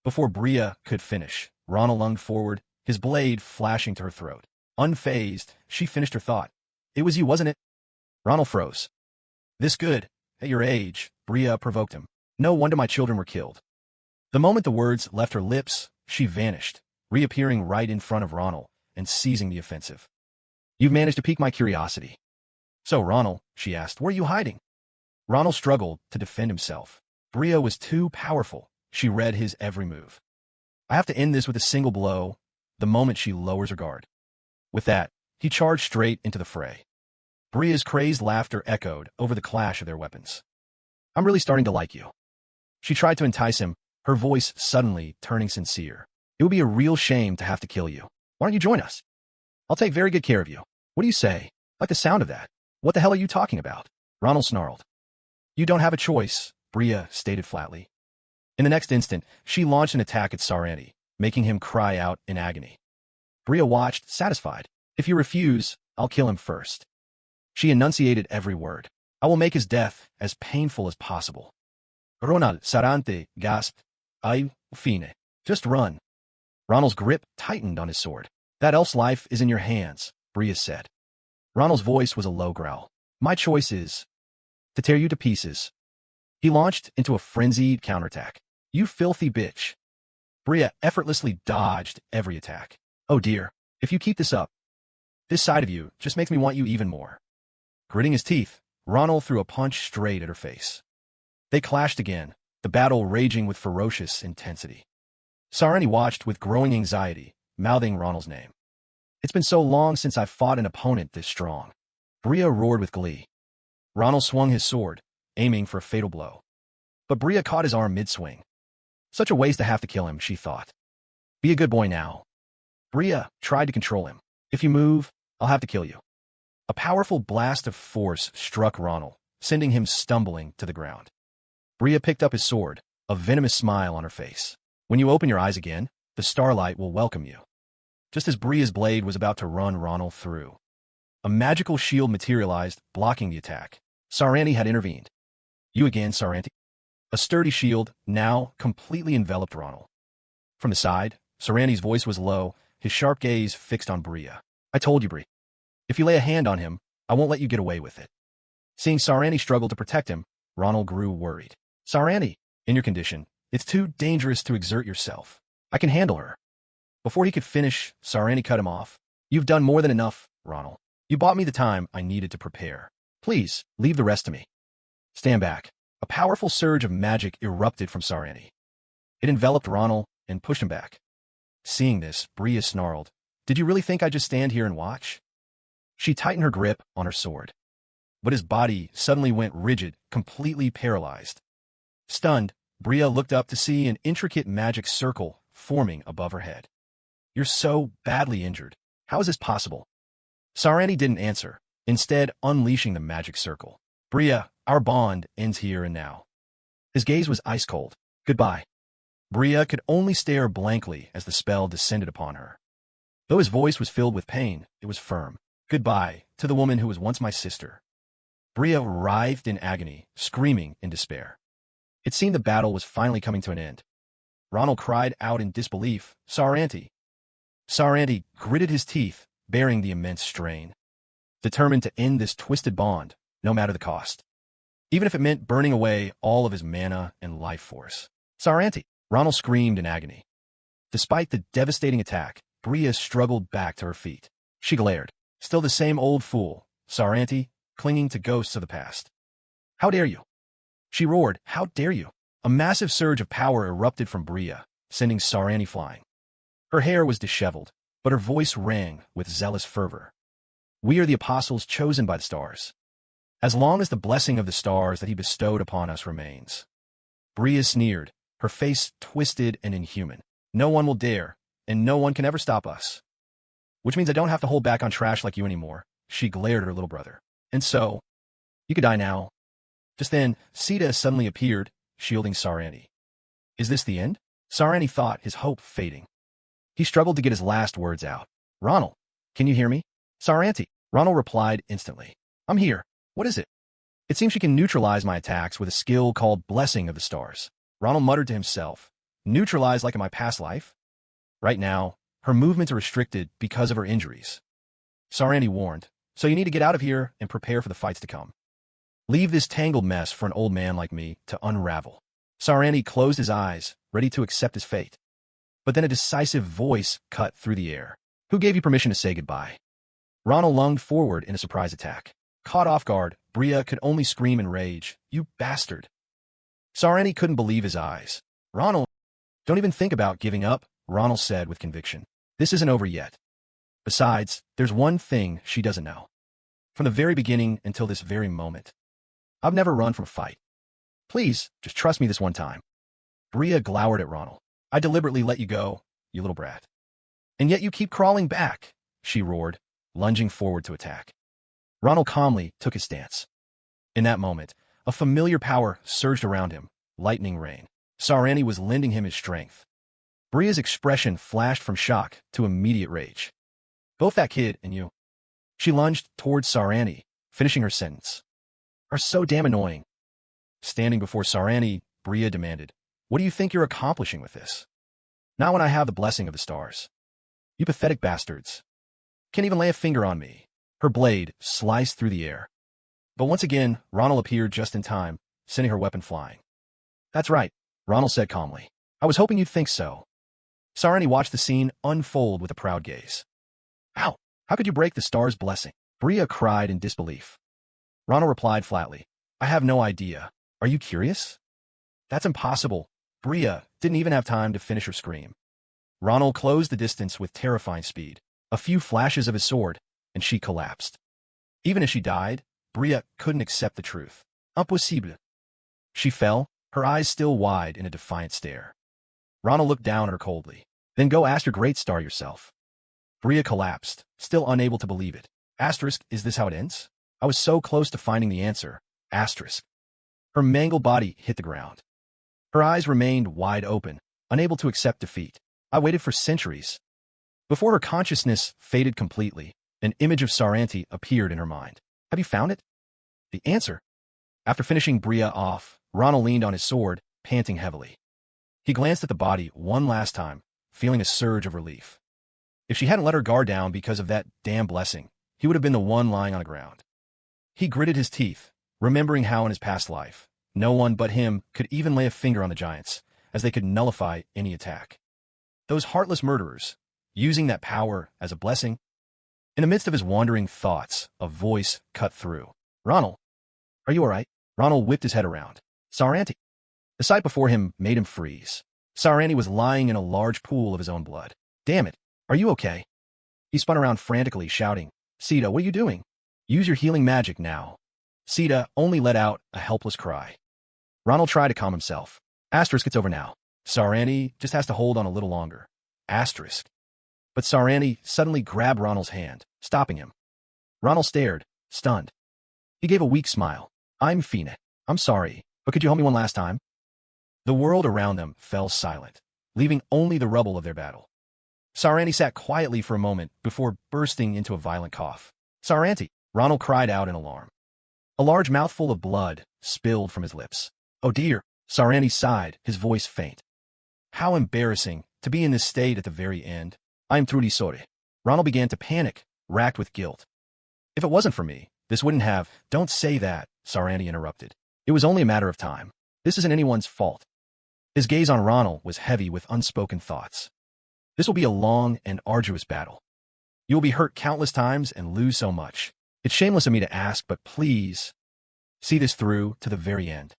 Before Bria could finish, Ronald lunged forward, his blade flashing to her throat. Unfazed, she finished her thought. It was you, wasn't it? Ronald froze. This good. At your age, Bria provoked him. No wonder my children were killed. The moment the words left her lips, she vanished, reappearing right in front of Ronald and seizing the offensive. You've managed to pique my curiosity. So, Ronald, she asked, where are you hiding? Ronald struggled to defend himself. Bria was too powerful. She read his every move. I have to end this with a single blow, the moment she lowers her guard. With that, he charged straight into the fray. Bria's crazed laughter echoed over the clash of their weapons. I'm really starting to like you. She tried to entice him, her voice suddenly turning sincere. It would be a real shame to have to kill you. Why don't you join us? I'll take very good care of you. What do you say? Like the sound of that. What the hell are you talking about? Ronald snarled. You don't have a choice, Bria stated flatly. In the next instant, she launched an attack at Saranti, making him cry out in agony. Bria watched, satisfied. If you refuse, I'll kill him first. She enunciated every word. I will make his death as painful as possible. Ronald Saranti gasped. Ay, fine. Just run. Ronald's grip tightened on his sword. That elf's life is in your hands, Bria said. Ronald's voice was a low growl. My choice is to tear you to pieces. He launched into a frenzied counterattack. You filthy bitch. Bria effortlessly dodged every attack. Oh dear, if you keep this up, this side of you just makes me want you even more. Gritting his teeth, Ronald threw a punch straight at her face. They clashed again, the battle raging with ferocious intensity. Saranti watched with growing anxiety, mouthing Ronald's name. It's been so long since I've fought an opponent this strong. Bria roared with glee. Ronald swung his sword, aiming for a fatal blow. But Bria caught his arm mid-swing. Such a waste to have to kill him, she thought. Be a good boy now. Bria tried to control him. If you move, I'll have to kill you. A powerful blast of force struck Ronald, sending him stumbling to the ground. Bria picked up his sword, a venomous smile on her face. When you open your eyes again, the starlight will welcome you. Just as Bria's blade was about to run Ronald through, a magical shield materialized, blocking the attack. Saranti had intervened. You again, Saranti? A sturdy shield now completely enveloped Ronald. From the side, Sarani's voice was low, his sharp gaze fixed on Bria. I told you, Bri. If you lay a hand on him, I won't let you get away with it. Seeing Sarani struggle to protect him, Ronald grew worried. Sarani, in your condition, it's too dangerous to exert yourself. I can handle her. Before he could finish, Sarani cut him off. You've done more than enough, Ronald. You bought me the time I needed to prepare. Please, leave the rest to me. Stand back. A powerful surge of magic erupted from Sarani. It enveloped Ronald and pushed him back. Seeing this, Bria snarled. Did you really think I'd just stand here and watch? She tightened her grip on her sword. But his body suddenly went rigid, completely paralyzed. Stunned, Bria looked up to see an intricate magic circle forming above her head. You're so badly injured. How is this possible? Sarani didn't answer, instead unleashing the magic circle. Bria, our bond ends here and now. His gaze was ice-cold. Goodbye. Bria could only stare blankly as the spell descended upon her. Though his voice was filled with pain, it was firm. Goodbye to the woman who was once my sister. Bria writhed in agony, screaming in despair. It seemed the battle was finally coming to an end. Ronald cried out in disbelief, Saranti. Saranti gritted his teeth, bearing the immense strain. Determined to end this twisted bond, no matter the cost. Even if it meant burning away all of his mana and life force. Saranti! Ronald screamed in agony. Despite the devastating attack, Bria struggled back to her feet. She glared. Still the same old fool, Saranti, clinging to ghosts of the past. How dare you? She roared, how dare you? A massive surge of power erupted from Bria, sending Saranti flying. Her hair was disheveled, but her voice rang with zealous fervor. We are the apostles chosen by the stars. As long as the blessing of the stars that he bestowed upon us remains. Bria sneered, her face twisted and inhuman. No one will dare, and no one can ever stop us. Which means I don't have to hold back on trash like you anymore, she glared at her little brother. And so, you could die now. Just then, Sita suddenly appeared, shielding Saranti. Is this the end? Saranti thought, his hope fading. He struggled to get his last words out. Ronald, can you hear me? Saranti. Ronald replied instantly. I'm here. What is it? It seems she can neutralize my attacks with a skill called Blessing of the Stars. Ronald muttered to himself. Neutralized like in my past life? Right now, her movements are restricted because of her injuries. Saranti warned. So you need to get out of here and prepare for the fights to come. Leave this tangled mess for an old man like me to unravel. Saranti closed his eyes, ready to accept his fate. But then a decisive voice cut through the air. Who gave you permission to say goodbye? Ronald lunged forward in a surprise attack. Caught off guard, Bria could only scream in rage. You bastard. Saranti couldn't believe his eyes. Ronald, don't even think about giving up, Ronald said with conviction. This isn't over yet. Besides, there's one thing she doesn't know. From the very beginning until this very moment, I've never run from a fight. Please, just trust me this one time. Bria glowered at Ronald. I deliberately let you go, you little brat. And yet you keep crawling back, she roared, lunging forward to attack. Ronald calmly took his stance. In that moment, a familiar power surged around him, lightning rain. Saranti was lending him his strength. Bria's expression flashed from shock to immediate rage. Both that kid and you. She lunged towards Saranti, finishing her sentence. Are so damn annoying. Standing before Saranti, Bria demanded, what do you think you're accomplishing with this? Not when I have the blessing of the stars. You pathetic bastards. Can't even lay a finger on me. Her blade sliced through the air. But once again, Ronald appeared just in time, sending her weapon flying. That's right, Ronald said calmly. I was hoping you'd think so. Saranti watched the scene unfold with a proud gaze. How? How could you break the star's blessing? Bria cried in disbelief. Ronald replied flatly. I have no idea. Are you curious? That's impossible. Bria didn't even have time to finish her scream. Ronald closed the distance with terrifying speed. A few flashes of his sword, and she collapsed. Even as she died, Bria couldn't accept the truth. Impossible. She fell, her eyes still wide in a defiant stare. Ronald looked down at her coldly. Then go ask your great star yourself. Bria collapsed, still unable to believe it. Asterisk, is this how it ends? I was so close to finding the answer. Asterisk. Her mangled body hit the ground. Her eyes remained wide open, unable to accept defeat. I waited for centuries. Before her consciousness faded completely, an image of Saranti appeared in her mind. Have you found it? The answer. After finishing Bria off, Ronald leaned on his sword, panting heavily. He glanced at the body one last time, feeling a surge of relief. If she hadn't let her guard down because of that damn blessing, he would have been the one lying on the ground. He gritted his teeth, remembering how in his past life, no one but him could even lay a finger on the giants, as they could nullify any attack. Those heartless murderers, using that power as a blessing. In the midst of his wandering thoughts, a voice cut through. Ronald, are you all right? Ronald whipped his head around. Saranti. The sight before him made him freeze. Saranti was lying in a large pool of his own blood. Damn it, are you okay? He spun around frantically, shouting, Sita, what are you doing? Use your healing magic now. Sita only let out a helpless cry. Ronald tried to calm himself. Asterisk, it's over now. Saranti just has to hold on a little longer. Asterisk. But Saranti suddenly grabbed Ronald's hand, stopping him. Ronald stared, stunned. He gave a weak smile. I'm Fina. I'm sorry, but could you help me one last time? The world around them fell silent, leaving only the rubble of their battle. Saranti sat quietly for a moment before bursting into a violent cough. Saranti! Ronald cried out in alarm. A large mouthful of blood spilled from his lips. Oh dear! Saranti sighed, his voice faint. How embarrassing to be in this state at the very end. I'm truly sorry. Ronald began to panic, racked with guilt. If it wasn't for me, this wouldn't have. Don't say that, Saranti interrupted. It was only a matter of time. This isn't anyone's fault. His gaze on Ronald was heavy with unspoken thoughts. This will be a long and arduous battle. You will be hurt countless times and lose so much. It's shameless of me to ask, but please, see this through to the very end.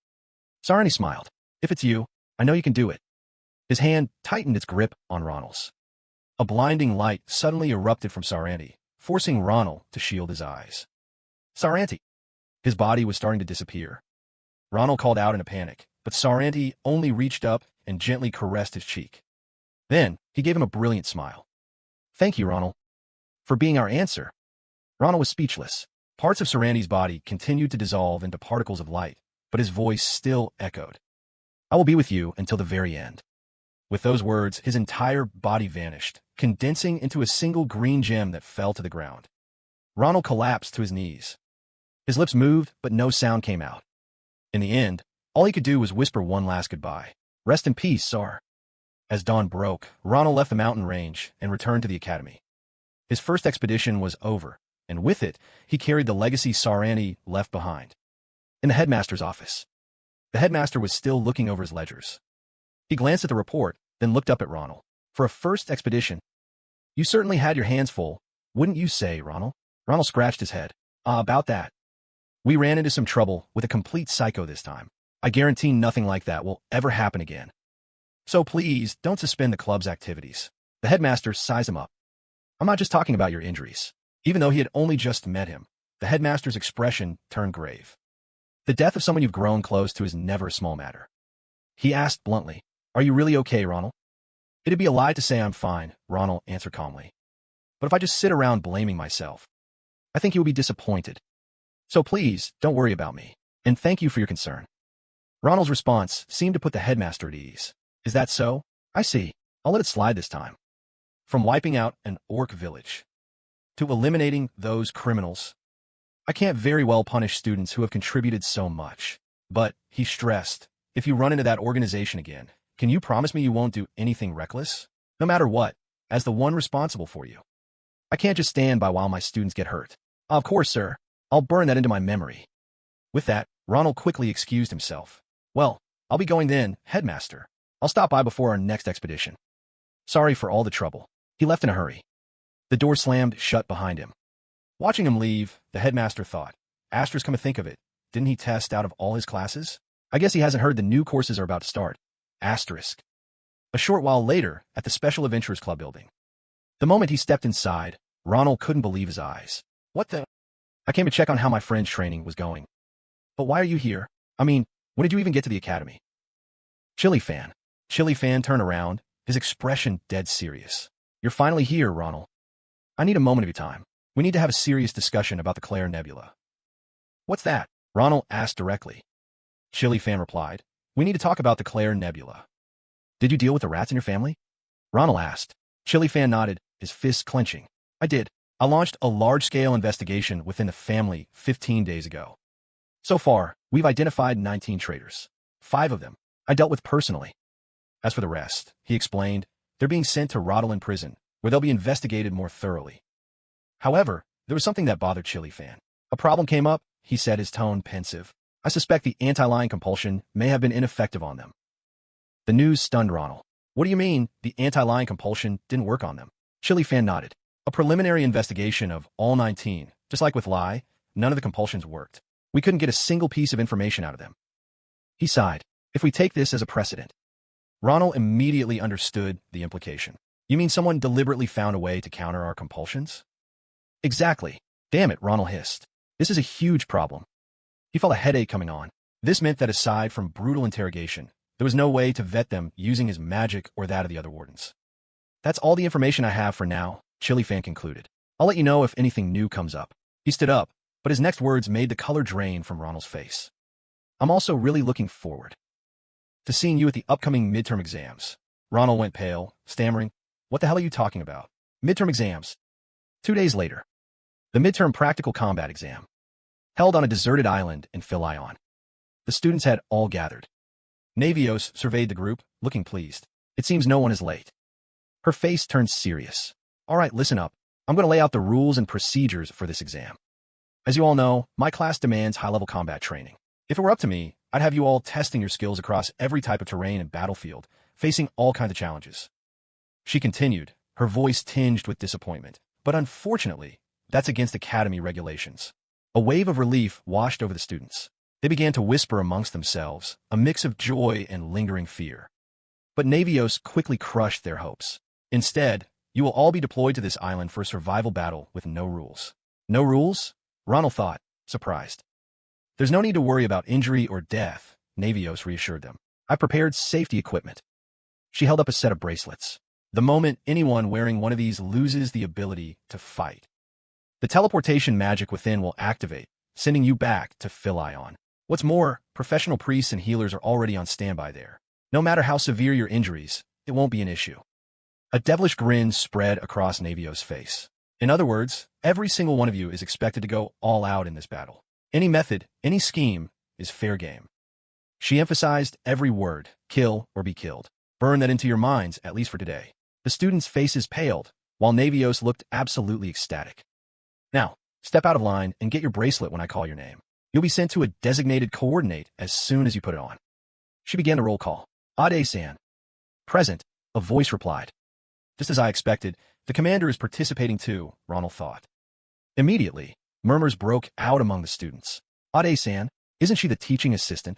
Saranti smiled. If it's you, I know you can do it. His hand tightened its grip on Ronald's. A blinding light suddenly erupted from Saranti, forcing Ronald to shield his eyes. Saranti! His body was starting to disappear. Ronald called out in a panic, but Saranti only reached up and gently caressed his cheek. Then, he gave him a brilliant smile. Thank you, Ronald, for being our answer. Ronald was speechless. Parts of Saranti's body continued to dissolve into particles of light, but his voice still echoed. I will be with you until the very end. With those words, his entire body vanished, condensing into a single green gem that fell to the ground. Ronald collapsed to his knees. His lips moved, but no sound came out. In the end, all he could do was whisper one last goodbye. Rest in peace, Sar. As dawn broke, Ronald left the mountain range and returned to the academy. His first expedition was over, and with it, he carried the legacy Saranti left behind. In the headmaster's office. The headmaster was still looking over his ledgers. He glanced at the report, then looked up at Ronald. For a first expedition, you certainly had your hands full, wouldn't you say, Ronald? Ronald scratched his head. About that. We ran into some trouble with a complete psycho this time. I guarantee nothing like that will ever happen again. So please, don't suspend the club's activities. The headmaster sized him up. I'm not just talking about your injuries. Even though he had only just met him, the headmaster's expression turned grave. The death of someone you've grown close to is never a small matter. He asked bluntly, Are you really okay, Ronald? It'd be a lie to say I'm fine, Ronald answered calmly. But if I just sit around blaming myself, I think you will be disappointed. So please, don't worry about me, and thank you for your concern. Ronald's response seemed to put the headmaster at ease. Is that so? I see. I'll let it slide this time. From wiping out an orc village to eliminating those criminals, I can't very well punish students who have contributed so much. But, he stressed, if you run into that organization again, can you promise me you won't do anything reckless? No matter what, as the one responsible for you. I can't just stand by while my students get hurt. Of course, sir. I'll burn that into my memory. With that, Ronald quickly excused himself. Well, I'll be going then, headmaster. I'll stop by before our next expedition. Sorry for all the trouble. He left in a hurry. The door slammed shut behind him. Watching him leave, the headmaster thought, Asterisk, come to think of it, didn't he test out of all his classes? I guess he hasn't heard the new courses are about to start. Asterisk. A short while later, at the Special Adventurers Club building. The moment he stepped inside, Ronald couldn't believe his eyes. What the? I came to check on how my friend's training was going. But why are you here? I mean, when did you even get to the academy? Chili Fan. Chili Fan turned around, his expression dead serious. You're finally here, Ronald. I need a moment of your time. We need to have a serious discussion about the Claire Nebula. What's that? Ronald asked directly. Chili Fan replied, We need to talk about the Claire Nebula. Did you deal with the rats in your family? Ronald asked. Chili Fan nodded, his fists clenching. I did. I launched a large-scale investigation within the family 15 days ago. So far, we've identified 19 traitors. 5 of them. I dealt with personally. As for the rest, he explained, they're being sent to Rotterdam prison, where they'll be investigated more thoroughly. However, there was something that bothered Chili Fan. A problem came up, he said, his tone pensive. I suspect the anti-lying compulsion may have been ineffective on them. The news stunned Ronald. What do you mean, the anti-lying compulsion didn't work on them? Chili Fan nodded. A preliminary investigation of all 19, just like with Lie, none of the compulsions worked. We couldn't get a single piece of information out of them. He sighed. If we take this as a precedent. Ronald immediately understood the implication. You mean someone deliberately found a way to counter our compulsions? Exactly. Damn it, Ronald hissed. This is a huge problem. He felt a headache coming on. This meant that aside from brutal interrogation, there was no way to vet them using his magic or that of the other wardens. That's all the information I have for now, Chili Fan concluded. I'll let you know if anything new comes up. He stood up, but his next words made the color drain from Ronald's face. I'm also really looking forward to seeing you at the upcoming midterm exams. Ronald went pale, stammering, What the hell are you talking about? Midterm exams. 2 days later. The midterm practical combat exam. Held on a deserted island in Philion. The students had all gathered. Navios surveyed the group, looking pleased. It seems no one is late. Her face turned serious. All right, listen up. I'm going to lay out the rules and procedures for this exam. As you all know, my class demands high-level combat training. If it were up to me, I'd have you all testing your skills across every type of terrain and battlefield, facing all kinds of challenges. She continued, her voice tinged with disappointment. But unfortunately, that's against academy regulations. A wave of relief washed over the students. They began to whisper amongst themselves, a mix of joy and lingering fear. But Navios quickly crushed their hopes. Instead, you will all be deployed to this island for a survival battle with no rules. No rules? Ronald thought, surprised. There's no need to worry about injury or death, Navios reassured them. I've prepared safety equipment. She held up a set of bracelets. The moment anyone wearing one of these loses the ability to fight, the teleportation magic within will activate, sending you back to Philion. What's more, professional priests and healers are already on standby there. No matter how severe your injuries, it won't be an issue. A devilish grin spread across Navios' face. In other words, every single one of you is expected to go all out in this battle. Any method, any scheme, is fair game. She emphasized every word, kill or be killed. Burn that into your minds, at least for today. The students' faces paled, while Navios looked absolutely ecstatic. Now, step out of line and get your bracelet when I call your name. You'll be sent to a designated coordinate as soon as you put it on. She began the roll call. Ade-san. Present, a voice replied. Just as I expected, the commander is participating too, Ronald thought. Immediately, murmurs broke out among the students. Ade-san, isn't she the teaching assistant?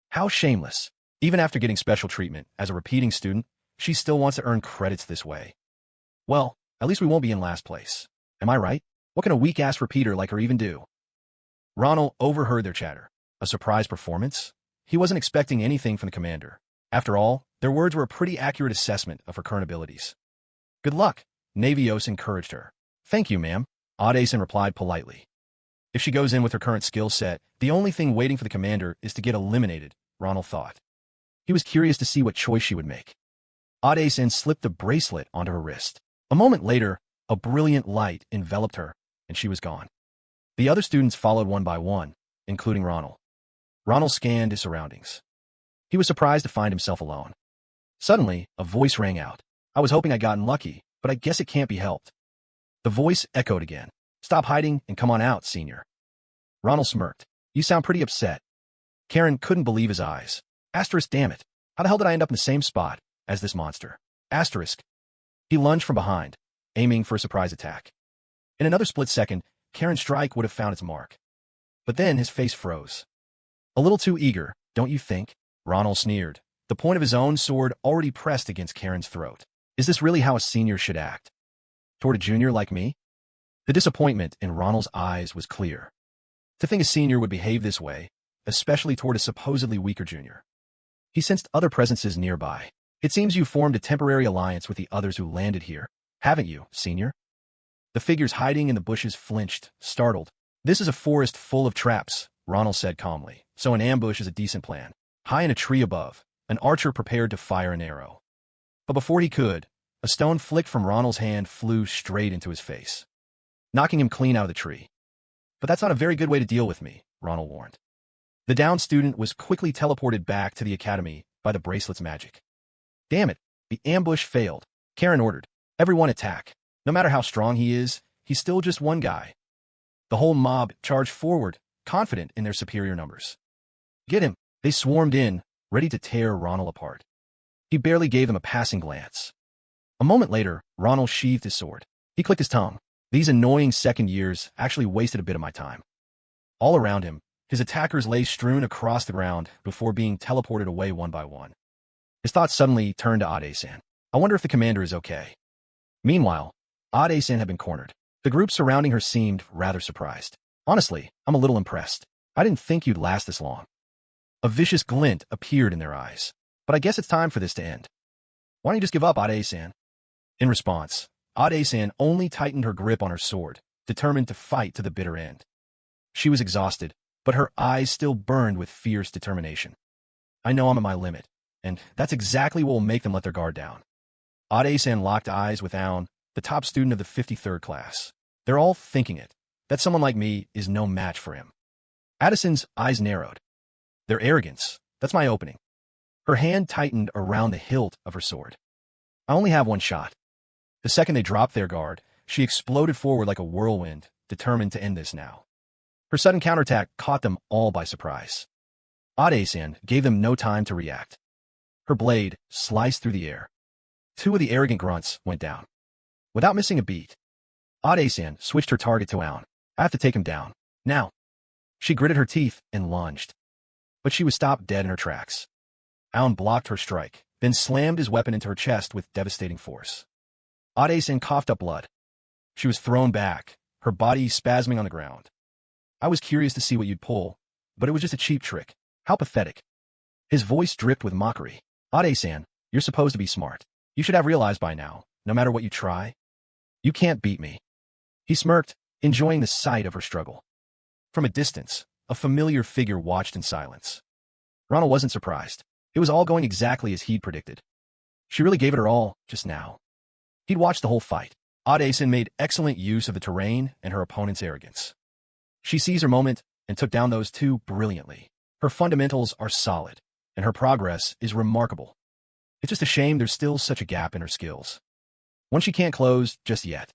How shameless. Even after getting special treatment as a repeating student, she still wants to earn credits this way. Well, at least we won't be in last place. Am I right? What can a weak-ass repeater like her even do? Ronald overheard their chatter. A surprise performance? He wasn't expecting anything from the commander. After all, their words were a pretty accurate assessment of her current abilities. Good luck, Navios encouraged her. Thank you, ma'am, Ade-san replied politely. If she goes in with her current skill set, the only thing waiting for the commander is to get eliminated, Ronald thought. He was curious to see what choice she would make. Ade-san slipped the bracelet onto her wrist. A moment later, a brilliant light enveloped her, and she was gone. The other students followed one by one, including Ronald. Ronald scanned his surroundings. He was surprised to find himself alone. Suddenly, a voice rang out. I was hoping I'd gotten lucky, but I guess it can't be helped. The voice echoed again. Stop hiding and come on out, senior. Ronald smirked. You sound pretty upset. Karen couldn't believe his eyes. Asterisk, damn it. How the hell did I end up in the same spot as this monster? Asterisk. He lunged from behind, aiming for a surprise attack. In another split second, Karen's strike would have found its mark. But then his face froze. A little too eager, don't you think? Ronald sneered, the point of his own sword already pressed against Karen's throat. Is this really how a senior should act? Toward a junior like me? The disappointment in Ronald's eyes was clear. To think a senior would behave this way, especially toward a supposedly weaker junior. He sensed other presences nearby. It seems you formed a temporary alliance with the others who landed here, haven't you, senior? The figures hiding in the bushes flinched, startled. This is a forest full of traps, Ronald said calmly, so an ambush is a decent plan. High in a tree above, an archer prepared to fire an arrow. But before he could, a stone flicked from Ronald's hand flew straight into his face, knocking him clean out of the tree. But that's not a very good way to deal with me, Ronald warned. The downed student was quickly teleported back to the academy by the bracelet's magic. Damn it, the ambush failed. Karen ordered, "Everyone attack. No matter how strong he is, he's still just one guy." The whole mob charged forward, confident in their superior numbers. "Get him!" They swarmed in, ready to tear Ronald apart. He barely gave them a passing glance. A moment later, Ronald sheathed his sword. He clicked his tongue. These annoying second years actually wasted a bit of my time. All around him, his attackers lay strewn across the ground before being teleported away one by one. His thoughts suddenly turned to Ade-san. I wonder if the commander is okay. Meanwhile, Ade-san had been cornered. The group surrounding her seemed rather surprised. Honestly, I'm a little impressed. I didn't think you'd last this long. A vicious glint appeared in their eyes. But I guess it's time for this to end. Why don't you just give up, Ade-san? In response, Ade-san only tightened her grip on her sword, determined to fight to the bitter end. She was exhausted, but her eyes still burned with fierce determination. I know I'm at my limit, and that's exactly what will make them let their guard down. Ade-san locked eyes with Aon, the top student of the 53rd class. They're all thinking it, that someone like me is no match for him. Addison's eyes narrowed. Their arrogance, that's my opening. Her hand tightened around the hilt of her sword. I only have one shot. The second they dropped their guard, she exploded forward like a whirlwind, determined to end this now. Her sudden counterattack caught them all by surprise. Ade-san gave them no time to react. Her blade sliced through the air. Two of the arrogant grunts went down. Without missing a beat, Ade-san switched her target to Aon. I have to take him down. Now. She gritted her teeth and lunged. But she was stopped dead in her tracks. Aon blocked her strike, then slammed his weapon into her chest with devastating force. Ade-san coughed up blood. She was thrown back, her body spasming on the ground. I was curious to see what you'd pull, but it was just a cheap trick. How pathetic. His voice dripped with mockery. Ade-san, you're supposed to be smart. You should have realized by now, no matter what you try, you can't beat me. He smirked, enjoying the sight of her struggle. From a distance, a familiar figure watched in silence. Ronald wasn't surprised. It was all going exactly as he'd predicted. She really gave it her all, just now. He'd watched the whole fight. Ade-san made excellent use of the terrain and her opponent's arrogance. She seized her moment and took down those two brilliantly. Her fundamentals are solid, and her progress is remarkable. It's just a shame there's still such a gap in her skills. One she can't close just yet.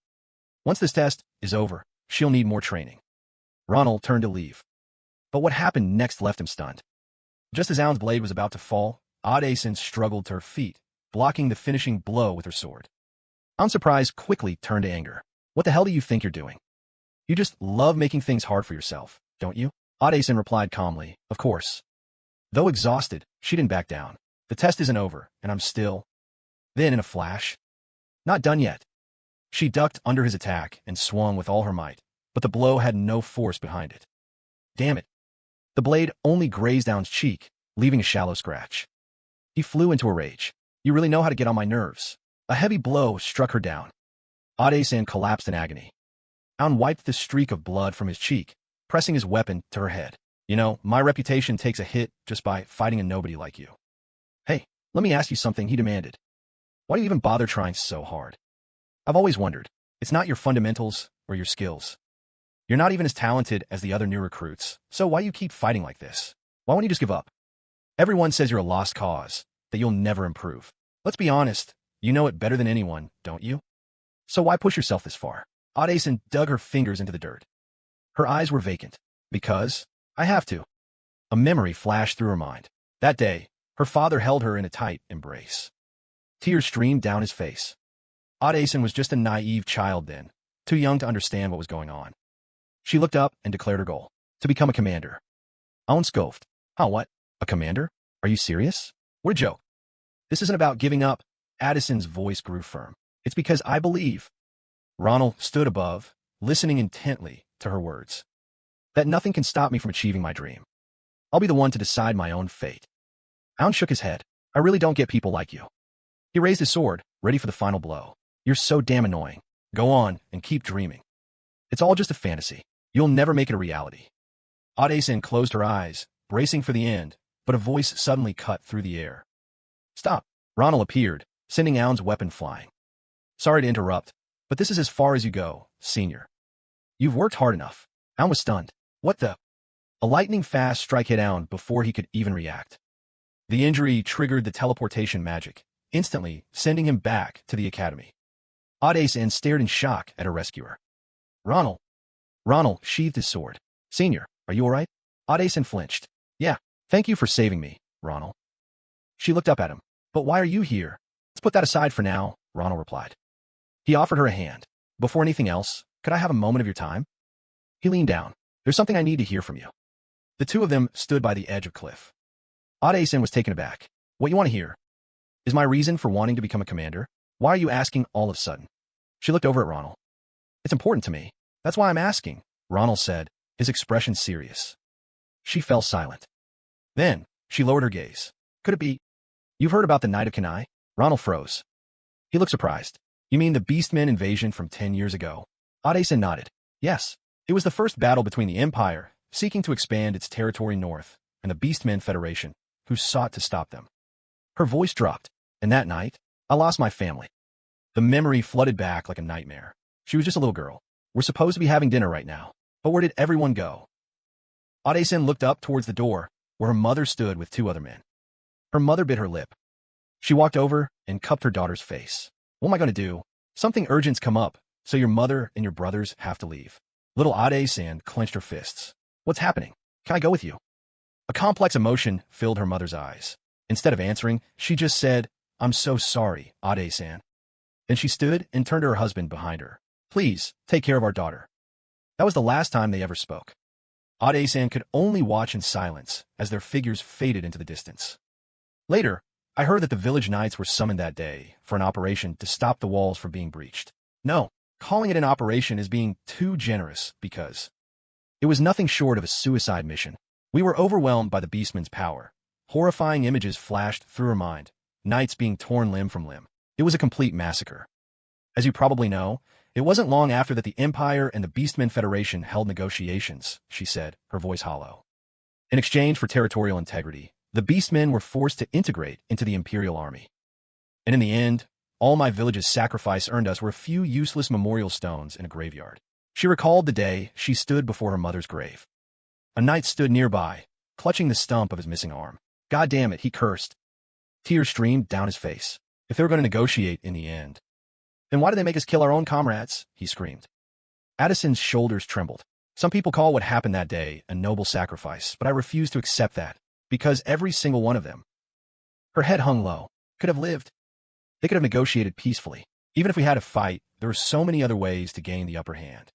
Once this test is over, she'll need more training. Ronald turned to leave. But what happened next left him stunned. Just as Aon's blade was about to fall, Ade-san struggled to her feet, blocking the finishing blow with her sword. Aon's surprise quickly turned to anger. What the hell do you think you're doing? You just love making things hard for yourself, don't you? Ade-san replied calmly, of course. Though exhausted, she didn't back down. The test isn't over, and I'm still... Then, in a flash... Not done yet. She ducked under his attack and swung with all her might, but the blow had no force behind it. Damn it. The blade only grazed Aon's cheek, leaving a shallow scratch. He flew into a rage. You really know how to get on my nerves. A heavy blow struck her down. Ade-san collapsed in agony. Aon wiped the streak of blood from his cheek, pressing his weapon to her head. You know, my reputation takes a hit just by fighting a nobody like you. Hey, let me ask you something, he demanded. Why do you even bother trying so hard? I've always wondered. It's not your fundamentals or your skills. You're not even as talented as the other new recruits, so why do you keep fighting like this? Why won't you just give up? Everyone says you're a lost cause, that you'll never improve. Let's be honest, you know it better than anyone, don't you? So why push yourself this far? Ade-san dug her fingers into the dirt. Her eyes were vacant. Because I have to. A memory flashed through her mind. That day, her father held her in a tight embrace. Tears streamed down his face. Ade-san was just a naive child then, too young to understand what was going on. She looked up and declared her goal, to become a commander. Aon scoffed. Huh, what? A commander? Are you serious? What a joke. This isn't about giving up. Addison's voice grew firm. It's because I believe. Ronald stood above, listening intently to her words. That nothing can stop me from achieving my dream. I'll be the one to decide my own fate. Aon shook his head. I really don't get people like you. He raised his sword, ready for the final blow. You're so damn annoying. Go on and keep dreaming. It's all just a fantasy. You'll never make it a reality. Ade-san closed her eyes, bracing for the end, but a voice suddenly cut through the air. Stop. Ronald appeared, sending Aon's weapon flying. Sorry to interrupt, but this is as far as you go, senior. You've worked hard enough. Aon was stunned. What the? A lightning-fast strike hit down before he could even react. The injury triggered the teleportation magic, instantly sending him back to the academy. Ade-san stared in shock at her rescuer. Ronald. Ronald sheathed his sword. Senior, are you all right? Ade-san flinched. Yeah, thank you for saving me, Ronald. She looked up at him. But why are you here? Let's put that aside for now, Ronald replied. He offered her a hand. Before anything else, could I have a moment of your time? He leaned down. There's something I need to hear from you. The two of them stood by the edge of cliff. Ade-san was taken aback. What you want to hear? Is my reason for wanting to become a commander? Why are you asking all of a sudden? She looked over at Ronald. It's important to me. That's why I'm asking, Ronald said, his expression serious. She fell silent. Then, she lowered her gaze. Could it be? You've heard about the Knight of Kanai? Ronald froze. He looked surprised. You mean the Beastmen invasion from 10 years ago? Ade-san nodded. Yes. It was the first battle between the Empire, seeking to expand its territory north, and the Beastmen Federation, who sought to stop them. Her voice dropped. And that night, I lost my family. The memory flooded back like a nightmare. She was just a little girl. We're supposed to be having dinner right now. But where did everyone go? Ade-san looked up towards the door, where her mother stood with two other men. Her mother bit her lip. She walked over and cupped her daughter's face. What am I going to do? Something urgent's come up, so your mother and your brothers have to leave. Little Ade-san clenched her fists. What's happening? Can I go with you? A complex emotion filled her mother's eyes. Instead of answering, she just said, I'm so sorry, Ade-san. Then she stood and turned to her husband behind her. Please, take care of our daughter. That was the last time they ever spoke. Ade-san could only watch in silence as their figures faded into the distance. Later, I heard that the village knights were summoned that day for an operation to stop the walls from being breached. No, calling it an operation is being too generous because it was nothing short of a suicide mission. We were overwhelmed by the Beastman's power. Horrifying images flashed through her mind, knights being torn limb from limb. It was a complete massacre. As you probably know, it wasn't long after that the Empire and the Beastmen Federation held negotiations, she said, her voice hollow. In exchange for territorial integrity, the Beastmen were forced to integrate into the Imperial Army. And in the end, all my village's sacrifice earned us were a few useless memorial stones in a graveyard. She recalled the day she stood before her mother's grave. A knight stood nearby, clutching the stump of his missing arm. God damn it, he cursed. Tears streamed down his face. If they were going to negotiate in the end, then why did they make us kill our own comrades? He screamed. Addison's shoulders trembled. Some people call what happened that day a noble sacrifice, but I refuse to accept that, because every single one of them, her head hung low, could have lived. They could have negotiated peacefully. Even if we had to fight, there were so many other ways to gain the upper hand.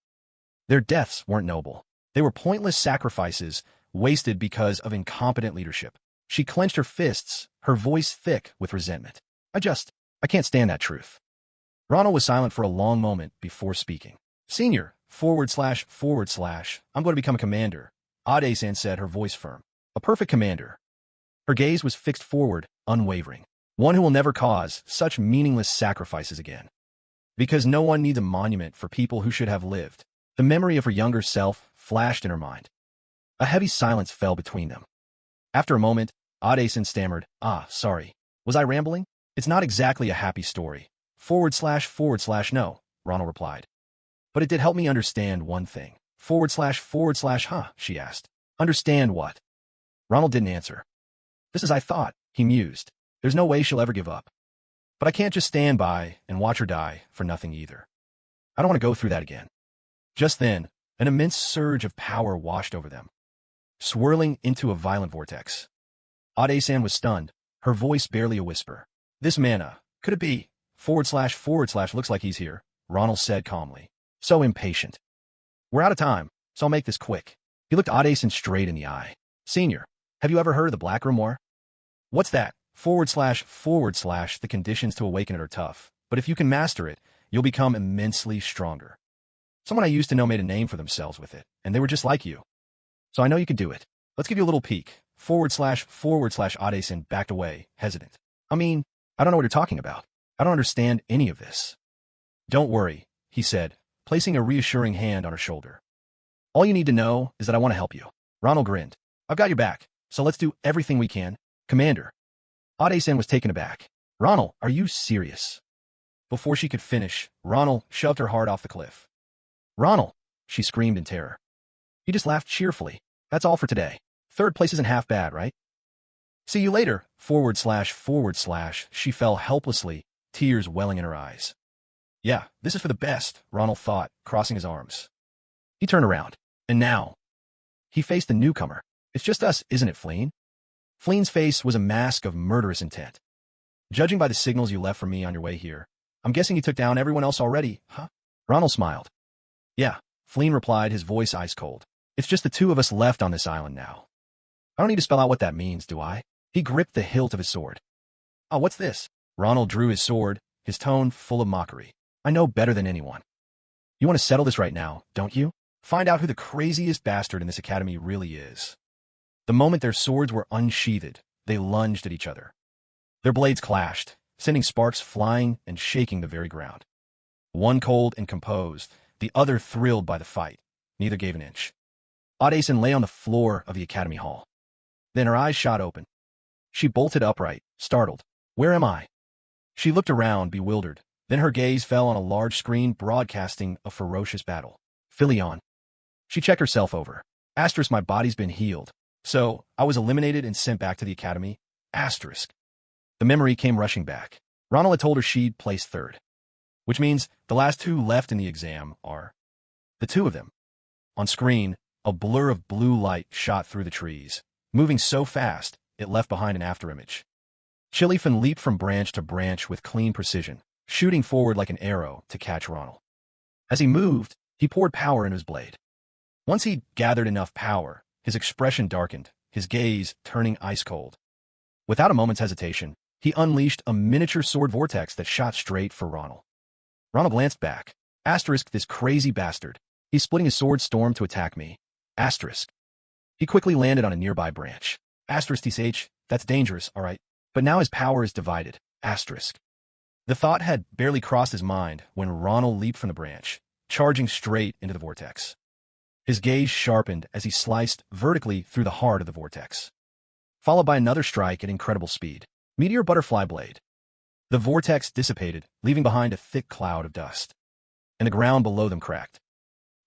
Their deaths weren't noble. They were pointless sacrifices, wasted because of incompetent leadership. She clenched her fists, her voice thick with resentment. I can't stand that truth. Ronald was silent for a long moment before speaking. Senior, //, I'm going to become a commander, Ade-san said, her voice firm. A perfect commander. Her gaze was fixed forward, unwavering. One who will never cause such meaningless sacrifices again. Because no one needs a monument for people who should have lived. The memory of her younger self flashed in her mind. A heavy silence fell between them. After a moment, Ade-san stammered, sorry. Was I rambling? It's not exactly a happy story. // no, Ronald replied. But it did help me understand one thing. // she asked. Understand what? Ronald didn't answer. Just as I thought, he mused. There's no way she'll ever give up. But I can't just stand by and watch her die for nothing either. I don't want to go through that again. Just then, an immense surge of power washed over them, swirling into a violent vortex. Ade-san was stunned, her voice barely a whisper. This mana, could it be? // looks like he's here, Ronald said calmly. So impatient. We're out of time, so I'll make this quick. He looked Ade-san straight in the eye. Senior, have you ever heard of the Black Grimoire? What's that? // The conditions to awaken it are tough, but if you can master it, you'll become immensely stronger. Someone I used to know made a name for themselves with it, and they were just like you. So I know you could do it. Let's give you a little peek. // Ade-san backed away, hesitant. I don't know what you're talking about. I don't understand any of this. Don't worry, he said, placing a reassuring hand on her shoulder. All you need to know is that I want to help you. Ronald grinned. I've got your back, so let's do everything we can. Commander. Ade-san was taken aback. Ronald, are you serious? Before she could finish, Ronald shoved her hard off the cliff. Ronald, she screamed in terror. He just laughed cheerfully. That's all for today. Third place isn't half bad, right? See you later, //. She fell helplessly, tears welling in her eyes. Yeah, this is for the best, Ronald thought, crossing his arms. He turned around. And now, he faced the newcomer. It's just us, isn't it, Fleen? Fleen's face was a mask of murderous intent. Judging by the signals you left for me on your way here, I'm guessing you took down everyone else already, huh? Ronald smiled. Yeah, Fleen replied, his voice ice cold. It's just the two of us left on this island now. I don't need to spell out what that means, do I? He gripped the hilt of his sword. Oh, what's this? Ronald drew his sword, his tone full of mockery. I know better than anyone. You want to settle this right now, don't you? Find out who the craziest bastard in this academy really is. The moment their swords were unsheathed, they lunged at each other. Their blades clashed, sending sparks flying and shaking the very ground. One cold and composed, the other thrilled by the fight. Neither gave an inch. Audason lay on the floor of the academy hall. Then her eyes shot open. She bolted upright, startled. Where am I? She looked around, bewildered. Then her gaze fell on a large screen broadcasting a ferocious battle. Philion. She checked herself over. Asterisk, my body's been healed. So, I was eliminated and sent back to the academy. Asterisk. The memory came rushing back. Ronald had told her she'd placed third. Which means the last two left in the exam are the two of them. On screen, a blur of blue light shot through the trees, moving so fast it left behind an afterimage. Chilifin leaped from branch to branch with clean precision, shooting forward like an arrow to catch Ronald. As he moved, he poured power into his blade. Once he'd gathered enough power, his expression darkened, his gaze turning ice-cold. Without a moment's hesitation, he unleashed a miniature sword vortex that shot straight for Ronald. Ronald glanced back. Asterisk, this crazy bastard. He's splitting his sword storm to attack me. Asterisk. He quickly landed on a nearby branch. Asterisk TCH, that's dangerous, all right. But now his power is divided. Asterisk. The thought had barely crossed his mind when Ronald leaped from the branch, charging straight into the vortex. His gaze sharpened as he sliced vertically through the heart of the vortex, followed by another strike at incredible speed. Meteor butterfly blade. The vortex dissipated, leaving behind a thick cloud of dust, and the ground below them cracked.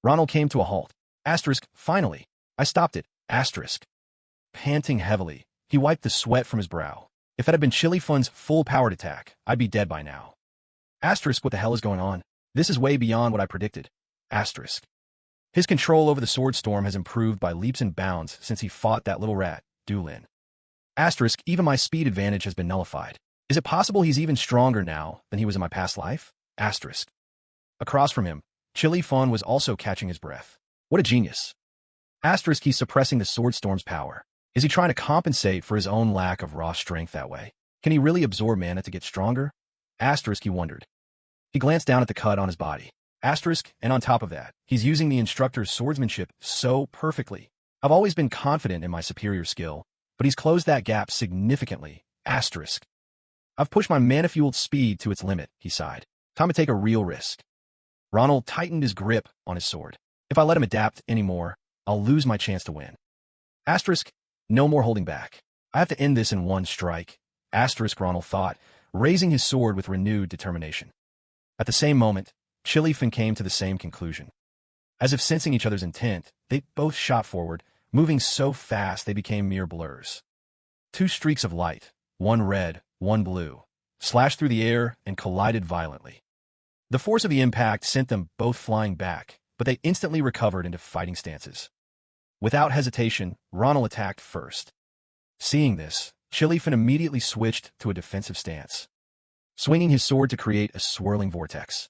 Ronald came to a halt. Asterisk, finally. I stopped it. Asterisk. Panting heavily, he wiped the sweat from his brow. If that had been Chilifun's full-powered attack, I'd be dead by now. Asterisk, what the hell is going on? This is way beyond what I predicted. Asterisk. His control over the sword storm has improved by leaps and bounds since he fought that little rat, Dulin. Asterisk, even my speed advantage has been nullified. Is it possible he's even stronger now than he was in my past life? Asterisk. Across from him, Chilifun was also catching his breath. What a genius. Asterisk, he's suppressing the sword storm's power. Is he trying to compensate for his own lack of raw strength that way? Can he really absorb mana to get stronger? Asterisk, he wondered. He glanced down at the cut on his body. Asterisk, and on top of that, he's using the instructor's swordsmanship so perfectly. I've always been confident in my superior skill, but he's closed that gap significantly. Asterisk. I've pushed my mana-fueled speed to its limit, he sighed. Time to take a real risk. Ronald tightened his grip on his sword. If I let him adapt anymore, I'll lose my chance to win. Asterisk, no more holding back. I have to end this in one strike. Asterisk, Ronald thought, raising his sword with renewed determination. At the same moment, Chilifin came to the same conclusion. As if sensing each other's intent, they both shot forward, moving so fast they became mere blurs. Two streaks of light, one red, one blue, slashed through the air and collided violently. The force of the impact sent them both flying back, but they instantly recovered into fighting stances. Without hesitation, Ronald attacked first. Seeing this, Chilifin immediately switched to a defensive stance, swinging his sword to create a swirling vortex.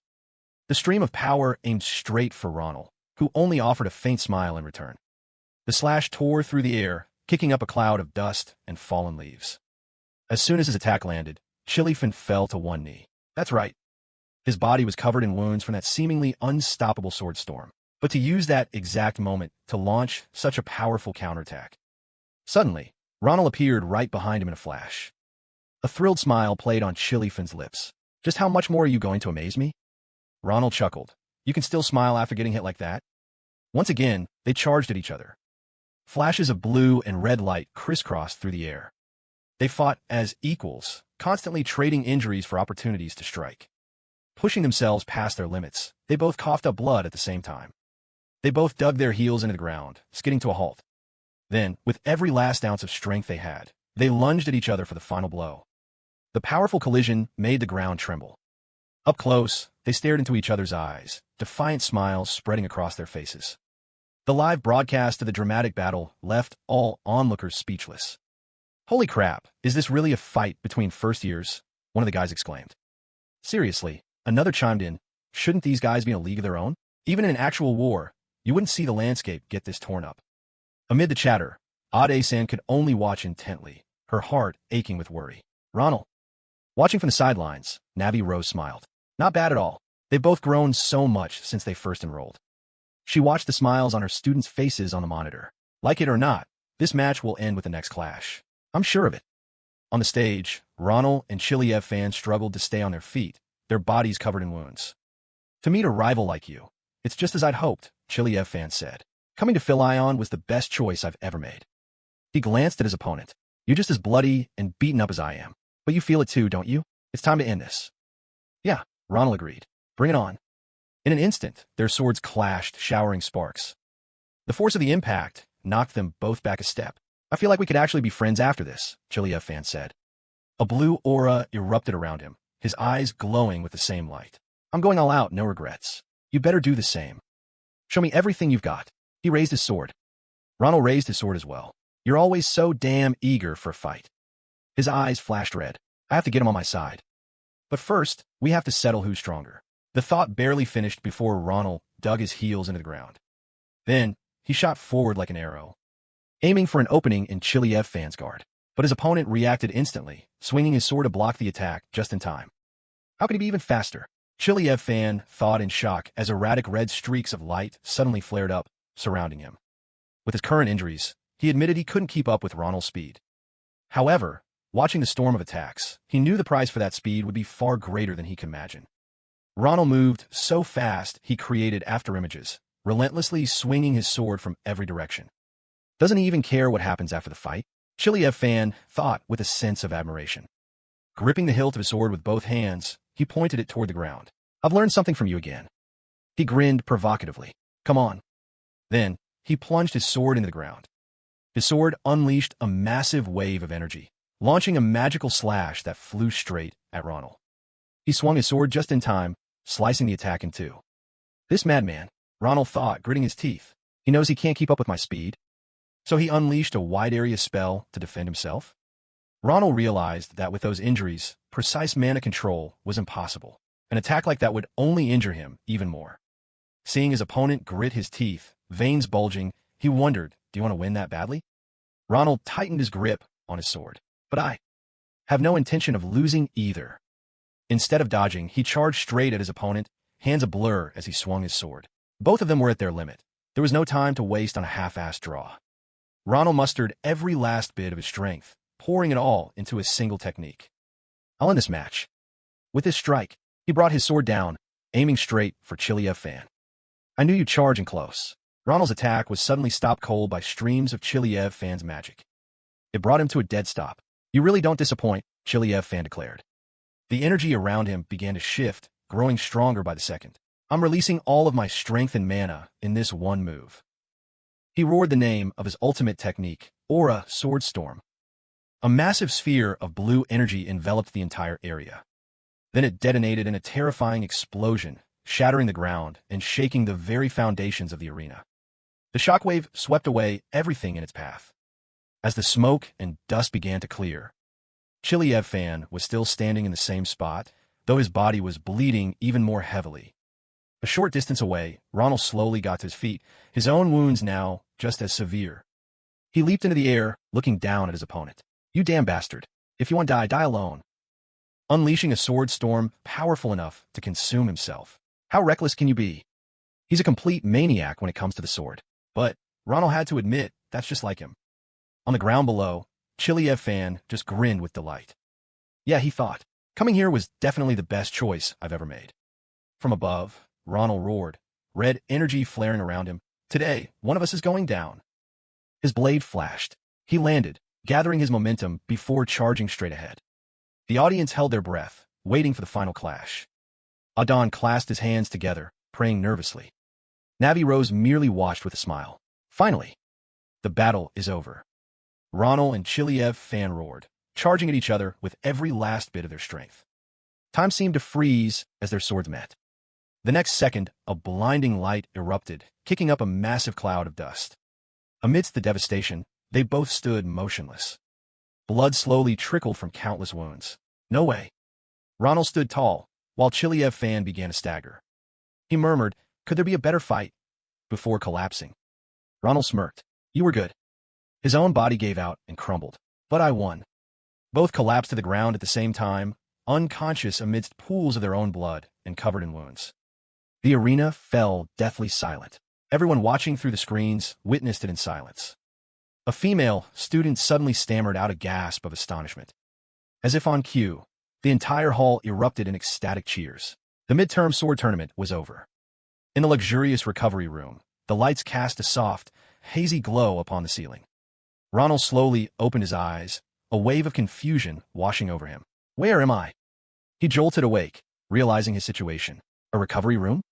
The stream of power aimed straight for Ronald, who only offered a faint smile in return. The slash tore through the air, kicking up a cloud of dust and fallen leaves. As soon as his attack landed, Chilifin fell to one knee. That's right. His body was covered in wounds from that seemingly unstoppable sword storm. But to use that exact moment to launch such a powerful counterattack. Suddenly, Ronald appeared right behind him in a flash. A thrilled smile played on Chilifin's lips. Just how much more are you going to amaze me? Ronald chuckled. You can still smile after getting hit like that? Once again, they charged at each other. Flashes of blue and red light crisscrossed through the air. They fought as equals, constantly trading injuries for opportunities to strike. Pushing themselves past their limits, they both coughed up blood at the same time. They both dug their heels into the ground, skidding to a halt. Then, with every last ounce of strength they had, they lunged at each other for the final blow. The powerful collision made the ground tremble. Up close, they stared into each other's eyes, defiant smiles spreading across their faces. The live broadcast of the dramatic battle left all onlookers speechless. "Holy crap, is this really a fight between first years?" one of the guys exclaimed. "Seriously," another chimed in, "shouldn't these guys be in a league of their own? Even in an actual war, you wouldn't see the landscape get this torn up." Amid the chatter, Ade-san could only watch intently, her heart aching with worry. "Ronald." Watching from the sidelines, Navi Rose smiled. "Not bad at all. They've both grown so much since they first enrolled." She watched the smiles on her students' faces on the monitor. "Like it or not, this match will end with the next clash. I'm sure of it." On the stage, Ronald and Chiliev fans struggled to stay on their feet, their bodies covered in wounds. "To meet a rival like you, it's just as I'd hoped," Chiliev fan said. "Coming to Philion was the best choice I've ever made." He glanced at his opponent. "You're just as bloody and beaten up as I am. But you feel it too, don't you? It's time to end this." "Yeah," Ronald agreed. "Bring it on." In an instant, their swords clashed, showering sparks. The force of the impact knocked them both back a step. "I feel like we could actually be friends after this," Chiliev fan said. A blue aura erupted around him, his eyes glowing with the same light. "I'm going all out, no regrets. You better do the same. Show me everything you've got." He raised his sword. Ronald raised his sword as well. "You're always so damn eager for a fight." His eyes flashed red. "I have to get him on my side. But first, we have to settle who's stronger." The thought barely finished before Ronald dug his heels into the ground. Then, he shot forward like an arrow, aiming for an opening in Chiliev fan's guard. But his opponent reacted instantly, swinging his sword to block the attack just in time. How could he be even faster? Chiliev fan thought in shock as erratic red streaks of light suddenly flared up, surrounding him. With his current injuries, he admitted he couldn't keep up with Ronald's speed. However, watching the storm of attacks, he knew the price for that speed would be far greater than he could imagine. Ronald moved so fast he created afterimages, relentlessly swinging his sword from every direction. Doesn't he even care what happens after the fight? Chiliev fan thought with a sense of admiration. Gripping the hilt of his sword with both hands, he pointed it toward the ground. "I've learned something from you again." He grinned provocatively. "Come on." Then, he plunged his sword into the ground. His sword unleashed a massive wave of energy, launching a magical slash that flew straight at Ronald. He swung his sword just in time, slicing the attack in two. "This madman," Ronald thought, gritting his teeth. "He knows he can't keep up with my speed." So he unleashed a wide-area spell to defend himself? Ronald realized that with those injuries, precise mana control was impossible. An attack like that would only injure him even more. Seeing his opponent grit his teeth, veins bulging, he wondered, do you want to win that badly? Ronald tightened his grip on his sword. "But I have no intention of losing either." Instead of dodging, he charged straight at his opponent, hands a blur as he swung his sword. Both of them were at their limit. There was no time to waste on a half-assed draw. Ronald mustered every last bit of his strength, pouring it all into a single technique. "I'll end this match." With his strike, he brought his sword down, aiming straight for Chiliev fan. "I knew you'd charge in close." Ronald's attack was suddenly stopped cold by streams of Chiliev fan's magic. It brought him to a dead stop. "You really don't disappoint," Chiliev fan declared. The energy around him began to shift, growing stronger by the second. "I'm releasing all of my strength and mana in this one move." He roared the name of his ultimate technique, Aura Swordstorm. A massive sphere of blue energy enveloped the entire area. Then it detonated in a terrifying explosion, shattering the ground and shaking the very foundations of the arena. The shockwave swept away everything in its path. As the smoke and dust began to clear, Chiliev fan was still standing in the same spot, though his body was bleeding even more heavily. A short distance away, Ronald slowly got to his feet, his own wounds now just as severe. He leaped into the air, looking down at his opponent. "You damn bastard. If you want to die, die alone." Unleashing a sword storm powerful enough to consume himself. How reckless can you be? He's a complete maniac when it comes to the sword. But Ronald had to admit that's just like him. On the ground below, Chiliev fan just grinned with delight. Yeah, he thought, coming here was definitely the best choice I've ever made. From above, Ronald roared, red energy flaring around him. "Today, one of us is going down." His blade flashed. He landed, gathering his momentum before charging straight ahead. The audience held their breath, waiting for the final clash. Adon clasped his hands together, praying nervously. Navi Rose merely watched with a smile. Finally, The battle is over. Ronald and Chiliev fan roared, charging at each other with every last bit of their strength. Time seemed to freeze as their swords met. The next second, a blinding light erupted, kicking up a massive cloud of dust. Amidst the devastation, they both stood motionless. Blood slowly trickled from countless wounds. No way. Ronald stood tall, while Chiliev fan began to stagger. He murmured, "Could there be a better fight?" before collapsing. Ronald smirked. "You were good." His own body gave out and crumbled. "But I won." Both collapsed to the ground at the same time, unconscious amidst pools of their own blood and covered in wounds. The arena fell deathly silent. Everyone watching through the screens witnessed it in silence. A female student suddenly stammered out a gasp of astonishment. As if on cue, the entire hall erupted in ecstatic cheers. The midterm sword tournament was over. In the luxurious recovery room, the lights cast a soft, hazy glow upon the ceiling. Ronald slowly opened his eyes, a wave of confusion washing over him. "Where am I?" He jolted awake, realizing his situation. A recovery room?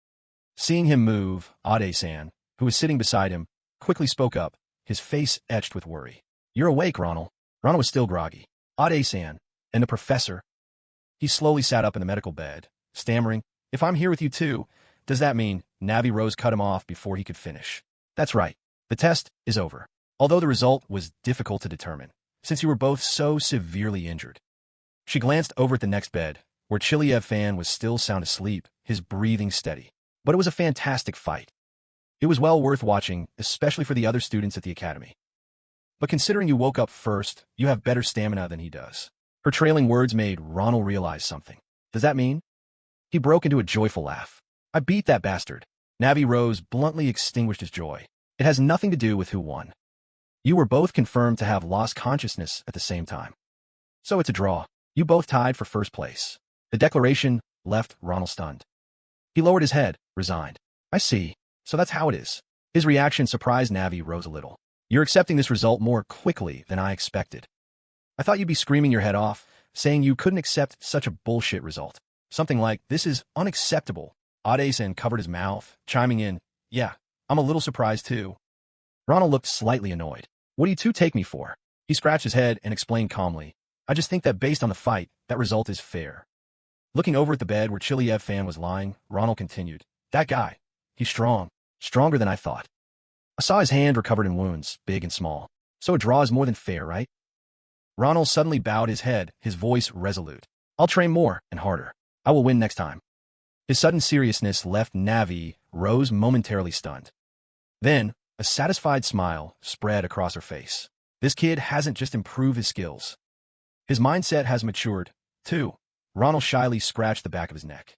Seeing him move, Ade-san, who was sitting beside him, quickly spoke up, his face etched with worry. "You're awake, Ronald." Ronald was still groggy. "Ade-san, and the professor?" He slowly sat up in the medical bed, stammering, "If I'm here with you too, does that mean—" Navi Rose cut him off before he could finish. "That's right. The test is over. Although the result was difficult to determine, since you were both so severely injured." She glanced over at the next bed, where Chiliev fan was still sound asleep, his breathing steady. "But it was a fantastic fight. It was well worth watching, especially for the other students at the academy. But considering you woke up first, you have better stamina than he does." Her trailing words made Ronald realize something. "Does that mean?" He broke into a joyful laugh. "I beat that bastard." Navi Rose bluntly extinguished his joy. "It has nothing to do with who won. You were both confirmed to have lost consciousness at the same time. So it's a draw. You both tied for first place." The declaration left Ronald stunned. He lowered his head, resigned. "I see. So that's how it is." His reaction surprised Navi Rose a little. "You're accepting this result more quickly than I expected. I thought you'd be screaming your head off, saying you couldn't accept such a bullshit result. Something like, 'This is unacceptable.'" Ade-san covered his mouth, chiming in, "Yeah, I'm a little surprised too." Ronald looked slightly annoyed. "What do you two take me for?" He scratched his head and explained calmly, "I just think that based on the fight, that result is fair." Looking over at the bed where Chiliev fan was lying, Ronald continued, "That guy, he's strong. Stronger than I thought. I saw his hand recovered in wounds, big and small. So a draw is more than fair, right?" Ronald suddenly bowed his head, his voice resolute. "I'll train more and harder. I will win next time." His sudden seriousness left Navi Rose momentarily stunned. Then, a satisfied smile spread across her face. This kid hasn't just improved his skills. His mindset has matured, too. Ronald shyly scratched the back of his neck.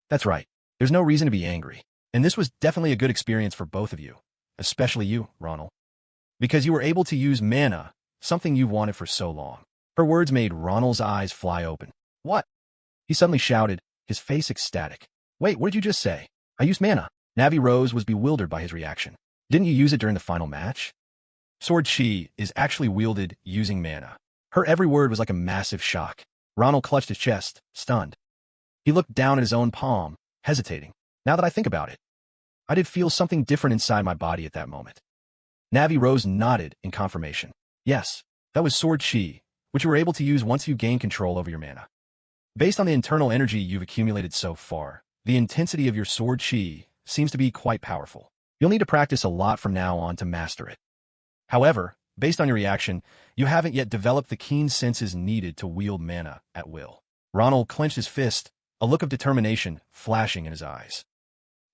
"That's right. There's no reason to be angry. And this was definitely a good experience for both of you. Especially you, Ronald. Because you were able to use mana, something you've wanted for so long." Her words made Ronald's eyes fly open. "What?" He suddenly shouted, his face ecstatic. "Wait, what did you just say?" "I used mana." Navi Rose was bewildered by his reaction. "Didn't you use it during the final match?" Sword Chi is actually wielded using mana. Her every word was like a massive shock. Ronald clutched his chest, stunned. He looked down at his own palm, hesitating. "Now that I think about it, I did feel something different inside my body at that moment." Navi Rose nodded in confirmation. "Yes, that was Sword Chi, which you were able to use once you gain control over your mana. Based on the internal energy you've accumulated so far, the intensity of your Sword Chi seems to be quite powerful. You'll need to practice a lot from now on to master it. However, based on your reaction, you haven't yet developed the keen senses needed to wield mana at will." Ronald clenched his fist, a look of determination flashing in his eyes.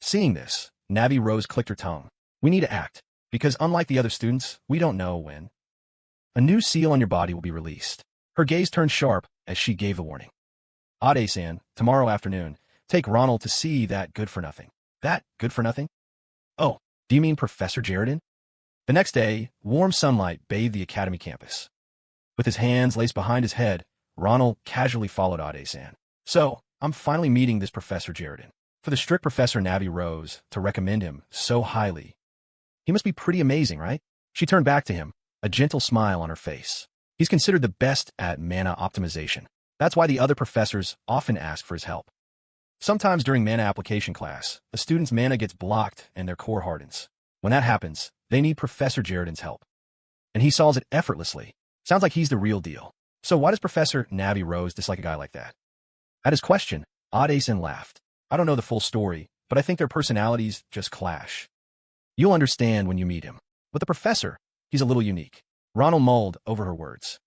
Seeing this, Navi Rose clicked her tongue. "We need to act, because unlike the other students, we don't know when a new seal on your body will be released." Her gaze turned sharp as she gave the warning. "Ade-san, tomorrow afternoon, take Ronald to see that good-for-nothing." "That good-for-nothing? Oh, do you mean Professor Jaredin?" The next day, warm sunlight bathed the academy campus. With his hands laced behind his head, Ronald casually followed Ade-san. "So, I'm finally meeting this Professor Jaredin. For the strict Professor Navi Rose to recommend him so highly. He must be pretty amazing, right?" She turned back to him, a gentle smile on her face. "He's considered the best at mana optimization. That's why the other professors often ask for his help. Sometimes during mana application class, a student's mana gets blocked and their core hardens. When that happens, They need Professor Jaredin's help. And he solves it effortlessly. Sounds like he's the real deal. So why does Professor Navi Rose dislike a guy like that? At his question, Odd-Asen laughed. I don't know the full story, but I think their personalities just clash. You'll understand when you meet him. But the professor, he's a little unique. Ronald mulled over her words.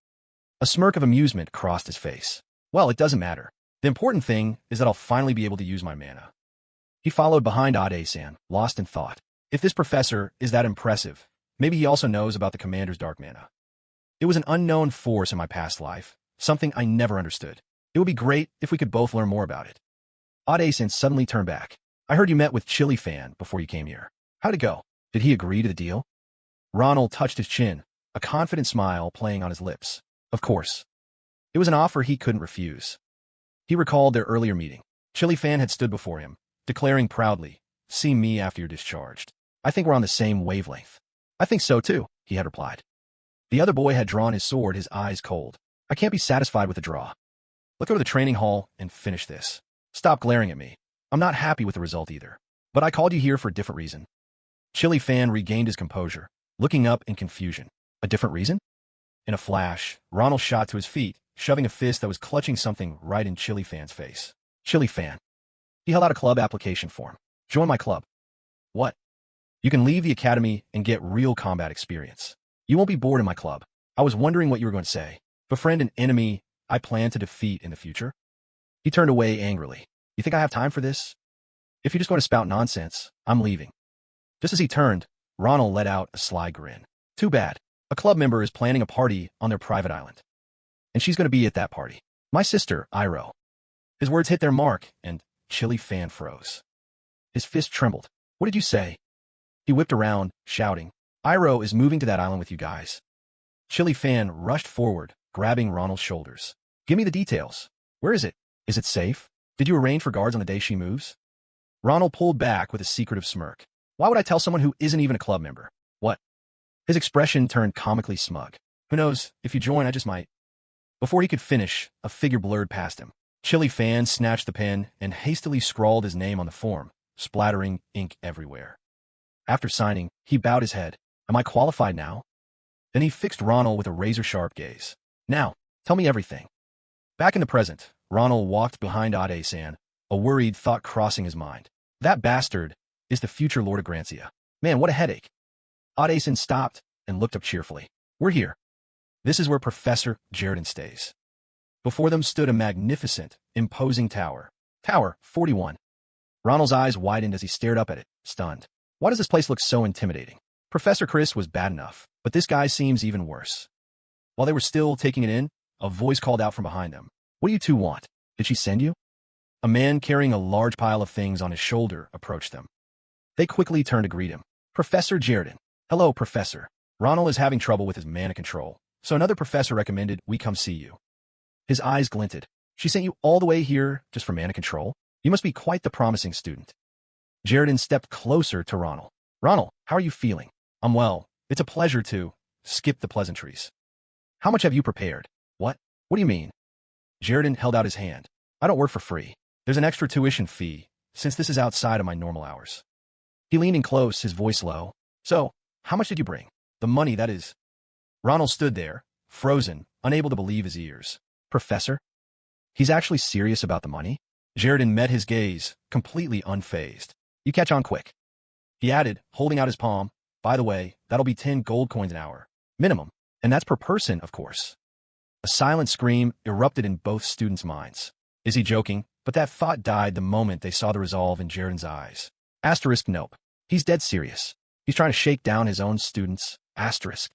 A smirk of amusement crossed his face. Well, it doesn't matter. The important thing is that I'll finally be able to use my mana. He followed behind Odd-Asen, lost in thought. If this professor is that impressive, maybe he also knows about the commander's dark mana. It was an unknown force in my past life, something I never understood. It would be great if we could both learn more about it. Odd-Asen suddenly turned back. I heard you met with Chili Fan before you came here. How'd it go? Did he agree to the deal? Ronald touched his chin, a confident smile playing on his lips. Of course. It was an offer he couldn't refuse. He recalled their earlier meeting. Chili Fan had stood before him, declaring proudly, "See me after you're discharged. I think we're on the same wavelength." "I think so too," he had replied. The other boy had drawn his sword, his eyes cold. "I can't be satisfied with the draw. Let's go to the training hall and finish this." "Stop glaring at me. I'm not happy with the result either. But I called you here for a different reason." Chili Fan regained his composure, looking up in confusion. A different reason? In a flash, Ronald shot to his feet, shoving a fist that was clutching something right in Chili Fan's face. Chili Fan. He held out a club application form. "Join my club." "What?" "You can leave the academy and get real combat experience. You won't be bored in my club." "I was wondering what you were going to say. Befriend an enemy I plan to defeat in the future?" He turned away angrily. "You think I have time for this? If you're just going to spout nonsense, I'm leaving." Just as he turned, Ronald let out a sly grin. "Too bad. A club member is planning a party on their private island. And she's going to be at that party. My sister, Iroh." His words hit their mark, and Chili Fan froze. His fist trembled. "What did you say?" He whipped around, shouting, "Iroh is moving to that island with you guys." Chili Fan rushed forward, grabbing Ronald's shoulders. "Give me the details. Where is it? Is it safe? Did you arrange for guards on the day she moves?" Ronald pulled back with a secretive smirk. "Why would I tell someone who isn't even a club member? What?" His expression turned comically smug. "Who knows, if you join, I just might." Before he could finish, a figure blurred past him. Chili Fan snatched the pen and hastily scrawled his name on the form, splattering ink everywhere. After signing, he bowed his head. "Am I qualified now?" Then he fixed Ronald with a razor-sharp gaze. "Now, tell me everything." Back in the present, Ronald walked behind Odd-Asen, a worried thought crossing his mind. That bastard is the future Lord of Grancia. Man, what a headache. Odd-Asen stopped and looked up cheerfully. "We're here. This is where Professor Jaredin stays." Before them stood a magnificent, imposing tower. Tower 41. Ronald's eyes widened as he stared up at it, stunned. Why does this place look so intimidating? Professor Chris was bad enough, but this guy seems even worse. While they were still taking it in, a voice called out from behind them. "What do you two want? Did she send you?" A man carrying a large pile of things on his shoulder approached them. They quickly turned to greet him. "Professor Jaredin." "Hello, Professor." Ronald is having trouble with his mana control, so another professor recommended we come see you. His eyes glinted. "She sent you all the way here just for mana control? You must be quite the promising student." Jaredin stepped closer to Ronald. "Ronald, how are you feeling?" "I'm well. It's a pleasure to skip the pleasantries." "How much have you prepared?" "What? What do you mean?" Jaredin held out his hand. "I don't work for free. There's an extra tuition fee, since this is outside of my normal hours." He leaned in close, his voice low. "So, how much did you bring?" "The money, that is." Ronald stood there, frozen, unable to believe his ears. "Professor? He's actually serious about the money?" Jaredin met his gaze, completely unfazed. "You catch on quick." He added, holding out his palm, "By the way, that'll be 10 gold coins an hour. Minimum. And that's per person, of course." A silent scream erupted in both students' minds. Is he joking? But that thought died the moment they saw the resolve in Jaredin's eyes. Asterisk nope. He's dead serious. He's trying to shake down his own students. Asterisk.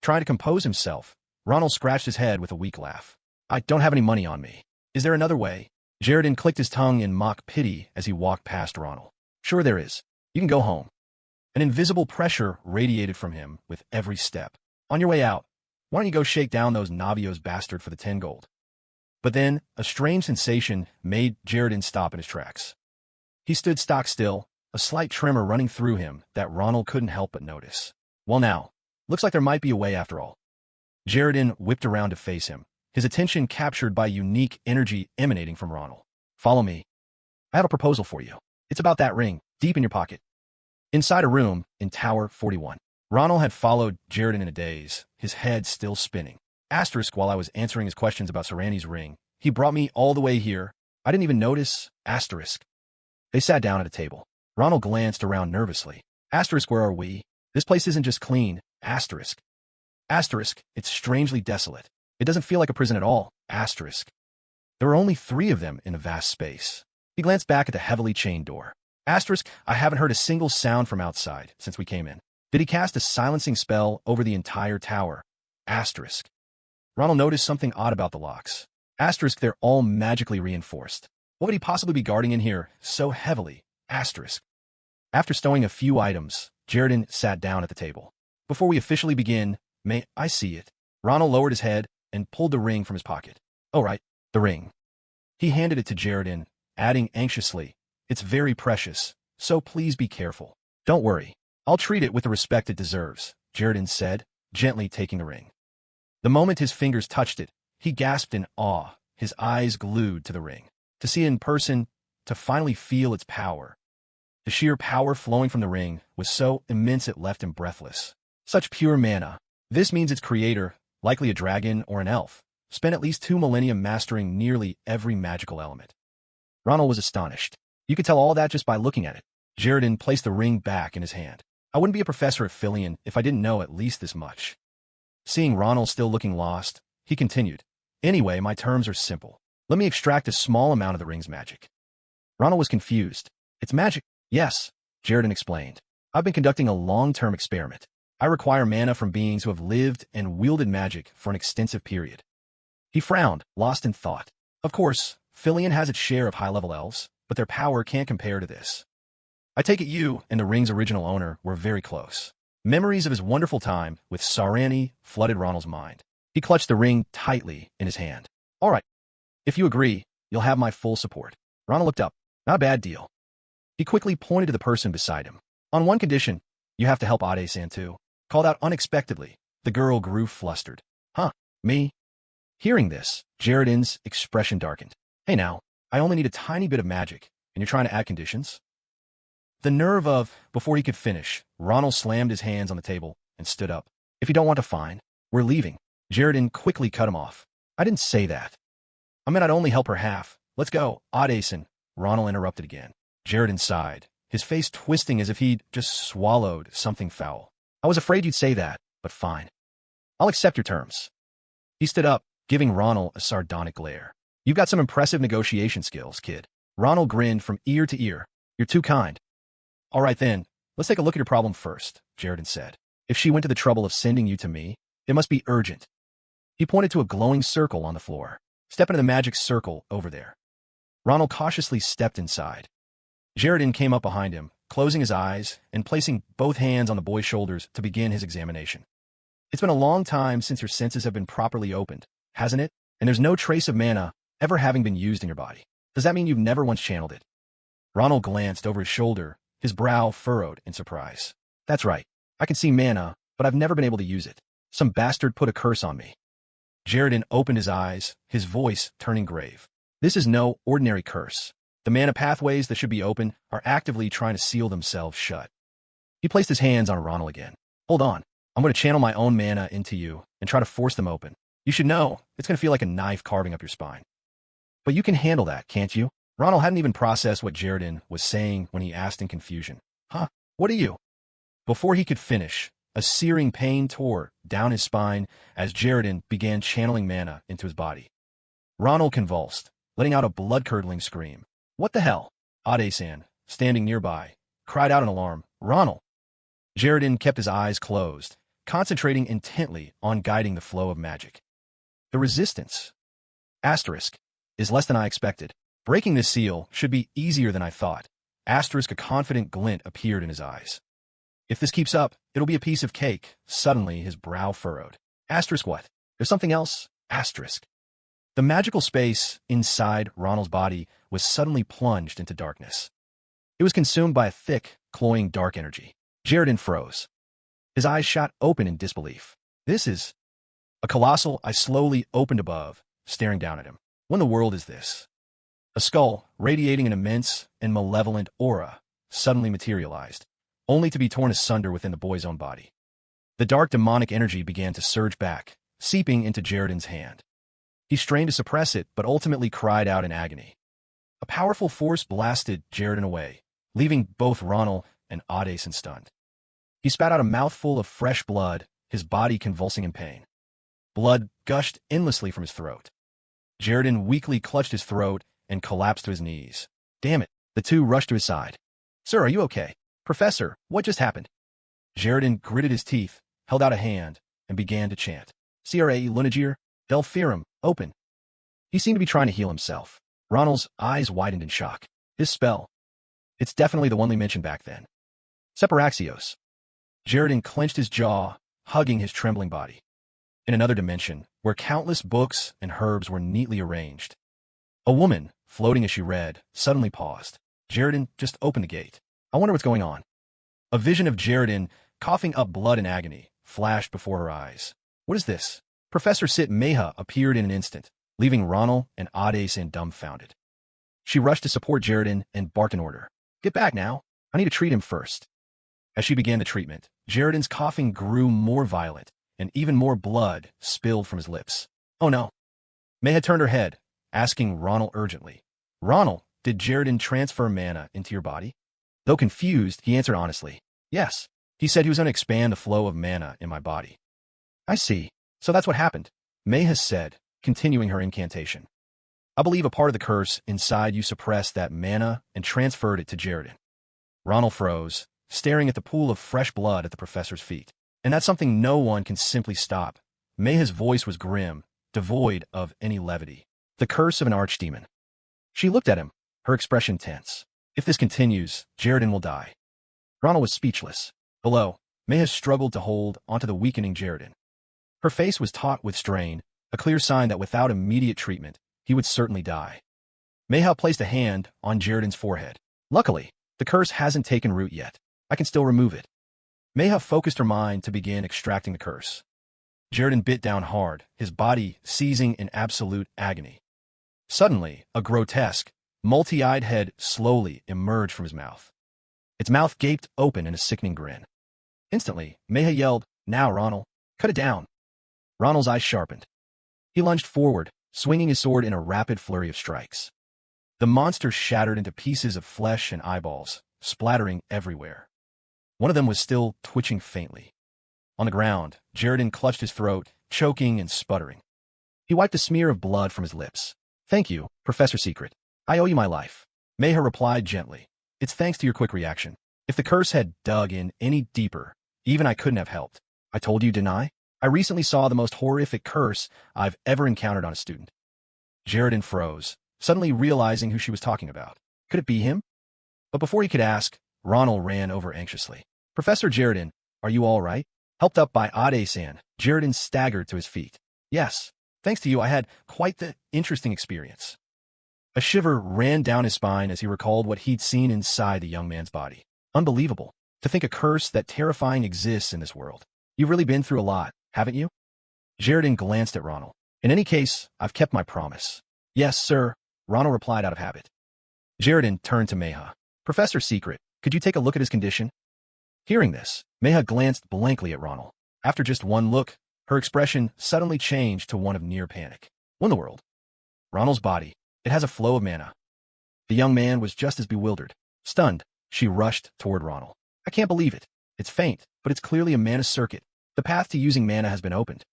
Trying to compose himself, Ronald scratched his head with a weak laugh. "I don't have any money on me. Is there another way?" Jaredin clicked his tongue in mock pity as he walked past Ronald. "Sure there is. You can go home." An invisible pressure radiated from him with every step. "On your way out, why don't you go shake down those Navios bastard for the 10 gold? But then, a strange sensation made Jaredin stop in his tracks. He stood stock still, a slight tremor running through him that Ronald couldn't help but notice. Well now, looks like there might be a way after all. Jaredin whipped around to face him, his attention captured by unique energy emanating from Ronald. "Follow me. I have a proposal for you. It's about that ring, deep in your pocket." Inside a room in Tower 41. Ronald had followed Jaredin in a daze, his head still spinning. Asterisk, while I was answering his questions about Sarani's ring. He brought me all the way here. I didn't even notice. Asterisk. They sat down at a table. Ronald glanced around nervously. Asterisk, where are we? This place isn't just clean. Asterisk. Asterisk, it's strangely desolate. It doesn't feel like a prison at all. Asterisk. There were only 3 of them in the vast space. He glanced back at the heavily chained door. Asterisk, I haven't heard a single sound from outside since we came in. Did he cast a silencing spell over the entire tower? Asterisk. Ronald noticed something odd about the locks. Asterisk, they're all magically reinforced. What would he possibly be guarding in here so heavily? Asterisk. After stowing a few items, Jaredin sat down at the table. Before we officially begin, may I see it? Ronald lowered his head and pulled the ring from his pocket. Oh, right, the ring. He handed it to Jaredin, adding anxiously, it's very precious, so please be careful. Don't worry. I'll treat it with the respect it deserves, Jaredin said, gently taking the ring. The moment his fingers touched it, he gasped in awe, his eyes glued to the ring. To see it in person, to finally feel its power. The sheer power flowing from the ring was so immense it left him breathless. Such pure mana. This means its creator, likely a dragon or an elf, spent at least 2 millennia mastering nearly every magical element. Ronald was astonished. You could tell all that just by looking at it. Jaredin placed the ring back in his hand. I wouldn't be a professor at Philion if I didn't know at least this much. Seeing Ronald still looking lost, he continued. Anyway, my terms are simple. Let me extract a small amount of the ring's magic. Ronald was confused. It's magic? Yes, Jaredin explained. I've been conducting a long-term experiment. I require mana from beings who have lived and wielded magic for an extensive period. He frowned, lost in thought. Of course, Philion has its share of high-level elves, but their power can't compare to this. I take it you and the ring's original owner were very close. Memories of his wonderful time with Sarani flooded Ronald's mind. He clutched the ring tightly in his hand. All right. If you agree, you'll have my full support. Ronald looked up. Not a bad deal. He quickly pointed to the person beside him. On one condition, you have to help Ade-san too. Called out unexpectedly. The girl grew flustered. Huh, me? Hearing this, Jaredin's expression darkened. Hey now, I only need a tiny bit of magic, and you're trying to add conditions? The nerve of, before he could finish, Ronald slammed his hands on the table and stood up. If you don't want to fine, we're leaving. Jaredin quickly cut him off. I didn't say that. I meant I'd only help her half. Let's go, Ade-san. Ronald interrupted again. Jaredin sighed, his face twisting as if he'd just swallowed something foul. I was afraid you'd say that, but fine. I'll accept your terms. He stood up, giving Ronald a sardonic glare. You've got some impressive negotiation skills, kid. Ronald grinned from ear to ear. You're too kind. All right then, let's take a look at your problem first, Jaredin said. If she went to the trouble of sending you to me, it must be urgent. He pointed to a glowing circle on the floor. Step into the magic circle over there. Ronald cautiously stepped inside. Jaredin came up behind him, closing his eyes and placing both hands on the boy's shoulders to begin his examination. It's been a long time since your senses have been properly opened, hasn't it? And there's no trace of mana ever having been used in your body. Does that mean you've never once channeled it? Ronald glanced over his shoulder, his brow furrowed in surprise. That's right. I can see mana, but I've never been able to use it. Some bastard put a curse on me. Jaredin opened his eyes, his voice turning grave. This is no ordinary curse. The mana pathways that should be open are actively trying to seal themselves shut. He placed his hands on Ronald again. Hold on. I'm going to channel my own mana into you and try to force them open. You should know, it's going to feel like a knife carving up your spine. But you can handle that, can't you? Ronald hadn't even processed what Jaredin was saying when he asked in confusion. Huh? What are you? Before he could finish, a searing pain tore down his spine as Jaredin began channeling mana into his body. Ronald convulsed, letting out a blood-curdling scream. What the hell? Ade-san, standing nearby, cried out in alarm. Ronald! Jaredin kept his eyes closed, concentrating intently on guiding the flow of magic. The resistance, asterisk, is less than I expected. Breaking this seal should be easier than I thought. Asterisk, a confident glint appeared in his eyes. If this keeps up, it'll be a piece of cake. Suddenly, his brow furrowed. Asterisk what? There's something else? Asterisk. The magical space inside Ronald's body was suddenly plunged into darkness. It was consumed by a thick, cloying dark energy. Jaredin froze. His eyes shot open in disbelief. This is a colossal. I slowly opened above, staring down at him. What in the world is this? A skull, radiating an immense and malevolent aura, suddenly materialized, only to be torn asunder within the boy's own body. The dark demonic energy began to surge back, seeping into Jaredon's hand. He strained to suppress it, but ultimately cried out in agony. A powerful force blasted Jaredon away, leaving both Ronald and Audason stunned. He spat out a mouthful of fresh blood, his body convulsing in pain. Blood gushed endlessly from his throat. Jaredon weakly clutched his throat and collapsed to his knees. Damn it! The two rushed to his side. Sir, are you okay? Professor, what just happened? Jaredon gritted his teeth, held out a hand, and began to chant. Crae Lunagir, Delphirum, open. He seemed to be trying to heal himself. Ronald's eyes widened in shock. His spell. It's definitely the one we mentioned back then. Separaxios. Jaredon clenched his jaw, hugging his trembling body. In another dimension, where countless books and herbs were neatly arranged, a woman, floating as she read, suddenly paused. Jaredon just opened the gate. I wonder what's going on. A vision of Jaredon, coughing up blood in agony, flashed before her eyes. What is this? Professor Sit Meha appeared in an instant, leaving Ronald and Audason dumbfounded. She rushed to support Jaredon and barked an order. Get back now. I need to treat him first. As she began the treatment, Jaredon's coughing grew more violent, and even more blood spilled from his lips. Oh no. Meha turned her head, asking Ronald urgently. Ronald, did Jaredon transfer mana into your body? Though confused, he answered honestly. Yes. He said he was going to expand the flow of mana in my body. I see. So that's what happened, Meha said, continuing her incantation. I believe a part of the curse inside you suppressed that mana and transferred it to Jaredon. Ronald froze, staring at the pool of fresh blood at the professor's feet. And that's something no one can simply stop. Meha's voice was grim, devoid of any levity. The curse of an archdemon. She looked at him, her expression tense. If this continues, Jaredon will die. Ronald was speechless. Below, Meha struggled to hold onto the weakening Jaredon. Her face was taut with strain, a clear sign that without immediate treatment, he would certainly die. Meha placed a hand on Jaredon's forehead. Luckily, the curse hasn't taken root yet. I can still remove it. Meha focused her mind to begin extracting the curse. Jaredon bit down hard, his body seizing in absolute agony. Suddenly, a grotesque, multi-eyed head slowly emerged from his mouth. Its mouth gaped open in a sickening grin. Instantly, Meha yelled, Now, Ronald, cut it down. Ronald's eyes sharpened. He lunged forward, swinging his sword in a rapid flurry of strikes. The monster shattered into pieces of flesh and eyeballs, splattering everywhere. One of them was still twitching faintly. On the ground, Jaredon clutched his throat, choking and sputtering. He wiped a smear of blood from his lips. Thank you, Professor Secret. I owe you my life. Meha replied gently. It's thanks to your quick reaction. If the curse had dug in any deeper, even I couldn't have helped. I told you, didn't I? I recently saw the most horrific curse I've ever encountered on a student. Jaredon froze, suddenly realizing who she was talking about. Could it be him? But before he could ask, Ronald ran over anxiously. Professor Jaredon, are you all right? Helped up by Audason, Jaredon staggered to his feet. Yes, thanks to you I had quite the interesting experience. A shiver ran down his spine as he recalled what he'd seen inside the young man's body. Unbelievable. To think a curse that terrifying exists in this world. You've really been through a lot, haven't you? Jaredon glanced at Ronald. In any case, I've kept my promise. Yes, sir, Ronald replied out of habit. Jaredon turned to Meha. Professor Secret, could you take a look at his condition? Hearing this, Meha glanced blankly at Ronald. After just one look, her expression suddenly changed to one of near panic. What in the world? Ronald's body. It has a flow of mana. The young man was just as bewildered. Stunned, she rushed toward Ronald. I can't believe it. It's faint, but it's clearly a mana circuit. The path to using mana has been opened.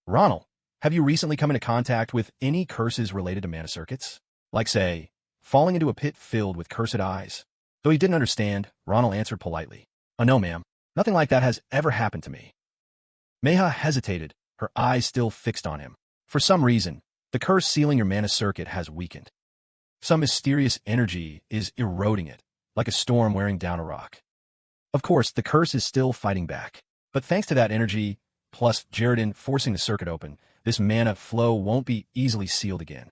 Ronald, have you recently come into contact with any curses related to mana circuits? Like, say, falling into a pit filled with cursed eyes? Though he didn't understand, Ronald answered politely. Oh no, ma'am. Nothing like that has ever happened to me. Meha hesitated, her eyes still fixed on him. For some reason, the curse sealing your mana circuit has weakened. Some mysterious energy is eroding it, like a storm wearing down a rock. Of course, the curse is still fighting back. But thanks to that energy, plus Jaredon forcing the circuit open, this mana flow won't be easily sealed again.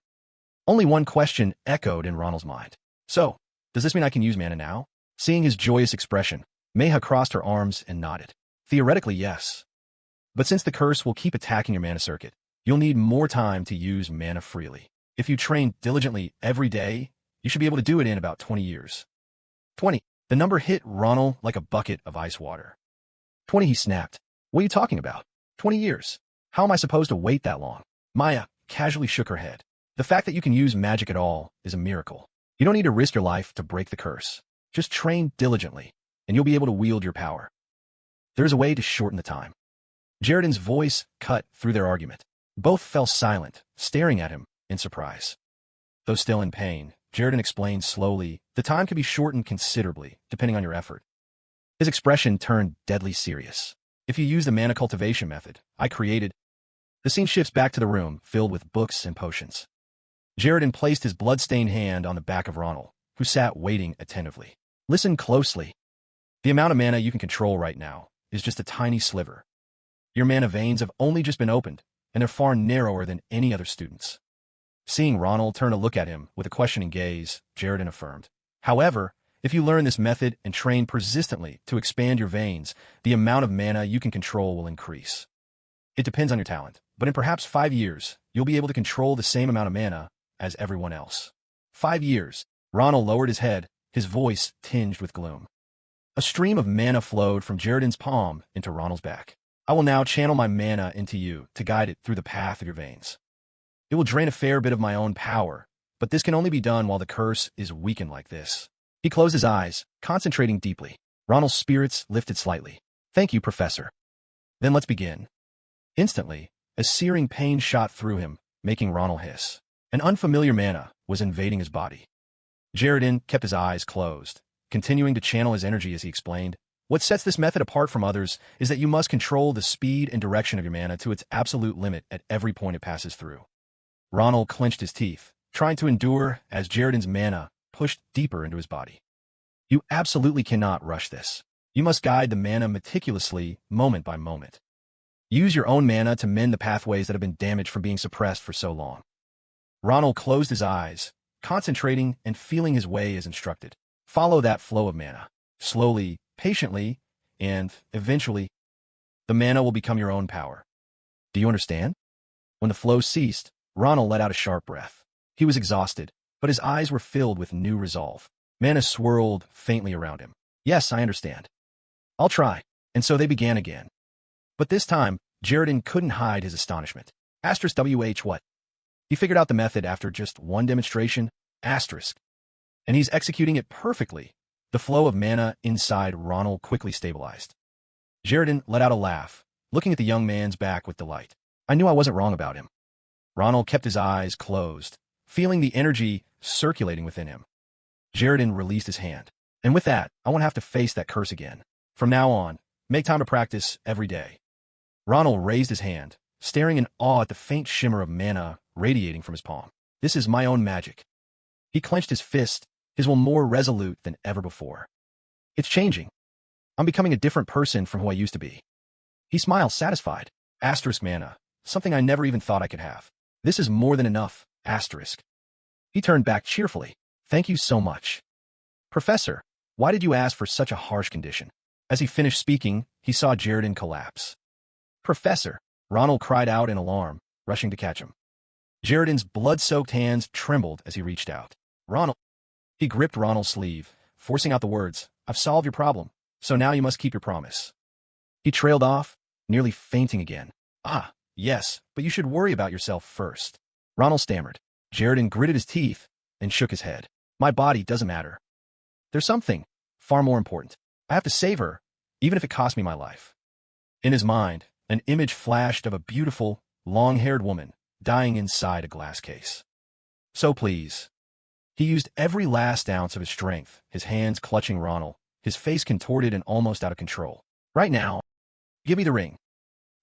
Only one question echoed in Ronald's mind. So, does this mean I can use mana now? Seeing his joyous expression, Meha crossed her arms and nodded. Theoretically, yes. But since the curse will keep attacking your mana circuit, you'll need more time to use mana freely. If you train diligently every day, you should be able to do it in about 20 years. 20. The number hit Ronald like a bucket of ice water. 20, he snapped. What are you talking about? 20 years. How am I supposed to wait that long? Maya casually shook her head. The fact that you can use magic at all is a miracle. You don't need to risk your life to break the curse. Just train diligently, and you'll be able to wield your power. There's a way to shorten the time. Jaredon's voice cut through their argument. Both fell silent, staring at him in surprise. Though still in pain, Jaredon explained slowly, the time can be shortened considerably, depending on your effort. His expression turned deadly serious. If you use the mana cultivation method I created, the scene shifts back to the room filled with books and potions. Jaredon placed his blood-stained hand on the back of Ronald, who sat waiting attentively. Listen closely. The amount of mana you can control right now is just a tiny sliver. Your mana veins have only just been opened, and they're far narrower than any other student's. Seeing Ronald turn to look at him with a questioning gaze, Jaredon affirmed. However, if you learn this method and train persistently to expand your veins, the amount of mana you can control will increase. It depends on your talent, but in perhaps 5 years, you'll be able to control the same amount of mana as everyone else. 5 years. Ronald lowered his head, his voice tinged with gloom. A stream of mana flowed from Jaredon's palm into Ronald's back. I will now channel my mana into you to guide it through the path of your veins. It will drain a fair bit of my own power, but this can only be done while the curse is weakened like this. He closed his eyes, concentrating deeply. Ronald's spirits lifted slightly. Thank you, Professor. Then let's begin. Instantly, a searing pain shot through him, making Ronald hiss. An unfamiliar mana was invading his body. Jaredon kept his eyes closed, continuing to channel his energy as he explained, what sets this method apart from others is that you must control the speed and direction of your mana to its absolute limit at every point it passes through. Ronald clenched his teeth, trying to endure as Jaredon's mana pushed deeper into his body. You absolutely cannot rush this. You must guide the mana meticulously, moment by moment. Use your own mana to mend the pathways that have been damaged from being suppressed for so long. Ronald closed his eyes, concentrating and feeling his way as instructed. Follow that flow of mana, slowly, patiently, and, eventually, the mana will become your own power. Do you understand? When the flow ceased, Ronald let out a sharp breath. He was exhausted, but his eyes were filled with new resolve. Mana swirled faintly around him. Yes, I understand. I'll try. And so they began again. But this time, Jaredon couldn't hide his astonishment. Asterisk WH what? He figured out the method after just one demonstration, asterisk. And he's executing it perfectly. The flow of mana inside Ronald quickly stabilized. Jaredon let out a laugh, looking at the young man's back with delight. I knew I wasn't wrong about him. Ronald kept his eyes closed, feeling the energy circulating within him. Jaredon released his hand. And with that, I won't have to face that curse again. From now on, make time to practice every day. Ronald raised his hand, staring in awe at the faint shimmer of mana radiating from his palm. This is my own magic. He clenched his fist, his will more resolute than ever before. It's changing. I'm becoming a different person from who I used to be. He smiled, satisfied. Asterisk mana, something I never even thought I could have. This is more than enough, asterisk. He turned back cheerfully. Thank you so much. Professor, why did you ask for such a harsh condition? As he finished speaking, he saw Jaredon collapse. Professor, Ronald cried out in alarm, rushing to catch him. Jaredon's blood-soaked hands trembled as he reached out. Ronald. He gripped Ronald's sleeve, forcing out the words, I've solved your problem, so now you must keep your promise. He trailed off, nearly fainting again. Ah, yes, but you should worry about yourself first. Ronald stammered. Jaredon gritted his teeth and shook his head. My body doesn't matter. There's something far more important. I have to save her, even if it costs me my life. In his mind, an image flashed of a beautiful, long-haired woman dying inside a glass case. So please. He used every last ounce of his strength, his hands clutching Ronald, his face contorted and almost out of control. Right now, give me the ring.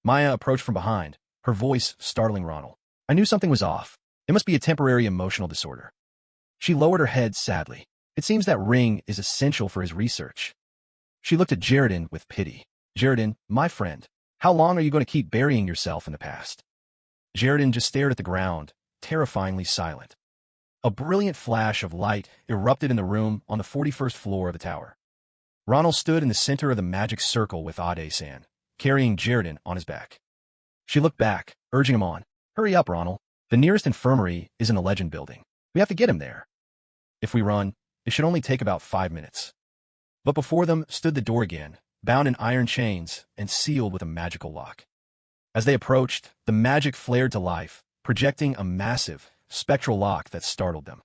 Maya approached from behind, her voice startling Ronald. I knew something was off. It must be a temporary emotional disorder. She lowered her head sadly. It seems that ring is essential for his research. She looked at Jaredon with pity. Jaredon, my friend, how long are you going to keep burying yourself in the past? Jaredon just stared at the ground, terrifyingly silent. A brilliant flash of light erupted in the room on the 41st floor of the tower. Ronald stood in the center of the magic circle with Ade-san, carrying Jaredon on his back. She looked back, urging him on. Hurry up, Ronald. The nearest infirmary is in the Legend building. We have to get him there. If we run, it should only take about 5 minutes. But before them stood the door again, bound in iron chains and sealed with a magical lock. As they approached, the magic flared to life, projecting a massive, spectral lock that startled them.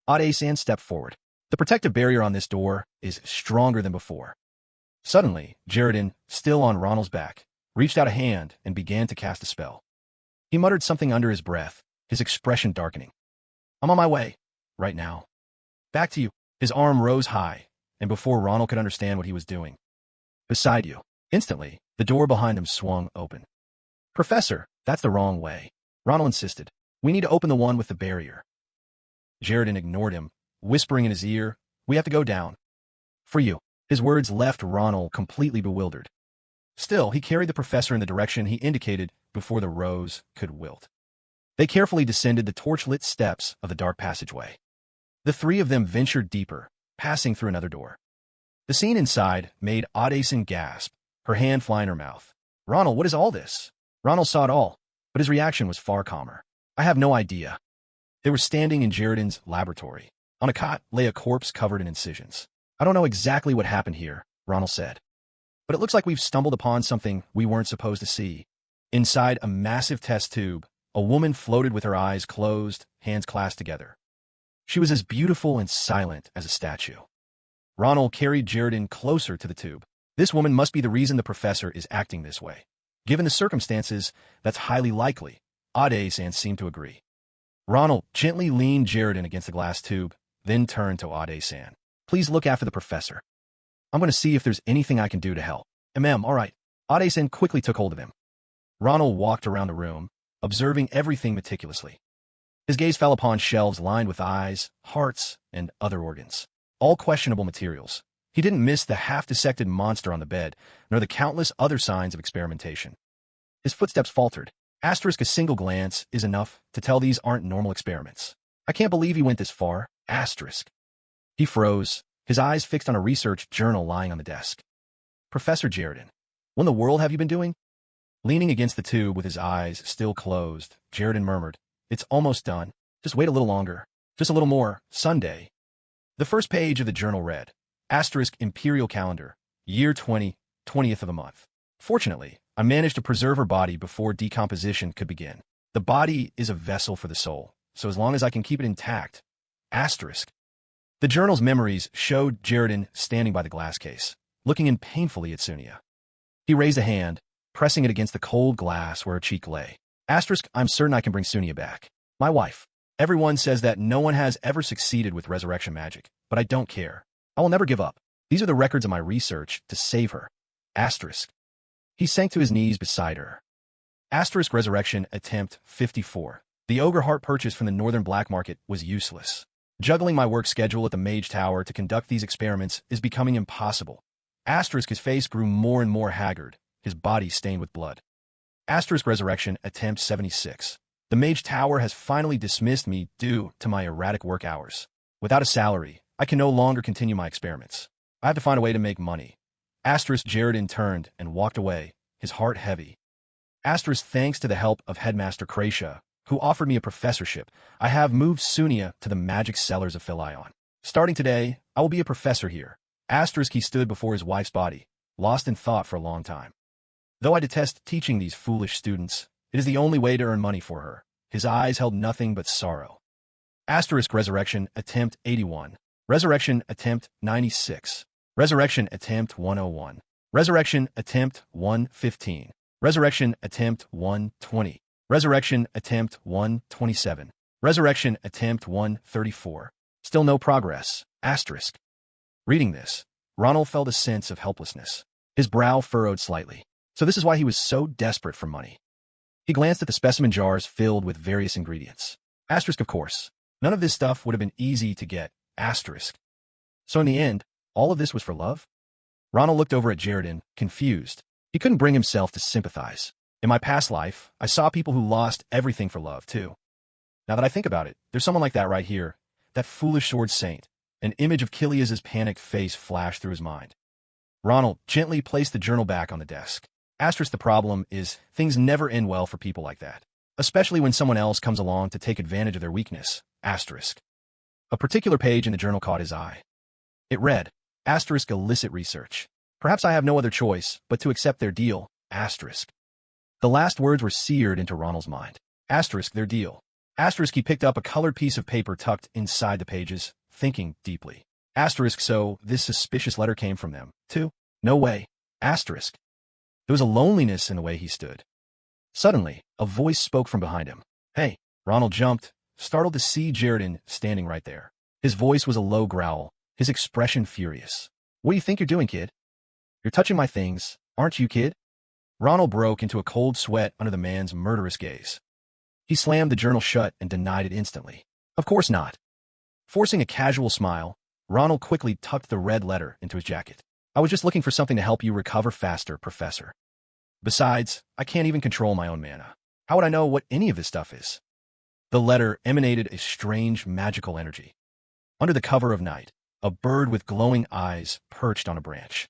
Ade-san stepped forward. The protective barrier on this door is stronger than before. Suddenly, Jaredin, still on Ronald's back, reached out a hand and began to cast a spell. He muttered something under his breath, his expression darkening. I'm on my way. Right now. Back to you. His arm rose high, and before Ronald could understand what he was doing. Beside you. Instantly, the door behind him swung open. Professor, that's the wrong way. Ronald insisted. We need to open the one with the barrier. Jaredin ignored him, whispering in his ear, we have to go down. For you. His words left Ronald completely bewildered. Still, he carried the professor in the direction he indicated before the rose could wilt. They carefully descended the torch-lit steps of the dark passageway. The three of them ventured deeper, passing through another door. The scene inside made Ade-san gasp, her hand flying her mouth. Ronald, what is all this? Ronald saw it all, but his reaction was far calmer. I have no idea. They were standing in Jaredin's laboratory. On a cot lay a corpse covered in incisions. I don't know exactly what happened here, Ronald said. But it looks like we've stumbled upon something we weren't supposed to see. Inside a massive test tube, a woman floated with her eyes closed, hands clasped together. She was as beautiful and silent as a statue. Ronald carried Jaredin closer to the tube. This woman must be the reason the professor is acting this way. Given the circumstances, that's highly likely. Ade-san seemed to agree. Ronald gently leaned Jaredin against the glass tube, then turned to Ade-san. Please look after the professor. I'm going to see if there's anything I can do to help. All right. Ade-san quickly took hold of him. Ronald walked around the room, observing everything meticulously. His gaze fell upon shelves lined with eyes, hearts, and other organs. All questionable materials. He didn't miss the half-dissected monster on the bed, nor the countless other signs of experimentation. His footsteps faltered. A single glance is enough to tell these aren't normal experiments. I can't believe he went this far. He froze, his eyes fixed on a research journal lying on the desk. Professor Jaredin, what in the world have you been doing? Leaning against the tube with his eyes still closed, Jaredin murmured, It's almost done. Just wait a little longer. Just a little more. Sunday. The first page of the journal read, Imperial Calendar, Year 20, 20th of the month. Fortunately, I managed to preserve her body before decomposition could begin. The body is a vessel for the soul, so as long as I can keep it intact. The journal's memories showed Jaredin standing by the glass case, looking in painfully at Sunia. He raised a hand, pressing it against the cold glass where her cheek lay. I'm certain I can bring Sunia back. My wife. Everyone says that no one has ever succeeded with resurrection magic, but I don't care. I will never give up. These are the records of my research to save her. He sank to his knees beside her. Resurrection Attempt 54. The ogre heart purchased from the northern black market was useless. Juggling my work schedule at the Mage Tower to conduct these experiments is becoming impossible. His face grew more and more haggard, his body stained with blood. Resurrection Attempt 76. The Mage Tower has finally dismissed me due to my erratic work hours. Without a salary, I can no longer continue my experiments. I have to find a way to make money. Jaredin turned and walked away, his heart heavy. Thanks to the help of Headmaster Kracia, who offered me a professorship, I have moved Sunia to the magic cellars of Philion. Starting today, I will be a professor here. He stood before his wife's body, lost in thought for a long time. Though I detest teaching these foolish students, it is the only way to earn money for her. His eyes held nothing but sorrow. Resurrection Attempt 81. Resurrection Attempt 96. Resurrection Attempt 101. Resurrection Attempt 115. Resurrection Attempt 120. Resurrection Attempt 127. Resurrection Attempt 134. Still no progress. Reading this, Ronald felt a sense of helplessness. His brow furrowed slightly. So this is why he was so desperate for money. He glanced at the specimen jars filled with various ingredients. Of course. None of this stuff would have been easy to get. So in the end, all of this was for love? Ronald looked over at Jaredin, confused. He couldn't bring himself to sympathize. In my past life, I saw people who lost everything for love, too. Now that I think about it, there's someone like that right here. That foolish sword saint. An image of Kilias's panicked face flashed through his mind. Ronald gently placed the journal back on the desk. The problem is, things never end well for people like that. Especially when someone else comes along to take advantage of their weakness. A particular page in the journal caught his eye. It read, illicit research. Perhaps I have no other choice but to accept their deal, asterisk. The last words were seared into Ronald's mind. Asterisk their deal. Asterisk he picked up a colored piece of paper tucked inside the pages, thinking deeply. Asterisk so this suspicious letter came from them, too? No way. Asterisk. There was a loneliness in the way he stood. Suddenly, a voice spoke from behind him. Hey. Ronald jumped, startled to see Jaredin standing right there. His voice was a low growl, his expression furious. What do you think you're doing, kid? You're touching my things, aren't you, kid? Ronald broke into a cold sweat under the man's murderous gaze. He slammed the journal shut and denied it instantly. Of course not. Forcing a casual smile, Ronald quickly tucked the red letter into his jacket. I was just looking for something to help you recover faster, Professor. Besides, I can't even control my own mana. How would I know what any of this stuff is? The letter emanated a strange magical energy. Under the cover of night, a bird with glowing eyes perched on a branch.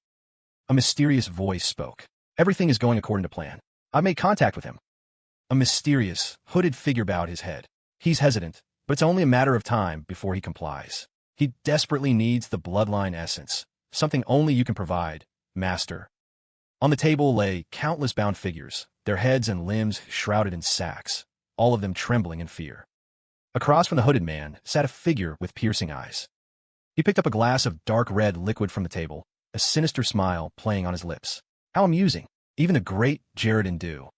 A mysterious voice spoke. Everything is going according to plan. I made contact with him. A mysterious, hooded figure bowed his head. He's hesitant, but it's only a matter of time before he complies. He desperately needs the bloodline essence, something only you can provide, Master. On the table lay countless bound figures, their heads and limbs shrouded in sacks, all of them trembling in fear. Across from the hooded man sat a figure with piercing eyes. He picked up a glass of dark red liquid from the table, a sinister smile playing on his lips. How amusing. Even the great Jaredin do.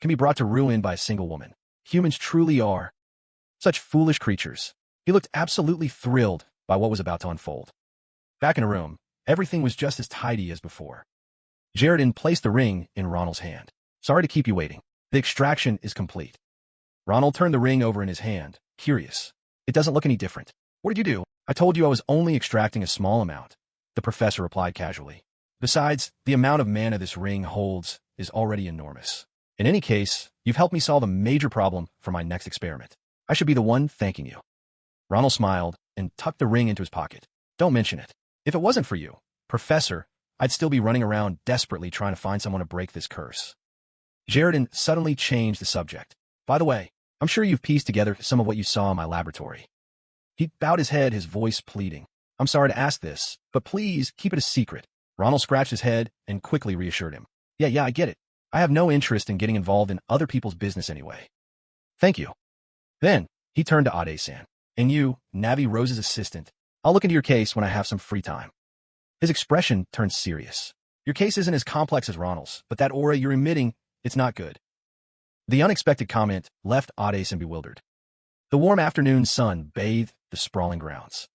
Can be brought to ruin by a single woman. Humans truly are such foolish creatures. He looked absolutely thrilled by what was about to unfold. Back in a room, everything was just as tidy as before. Jaredin placed the ring in Ronald's hand. Sorry to keep you waiting. The extraction is complete. Ronald turned the ring over in his hand, curious. It doesn't look any different. What did you do? I told you I was only extracting a small amount, the professor replied casually. Besides, the amount of mana this ring holds is already enormous. In any case, you've helped me solve a major problem for my next experiment. I should be the one thanking you. Ronald smiled and tucked the ring into his pocket. Don't mention it. If it wasn't for you, Professor, I'd still be running around desperately trying to find someone to break this curse. Jaredin suddenly changed the subject. By the way, I'm sure you've pieced together some of what you saw in my laboratory. He bowed his head, his voice pleading. I'm sorry to ask this, but please keep it a secret. Ronald scratched his head and quickly reassured him. Yeah, I get it. I have no interest in getting involved in other people's business anyway. Thank you. Then, he turned to Ade-san. And you, Navi Rose's assistant, I'll look into your case when I have some free time. His expression turned serious. Your case isn't as complex as Ronald's, but that aura you're emitting, it's not good. The unexpected comment left Ade-san bewildered. The warm afternoon sun bathed the sprawling grounds.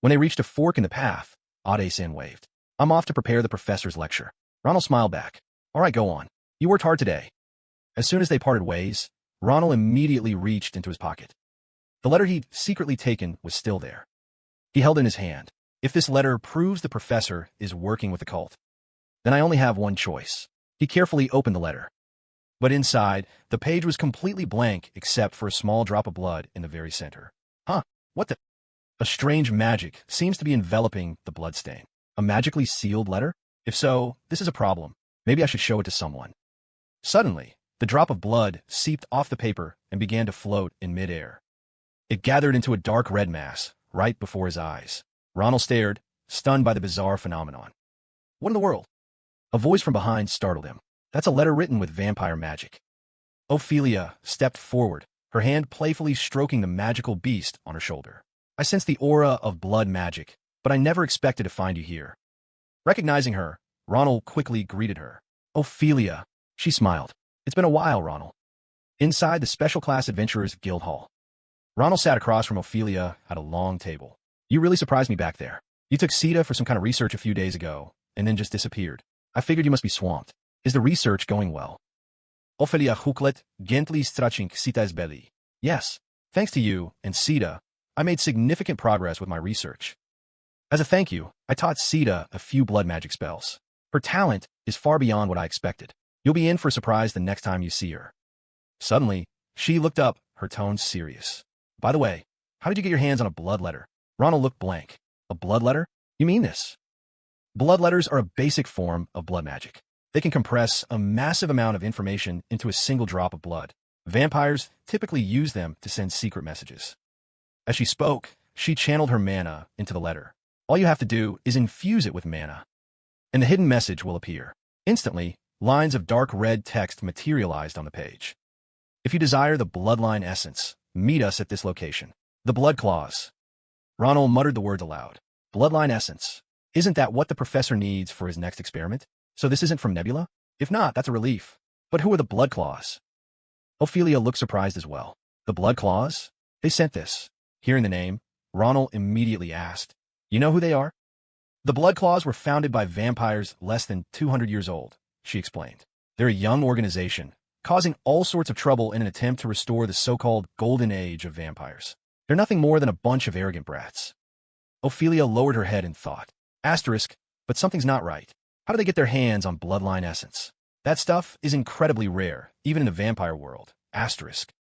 When they reached a fork in the path, Ade-san waved. I'm off to prepare the professor's lecture. Ronald smiled back. All right, go on. You worked hard today. As soon as they parted ways, Ronald immediately reached into his pocket. The letter he'd secretly taken was still there. He held it in his hand. If this letter proves the professor is working with the cult, then I only have one choice. He carefully opened the letter. But inside, the page was completely blank except for a small drop of blood in the very center. Huh, what the? A strange magic seems to be enveloping the bloodstain. A magically sealed letter? If so, this is a problem. Maybe I should show it to someone. Suddenly, the drop of blood seeped off the paper and began to float in midair. It gathered into a dark red mass right before his eyes. Ronald stared, stunned by the bizarre phenomenon. What in the world? A voice from behind startled him. That's a letter written with vampire magic. Ophelia stepped forward, her hand playfully stroking the magical beast on her shoulder. I sense the aura of blood magic, but I never expected to find you here. Recognizing her, Ronald quickly greeted her. Ophelia. She smiled. It's been a while, Ronald. Inside the Special Class Adventurers Guild Hall. Ronald sat across from Ophelia at a long table. You really surprised me back there. You took Sita for some kind of research a few days ago, and then just disappeared. I figured you must be swamped. Is the research going well? Ophelia huklet, gently stretching Sita's belly. Yes, thanks to you and Sita, I made significant progress with my research. As a thank you, I taught Sita a few blood magic spells. Her talent is far beyond what I expected. You'll be in for a surprise the next time you see her. Suddenly, she looked up, her tone serious. By the way, how did you get your hands on a blood letter? Ronald looked blank. A blood letter? You mean this? Blood letters are a basic form of blood magic. They can compress a massive amount of information into a single drop of blood. Vampires typically use them to send secret messages. As she spoke, she channeled her mana into the letter. All you have to do is infuse it with mana. and the hidden message will appear. Instantly, lines of dark red text materialized on the page. If you desire the bloodline essence, meet us at this location. The blood claws. Ronald muttered the words aloud. Bloodline essence. Isn't that what the professor needs for his next experiment? So this isn't from Nebula? If not, that's a relief. But who are the blood claws? Ophelia looked surprised as well. The blood claws? They sent this. Hearing the name, Ronald immediately asked, You know who they are? The blood claws were founded by vampires less than 200 years old, she explained. They're a young organization, causing all sorts of trouble in an attempt to restore the so-called golden age of vampires. They're nothing more than a bunch of arrogant brats. Ophelia lowered her head in thought. Asterisk, but something's not right. How do they get their hands on bloodline essence? That stuff is incredibly rare, even in the vampire world. Asterisk.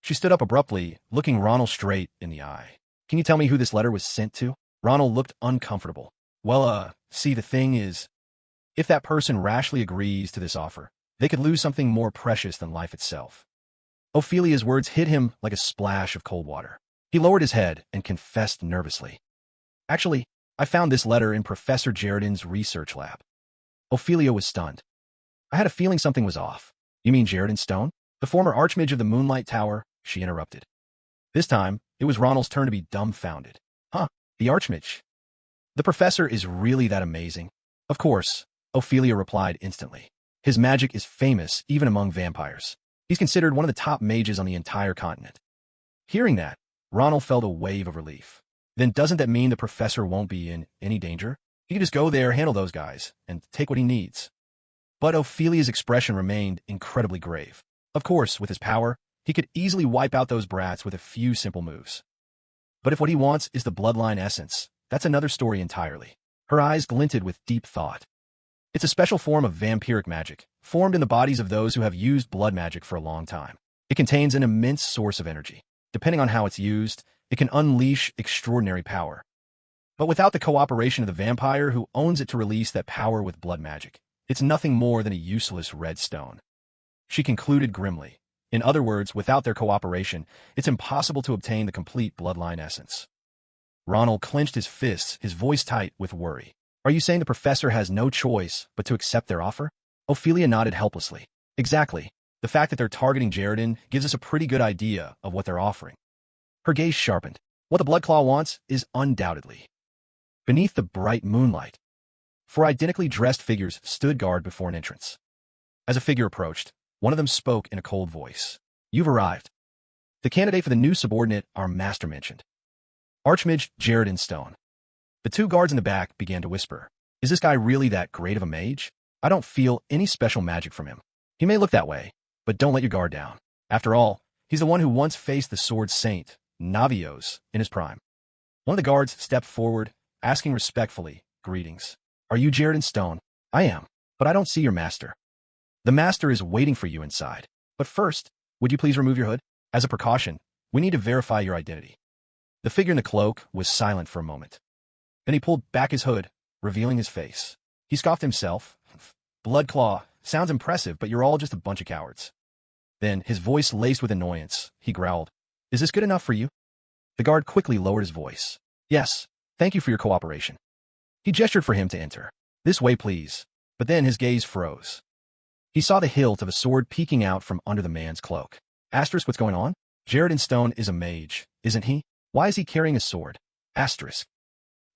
She stood up abruptly, looking Ronald straight in the eye. Can you tell me who this letter was sent to? Ronald looked uncomfortable. Well, see, the thing is, if that person rashly agrees to this offer, they could lose something more precious than life itself. Ophelia's words hit him like a splash of cold water. He lowered his head and confessed nervously. Actually, I found this letter in Professor Jaredin's research lab. Ophelia was stunned. I had a feeling something was off. You mean Jaredin Stone? The former Archmage of the Moonlight Tower, she interrupted. This time, it was Ronald's turn to be dumbfounded. Huh, the Archmage. The professor is really that amazing? Of course, Ophelia replied instantly. His magic is famous even among vampires. He's considered one of the top mages on the entire continent. Hearing that, Ronald felt a wave of relief. Then doesn't that mean the professor won't be in any danger? He can just go there, handle those guys, and take what he needs. But Ophelia's expression remained incredibly grave. Of course, with his power, he could easily wipe out those brats with a few simple moves. But if what he wants is the bloodline essence, that's another story entirely. Her eyes glinted with deep thought. It's a special form of vampiric magic, formed in the bodies of those who have used blood magic for a long time. It contains an immense source of energy. Depending on how it's used, it can unleash extraordinary power. But without the cooperation of the vampire who owns it to release that power with blood magic, it's nothing more than a useless red stone. She concluded grimly. In other words, without their cooperation, it's impossible to obtain the complete bloodline essence. Ronald clenched his fists, his voice tight with worry. Are you saying the professor has no choice but to accept their offer? Ophelia nodded helplessly. Exactly. The fact that they're targeting Jaredin gives us a pretty good idea of what they're offering. Her gaze sharpened. What the Bloodclaw wants is undoubtedly beneath the bright moonlight. Four identically dressed figures stood guard before an entrance. As a figure approached, one of them spoke in a cold voice. You've arrived. The candidate for the new subordinate our master mentioned. Archmage Jaredin Stone. The two guards in the back began to whisper. Is this guy really that great of a mage? I don't feel any special magic from him. He may look that way, but don't let your guard down. After all, he's the one who once faced the Sword Saint, Navios, in his prime. One of the guards stepped forward, asking respectfully, Greetings. Are you Jaredin Stone? I am, but I don't see your master. The master is waiting for you inside. But first, would you please remove your hood? As a precaution, we need to verify your identity. The figure in the cloak was silent for a moment. Then he pulled back his hood, revealing his face. He scoffed himself. Bloodclaw, sounds impressive, but you're all just a bunch of cowards. Then, his voice laced with annoyance, he growled. Is this good enough for you? The guard quickly lowered his voice. Yes, thank you for your cooperation. He gestured for him to enter. This way, please. But then his gaze froze. He saw the hilt of a sword peeking out from under the man's cloak. Asterisk, what's going on? Jaredin Stone is a mage, isn't he? Why is he carrying a sword? Asterisk.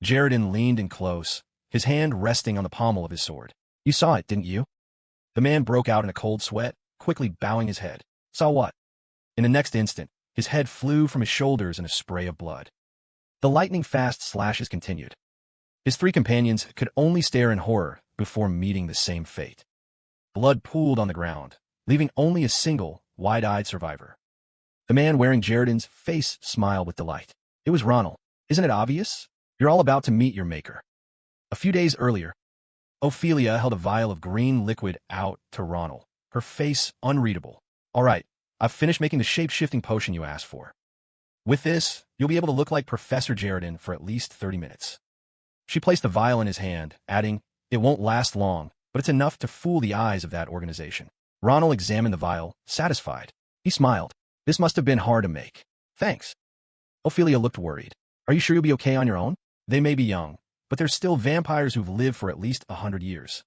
Jaredin leaned in close, his hand resting on the pommel of his sword. You saw it, didn't you? The man broke out in a cold sweat, quickly bowing his head. Saw what? In the next instant, his head flew from his shoulders in a spray of blood. The lightning-fast slashes continued. His three companions could only stare in horror before meeting the same fate. Blood pooled on the ground, leaving only a single, wide-eyed survivor. The man wearing Jaredin's face smiled with delight. It was Ronald. Isn't it obvious? You're all about to meet your maker. A few days earlier, Ophelia held a vial of green liquid out to Ronald, her face unreadable. All right, I've finished making the shape-shifting potion you asked for. With this, you'll be able to look like Professor Jaredin for at least 30 minutes. She placed the vial in his hand, adding, It won't last long, but it's enough to fool the eyes of that organization. Ronald examined the vial, satisfied. He smiled. This must have been hard to make. Thanks. Ophelia looked worried. Are you sure you'll be okay on your own? They may be young, but there's still vampires who've lived for at least 100 years.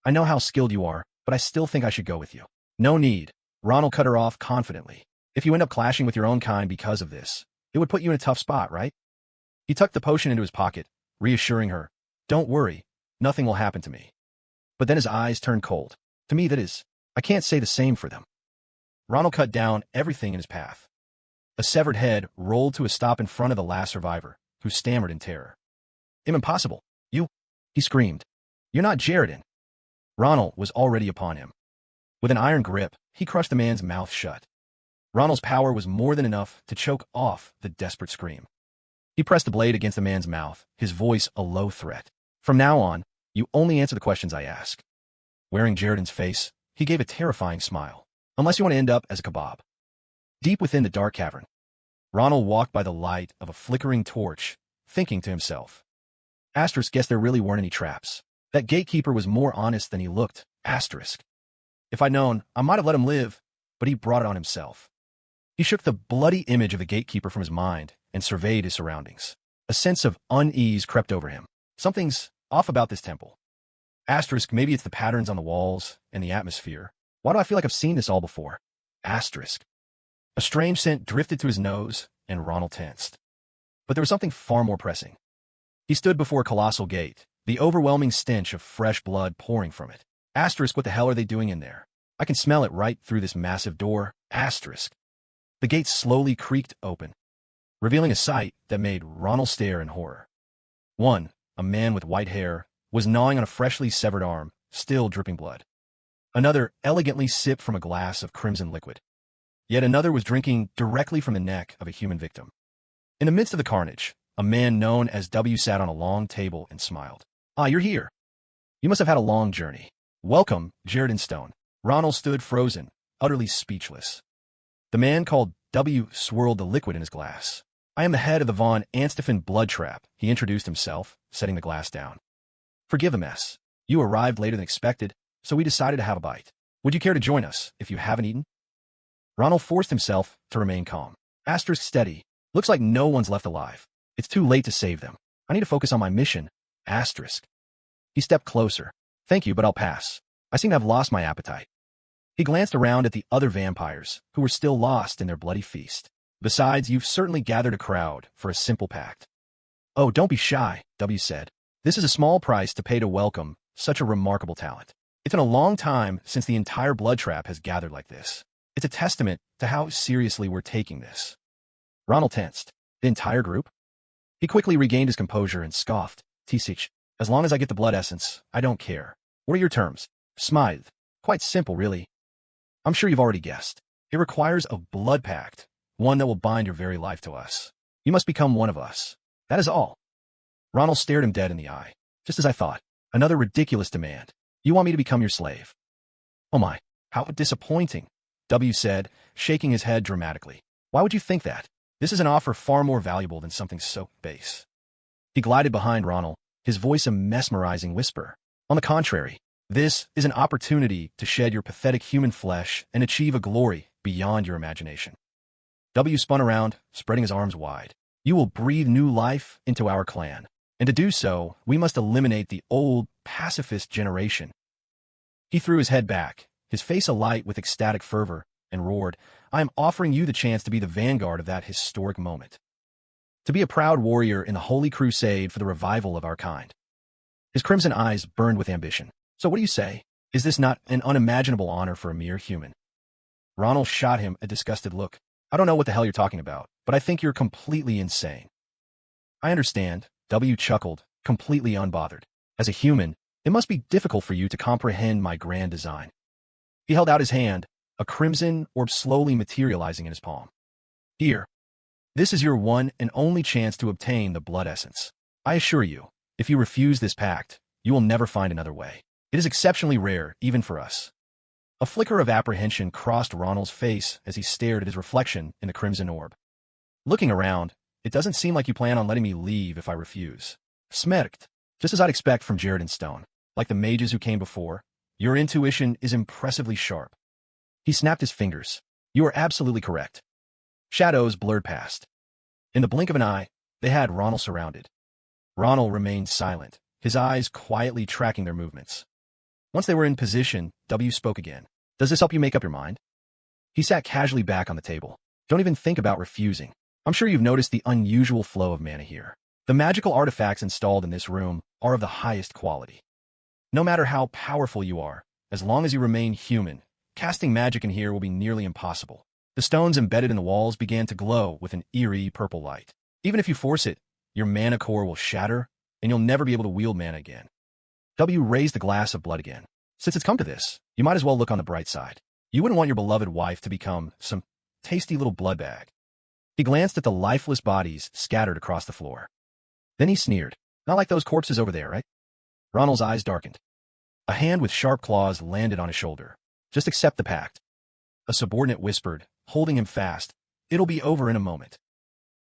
I know how skilled you are, but I still think I should go with you. No need. Ronald cut her off confidently. If you end up clashing with your own kind because of this, it would put you in a tough spot, right? He tucked the potion into his pocket, reassuring her, "Don't worry, nothing will happen to me." But then his eyes turned cold. To me, that is, I can't say the same for them. Ronald cut down everything in his path. A severed head rolled to a stop in front of the last survivor, who stammered in terror. "Impossible. You," he screamed. "You're not Jaredin." Ronald was already upon him. With an iron grip, he crushed the man's mouth shut. Ronald's power was more than enough to choke off the desperate scream. He pressed the blade against the man's mouth, his voice a low threat. "From now on, you only answer the questions I ask." Wearing Jaredin's face, he gave a terrifying smile. "Unless you want to end up as a kebab." Deep within the dark cavern, Ronald walked by the light of a flickering torch, thinking to himself. Asterisk, guess there really weren't any traps. That gatekeeper was more honest than he looked. Asterisk. If I'd known, I might have let him live, but he brought it on himself. He shook the bloody image of the gatekeeper from his mind and surveyed his surroundings. A sense of unease crept over him. Something's off about this temple. Asterisk, maybe it's the patterns on the walls and the atmosphere. Why do I feel like I've seen this all before? Asterisk. A strange scent drifted to his nose, and Ronald tensed. But there was something far more pressing. He stood before a colossal gate, the overwhelming stench of fresh blood pouring from it. Asterisk, what the hell are they doing in there? I can smell it right through this massive door. Asterisk. The gate slowly creaked open, revealing a sight that made Ronald stare in horror. One, a man with white hair, was gnawing on a freshly severed arm, still dripping blood. Another elegantly sipped from a glass of crimson liquid. Yet another was drinking directly from the neck of a human victim. In the midst of the carnage, a man known as W sat on a long table and smiled. "Ah, you're here. You must have had a long journey. Welcome, Jaredin Stone." Ronald stood frozen, utterly speechless. The man called W swirled the liquid in his glass. "I am the head of the Von Anstephen blood trap," he introduced himself, setting the glass down. "Forgive the mess. You arrived later than expected, so we decided to have a bite. Would you care to join us if you haven't eaten?" Ronald forced himself to remain calm. Asterisk, steady. Looks like no one's left alive. It's too late to save them. I need to focus on my mission. Asterisk. He stepped closer. "Thank you, but I'll pass. I seem to have lost my appetite." He glanced around at the other vampires, who were still lost in their bloody feast. "Besides, you've certainly gathered a crowd for a simple pact." "Oh, don't be shy," W said. "This is a small price to pay to welcome such a remarkable talent. It's been a long time since the entire blood trap has gathered like this. It's a testament to how seriously we're taking this." Ronald tensed. "The entire group?" He quickly regained his composure and scoffed. "Tisich, as long as I get the blood essence, I don't care. What are your terms?" "Smythe. Quite simple, really. I'm sure you've already guessed. It requires a blood pact, one that will bind your very life to us. You must become one of us. That is all." Ronald stared him dead in the eye. "Just as I thought. Another ridiculous demand. You want me to become your slave?" "Oh my, how disappointing," W said, shaking his head dramatically. "Why would you think that? This is an offer far more valuable than something so base." He glided behind Ronald, his voice a mesmerizing whisper. "On the contrary, this is an opportunity to shed your pathetic human flesh and achieve a glory beyond your imagination." W spun around, spreading his arms wide. "You will breathe new life into our clan, and to do so, we must eliminate the old, pacifist generation." He threw his head back, his face alight with ecstatic fervor, and roared, "I am offering you the chance to be the vanguard of that historic moment. To be a proud warrior in the holy crusade for the revival of our kind." His crimson eyes burned with ambition. "So what do you say? Is this not an unimaginable honor for a mere human?" Ronald shot him a disgusted look. "I don't know what the hell you're talking about, but I think you're completely insane." "I understand," W chuckled, completely unbothered. "As a human, it must be difficult for you to comprehend my grand design." He held out his hand, a crimson orb slowly materializing in his palm. "Here. This is your one and only chance to obtain the blood essence. I assure you, if you refuse this pact, you will never find another way. It is exceptionally rare, even for us." A flicker of apprehension crossed Ronald's face as he stared at his reflection in the crimson orb. Looking around, "It doesn't seem like you plan on letting me leave if I refuse." Smirked, just as I'd expect from Jaredin Stone. "Like the mages who came before, your intuition is impressively sharp." He snapped his fingers. "You are absolutely correct." Shadows blurred past. In the blink of an eye, they had Ronald surrounded. Ronald remained silent, his eyes quietly tracking their movements. Once they were in position, W spoke again. Does this help you make up your mind? He sat casually back on the table. Don't even think about refusing. I'm sure you've noticed the unusual flow of mana here. The magical artifacts installed in this room are of the highest quality. No matter how powerful you are, as long as you remain human, casting magic in here will be nearly impossible. The stones embedded in the walls began to glow with an eerie purple light. Even if you force it, your mana core will shatter, and you'll never be able to wield mana again. W raised the glass of blood again. Since it's come to this, you might as well look on the bright side. You wouldn't want your beloved wife to become some tasty little blood bag. He glanced at the lifeless bodies scattered across the floor. Then he sneered. Not like those corpses over there, right? Ronald's eyes darkened. A hand with sharp claws landed on his shoulder. Just accept the pact. A subordinate whispered, holding him fast. It'll be over in a moment.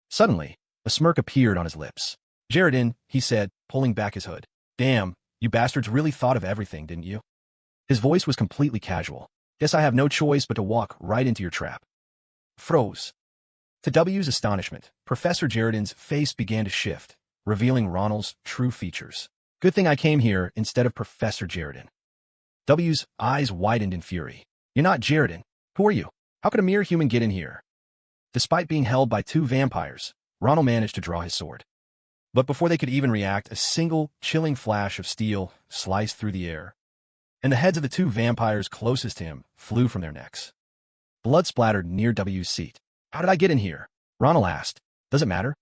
Suddenly, a smirk appeared on his lips. Jaredin, he said, pulling back his hood. Damn, you bastards really thought of everything, didn't you? His voice was completely casual. Guess I have no choice but to walk right into your trap. Froze. To W's astonishment, Professor Jaredin's face began to shift, revealing Ronald's true features. Good thing I came here instead of Professor Jaredin. W's eyes widened in fury. You're not Jaredin. Who are you? How could a mere human get in here? Despite being held by two vampires, Ronald managed to draw his sword. But before they could even react, a single, chilling flash of steel sliced through the air, and the heads of the two vampires closest to him flew from their necks. Blood splattered near W's seat. How did I get in here? Ronald asked. Does it matter?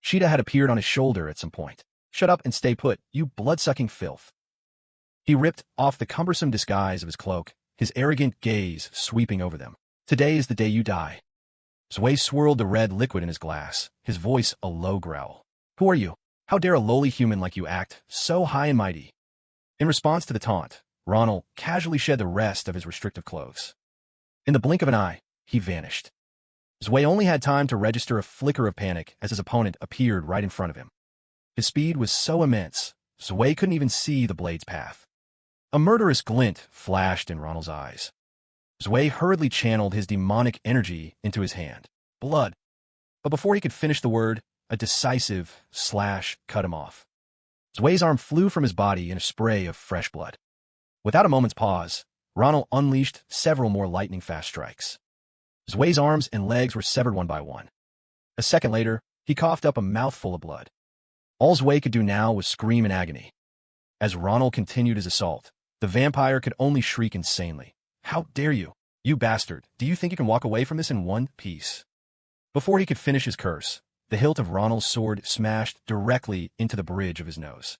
Sheeta had appeared on his shoulder at some point. Shut up and stay put, you blood-sucking filth. He ripped off the cumbersome disguise of his cloak, his arrogant gaze sweeping over them. Today is the day you die. Zwei swirled the red liquid in his glass, his voice a low growl. Who are you? How dare a lowly human like you act so high and mighty? In response to the taunt, Ronald casually shed the rest of his restrictive clothes. In the blink of an eye, he vanished. Zwei only had time to register a flicker of panic as his opponent appeared right in front of him. His speed was so immense, Zwei couldn't even see the blade's path. A murderous glint flashed in Ronald's eyes. Zwei hurriedly channeled his demonic energy into his hand. Blood. But before he could finish the word, a decisive slash cut him off. Zwei's arm flew from his body in a spray of fresh blood. Without a moment's pause, Ronald unleashed several more lightning-fast strikes. Zwei's arms and legs were severed one by one. A second later, he coughed up a mouthful of blood. All Zwei could do now was scream in agony. As Ronald continued his assault, the vampire could only shriek insanely. How dare you? You bastard, do you think you can walk away from this in one piece? Before he could finish his curse, the hilt of Ronald's sword smashed directly into the bridge of his nose.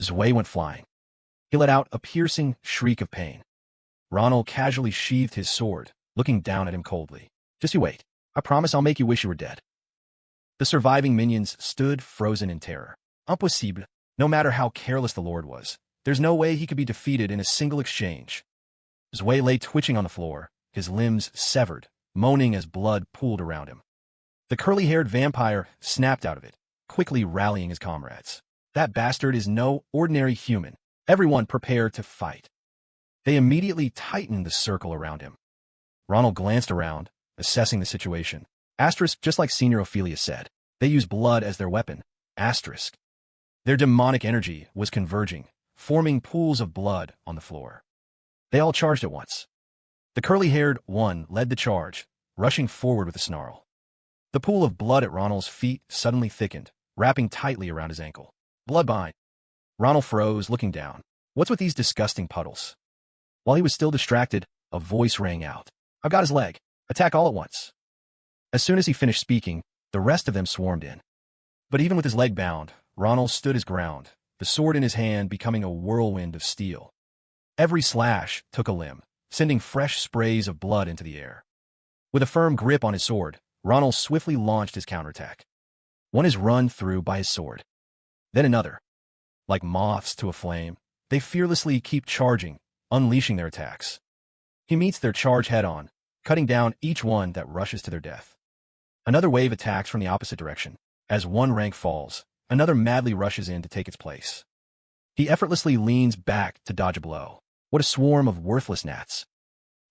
Zwei went flying. He let out a piercing shriek of pain. Ronald casually sheathed his sword, looking down at him coldly. Just you wait. I promise I'll make you wish you were dead. The surviving minions stood frozen in terror. Impossible. No matter how careless the Lord was, there's no way he could be defeated in a single exchange. Zwei lay twitching on the floor, his limbs severed, moaning as blood pooled around him. The curly-haired vampire snapped out of it, quickly rallying his comrades. That bastard is no ordinary human. Everyone prepare to fight. They immediately tightened the circle around him. Ronald glanced around, assessing the situation. Asterisk, just like Senior Ophelia said, they use blood as their weapon. Asterisk. Their demonic energy was converging, forming pools of blood on the floor. They all charged at once. The curly-haired one led the charge, rushing forward with a snarl. The pool of blood at Ronald's feet suddenly thickened, wrapping tightly around his ankle. Blood behind. Ronald froze, looking down. What's with these disgusting puddles? While he was still distracted, a voice rang out. I've got his leg. Attack all at once. As soon as he finished speaking, the rest of them swarmed in. But even with his leg bound, Ronald stood his ground, the sword in his hand becoming a whirlwind of steel. Every slash took a limb, sending fresh sprays of blood into the air. With a firm grip on his sword, Ronald swiftly launched his counterattack. One is run through by his sword. Then another. Like moths to a flame, they fearlessly keep charging, unleashing their attacks. He meets their charge head-on, cutting down each one that rushes to their death. Another wave attacks from the opposite direction. As one rank falls, another madly rushes in to take its place. He effortlessly leans back to dodge a blow. What a swarm of worthless gnats.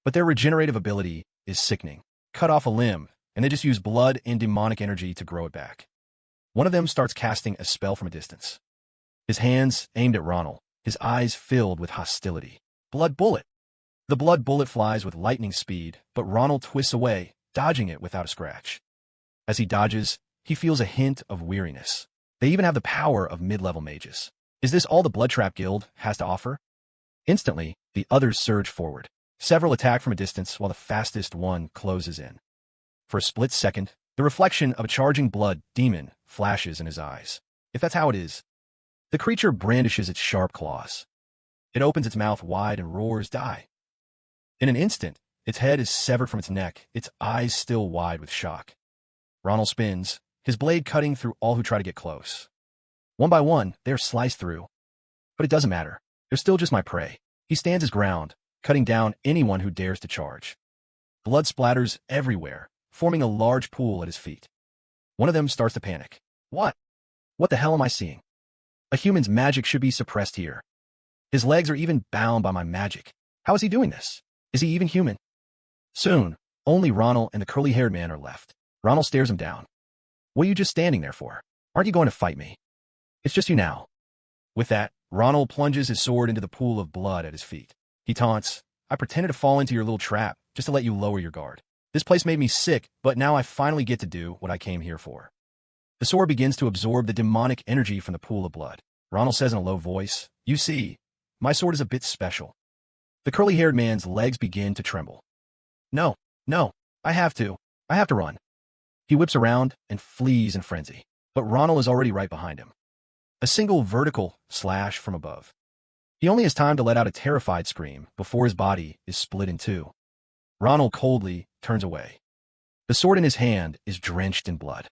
But their regenerative ability is sickening. Cut off a limb, and they just use blood and demonic energy to grow it back. One of them starts casting a spell from a distance. His hands aimed at Ronald, his eyes filled with hostility. Blood bullet. The blood bullet flies with lightning speed, but Ronald twists away, dodging it without a scratch. As he dodges, he feels a hint of weariness. They even have the power of mid-level mages. Is this all the Bloodtrap Guild has to offer? Instantly, the others surge forward. Several attack from a distance while the fastest one closes in. For a split second, the reflection of a charging blood demon flashes in his eyes. If that's how it is, the creature brandishes its sharp claws. It opens its mouth wide and roars, "Die!" In an instant, its head is severed from its neck, its eyes still wide with shock. Ronald spins, his blade cutting through all who try to get close. One by one, they are sliced through. But it doesn't matter. They're still just my prey. He stands his ground, cutting down anyone who dares to charge. Blood splatters everywhere, forming a large pool at his feet. One of them starts to panic. What? What the hell am I seeing? A human's magic should be suppressed here. His legs are even bound by my magic. How is he doing this? Is he even human? Soon, only Ronald and the curly-haired man are left. Ronald stares him down. What are you just standing there for? Aren't you going to fight me? It's just you now. With that, Ronald plunges his sword into the pool of blood at his feet. He taunts, I pretended to fall into your little trap just to let you lower your guard. This place made me sick, but now I finally get to do what I came here for. The sword begins to absorb the demonic energy from the pool of blood. Ronald says in a low voice, You see, my sword is a bit special. The curly-haired man's legs begin to tremble. No, I have to run. He whips around and flees in frenzy, but Ronald is already right behind him. A single vertical slash from above. He only has time to let out a terrified scream before his body is split in two. Ronald coldly turns away. The sword in his hand is drenched in blood.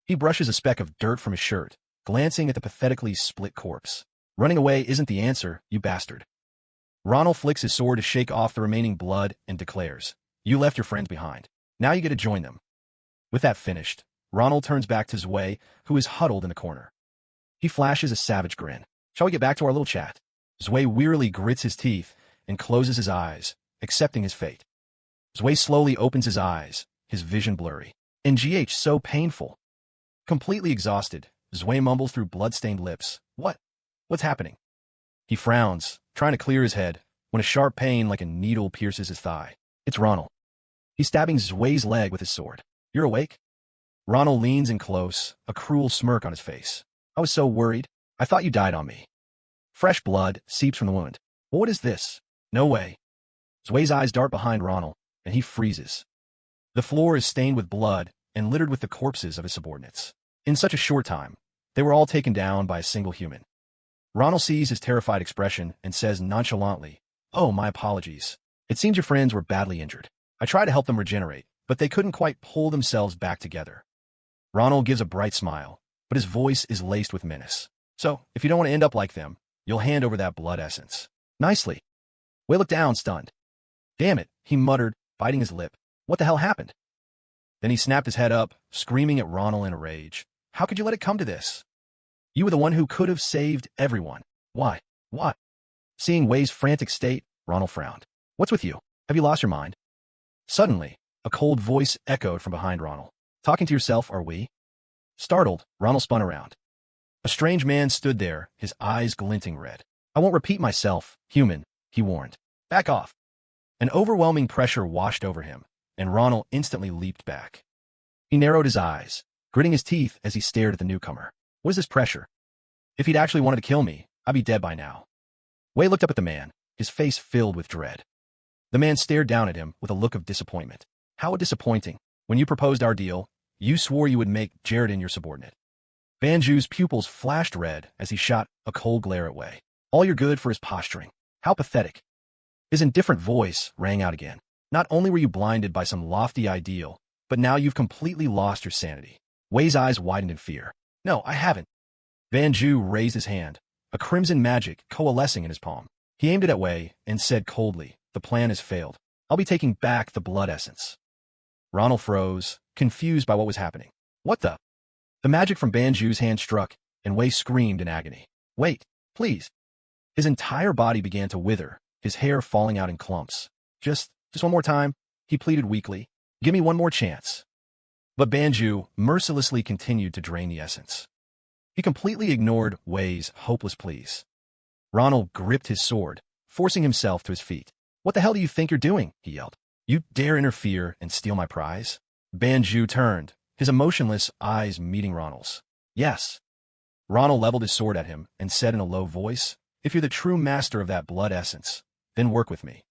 He brushes a speck of dirt from his shirt, glancing at the pathetically split corpse. Running away isn't the answer, you bastard. Ronald flicks his sword to shake off the remaining blood and declares, You left your friends behind. Now you get to join them. With that finished, Ronald turns back to Zwei, who is huddled in the corner. He flashes a savage grin. Shall we get back to our little chat? Zwei wearily grits his teeth and closes his eyes, accepting his fate. Zwei slowly opens his eyes, his vision blurry. NGH so painful. Completely exhausted, Zwei mumbles through blood-stained lips. What's happening? He frowns, trying to clear his head, when a sharp pain like a needle pierces his thigh. It's Ronald. He's stabbing Zwei's leg with his sword. You're awake? Ronald leans in close, a cruel smirk on his face. I was so worried. I thought you died on me. Fresh blood seeps from the wound. Well, what is this? No way. Zwei's eyes dart behind Ronald, and he freezes. The floor is stained with blood and littered with the corpses of his subordinates. In such a short time, they were all taken down by a single human. Ronald sees his terrified expression and says nonchalantly, Oh, my apologies. It seems your friends were badly injured. I tried to help them regenerate, but they couldn't quite pull themselves back together. Ronald gives a bright smile, but his voice is laced with menace. So, if you don't want to end up like them, you'll hand over that blood essence. Nicely. Way looked down, stunned. Damn it, he muttered, biting his lip. What the hell happened? Then he snapped his head up, screaming at Ronald in a rage. How could you let it come to this? You were the one who could have saved everyone. Why? What? Seeing Wei's frantic state, Ronald frowned. What's with you? Have you lost your mind? Suddenly, a cold voice echoed from behind Ronald. Talking to yourself, are we? Startled, Ronald spun around. A strange man stood there, his eyes glinting red. I won't repeat myself, human, he warned. Back off. An overwhelming pressure washed over him, and Ronald instantly leaped back. He narrowed his eyes, gritting his teeth as he stared at the newcomer. What is this pressure? If he'd actually wanted to kill me, I'd be dead by now. Wei looked up at the man, his face filled with dread. The man stared down at him with a look of disappointment. How disappointing. When you proposed our deal, you swore you would make Jaredin your subordinate. Banju's pupils flashed red as he shot a cold glare at Wei. All you're good for is posturing. How pathetic. His indifferent voice rang out again. Not only were you blinded by some lofty ideal, but now you've completely lost your sanity. Wei's eyes widened in fear. No, I haven't. Banju raised his hand, a crimson magic coalescing in his palm. He aimed it at Wei and said coldly, The plan has failed. I'll be taking back the blood essence. Ronald froze, confused by what was happening. What the? The magic from Banju's hand struck, and Wei screamed in agony. Wait, please. His entire body began to wither, his hair falling out in clumps. Just one more time, he pleaded weakly. Give me one more chance. But Banju mercilessly continued to drain the essence. He completely ignored Wei's hopeless pleas. Ronald gripped his sword, forcing himself to his feet. "What the hell do you think you're doing?" he yelled. "You dare interfere and steal my prize?" Banju turned, his emotionless eyes meeting Ronald's. "Yes." Ronald leveled his sword at him and said in a low voice, "If you're the true master of that blood essence, then work with me."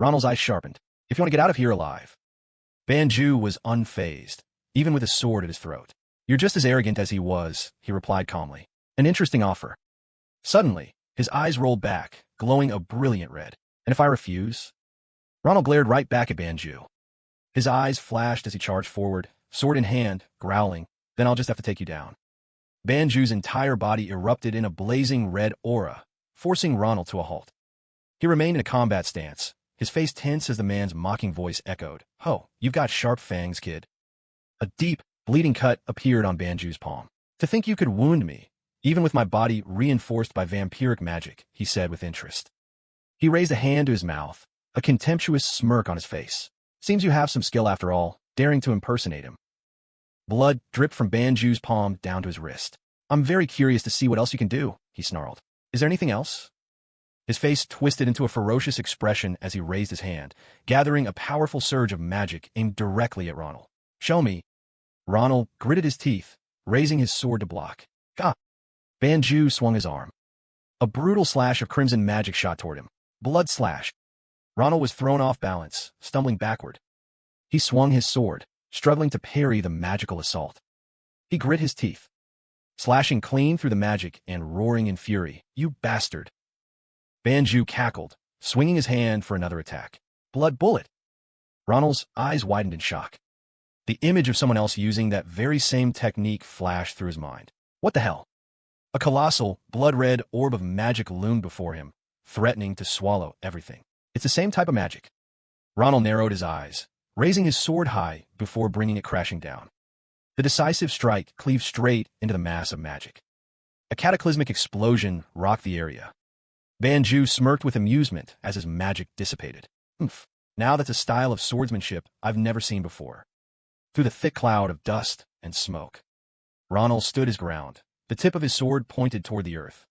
Ronald's eyes sharpened. "If you want to get out of here alive." Banju was unfazed, even with his sword at his throat. "You're just as arrogant as he was," he replied calmly. "An interesting offer." Suddenly, his eyes rolled back, glowing a brilliant red. "And if I refuse?" Ronald glared right back at Banju. His eyes flashed as he charged forward, sword in hand, growling, "Then I'll just have to take you down." Banju's entire body erupted in a blazing red aura, forcing Ronald to a halt. He remained in a combat stance, his face tense as the man's mocking voice echoed, "Ho, you've got sharp fangs, kid." A deep, bleeding cut appeared on Banju's palm. "To think you could wound me, even with my body reinforced by vampiric magic," he said with interest. He raised a hand to his mouth, a contemptuous smirk on his face. "Seems you have some skill after all, daring to impersonate him." Blood dripped from Banju's palm down to his wrist. "I'm very curious to see what else you can do," he snarled. "Is there anything else?" His face twisted into a ferocious expression as he raised his hand, gathering a powerful surge of magic aimed directly at Ronald. "Show me." Ronald gritted his teeth, raising his sword to block. "Gah!" Banju swung his arm. A brutal slash of crimson magic shot toward him. Blood slashed. Ronald was thrown off balance, stumbling backward. He swung his sword, struggling to parry the magical assault. He grit his teeth, slashing clean through the magic and roaring in fury, "You bastard!" Banju cackled, swinging his hand for another attack. Blood bullet! Ronald's eyes widened in shock. The image of someone else using that very same technique flashed through his mind. What the hell? A colossal, blood-red orb of magic loomed before him, threatening to swallow everything. It's the same type of magic. Ronald narrowed his eyes, raising his sword high before bringing it crashing down. The decisive strike cleaved straight into the mass of magic. A cataclysmic explosion rocked the area. Banju smirked with amusement as his magic dissipated. "Oomph, now that's a style of swordsmanship I've never seen before." Through the thick cloud of dust and smoke, Ronald stood his ground, the tip of his sword pointed toward the earth.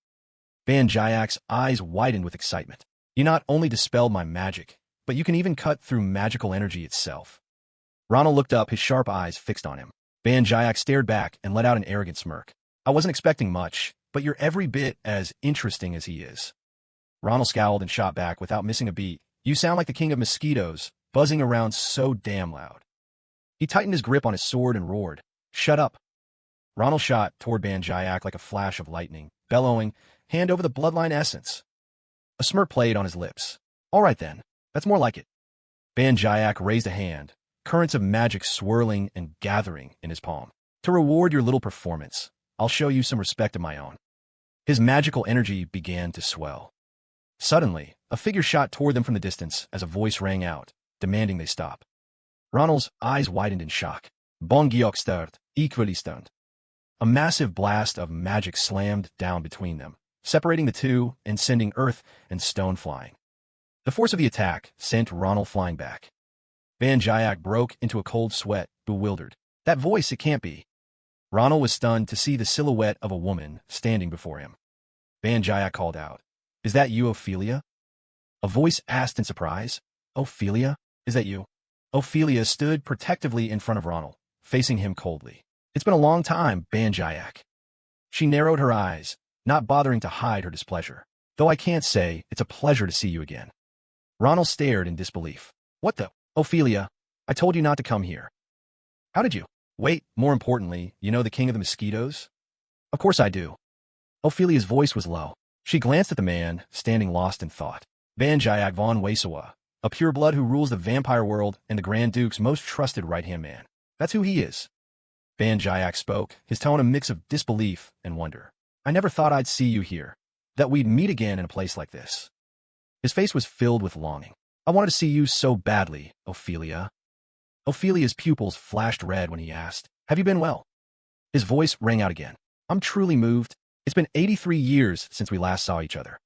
Banjayak's eyes widened with excitement. "You not only dispelled my magic, but you can even cut through magical energy itself." Ronald looked up, his sharp eyes fixed on him. Banjayak stared back and let out an arrogant smirk. "I wasn't expecting much, but you're every bit as interesting as he is." Ronald scowled and shot back without missing a beat. "You sound like the king of mosquitoes, buzzing around so damn loud." He tightened his grip on his sword and roared, "Shut up." Ronald shot toward Banjayak like a flash of lightning, bellowing, "Hand over the bloodline essence." A smirk played on his lips. "All right then, that's more like it." Banjayak raised a hand, currents of magic swirling and gathering in his palm. "To reward your little performance, I'll show you some respect of my own." His magical energy began to swell. Suddenly, a figure shot toward them from the distance as a voice rang out, demanding they stop. Ronald's eyes widened in shock. Bongiokstert, equally stunned. A massive blast of magic slammed down between them, separating the two and sending earth and stone flying. The force of the attack sent Ronald flying back. Banjayak broke into a cold sweat, bewildered. "That voice, it can't be." Ronald was stunned to see the silhouette of a woman standing before him. Banjayak called out, "Is that you, Ophelia?" A voice asked in surprise, "Ophelia? Is that you?" Ophelia stood protectively in front of Ronald, facing him coldly. "It's been a long time, Banjayak." She narrowed her eyes, not bothering to hide her displeasure. "Though I can't say it's a pleasure to see you again." Ronald stared in disbelief. "What the? Ophelia, I told you not to come here." "How did you? Wait, more importantly, you know the king of the mosquitoes?" "Of course I do." Ophelia's voice was low. She glanced at the man, standing lost in thought. Banjayak von Wesawa, a pureblood who rules the vampire world and the Grand Duke's most trusted right-hand man. That's who he is. Banjayak spoke, his tone a mix of disbelief and wonder. "I never thought I'd see you here, that we'd meet again in a place like this." His face was filled with longing. "I wanted to see you so badly, Ophelia." Ophelia's pupils flashed red when he asked, "Have you been well?" His voice rang out again. "I'm truly moved. It's been 83 years since we last saw each other."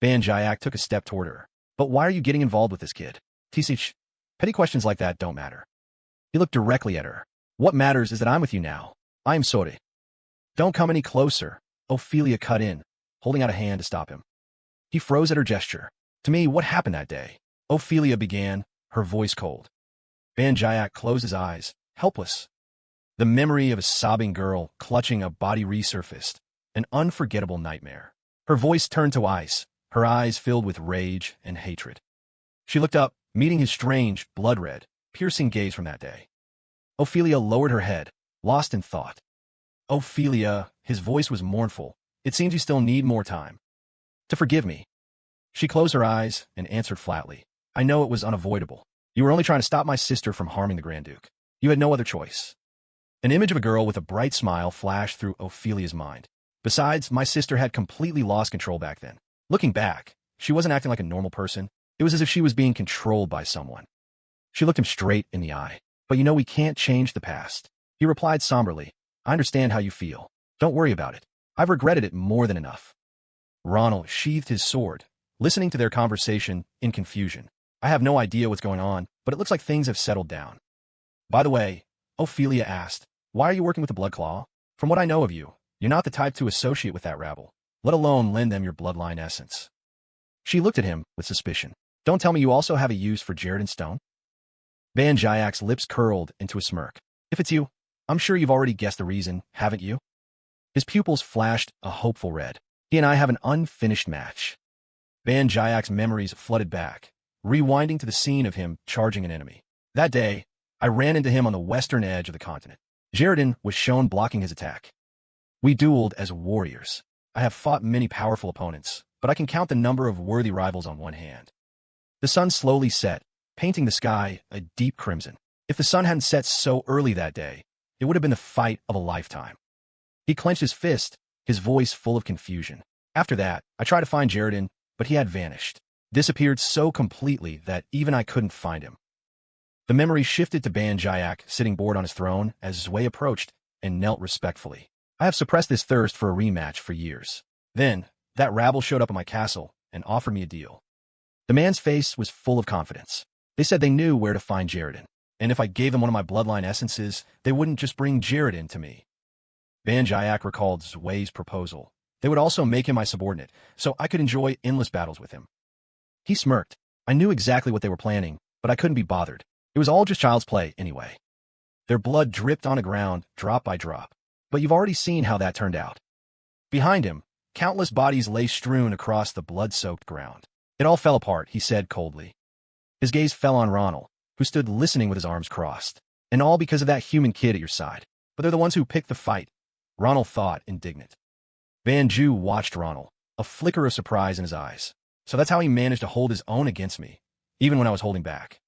Banjayak took a step toward her. "But why are you getting involved with this kid?" "Tisich, petty questions like that don't matter." He looked directly at her. What matters is that I'm with you now. I am sorry. Don't come any closer, Ophelia cut in, holding out a hand to stop him. He froze at her gesture. To me, what happened that day? Ophelia began, her voice cold. Banjayak closed his eyes, helpless. The memory of a sobbing girl clutching a body resurfaced, an unforgettable nightmare. Her voice turned to ice, her eyes filled with rage and hatred. She looked up, meeting his strange, blood-red, piercing gaze from that day. Ophelia lowered her head, lost in thought. Ophelia, his voice was mournful. It seems you still need more time. To forgive me. She closed her eyes and answered flatly. I know it was unavoidable. You were only trying to stop my sister from harming the Grand Duke. You had no other choice. An image of a girl with a bright smile flashed through Ophelia's mind. Besides, my sister had completely lost control back then. Looking back, she wasn't acting like a normal person. It was as if she was being controlled by someone. She looked him straight in the eye. But you know we can't change the past. He replied somberly. I understand how you feel. Don't worry about it. I've regretted it more than enough. Ronald sheathed his sword, listening to their conversation in confusion. I have no idea what's going on, but it looks like things have settled down. By the way, Ophelia asked, why are you working with the Blood Claw? From what I know of you, you're not the type to associate with that rabble, let alone lend them your bloodline essence. She looked at him with suspicion. Don't tell me you also have a use for Jared Stone? Banjayak's lips curled into a smirk. If it's you, I'm sure you've already guessed the reason, haven't you? His pupils flashed a hopeful red. He and I have an unfinished match. Banjayak's memories flooded back, rewinding to the scene of him charging an enemy. That day, I ran into him on the western edge of the continent. Jaredin was shown blocking his attack. We dueled as warriors. I have fought many powerful opponents, but I can count the number of worthy rivals on one hand. The sun slowly set, painting the sky a deep crimson. If the sun hadn't set so early that day, it would have been the fight of a lifetime. He clenched his fist, his voice full of confusion. After that, I tried to find Jaredin, but he had vanished, disappeared so completely that even I couldn't find him. The memory shifted to Banjayak sitting bored on his throne as Zwei approached and knelt respectfully. I have suppressed this thirst for a rematch for years. Then, that rabble showed up at my castle and offered me a deal. The man's face was full of confidence. They said they knew where to find Jaredin, and if I gave them one of my bloodline essences, they wouldn't just bring Jaredin to me. Banjayak recalled Zwei's proposal. They would also make him my subordinate, so I could enjoy endless battles with him. He smirked. I knew exactly what they were planning, but I couldn't be bothered. It was all just child's play anyway. Their blood dripped on the ground, drop by drop. But you've already seen how that turned out. Behind him, countless bodies lay strewn across the blood-soaked ground. It all fell apart, he said coldly. His gaze fell on Ronald, who stood listening with his arms crossed. And all because of that human kid at your side. But they're the ones who picked the fight, Ronald thought, indignant. Banju watched Ronald, a flicker of surprise in his eyes. So that's how he managed to hold his own against me, even when I was holding back.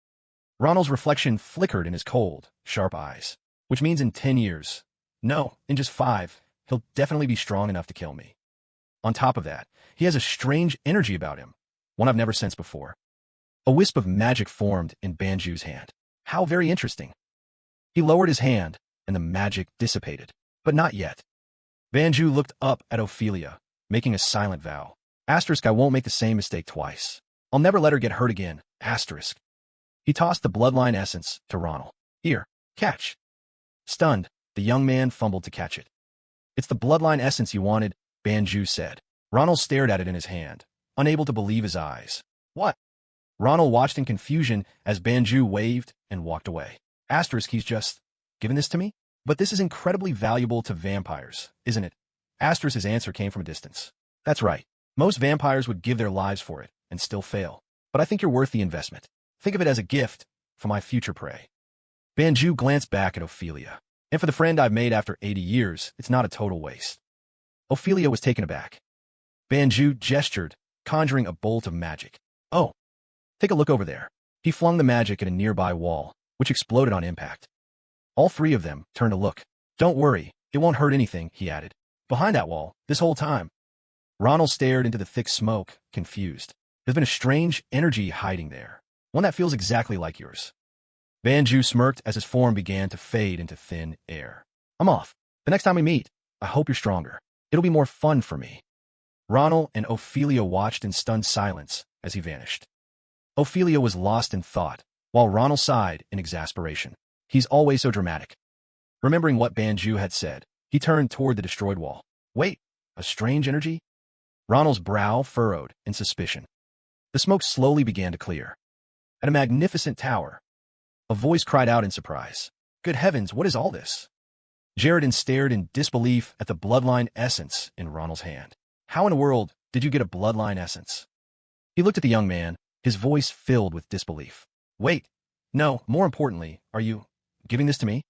Ronald's reflection flickered in his cold, sharp eyes. Which means in 10 years, no, in just 5, he'll definitely be strong enough to kill me. On top of that, he has a strange energy about him, one I've never sensed before. A wisp of magic formed in Banju's hand. How very interesting. He lowered his hand, and the magic dissipated. But not yet. Banju looked up at Ophelia, making a silent vow. Asterisk, I won't make the same mistake twice. I'll never let her get hurt again. Asterisk. He tossed the bloodline essence to Ronald. Here, catch. Stunned, the young man fumbled to catch it. It's the bloodline essence you wanted, Banju said. Ronald stared at it in his hand, unable to believe his eyes. What? Ronald watched in confusion as Banju waved and walked away. Asterisk, he's just given this to me? But this is incredibly valuable to vampires, isn't it? Asterisk's answer came from a distance. That's right. Most vampires would give their lives for it and still fail. But I think you're worth the investment. Think of it as a gift for my future prey. Banju glanced back at Ophelia. And for the friend I've made after 80 years, it's not a total waste. Ophelia was taken aback. Banju gestured, conjuring a bolt of magic. Oh, take a look over there. He flung the magic at a nearby wall, which exploded on impact. All three of them turned to look. Don't worry, it won't hurt anything, he added. Behind that wall, this whole time. Ronald stared into the thick smoke, confused. There's been a strange energy hiding there, one that feels exactly like yours. Banju smirked as his form began to fade into thin air. I'm off. The next time we meet, I hope you're stronger. It'll be more fun for me. Ronald and Ophelia watched in stunned silence as he vanished. Ophelia was lost in thought, while Ronald sighed in exasperation. He's always so dramatic. Remembering what Banju had said, he turned toward the destroyed wall. Wait, a strange energy? Ronald's brow furrowed in suspicion. The smoke slowly began to clear. At a magnificent tower, a voice cried out in surprise. Good heavens, what is all this? Jaredin stared in disbelief at the bloodline essence in Ronald's hand. How in the world did you get a bloodline essence? He looked at the young man, his voice filled with disbelief. Wait, no, more importantly, are you giving this to me?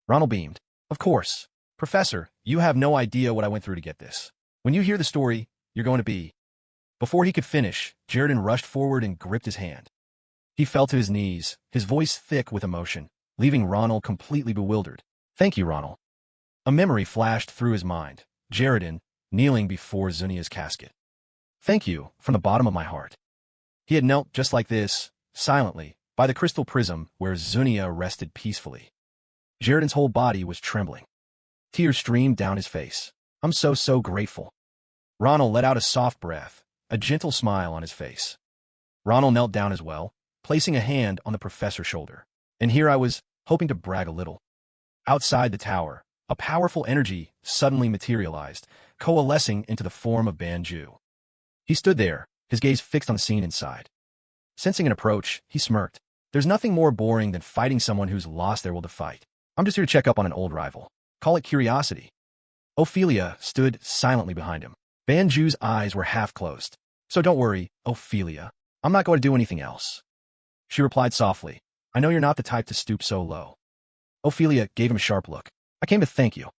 Ronald beamed. Of course. Professor, you have no idea what I went through to get this. When you hear the story, you're going to be... Before he could finish, Jaredin rushed forward and gripped his hand. He fell to his knees, his voice thick with emotion, leaving Ronald completely bewildered. Thank you, Ronald. A memory flashed through his mind. Jaredin, kneeling before Zunia's casket. Thank you, from the bottom of my heart. He had knelt just like this, silently, by the crystal prism where Zunia rested peacefully. Jaredin's whole body was trembling. Tears streamed down his face. I'm so grateful. Ronald let out a soft breath, a gentle smile on his face. Ronald knelt down as well, placing a hand on the professor's shoulder. And here I was, hoping to brag a little. Outside the tower, a powerful energy suddenly materialized, coalescing into the form of Banju. He stood there, his gaze fixed on the scene inside. Sensing an approach, he smirked. There's nothing more boring than fighting someone who's lost their will to fight. I'm just here to check up on an old rival. Call it curiosity. Ophelia stood silently behind him. Banju's eyes were half closed. So don't worry, Ophelia. I'm not going to do anything else. She replied softly. I know you're not the type to stoop so low. Ophelia gave him a sharp look. I came to thank you.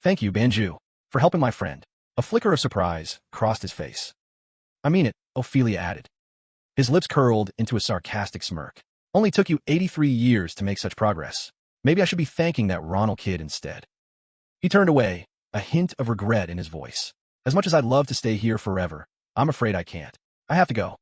Thank you, Banju, for helping my friend. A flicker of surprise crossed his face. I mean it, Ophelia added. His lips curled into a sarcastic smirk. Only took you 83 years to make such progress. Maybe I should be thanking that Ronald kid instead. He turned away, a hint of regret in his voice. As much as I'd love to stay here forever, I'm afraid I can't. I have to go.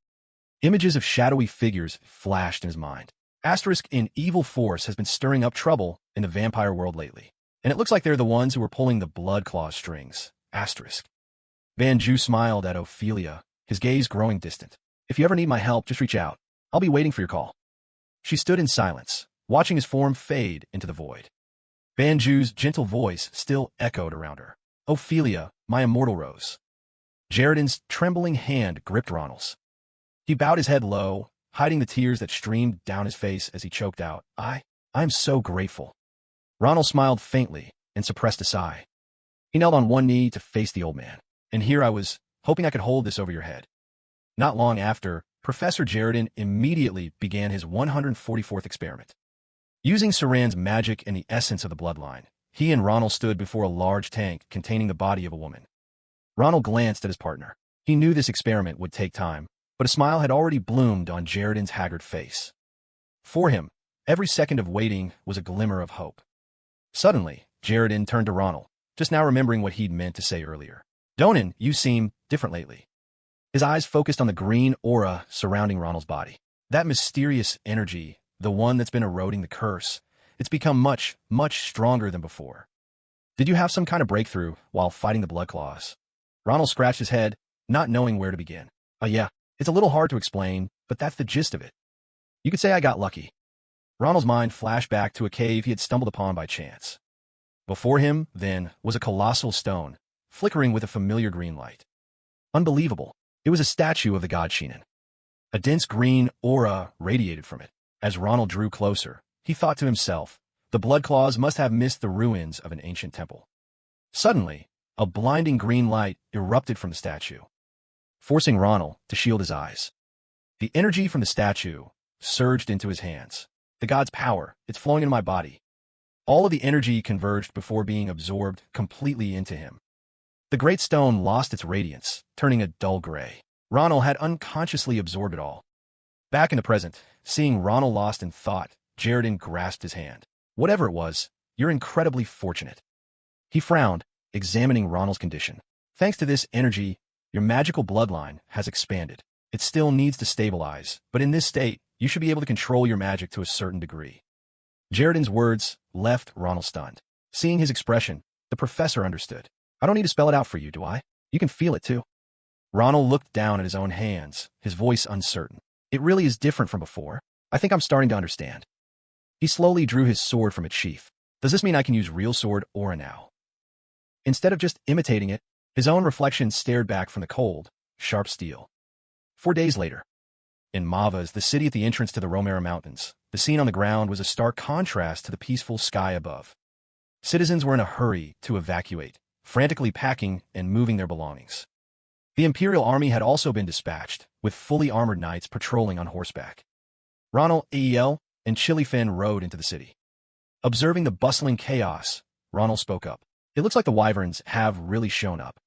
Images of shadowy figures flashed in his mind. Asterisk in evil force has been stirring up trouble in the vampire world lately. And it looks like they're the ones who are pulling the blood claw strings. Asterisk. Banju smiled at Ophelia, his gaze growing distant. If you ever need my help, just reach out. I'll be waiting for your call. She stood in silence, watching his form fade into the void. Banju's gentle voice still echoed around her. Ophelia, my immortal rose. Jaredin's trembling hand gripped Ronald's. He bowed his head low, hiding the tears that streamed down his face as he choked out, I'm so grateful. Ronald smiled faintly and suppressed a sigh. He knelt on one knee to face the old man. And here I was, hoping I could hold this over your head. Not long after, Professor Jaredin immediately began his 144th experiment. Using Saran's magic and the essence of the bloodline, he and Ronald stood before a large tank containing the body of a woman. Ronald glanced at his partner. He knew this experiment would take time, but a smile had already bloomed on Jaredin's haggard face. For him, every second of waiting was a glimmer of hope. Suddenly, Jaredin turned to Ronald, just now remembering what he'd meant to say earlier. Donan, you seem different lately. His eyes focused on the green aura surrounding Ronald's body. That mysterious energy, the one that's been eroding the curse, it's become much stronger than before. Did you have some kind of breakthrough while fighting the blood claws? Ronald scratched his head, not knowing where to begin. Yeah, it's a little hard to explain, but that's the gist of it. You could say I got lucky. Ronald's mind flashed back to a cave he had stumbled upon by chance. Before him, then, was a colossal stone, flickering with a familiar green light. Unbelievable. It was a statue of the god Sheenan. A dense green aura radiated from it. As Ronald drew closer, he thought to himself, the blood claws must have missed the ruins of an ancient temple. Suddenly, a blinding green light erupted from the statue, forcing Ronald to shield his eyes. The energy from the statue surged into his hands. The god's power, it's flowing into my body. All of the energy converged before being absorbed completely into him. The great stone lost its radiance, turning a dull gray. Ronald had unconsciously absorbed it all. Back in the present, seeing Ronald lost in thought, Jaredin grasped his hand. Whatever it was, you're incredibly fortunate. He frowned, examining Ronald's condition. Thanks to this energy, your magical bloodline has expanded. It still needs to stabilize, but in this state, you should be able to control your magic to a certain degree. Jaredin's words left Ronald stunned. Seeing his expression, the professor understood. I don't need to spell it out for you, do I? You can feel it too. Ronald looked down at his own hands, his voice uncertain. It really is different from before. I think I'm starting to understand. He slowly drew his sword from its sheath. Does this mean I can use real sword aura now? Instead of just imitating it, his own reflection stared back from the cold, sharp steel. 4 days later, in Mavas, the city at the entrance to the Romera Mountains, the scene on the ground was a stark contrast to the peaceful sky above. Citizens were in a hurry to evacuate, frantically packing and moving their belongings. The Imperial Army had also been dispatched, with fully armored knights patrolling on horseback. Ronald, Ael, and Chili Finn rode into the city. Observing the bustling chaos, Ronald spoke up. It looks like the Wyverns have really shown up.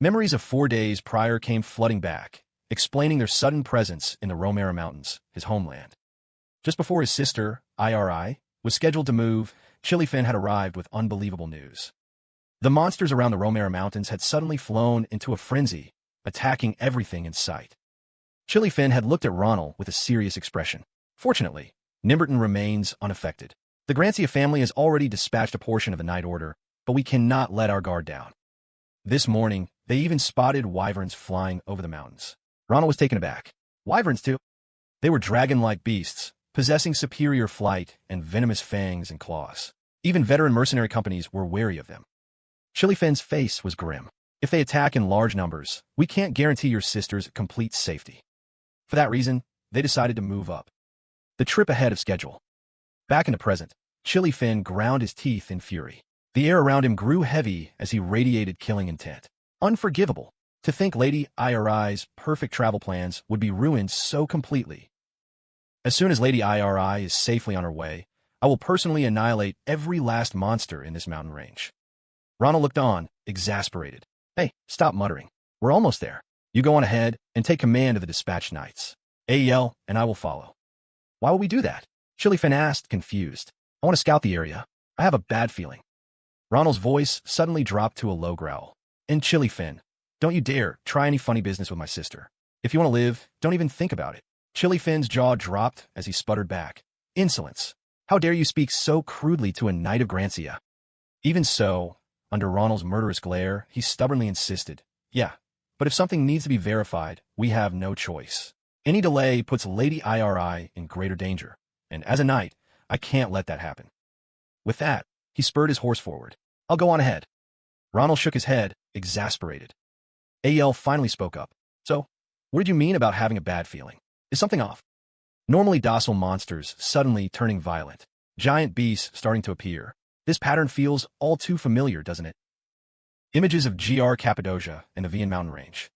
Memories of 4 days prior came flooding back, explaining their sudden presence in the Romera Mountains, his homeland. Just before his sister, Iri, was scheduled to move, Chili Finn had arrived with unbelievable news. The monsters around the Romera Mountains had suddenly flown into a frenzy, attacking everything in sight. Chili Finn had looked at Ronald with a serious expression. Fortunately, Nimberton remains unaffected. The Grancia family has already dispatched a portion of the Night Order, but we cannot let our guard down. This morning, they even spotted wyverns flying over the mountains. Ronald was taken aback. Wyverns, too? They were dragon-like beasts, possessing superior flight and venomous fangs and claws. Even veteran mercenary companies were wary of them. Chili Finn's face was grim. If they attack in large numbers, we can't guarantee your sister's complete safety. For that reason, they decided to move up. The trip ahead of schedule. Back in the present, Chili Finn ground his teeth in fury. The air around him grew heavy as he radiated killing intent. Unforgivable. To think Lady Iri's perfect travel plans would be ruined so completely. As soon as Lady Iri is safely on her way, I will personally annihilate every last monster in this mountain range. Ronald looked on, exasperated. Hey, stop muttering. We're almost there. You go on ahead and take command of the dispatched knights. Ael and I will follow. Why will we do that? Chili Finn asked, confused. I want to scout the area. I have a bad feeling. Ronald's voice suddenly dropped to a low growl. And Chili Finn, don't you dare try any funny business with my sister. If you want to live, don't even think about it. Chili Finn's jaw dropped as he sputtered back. Insolence. How dare you speak so crudely to a knight of Grancia? Even so, under Ronald's murderous glare, he stubbornly insisted. Yeah, but if something needs to be verified, we have no choice. Any delay puts Lady Iri in greater danger, and as a knight, I can't let that happen. With that, he spurred his horse forward. I'll go on ahead. Ronald shook his head, exasperated. Ael finally spoke up. So, what did you mean about having a bad feeling? Is something off? Normally docile monsters suddenly turning violent. Giant beasts starting to appear. This pattern feels all too familiar, doesn't it? Images of GR Cappadocia and the Vian mountain range,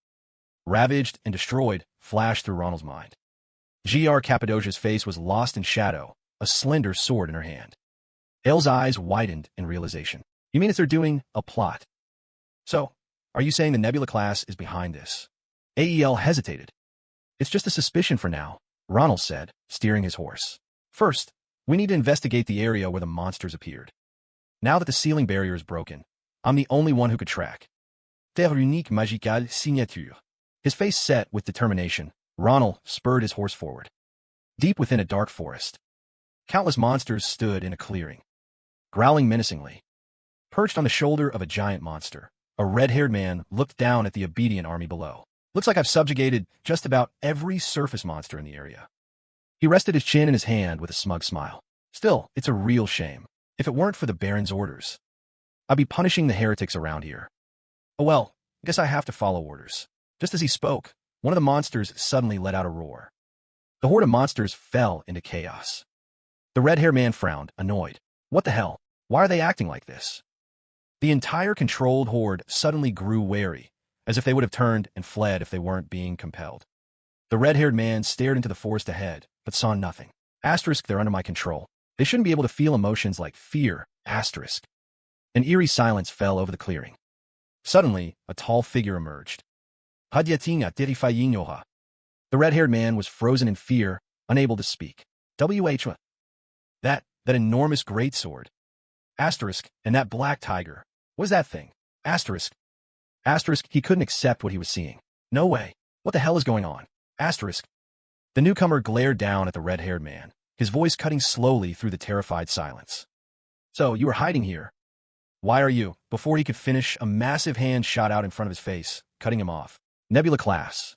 ravaged and destroyed, flashed through Ronald's mind. GR Cappadocia's face was lost in shadow, a slender sword in her hand. Ael's eyes widened in realization. You mean they're doing a plot? So, are you saying the Nebula class is behind this? Ael hesitated. It's just a suspicion for now, Ronald said, steering his horse. First, we need to investigate the area where the monsters appeared. Now that the ceiling barrier is broken, I'm the only one who could track. Terre unique magicale signature. His face set with determination, Ronald spurred his horse forward. Deep within a dark forest, countless monsters stood in a clearing, growling menacingly. Perched on the shoulder of a giant monster, a red-haired man looked down at the obedient army below. Looks like I've subjugated just about every surface monster in the area. He rested his chin in his hand with a smug smile. Still, it's a real shame. If it weren't for the Baron's orders, I'd be punishing the heretics around here. Oh well, I guess I have to follow orders. Just as he spoke, one of the monsters suddenly let out a roar. The horde of monsters fell into chaos. The red-haired man frowned, annoyed. What the hell? Why are they acting like this? The entire controlled horde suddenly grew wary, as if they would have turned and fled if they weren't being compelled. The red-haired man stared into the forest ahead, but saw nothing. Asterisk, they're under my control. They shouldn't be able to feel emotions like fear, asterisk. An eerie silence fell over the clearing. Suddenly, a tall figure emerged. Hadyatinga terrifyinyoha. The red-haired man was frozen in fear, unable to speak. WH. That enormous greatsword. Asterisk, and that black tiger. What was that thing? Asterisk. Asterisk, he couldn't accept what he was seeing. No way. What the hell is going on? Asterisk. The newcomer glared down at the red-haired man, his voice cutting slowly through the terrified silence. So, you were hiding here. Why are you? Before he could finish, a massive hand shot out in front of his face, cutting him off. Nebula class.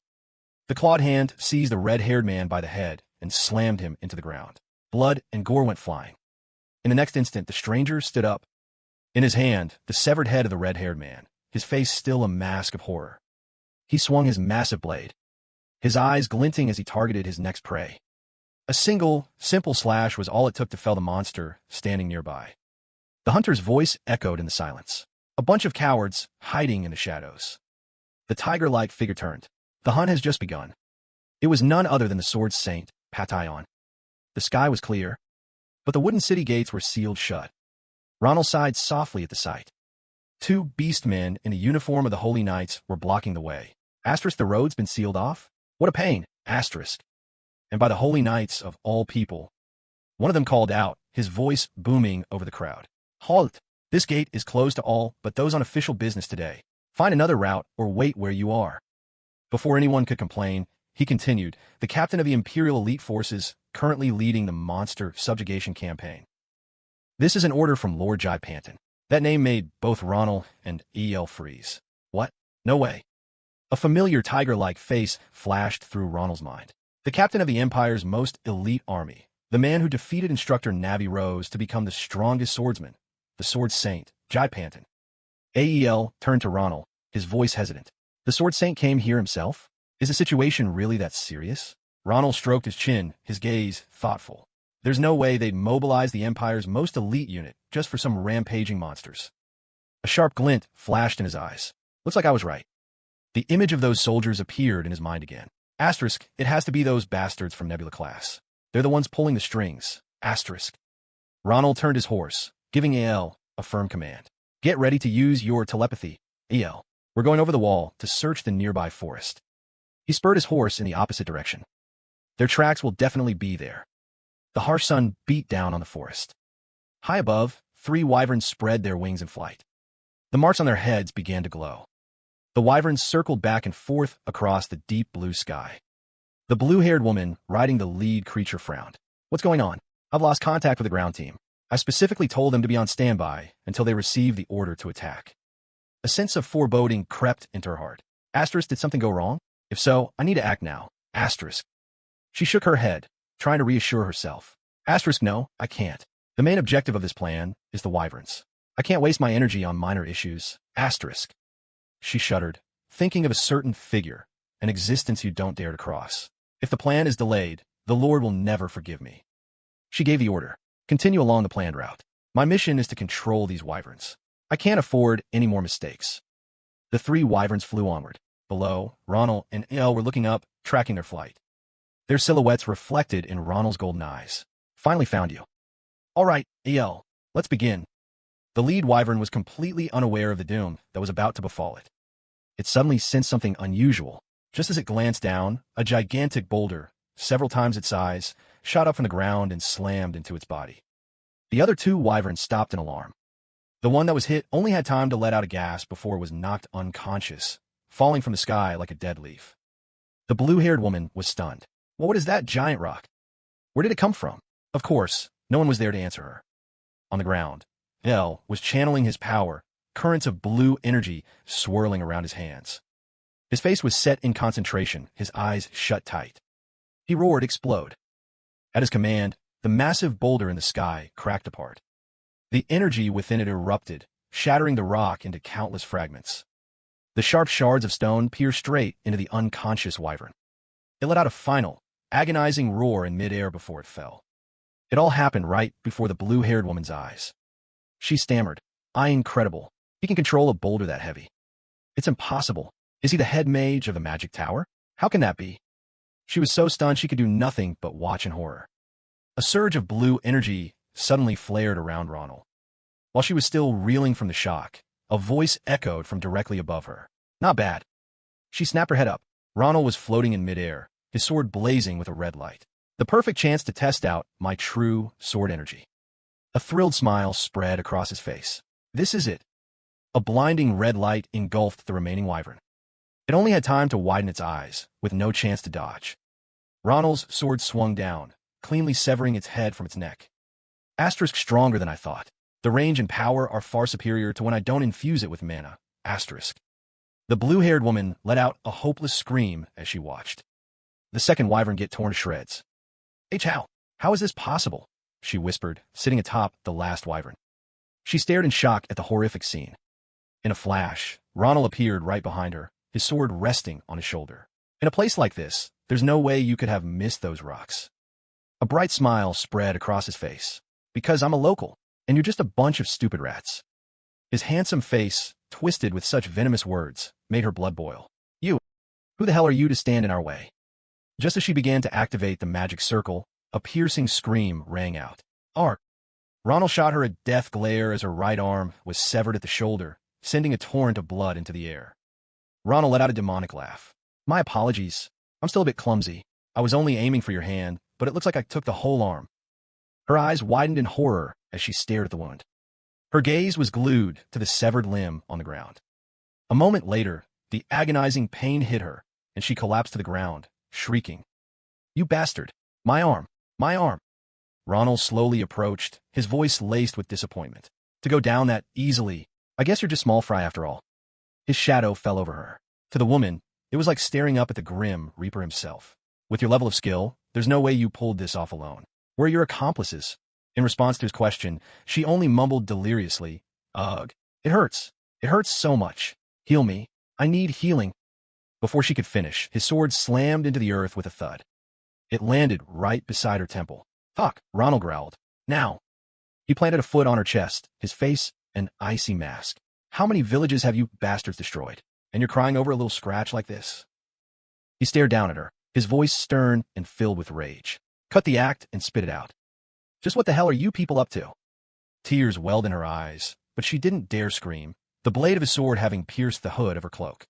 The clawed hand seized the red-haired man by the head and slammed him into the ground. Blood and gore went flying. In the next instant, the stranger stood up. In his hand, the severed head of the red-haired man, his face still a mask of horror. He swung his massive blade, his eyes glinting as he targeted his next prey. A single, simple slash was all it took to fell the monster standing nearby. The hunter's voice echoed in the silence. A bunch of cowards hiding in the shadows. The tiger-like figure turned. The hunt has just begun. It was none other than the sword saint, Pataion. The sky was clear, but the wooden city gates were sealed shut. Ronald sighed softly at the sight. Two beastmen in the uniform of the Holy Knights were blocking the way. Asterisk, the road's been sealed off? What a pain! Asterisk. And by the Holy Knights of all people. One of them called out, his voice booming over the crowd. Halt! This gate is closed to all but those on official business today. Find another route or wait where you are. Before anyone could complain, he continued, the captain of the Imperial Elite Forces currently leading the monster subjugation campaign. This is an order from Lord Jai Panton. That name made both Ronald and E.L. freeze. What? No way. A familiar tiger-like face flashed through Ronald's mind. The captain of the Empire's most elite army, the man who defeated instructor Navi Rose to become the strongest swordsman, the Sword Saint, Jai Panton. AEL turned to Ronald, his voice hesitant. The Sword Saint came here himself? Is the situation really that serious? Ronald stroked his chin, his gaze thoughtful. There's no way they'd mobilize the Empire's most elite unit just for some rampaging monsters. A sharp glint flashed in his eyes. Looks like I was right. The image of those soldiers appeared in his mind again. Asterisk, it has to be those bastards from Nebula class. They're the ones pulling the strings. Asterisk. Ronald turned his horse, giving AL a firm command. Get ready to use your telepathy, EL. We're going over the wall to search the nearby forest. He spurred his horse in the opposite direction. Their tracks will definitely be there. The harsh sun beat down on the forest. High above, 3 wyverns spread their wings in flight. The marks on their heads began to glow. The wyverns circled back and forth across the deep blue sky. The blue-haired woman riding the lead creature frowned. What's going on? I've lost contact with the ground team. I specifically told them to be on standby until they received the order to attack. A sense of foreboding crept into her heart. Asterisk, did something go wrong? If so, I need to act now. Asterisk. She shook her head, trying to reassure herself. Asterisk, no, I can't. The main objective of this plan is the wyverns. I can't waste my energy on minor issues. Asterisk. She shuddered, thinking of a certain figure, an existence you don't dare to cross. If the plan is delayed, the Lord will never forgive me. She gave the order. Continue along the planned route. My mission is to control these wyverns. I can't afford any more mistakes. The 3 wyverns flew onward. Below, Ronald and El were looking up, tracking their flight. Their silhouettes reflected in Ronald's golden eyes. Finally found you. All right, El, let's begin. The lead wyvern was completely unaware of the doom that was about to befall it. It suddenly sensed something unusual. Just as it glanced down, a gigantic boulder, several times its size, shot up from the ground and slammed into its body. The other 2 wyverns stopped in alarm. The one that was hit only had time to let out a gasp before it was knocked unconscious, falling from the sky like a dead leaf. The blue-haired woman was stunned. Well, what is that giant rock? Where did it come from? Of course, no one was there to answer her. On the ground, El was channeling his power, currents of blue energy swirling around his hands. His face was set in concentration, his eyes shut tight. He roared, explode. At his command, the massive boulder in the sky cracked apart. The energy within it erupted, shattering the rock into countless fragments. The sharp shards of stone pierced straight into the unconscious wyvern. It let out a final, agonizing roar in midair before it fell. It all happened right before the blue-haired woman's eyes. She stammered, incredible. He can control a boulder that heavy. It's impossible. Is he the head mage of the magic tower? How can that be? She was so stunned she could do nothing but watch in horror. A surge of blue energy suddenly flared around Ronald. While she was still reeling from the shock, a voice echoed from directly above her. Not bad. She snapped her head up. Ronald was floating in midair, his sword blazing with a red light. The perfect chance to test out my true sword energy. A thrilled smile spread across his face. This is it. A blinding red light engulfed the remaining wyvern. It only had time to widen its eyes, with no chance to dodge. Ronald's sword swung down, cleanly severing its head from its neck. Asterisk, stronger than I thought. The range and power are far superior to when I don't infuse it with mana. Asterisk. The blue-haired woman let out a hopeless scream as she watched the second wyvern get torn to shreds. How is this possible? she whispered, sitting atop the last wyvern. She stared in shock at the horrific scene. In a flash, Ronald appeared right behind her, his sword resting on his shoulder. In a place like this, there's no way you could have missed those rocks. A bright smile spread across his face. Because I'm a local, and you're just a bunch of stupid rats. His handsome face, twisted with such venomous words, made her blood boil. You! Who the hell are you to stand in our way? Just as she began to activate the magic circle, a piercing scream rang out. Ark! Ronald shot her a death glare as her right arm was severed at the shoulder, sending a torrent of blood into the air. Ronald let out a demonic laugh. My apologies. I'm still a bit clumsy. I was only aiming for your hand, but it looks like I took the whole arm. Her eyes widened in horror as she stared at the wound. Her gaze was glued to the severed limb on the ground. A moment later, the agonizing pain hit her, and she collapsed to the ground, shrieking. You bastard! My arm! My arm! Ronald slowly approached, his voice laced with disappointment. To go down that easily, I guess you're just small fry after all. His shadow fell over her. To the woman, it was like staring up at the grim Reaper himself. With your level of skill, there's no way you pulled this off alone. Where are your accomplices? In response to his question, she only mumbled deliriously, Ugh, it hurts. It hurts so much. Heal me. I need healing. Before she could finish, his sword slammed into the earth with a thud. It landed right beside her temple. Fuck, Ronald growled. Now. He planted a foot on her chest, his face an icy mask. How many villages have you bastards destroyed? And you're crying over a little scratch like this? He stared down at her, his voice stern and filled with rage. Cut the act and spit it out. Just what the hell are you people up to? Tears welled in her eyes, but she didn't dare scream, the blade of his sword having pierced the hood of her cloak.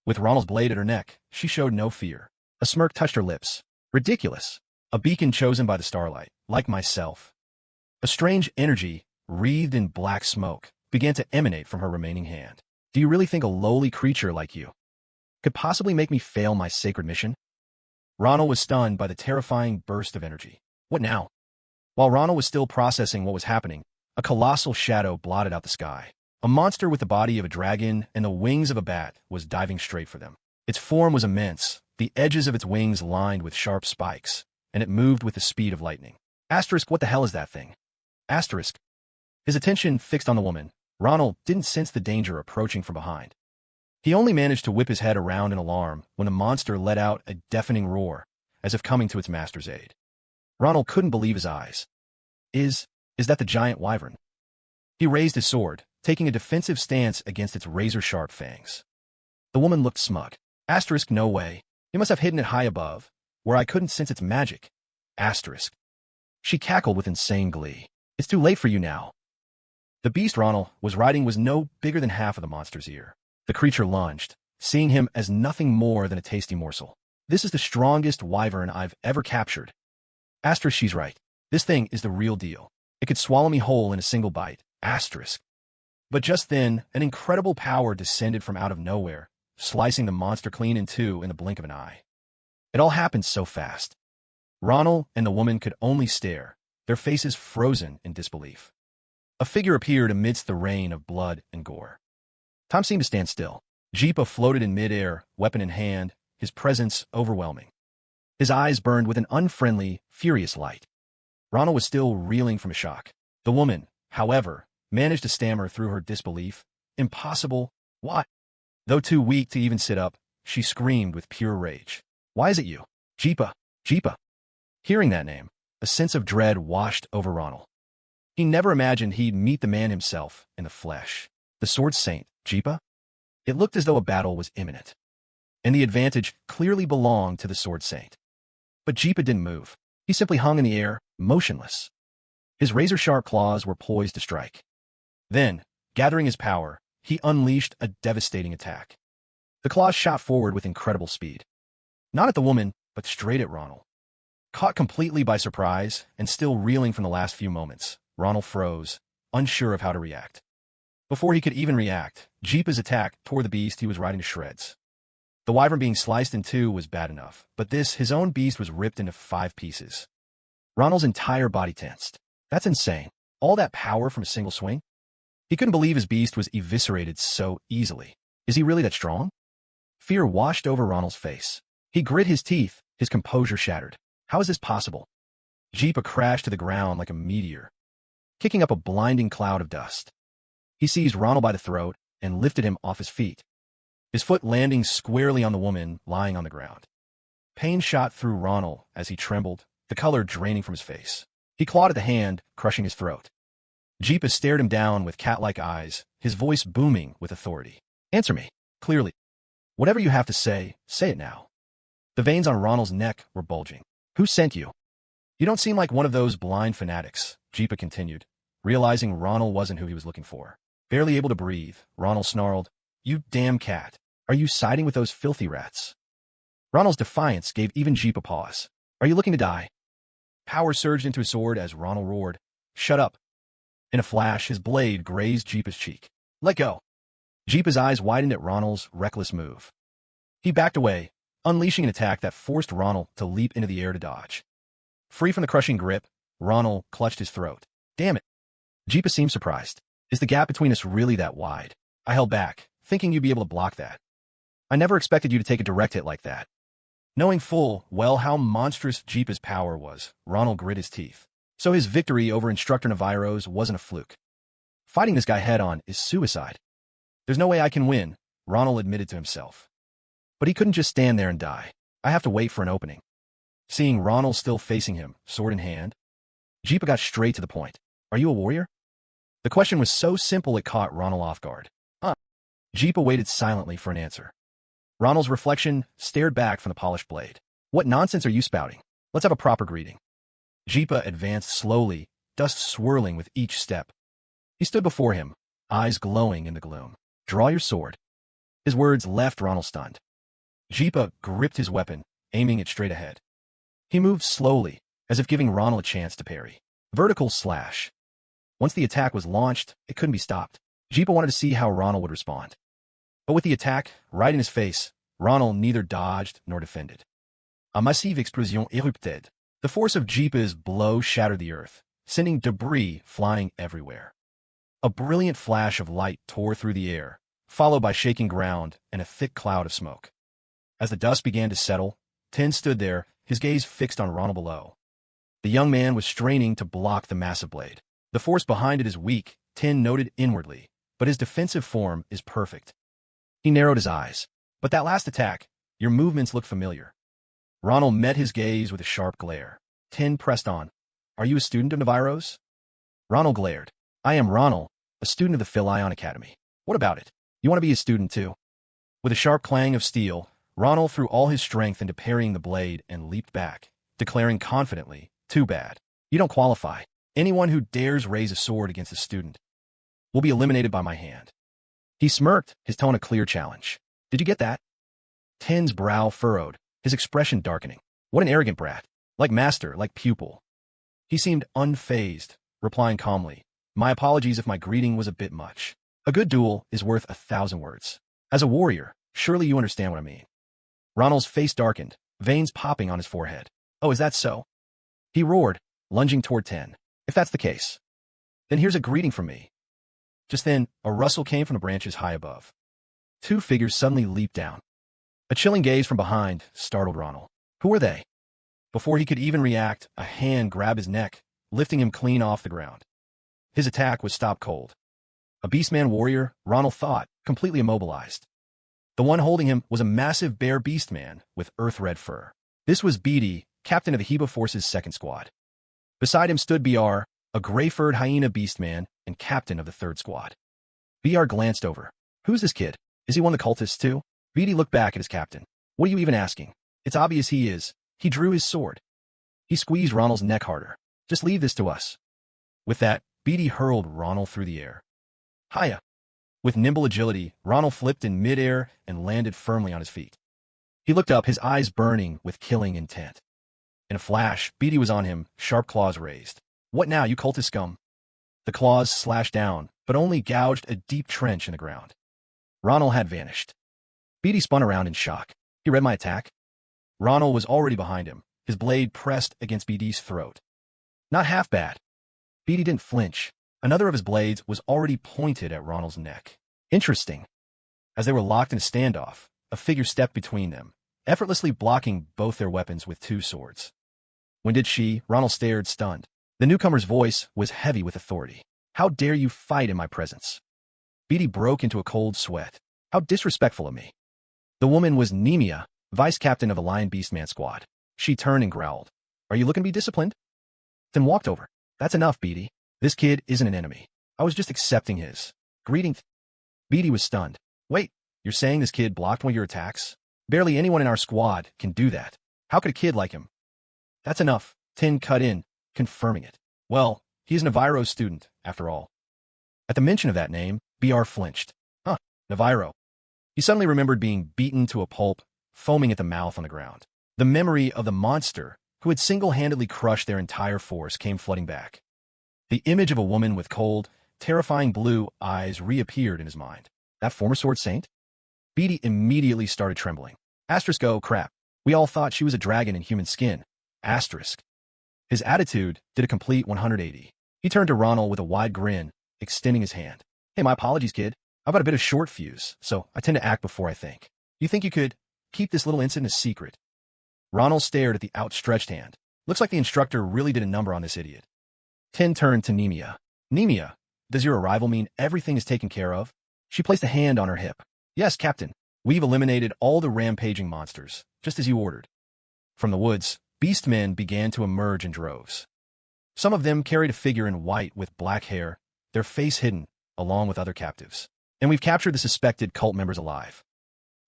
With Ronald's blade at her neck, she showed no fear. A smirk touched her lips. Ridiculous. A beacon chosen by the starlight, like myself. A strange energy, wreathed in black smoke, began to emanate from her remaining hand. Do you really think a lowly creature like you could possibly make me fail my sacred mission? Ronald was stunned by the terrifying burst of energy. What now? While Ronald was still processing what was happening, a colossal shadow blotted out the sky. A monster with the body of a dragon and the wings of a bat was diving straight for them. Its form was immense, the edges of its wings lined with sharp spikes, and it moved with the speed of lightning. Asterisk, what the hell is that thing? Asterisk. His attention fixed on the woman. Ronald didn't sense the danger approaching from behind. He only managed to whip his head around in alarm when the monster let out a deafening roar, as if coming to its master's aid. Ronald couldn't believe his eyes. Is that the giant wyvern? He raised his sword, taking a defensive stance against its razor-sharp fangs. The woman looked smug. Asterisk, no way. He must have hidden it high above, where I couldn't sense its magic. Asterisk. She cackled with insane glee. It's too late for you now. The beast Ronald was riding was no bigger than half of the monster's ear. The creature lunged, seeing him as nothing more than a tasty morsel. This is the strongest wyvern I've ever captured. Asterisk, she's right. This thing is the real deal. It could swallow me whole in a single bite. Asterisk. But just then, an incredible power descended from out of nowhere, slicing the monster clean in two in the blink of an eye. It all happened so fast. Ronald and the woman could only stare, their faces frozen in disbelief. A figure appeared amidst the rain of blood and gore. Time seemed to stand still. Jeepa floated in midair, weapon in hand, his presence overwhelming. His eyes burned with an unfriendly, furious light. Ronald was still reeling from shock. The woman, however, managed to stammer through her disbelief. Impossible. What? Though too weak to even sit up, she screamed with pure rage. Why is it you? Jeepa, Jeepa. Hearing that name, a sense of dread washed over Ronald. He never imagined he'd meet the man himself in the flesh. The Sword Saint, Jeepa? It looked as though a battle was imminent, and the advantage clearly belonged to the Sword Saint. But Jeepa didn't move. He simply hung in the air, motionless. His razor-sharp claws were poised to strike. Then, gathering his power, he unleashed a devastating attack. The claws shot forward with incredible speed. Not at the woman, but straight at Ronald. Caught completely by surprise, and still reeling from the last few moments, Ronald froze, unsure of how to react. Before he could even react, Jeepa's attack tore the beast he was riding to shreds. The wyvern being sliced in two was bad enough, but this, his own beast, was ripped into 5 pieces. Ronald's entire body tensed. That's insane. All that power from a single swing? He couldn't believe his beast was eviscerated so easily. Is he really that strong? Fear washed over Ronald's face. He grit his teeth, his composure shattered. How is this possible? Jeepa crashed to the ground like a meteor, kicking up a blinding cloud of dust. He seized Ronald by the throat and lifted him off his feet, his foot landing squarely on the woman lying on the ground. Pain shot through Ronald as he trembled, the color draining from his face. He clawed at the hand, crushing his throat. Jeepa stared him down with cat-like eyes, his voice booming with authority. Answer me, clearly. Whatever you have to say it now. The veins on Ronald's neck were bulging. Who sent you? You don't seem like one of those blind fanatics, Jeepa continued, realizing Ronald wasn't who he was looking for. Barely able to breathe, Ronald snarled, You damn cat. Are you siding with those filthy rats? Ronald's defiance gave even Jeepa pause. Are you looking to die? Power surged into his sword as Ronald roared. Shut up. In a flash, his blade grazed Jeepa's cheek. Let go. Jeepa's eyes widened at Ronald's reckless move. He backed away, unleashing an attack that forced Ronald to leap into the air to dodge. Free from the crushing grip, Ronald clutched his throat. Damn it. Jeepa seemed surprised. Is the gap between us really that wide? I held back, thinking you'd be able to block that. I never expected you to take a direct hit like that. Knowing full well how monstrous Jeepa's power was, Ronald grit his teeth. So his victory over Instructor Naviros wasn't a fluke. Fighting this guy head-on is suicide. There's no way I can win, Ronald admitted to himself. But he couldn't just stand there and die. I have to wait for an opening. Seeing Ronald still facing him, sword in hand, Jeepa got straight to the point. Are you a warrior? The question was so simple it caught Ronald off guard. Jeepa waited silently for an answer. Ronald's reflection stared back from the polished blade. What nonsense are you spouting? Let's have a proper greeting. Jeepa advanced slowly, dust swirling with each step. He stood before him, eyes glowing in the gloom. Draw your sword. His words left Ronald stunned. Jeepa gripped his weapon, aiming it straight ahead. He moved slowly, as if giving Ronald a chance to parry. Vertical slash. Once the attack was launched, it couldn't be stopped. Jeepa wanted to see how Ronald would respond. But with the attack right in his face, Ronald neither dodged nor defended. A massive explosion érupted. The force of Jeepa's blow shattered the earth, sending debris flying everywhere. A brilliant flash of light tore through the air, followed by shaking ground and a thick cloud of smoke. As the dust began to settle, Tin stood there, his gaze fixed on Ronald below. The young man was straining to block the massive blade. The force behind it is weak, Tin noted inwardly, but his defensive form is perfect. He narrowed his eyes. But that last attack, your movements look familiar. Ronald met his gaze with a sharp glare. Tin pressed on. Are you a student of Naviros? Ronald glared. I am Ronald, a student of the Philion Academy. What about it? You want to be a student too? With a sharp clang of steel, Ronald threw all his strength into parrying the blade and leaped back, declaring confidently, Too bad. You don't qualify. Anyone who dares raise a sword against a student will be eliminated by my hand. He smirked, his tone a clear challenge. Did you get that? Tin's brow furrowed, his expression darkening. What an arrogant brat. Like master, like pupil. He seemed unfazed, replying calmly. My apologies if my greeting was a bit much. A good duel is worth 1,000 words. As a warrior, surely you understand what I mean. Ronald's face darkened, veins popping on his forehead. Oh, is that so? He roared, lunging toward Tin. If that's the case, then here's a greeting from me. Just then, a rustle came from the branches high above. Two figures suddenly leaped down. A chilling gaze from behind startled Ronald. Who were they? Before he could even react, a hand grabbed his neck, lifting him clean off the ground. His attack was stopped cold. A beastman warrior, Ronald thought, completely immobilized. The one holding him was a massive bear beastman with earth-red fur. This was BD, captain of the Heba Force's 2nd Squad. Beside him stood BR, a gray-furred hyena beastman and captain of the 3rd Squad. BR glanced over. Who's this kid? Is he one of the cultists too? BD looked back at his captain. What are you even asking? It's obvious he is. He drew his sword. He squeezed Ronald's neck harder. Just leave this to us. With that, BD hurled Ronald through the air. Hiya! With nimble agility, Ronald flipped in midair and landed firmly on his feet. He looked up, his eyes burning with killing intent. In a flash, BD was on him, sharp claws raised. What now, you cultist scum? The claws slashed down, but only gouged a deep trench in the ground. Ronald had vanished. BD spun around in shock. He read my attack? Ronald was already behind him, his blade pressed against BD's throat. Not half bad. BD didn't flinch. Another of his blades was already pointed at Ronald's neck. Interesting. As they were locked in a standoff, a figure stepped between them, effortlessly blocking both their weapons with 2 swords. When did she? Ronald stared, stunned. The newcomer's voice was heavy with authority. How dare you fight in my presence? Beatty broke into a cold sweat. How disrespectful of me. The woman was Nemia, vice captain of the Lion Beastman squad. She turned and growled. Are you looking to be disciplined? Then walked over. That's enough, Beatty. This kid isn't an enemy. I was just accepting his greeting. Beatty was stunned. Wait, you're saying this kid blocked one of your attacks? Barely anyone in our squad can do that. How could a kid like him? That's enough. Tin cut in, confirming it. Well, he's Naviro's student, after all. At the mention of that name, BR flinched. Huh, Naviro. He suddenly remembered being beaten to a pulp, foaming at the mouth on the ground. The memory of the monster who had single-handedly crushed their entire force came flooding back. The image of a woman with cold, terrifying blue eyes reappeared in his mind. That former sword saint? Beatty immediately started trembling. Asterisk, oh crap. We all thought she was a dragon in human skin. Asterisk. His attitude did a complete 180. He turned to Ronald with a wide grin, extending his hand. Hey, my apologies, kid. I've got a bit of short fuse, so I tend to act before I think. You think you could keep this little incident a secret? Ronald stared at the outstretched hand. Looks like the instructor really did a number on this idiot. Tin turned to Nemia. Nemia, does your arrival mean everything is taken care of? She placed a hand on her hip. Yes, Captain. We've eliminated all the rampaging monsters, just as you ordered. From the woods, beastmen began to emerge in droves. Some of them carried a figure in white with black hair, their face hidden, along with other captives. And we've captured the suspected cult members alive.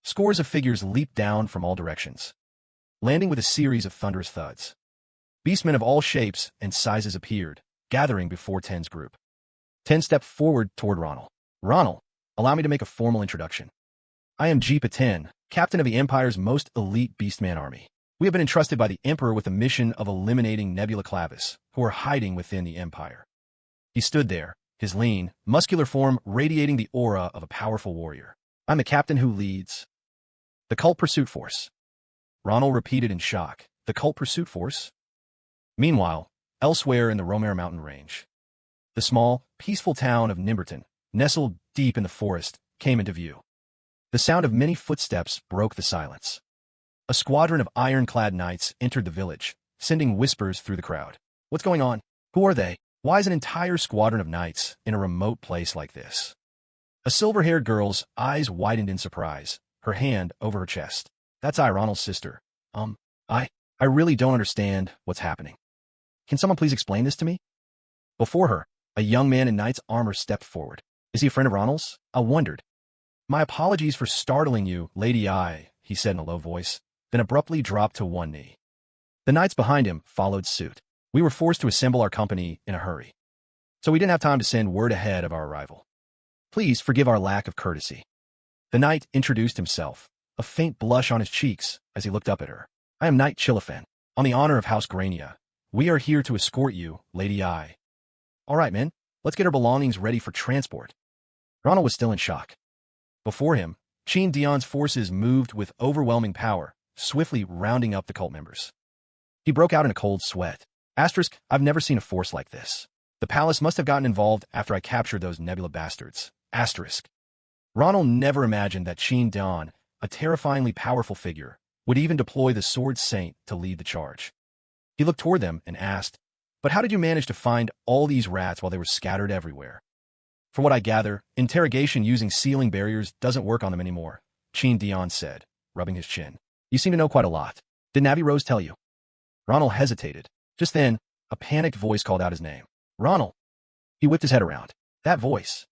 Scores of figures leaped down from all directions, landing with a series of thunderous thuds. Beastmen of all shapes and sizes appeared, gathering before Ten's group. Ten stepped forward toward Ronald. Ronald, allow me to make a formal introduction. I am Jeepa 10, captain of the Empire's most elite Beastman army. We have been entrusted by the Emperor with the mission of eliminating Nebula Clavis, who are hiding within the Empire. He stood there, his lean, muscular form radiating the aura of a powerful warrior. I'm the captain who leads the Cult Pursuit Force. Ronald repeated in shock. The Cult Pursuit Force? Meanwhile, elsewhere in the Romare mountain range, the small, peaceful town of Nimberton, nestled deep in the forest, came into view. The sound of many footsteps broke the silence. A squadron of iron-clad knights entered the village, sending whispers through the crowd. What's going on? Who are they? Why is an entire squadron of knights in a remote place like this? A silver-haired girl's eyes widened in surprise, her hand over her chest. That's Ronald's sister. I really don't understand what's happening. Can someone please explain this to me? Before her, a young man in knight's armor stepped forward. Is he a friend of Ronald's? I wondered. My apologies for startling you, Lady I, he said in a low voice, then abruptly dropped to one knee. The knights behind him followed suit. We were forced to assemble our company in a hurry, so we didn't have time to send word ahead of our arrival. Please forgive our lack of courtesy. The knight introduced himself, a faint blush on his cheeks as he looked up at her. I am Knight Chiliphan. On the honor of House Grania, we are here to escort you, Lady I. All right, men, let's get our belongings ready for transport. Ronald was still in shock. Before him, Sheen Dion's forces moved with overwhelming power, swiftly rounding up the cult members. He broke out in a cold sweat. Asterisk, I've never seen a force like this. The palace must have gotten involved after I captured those Nebula bastards. Asterisk. Ronald never imagined that Sheen Dion, a terrifyingly powerful figure, would even deploy the Sword Saint to lead the charge. He looked toward them and asked, but how did you manage to find all these rats while they were scattered everywhere? From what I gather, interrogation using sealing barriers doesn't work on them anymore, Sheen Dion said, rubbing his chin. You seem to know quite a lot. Did Navi Rose tell you? Ronald hesitated. Just then, a panicked voice called out his name. Ronald! He whipped his head around. That voice.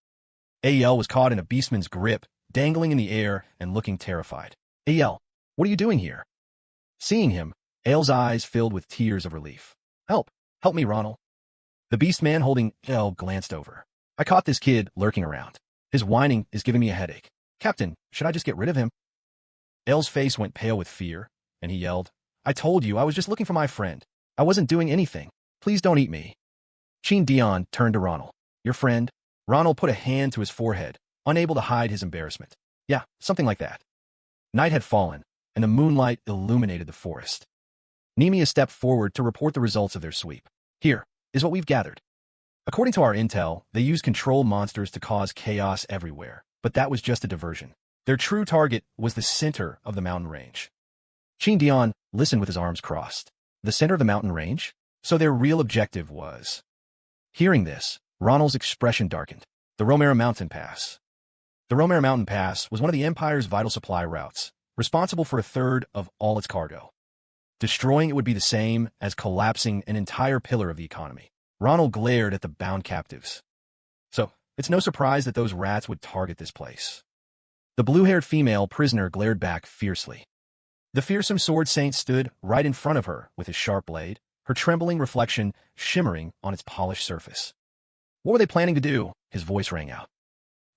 A.L. was caught in a beastman's grip, dangling in the air and looking terrified. A.L., what are you doing here? Seeing him, A.L.'s eyes filled with tears of relief. Help! Help me, Ronald. The beastman holding A.L. glanced over. I caught this kid lurking around. His whining is giving me a headache. Captain, should I just get rid of him? A.L.'s face went pale with fear, and he yelled, I told you I was just looking for my friend. I wasn't doing anything. Please don't eat me. Sheen Dion turned to Ronald. Your friend? Ronald put a hand to his forehead, unable to hide his embarrassment. Yeah, something like that. Night had fallen, and the moonlight illuminated the forest. Nemia stepped forward to report the results of their sweep. Here is what we've gathered. According to our intel, they used control monsters to cause chaos everywhere, but that was just a diversion. Their true target was the center of the mountain range. Sheen Dion listened with his arms crossed. The center of the mountain range? So their real objective was... Hearing this, Ronald's expression darkened. The Romera Mountain Pass. The Romera Mountain Pass was one of the Empire's vital supply routes, responsible for a third of all its cargo. Destroying it would be the same as collapsing an entire pillar of the economy. Ronald glared at the bound captives. So, it's no surprise that those rats would target this place. The blue-haired female prisoner glared back fiercely. The fearsome sword saint stood right in front of her with his sharp blade, her trembling reflection shimmering on its polished surface. What were they planning to do? His voice rang out.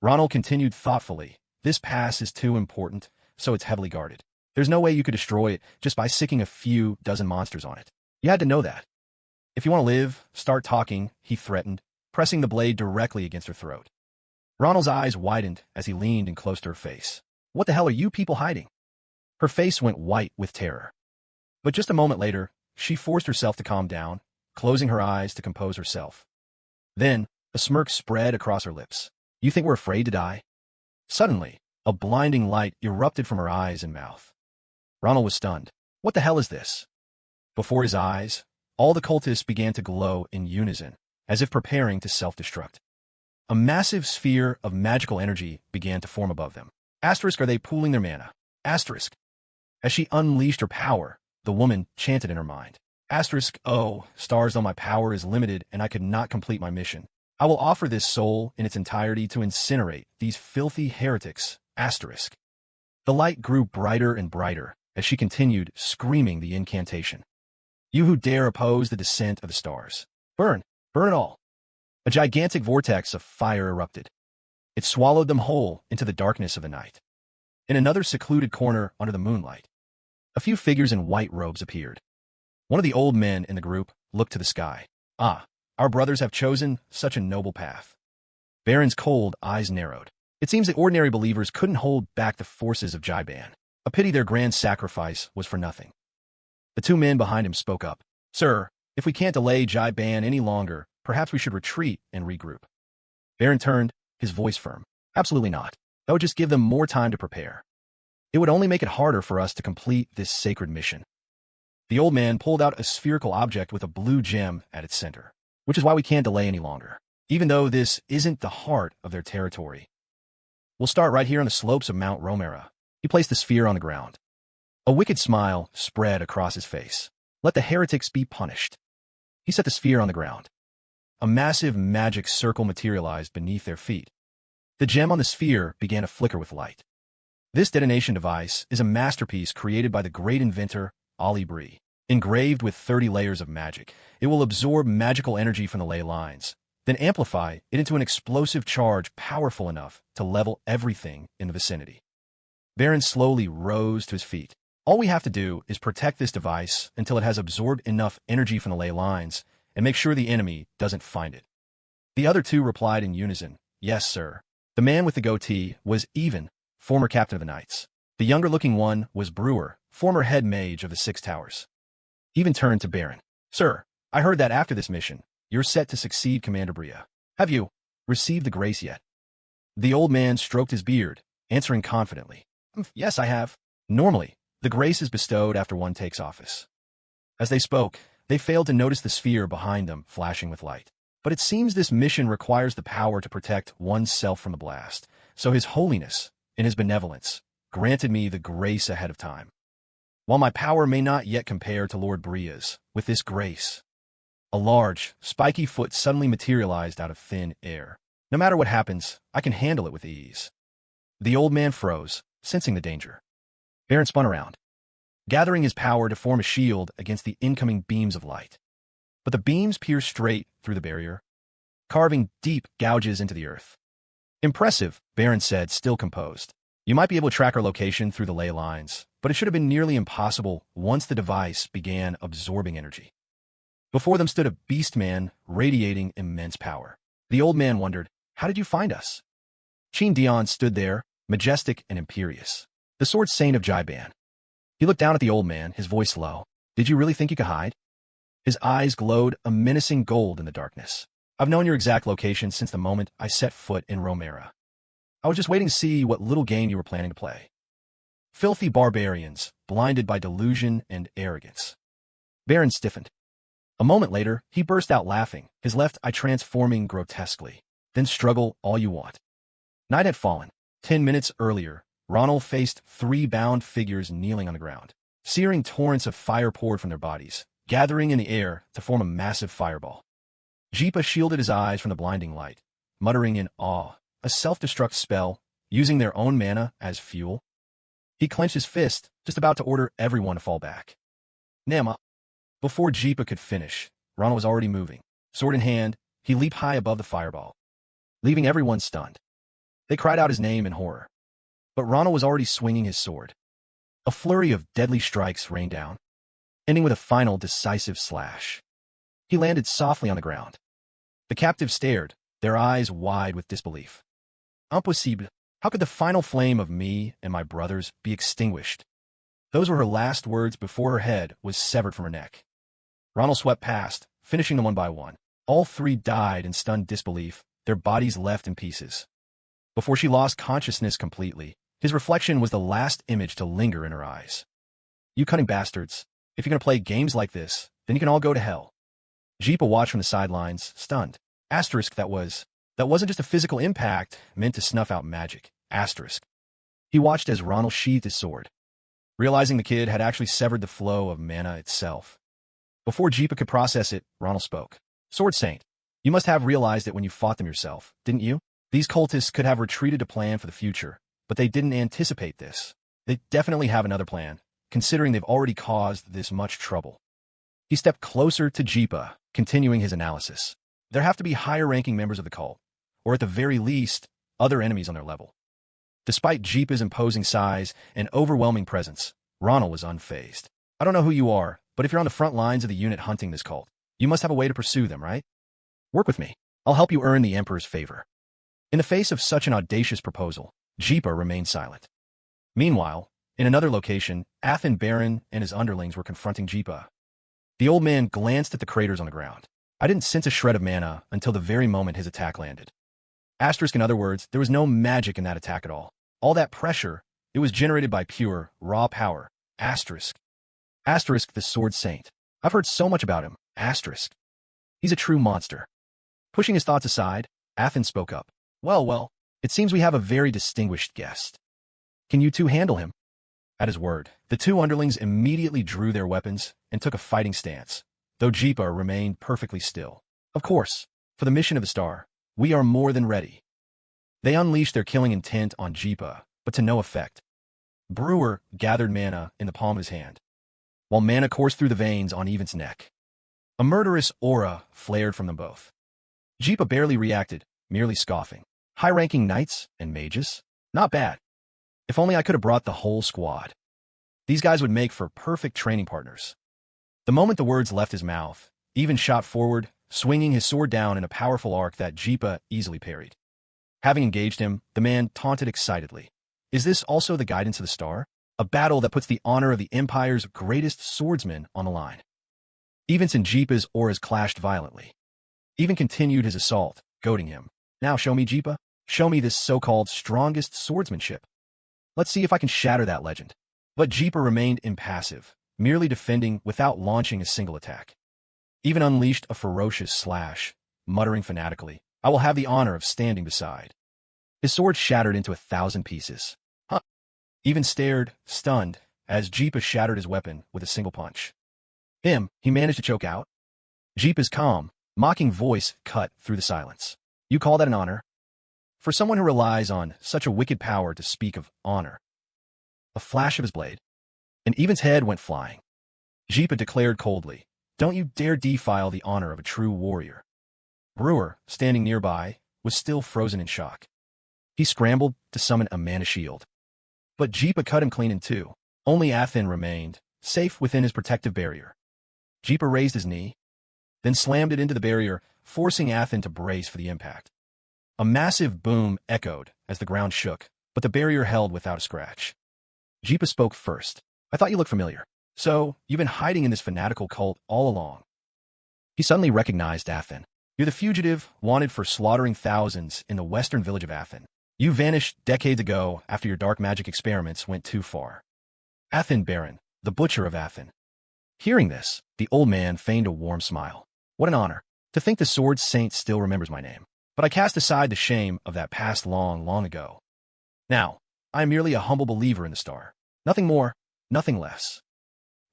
Ronald continued thoughtfully. This pass is too important, so it's heavily guarded. There's no way you could destroy it just by sicking a few dozen monsters on it. You had to know that. If you want to live, start talking, he threatened, pressing the blade directly against her throat. Ronald's eyes widened as he leaned in close to her face. What the hell are you people hiding? Her face went white with terror. But just a moment later, she forced herself to calm down, closing her eyes to compose herself. Then, a smirk spread across her lips. You think we're afraid to die? Suddenly, a blinding light erupted from her eyes and mouth. Ronald was stunned. What the hell is this? Before his eyes, all the cultists began to glow in unison, as if preparing to self-destruct. A massive sphere of magical energy began to form above them. Asterisk, are they pooling their mana? Asterisk. As she unleashed her power, the woman chanted in her mind. Asterisk, oh, stars, though my power is limited and I could not complete my mission. I will offer this soul in its entirety to incinerate these filthy heretics. Asterisk. The light grew brighter and brighter as she continued screaming the incantation. You who dare oppose the descent of the stars. Burn, burn it all. A gigantic vortex of fire erupted. It swallowed them whole into the darkness of the night. In another secluded corner under the moonlight, a few figures in white robes appeared. One of the old men in the group looked to the sky. Ah, our brothers have chosen such a noble path. Baron's cold eyes narrowed. It seems the ordinary believers couldn't hold back the forces of Jaiban. A pity their grand sacrifice was for nothing. The two men behind him spoke up. Sir, if we can't delay Jaiban any longer, perhaps we should retreat and regroup. Baron turned, his voice firm. Absolutely not. That would just give them more time to prepare. It would only make it harder for us to complete this sacred mission. The old man pulled out a spherical object with a blue gem at its center, which is why we can't delay any longer, even though this isn't the heart of their territory. We'll start right here on the slopes of Mount Romera. He placed the sphere on the ground. A wicked smile spread across his face. Let the heretics be punished. He set the sphere on the ground. A massive magic circle materialized beneath their feet. The gem on the sphere began to flicker with light. This detonation device is a masterpiece created by the great inventor, Ali Bree. Engraved with 30 layers of magic, it will absorb magical energy from the ley lines, then amplify it into an explosive charge powerful enough to level everything in the vicinity. Baron slowly rose to his feet. All we have to do is protect this device until it has absorbed enough energy from the ley lines and make sure the enemy doesn't find it. The other two replied in unison, Yes, sir. The man with the goatee was Even, former captain of the Knights. The younger-looking one was Brewer, former head mage of the Six Towers. Even turned to Baron. Sir, I heard that after this mission, you're set to succeed Commander Brea. Have you received the grace yet? The old man stroked his beard, answering confidently. Yes, I have. Normally, the grace is bestowed after one takes office. As they spoke, they failed to notice the sphere behind them flashing with light. But it seems this mission requires the power to protect oneself from the blast, so His Holiness, in his benevolence, granted me the grace ahead of time. While my power may not yet compare to Lord Brea's, with this grace, a large, spiky foot suddenly materialized out of thin air. No matter what happens, I can handle it with ease. The old man froze, sensing the danger. Baron spun around, gathering his power to form a shield against the incoming beams of light. But the beams pierced straight through the barrier, carving deep gouges into the earth. Impressive, Baron said, still composed. You might be able to track our location through the ley lines, but it should have been nearly impossible once the device began absorbing energy. Before them stood a beast man radiating immense power. The old man wondered, How did you find us? Chin Dion stood there, majestic and imperious, the sword saint of Jaiban. He looked down at the old man, his voice low. Did you really think you could hide? His eyes glowed a menacing gold in the darkness. I've known your exact location since the moment I set foot in Romera. I was just waiting to see what little game you were planning to play. Filthy barbarians, blinded by delusion and arrogance. Baron stiffened. A moment later, he burst out laughing, his left eye transforming grotesquely. Then struggle all you want. Night had fallen. 10 minutes earlier, Ronald faced 3 bound figures kneeling on the ground. Searing torrents of fire poured from their bodies, gathering in the air to form a massive fireball. Jeepa shielded his eyes from the blinding light, muttering in awe, a self-destruct spell, using their own mana as fuel. He clenched his fist, just about to order everyone to fall back. Nama. Before Jeepa could finish, Ronald was already moving. Sword in hand, he leaped high above the fireball, leaving everyone stunned. They cried out his name in horror. But Ronald was already swinging his sword. A flurry of deadly strikes rained down, ending with a final decisive slash. He landed softly on the ground. The captives stared, their eyes wide with disbelief. Impossible. How could the final flame of me and my brothers be extinguished? Those were her last words before her head was severed from her neck. Ronald swept past, finishing them one by one. All 3 died in stunned disbelief, their bodies left in pieces. Before she lost consciousness completely, his reflection was the last image to linger in her eyes. You cunning bastards. If you're going to play games like this, then you can all go to hell. Jeepa watched from the sidelines, stunned. Asterisk that wasn't just a physical impact meant to snuff out magic. Asterisk. He watched as Ronald sheathed his sword, realizing the kid had actually severed the flow of mana itself. Before Jeepa could process it, Ronald spoke. Sword Saint, you must have realized it when you fought them yourself, didn't you? These cultists could have retreated to plan for the future, but they didn't anticipate this. They definitely have another plan, considering they've already caused this much trouble. He stepped closer to Jeepa, continuing his analysis. There have to be higher-ranking members of the cult, or at the very least, other enemies on their level. Despite Jeepa's imposing size and overwhelming presence, Ronald was unfazed. I don't know who you are, but if you're on the front lines of the unit hunting this cult, you must have a way to pursue them, right? Work with me. I'll help you earn the Emperor's favor. In the face of such an audacious proposal, Jeepa remained silent. Meanwhile, in another location, Athen Baron and his underlings were confronting Jeepa. The old man glanced at the craters on the ground. I didn't sense a shred of mana until the very moment his attack landed. Asterisk, in other words, there was no magic in that attack at all. All that pressure, it was generated by pure, raw power. Asterisk. Asterisk, the Sword Saint. I've heard so much about him. Asterisk. He's a true monster. Pushing his thoughts aside, Athen spoke up. Well, it seems we have a very distinguished guest. Can you two handle him? At his word, the 2 underlings immediately drew their weapons and took a fighting stance, though Jeepa remained perfectly still. Of course, for the mission of the star, we are more than ready. They unleashed their killing intent on Jeepa, but to no effect. Brewer gathered mana in the palm of his hand, while mana coursed through the veins on Even's neck. A murderous aura flared from them both. Jeepa barely reacted, merely scoffing. High-ranking knights and mages? Not bad. If only I could have brought the whole squad. These guys would make for perfect training partners. The moment the words left his mouth, Even shot forward, swinging his sword down in a powerful arc that Jeepa easily parried. Having engaged him, the man taunted excitedly. Is this also the guidance of the star? A battle that puts the honor of the Empire's greatest swordsman on the line. Even's and Jeepa's auras clashed violently. Even continued his assault, goading him. Now show me, Jeepa. Show me this so-called strongest swordsmanship. Let's see if I can shatter that legend. But Jeepa remained impassive, merely defending without launching a single attack. Even unleashed a ferocious slash, muttering fanatically, I will have the honor of standing beside. His sword shattered into 1,000 pieces. Huh. Even stared, stunned, as Jeepa shattered his weapon with a single punch. He managed to choke out. Jeepa's calm, mocking voice cut through the silence. You call that an honor? For someone who relies on such a wicked power to speak of honor. A flash of his blade, and Even's head went flying. Jeepa declared coldly, Don't you dare defile the honor of a true warrior. Brewer, standing nearby, was still frozen in shock. He scrambled to summon a mana shield. But Jeepa cut him clean in two. Only Athen remained, safe within his protective barrier. Jeepa raised his knee, then slammed it into the barrier, forcing Athen to brace for the impact. A massive boom echoed as the ground shook, but the barrier held without a scratch. Jeepa spoke first. I thought you looked familiar. So, you've been hiding in this fanatical cult all along. He suddenly recognized Athen. You're the fugitive, wanted for slaughtering thousands in the western village of Athen. You vanished decades ago after your dark magic experiments went too far. Athen Baron, the butcher of Athen. Hearing this, the old man feigned a warm smile. What an honor. To think the Sword Saint still remembers my name. But I cast aside the shame of that past long, long ago. Now, I am merely a humble believer in the star. Nothing more, nothing less.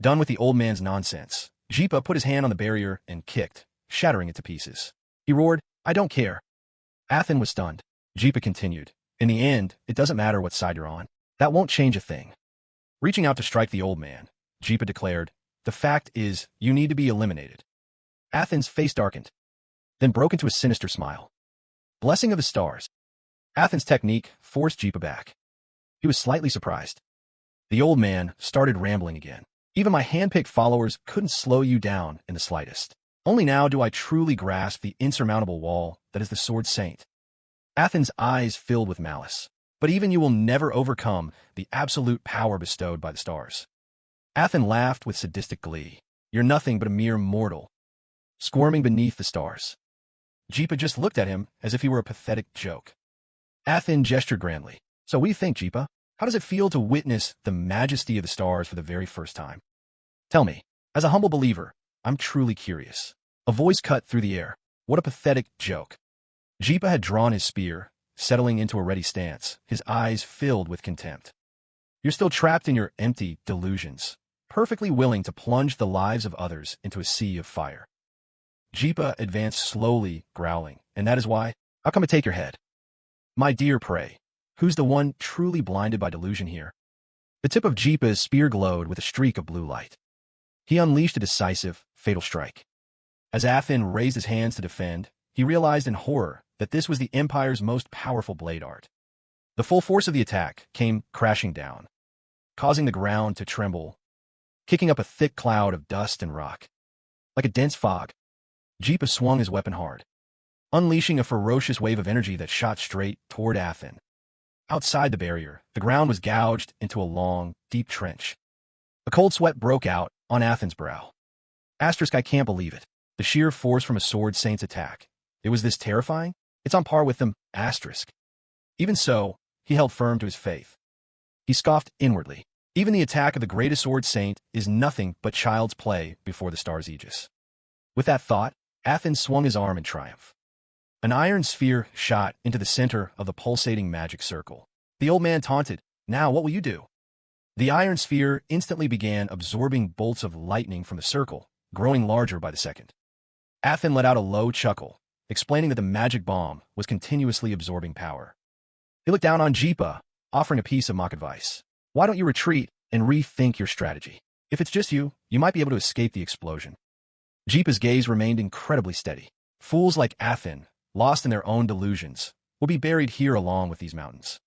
Done with the old man's nonsense, Jipa put his hand on the barrier and kicked, shattering it to pieces. He roared, I don't care. Athen was stunned. Jipa continued, in the end, it doesn't matter what side you're on. That won't change a thing. Reaching out to strike the old man, Jipa declared, the fact is, you need to be eliminated. Athen's face darkened, then broke into a sinister smile. Blessing of the stars. Athen's technique forced Jipa back. He was slightly surprised. The old man started rambling again. Even my hand-picked followers couldn't slow you down in the slightest. Only now do I truly grasp the insurmountable wall that is the Sword Saint. Athen's eyes filled with malice. But even you will never overcome the absolute power bestowed by the stars. Athen laughed with sadistic glee. You're nothing but a mere mortal, squirming beneath the stars. Jipa just looked at him as if he were a pathetic joke. Athen gestured grandly. So what do you think, Jipa? How does it feel to witness the majesty of the stars for the very first time? Tell me, as a humble believer, I'm truly curious. A voice cut through the air. What a pathetic joke. Jipa had drawn his spear, settling into a ready stance, his eyes filled with contempt. You're still trapped in your empty delusions, perfectly willing to plunge the lives of others into a sea of fire. Jipa advanced slowly, growling, and that is why I'll come and take your head. My dear prey, who's the one truly blinded by delusion here? The tip of Jipa's spear glowed with a streak of blue light. He unleashed a decisive, fatal strike. As Athen raised his hands to defend, he realized in horror that this was the Empire's most powerful blade art. The full force of the attack came crashing down, causing the ground to tremble, kicking up a thick cloud of dust and rock. Like a dense fog, Jipa swung his weapon hard, unleashing a ferocious wave of energy that shot straight toward Athen. Outside the barrier, the ground was gouged into a long, deep trench. A cold sweat broke out on Athen's brow. Asterisk, I can't believe it. The sheer force from a Sword Saint's attack. It was this terrifying? It's on par with them, asterisk. Even so, he held firm to his faith. He scoffed inwardly. Even the attack of the greatest Sword Saint is nothing but child's play before the star's aegis. With that thought, Athen swung his arm in triumph. An iron sphere shot into the center of the pulsating magic circle. The old man taunted, now what will you do? The iron sphere instantly began absorbing bolts of lightning from the circle, growing larger by the second. Athen let out a low chuckle, explaining that the magic bomb was continuously absorbing power. He looked down on Jipa, offering a piece of mock advice. Why don't you retreat and rethink your strategy? If it's just you, you might be able to escape the explosion. Jipa's gaze remained incredibly steady. Fools like Athen, lost in their own delusions, will be buried here along with these mountains.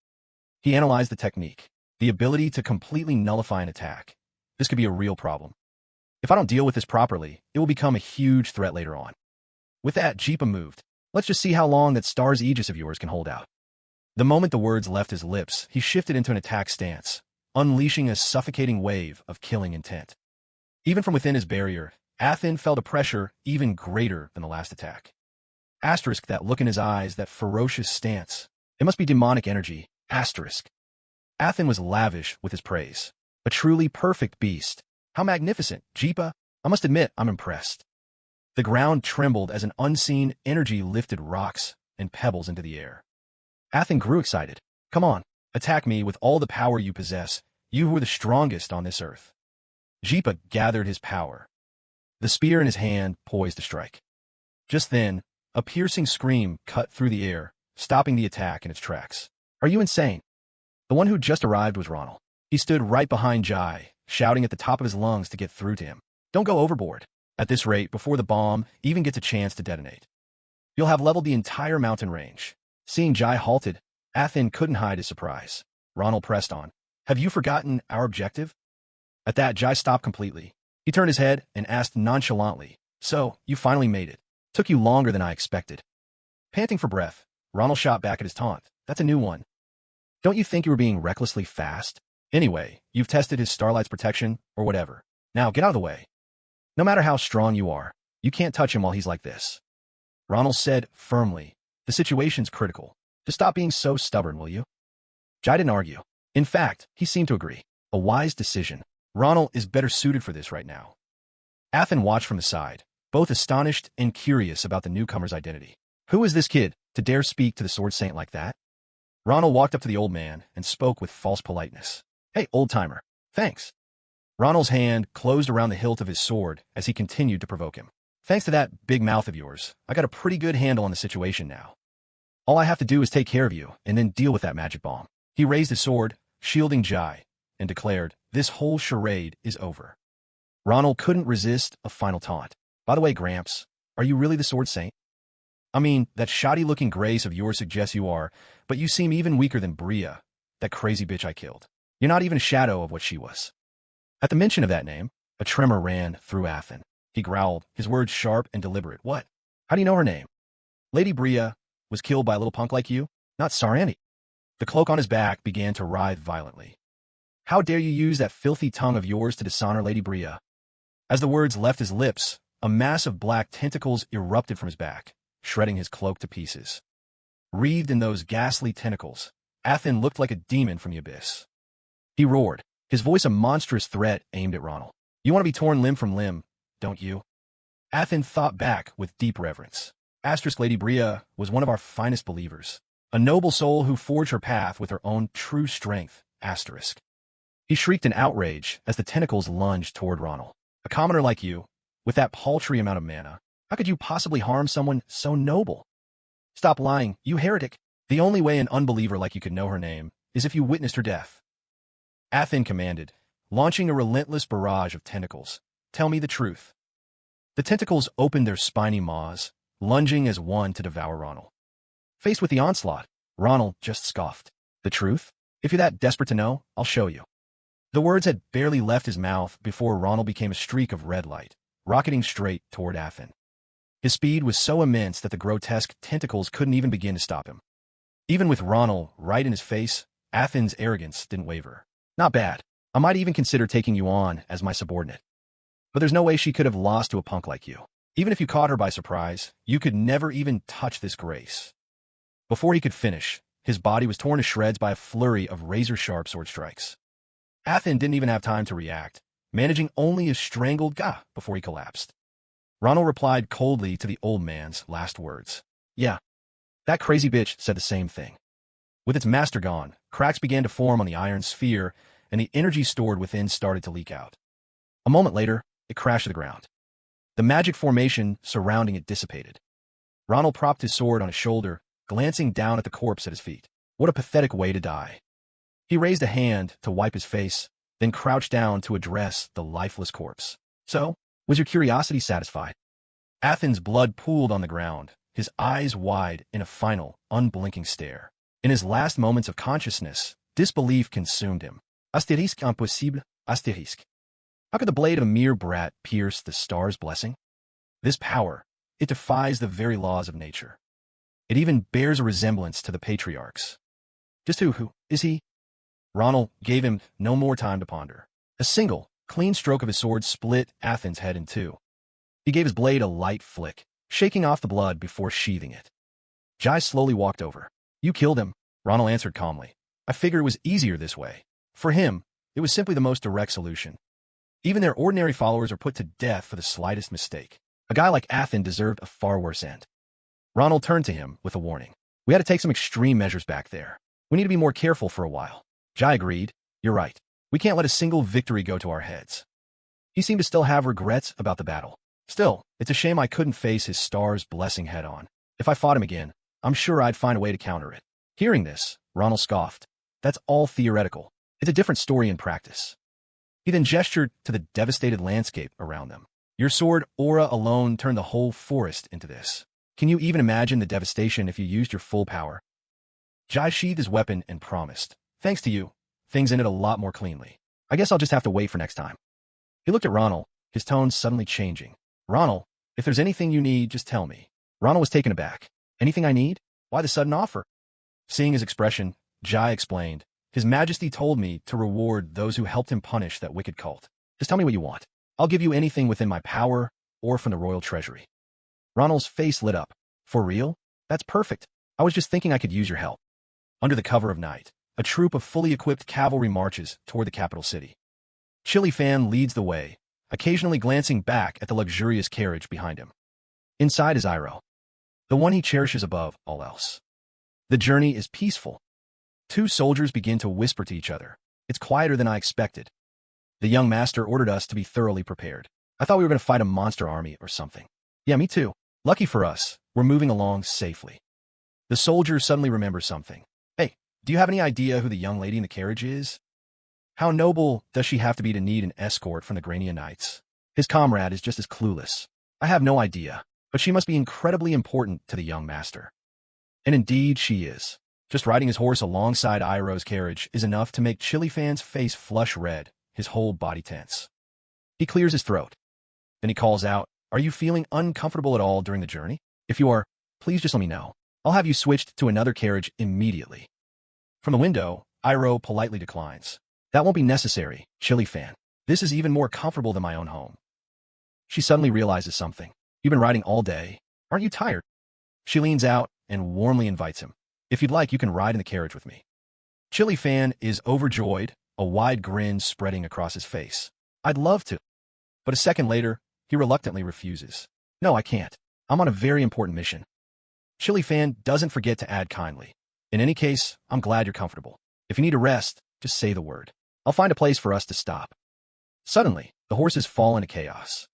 He analyzed the technique, the ability to completely nullify an attack. This could be a real problem. If I don't deal with this properly, it will become a huge threat later on. With that, Jipa moved. Let's just see how long that star's aegis of yours can hold out. The moment the words left his lips, he shifted into an attack stance, unleashing a suffocating wave of killing intent. Even from within his barrier, Athen felt a pressure even greater than the last attack. Asterisk, that look in his eyes, that ferocious stance. It must be demonic energy. Asterisk. Athen was lavish with his praise. A truly perfect beast. How magnificent, Jipa. I must admit, I'm impressed. The ground trembled as an unseen energy lifted rocks and pebbles into the air. Athen grew excited. Come on, attack me with all the power you possess, you who are the strongest on this earth. Jipa gathered his power, the spear in his hand poised to strike. Just then, a piercing scream cut through the air, stopping the attack in its tracks. Are you insane? The one who just arrived was Ronald. He stood right behind Jai, shouting at the top of his lungs to get through to him. Don't go overboard. At this rate, before the bomb even gets a chance to detonate, you'll have leveled the entire mountain range. Seeing Jai halted, Athen couldn't hide his surprise. Ronald pressed on. Have you forgotten our objective? At that, Jai stopped completely. He turned his head and asked nonchalantly, so, you finally made it. Took you longer than I expected. Panting for breath, Ronald shot back at his taunt. That's a new one. Don't you think you were being recklessly fast? Anyway, you've tested his Starlight's protection, or whatever. Now get out of the way. No matter how strong you are, you can't touch him while he's like this. Ronald said firmly, the situation's critical. Just stop being so stubborn, will you? Jai didn't argue. In fact, he seemed to agree. A wise decision. Ronald is better suited for this right now. Athen watched from the side, both astonished and curious about the newcomer's identity. Who is this kid, to dare speak to the sword saint like that? Ronald walked up to the old man and spoke with false politeness. Hey, old-timer. Thanks. Ronald's hand closed around the hilt of his sword as he continued to provoke him. Thanks to that big mouth of yours, I got a pretty good handle on the situation now. All I have to do is take care of you and then deal with that magic bomb. He raised his sword, shielding Jai, and declared, this whole charade is over. Ronald couldn't resist a final taunt. By the way, Gramps, are you really the sword saint? I mean, that shoddy-looking grace of yours suggests you are, but you seem even weaker than Bria, that crazy bitch I killed. You're not even a shadow of what she was. At the mention of that name, a tremor ran through Athen. He growled, his words sharp and deliberate. What? How do you know her name? Lady Bria was killed by a little punk like you? Not Sarani. The cloak on his back began to writhe violently. How dare you use that filthy tongue of yours to dishonor Lady Bria? As the words left his lips, a mass of black tentacles erupted from his back, shredding his cloak to pieces. Wreathed in those ghastly tentacles, Athen looked like a demon from the abyss. He roared, his voice a monstrous threat aimed at Ronald. You want to be torn limb from limb, don't you? Athen thought back with deep reverence. Lady Bria was one of our finest believers, a noble soul who forged her path with her own true strength, He shrieked in outrage as the tentacles lunged toward Ronald. A commoner like you, with that paltry amount of mana, how could you possibly harm someone so noble? Stop lying, you heretic. The only way an unbeliever like you could know her name is if you witnessed her death. Athen commanded, launching a relentless barrage of tentacles. Tell me the truth. The tentacles opened their spiny maws, lunging as one to devour Ronald. Faced with the onslaught, Ronald just scoffed. The truth? If you're that desperate to know, I'll show you. The words had barely left his mouth before Ronald became a streak of red light, rocketing straight toward Athen. His speed was so immense that the grotesque tentacles couldn't even begin to stop him. Even with Ronald right in his face, Athen's arrogance didn't waver. Not bad. I might even consider taking you on as my subordinate. But there's no way she could have lost to a punk like you. Even if you caught her by surprise, you could never even touch this grace. Before he could finish, his body was torn to shreds by a flurry of razor-sharp sword strikes. Athen didn't even have time to react, managing only a strangled gah before he collapsed. Ronald replied coldly to the old man's last words. Yeah, that crazy bitch said the same thing. With its master gone, cracks began to form on the iron sphere, and the energy stored within started to leak out. A moment later, it crashed to the ground. The magic formation surrounding it dissipated. Ronald propped his sword on his shoulder, glancing down at the corpse at his feet. What a pathetic way to die. He raised a hand to wipe his face, then crouched down to address the lifeless corpse. So, was your curiosity satisfied? Athen's blood pooled on the ground, his eyes wide in a final, unblinking stare. In his last moments of consciousness, disbelief consumed him. Asterisk impossible, asterisk. How could the blade of a mere brat pierce the star's blessing? This power, it defies the very laws of nature. It even bears a resemblance to the patriarchs. Just who is he? Ronald gave him no more time to ponder. A single, clean stroke of his sword split Athen's head in two. He gave his blade a light flick, shaking off the blood before sheathing it. Jai slowly walked over. You killed him, Ronald answered calmly. I figured it was easier this way. For him, it was simply the most direct solution. Even their ordinary followers are put to death for the slightest mistake. A guy like Athen deserved a far worse end. Ronald turned to him with a warning. We had to take some extreme measures back there. We need to be more careful for a while. Jai agreed. You're right. We can't let a single victory go to our heads. He seemed to still have regrets about the battle. Still, it's a shame I couldn't face his star's blessing head on. If I fought him again, I'm sure I'd find a way to counter it. Hearing this, Ronald scoffed. That's all theoretical. It's a different story in practice. He then gestured to the devastated landscape around them. Your sword aura alone turned the whole forest into this. Can you even imagine the devastation if you used your full power? Jai sheathed his weapon and promised. Thanks to you, things ended a lot more cleanly. I guess I'll just have to wait for next time. He looked at Ronald, his tone suddenly changing. Ronald, if there's anything you need, just tell me. Ronald was taken aback. Anything I need? Why the sudden offer? Seeing his expression, Jai explained. His Majesty told me to reward those who helped him punish that wicked cult. Just tell me what you want. I'll give you anything within my power or from the royal treasury. Ronald's face lit up. For real? That's perfect. I was just thinking I could use your help. Under the cover of night, a troop of fully equipped cavalry marches toward the capital city. Chili Fan leads the way, occasionally glancing back at the luxurious carriage behind him. Inside is Iroh, the one he cherishes above all else. The journey is peaceful. Two soldiers begin to whisper to each other. It's quieter than I expected. The young master ordered us to be thoroughly prepared. I thought we were going to fight a monster army or something. Yeah, me too. Lucky for us, we're moving along safely. The soldier suddenly remembers something. Hey, do you have any idea who the young lady in the carriage is? How noble does she have to be to need an escort from the Grania Knights? His comrade is just as clueless. I have no idea, but she must be incredibly important to the young master. And indeed she is. Just riding his horse alongside Iroh's carriage is enough to make Chili Fan's face flush red, his whole body tense. He clears his throat. Then he calls out, "Are you feeling uncomfortable at all during the journey? If you are, please just let me know. I'll have you switched to another carriage immediately." From the window, Iroh politely declines. "That won't be necessary, Chili Fan. This is even more comfortable than my own home." She suddenly realizes something. "You've been riding all day. Aren't you tired?" She leans out and warmly invites him. "If you'd like, you can ride in the carriage with me." Chili Fan is overjoyed, a wide grin spreading across his face. "I'd love to." But a second later, he reluctantly refuses. "No, I can't. I'm on a very important mission." Chili Fan doesn't forget to add kindly. "In any case, I'm glad you're comfortable. If you need a rest, just say the word. I'll find a place for us to stop." Suddenly, the horses fall into chaos.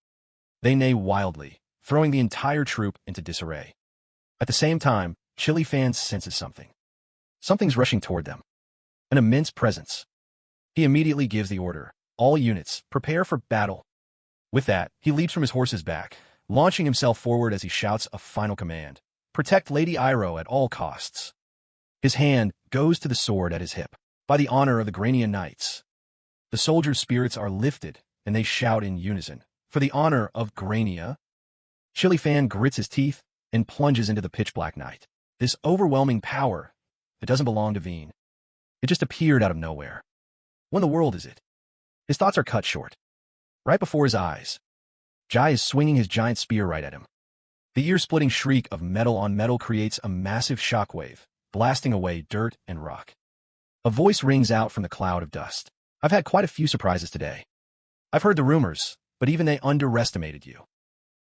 They neigh wildly, throwing the entire troop into disarray. At the same time, Chili Fan senses something. Something's rushing toward them. An immense presence. He immediately gives the order. "All units, prepare for battle." With that, he leaps from his horse's back, launching himself forward as he shouts a final command. "Protect Lady Iroh at all costs." His hand goes to the sword at his hip. "By the honor of the Grania Knights." The soldiers' spirits are lifted, and they shout in unison, "For the honor of Grania." Chili Fan grits his teeth and plunges into the pitch-black night. This overwhelming power, it doesn't belong to Veen. It just appeared out of nowhere. When the world is it? His thoughts are cut short. Right before his eyes, Jai is swinging his giant spear right at him. The ear-splitting shriek of metal on metal creates a massive shockwave, blasting away dirt and rock. A voice rings out from the cloud of dust. "I've had quite a few surprises today. I've heard the rumors, but even they underestimated you."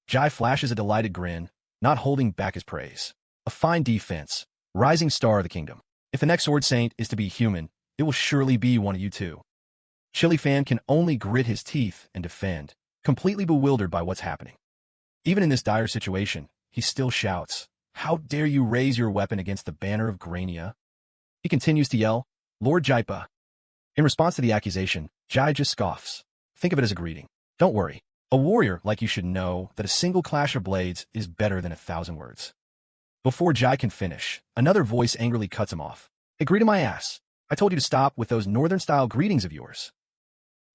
Jai flashes a delighted grin, not holding back his praise. "A fine defense, rising star of the kingdom. If the next Sword Saint is to be human, it will surely be one of you two." Chili Fan can only grit his teeth and defend, completely bewildered by what's happening. Even in this dire situation, he still shouts, "How dare you raise your weapon against the banner of Grania?" He continues to yell, "Lord Jaipa." In response to the accusation, Jai just scoffs. Think of it as a greeting. Don't worry. A warrior like you should know that a single clash of blades is better than 1,000 words. Before Jai can finish, another voice angrily cuts him off. "Hey, greet my ass. I told you to stop with those northern-style greetings of yours."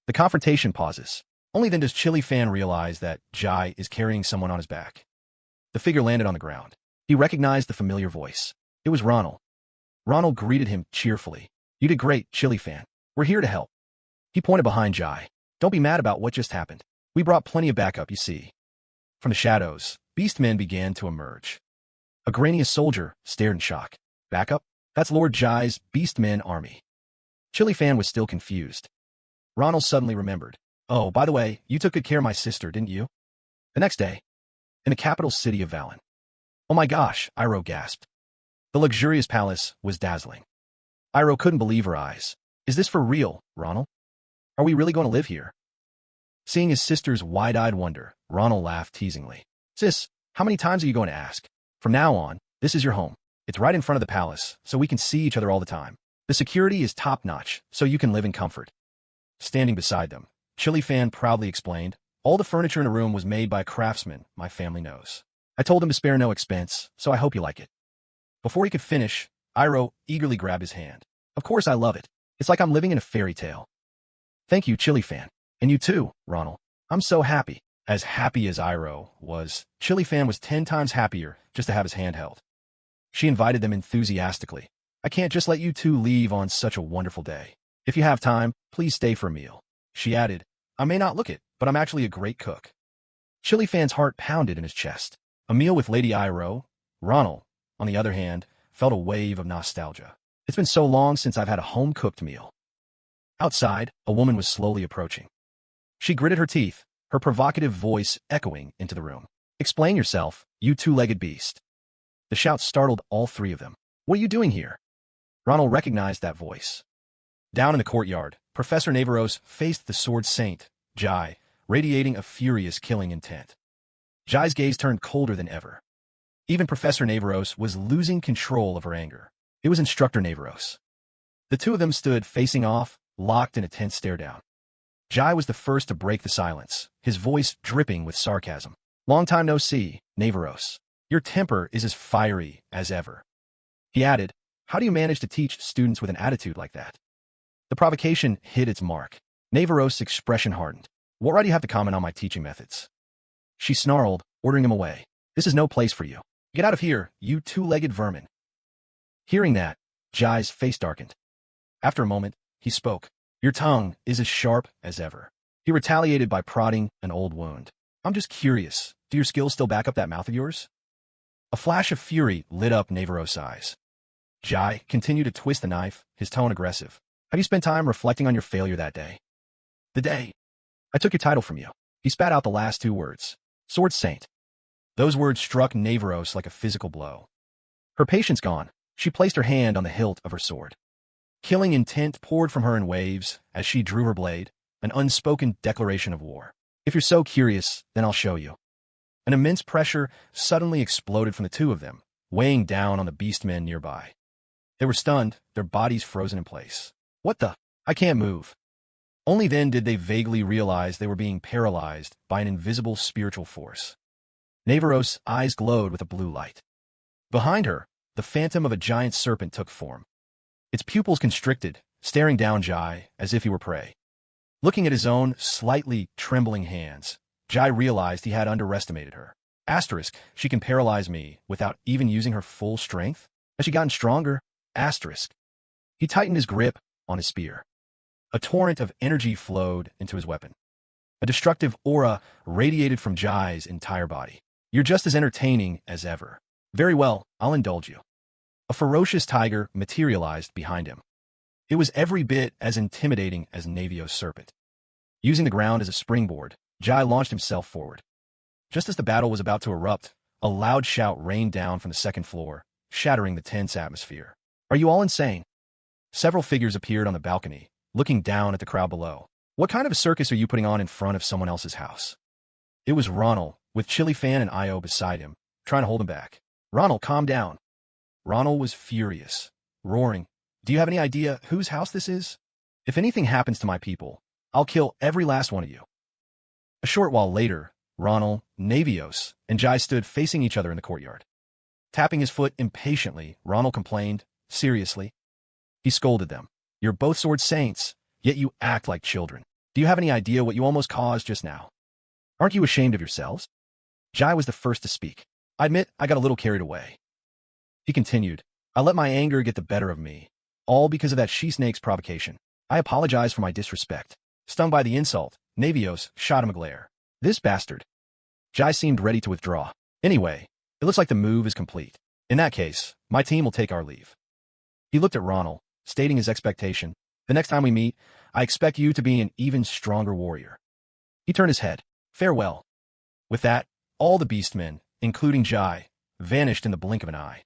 The confrontation pauses. Only then does Chili Fan realize that Jai is carrying someone on his back. The figure landed on the ground. He recognized the familiar voice. It was Ronald. Ronald greeted him cheerfully. "You did great, Chili Fan. We're here to help." He pointed behind Jai. "Don't be mad about what just happened. We brought plenty of backup, you see." From the shadows, beastmen began to emerge. A Grania soldier stared in shock. "Backup? That's Lord Jai's beastmen army." Chili Fan was still confused. Ronald suddenly remembered. "Oh, by the way, you took good care of my sister, didn't you?" The next day, in the capital city of Valen. "Oh my gosh," Iroh gasped. The luxurious palace was dazzling. Iroh couldn't believe her eyes. "Is this for real, Ronald? Are we really going to live here?" Seeing his sister's wide-eyed wonder, Ronald laughed teasingly. "Sis, how many times are you going to ask? From now on, this is your home. It's right in front of the palace, so we can see each other all the time. The security is top-notch, so you can live in comfort." Standing beside them, Chili Fan proudly explained, "All the furniture in the room was made by a craftsman my family knows. I told him to spare no expense, so I hope you like it." Before he could finish, Iroh eagerly grabbed his hand. "Of course I love it. It's like I'm living in a fairy tale." "Thank you, Chili Fan. And you too, Ronald. I'm so happy." As happy as Iroh was, Chili Fan was 10 times happier just to have his hand held. She invited them enthusiastically. "I can't just let you two leave on such a wonderful day. If you have time, please stay for a meal." She added, "I may not look it, but I'm actually a great cook." Chili Fan's heart pounded in his chest. A meal with Lady Iroh. Ronald, on the other hand, felt a wave of nostalgia. "It's been so long since I've had a home-cooked meal." Outside, a woman was slowly approaching. She gritted her teeth, her provocative voice echoing into the room. Explain yourself, you two-legged beast. The shout startled all three of them. What are you doing here? Ronald recognized that voice. Down in the courtyard, Professor Navarros faced the Sword Saint, Jai, radiating a furious killing intent. Jai's gaze turned colder than ever. Even Professor Navarros was losing control of her anger. It was Instructor Navarros. The two of them stood facing off, locked in a tense stare-down. Jai was the first to break the silence, his voice dripping with sarcasm. Long time no see, Navarros. Your temper is as fiery as ever. He added, how do you manage to teach students with an attitude like that? The provocation hit its mark. Navarros' expression hardened. What right do you have to comment on my teaching methods? She snarled, ordering him away. This is no place for you. Get out of here, you two-legged vermin. Hearing that, Jai's face darkened. After a moment, he spoke. Your tongue is as sharp as ever. He retaliated by prodding an old wound. I'm just curious, do your skills still back up that mouth of yours? A flash of fury lit up Navarros' eyes. Jai continued to twist the knife, his tone aggressive. Have you spent time reflecting on your failure that day? The day I took your title from you. He spat out the last two words. Sword Saint. Those words struck Navarros like a physical blow. Her patience gone, she placed her hand on the hilt of her sword. Killing intent poured from her in waves as she drew her blade, an unspoken declaration of war. If you're so curious, then I'll show you. An immense pressure suddenly exploded from the two of them, weighing down on the beastmen nearby. They were stunned, their bodies frozen in place. What the? I can't move. Only then did they vaguely realize they were being paralyzed by an invisible spiritual force. Navarros' eyes glowed with a blue light. Behind her, the phantom of a giant serpent took form. Its pupils constricted, staring down Jai as if he were prey. Looking at his own slightly trembling hands, Jai realized he had underestimated her. Asterisk, she can paralyze me without even using her full strength? Has she gotten stronger? Asterisk. He tightened his grip on his spear. A torrent of energy flowed into his weapon. A destructive aura radiated from Jai's entire body. You're just as entertaining as ever. Very well, I'll indulge you. A ferocious tiger materialized behind him. It was every bit as intimidating as Navarros' serpent. Using the ground as a springboard, Jai launched himself forward. Just as the battle was about to erupt, a loud shout rained down from the second floor, shattering the tense atmosphere. Are you all insane? Several figures appeared on the balcony, looking down at the crowd below. What kind of a circus are you putting on in front of someone else's house? It was Ronald, with Chili Fan and Io beside him, trying to hold him back. Ronald, calm down. Ronald was furious, roaring, do you have any idea whose house this is? If anything happens to my people, I'll kill every last one of you. A short while later, Ronald, Navarros, and Jai stood facing each other in the courtyard. Tapping his foot impatiently, Ronald complained, seriously. He scolded them. You're both sword saints, yet you act like children. Do you have any idea what you almost caused just now? Aren't you ashamed of yourselves? Jai was the first to speak. I admit I got a little carried away. He continued, I let my anger get the better of me, all because of that she-snake's provocation. I apologize for my disrespect. Stung by the insult, Navarros shot him a glare. This bastard. Jai seemed ready to withdraw. Anyway, it looks like the move is complete. In that case, my team will take our leave. He looked at Ronald, stating his expectation. The next time we meet, I expect you to be an even stronger warrior. He turned his head. Farewell. With that, all the beastmen, including Jai, vanished in the blink of an eye.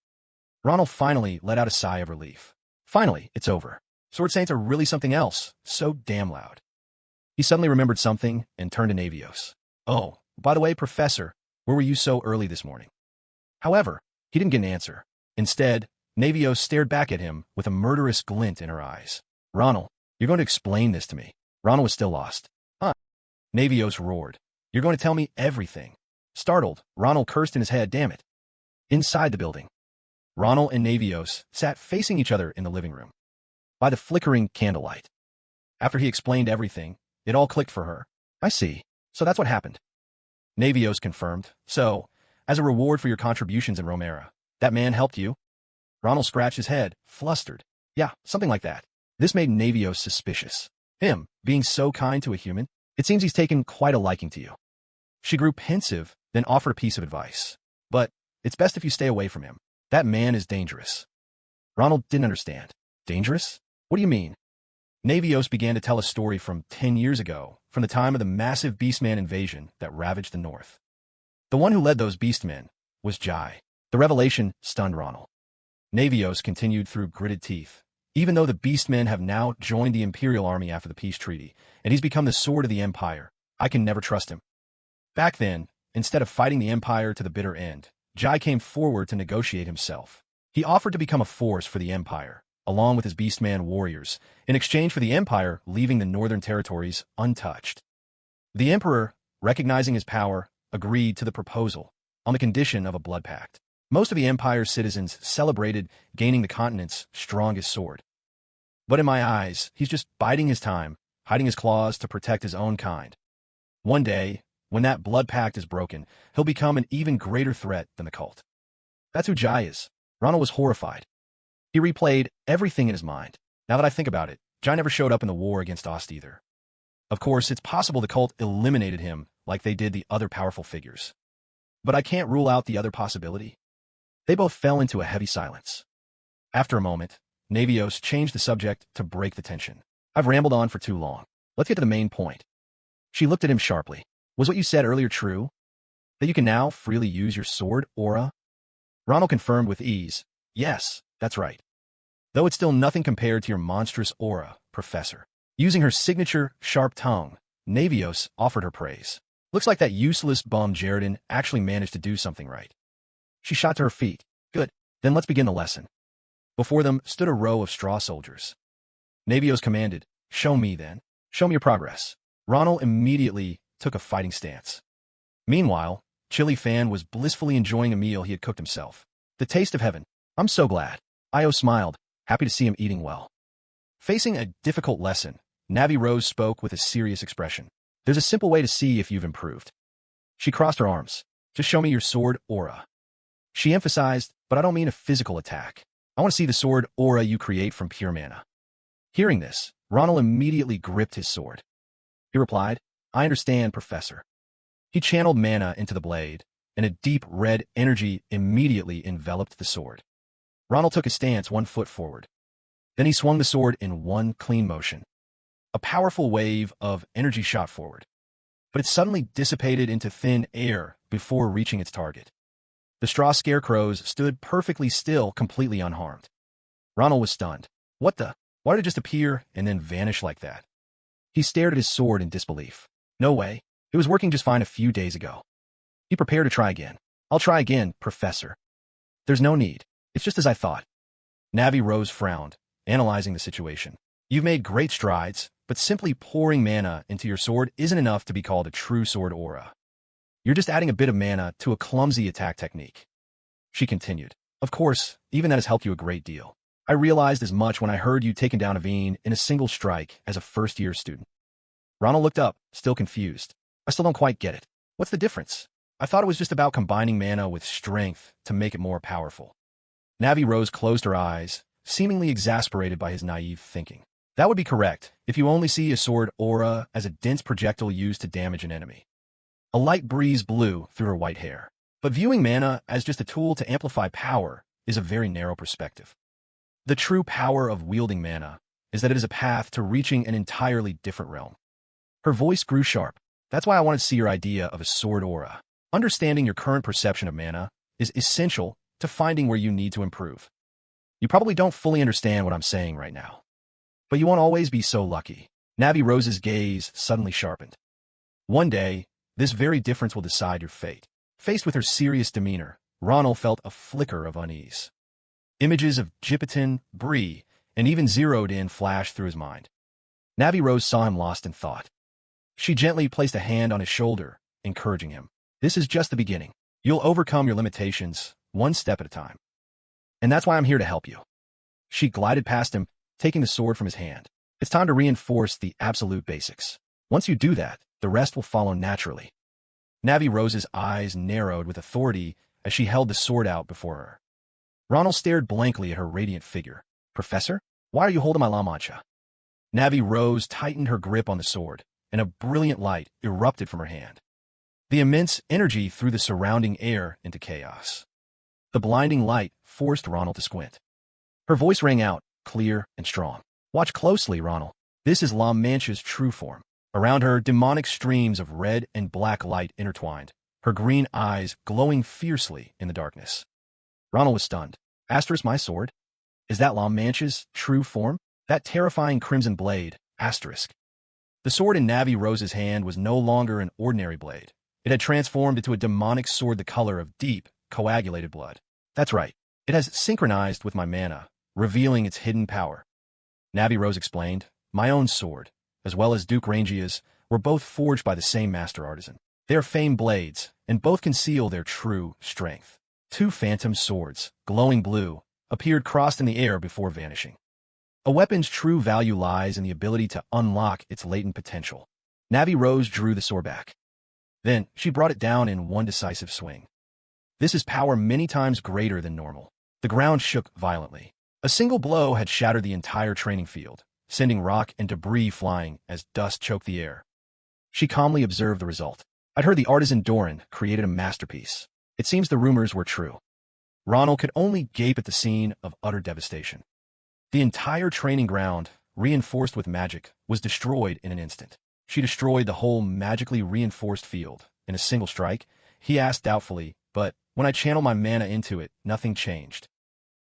Ronald finally let out a sigh of relief. Finally, it's over. Sword Saints are really something else, so damn loud. He suddenly remembered something and turned to Navarros. Oh, by the way, Professor, where were you so early this morning? However, he didn't get an answer. Instead, Navarros stared back at him with a murderous glint in her eyes. Ronald, you're going to explain this to me. Ronald was still lost. Huh? Navarros roared. You're going to tell me everything. Startled, Ronald cursed in his head, damn it. Inside the building, Ronald and Navarros sat facing each other in the living room, by the flickering candlelight. After he explained everything, it all clicked for her. I see. So that's what happened. Navarros confirmed. So, as a reward for your contributions in Romera, that man helped you? Ronald scratched his head, flustered. Yeah, something like that. This made Navarros suspicious. Him, being so kind to a human, it seems he's taken quite a liking to you. She grew pensive, then offered a piece of advice. But, it's best if you stay away from him. That man is dangerous. Ronald didn't understand. Dangerous? What do you mean? Navios began to tell a story from 10 years ago, from the time of the massive Beastman invasion that ravaged the north. The one who led those Beastmen was Jai. The revelation stunned Ronald. Navios continued through gritted teeth. Even though the Beastmen have now joined the Imperial Army after the peace treaty, and he's become the sword of the Empire, I can never trust him. Back then, instead of fighting the Empire to the bitter end, Jai came forward to negotiate himself. He offered to become a force for the Empire, along with his Beastman warriors, in exchange for the Empire leaving the northern territories untouched. The Emperor, recognizing his power, agreed to the proposal, on the condition of a blood pact. Most of the Empire's citizens celebrated gaining the continent's strongest sword. But in my eyes, he's just biding his time, hiding his claws to protect his own kind. One day, when that blood pact is broken, he'll become an even greater threat than the cult. That's who Jai is. Ronald was horrified. He replayed everything in his mind. Now that I think about it, Jai never showed up in the war against Ost either. Of course, it's possible the cult eliminated him like they did the other powerful figures. But I can't rule out the other possibility. They both fell into a heavy silence. After a moment, Navios changed the subject to break the tension. I've rambled on for too long. Let's get to the main point. She looked at him sharply. Was what you said earlier true? That you can now freely use your sword aura? Ronald confirmed with ease. Yes, that's right. Though it's still nothing compared to your monstrous aura, Professor. Using her signature sharp tongue, Navios offered her praise. Looks like that useless bum Jaredin actually managed to do something right. She shot to her feet. Good, then let's begin the lesson. Before them stood a row of straw soldiers. Navios commanded, show me then. Show me your progress. Ronald immediately took a fighting stance. Meanwhile, Chili Fan was blissfully enjoying a meal he had cooked himself. The taste of heaven. I'm so glad. Io smiled, happy to see him eating well. Facing a difficult lesson, Navi Rose spoke with a serious expression. There's a simple way to see if you've improved. She crossed her arms. Just show me your sword aura. She emphasized, but I don't mean a physical attack. I want to see the sword aura you create from pure mana. Hearing this, Ronald immediately gripped his sword. He replied, I understand, Professor. He channeled mana into the blade, and a deep red energy immediately enveloped the sword. Ronald took a stance 1 foot forward. Then he swung the sword in one clean motion. A powerful wave of energy shot forward, but it suddenly dissipated into thin air before reaching its target. The straw scarecrows stood perfectly still, completely unharmed. Ronald was stunned. What the? Why did it just appear and then vanish like that? He stared at his sword in disbelief. No way. It was working just fine a few days ago. He prepared to try again. I'll try again, Professor. There's no need. It's just as I thought. Navi Rose frowned, analyzing the situation. You've made great strides, but simply pouring mana into your sword isn't enough to be called a true sword aura. You're just adding a bit of mana to a clumsy attack technique. She continued. Of course, even that has helped you a great deal. I realized as much when I heard you taken down Aveen in a single strike as a first-year student. Ronald looked up, still confused. I still don't quite get it. What's the difference? I thought it was just about combining mana with strength to make it more powerful. Navi Rose closed her eyes, seemingly exasperated by his naive thinking. That would be correct if you only see a sword aura as a dense projectile used to damage an enemy. A light breeze blew through her white hair. But viewing mana as just a tool to amplify power is a very narrow perspective. The true power of wielding mana is that it is a path to reaching an entirely different realm. Her voice grew sharp. That's why I wanted to see your idea of a sword aura. Understanding your current perception of mana is essential to finding where you need to improve. You probably don't fully understand what I'm saying right now. But you won't always be so lucky. Navi Rose's gaze suddenly sharpened. One day, this very difference will decide your fate. Faced with her serious demeanor, Ronald felt a flicker of unease. Images of Jipitin, Bree, and even Zeroed In flashed through his mind. Navi Rose saw him lost in thought. She gently placed a hand on his shoulder, encouraging him. This is just the beginning. You'll overcome your limitations, one step at a time. And that's why I'm here to help you. She glided past him, taking the sword from his hand. It's time to reinforce the absolute basics. Once you do that, the rest will follow naturally. Navi Rose's eyes narrowed with authority as she held the sword out before her. Ronald stared blankly at her radiant figure. Professor, why are you holding my La Mancha? Navi Rose tightened her grip on the sword, and a brilliant light erupted from her hand. The immense energy threw the surrounding air into chaos. The blinding light forced Ronald to squint. Her voice rang out, clear and strong. Watch closely, Ronald. This is La Mancha's true form. Around her, demonic streams of red and black light intertwined, her green eyes glowing fiercely in the darkness. Ronald was stunned. Asterisk, my sword? Is that La Mancha's true form? That terrifying crimson blade, asterisk. The sword in Navi Rose's hand was no longer an ordinary blade. It had transformed into a demonic sword the color of deep, coagulated blood. That's right. It has synchronized with my mana, revealing its hidden power. Navi Rose explained, my own sword, as well as Duke Rangia's, were both forged by the same master artisan. They are famed blades, and both conceal their true strength. Two phantom swords, glowing blue, appeared crossed in the air before vanishing. A weapon's true value lies in the ability to unlock its latent potential. Navi Rose drew the sword back. Then, she brought it down in one decisive swing. This is power many times greater than normal. The ground shook violently. A single blow had shattered the entire training field, sending rock and debris flying as dust choked the air. She calmly observed the result. I'd heard the artisan Doran created a masterpiece. It seems the rumors were true. Ronald could only gape at the scene of utter devastation. The entire training ground, reinforced with magic, was destroyed in an instant. She destroyed the whole magically reinforced field in a single strike. He asked doubtfully, but when I channeled my mana into it, nothing changed.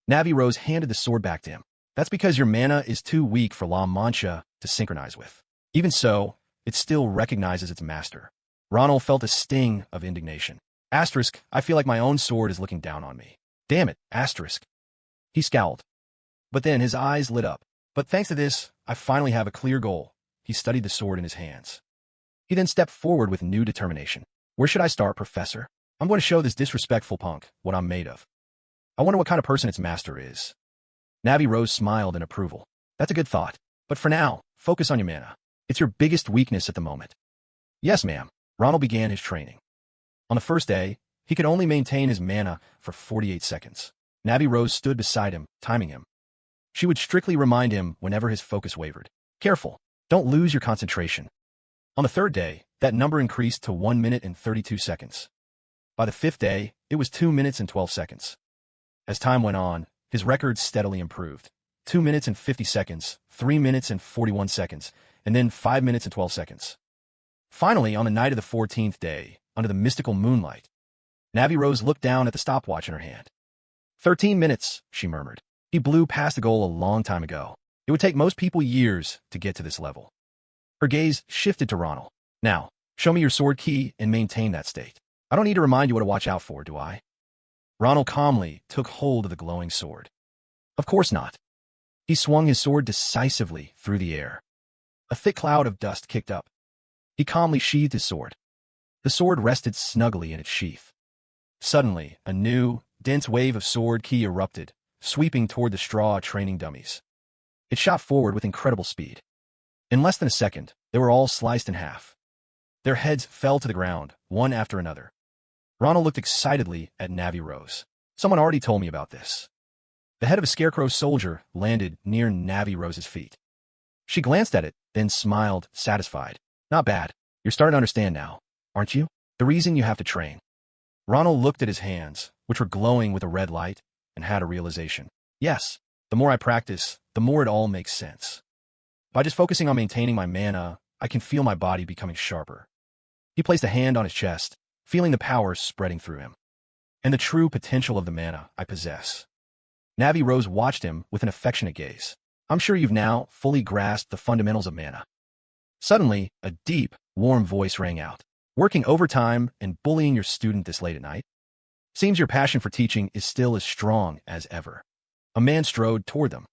Navi Rose handed the sword back to him. That's because your mana is too weak for La Mancha to synchronize with. Even so, it still recognizes its master. Ronald felt a sting of indignation. Asterisk, I feel like my own sword is looking down on me. Damn it, asterisk. He scowled. But then his eyes lit up. But thanks to this, I finally have a clear goal. He studied the sword in his hands. He then stepped forward with new determination. Where should I start, Professor? I'm going to show this disrespectful punk what I'm made of. I wonder what kind of person its master is. Navi Rose smiled in approval. That's a good thought. But for now, focus on your mana. It's your biggest weakness at the moment. Yes, ma'am. Ronald began his training. On the first day, he could only maintain his mana for 48 seconds. Navi Rose stood beside him, timing him. She would strictly remind him whenever his focus wavered. Careful, don't lose your concentration. On the third day, that number increased to 1 minute and 32 seconds. By the fifth day, it was 2 minutes and 12 seconds. As time went on, his record steadily improved. 2 minutes and 50 seconds, 3 minutes and 41 seconds, and then 5 minutes and 12 seconds. Finally, on the night of the 14th day, under the mystical moonlight, Navi Rose looked down at the stopwatch in her hand. 13 minutes, she murmured. He blew past the goal a long time ago. It would take most people years to get to this level. Her gaze shifted to Ronald. Now, show me your sword key and maintain that state. I don't need to remind you what to watch out for, do I? Ronald calmly took hold of the glowing sword. Of course not. He swung his sword decisively through the air. A thick cloud of dust kicked up. He calmly sheathed his sword. The sword rested snugly in its sheath. Suddenly, a new, dense wave of sword ki erupted, sweeping toward the straw training dummies. It shot forward with incredible speed. In less than a second, they were all sliced in half. Their heads fell to the ground, one after another. Ronald looked excitedly at Navi Rose. Someone already told me about this. The head of a scarecrow soldier landed near Navi Rose's feet. She glanced at it, then smiled, satisfied. Not bad. You're starting to understand now, aren't you? The reason you have to train. Ronald looked at his hands, which were glowing with a red light, and had a realization. Yes, the more I practice, the more it all makes sense. By just focusing on maintaining my mana, I can feel my body becoming sharper. He placed a hand on his chest, feeling the power spreading through him. And the true potential of the mana I possess. Navi Rose watched him with an affectionate gaze. I'm sure you've now fully grasped the fundamentals of mana. Suddenly, a deep, warm voice rang out. Working overtime and bullying your student this late at night? Seems your passion for teaching is still as strong as ever. A man strode toward them.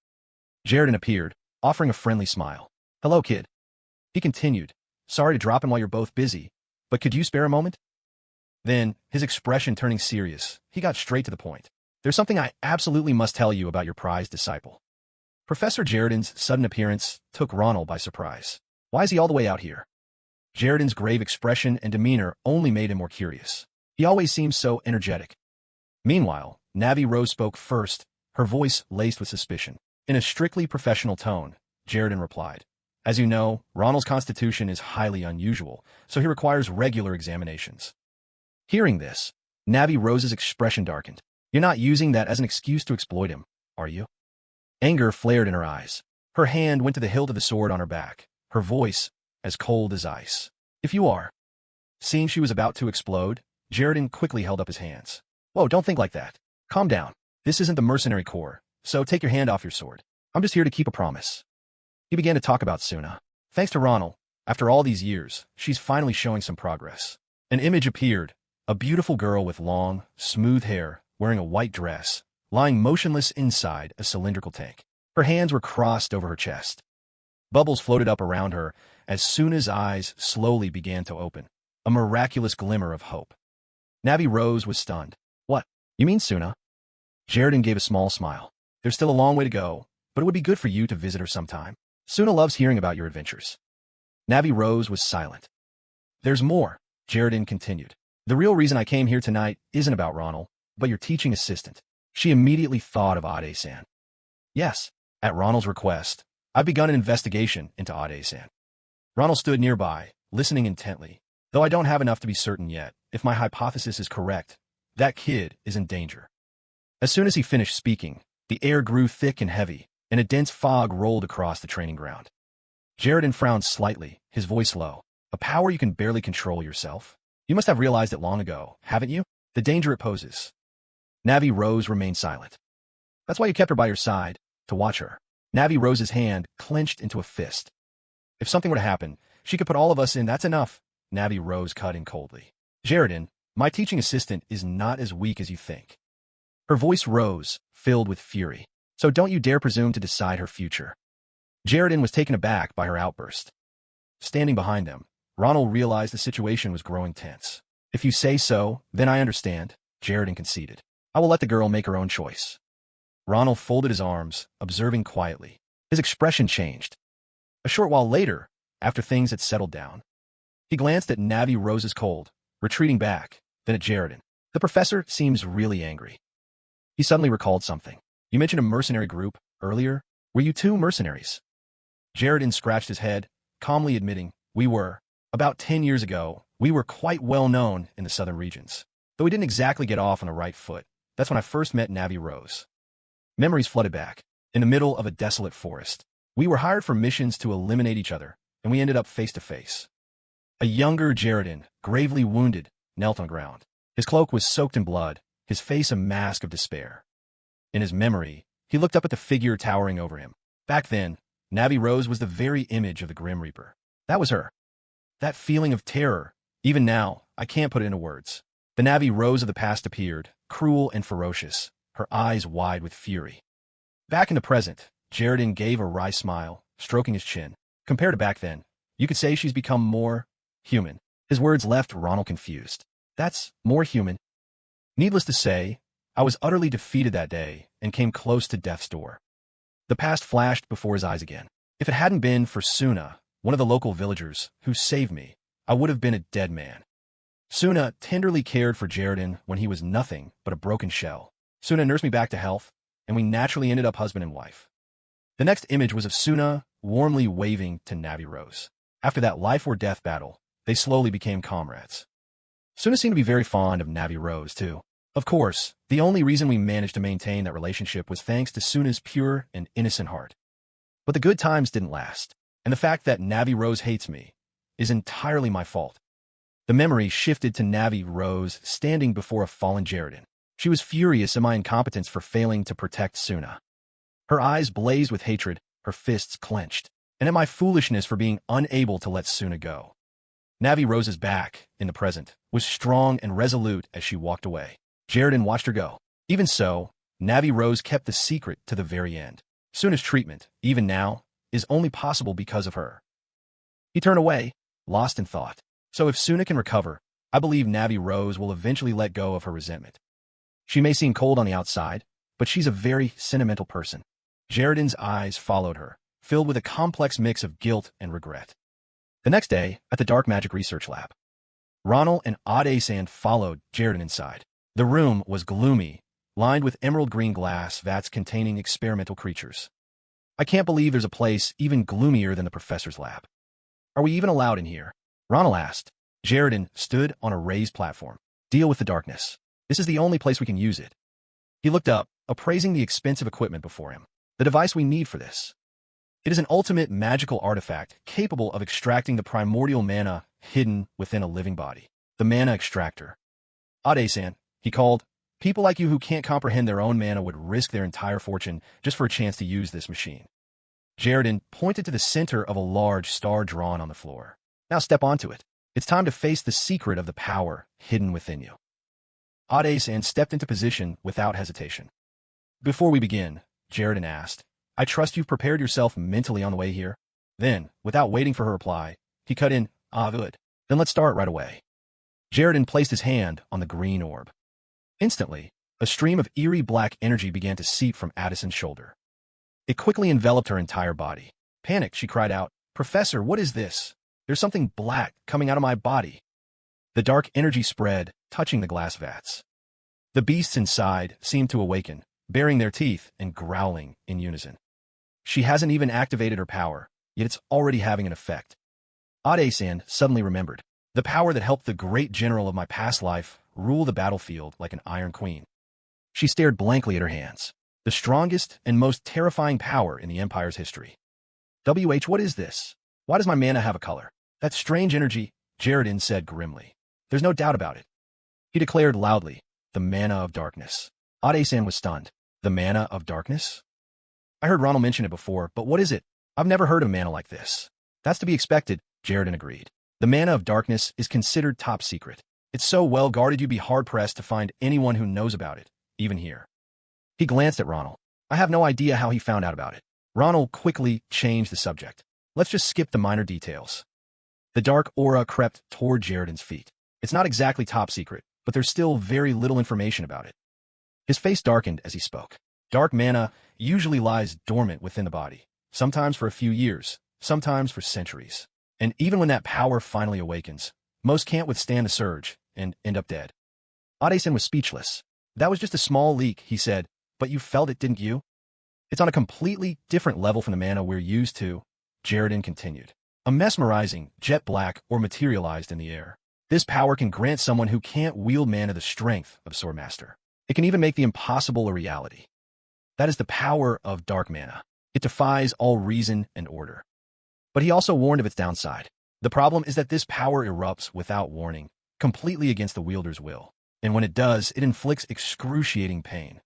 Jaredon appeared, offering a friendly smile. Hello, kid. He continued. Sorry to drop in while you're both busy, but could you spare a moment? Then, his expression turning serious, he got straight to the point. There's something I absolutely must tell you about your prized disciple. Professor Jaredon's sudden appearance took Ronald by surprise. Why is he all the way out here? Jaredon's grave expression and demeanor only made him more curious. He always seems so energetic. Meanwhile, Navi Rose spoke first, her voice laced with suspicion. In a strictly professional tone, Jaredon replied. As you know, Ronald's constitution is highly unusual, so he requires regular examinations. Hearing this, Navi Rose's expression darkened. You're not using that as an excuse to exploit him, are you? Anger flared in her eyes. Her hand went to the hilt of the sword on her back, her voice as cold as ice. If you are. Seeing she was about to explode, Jaredin quickly held up his hands. Whoa, don't think like that. Calm down. This isn't the mercenary corps, so take your hand off your sword. I'm just here to keep a promise. He began to talk about Suna. Thanks to Ronald, after all these years, she's finally showing some progress. An image appeared, a beautiful girl with long, smooth hair, wearing a white dress, lying motionless inside a cylindrical tank. Her hands were crossed over her chest. Bubbles floated up around her as Suna's eyes slowly began to open, a miraculous glimmer of hope. Navi Rose was stunned. What? You mean Suna? Jaredin gave a small smile. There's still a long way to go, but it would be good for you to visit her sometime. Suna loves hearing about your adventures. Navi Rose was silent. There's more, Jaredin continued. The real reason I came here tonight isn't about Ronald, but your teaching assistant. She immediately thought of Ade-san. Yes, at Ronald's request, I've begun an investigation into Ade-san. Ronald stood nearby, listening intently. Though I don't have enough to be certain yet, if my hypothesis is correct, that kid is in danger. As soon as he finished speaking, the air grew thick and heavy, and a dense fog rolled across the training ground. Jaredin frowned slightly, his voice low. A power you can barely control yourself? You must have realized it long ago, haven't you? The danger it poses. Navi Rose remained silent. That's why you kept her by your side, to watch her. Navi Rose's hand clenched into a fist. If something were to happen, she could put all of us in, that's enough. Navi Rose cut in coldly. Jaredin, my teaching assistant is not as weak as you think. Her voice rose, filled with fury. So don't you dare presume to decide her future. Jaredin was taken aback by her outburst. Standing behind them, Ronald realized the situation was growing tense. If you say so, then I understand, Jaredin conceded. I will let the girl make her own choice. Ronald folded his arms, observing quietly. His expression changed. A short while later, after things had settled down, he glanced at Navi Rose's cold, retreating back, then at Jaredin. The professor seems really angry. He suddenly recalled something. You mentioned a mercenary group earlier. Were you two mercenaries? Jaredin scratched his head, calmly admitting, we were. About 10 years ago, we were quite well known in the southern regions. Though we didn't exactly get off on the right foot. That's when I first met Navi Rose. Memories flooded back. In the middle of a desolate forest. We were hired for missions to eliminate each other, and we ended up face to face. A younger Jaredin, gravely wounded, knelt on the ground. His cloak was soaked in blood, his face a mask of despair. In his memory, he looked up at the figure towering over him. Back then, Navi Rose was the very image of the Grim Reaper. That was her. That feeling of terror, even now, I can't put it into words. The Navi Rose of the past appeared, cruel and ferocious, her eyes wide with fury. Back in the present, Jaredin gave a wry smile, stroking his chin. Compared to back then, you could say she's become more human. His words left Ronald confused. That's more human. Needless to say, I was utterly defeated that day and came close to death's door. The past flashed before his eyes again. If it hadn't been for Suna, one of the local villagers, who saved me, I would have been a dead man. Suna tenderly cared for Jaredin when he was nothing but a broken shell. Suna nursed me back to health, and we naturally ended up husband and wife. The next image was of Suna warmly waving to Navi Rose. After that life-or-death battle, they slowly became comrades. Suna seemed to be very fond of Navi Rose, too. Of course, the only reason we managed to maintain that relationship was thanks to Suna's pure and innocent heart. But the good times didn't last, and the fact that Navi Rose hates me is entirely my fault. The memory shifted to Navi Rose standing before a fallen Jaredin. She was furious at my incompetence for failing to protect Suna. Her eyes blazed with hatred, her fists clenched, and at my foolishness for being unable to let Suna go. Navi Rose's back, in the present, was strong and resolute as she walked away. Jaredin watched her go. Even so, Navi Rose kept the secret to the very end. Suna's treatment, even now, is only possible because of her. He turned away, lost in thought. So if Suna can recover, I believe Navi Rose will eventually let go of her resentment. She may seem cold on the outside, but she's a very sentimental person. Jaredin's eyes followed her, filled with a complex mix of guilt and regret. The next day, at the Dark Magic Research Lab, Ronald and Ade-san followed Jaredin inside. The room was gloomy, lined with emerald green glass vats containing experimental creatures. I can't believe there's a place even gloomier than the professor's lab. Are we even allowed in here? Ronald asked. Jaredin stood on a raised platform. Deal with the darkness. This is the only place we can use it. He looked up, appraising the expensive equipment before him. The device we need for this. It is an ultimate magical artifact capable of extracting the primordial mana hidden within a living body. The mana extractor. Ade-san, he called. People like you who can't comprehend their own mana would risk their entire fortune just for a chance to use this machine. Jaredin pointed to the center of a large star drawn on the floor. Now step onto it. It's time to face the secret of the power hidden within you. Ade-san stepped into position without hesitation. Before we begin, Jaredin asked, I trust you've prepared yourself mentally on the way here? Then, without waiting for her reply, he cut in, good. Then let's start right away. Jaredin placed his hand on the green orb. Instantly, a stream of eerie black energy began to seep from Addison's shoulder. It quickly enveloped her entire body. Panicked, she cried out, Professor, what is this? There's something black coming out of my body. The dark energy spread, touching the glass vats. The beasts inside seemed to awaken, baring their teeth and growling in unison. She hasn't even activated her power, yet it's already having an effect. Ade-san suddenly remembered. The power that helped the great general of my past life rule the battlefield like an Iron Queen. She stared blankly at her hands. The strongest and most terrifying power in the Empire's history. What is this? Why does my mana have a color? That strange energy, Jaredin said grimly. There's no doubt about it. He declared loudly, the mana of darkness. Ade-san was stunned. The mana of darkness? I heard Ronald mention it before, but what is it? I've never heard of mana like this. That's to be expected, Jaredin agreed. The mana of darkness is considered top secret. It's so well guarded you'd be hard-pressed to find anyone who knows about it, even here. He glanced at Ronald. I have no idea how he found out about it. Ronald quickly changed the subject. Let's just skip the minor details. The dark aura crept toward Jaredin's feet. It's not exactly top secret, but there's still very little information about it. His face darkened as he spoke. Dark mana usually lies dormant within the body, sometimes for a few years, sometimes for centuries. And even when that power finally awakens, most can't withstand the surge and end up dead. Ade-san was speechless. That was just a small leak, he said, but you felt it, didn't you? It's on a completely different level from the mana we're used to, Jaredin continued. A mesmerizing, jet black or materialized in the air. This power can grant someone who can't wield mana the strength of Swordmaster. It can even make the impossible a reality. That is the power of dark mana. It defies all reason and order. But he also warned of its downside. The problem is that this power erupts without warning, completely against the wielder's will. And when it does, it inflicts excruciating pain.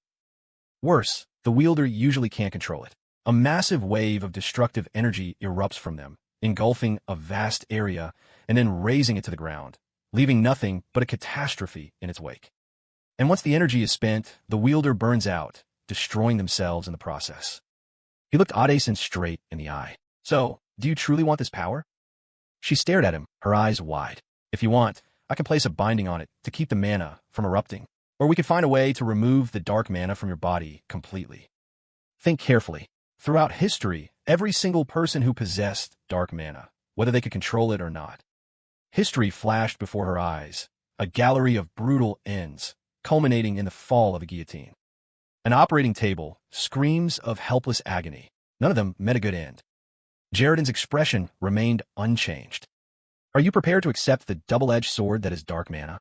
Worse, the wielder usually can't control it. A massive wave of destructive energy erupts from them, engulfing a vast area and then razing it to the ground, leaving nothing but a catastrophe in its wake. And once the energy is spent, the wielder burns out, destroying themselves in the process. He looked Ade-san straight in the eye. So, do you truly want this power? She stared at him, her eyes wide. If you want, I can place a binding on it to keep the mana from erupting. Or we could find a way to remove the dark mana from your body completely. Think carefully. Throughout history, every single person who possessed dark mana, whether they could control it or not. History flashed before her eyes, a gallery of brutal ends, culminating in the fall of a guillotine. An operating table, screams of helpless agony. None of them met a good end. Jaredin's expression remained unchanged. Are you prepared to accept the double-edged sword that is dark mana?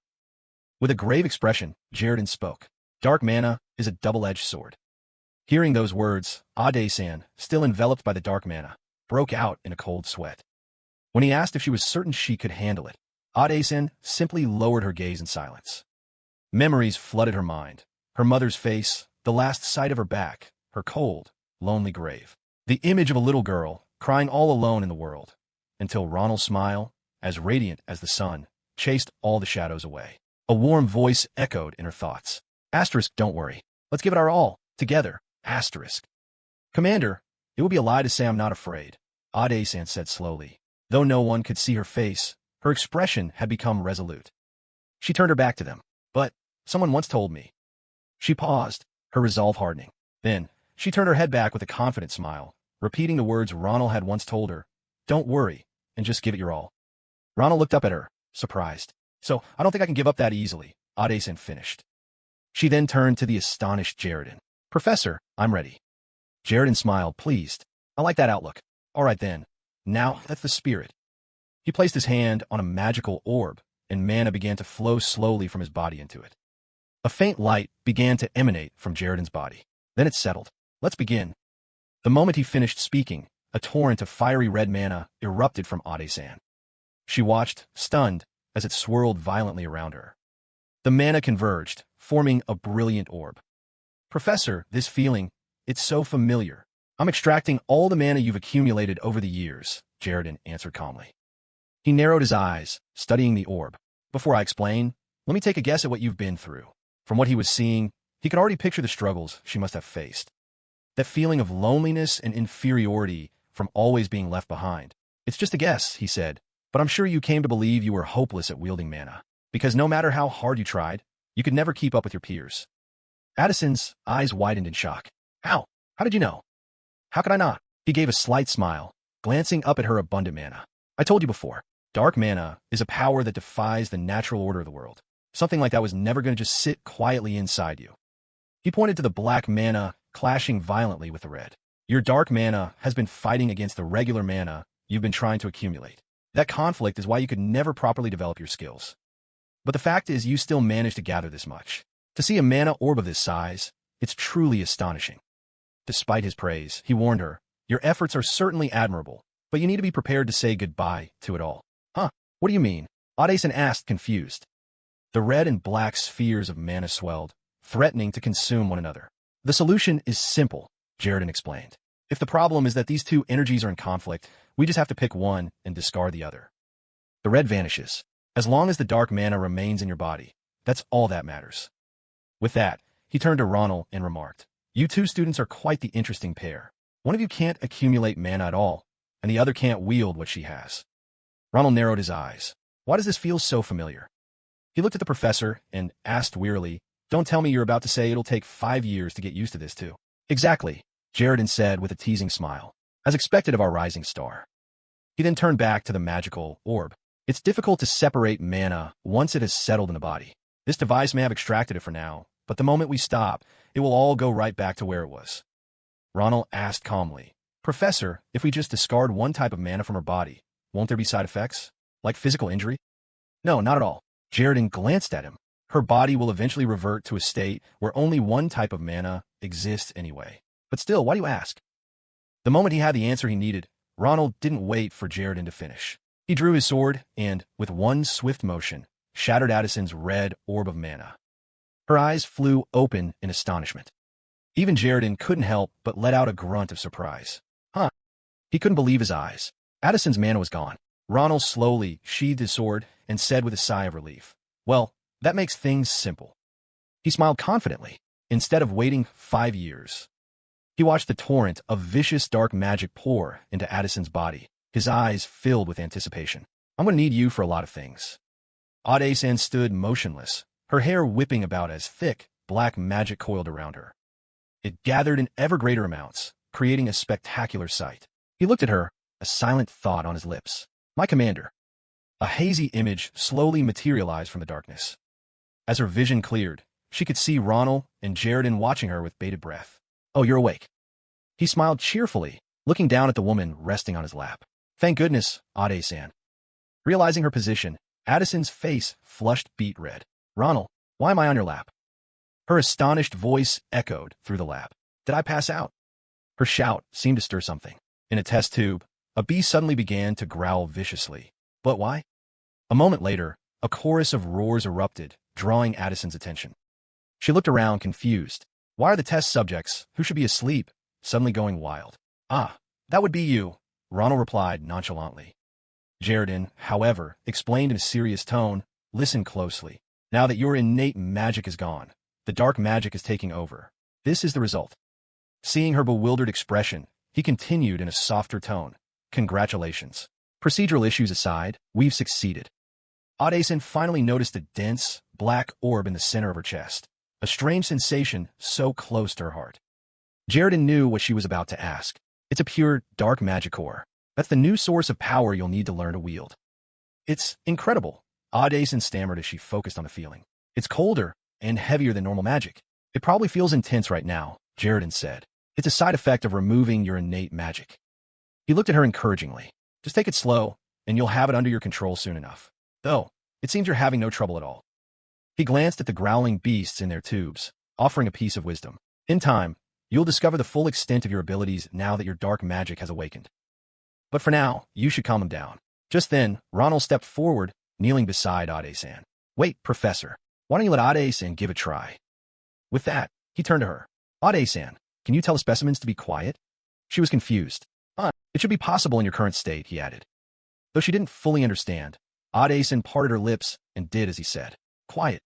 With a grave expression, Jaredin spoke. Dark mana is a double-edged sword. Hearing those words, Ade-san, still enveloped by the dark mana, broke out in a cold sweat. When he asked if she was certain she could handle it, Ade-san simply lowered her gaze in silence. Memories flooded her mind. Her mother's face, the last sight of her back, her cold, lonely grave. The image of a little girl, crying all alone in the world, until Ronald's smile, as radiant as the sun, chased all the shadows away. A warm voice echoed in her thoughts. Asterisk, don't worry. Let's give it our all, together. Asterisk. Commander, it would be a lie to say I'm not afraid, Ade-san said slowly. Though no one could see her face, her expression had become resolute. She turned her back to them. But, someone once told me. She paused, her resolve hardening. Then, she turned her head back with a confident smile, repeating the words Ronald had once told her. Don't worry, and just give it your all. Ronald looked up at her, surprised. So, I don't think I can give up that easily, Ade-san finished. She then turned to the astonished Jaredin. Professor, I'm ready. Jaredin smiled, pleased. I like that outlook. All right then. Now, that's the spirit. He placed his hand on a magical orb, and mana began to flow slowly from his body into it. A faint light began to emanate from Jaredin's body. Then it settled. Let's begin. The moment he finished speaking, a torrent of fiery red mana erupted from Ade-san. She watched, stunned, as it swirled violently around her. The mana converged, forming a brilliant orb. Professor, this feeling, it's so familiar. I'm extracting all the mana you've accumulated over the years, Jaredin answered calmly. He narrowed his eyes, studying the orb. Before I explain, let me take a guess at what you've been through. From what he was seeing, he could already picture the struggles she must have faced. That feeling of loneliness and inferiority from always being left behind. It's just a guess, he said, but I'm sure you came to believe you were hopeless at wielding mana, because no matter how hard you tried, you could never keep up with your peers. Addison's eyes widened in shock. How? How did you know? How could I not? He gave a slight smile, glancing up at her abundant mana. I told you before, dark mana is a power that defies the natural order of the world. Something like that was never going to just sit quietly inside you. He pointed to the black mana clashing violently with the red. Your dark mana has been fighting against the regular mana you've been trying to accumulate. That conflict is why you could never properly develop your skills. But the fact is you still managed to gather this much. To see a mana orb of this size, it's truly astonishing. Despite his praise, he warned her, your efforts are certainly admirable, but you need to be prepared to say goodbye to it all. Huh? What do you mean? Ade-san asked, confused. The red and black spheres of mana swelled, threatening to consume one another. The solution is simple, Jaredin explained. If the problem is that these two energies are in conflict, we just have to pick one and discard the other. The red vanishes. As long as the dark mana remains in your body, that's all that matters. With that, he turned to Ronald and remarked, you two students are quite the interesting pair. One of you can't accumulate mana at all, and the other can't wield what she has. Ronald narrowed his eyes. Why does this feel so familiar? He looked at the professor and asked wearily, don't tell me you're about to say it'll take 5 years to get used to this too. Exactly, Jaredin said with a teasing smile, as expected of our rising star. He then turned back to the magical orb. It's difficult to separate mana once it has settled in the body. This device may have extracted it for now, but the moment we stop, it will all go right back to where it was. Ronald asked calmly, Professor, if we just discard one type of mana from her body, won't there be side effects? Like physical injury? No, not at all. Jaredin glanced at him. Her body will eventually revert to a state where only one type of mana exists anyway. But still, why do you ask? The moment he had the answer he needed, Ronald didn't wait for Jaredin to finish. He drew his sword and, with one swift motion, shattered Addison's red orb of mana. Her eyes flew open in astonishment. Even Jaredin couldn't help but let out a grunt of surprise. Huh? He couldn't believe his eyes. Addison's mana was gone. Ronald slowly sheathed his sword and said with a sigh of relief, well, that makes things simple. He smiled confidently. Instead of waiting 5 years, he watched the torrent of vicious dark magic pour into Addison's body, his eyes filled with anticipation. I'm going to need you for a lot of things. Ade-san stood motionless, her hair whipping about as thick, black magic coiled around her. It gathered in ever greater amounts, creating a spectacular sight. He looked at her, a silent thought on his lips. My commander. A hazy image slowly materialized from the darkness. As her vision cleared, she could see Ronald and Jaredin watching her with bated breath. Oh, you're awake. He smiled cheerfully, looking down at the woman resting on his lap. Thank goodness, Ade-san. Realizing her position, Addison's face flushed beet red. Ronald, why am I on your lap? Her astonished voice echoed through the lap. Did I pass out? Her shout seemed to stir something. In a test tube, a bee suddenly began to growl viciously. But why? A moment later, a chorus of roars erupted, drawing Addison's attention. She looked around, confused. Why are the test subjects, who should be asleep, suddenly going wild? Ah, that would be you, Ronald replied nonchalantly. Jaredin, however, explained in a serious tone, listen closely. Now that your innate magic is gone, the dark magic is taking over. This is the result. Seeing her bewildered expression, he continued in a softer tone. Congratulations. Procedural issues aside, we've succeeded. Ade-san finally noticed a dense, black orb in the center of her chest. A strange sensation so close to her heart. Jaredin knew what she was about to ask. It's a pure, dark magic core. That's the new source of power you'll need to learn to wield. It's incredible, Ade-san stammered as she focused on the feeling. It's colder and heavier than normal magic. It probably feels intense right now, Jaredin said. It's a side effect of removing your innate magic. He looked at her encouragingly. Just take it slow, and you'll have it under your control soon enough. Though, it seems you're having no trouble at all. He glanced at the growling beasts in their tubes, offering a piece of wisdom. In time, you'll discover the full extent of your abilities now that your dark magic has awakened. But for now, you should calm him down. Just then, Ronald stepped forward, kneeling beside Ade-san. Wait, Professor. Why don't you let Ade-san give a try? With that, he turned to her. Ade-san, can you tell the specimens to be quiet? She was confused. It should be possible in your current state, he added. Though she didn't fully understand, Ade-san parted her lips and did as he said. Quiet.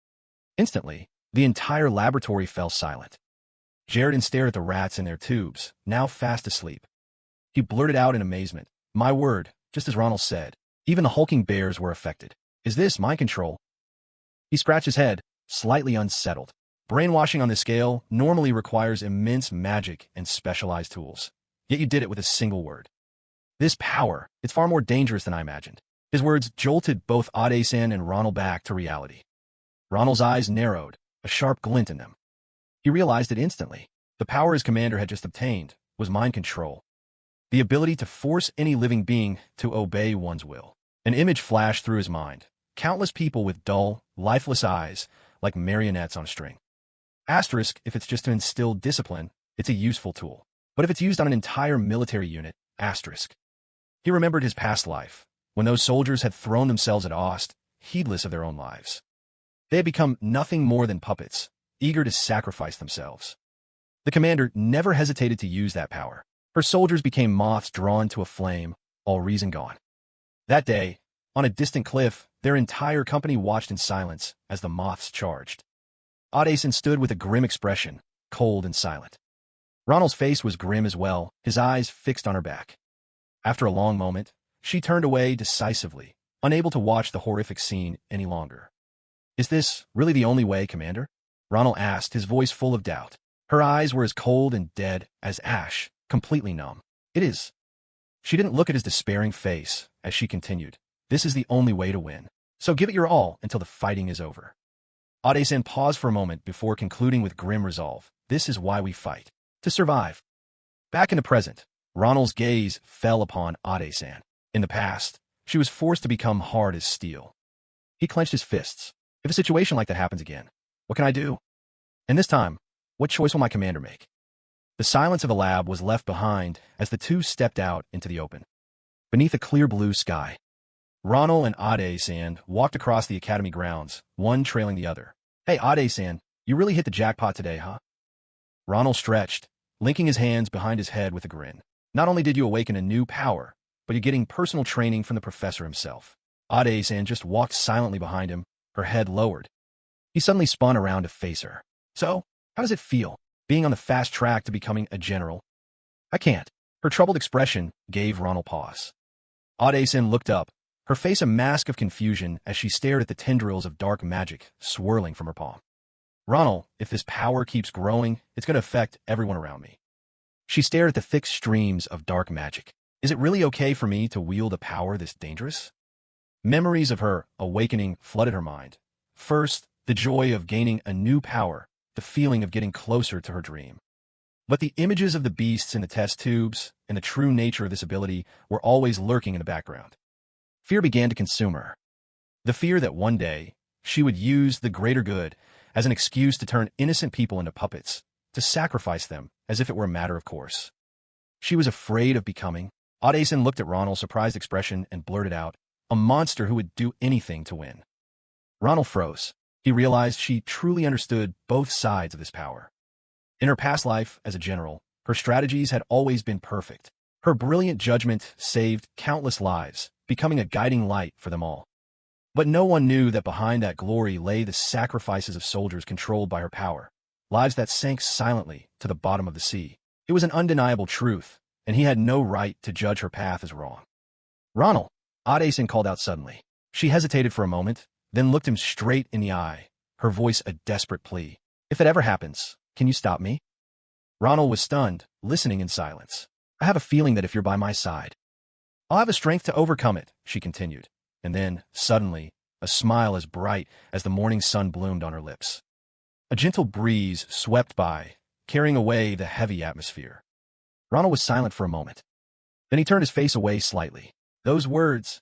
Instantly, the entire laboratory fell silent. Sheridan stared at the rats in their tubes, now fast asleep. He blurted out in amazement. My word, just as Ronald said. Even the hulking bears were affected. Is this mind control? He scratched his head, slightly unsettled. Brainwashing on this scale normally requires immense magic and specialized tools. Yet you did it with a single word. This power, it's far more dangerous than I imagined. His words jolted both Ade-san and Ronald back to reality. Ronald's eyes narrowed, a sharp glint in them. He realized it instantly. The power his commander had just obtained was mind control. The ability to force any living being to obey one's will. An image flashed through his mind. Countless people with dull, lifeless eyes, like marionettes on a string. Asterisk, if it's just to instill discipline, it's a useful tool. But if it's used on an entire military unit, asterisk. He remembered his past life, when those soldiers had thrown themselves at Ost, heedless of their own lives. They had become nothing more than puppets, eager to sacrifice themselves. The commander never hesitated to use that power. Her soldiers became moths drawn to a flame, all reason gone. That day, on a distant cliff, their entire company watched in silence as the moths charged. Ade-san stood with a grim expression, cold and silent. Ronald's face was grim as well, his eyes fixed on her back. After a long moment, she turned away decisively, unable to watch the horrific scene any longer. Is this really the only way, Commander? Ronald asked, his voice full of doubt. Her eyes were as cold and dead as ash, completely numb. It is. She didn't look at his despairing face as she continued. This is the only way to win. So give it your all until the fighting is over. Ade-san paused for a moment before concluding with grim resolve. This is why we fight. To survive. Back in the present, Ronald's gaze fell upon Ade-san. In the past, she was forced to become hard as steel. He clenched his fists. If a situation like that happens again, what can I do? And this time, what choice will my commander make? The silence of the lab was left behind as the two stepped out into the open. Beneath a clear blue sky, Ronald and Ade-san walked across the academy grounds, one trailing the other. Hey, Ade-san, you really hit the jackpot today, huh? Ronald stretched, linking his hands behind his head with a grin. Not only did you awaken a new power, but you're getting personal training from the professor himself. Ade-san just walked silently behind him, her head lowered. He suddenly spun around to face her. So, how does it feel, being on the fast track to becoming a general? I can't. Her troubled expression gave Ronald pause. Ade-san looked up, her face a mask of confusion as she stared at the tendrils of dark magic swirling from her palm. Ronald, if this power keeps growing, it's going to affect everyone around me. She stared at the thick streams of dark magic. Is it really okay for me to wield a power this dangerous? Memories of her awakening flooded her mind. First, the joy of gaining a new power, the feeling of getting closer to her dream. But the images of the beasts in the test tubes and the true nature of this ability were always lurking in the background. Fear began to consume her. The fear that one day, she would use the greater good as an excuse to turn innocent people into puppets, to sacrifice them as if it were a matter of course. She was afraid of becoming. Ade-san looked at Ronald's surprised expression and blurted out, a monster who would do anything to win. Ronald froze. He realized she truly understood both sides of this power. In her past life as a general, her strategies had always been perfect. Her brilliant judgment saved countless lives, becoming a guiding light for them all. But no one knew that behind that glory lay the sacrifices of soldiers controlled by her power, lives that sank silently to the bottom of the sea. It was an undeniable truth, and he had no right to judge her path as wrong. Ronald, Ade-san called out suddenly. She hesitated for a moment, then looked him straight in the eye, her voice a desperate plea. If it ever happens, can you stop me? Ronald was stunned, listening in silence. I have a feeling that if you're by my side, I'll have the strength to overcome it, she continued. And then, suddenly, a smile as bright as the morning sun bloomed on her lips. A gentle breeze swept by, carrying away the heavy atmosphere. Ronald was silent for a moment. Then he turned his face away slightly. Those words.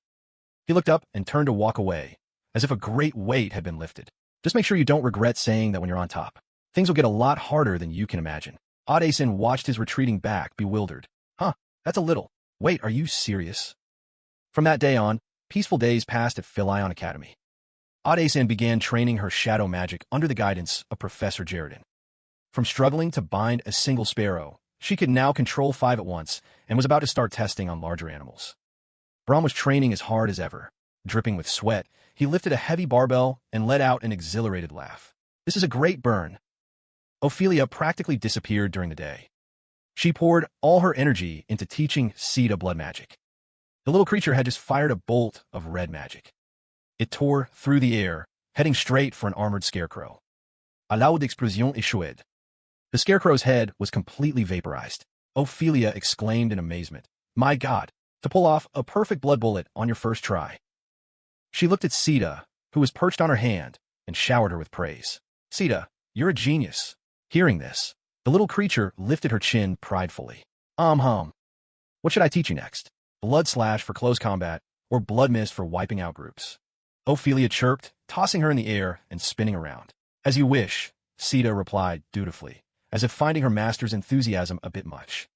He looked up and turned to walk away, as if a great weight had been lifted. Just make sure you don't regret saying that when you're on top. Things will get a lot harder than you can imagine. Ade-san watched his retreating back, bewildered. Huh, that's a little. Wait, are you serious? From that day on, peaceful days passed at Philion Academy. Odesan began training her shadow magic under the guidance of Professor Jaredin. From struggling to bind a single sparrow, she could now control 5 at once and was about to start testing on larger animals. Brahm was training as hard as ever. Dripping with sweat, he lifted a heavy barbell and let out an exhilarated laugh. This is a great burn. Ophelia practically disappeared during the day. She poured all her energy into teaching Sita blood magic. The little creature had just fired a bolt of red magic. It tore through the air, heading straight for an armored scarecrow. A loud explosion échouée. The scarecrow's head was completely vaporized. Ophelia exclaimed in amazement. My God, to pull off a perfect blood bullet on your first try. She looked at Sita, who was perched on her hand, and showered her with praise. Sita, you're a genius. Hearing this, the little creature lifted her chin pridefully. What should I teach you next? Blood slash for close combat, or blood mist for wiping out groups? Ophelia chirped, tossing her in the air and spinning around. As you wish, Sita replied dutifully, as if finding her master's enthusiasm a bit much.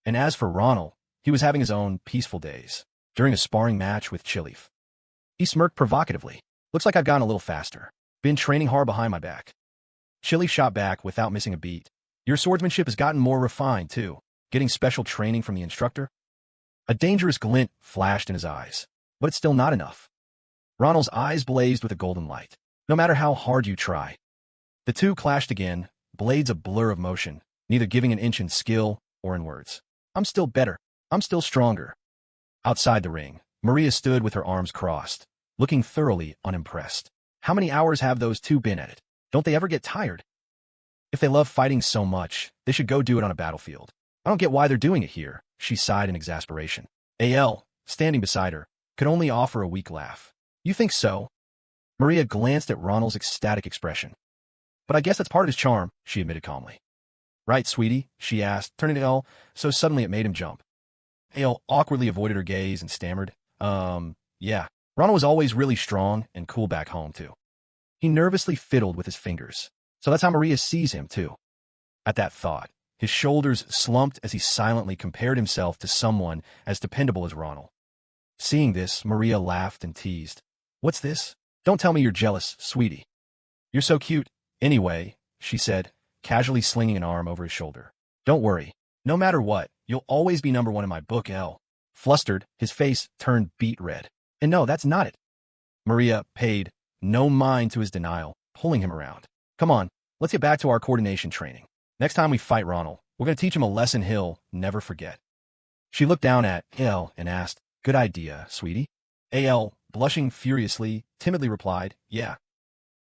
And as for Ronald, he was having his own peaceful days. During a sparring match with Chilif, he smirked provocatively. Looks like I've gotten a little faster. Been training hard behind my back. Chilif shot back without missing a beat. Your swordsmanship has gotten more refined, too. Getting special training from the instructor? A dangerous glint flashed in his eyes. But it's still not enough. Ronald's eyes blazed with a golden light. No matter how hard you try. The two clashed again, blades a blur of motion, neither giving an inch in skill or in words. I'm still better. I'm still stronger. Outside the ring, Maria stood with her arms crossed, looking thoroughly unimpressed. How many hours have those two been at it? Don't they ever get tired? If they love fighting so much, they should go do it on a battlefield. I don't get why they're doing it here, she sighed in exasperation. A.L., standing beside her, could only offer a weak laugh. You think so? Maria glanced at Ronald's ecstatic expression. But I guess that's part of his charm, she admitted calmly. Right, sweetie? She asked, turning to Elle, so suddenly it made him jump. Ale awkwardly avoided her gaze and stammered, yeah. Ronald was always really strong and cool back home, too. He nervously fiddled with his fingers. So that's how Maria sees him, too. At that thought, his shoulders slumped as he silently compared himself to someone as dependable as Ronald. Seeing this, Maria laughed and teased. What's this? Don't tell me you're jealous, sweetie. You're so cute. Anyway, she said, casually slinging an arm over his shoulder. Don't worry. No matter what, you'll always be number 1 in my book, Elle. Flustered, his face turned beet red. And no, that's not it. Maria paid no mind to his denial, pulling him around. Come on, let's get back to our coordination training. Next time we fight Ronald, we're going to teach him a lesson he'll never forget. She looked down at Elle and asked, Good idea, sweetie. A.L., blushing furiously, timidly replied, Yeah.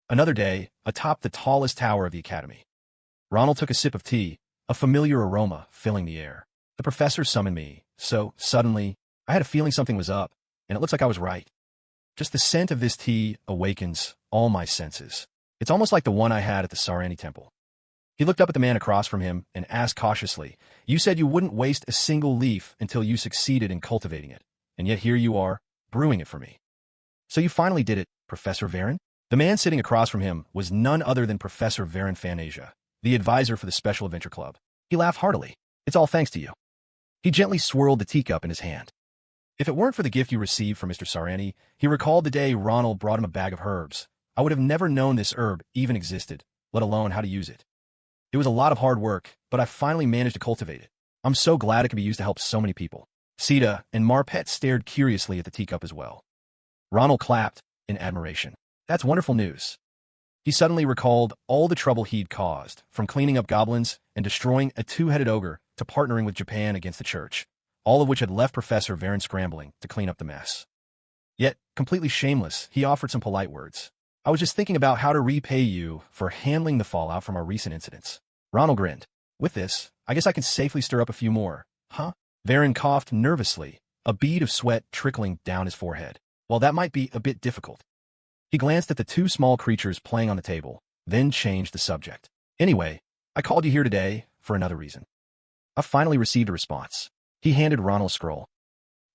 Another day, atop the tallest tower of the academy. Ronald took a sip of tea, a familiar aroma filling the air. The professor summoned me, so suddenly, I had a feeling something was up, and it looks like I was right. Just the scent of this tea awakens all my senses. It's almost like the one I had at the Sarani temple. He looked up at the man across from him and asked cautiously, You said you wouldn't waste a single leaf until you succeeded in cultivating it, and yet here you are, brewing it for me. So you finally did it, Professor Varin? The man sitting across from him was none other than Professor Varin Fanasia, the advisor for the Special Adventure Club. He laughed heartily. It's all thanks to you. He gently swirled the teacup in his hand. If it weren't for the gift you received from Mr. Sarani, he recalled the day Ronald brought him a bag of herbs. I would have never known this herb even existed, let alone how to use it. It was a lot of hard work, but I finally managed to cultivate it. I'm so glad it can be used to help so many people. Sita and Marpet stared curiously at the teacup as well. Ronald clapped in admiration. That's wonderful news. He suddenly recalled all the trouble he'd caused, from cleaning up goblins and destroying a 2-headed ogre to partnering with Japan against the church, all of which had left Professor Varin scrambling to clean up the mess. Yet, completely shameless, he offered some polite words. I was just thinking about how to repay you for handling the fallout from our recent incidents. Ronald grinned. With this, I guess I can safely stir up a few more. Huh? Varin coughed nervously, a bead of sweat trickling down his forehead. Well, that might be a bit difficult. He glanced at the 2 small creatures playing on the table, then changed the subject. Anyway, I called you here today for another reason. I finally received a response. He handed Ronald a scroll.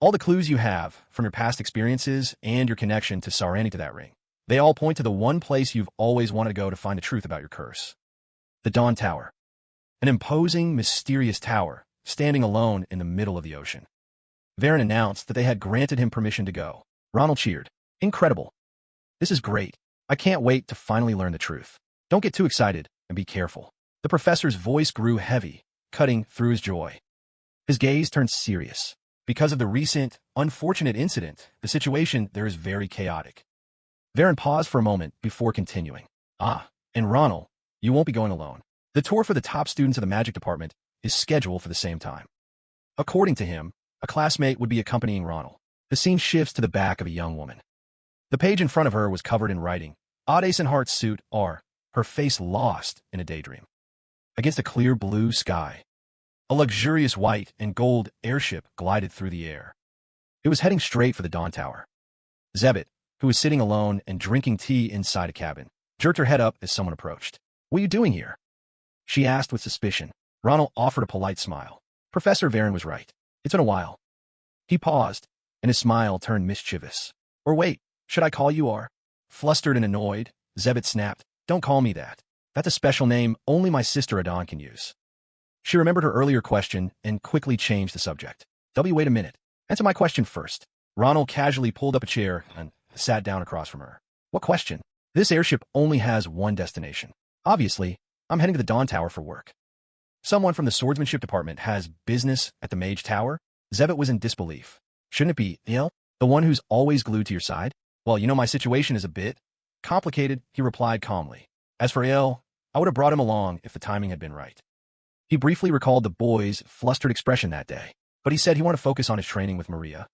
All the clues you have from your past experiences and your connection to Sarani to that ring, they all point to the one place you've always wanted to go to find the truth about your curse. The Dawn Tower. An imposing, mysterious tower, standing alone in the middle of the ocean. Varen announced that they had granted him permission to go. Ronald cheered. Incredible. This is great. I can't wait to finally learn the truth. Don't get too excited and be careful. The professor's voice grew heavy, cutting through his joy. His gaze turned serious. Because of the recent, unfortunate incident, the situation there is very chaotic. Varen paused for a moment before continuing. And Ronald, you won't be going alone. The tour for the top students of the magic department is scheduled for the same time. According to him, a classmate would be accompanying Ronald. The scene shifts to the back of a young woman. The page in front of her was covered in writing. Ades in Heart's suit are, her face lost in a daydream. Against a clear blue sky, a luxurious white and gold airship glided through the air. It was heading straight for the Dawn Tower. Zebit, who was sitting alone and drinking tea inside a cabin, jerked her head up as someone approached. What are you doing here? She asked with suspicion. Ronald offered a polite smile. Professor Varen was right. It's been a while. He paused, and his smile turned mischievous. Or wait, should I call you R? Flustered and annoyed, Zebit snapped. Don't call me that. That's a special name only my sister Adon can use. She remembered her earlier question and quickly changed the subject. Wait a minute. Answer my question first. Ronald casually pulled up a chair and sat down across from her. What question? This airship only has one destination. Obviously, I'm heading to the Dawn Tower for work. Someone from the swordsmanship department has business at the Mage Tower? Zebit was in disbelief. Shouldn't it be Il, the one who's always glued to your side? Well, you know my situation is a bit complicated, he replied calmly. As for Il, I would have brought him along if the timing had been right. He briefly recalled the boy's flustered expression that day, but he said he wanted to focus on his training with Maria.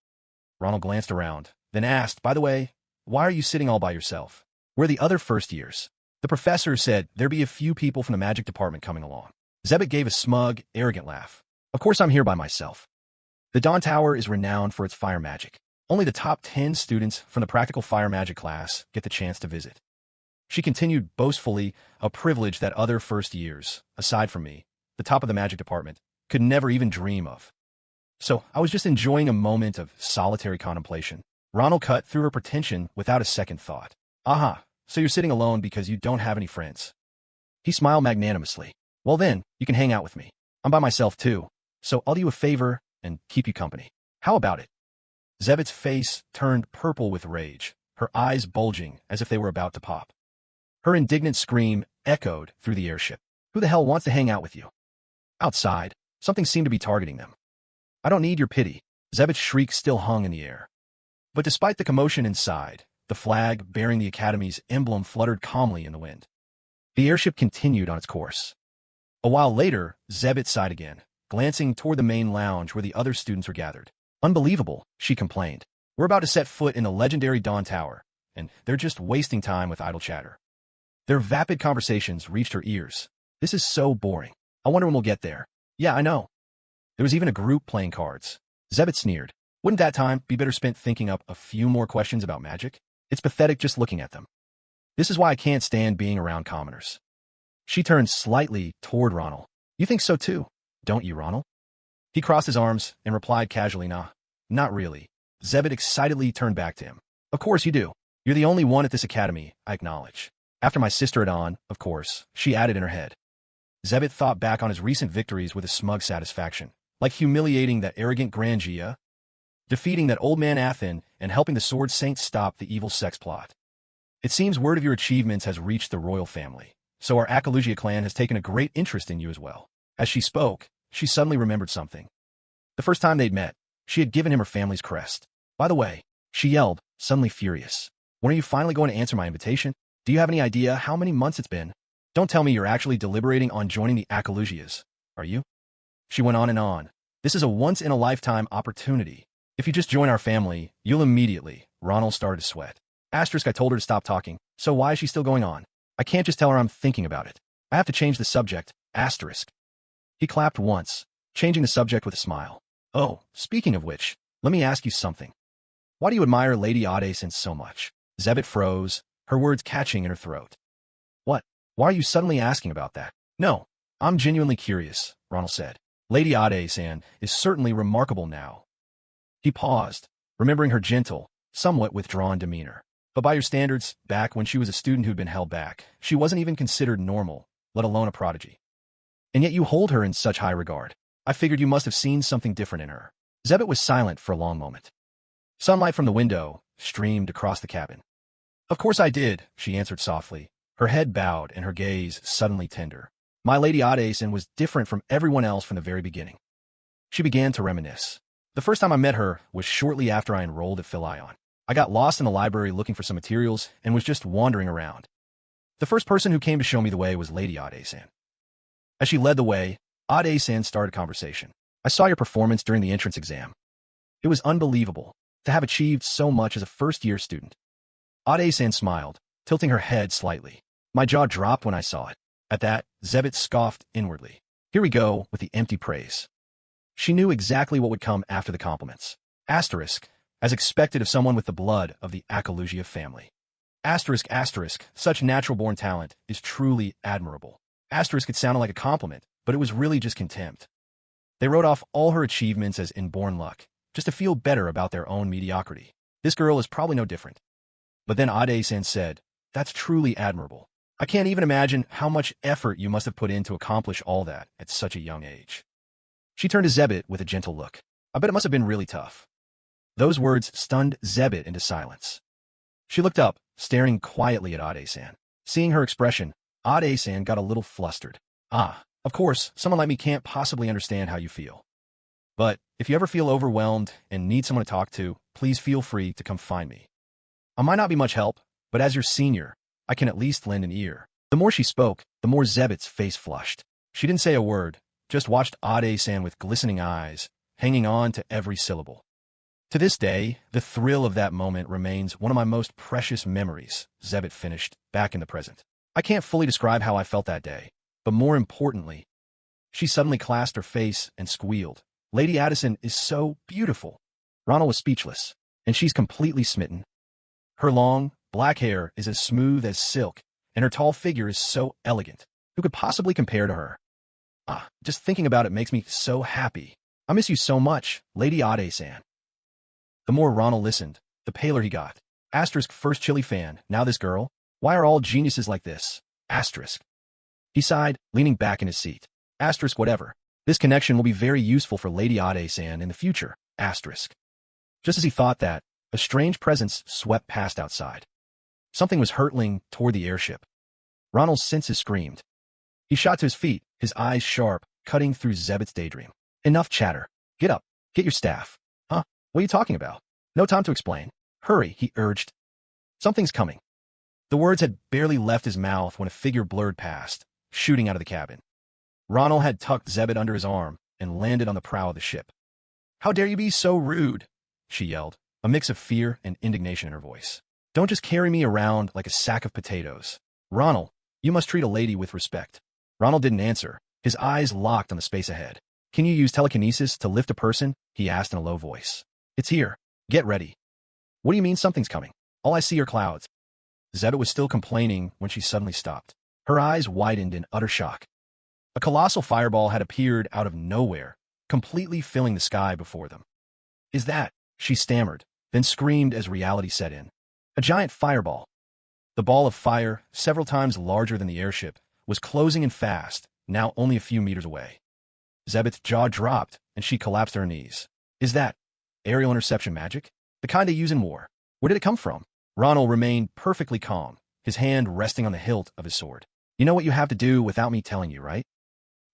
Ronald glanced around, then asked, by the way, why are you sitting all by yourself? Where are the other first years? The professor said there'd be a few people from the magic department coming along. Zebit gave a smug, arrogant laugh. Of course I'm here by myself. The Dawn Tower is renowned for its fire magic. Only the top 10 students from the practical fire magic class get the chance to visit. She continued boastfully, a privilege that other first years, aside from me, the top of the magic department, could never even dream of. So I was just enjoying a moment of solitary contemplation. Ronald cut through her pretension without a second thought. Aha, so you're sitting alone because you don't have any friends. He smiled magnanimously. Well then, you can hang out with me. I'm by myself too, so I'll do you a favor and keep you company. How about it? Zebit's face turned purple with rage, her eyes bulging as if they were about to pop. Her indignant scream echoed through the airship. Who the hell wants to hang out with you? Outside, something seemed to be targeting them. I don't need your pity. Zebit's shriek still hung in the air. But despite the commotion inside, the flag bearing the Academy's emblem fluttered calmly in the wind. The airship continued on its course. A while later, Zebit sighed again, glancing toward the main lounge where the other students were gathered. Unbelievable, she complained. We're about to set foot in the legendary Dawn Tower, and they're just wasting time with idle chatter. Their vapid conversations reached her ears. This is so boring. I wonder when we'll get there. Yeah, I know. There was even a group playing cards. Zebit sneered. Wouldn't that time be better spent thinking up a few more questions about magic? It's pathetic just looking at them. This is why I can't stand being around commoners. She turned slightly toward Ronald. You think so too, don't you, Ronald? He crossed his arms and replied casually, nah, not really. Zebit excitedly turned back to him. Of course you do. You're the only one at this academy, I acknowledge. After my sister Adon, of course, she added in her head. Zebit thought back on his recent victories with a smug satisfaction, like humiliating that arrogant Grangia, defeating that old man Athen, and helping the Sword Saint stop the evil sex plot. It seems word of your achievements has reached the royal family, so our Akalugia clan has taken a great interest in you as well. As she spoke, she suddenly remembered something. The first time they'd met, she had given him her family's crest. By the way, she yelled, suddenly furious. When are you finally going to answer my invitation? Do you have any idea how many months it's been? Don't tell me you're actually deliberating on joining the Akalugias, are you? She went on and on. This is a once-in-a-lifetime opportunity. If you just join our family, you'll immediately. Ronald started to sweat. Asterisk, I told her to stop talking, so why is she still going on? I can't just tell her I'm thinking about it. I have to change the subject. Asterisk. He clapped once, changing the subject with a smile. Oh, speaking of which, let me ask you something. Why do you admire Lady Ades so much? Zebit froze, her words catching in her throat. What? Why are you suddenly asking about that? No, I'm genuinely curious, Ronald said. Lady Ades is certainly remarkable now. He paused, remembering her gentle, somewhat withdrawn demeanor. But by your standards, back when she was a student who'd been held back, she wasn't even considered normal, let alone a prodigy. And yet you hold her in such high regard. I figured you must have seen something different in her. Zebit was silent for a long moment. Sunlight from the window streamed across the cabin. Of course I did, she answered softly, her head bowed and her gaze suddenly tender. My Lady Odaeson was different from everyone else from the very beginning. She began to reminisce. The first time I met her was shortly after I enrolled at Philion. I got lost in the library looking for some materials and was just wandering around. The first person who came to show me the way was Lady Odaeson. As she led the way, Odaeson started a conversation. I saw your performance during the entrance exam. It was unbelievable to have achieved so much as a first-year student. Odaeson smiled, tilting her head slightly. My jaw dropped when I saw it. At that, Zebit scoffed inwardly. Here we go with the empty praise. She knew exactly what would come after the compliments. Asterisk, as expected of someone with the blood of the Akalugia family. Asterisk, such natural-born talent is truly admirable. Asterisk, it sounded like a compliment, but it was really just contempt. They wrote off all her achievements as inborn luck, just to feel better about their own mediocrity. This girl is probably no different. But then Odaeson said, that's truly admirable. I can't even imagine how much effort you must have put in to accomplish all that at such a young age. She turned to Zebit with a gentle look. I bet it must have been really tough. Those words stunned Zebit into silence. She looked up, staring quietly at Odaeson. Seeing her expression, Odaeson got a little flustered. Ah, of course, someone like me can't possibly understand how you feel. But if you ever feel overwhelmed and need someone to talk to, please feel free to come find me. I might not be much help, but as your senior, I can at least lend an ear. The more she spoke, the more Zebit's face flushed. She didn't say a word, just watched Odaeson with glistening eyes, hanging on to every syllable. To this day, the thrill of that moment remains one of my most precious memories, Zebit finished, back in the present. I can't fully describe how I felt that day, but more importantly, she suddenly clasped her face and squealed. Lady Addison is so beautiful. Ronald was speechless, and she's completely smitten. Her long, black hair is as smooth as silk, and her tall figure is so elegant. Who could possibly compare to her? Ah, just thinking about it makes me so happy. I miss you so much, Lady Odaeson. The more Ronald listened, the paler he got. Asterisk first chilly fan, now this girl? Why are all geniuses like this? Asterisk. He sighed, leaning back in his seat. Asterisk whatever. This connection will be very useful for Lady Odaeson in the future. Asterisk. Just as he thought that, a strange presence swept past outside. Something was hurtling toward the airship. Ronald's senses screamed. He shot to his feet, his eyes sharp, cutting through Zebit's daydream. Enough chatter. Get up. Get your staff. Huh? What are you talking about? No time to explain. Hurry, he urged. Something's coming. The words had barely left his mouth when a figure blurred past, shooting out of the cabin. Ronald had tucked Zebit under his arm and landed on the prow of the ship. How dare you be so rude? She yelled, a mix of fear and indignation in her voice. Don't just carry me around like a sack of potatoes. Ronald, you must treat a lady with respect. Ronald didn't answer, his eyes locked on the space ahead. Can you use telekinesis to lift a person? He asked in a low voice. It's here. Get ready. What do you mean something's coming? All I see are clouds. Zebit was still complaining when she suddenly stopped. Her eyes widened in utter shock. A colossal fireball had appeared out of nowhere, completely filling the sky before them. Is that? She stammered, then screamed as reality set in. A giant fireball. The ball of fire, several times larger than the airship, was closing in fast, now only a few meters away. Zebit's jaw dropped, and she collapsed to her knees. Is that aerial interception magic? The kind they use in war. Where did it come from? Ronald remained perfectly calm, his hand resting on the hilt of his sword. You know what you have to do without me telling you, right?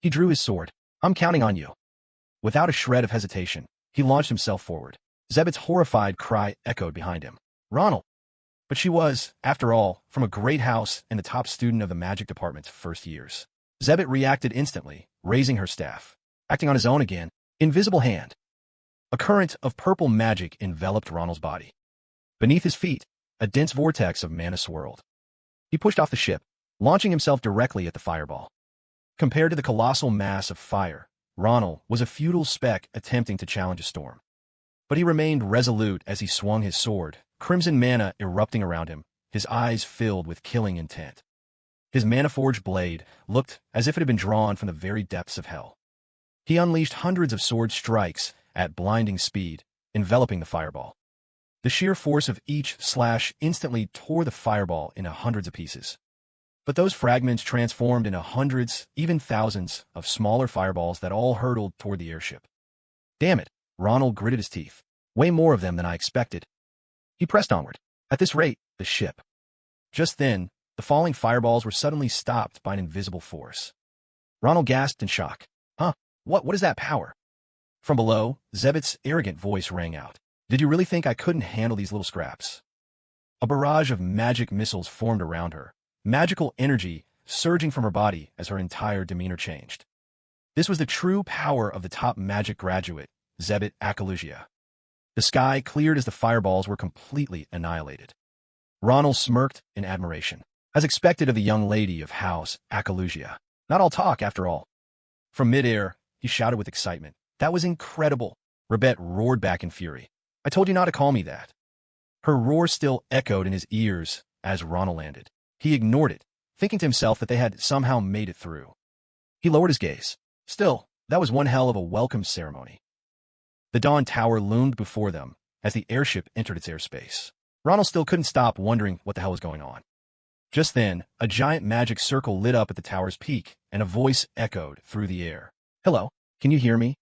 He drew his sword. I'm counting on you. Without a shred of hesitation, he launched himself forward. Zebit's horrified cry echoed behind him. Ronald! But she was, after all, from a great house and the top student of the magic department's first years. Zebit reacted instantly, raising her staff. Acting on his own again, invisible hand. A current of purple magic enveloped Ronald's body. Beneath his feet, a dense vortex of mana swirled. He pushed off the ship, launching himself directly at the fireball. Compared to the colossal mass of fire, Ronald was a futile speck attempting to challenge a storm. But he remained resolute as he swung his sword, crimson mana erupting around him, his eyes filled with killing intent. His mana-forged blade looked as if it had been drawn from the very depths of hell. He unleashed hundreds of sword strikes at blinding speed, enveloping the fireball. The sheer force of each slash instantly tore the fireball into hundreds of pieces. But those fragments transformed into hundreds, even thousands, of smaller fireballs that all hurtled toward the airship. Damn it, Ronald gritted his teeth. Way more of them than I expected. He pressed onward. At this rate, the ship. Just then, the falling fireballs were suddenly stopped by an invisible force. Ronald gasped in shock. Huh? What is that power? From below, Zebet's arrogant voice rang out. Did you really think I couldn't handle these little scraps? A barrage of magic missiles formed around her, magical energy surging from her body as her entire demeanor changed. This was the true power of the top magic graduate, Zebet Akalugia. The sky cleared as the fireballs were completely annihilated. Ronald smirked in admiration, as expected of the young lady of House Akalugia. Not all talk, after all. From midair, he shouted with excitement. That was incredible. Rebet roared back in fury. I told you not to call me that. Her roar still echoed in his ears as Ronald landed. He ignored it, thinking to himself that they had somehow made it through. He lowered his gaze. Still, that was one hell of a welcome ceremony. The Dawn Tower loomed before them as the airship entered its airspace. Ronald still couldn't stop wondering what the hell was going on. Just then, a giant magic circle lit up at the tower's peak, and a voice echoed through the air. Hello, can you hear me?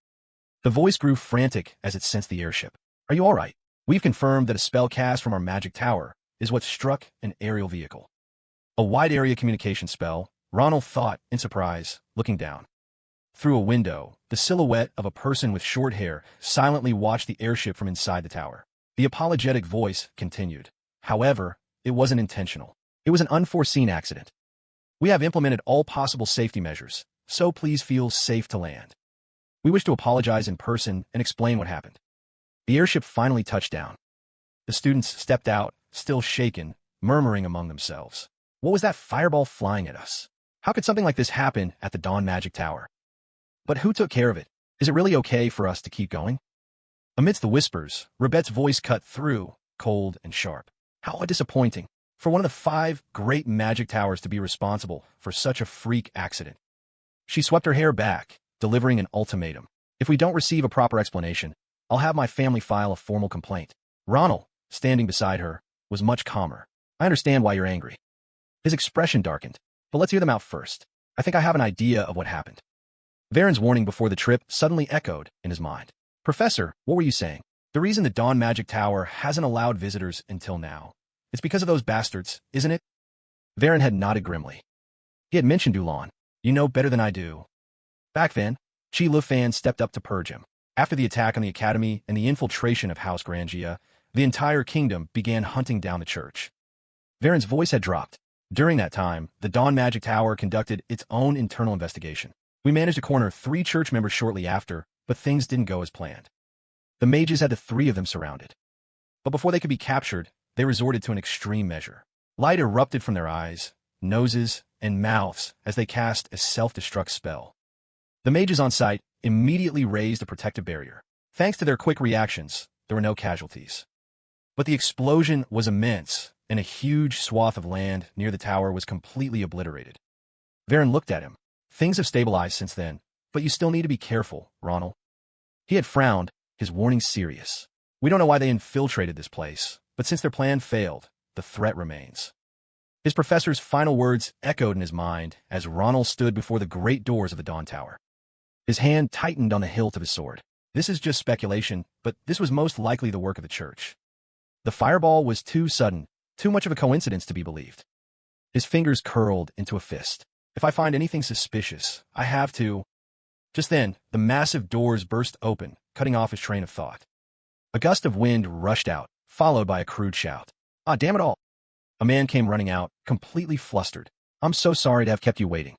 The voice grew frantic as it sensed the airship. Are you all right? We've confirmed that a spell cast from our magic tower is what struck an aerial vehicle. A wide-area communication spell, Ronald thought in surprise, looking down. Through a window, the silhouette of a person with short hair silently watched the airship from inside the tower. The apologetic voice continued. However, it wasn't intentional. It was an unforeseen accident. We have implemented all possible safety measures, so please feel safe to land. We wish to apologize in person and explain what happened. The airship finally touched down. The students stepped out, still shaken, murmuring among themselves. What was that fireball flying at us? How could something like this happen at the Dawn Magic Tower? But who took care of it? Is it really okay for us to keep going? Amidst the whispers, Rebet's voice cut through, cold and sharp. How disappointing for one of the 5 great magic towers to be responsible for such a freak accident. She swept her hair back, delivering an ultimatum. If we don't receive a proper explanation, I'll have my family file a formal complaint. Ronald, standing beside her, was much calmer. I understand why you're angry. His expression darkened, but let's hear them out first. I think I have an idea of what happened. Varen's warning before the trip suddenly echoed in his mind. Professor, what were you saying? The reason the Dawn Magic Tower hasn't allowed visitors until now. It's because of those bastards, isn't it? Varen had nodded grimly. He had mentioned Ulan. You know better than I do. Back then, Chi Lufan stepped up to purge him. After the attack on the Academy and the infiltration of House Grangia, the entire kingdom began hunting down the church. Varen's voice had dropped. During that time, the Dawn Magic Tower conducted its own internal investigation. We managed to corner 3 church members shortly after, but things didn't go as planned. The mages had the 3 of them surrounded. But before they could be captured, they resorted to an extreme measure. Light erupted from their eyes, noses, and mouths as they cast a self-destruct spell. The mages on site immediately raised a protective barrier. Thanks to their quick reactions, there were no casualties. But the explosion was immense, and a huge swath of land near the tower was completely obliterated. Varen looked at him. Things have stabilized since then, but you still need to be careful, Ronald. He had frowned, his warning serious. We don't know why they infiltrated this place, but since their plan failed, the threat remains. His professor's final words echoed in his mind as Ronald stood before the great doors of the Dawn Tower. His hand tightened on the hilt of his sword. This is just speculation, but this was most likely the work of the church. The fireball was too sudden, too much of a coincidence to be believed. His fingers curled into a fist. If I find anything suspicious, I have to... Just then, the massive doors burst open, cutting off his train of thought. A gust of wind rushed out, followed by a crude shout. Ah, damn it all! A man came running out, completely flustered. I'm so sorry to have kept you waiting.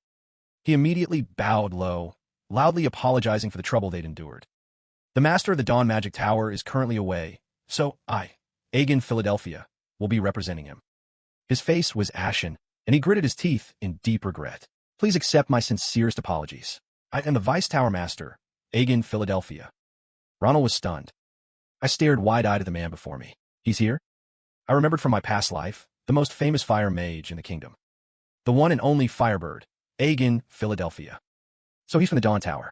He immediately bowed low, loudly apologizing for the trouble they'd endured. The master of the Dawn Magic Tower is currently away, so I, Aegon Philadelphia, will be representing him. His face was ashen, and he gritted his teeth in deep regret. Please accept my sincerest apologies. I am the Vice Tower Master, Aegon Philadelphia. Ronald was stunned. I stared wide-eyed at the man before me. He's here? I remembered from my past life, the most famous fire mage in the kingdom. The one and only Firebird, Aegon Philadelphia. So he's from the Dawn Tower.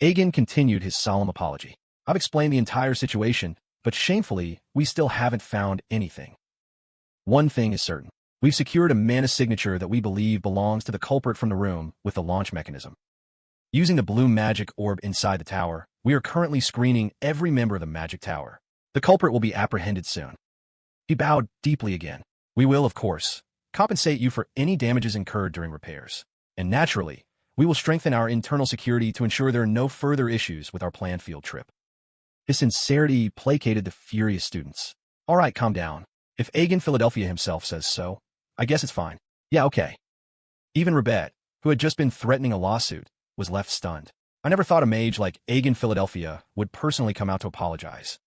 Aegon continued his solemn apology. I've explained the entire situation, but shamefully, we still haven't found anything. One thing is certain. We've secured a mana signature that we believe belongs to the culprit from the room with the launch mechanism. Using the blue magic orb inside the tower, We are currently screening every member of the Magic Tower. The culprit will be apprehended soon. He bowed deeply again. We will, of course, compensate you for any damages incurred during repairs. And naturally, we will strengthen our internal security to ensure there are no further issues with our planned field trip. His sincerity placated the furious students. All right, calm down. If Agan Philadelphia himself says so, I guess it's fine. Yeah, okay. Even Rebet, who had just been threatening a lawsuit, was left stunned. I never thought a mage like Agan Philadelphia would personally come out to apologize.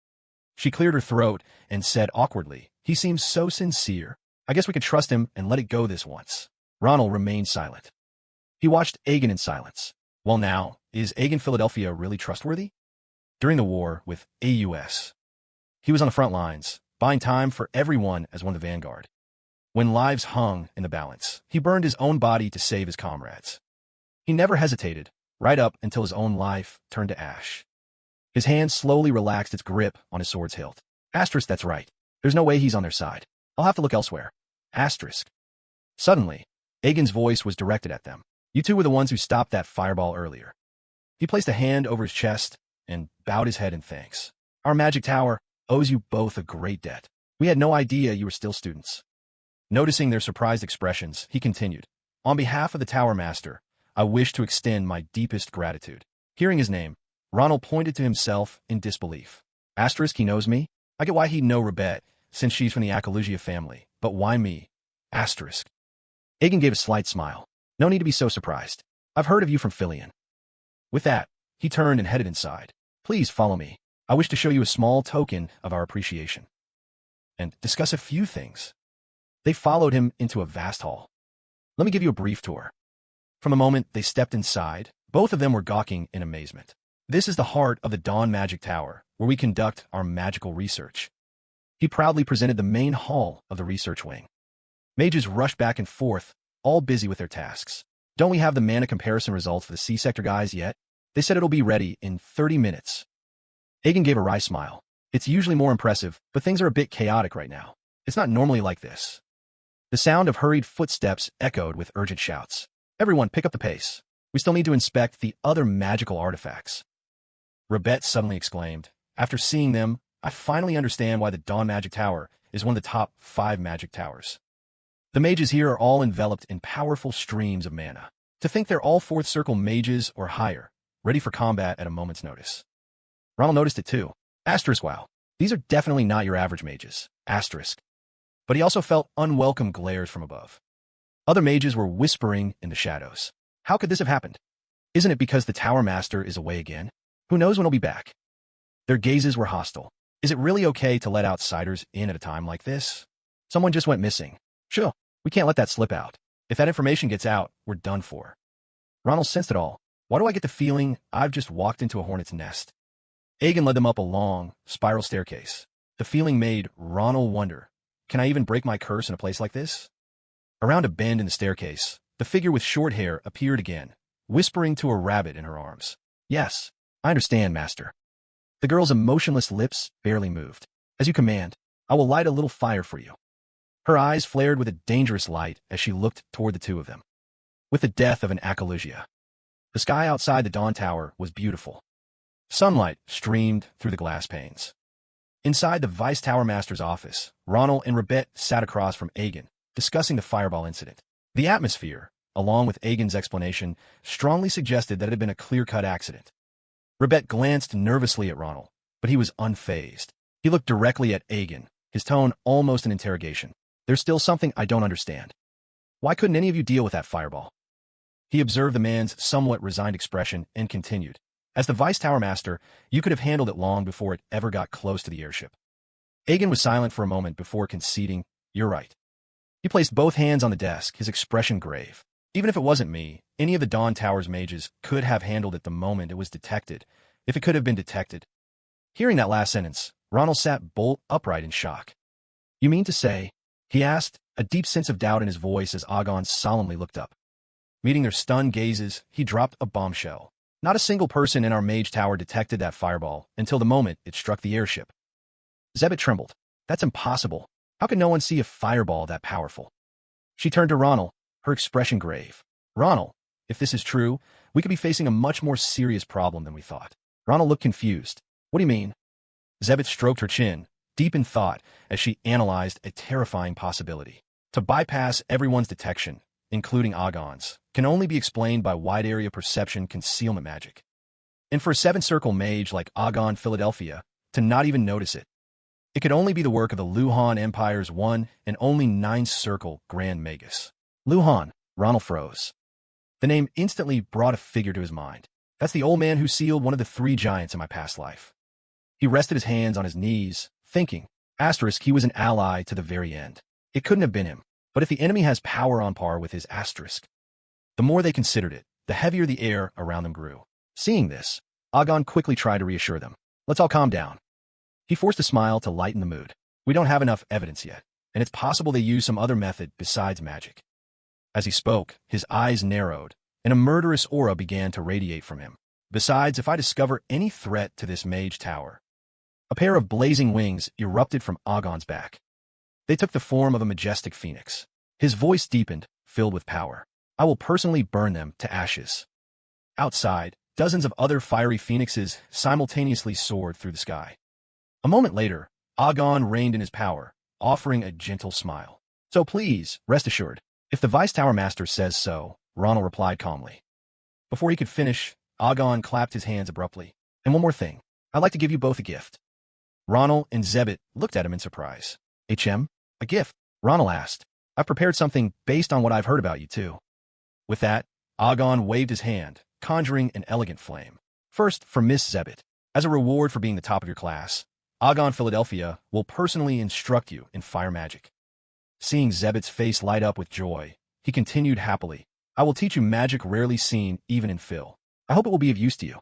She cleared her throat and said awkwardly, he seems so sincere. I guess we could trust him and let it go this once. Ronald remained silent. He watched Agan in silence. Well now, is Agan Philadelphia really trustworthy? During the war with AUS, he was on the front lines, buying time for everyone as one of the vanguard. When lives hung in the balance, he burned his own body to save his comrades. He never hesitated, right up until his own life turned to ash. His hand slowly relaxed its grip on his sword's hilt. Asterisk, that's right. There's no way he's on their side. I'll have to look elsewhere. Asterisk. Suddenly, Agan's voice was directed at them. You two were the ones who stopped that fireball earlier. He placed a hand over his chest and bowed his head in thanks. Our Magic Tower owes you both a great debt. We had no idea you were still students. Noticing their surprised expressions, he continued. On behalf of the Tower Master, I wish to extend my deepest gratitude. Hearing his name, Ronald pointed to himself in disbelief. Asterisk, he knows me? I get why he'd know Rebet, since she's from the Akalugia family, but why me? Asterisk. Agan gave a slight smile. No need to be so surprised. I've heard of you from Filion. With that, he turned and headed inside. Please follow me. I wish to show you a small token of our appreciation. And discuss a few things. They followed him into a vast hall. Let me give you a brief tour. From the moment they stepped inside, both of them were gawking in amazement. This is the heart of the Dawn Magic Tower, where we conduct our magical research. He proudly presented the main hall of the research wing. Mages rushed back and forth, all busy with their tasks. Don't we have the mana comparison results for the C-Sector guys yet? They said it'll be ready in 30 minutes. Agan gave a wry smile. It's usually more impressive, but things are a bit chaotic right now. It's not normally like this. The sound of hurried footsteps echoed with urgent shouts. Everyone, pick up the pace. We still need to inspect the other magical artifacts. Rebet suddenly exclaimed. After seeing them, I finally understand why the Dawn Magic Tower is one of the top 5 magic towers. The mages here are all enveloped in powerful streams of mana. To think they're all 4th circle mages or higher, ready for combat at a moment's notice. Ronald noticed it too. Asterisk, wow. These are definitely not your average mages. Asterisk. But he also felt unwelcome glares from above. Other mages were whispering in the shadows. How could this have happened? Isn't it because the Tower Master is away again? Who knows when he'll be back? Their gazes were hostile. Is it really okay to let outsiders in at a time like this? Someone just went missing. Sure, we can't let that slip out. If that information gets out, we're done for. Ronald sensed it all. Why do I get the feeling I've just walked into a hornet's nest? Agan led them up a long, spiral staircase. The feeling made Ronald wonder, can I even break my curse in a place like this? Around a bend in the staircase, the figure with short hair appeared again, whispering to a rabbit in her arms. Yes, I understand, Master. The girl's emotionless lips barely moved. As you command, I will light a little fire for you. Her eyes flared with a dangerous light as she looked toward the two of them. With the death of an Akalugia, the sky outside the Dawn Tower was beautiful. Sunlight streamed through the glass panes. Inside the Vice Tower Master's office, Ronald and Rebet sat across from Agan, discussing the fireball incident. The atmosphere, along with Agan's explanation, strongly suggested that it had been a clear-cut accident. Rebet glanced nervously at Ronald, but he was unfazed. He looked directly at Agan, his tone almost an interrogation. There's still something I don't understand. Why couldn't any of you deal with that fireball? He observed the man's somewhat resigned expression and continued. As the Vice Tower Master, you could have handled it long before it ever got close to the airship. Agan was silent for a moment before conceding, you're right. He placed both hands on the desk, his expression grave. Even if it wasn't me, any of the Dawn Tower's mages could have handled it the moment it was detected, if it could have been detected. Hearing that last sentence, Ronald sat bolt upright in shock. You mean to say, he asked, a deep sense of doubt in his voice as Agon solemnly looked up. Meeting their stunned gazes, he dropped a bombshell. Not a single person in our mage tower detected that fireball until the moment it struck the airship. Zebet trembled. That's impossible. How could no one see a fireball that powerful? She turned to Ronald, her expression grave. Ronald, if this is true, we could be facing a much more serious problem than we thought. Ronald looked confused. What do you mean? Zebit stroked her chin, deep in thought, as she analyzed a terrifying possibility. To bypass everyone's detection, including Agon's, can only be explained by wide-area perception concealment magic. And for a seven-circle mage like Agon Philadelphia to not even notice it, it could only be the work of the Luhan Empire's one and only nine-circle Grand Magus. Luhan, Ronald froze. The name instantly brought a figure to his mind. That's the old man who sealed one of the three giants in my past life. He rested his hands on his knees, thinking, asterisk, he was an ally to the very end. It couldn't have been him. But if the enemy has power on par with his asterisk, the more they considered it, the heavier the air around them grew. Seeing this, Agon quickly tried to reassure them. Let's all calm down. He forced a smile to lighten the mood. We don't have enough evidence yet, and it's possible they use some other method besides magic. As he spoke, his eyes narrowed, and a murderous aura began to radiate from him. Besides, if I discover any threat to this mage tower, a pair of blazing wings erupted from Agon's back. They took the form of a majestic phoenix. His voice deepened, filled with power. I will personally burn them to ashes. Outside, dozens of other fiery phoenixes simultaneously soared through the sky. A moment later, Agon reigned in his power, offering a gentle smile. So please, rest assured, if the Vice Tower Master says so, Ronald replied calmly. Before he could finish, Agon clapped his hands abruptly. And one more thing, I'd like to give you both a gift. Ronald and Zebit looked at him in surprise. HM? A gift? Ronald asked. I've prepared something based on what I've heard about you, too. With that, Agon waved his hand, conjuring an elegant flame. First, for Miss Zebit. As a reward for being the top of your class, Agon Philadelphia will personally instruct you in fire magic. Seeing Zebit's face light up with joy, he continued happily. I will teach you magic rarely seen even in Phil. I hope it will be of use to you.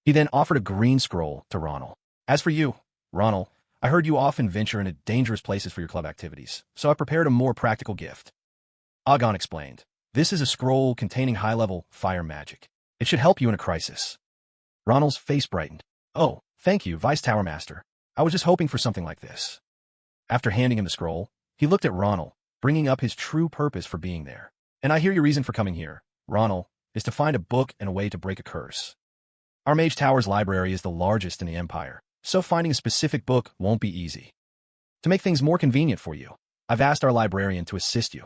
He then offered a green scroll to Ronald. As for you, Ronald, I heard you often venture into dangerous places for your club activities, so I prepared a more practical gift. Agon explained. This is a scroll containing high-level fire magic. It should help you in a crisis. Ronald's face brightened. Oh, thank you, Vice Tower Master. I was just hoping for something like this. After handing him the scroll, he looked at Ronald, bringing up his true purpose for being there. And I hear your reason for coming here, Ronald, is to find a book and a way to break a curse. Our Mage Tower's library is the largest in the Empire, so finding a specific book won't be easy. To make things more convenient for you, I've asked our librarian to assist you.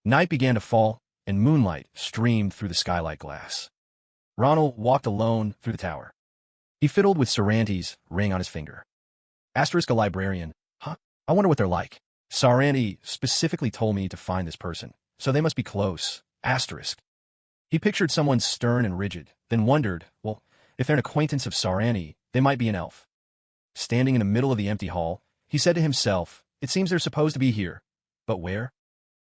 Night began to fall, and moonlight streamed through the skylight glass. Ronald walked alone through the tower. He fiddled with Saranti's ring on his finger. Asterisk a librarian. Huh? I wonder what they're like. Saranti specifically told me to find this person, so they must be close. Asterisk. He pictured someone stern and rigid, then wondered, well, if they're an acquaintance of Saranti, they might be an elf. Standing in the middle of the empty hall, he said to himself, it seems they're supposed to be here. But where?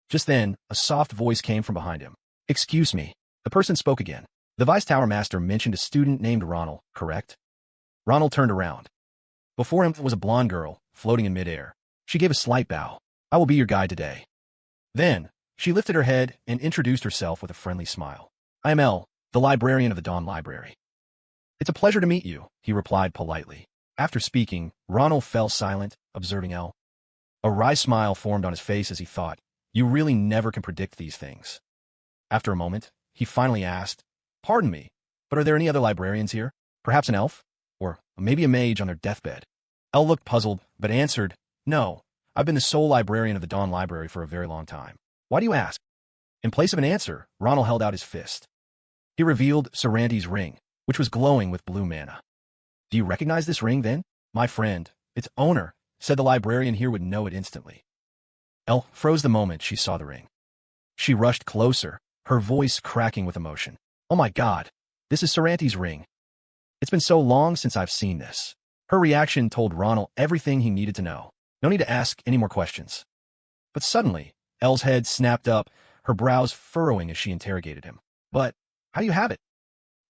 Just then, a soft voice came from behind him. Excuse me. The person spoke again. The Vice Tower Master mentioned a student named Ronald, correct? Ronald turned around. Before him was a blonde girl, floating in midair. She gave a slight bow. I will be your guide today. Then, she lifted her head and introduced herself with a friendly smile. I am Elle, the librarian of the Dawn Library. It's a pleasure to meet you, he replied politely. After speaking, Ronald fell silent, observing Elle. A wry smile formed on his face as he thought, you really never can predict these things. After a moment, he finally asked, pardon me, but are there any other librarians here? Perhaps an elf? Or maybe a mage on their deathbed? Elle looked puzzled, but answered, no, I've been the sole librarian of the Dawn Library for a very long time. Why do you ask? In place of an answer, Ronald held out his fist. He revealed Saranti's ring, which was glowing with blue mana. Do you recognize this ring, then? My friend, its owner, said the librarian here would know it instantly. Elle froze the moment she saw the ring. She rushed closer, her voice cracking with emotion. Oh my God, this is Saranti's ring. It's been so long since I've seen this. Her reaction told Ronald everything he needed to know. No need to ask any more questions. But suddenly, Elle's head snapped up, her brows furrowing as she interrogated him. But, how do you have it?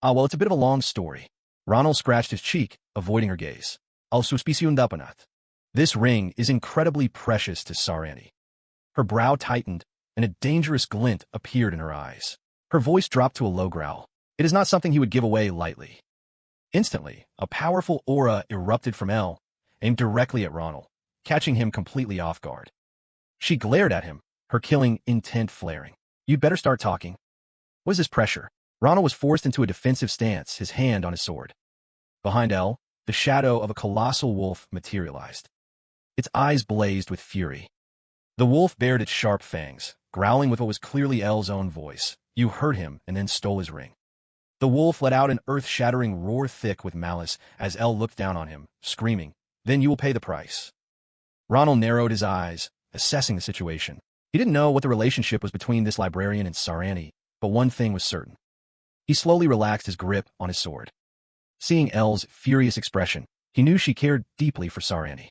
Well, it's a bit of a long story. Ronald scratched his cheek, avoiding her gaze. Al suspicion dapanat. This ring is incredibly precious to Saranti. Her brow tightened, and a dangerous glint appeared in her eyes. Her voice dropped to a low growl. It is not something he would give away lightly. Instantly, a powerful aura erupted from Elle, aimed directly at Ronald, catching him completely off guard. She glared at him, her killing intent flaring. You'd better start talking. What is this pressure? Ronald was forced into a defensive stance, his hand on his sword. Behind Elle, the shadow of a colossal wolf materialized. Its eyes blazed with fury. The wolf bared its sharp fangs, growling with what was clearly Elle's own voice. You heard him and then stole his ring. The wolf let out an earth-shattering roar thick with malice as Elle looked down on him, screaming, "Then you will pay the price." Ronald narrowed his eyes, assessing the situation. He didn't know what the relationship was between this librarian and Sarani, but one thing was certain. He slowly relaxed his grip on his sword. Seeing Elle's furious expression, he knew she cared deeply for Sarani.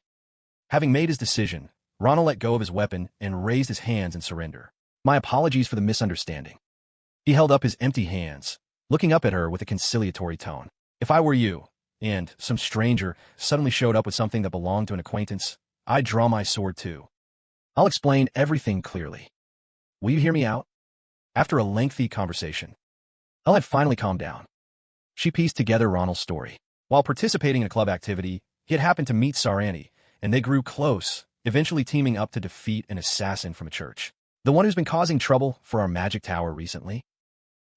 Having made his decision, Ronald let go of his weapon and raised his hands in surrender. My apologies for the misunderstanding. He held up his empty hands, looking up at her with a conciliatory tone. If I were you, and some stranger suddenly showed up with something that belonged to an acquaintance, I'd draw my sword too. I'll explain everything clearly. Will you hear me out? After a lengthy conversation, Elle had finally calmed down. She pieced together Ronald's story. While participating in a club activity, he had happened to meet Sarani, and they grew close, eventually teaming up to defeat an assassin from a church. The one who's been causing trouble for our magic tower recently?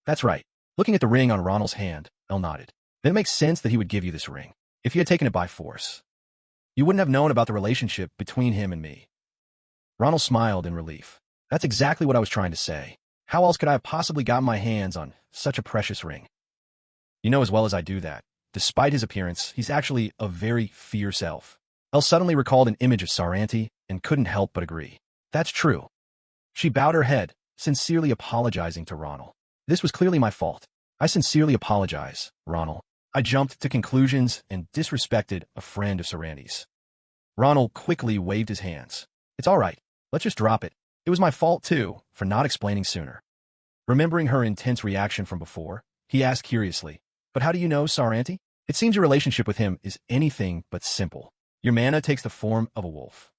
That's right. Looking at the ring on Ronald's hand, Elle nodded. Then it makes sense that he would give you this ring, if you had taken it by force. You wouldn't have known about the relationship between him and me. Ronald smiled in relief. That's exactly what I was trying to say. How else could I have possibly gotten my hands on such a precious ring? You know as well as I do that, despite his appearance, he's actually a very fierce elf. Elle suddenly recalled an image of Sarani and couldn't help but agree. That's true. She bowed her head, sincerely apologizing to Ronald. This was clearly my fault. I sincerely apologize, Ronald. I jumped to conclusions and disrespected a friend of Sarani's. Ronald quickly waved his hands. It's all right. Let's just drop it. It was my fault, too, for not explaining sooner. Remembering her intense reaction from before, he asked curiously, but how do you know Sarani? It seems your relationship with him is anything but simple. Your mana takes the form of a wolf.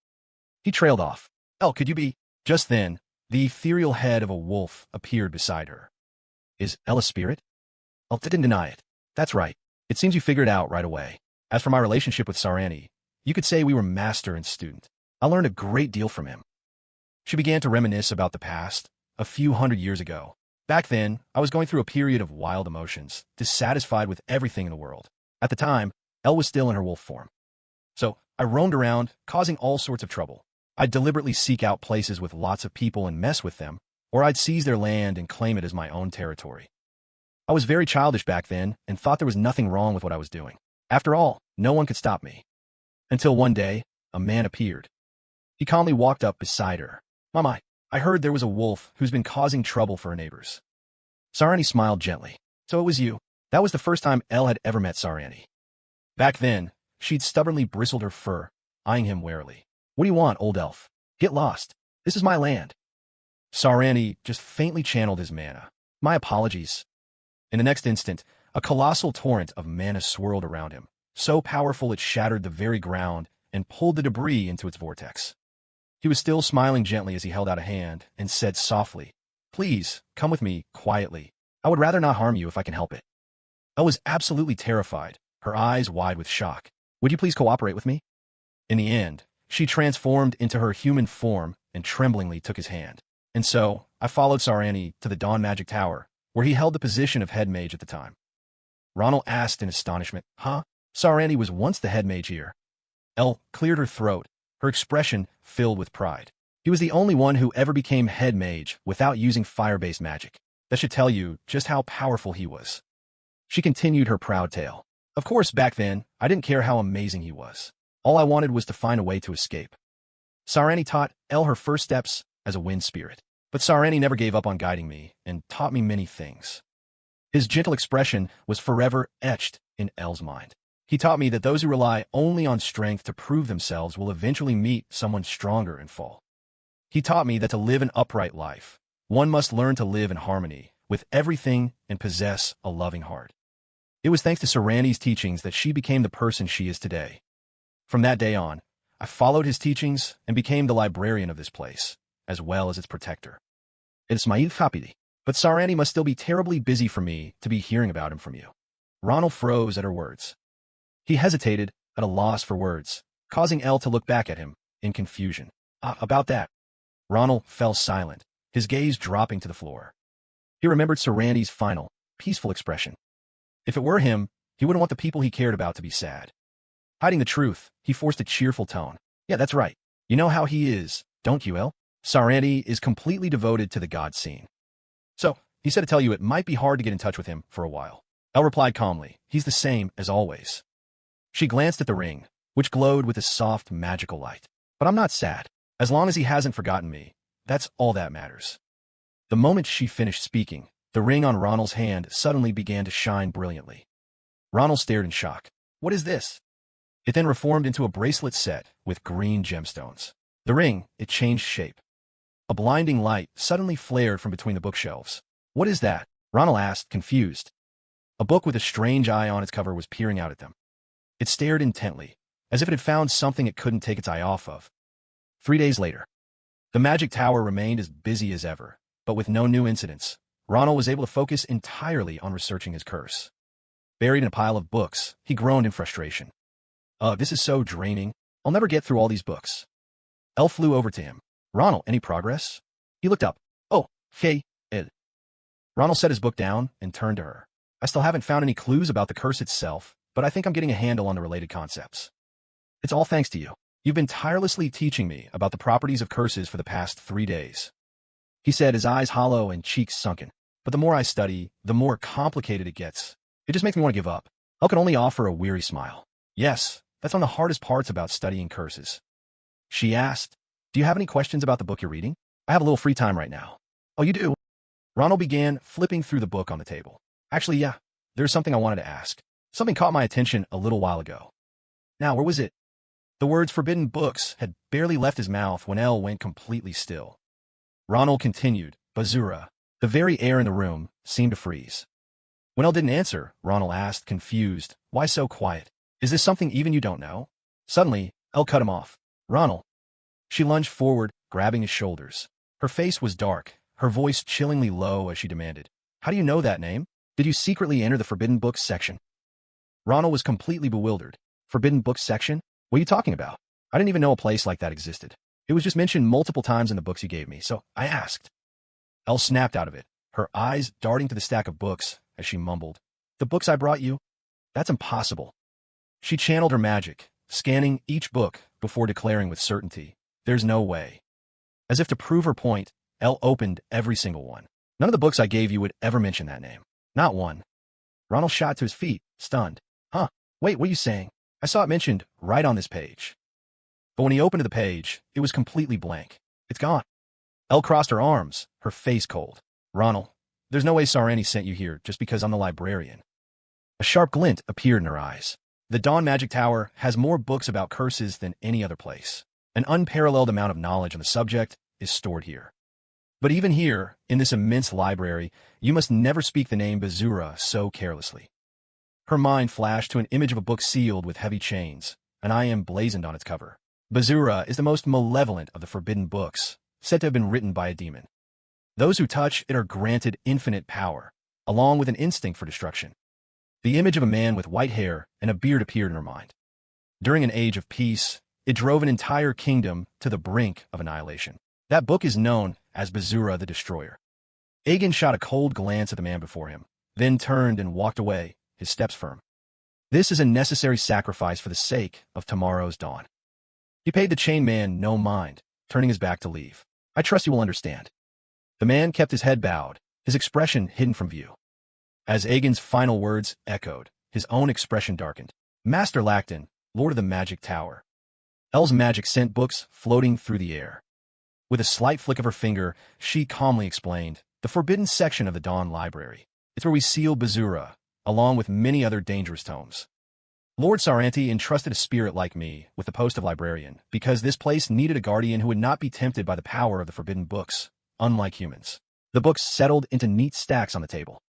He trailed off. Elle, could you be? Just then, the ethereal head of a wolf appeared beside her. Is Elle a spirit? Elle didn't deny it. That's right. It seems you figured it out right away. As for my relationship with Sarani, you could say we were master and student. I learned a great deal from him. She began to reminisce about the past, a few hundred years ago. Back then, I was going through a period of wild emotions, dissatisfied with everything in the world. At the time, Elle was still in her wolf form. So, I roamed around, causing all sorts of trouble. I'd deliberately seek out places with lots of people and mess with them, or I'd seize their land and claim it as my own territory. I was very childish back then and thought there was nothing wrong with what I was doing. After all, no one could stop me. Until one day, a man appeared. He calmly walked up beside her. Mama, I heard there was a wolf who's been causing trouble for her neighbors. Sarani smiled gently. So it was you. That was the first time Elle had ever met Sarani. Back then, she'd stubbornly bristled her fur, eyeing him warily. What do you want, old elf? Get lost. This is my land. Sarani just faintly channeled his mana. My apologies. In the next instant, a colossal torrent of mana swirled around him, so powerful it shattered the very ground and pulled the debris into its vortex. He was still smiling gently as he held out a hand and said softly, Please, come with me, quietly. I would rather not harm you if I can help it. Elle was absolutely terrified, her eyes wide with shock. Would you please cooperate with me? In the end, she transformed into her human form and tremblingly took his hand. And so, I followed Sarani to the Dawn Magic Tower, where he held the position of head mage at the time. Ronald asked in astonishment, Huh? Sarani was once the head mage here. Elle cleared her throat, her expression filled with pride. He was the only one who ever became head mage without using fire-based magic. That should tell you just how powerful he was. She continued her proud tale. Of course, back then, I didn't care how amazing he was. All I wanted was to find a way to escape. Sarani taught Elle her first steps as a wind spirit. But Sarani never gave up on guiding me and taught me many things. His gentle expression was forever etched in Elle's mind. He taught me that those who rely only on strength to prove themselves will eventually meet someone stronger and fall. He taught me that to live an upright life, one must learn to live in harmony with everything and possess a loving heart. It was thanks to Sarani's teachings that she became the person she is today. From that day on, I followed his teachings and became the librarian of this place, as well as its protector. It's my happy, but Sarani must still be terribly busy for me to be hearing about him from you. Ronald froze at her words. He hesitated, at a loss for words, causing Elle to look back at him, in confusion. About that. Ronald fell silent, his gaze dropping to the floor. He remembered Sarani's final, peaceful expression. If it were him, He wouldn't want the people he cared about to be sad. Hiding the truth, he forced a cheerful tone. Yeah, that's right. You know how he is, don't you, El? Saranti is completely devoted to the god scene. So, he said to tell you it might be hard to get in touch with him for a while. El replied calmly, he's the same as always. She glanced at the ring, which glowed with a soft, magical light. But I'm not sad. As long as he hasn't forgotten me, that's all that matters. The moment she finished speaking, the ring on Ronald's hand suddenly began to shine brilliantly. Ronald stared in shock. What is this? It then reformed into a bracelet set with green gemstones. The ring, it changed shape. A blinding light suddenly flared from between the bookshelves. What is that? Ronald asked, confused. A book with a strange eye on its cover was peering out at them. It stared intently, as if it had found something it couldn't take its eye off of. 3 days later, the magic tower remained as busy as ever, but with no new incidents. Ronald was able to focus entirely on researching his curse. Buried in a pile of books, he groaned in frustration. This is so draining. I'll never get through all these books. Elle flew over to him. Ronald, any progress? He looked up. Oh, hey, Ed. Ronald set his book down and turned to her. I still haven't found any clues about the curse itself, but I think I'm getting a handle on the related concepts. It's all thanks to you. You've been tirelessly teaching me about the properties of curses for the past 3 days. He said, his eyes hollow and cheeks sunken. But the more I study, the more complicated it gets. It just makes me want to give up. Elle could only offer a weary smile. Yes, that's one of the hardest parts about studying curses. She asked, do you have any questions about the book you're reading? I have a little free time right now. Oh, you do? Ronald began flipping through the book on the table. Actually, yeah, there's something I wanted to ask. Something caught my attention a little while ago. Now, where was it? The words forbidden books had barely left his mouth when Elle went completely still. Ronald continued, Bazura. The very air in the room seemed to freeze. When Elle didn't answer, Ronald asked, confused, why so quiet? Is this something even you don't know? Suddenly, Elle cut him off. Ronald. She lunged forward, grabbing his shoulders. Her face was dark, her voice chillingly low as she demanded, how do you know that name? Did you secretly enter the forbidden books section? Ronald was completely bewildered. Forbidden books section? What are you talking about? I didn't even know a place like that existed. It was just mentioned multiple times in the books you gave me, so I asked. Elle snapped out of it, her eyes darting to the stack of books as she mumbled, the books I brought you? That's impossible. She channeled her magic, scanning each book before declaring with certainty, there's no way. As if to prove her point, Elle opened every single one. None of the books I gave you would ever mention that name. Not one. Ronald shot to his feet, stunned. Huh, wait, what are you saying? I saw it mentioned right on this page. But when he opened the page, it was completely blank. It's gone. Elle crossed her arms, her face cold. Ronald, there's no way Saranti sent you here just because I'm the librarian. A sharp glint appeared in her eyes. The Dawn Magic Tower has more books about curses than any other place. An unparalleled amount of knowledge on the subject is stored here. But even here, in this immense library, you must never speak the name Bazura so carelessly. Her mind flashed to an image of a book sealed with heavy chains, an I am blazoned on its cover. Bazura is the most malevolent of the forbidden books, said to have been written by a demon. Those who touch it are granted infinite power, along with an instinct for destruction. The image of a man with white hair and a beard appeared in her mind. During an age of peace, it drove an entire kingdom to the brink of annihilation. That book is known as Bazura the Destroyer. Aegon shot a cold glance at the man before him, then turned and walked away, his steps firm. This is a necessary sacrifice for the sake of tomorrow's dawn. He paid the chained man no mind, turning his back to leave. I trust you will understand. The man kept his head bowed, his expression hidden from view. As Aegon's final words echoed, his own expression darkened. Master Lacton, Lord of the Magic Tower. Elle's magic sent books floating through the air. With a slight flick of her finger, she calmly explained, the forbidden section of the Dawn Library. It's where we seal Bazura, along with many other dangerous tomes. Lord Saranti entrusted a spirit like me with the post of librarian because this place needed a guardian who would not be tempted by the power of the forbidden books, unlike humans. The books settled into neat stacks on the table.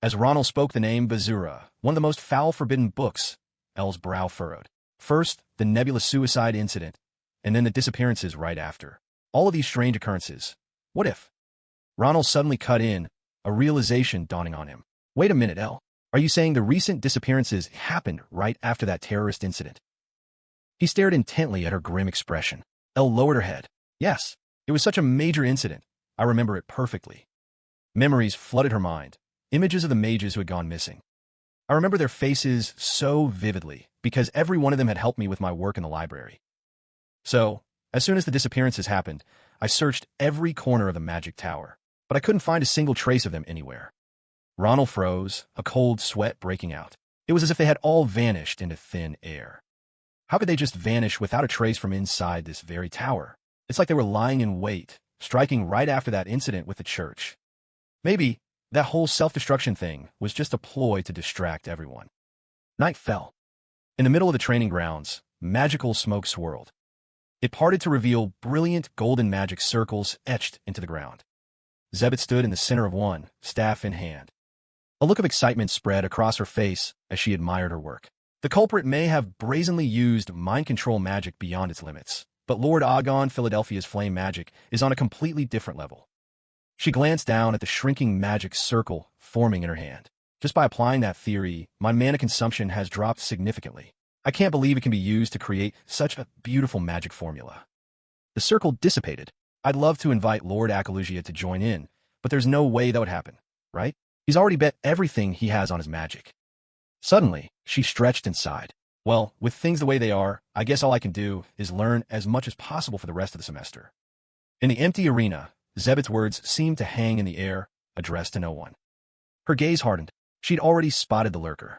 As Ronald spoke the name Bazura, one of the most foul forbidden books, Elle's brow furrowed. First, the nebulous suicide incident, and then the disappearances right after. All of these strange occurrences. What if? Ronald suddenly cut in, a realization dawning on him. Wait a minute, Elle. Are you saying the recent disappearances happened right after that terrorist incident? He stared intently at her grim expression. Elle lowered her head. Yes, it was such a major incident. I remember it perfectly. Memories flooded her mind, images of the mages who had gone missing. I remember their faces so vividly because every one of them had helped me with my work in the library. So, as soon as the disappearances happened, I searched every corner of the magic tower, but I couldn't find a single trace of them anywhere. Ronald froze, a cold sweat breaking out. It was as if they had all vanished into thin air. How could they just vanish without a trace from inside this very tower? It's like they were lying in wait, striking right after that incident with the church. Maybe that whole self-destruction thing was just a ploy to distract everyone. Night fell. In the middle of the training grounds, magical smoke swirled. It parted to reveal brilliant golden magic circles etched into the ground. Zebit stood in the center of one, staff in hand. A look of excitement spread across her face as she admired her work. The culprit may have brazenly used mind control magic beyond its limits, but Lord Agon Philadelphia's flame magic is on a completely different level. She glanced down at the shrinking magic circle forming in her hand. Just by applying that theory, my mana consumption has dropped significantly. I can't believe it can be used to create such a beautiful magic formula. The circle dissipated. I'd love to invite Lord Akalugia to join in, but there's no way that would happen, right? He's already bet everything he has on his magic. Suddenly, she stretched and sighed. Well, with things the way they are, I guess all I can do is learn as much as possible for the rest of the semester. In the empty arena, Zebit's words seemed to hang in the air, addressed to no one. Her gaze hardened. She'd already spotted the lurker.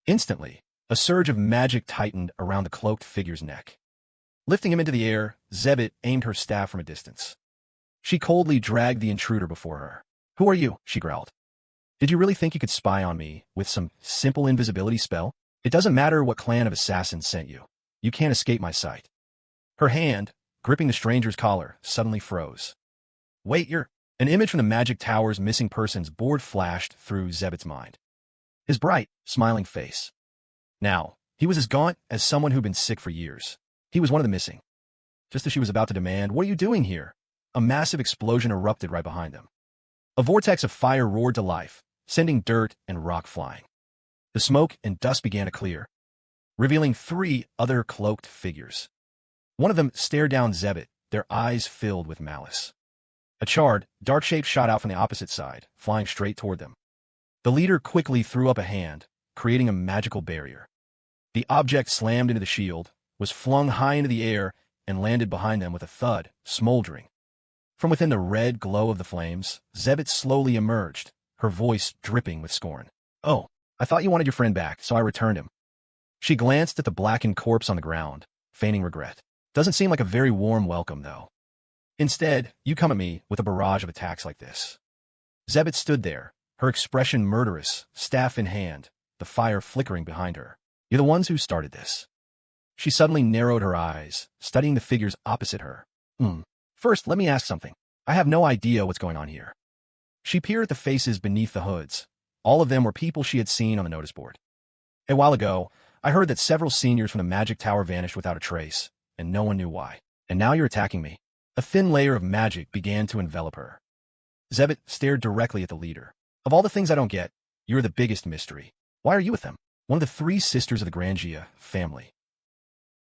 Instantly, a surge of magic tightened around the cloaked figure's neck. Lifting him into the air, Zebit aimed her staff from a distance. She coldly dragged the intruder before her. "Who are you?" she growled. "Did you really think you could spy on me with some simple invisibility spell? It doesn't matter what clan of assassins sent you. You can't escape my sight." Her hand, gripping the stranger's collar, suddenly froze. "Wait, you're—" An image from the Magic Tower's missing persons board flashed through Zebit's mind. His bright, smiling face. Now, he was as gaunt as someone who'd been sick for years. He was one of the missing. Just as she was about to demand, "What are you doing here?" a massive explosion erupted right behind them. A vortex of fire roared to life, sending dirt and rock flying. The smoke and dust began to clear, revealing 3 other cloaked figures. One of them stared down Zebit, their eyes filled with malice. A charred, dark shape shot out from the opposite side, flying straight toward them. The leader quickly threw up a hand, creating a magical barrier. The object slammed into the shield, was flung high into the air, and landed behind them with a thud, smoldering. From within the red glow of the flames, Zebit slowly emerged, her voice dripping with scorn. "Oh, I thought you wanted your friend back, so I returned him." She glanced at the blackened corpse on the ground, feigning regret. "Doesn't seem like a very warm welcome, though. Instead, you come at me with a barrage of attacks like this." Zebit stood there, her expression murderous, staff in hand, the fire flickering behind her. "You're the ones who started this." She suddenly narrowed her eyes, studying the figures opposite her. First, let me ask something. I have no idea what's going on here." She peered at the faces beneath the hoods. All of them were people she had seen on the notice board. "A while ago, I heard that several seniors from the Magic Tower vanished without a trace, and no one knew why. And now you're attacking me." A thin layer of magic began to envelop her. Zebit stared directly at the leader. "Of all the things I don't get, you're the biggest mystery. Why are you with them?" One of the 3 sisters of the Grangia family.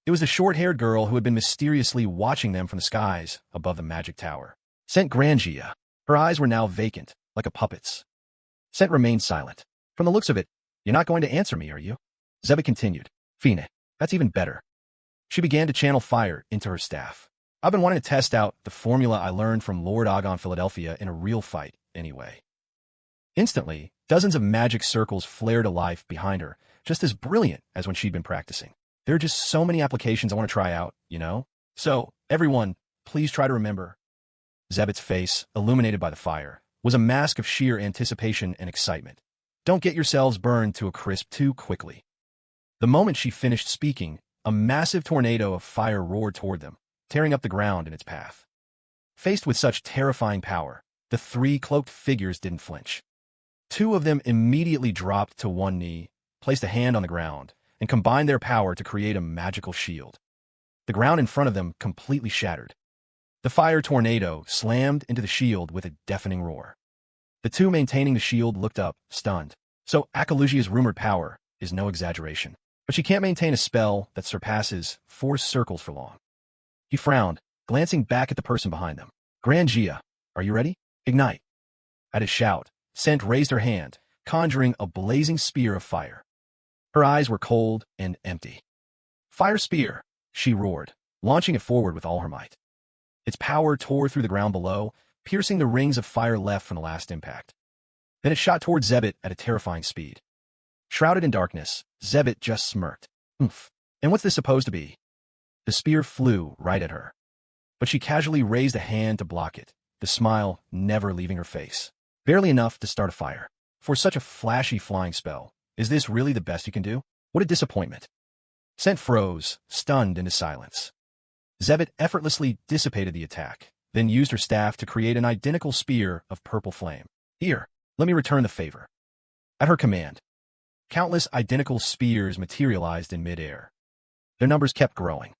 It was the short-haired girl who had been mysteriously watching them from the skies above the Magic Tower. Scent Grangia. Her eyes were now vacant, like a puppet's. Scent remained silent. "From the looks of it, you're not going to answer me, are you?" Zebit continued. "Fine. That's even better." She began to channel fire into her staff. "I've been wanting to test out the formula I learned from Lord Agon Philadelphia in a real fight, anyway." Instantly, dozens of magic circles flared to life behind her, just as brilliant as when she'd been practicing. "There are just so many applications I want to try out, you know? So, everyone, please try to remember." Zebit's face, illuminated by the fire, was a mask of sheer anticipation and excitement. "Don't get yourselves burned to a crisp too quickly." The moment she finished speaking, a massive tornado of fire roared toward them, tearing up the ground in its path. Faced with such terrifying power, the 3 cloaked figures didn't flinch. 2 of them immediately dropped to one knee, placed a hand on the ground, and combined their power to create a magical shield. The ground in front of them completely shattered. The fire tornado slammed into the shield with a deafening roar. The 2 maintaining the shield looked up, stunned. So Akalugia's rumored power is no exaggeration. But she can't maintain a spell that surpasses 4 circles for long. He frowned, glancing back at the person behind them. "Grangia, are you ready? Ignite." At his shout, Scent raised her hand, conjuring a blazing spear of fire. Her eyes were cold and empty. "Fire spear!" she roared, launching it forward with all her might. Its power tore through the ground below, piercing the rings of fire left from the last impact. Then it shot toward Zebit at a terrifying speed. Shrouded in darkness, Zebit just smirked. "Oomph. And what's this supposed to be?" The spear flew right at her. But she casually raised a hand to block it, the smile never leaving her face. Barely enough to start a fire. For such a flashy flying spell, is this really the best you can do? What a disappointment. Scent froze, stunned into silence. Zebit effortlessly dissipated the attack, then used her staff to create an identical spear of purple flame. "Here, let me return the favor." At her command, countless identical spears materialized in midair. Their numbers kept growing.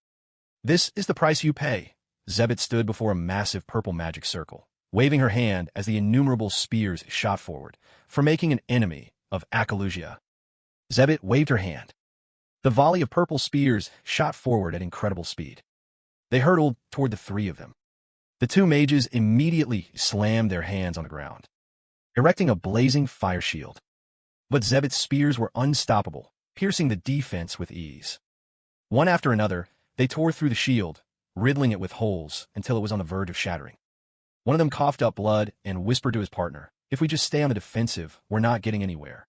"This is the price you pay." Zebit stood before a massive purple magic circle, waving her hand as the innumerable spears shot forward, for making an enemy of Akalugia. Zebit waved her hand. The volley of purple spears shot forward at incredible speed. They hurtled toward the three of them. The two mages immediately slammed their hands on the ground, erecting a blazing fire shield. But Zebit's spears were unstoppable, piercing the defense with ease. One after another, they tore through the shield, riddling it with holes until it was on the verge of shattering. One of them coughed up blood and whispered to his partner, "If we just stay on the defensive, we're not getting anywhere."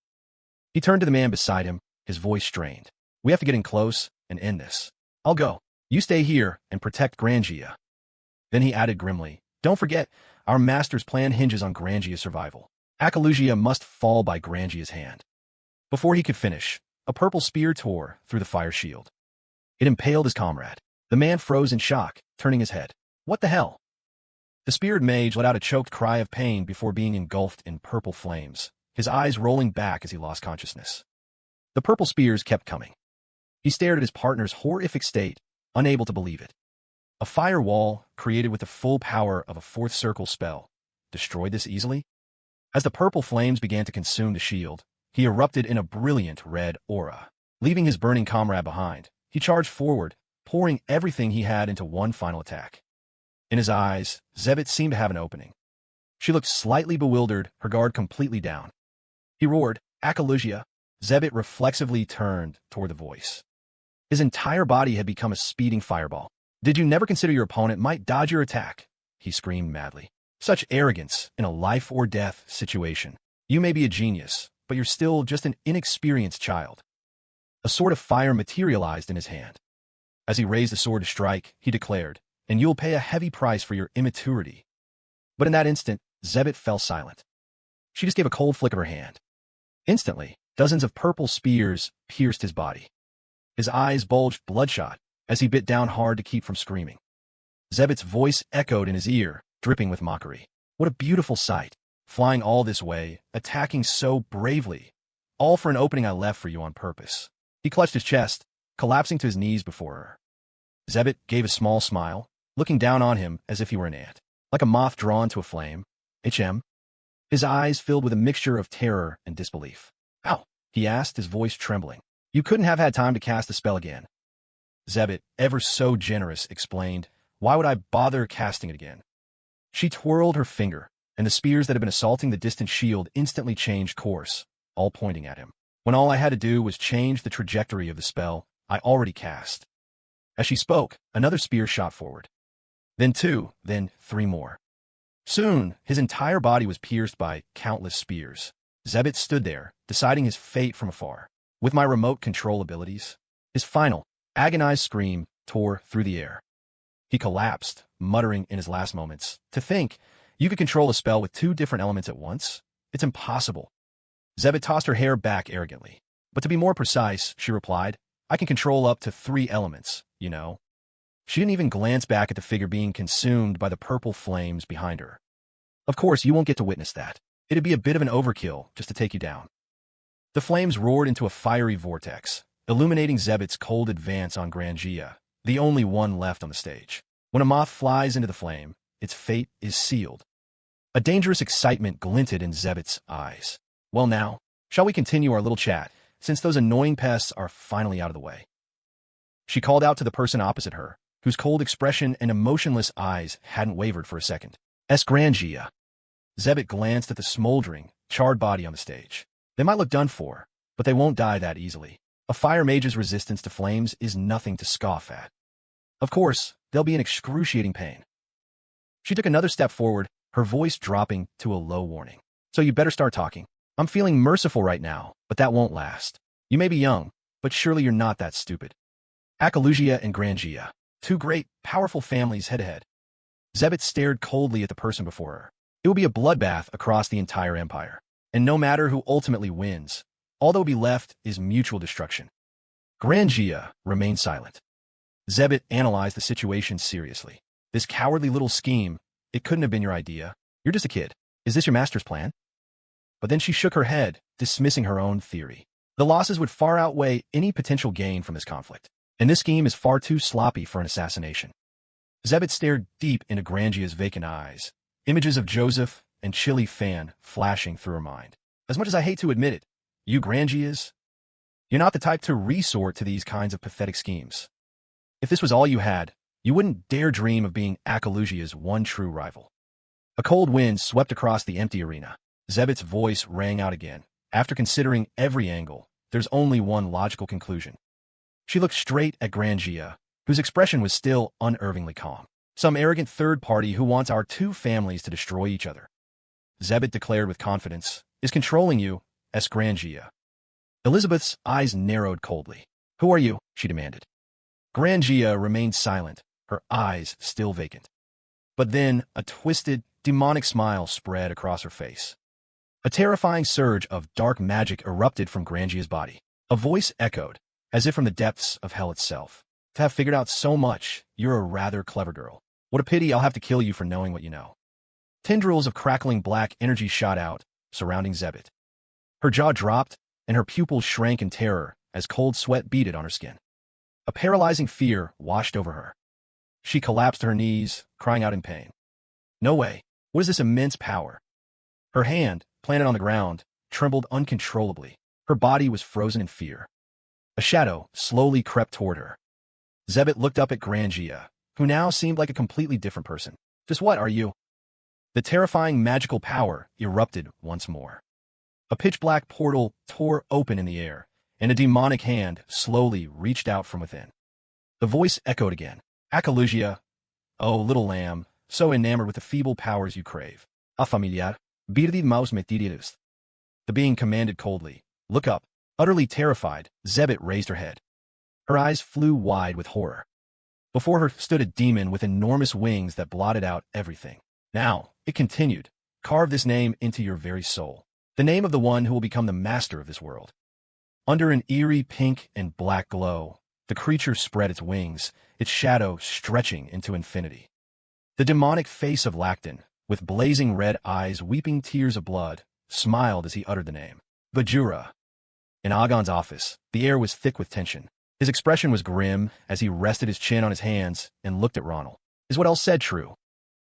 He turned to the man beside him, his voice strained. "We have to get in close and end this. I'll go. You stay here and protect Grangia." Then he added grimly, "Don't forget, our master's plan hinges on Grangia's survival. Akalugia must fall by Grangia's hand." Before he could finish, a purple spear tore through the fire shield. It impaled his comrade. The man froze in shock, turning his head. "What the hell?" The speared mage let out a choked cry of pain before being engulfed in purple flames, his eyes rolling back as he lost consciousness. The purple spears kept coming. He stared at his partner's horrific state, unable to believe it. A fire wall, created with the full power of a fourth circle spell, destroyed this easily? As the purple flames began to consume the shield, he erupted in a brilliant red aura. Leaving his burning comrade behind, he charged forward, pouring everything he had into one final attack. In his eyes, Zebit seemed to have an opening. She looked slightly bewildered, her guard completely down. He roared, "Akalugia." Zebit reflexively turned toward the voice. His entire body had become a speeding fireball. "Did you never consider your opponent might dodge your attack?" he screamed madly. "Such arrogance in a life-or-death situation. You may be a genius, but you're still just an inexperienced child." A sword of fire materialized in his hand. As he raised the sword to strike, he declared, "And you'll pay a heavy price for your immaturity." But in that instant, Zebit fell silent. She just gave a cold flick of her hand. Instantly, dozens of purple spears pierced his body. His eyes bulged bloodshot as he bit down hard to keep from screaming. Zebit's voice echoed in his ear, dripping with mockery. "What a beautiful sight. Flying all this way, attacking so bravely. All for an opening I left for you on purpose." He clutched his chest, collapsing to his knees before her. Zebit gave a small smile, looking down on him as if he were an ant, like a moth drawn to a flame. "HM?" His eyes filled with a mixture of terror and disbelief. "Ow," he asked, his voice trembling. "You couldn't have had time to cast the spell again." Zebit, ever so generous, explained, "Why would I bother casting it again?" She twirled her finger, and the spears that had been assaulting the distant shield instantly changed course, all pointing at him. "When all I had to do was change the trajectory of the spell I already cast." As she spoke, another spear shot forward. Then two, then three more. Soon, his entire body was pierced by countless spears. Zebit stood there, deciding his fate from afar. With my remote control abilities, his final, agonized scream tore through the air. He collapsed, muttering in his last moments, "To think, you could control a spell with two different elements at once? It's impossible." Zebit tossed her hair back arrogantly. "But to be more precise," she replied, "I can control up to 3 elements, you know." She didn't even glance back at the figure being consumed by the purple flames behind her. "Of course, you won't get to witness that. It'd be a bit of an overkill just to take you down." The flames roared into a fiery vortex, illuminating Zebit's cold advance on Grangia, the only one left on the stage. When a moth flies into the flame, its fate is sealed. A dangerous excitement glinted in Zebit's eyes. "Well now, shall we continue our little chat, since those annoying pests are finally out of the way?" She called out to the person opposite her, whose cold expression and emotionless eyes hadn't wavered for a second. "Es Grangia." Zebit glanced at the smoldering, charred body on the stage. They might look done for, but they won't die that easily. A fire mage's resistance to flames is nothing to scoff at. Of course, they'll be in excruciating pain. She took another step forward, her voice dropping to a low warning. So you better start talking. I'm feeling merciful right now, but that won't last. You may be young, but surely you're not that stupid. Akalugia and Grangia, two great, powerful families head-to-head. Zebit stared coldly at the person before her. It will be a bloodbath across the entire empire. And no matter who ultimately wins, all that will be left is mutual destruction. Grangia remained silent. Zebit analyzed the situation seriously. This cowardly little scheme, it couldn't have been your idea. You're just a kid. Is this your master's plan? But then she shook her head, dismissing her own theory. The losses would far outweigh any potential gain from this conflict. And this scheme is far too sloppy for an assassination. Zebit stared deep into Grangia's vacant eyes, images of Joseph and Chili Fan flashing through her mind. As much as I hate to admit it, you Grangias, you're not the type to resort to these kinds of pathetic schemes. If this was all you had, you wouldn't dare dream of being Akalugia's one true rival. A cold wind swept across the empty arena. Zebit's voice rang out again. After considering every angle, there's only one logical conclusion. She looked straight at Grangia, whose expression was still unervingly calm. Some arrogant third party who wants our two families to destroy each other. Zebit declared with confidence, is controlling you, asked Grangia. Elizabeth's eyes narrowed coldly. Who are you? She demanded. Grangia remained silent, her eyes still vacant. But then a twisted, demonic smile spread across her face. A terrifying surge of dark magic erupted from Grangia's body. A voice echoed, as if from the depths of hell itself. To have figured out so much, you're a rather clever girl. What a pity I'll have to kill you for knowing what you know. Tendrils of crackling black energy shot out, surrounding Zebit. Her jaw dropped, and her pupils shrank in terror as cold sweat beaded on her skin. A paralyzing fear washed over her. She collapsed to her knees, crying out in pain. No way. What is this immense power? Her hand, planted on the ground, trembled uncontrollably. Her body was frozen in fear. A shadow slowly crept toward her. Zebit looked up at Grangia, who now seemed like a completely different person. Just what are you? The terrifying magical power erupted once more. A pitch-black portal tore open in the air, and a demonic hand slowly reached out from within. The voice echoed again. Akalugia, oh, little lamb, so enamored with the feeble powers you crave. A familiar, birdid maus metididus. The being commanded coldly. Look up. Utterly terrified, Zebit raised her head. Her eyes flew wide with horror. Before her stood a demon with enormous wings that blotted out everything. Now, it continued, carve this name into your very soul. The name of the one who will become the master of this world. Under an eerie pink and black glow, the creature spread its wings, its shadow stretching into infinity. The demonic face of Lacton, with blazing red eyes weeping tears of blood, smiled as he uttered the name. Bajura. In Agon's office, the air was thick with tension. His expression was grim as he rested his chin on his hands and looked at Ronald. Is what else said true?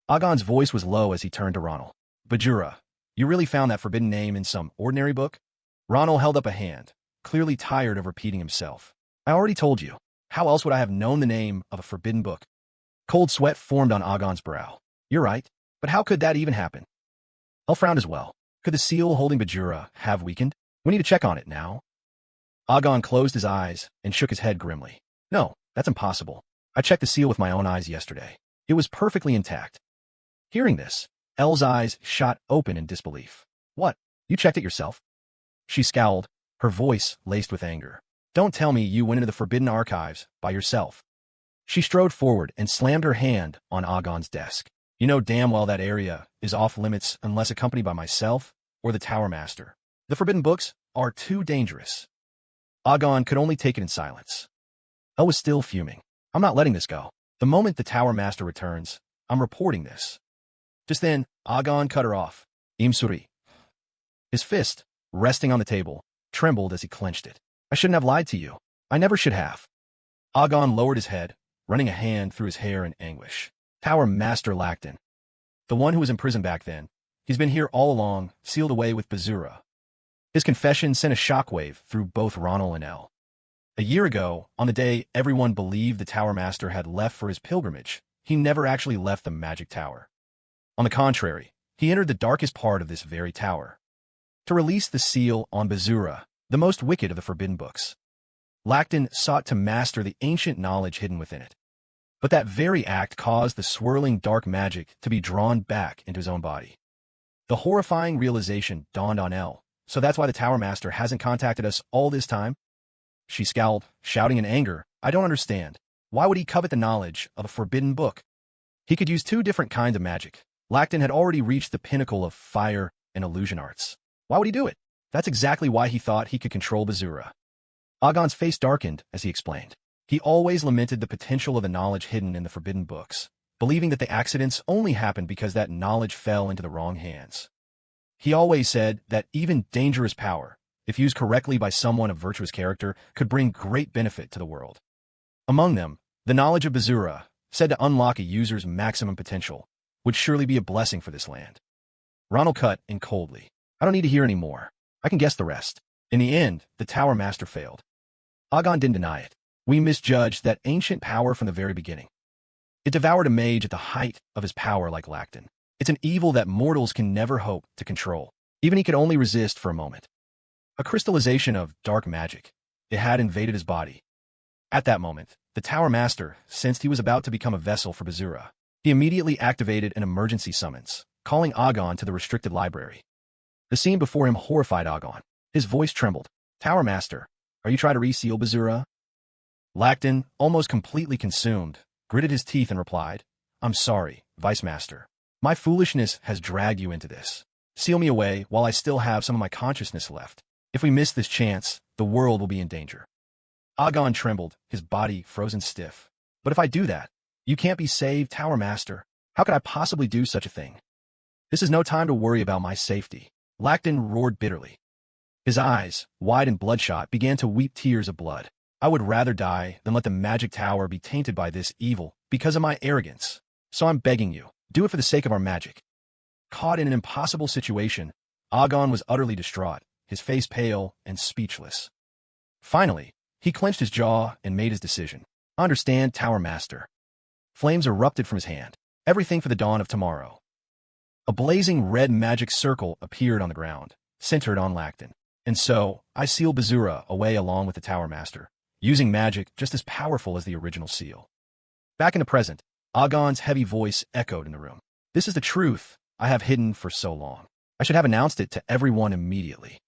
Agon's voice was low as he turned to Ronald. Bajura, you really found that forbidden name in some ordinary book? Ronald held up a hand, clearly tired of repeating himself. I already told you. How else would I have known the name of a forbidden book? Cold sweat formed on Agon's brow. You're right, but how could that even happen? El frowned as well. Could the seal holding Bajura have weakened? We need to check on it now. Agon closed his eyes and shook his head grimly. No, that's impossible. I checked the seal with my own eyes yesterday. It was perfectly intact. Hearing this, Elle's eyes shot open in disbelief. What? You checked it yourself? She scowled, her voice laced with anger. Don't tell me you went into the Forbidden Archives by yourself. She strode forward and slammed her hand on Agon's desk. You know damn well that area is off limits unless accompanied by myself or the Tower Master. The forbidden books are too dangerous. Agon could only take it in silence. Elle was still fuming. I'm not letting this go. The moment the Tower Master returns, I'm reporting this. Just then, Agon cut her off. Imsuri. His fist, resting on the table, trembled as he clenched it. I shouldn't have lied to you. I never should have. Agon lowered his head, running a hand through his hair in anguish. Tower Master Lacton. The one who was imprisoned back then. He's been here all along, sealed away with Bazura. His confession sent a shockwave through both Ronald and Elle. A year ago, on the day everyone believed the Tower Master had left for his pilgrimage, he never actually left the Magic Tower. On the contrary, he entered the darkest part of this very tower. to release the seal on Bazura, the most wicked of the forbidden books. Lacton sought to master the ancient knowledge hidden within it. But that very act caused the swirling dark magic to be drawn back into his own body. The horrifying realization dawned on Elle. So that's why the Tower Master hasn't contacted us all this time? She scowled, shouting in anger, I don't understand. Why would he covet the knowledge of a forbidden book? He could use 2 different kinds of magic. Lacton had already reached the pinnacle of fire and illusion arts. Why would he do it? That's exactly why he thought he could control Bazura. Agon's face darkened as he explained. He always lamented the potential of the knowledge hidden in the forbidden books, believing that the accidents only happened because that knowledge fell into the wrong hands. He always said that even dangerous power, if used correctly by someone of virtuous character, could bring great benefit to the world. Among them, the knowledge of Bazura, said to unlock a user's maximum potential, would surely be a blessing for this land. Ronald cut in coldly. I don't need to hear any more. I can guess the rest. In the end, the Tower Master failed. Agon didn't deny it. We misjudged that ancient power from the very beginning. It devoured a mage at the height of his power like Lacton. It's an evil that mortals can never hope to control. Even he could only resist for a moment. A crystallization of dark magic. It had invaded his body. At that moment, the Tower Master sensed he was about to become a vessel for Bazura. He immediately activated an emergency summons, calling Agon to the restricted library. The scene before him horrified Agon. His voice trembled. Tower Master, are you trying to reseal Bazura? Lacton, almost completely consumed, gritted his teeth and replied, I'm sorry, Vice Master. My foolishness has dragged you into this. Seal me away while I still have some of my consciousness left. If we miss this chance, the world will be in danger. Agon trembled, his body frozen stiff. But if I do that, you can't be saved, Tower Master. How could I possibly do such a thing? This is no time to worry about my safety. Lacton roared bitterly. His eyes, wide and bloodshot, began to weep tears of blood. I would rather die than let the magic tower be tainted by this evil because of my arrogance. So I'm begging you, do it for the sake of our magic. Caught in an impossible situation, Agon was utterly distraught, his face pale and speechless. Finally, he clenched his jaw and made his decision. Understand, Tower Master. Flames erupted from his hand. Everything for the dawn of tomorrow. A blazing red magic circle appeared on the ground, centered on Lacton. And so, I sealed Bazura away along with the Tower Master, using magic just as powerful as the original seal. Back in the present, Agon's heavy voice echoed in the room. This is the truth I have hidden for so long. I should have announced it to everyone immediately.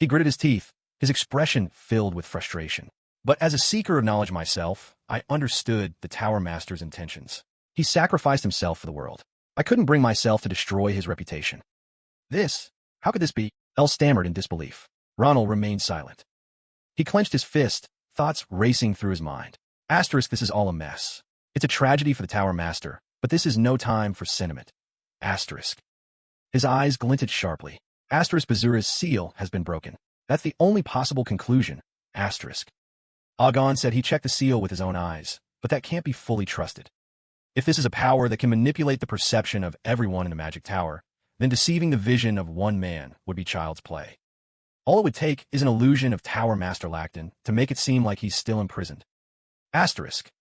He gritted his teeth, his expression filled with frustration. But as a seeker of knowledge myself, I understood the Tower Master's intentions. He sacrificed himself for the world. I couldn't bring myself to destroy his reputation. How could this be? Elle stammered in disbelief. Ronald remained silent. He clenched his fist, thoughts racing through his mind. This is all a mess. It's a tragedy for the Tower Master, but this is no time for sentiment. His eyes glinted sharply. Bazura's seal has been broken. That's the only possible conclusion. Agon said he checked the seal with his own eyes, but that can't be fully trusted. If this is a power that can manipulate the perception of everyone in the Magic Tower, then deceiving the vision of one man would be child's play. All it would take is an illusion of Tower Master Lacton to make it seem like he's still imprisoned.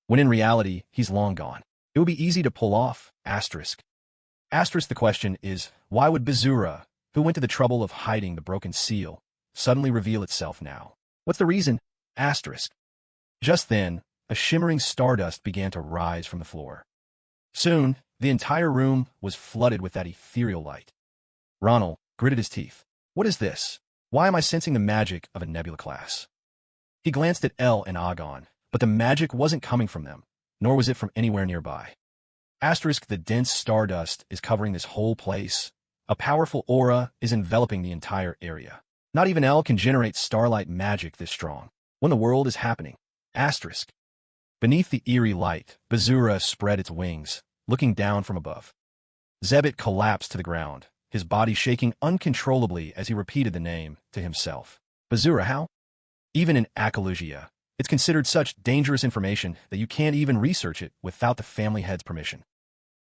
When in reality, he's long gone. It would be easy to pull off. The question is, why would Bazura, who went to the trouble of hiding the broken seal, suddenly reveal itself now? What's the reason? Just then, a shimmering stardust began to rise from the floor. Soon, the entire room was flooded with that ethereal light. Ronald gritted his teeth. What is this? Why am I sensing the magic of a nebula class? He glanced at Elle and Agon, but the magic wasn't coming from them, nor was it from anywhere nearby. The dense stardust is covering this whole place. A powerful aura is enveloping the entire area. Not even Elle can generate starlight magic this strong. When the world is happening. Beneath the eerie light, Bazura spread its wings, looking down from above. Zebit collapsed to the ground, his body shaking uncontrollably as he repeated the name to himself. Bazura, how? Even in Akalugia, it's considered such dangerous information that you can't even research it without the family head's permission.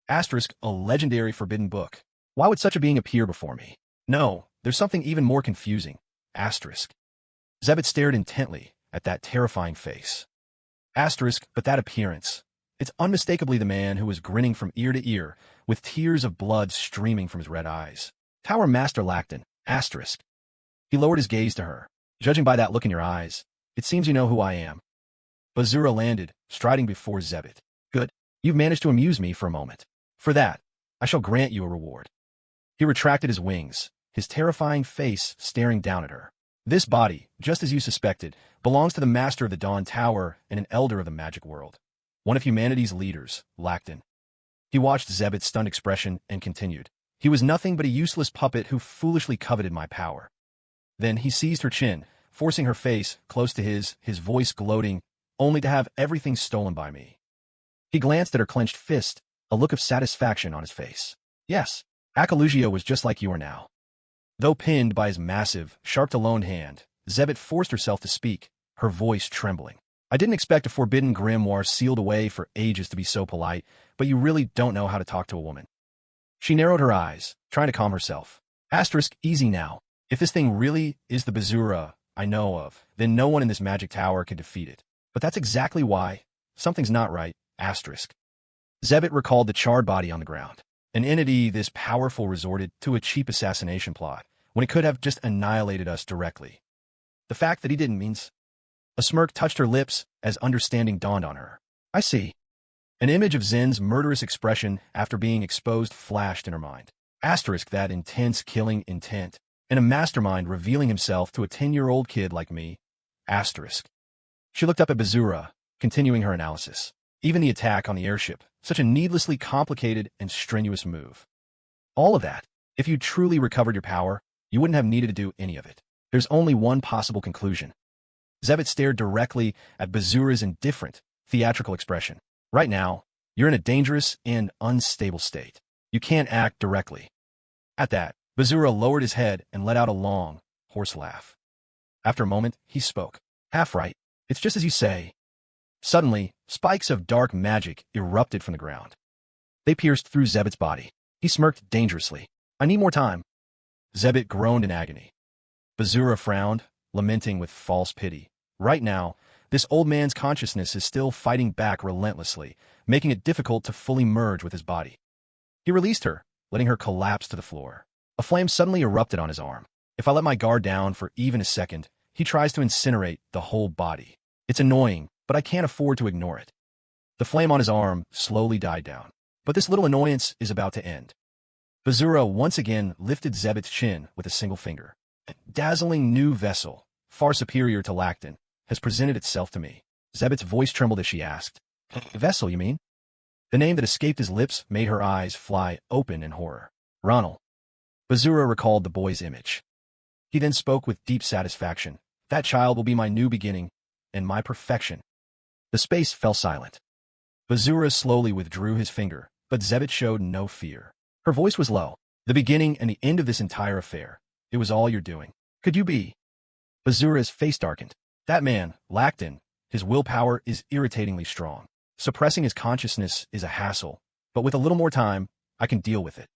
A legendary forbidden book. Why would such a being appear before me? No, there's something even more confusing. Zebit stared intently at that terrifying face. But that appearance. It's unmistakably the man who was grinning from ear to ear, with tears of blood streaming from his red eyes. Tower Master Lacton. He lowered his gaze to her. Judging by that look in your eyes, it seems you know who I am. Bazura landed, striding before Zebit. Good. You've managed to amuse me for a moment. For that, I shall grant you a reward. He retracted his wings, his terrifying face staring down at her. This body, just as you suspected, belongs to the master of the Dawn Tower and an elder of the magic world. One of humanity's leaders, Lacton. He watched Zebit's stunned expression and continued. He was nothing but a useless puppet who foolishly coveted my power. Then he seized her chin, forcing her face close to his voice gloating, only to have everything stolen by me. He glanced at her clenched fist, a look of satisfaction on his face. Yes, Akalugia was just like you are now. Though pinned by his massive, sharp-to-lone hand, Zebit forced herself to speak, her voice trembling. I didn't expect a forbidden grimoire sealed away for ages to be so polite, but you really don't know how to talk to a woman. She narrowed her eyes, trying to calm herself. Asterisk, easy now. If this thing really is the Bazura I know of, then no one in this magic tower can defeat it. But that's exactly why. Something's not right. Asterisk. Zebit recalled the charred body on the ground. An entity this powerful resorted to a cheap assassination plot, when it could have just annihilated us directly. The fact that he didn't means... A smirk touched her lips as understanding dawned on her. I see. An image of Zen's murderous expression after being exposed flashed in her mind. Asterisk, that intense killing intent, and a mastermind revealing himself to a 10-year-old kid like me. Asterisk. She looked up at Bazura, continuing her analysis. Even the attack on the airship, such a needlessly complicated and strenuous move. All of that, if you truly recovered your power, you wouldn't have needed to do any of it. There's only one possible conclusion. Zebit stared directly at Bazura's indifferent, theatrical expression. Right now, you're in a dangerous and unstable state. You can't act directly. At that, Bazura lowered his head and let out a long, hoarse laugh. After a moment, he spoke. Half right. It's just as you say. Suddenly, spikes of dark magic erupted from the ground. They pierced through Zebit's body. He smirked dangerously. I need more time. Zebit groaned in agony. Bazura frowned, lamenting with false pity. Right now, this old man's consciousness is still fighting back relentlessly, making it difficult to fully merge with his body. He released her, letting her collapse to the floor. A flame suddenly erupted on his arm. If I let my guard down for even a second, he tries to incinerate the whole body. It's annoying, but I can't afford to ignore it. The flame on his arm slowly died down. But this little annoyance is about to end. Bazura once again lifted Zebit's chin with a single finger. A dazzling new vessel, far superior to Lacton, has presented itself to me. Zebit's voice trembled as she asked, Vessel, you mean? The name that escaped his lips made her eyes fly open in horror. Ronald. Bazura recalled the boy's image. He then spoke with deep satisfaction. That child will be my new beginning, and my perfection. The space fell silent. Bazura slowly withdrew his finger, but Zebit showed no fear. Her voice was low. The beginning and the end of this entire affair. It was all you're doing. Could you be? Bazura's face darkened. That man, Lacton, his willpower is irritatingly strong. Suppressing his consciousness is a hassle, but with a little more time, I can deal with it.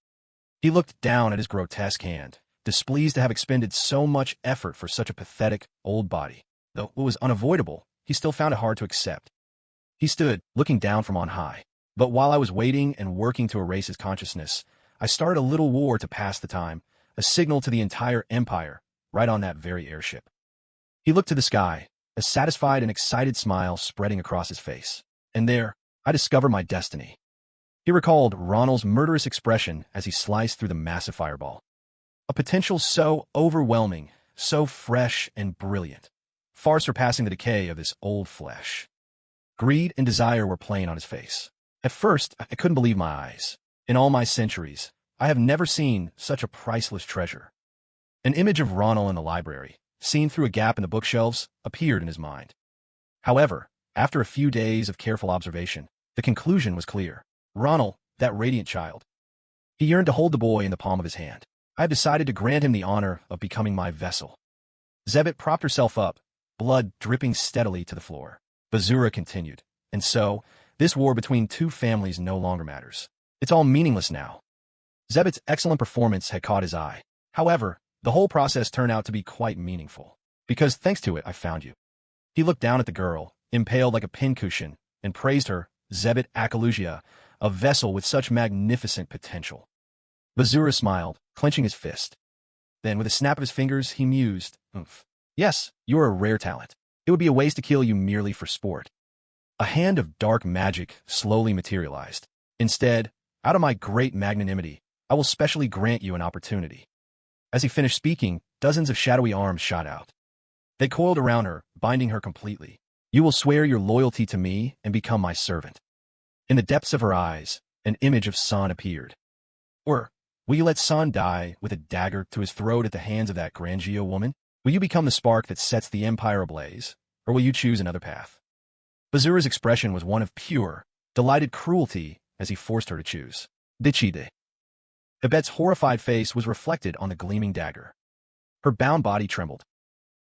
He looked down at his grotesque hand, displeased to have expended so much effort for such a pathetic, old body. Though it was unavoidable, he still found it hard to accept. He stood, looking down from on high. But while I was waiting and working to erase his consciousness, I started a little war to pass the time, a signal to the entire empire, right on that very airship. He looked to the sky, a satisfied and excited smile spreading across his face. And there, I discovered my destiny. He recalled Ronald's murderous expression as he sliced through the massive fireball. A potential so overwhelming, so fresh and brilliant, far surpassing the decay of this old flesh. Greed and desire were plain on his face. At first, I couldn't believe my eyes. In all my centuries, I have never seen such a priceless treasure. An image of Ronald in the library, seen through a gap in the bookshelves, appeared in his mind. However, after a few days of careful observation, the conclusion was clear. Ronald, that radiant child. He yearned to hold the boy in the palm of his hand. I have decided to grant him the honor of becoming my vessel. Zebit propped herself up, blood dripping steadily to the floor. Bazura continued. And so, this war between two families no longer matters. It's all meaningless now. Zebit's excellent performance had caught his eye. However, the whole process turned out to be quite meaningful. Because thanks to it, I found you. He looked down at the girl, impaled like a pincushion, and praised her, Zebit Akalugia, a vessel with such magnificent potential. Bazura smiled, clenching his fist. Then, with a snap of his fingers, he mused, "Oomph. Yes, you're a rare talent. It would be a waste to kill you merely for sport." A hand of dark magic slowly materialized. "Instead, out of my great magnanimity, I will specially grant you an opportunity." As he finished speaking, dozens of shadowy arms shot out. They coiled around her, binding her completely. "You will swear your loyalty to me and become my servant." In the depths of her eyes, an image of San appeared. "Or, will you let San die with a dagger to his throat at the hands of that Grangio woman? Will you become the spark that sets the empire ablaze, or will you choose another path?" Bazura's expression was one of pure, delighted cruelty as he forced her to choose. Dichide. Ibet's horrified face was reflected on the gleaming dagger. Her bound body trembled.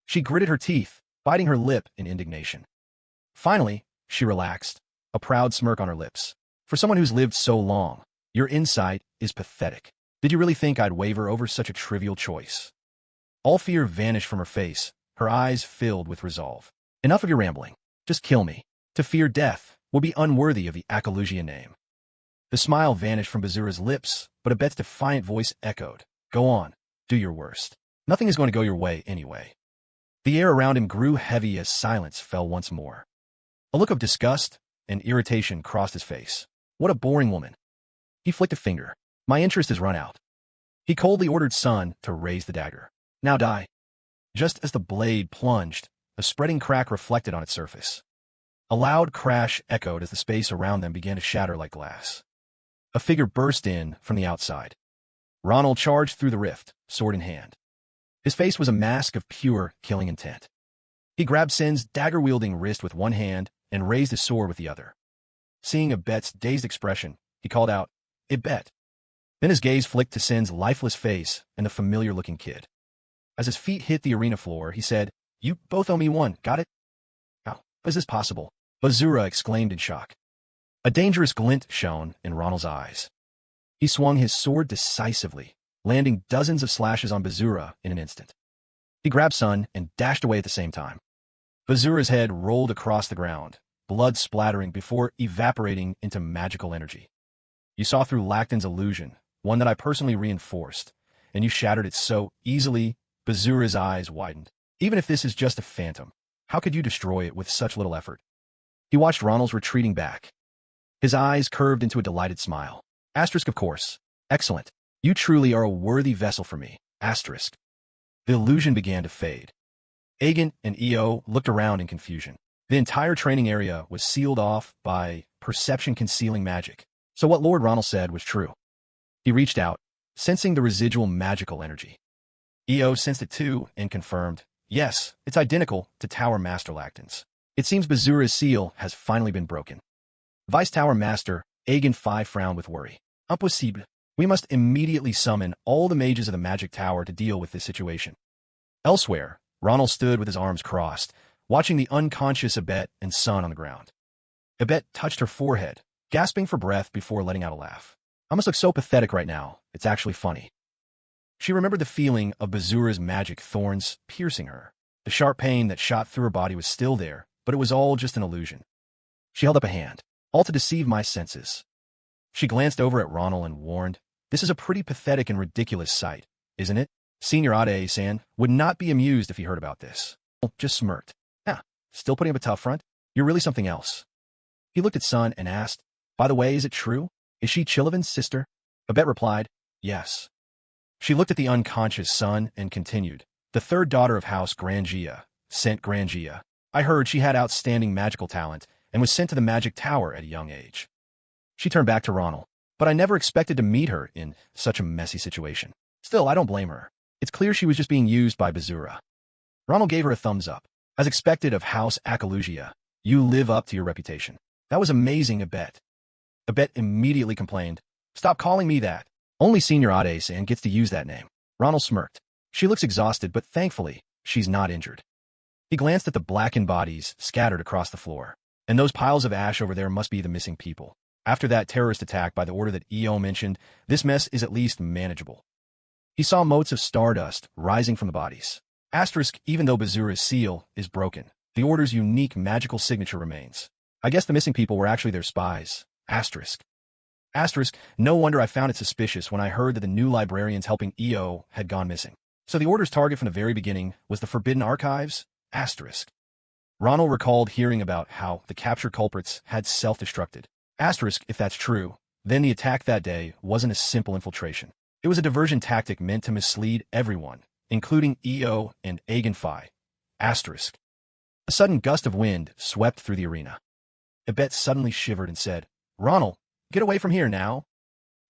She gritted her teeth, biting her lip in indignation. Finally, she relaxed, a proud smirk on her lips. "For someone who's lived so long, your insight is pathetic. Did you really think I'd waver over such a trivial choice?" All fear vanished from her face, her eyes filled with resolve. "Enough of your rambling. Just kill me. To fear death would be unworthy of the Akalugia name." The smile vanished from Bazura's lips, but Ibet's defiant voice echoed, "Go on, do your worst. Nothing is going to go your way anyway." The air around him grew heavy as silence fell once more. A look of disgust and irritation crossed his face. What a boring woman. He flicked a finger. "My interest has run out." He coldly ordered Sun to raise the dagger. "Now die." Just as the blade plunged, a spreading crack reflected on its surface. A loud crash echoed as the space around them began to shatter like glass. A figure burst in from the outside. Ronald charged through the rift, sword in hand. His face was a mask of pure, killing intent. He grabbed Sin's dagger-wielding wrist with one hand and raised his sword with the other. Seeing Ibet's dazed expression, he called out, "Ibet." Then his gaze flicked to Sin's lifeless face and the familiar-looking kid. As his feet hit the arena floor, he said, "You both owe me one, got it?" "How is this possible?" Bazura exclaimed in shock. A dangerous glint shone in Ronald's eyes. He swung his sword decisively, landing dozens of slashes on Bazura in an instant. He grabbed Sun and dashed away at the same time. Bazura's head rolled across the ground, blood splattering before evaporating into magical energy. "You saw through Lacton's illusion, one that I personally reinforced, and you shattered it so easily." Bazura's eyes widened. "Even if this is just a phantom, how could you destroy it with such little effort?" He watched Ronald's retreating back. His eyes curved into a delighted smile. "Asterisk, of course. Excellent. You truly are a worthy vessel for me. Asterisk." The illusion began to fade. Agen and Eo looked around in confusion. The entire training area was sealed off by perception-concealing magic, so what Lord Ronald said was true. He reached out, sensing the residual magical energy. Eo sensed it too and confirmed, "Yes, it's identical to Tower Master Lacton's. It seems Bazura's seal has finally been broken." Vice Tower Master Agen 5 frowned with worry. "Impossible. We must immediately summon all the mages of the Magic Tower to deal with this situation." Elsewhere, Ronald stood with his arms crossed, watching the unconscious Ibet and Sun on the ground. Ibet touched her forehead, gasping for breath before letting out a laugh. "I must look so pathetic right now, it's actually funny." She remembered the feeling of Bazura's magic thorns piercing her. The sharp pain that shot through her body was still there, but it was all just an illusion. She held up a hand. "All to deceive my senses." She glanced over at Ronald and warned, "This is a pretty pathetic and ridiculous sight, isn't it? Senior Ade-san would not be amused if he heard about this." Just smirked. "Yeah, still putting up a tough front? You're really something else." He looked at Sun and asked, "By the way, is it true? Is she Chilavan's sister?" Ibet replied, "Yes." She looked at the unconscious Sun and continued, "The third daughter of House Grangia, Saint Grangia. I heard she had outstanding magical talent and was sent to the Magic Tower at a young age." She turned back to Ronald. "But I never expected to meet her in such a messy situation. Still, I don't blame her. It's clear she was just being used by Bazura." Ronald gave her a thumbs up. "As expected of House Akalugia, you live up to your reputation. That was amazing, Ibet." Ibet immediately complained, "Stop calling me that. Only Senior Ade-san gets to use that name." Ronald smirked. "She looks exhausted, but thankfully, she's not injured." He glanced at the blackened bodies scattered across the floor. "And those piles of ash over there must be the missing people. After that terrorist attack by the order that Eo mentioned, this mess is at least manageable." He saw motes of stardust rising from the bodies. Asterisk, even though Bazura's seal is broken, the order's unique magical signature remains. I guess the missing people were actually their spies. Asterisk. Asterisk, no wonder I found it suspicious when I heard that the new librarians helping Eo had gone missing. So the Order's target from the very beginning was the Forbidden Archives? Asterisk. Ronald recalled hearing about how the captured culprits had self-destructed. Asterisk, if that's true, then the attack that day wasn't a simple infiltration. It was a diversion tactic meant to mislead everyone, including EO and Agenfi. Asterisk. A sudden gust of wind swept through the arena. Yvette suddenly shivered and said, "Ronald, get away from here now."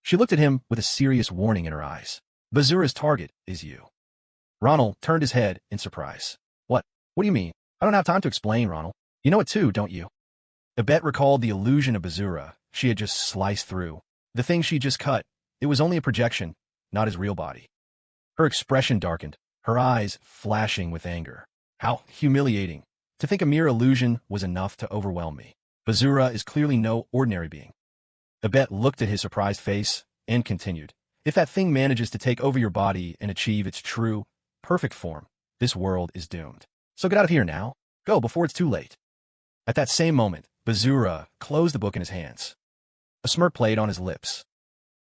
She looked at him with a serious warning in her eyes. "Bazura's target is you." Ronald turned his head in surprise. What? What do you mean? I don't have time to explain, Ronald. You know it too, don't you? Yvette recalled the illusion of Bazura she had just sliced through. The thing she just cut, it was only a projection, not his real body. Her expression darkened, her eyes flashing with anger. How humiliating. To think a mere illusion was enough to overwhelm me. Bazura is clearly no ordinary being. Yvette looked at his surprised face and continued. If that thing manages to take over your body and achieve its true, perfect form, this world is doomed. So get out of here now. Go before it's too late. At that same moment, Bazura closed the book in his hands. A smirk played on his lips.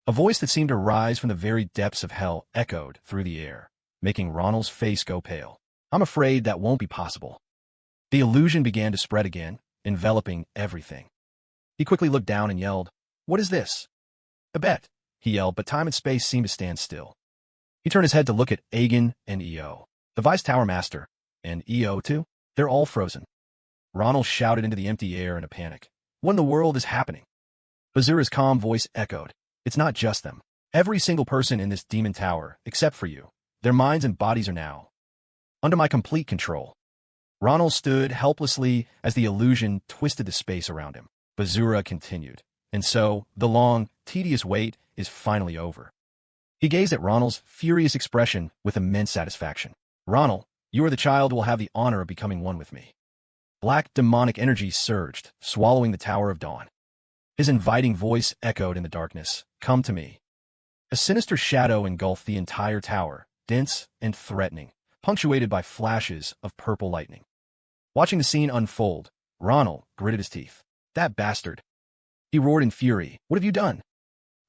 A voice that seemed to rise from the very depths of hell echoed through the air, making Ronald's face go pale. I'm afraid that won't be possible. The illusion began to spread again, enveloping everything. He quickly looked down and yelled, "What is this?" "Yvette," he yelled, but time and space seemed to stand still. He turned his head to look at Agen and EO. The Vice Tower Master, and EO too, they're all frozen. Ronald shouted into the empty air in a panic. What in the world is happening? Bazura's calm voice echoed. It's not just them. Every single person in this demon tower, except for you. Their minds and bodies are now under my complete control. Ronald stood helplessly as the illusion twisted the space around him. Bazura continued. And so, the long, tedious wait is finally over. He gazed at Ronald's furious expression with immense satisfaction. Ronald, you are the child who will have the honor of becoming one with me. Black demonic energy surged, swallowing the Tower of Dawn. His inviting voice echoed in the darkness. Come to me. A sinister shadow engulfed the entire tower, dense and threatening, punctuated by flashes of purple lightning. Watching the scene unfold, Ronald gritted his teeth. That bastard. He roared in fury. What have you done?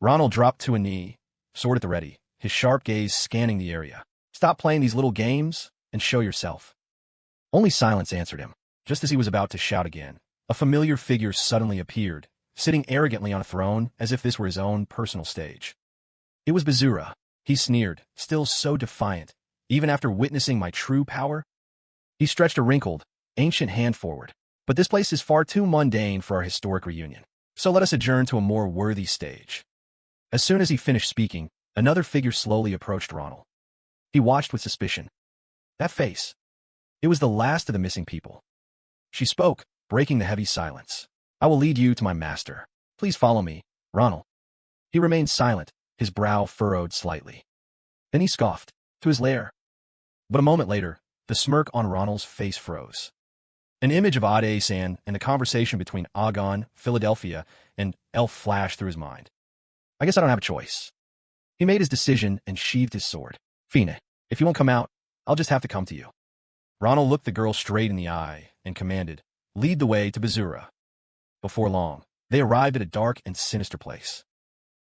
Ronald dropped to a knee, sword at the ready, his sharp gaze scanning the area. Stop playing these little games and show yourself. Only silence answered him. Just as he was about to shout again, a familiar figure suddenly appeared, sitting arrogantly on a throne as if this were his own personal stage. It was Bazura. He sneered, still so defiant, even after witnessing my true power. He stretched a wrinkled, ancient hand forward. But this place is far too mundane for our historic reunion. So let us adjourn to a more worthy stage. As soon as he finished speaking, another figure slowly approached Ronald. He watched with suspicion. That face. It was the last of the missing people. She spoke, breaking the heavy silence. I will lead you to my master. Please follow me, Ronald. He remained silent, his brow furrowed slightly. Then he scoffed, to his lair. But a moment later, the smirk on Ronald's face froze. An image of Ade-san and the conversation between Agon, Philadelphia, and Elf flashed through his mind. I guess I don't have a choice. He made his decision and sheathed his sword. Fina, if you won't come out, I'll just have to come to you. Ronald looked the girl straight in the eye and commanded, lead the way to Bazura. Before long, they arrived at a dark and sinister place.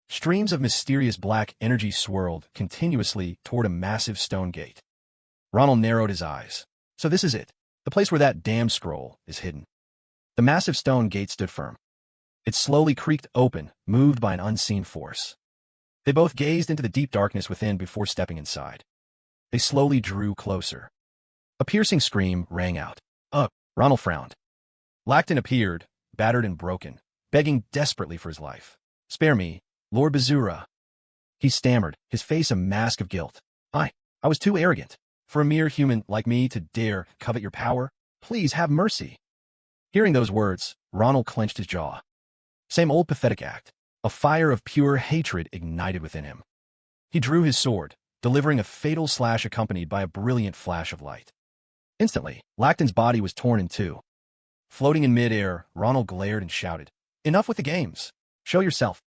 Streams of mysterious black energy swirled continuously toward a massive stone gate. Ronald narrowed his eyes. So this is it, the place where that damn scroll is hidden. The massive stone gate stood firm. It slowly creaked open, moved by an unseen force. They both gazed into the deep darkness within before stepping inside. They slowly drew closer. A piercing scream rang out. Ronald frowned. Lacton appeared, battered and broken, begging desperately for his life. Spare me, Lord Bazura. He stammered, his face a mask of guilt. I was too arrogant. For a mere human like me to dare covet your power, please have mercy. Hearing those words, Ronald clenched his jaw. Same old pathetic act. A fire of pure hatred ignited within him. He drew his sword, delivering a fatal slash accompanied by a brilliant flash of light. Instantly, Lacton's body was torn in two. Floating in midair, Ronald glared and shouted, Enough with the games. Show yourself.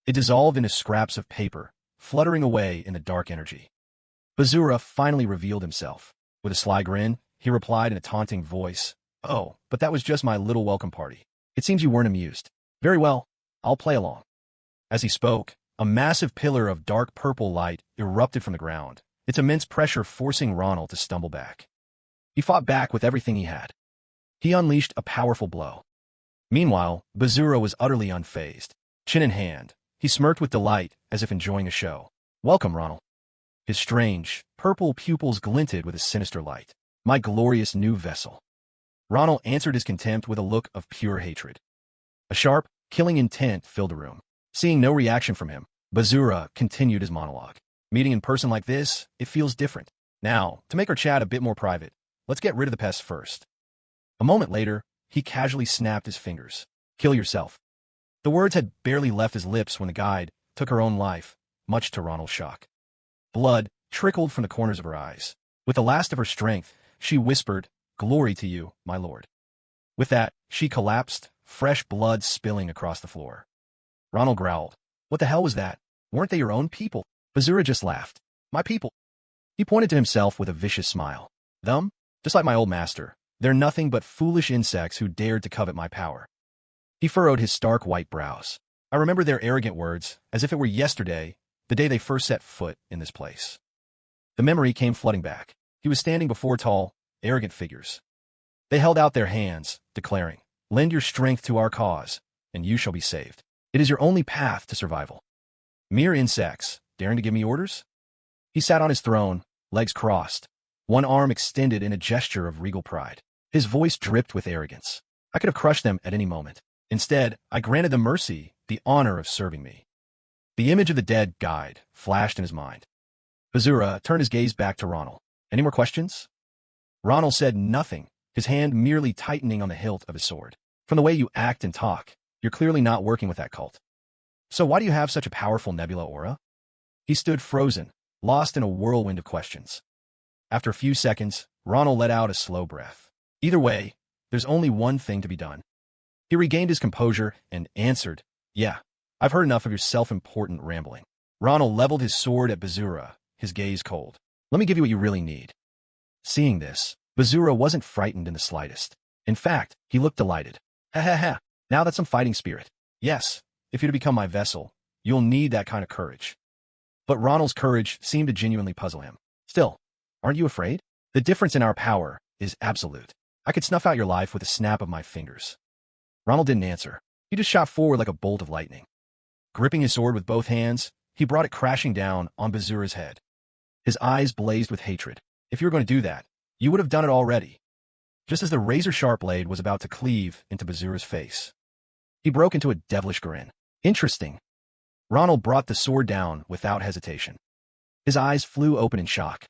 It dissolved into scraps of paper, fluttering away in the dark energy. Bazura finally revealed himself. With a sly grin, he replied in a taunting voice, Oh, but that was just my little welcome party. It seems you weren't amused. Very well, I'll play along. As he spoke, a massive pillar of dark purple light erupted from the ground, its immense pressure forcing Ronald to stumble back. He fought back with everything he had. He unleashed a powerful blow. Meanwhile, Bazura was utterly unfazed. Chin in hand, he smirked with delight as if enjoying a show. "Welcome, Ronald." His strange, purple pupils glinted with a sinister light. "My glorious new vessel." Ronald answered his contempt with a look of pure hatred. A sharp, killing intent filled the room. Seeing no reaction from him, Bazura continued his monologue. "Meeting in person like this, it feels different. Now, to make our chat a bit more private, let's get rid of the pests first." A moment later, he casually snapped his fingers. "Kill yourself." The words had barely left his lips when the guide took her own life, much to Ronald's shock. Blood trickled from the corners of her eyes. With the last of her strength, she whispered, "Glory to you, my lord." With that, she collapsed, fresh blood spilling across the floor. Ronald growled. "What the hell was that? Weren't they your own people?" Bazura just laughed. "My people." He pointed to himself with a vicious smile. "Them? Just like my old master. They're nothing but foolish insects who dared to covet my power." He furrowed his stark white brows. "I remember their arrogant words, as if it were yesterday, the day they first set foot in this place." The memory came flooding back. He was standing before tall, arrogant figures. They held out their hands, declaring, "Lend your strength to our cause, and you shall be saved. It is your only path to survival." Mere insects, daring to give me orders? He sat on his throne, legs crossed, one arm extended in a gesture of regal pride. His voice dripped with arrogance. "I could have crushed them at any moment. Instead, I granted them mercy, the honor of serving me." The image of the dead guide flashed in his mind. Bazura turned his gaze back to Ronald. "Any more questions?" Ronald said nothing, his hand merely tightening on the hilt of his sword. "From the way you act and talk, you're clearly not working with that cult. So why do you have such a powerful nebula aura?" He stood frozen, lost in a whirlwind of questions. After a few seconds, Ronald let out a slow breath. "Either way, there's only one thing to be done." He regained his composure and answered, "Yeah, I've heard enough of your self-important rambling." Ronald leveled his sword at Bazura, his gaze cold. "Let me give you what you really need." Seeing this, Bazura wasn't frightened in the slightest. In fact, he looked delighted. "Ha ha ha, now that's some fighting spirit. Yes, if you're to become my vessel, you'll need that kind of courage." But Ronald's courage seemed to genuinely puzzle him. "Still, aren't you afraid? The difference in our power is absolute. I could snuff out your life with a snap of my fingers." Ronald didn't answer. He just shot forward like a bolt of lightning. Gripping his sword with both hands, he brought it crashing down on Bazura's head. His eyes blazed with hatred. "If you were going to do that, you would have done it already." Just as the razor-sharp blade was about to cleave into Bazura's face, he broke into a devilish grin. "Interesting." Ronald brought the sword down without hesitation. His eyes flew open in shock.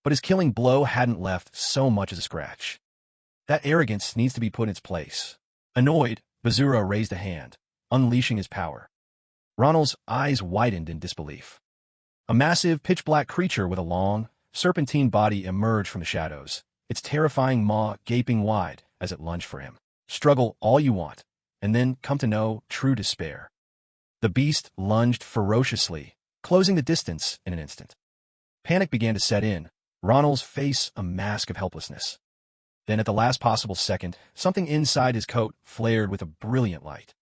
But his killing blow hadn't left so much as a scratch. That arrogance needs to be put in its place. Annoyed, Bazura raised a hand, unleashing his power. Ronald's eyes widened in disbelief. A massive, pitch-black creature with a long, serpentine body emerged from the shadows, its terrifying maw gaping wide as it lunged for him. Struggle all you want, and then come to know true despair. The beast lunged ferociously, closing the distance in an instant. Panic began to set in, Ronald's face a mask of helplessness. Then at the last possible second, something inside his coat flared with a brilliant light.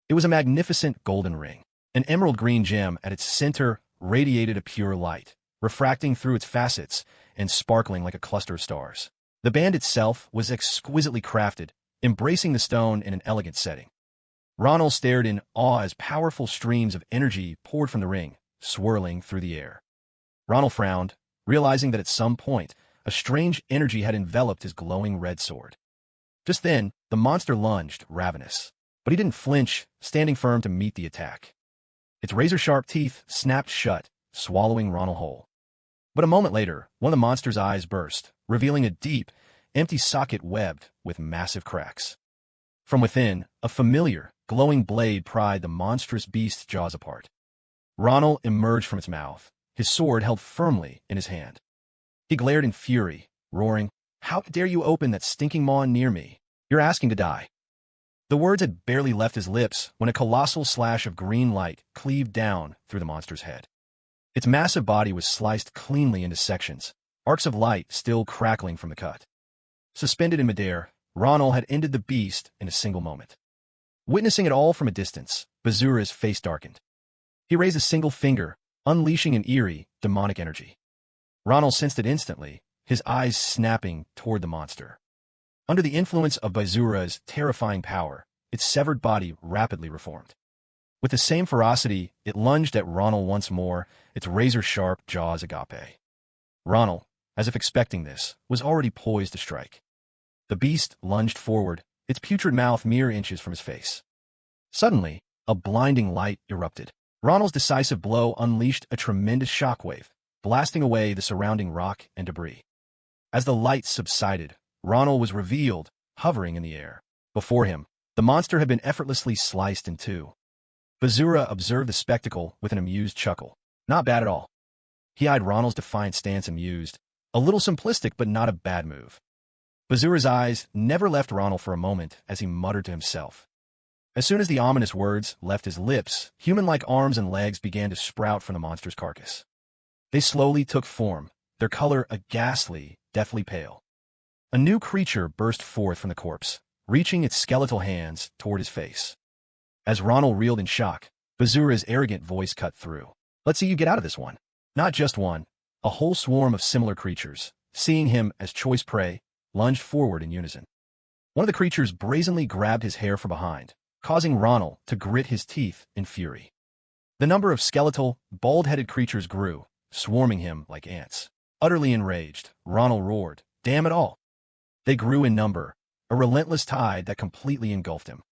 It was a magnificent golden ring. An emerald green gem at its center radiated a pure light, refracting through its facets and sparkling like a cluster of stars. The band itself was exquisitely crafted, embracing the stone in an elegant setting. Ronald stared in awe as powerful streams of energy poured from the ring, swirling through the air. Ronald frowned, realizing that at some point, a strange energy had enveloped his glowing red sword. Just then, the monster lunged, ravenous. But he didn't flinch, standing firm to meet the attack. Its razor-sharp teeth snapped shut, swallowing Ronald whole. But a moment later, one of the monster's eyes burst, revealing a deep, empty socket webbed with massive cracks. From within, a familiar, glowing blade pried the monstrous beast's jaws apart. Ronald emerged from its mouth, his sword held firmly in his hand. He glared in fury, roaring, "How dare you open that stinking maw near me? You're asking to die." The words had barely left his lips when a colossal slash of green light cleaved down through the monster's head. Its massive body was sliced cleanly into sections, arcs of light still crackling from the cut. Suspended in midair, Ronald had ended the beast in a single moment. Witnessing it all from a distance, Bazura's face darkened. He raised a single finger, unleashing an eerie, demonic energy. Ronald sensed it instantly, his eyes snapping toward the monster. Under the influence of Bazura's terrifying power, its severed body rapidly reformed. With the same ferocity, it lunged at Ronald once more, its razor-sharp jaws agape. Ronald, as if expecting this, was already poised to strike. The beast lunged forward, its putrid mouth mere inches from his face. Suddenly, a blinding light erupted. Ronald's decisive blow unleashed a tremendous shockwave, blasting away the surrounding rock and debris. As the light subsided, Ronald was revealed, hovering in the air. Before him, the monster had been effortlessly sliced in two. Bazura observed the spectacle with an amused chuckle. Not bad at all. He eyed Ronald's defiant stance amused. A little simplistic, but not a bad move. Bazura's eyes never left Ronald for a moment as he muttered to himself. As soon as the ominous words left his lips, human-like arms and legs began to sprout from the monster's carcass. They slowly took form, their color a ghastly, deathly pale. A new creature burst forth from the corpse, reaching its skeletal hands toward his face. As Ronald reeled in shock, Bazura's arrogant voice cut through. "Let's see you get out of this one." Not just one, a whole swarm of similar creatures, seeing him as choice prey, lunged forward in unison. One of the creatures brazenly grabbed his hair from behind, causing Ronald to grit his teeth in fury. The number of skeletal, bald-headed creatures grew, swarming him like ants. Utterly enraged, Ronald roared, "Damn it all!" They grew in number, a relentless tide that completely engulfed him.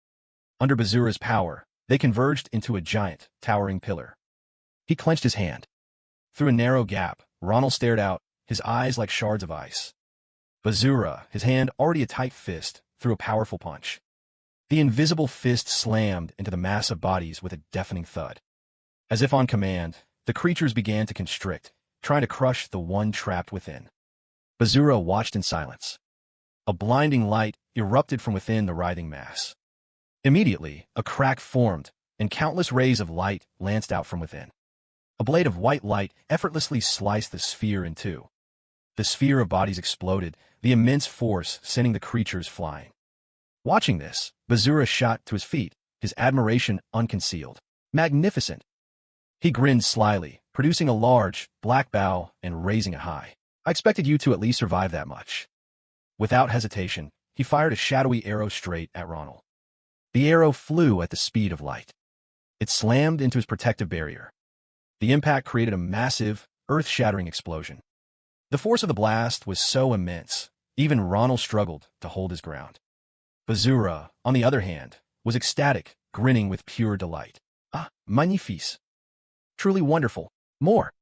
Under Bazura's power, they converged into a giant, towering pillar. He clenched his hand. Through a narrow gap, Ronald stared out, his eyes like shards of ice. Bazura, his hand already a tight fist, threw a powerful punch. The invisible fist slammed into the mass of bodies with a deafening thud. As if on command, the creatures began to constrict, trying to crush the one trapped within. Bazura watched in silence. A blinding light erupted from within the writhing mass. Immediately, a crack formed, and countless rays of light lanced out from within. A blade of white light effortlessly sliced the sphere in two. The sphere of bodies exploded, the immense force sending the creatures flying. Watching this, Bazura shot to his feet, his admiration unconcealed. Magnificent! He grinned slyly, producing a large, black bow and raising it high. "I expected you to at least survive that much." Without hesitation, he fired a shadowy arrow straight at Ronald. The arrow flew at the speed of light. It slammed into his protective barrier. The impact created a massive, earth-shattering explosion. The force of the blast was so immense, even Ronald struggled to hold his ground. Bazura, on the other hand, was ecstatic, grinning with pure delight. "Ah, magnifique. Truly wonderful. More."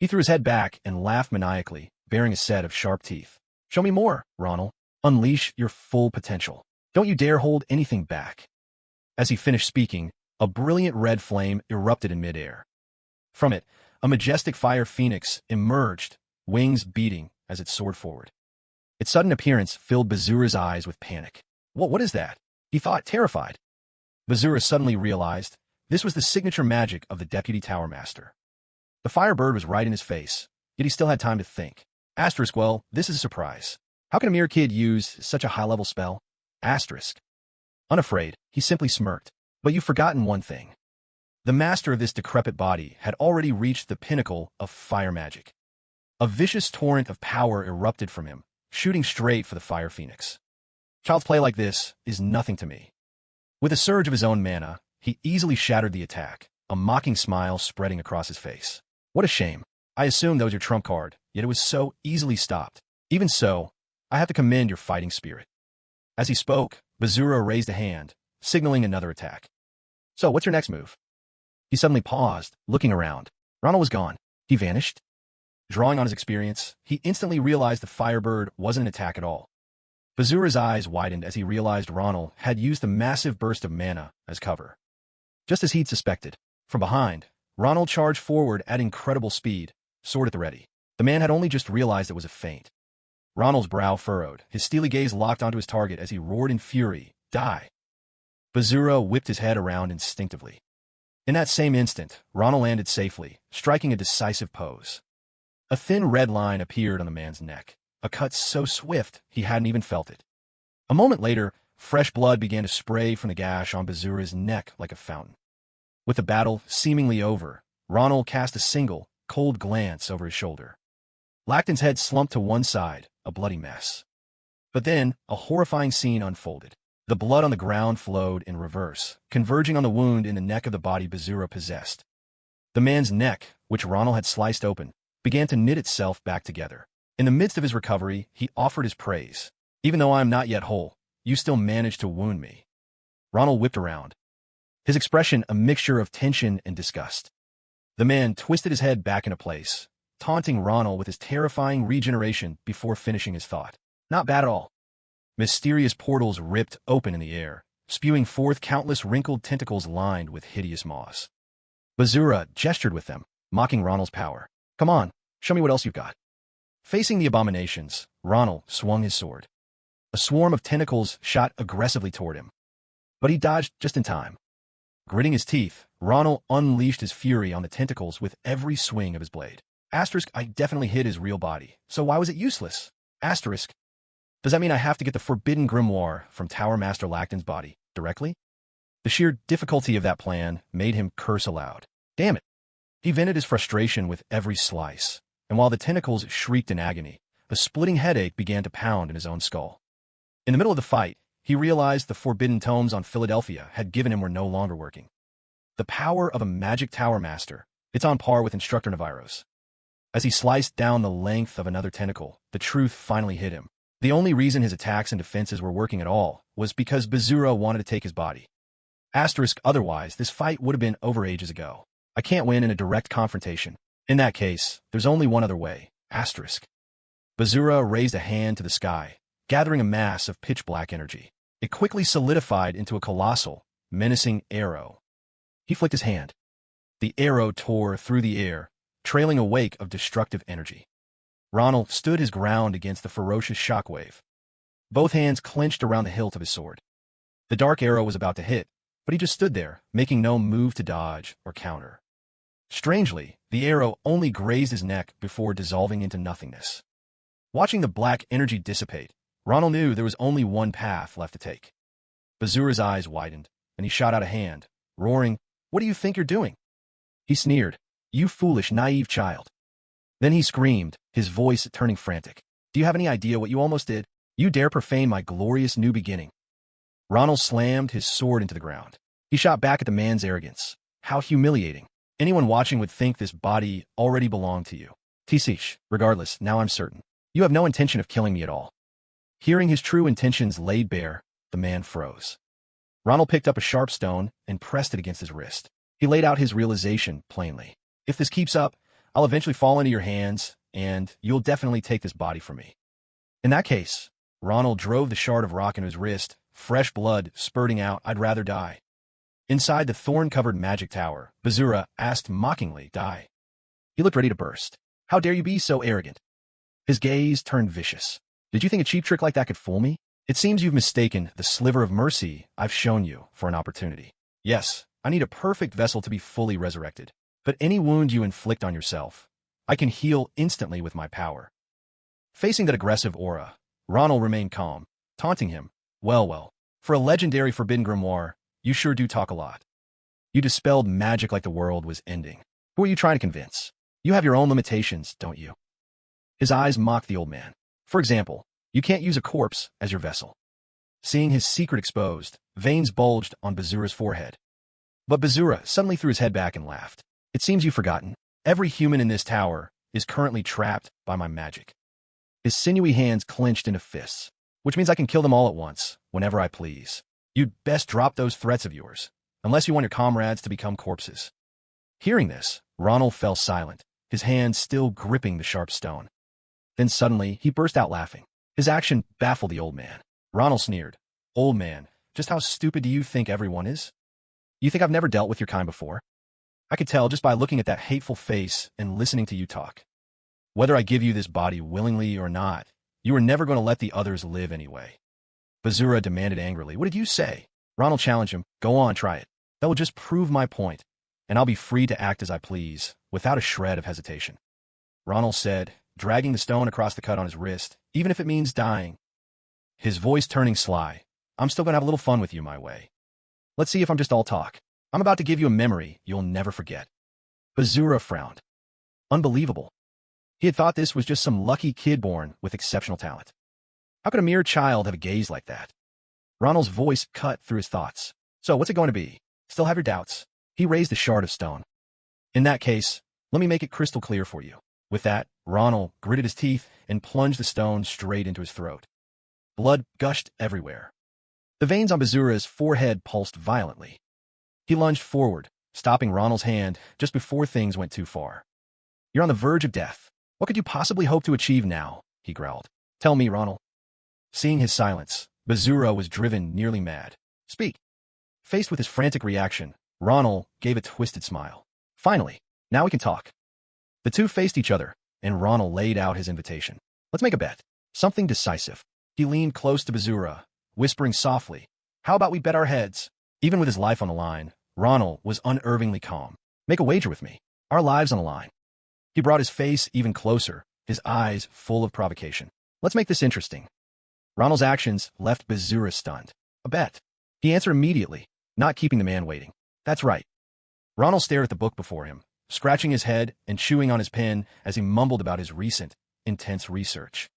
He threw his head back and laughed maniacally, baring a set of sharp teeth. "Show me more, Ronald. Unleash your full potential. Don't you dare hold anything back." As he finished speaking, a brilliant red flame erupted in midair. From it, a majestic fire phoenix emerged, wings beating as it soared forward. Its sudden appearance filled Bazura's eyes with panic. What is that?" he thought, terrified. Bazura suddenly realized this was the signature magic of the Deputy Tower Master. The firebird was right in his face, yet he still had time to think. Asterisk, well, this is a surprise. How can a mere kid use such a high-level spell? Asterisk. Unafraid, he simply smirked. But you've forgotten one thing. The master of this decrepit body had already reached the pinnacle of fire magic. A vicious torrent of power erupted from him, shooting straight for the fire phoenix. Child's play like this is nothing to me. With a surge of his own mana, he easily shattered the attack, a mocking smile spreading across his face. What a shame. I assumed that was your trump card, yet it was so easily stopped. Even so, I have to commend your fighting spirit. As he spoke, Bazura raised a hand, signaling another attack. So, what's your next move? He suddenly paused, looking around. Ronald was gone. He vanished. Drawing on his experience, he instantly realized the firebird wasn't an attack at all. Bazura's eyes widened as he realized Ronald had used the massive burst of mana as cover. Just as he'd suspected, from behind, Ronald charged forward at incredible speed, sword at the ready. The man had only just realized it was a feint. Ronald's brow furrowed, his steely gaze locked onto his target as he roared in fury, "Die!" Bazura whipped his head around instinctively. In that same instant, Ronald landed safely, striking a decisive pose. A thin red line appeared on the man's neck, a cut so swift he hadn't even felt it. A moment later, fresh blood began to spray from the gash on Bazura's neck like a fountain. With the battle seemingly over, Ronald cast a single, cold glance over his shoulder. Lacton's head slumped to one side, a bloody mess. But then, a horrifying scene unfolded. The blood on the ground flowed in reverse, converging on the wound in the neck of the body Bazura possessed. The man's neck, which Ronald had sliced open, began to knit itself back together. In the midst of his recovery, he offered his praise. Even though I am not yet whole, you still managed to wound me. Ronald whipped around, his expression a mixture of tension and disgust. The man twisted his head back into place, taunting Ronald with his terrifying regeneration before finishing his thought. Not bad at all. Mysterious portals ripped open in the air, spewing forth countless wrinkled tentacles lined with hideous maws. Bazura gestured with them, mocking Ronald's power. Come on, show me what else you've got. Facing the abominations, Ronald swung his sword. A swarm of tentacles shot aggressively toward him. But he dodged just in time. Gritting his teeth, Ronald unleashed his fury on the tentacles with every swing of his blade. Asterisk, I definitely hit his real body, so why was it useless? Asterisk, does that mean I have to get the forbidden grimoire from Tower Master Lacton's body directly? The sheer difficulty of that plan made him curse aloud. Damn it. He vented his frustration with every slice, and while the tentacles shrieked in agony, a splitting headache began to pound in his own skull. In the middle of the fight, he realized the forbidden tomes on Philadelphia had given him were no longer working. The power of a magic Tower Master, it's on par with Instructor Naviro's. As he sliced down the length of another tentacle, the truth finally hit him. The only reason his attacks and defenses were working at all was because Bazura wanted to take his body. Asterisk, otherwise, this fight would have been over ages ago. I can't win in a direct confrontation. In that case, there's only one other way. Asterisk. Bazura raised a hand to the sky, gathering a mass of pitch-black energy. It quickly solidified into a colossal, menacing arrow. He flicked his hand. The arrow tore through the air, trailing a wake of destructive energy. Ronald stood his ground against the ferocious shockwave. Both hands clenched around the hilt of his sword. The dark arrow was about to hit, but he just stood there, making no move to dodge or counter. Strangely, the arrow only grazed his neck before dissolving into nothingness. Watching the black energy dissipate, Ronald knew there was only one path left to take. Bazura's eyes widened, and he shot out a hand, roaring, "What do you think you're doing?" He sneered, "You foolish, naive child." Then he screamed, his voice turning frantic. "Do you have any idea what you almost did? You dare profane my glorious new beginning." Ronald slammed his sword into the ground. He shot back at the man's arrogance. How humiliating. Anyone watching would think this body already belonged to you. Tisish, regardless, now I'm certain. You have no intention of killing me at all. Hearing his true intentions laid bare, the man froze. Ronald picked up a sharp stone and pressed it against his wrist. He laid out his realization plainly. If this keeps up, I'll eventually fall into your hands, and you'll definitely take this body from me. In that case, Ronald drove the shard of rock into his wrist, fresh blood spurting out. I'd rather die. Inside the thorn-covered magic tower, Bazura asked mockingly, "Die?" He looked ready to burst. "How dare you be so arrogant?" His gaze turned vicious. "Did you think a cheap trick like that could fool me? It seems you've mistaken the sliver of mercy I've shown you for an opportunity. Yes, I need a perfect vessel to be fully resurrected. But any wound you inflict on yourself, I can heal instantly with my power." Facing that aggressive aura, Ronald remained calm, taunting him. Well, for a legendary forbidden grimoire, you sure do talk a lot. You dispelled magic like the world was ending. Who are you trying to convince? You have your own limitations, don't you?" His eyes mocked the old man. "For example, you can't use a corpse as your vessel." Seeing his secret exposed, veins bulged on Bazura's forehead. But Bazura suddenly threw his head back and laughed. "It seems you've forgotten. Every human in this tower is currently trapped by my magic." His sinewy hands clenched into fists, "Which means I can kill them all at once, whenever I please. You'd best drop those threats of yours, unless you want your comrades to become corpses." Hearing this, Ronald fell silent, his hand still gripping the sharp stone. Then suddenly, he burst out laughing. His action baffled the old man. Ronald sneered. "Old man, just how stupid do you think everyone is? You think I've never dealt with your kind before? I could tell just by looking at that hateful face and listening to you talk. Whether I give you this body willingly or not, you are never going to let the others live anyway." Bazura demanded angrily, "What did you say?" Ronald challenged him. "Go on, try it. That will just prove my point, and I'll be free to act as I please, without a shred of hesitation." Ronald said, dragging the stone across the cut on his wrist, "Even if it means dying." His voice turning sly. "I'm still going to have a little fun with you my way. Let's see if I'm just all talk. I'm about to give you a memory you'll never forget." Bazura frowned. "Unbelievable. He had thought this was just some lucky kid born with exceptional talent. How could a mere child have a gaze like that? Ronald's voice cut through his thoughts. So what's it going to be? Still have your doubts? He raised a shard of stone. In that case, let me make it crystal clear for you. With that, Ronald gritted his teeth and plunged the stone straight into his throat. Blood gushed everywhere. The veins on Bazura's forehead pulsed violently. He lunged forward, stopping Ronald's hand just before things went too far. You're on the verge of death. What could you possibly hope to achieve now? He growled. Tell me, Ronald. Seeing his silence, Bazura was driven nearly mad. Speak. Faced with his frantic reaction, Ronald gave a twisted smile. Finally, now we can talk. The two faced each other, and Ronald laid out his invitation. Let's make a bet. Something decisive. He leaned close to Bazura, whispering softly, how about we bet our heads? Even with his life on the line, Ronald was unervingly calm. Make a wager with me. Our lives on the line. He brought his face even closer, his eyes full of provocation. Let's make this interesting. Ronald's actions left Bazura stunned. A bet. He answered immediately, not keeping the man waiting. That's right. Ronald stared at the book before him, scratching his head and chewing on his pen as he mumbled about his recent, intense research.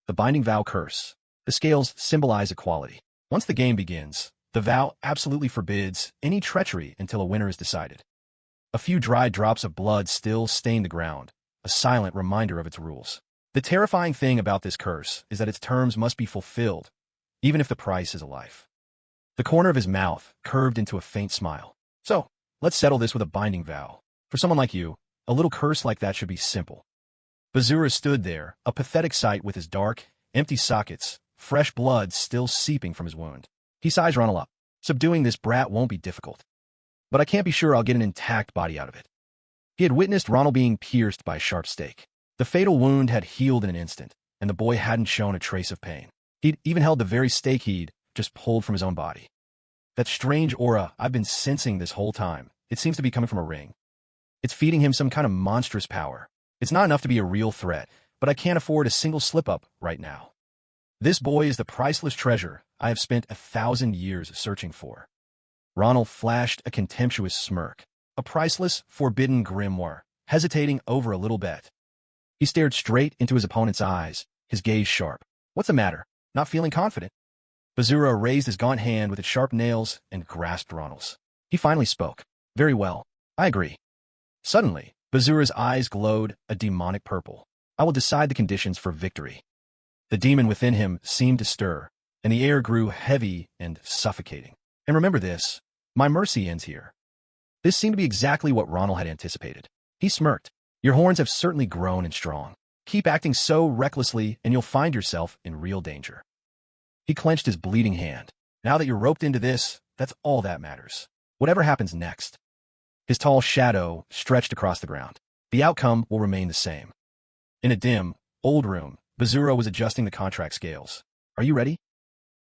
The binding vow curse. The scales symbolize equality. Once the game begins, the vow absolutely forbids any treachery until a winner is decided. A few dry drops of blood still stain the ground, a silent reminder of its rules. The terrifying thing about this curse is that its terms must be fulfilled, even if the price is a life. The corner of his mouth curved into a faint smile. So, let's settle this with a binding vow. For someone like you, a little curse like that should be simple. Bazura stood there, a pathetic sight with his dark, empty sockets, fresh blood still seeping from his wound. He sized Ronald up. Subduing this brat won't be difficult. But I can't be sure I'll get an intact body out of it. He had witnessed Ronald being pierced by a sharp stake. The fatal wound had healed in an instant, and the boy hadn't shown a trace of pain. He'd even held the very stake he'd just pulled from his own body. That strange aura I've been sensing this whole time, it seems to be coming from a ring. It's feeding him some kind of monstrous power. It's not enough to be a real threat, but I can't afford a single slip-up right now. This boy is the priceless treasure I have spent 1,000 years searching for. Ronald flashed a contemptuous smirk. A priceless, forbidden grimoire, hesitating over a little bet. He stared straight into his opponent's eyes, his gaze sharp. What's the matter? Not feeling confident? Bazura raised his gaunt hand with its sharp nails and grasped Ronald's. He finally spoke. Very well. I agree. Suddenly, Bazura's eyes glowed a demonic purple. I will decide the conditions for victory. The demon within him seemed to stir, and the air grew heavy and suffocating. And remember this, my mercy ends here. This seemed to be exactly what Ronald had anticipated. He smirked. Your horns have certainly grown and strong. Keep acting so recklessly and you'll find yourself in real danger. He clenched his bleeding hand. Now that you're roped into this, that's all that matters. Whatever happens next. His tall shadow stretched across the ground. The outcome will remain the same. In a dim, old room, Bazura was adjusting the contract scales. Are you ready?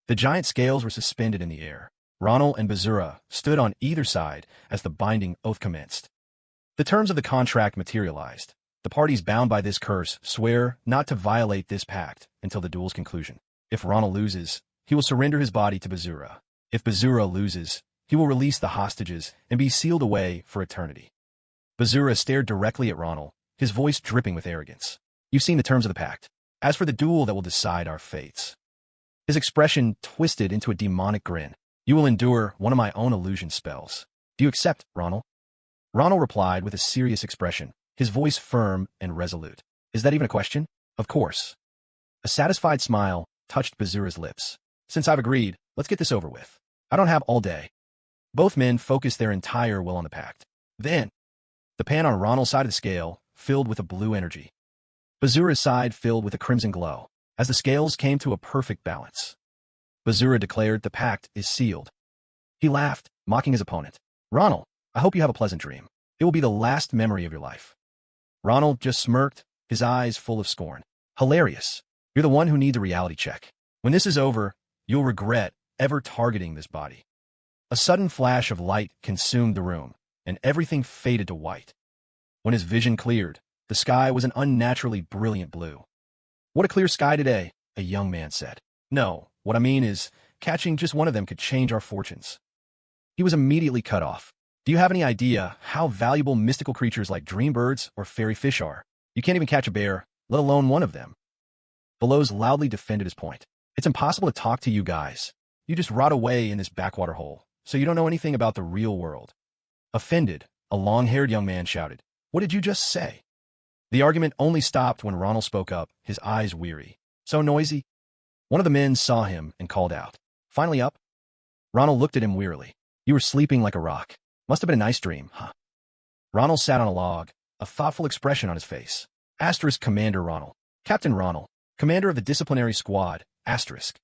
The giant scales were suspended in the air. Ronald and Bazura stood on either side as the binding oath commenced. The terms of the contract materialized. The parties bound by this curse swear not to violate this pact until the duel's conclusion. If Ronald loses, he will surrender his body to Bazura. If Bazura loses, he will release the hostages and be sealed away for eternity. Bazura stared directly at Ronald, his voice dripping with arrogance. You've seen the terms of the pact. As for the duel that will decide our fates. His expression twisted into a demonic grin. You will endure one of my own illusion spells. Do you accept, Ronald? Ronald replied with a serious expression, his voice firm and resolute. Is that even a question? Of course. A satisfied smile touched Bazura's lips. Since I've agreed, let's get this over with. I don't have all day. Both men focused their entire will on the pact. Then, the pan on Ronald's side of the scale filled with a blue energy. Bazura's side filled with a crimson glow, as the scales came to a perfect balance. Bazura declared the pact is sealed. He laughed, mocking his opponent. Ronald, I hope you have a pleasant dream. It will be the last memory of your life. Ronald just smirked, his eyes full of scorn. Hilarious. You're the one who needs a reality check. When this is over, you'll regret ever targeting this body. A sudden flash of light consumed the room, and everything faded to white. When his vision cleared, the sky was an unnaturally brilliant blue. What a clear sky today, a young man said. No, what I mean is, catching just one of them could change our fortunes. He was immediately cut off. Do you have any idea how valuable mystical creatures like dream birds or fairy fish are? You can't even catch a bear, let alone one of them. Bellows loudly defended his point. It's impossible to talk to you guys. You just rot away in this backwater hole, so you don't know anything about the real world. Offended, a long-haired young man shouted, "What did you just say?" The argument only stopped when Ronald spoke up, his eyes weary. "So noisy?" One of the men saw him and called out, "Finally up?" Ronald looked at him wearily. "You were sleeping like a rock. Must have been a nice dream, huh?" Ronald sat on a log, a thoughtful expression on his face. Asterisk Commander Ronald. Captain Ronald, commander of the disciplinary squad, asterisk.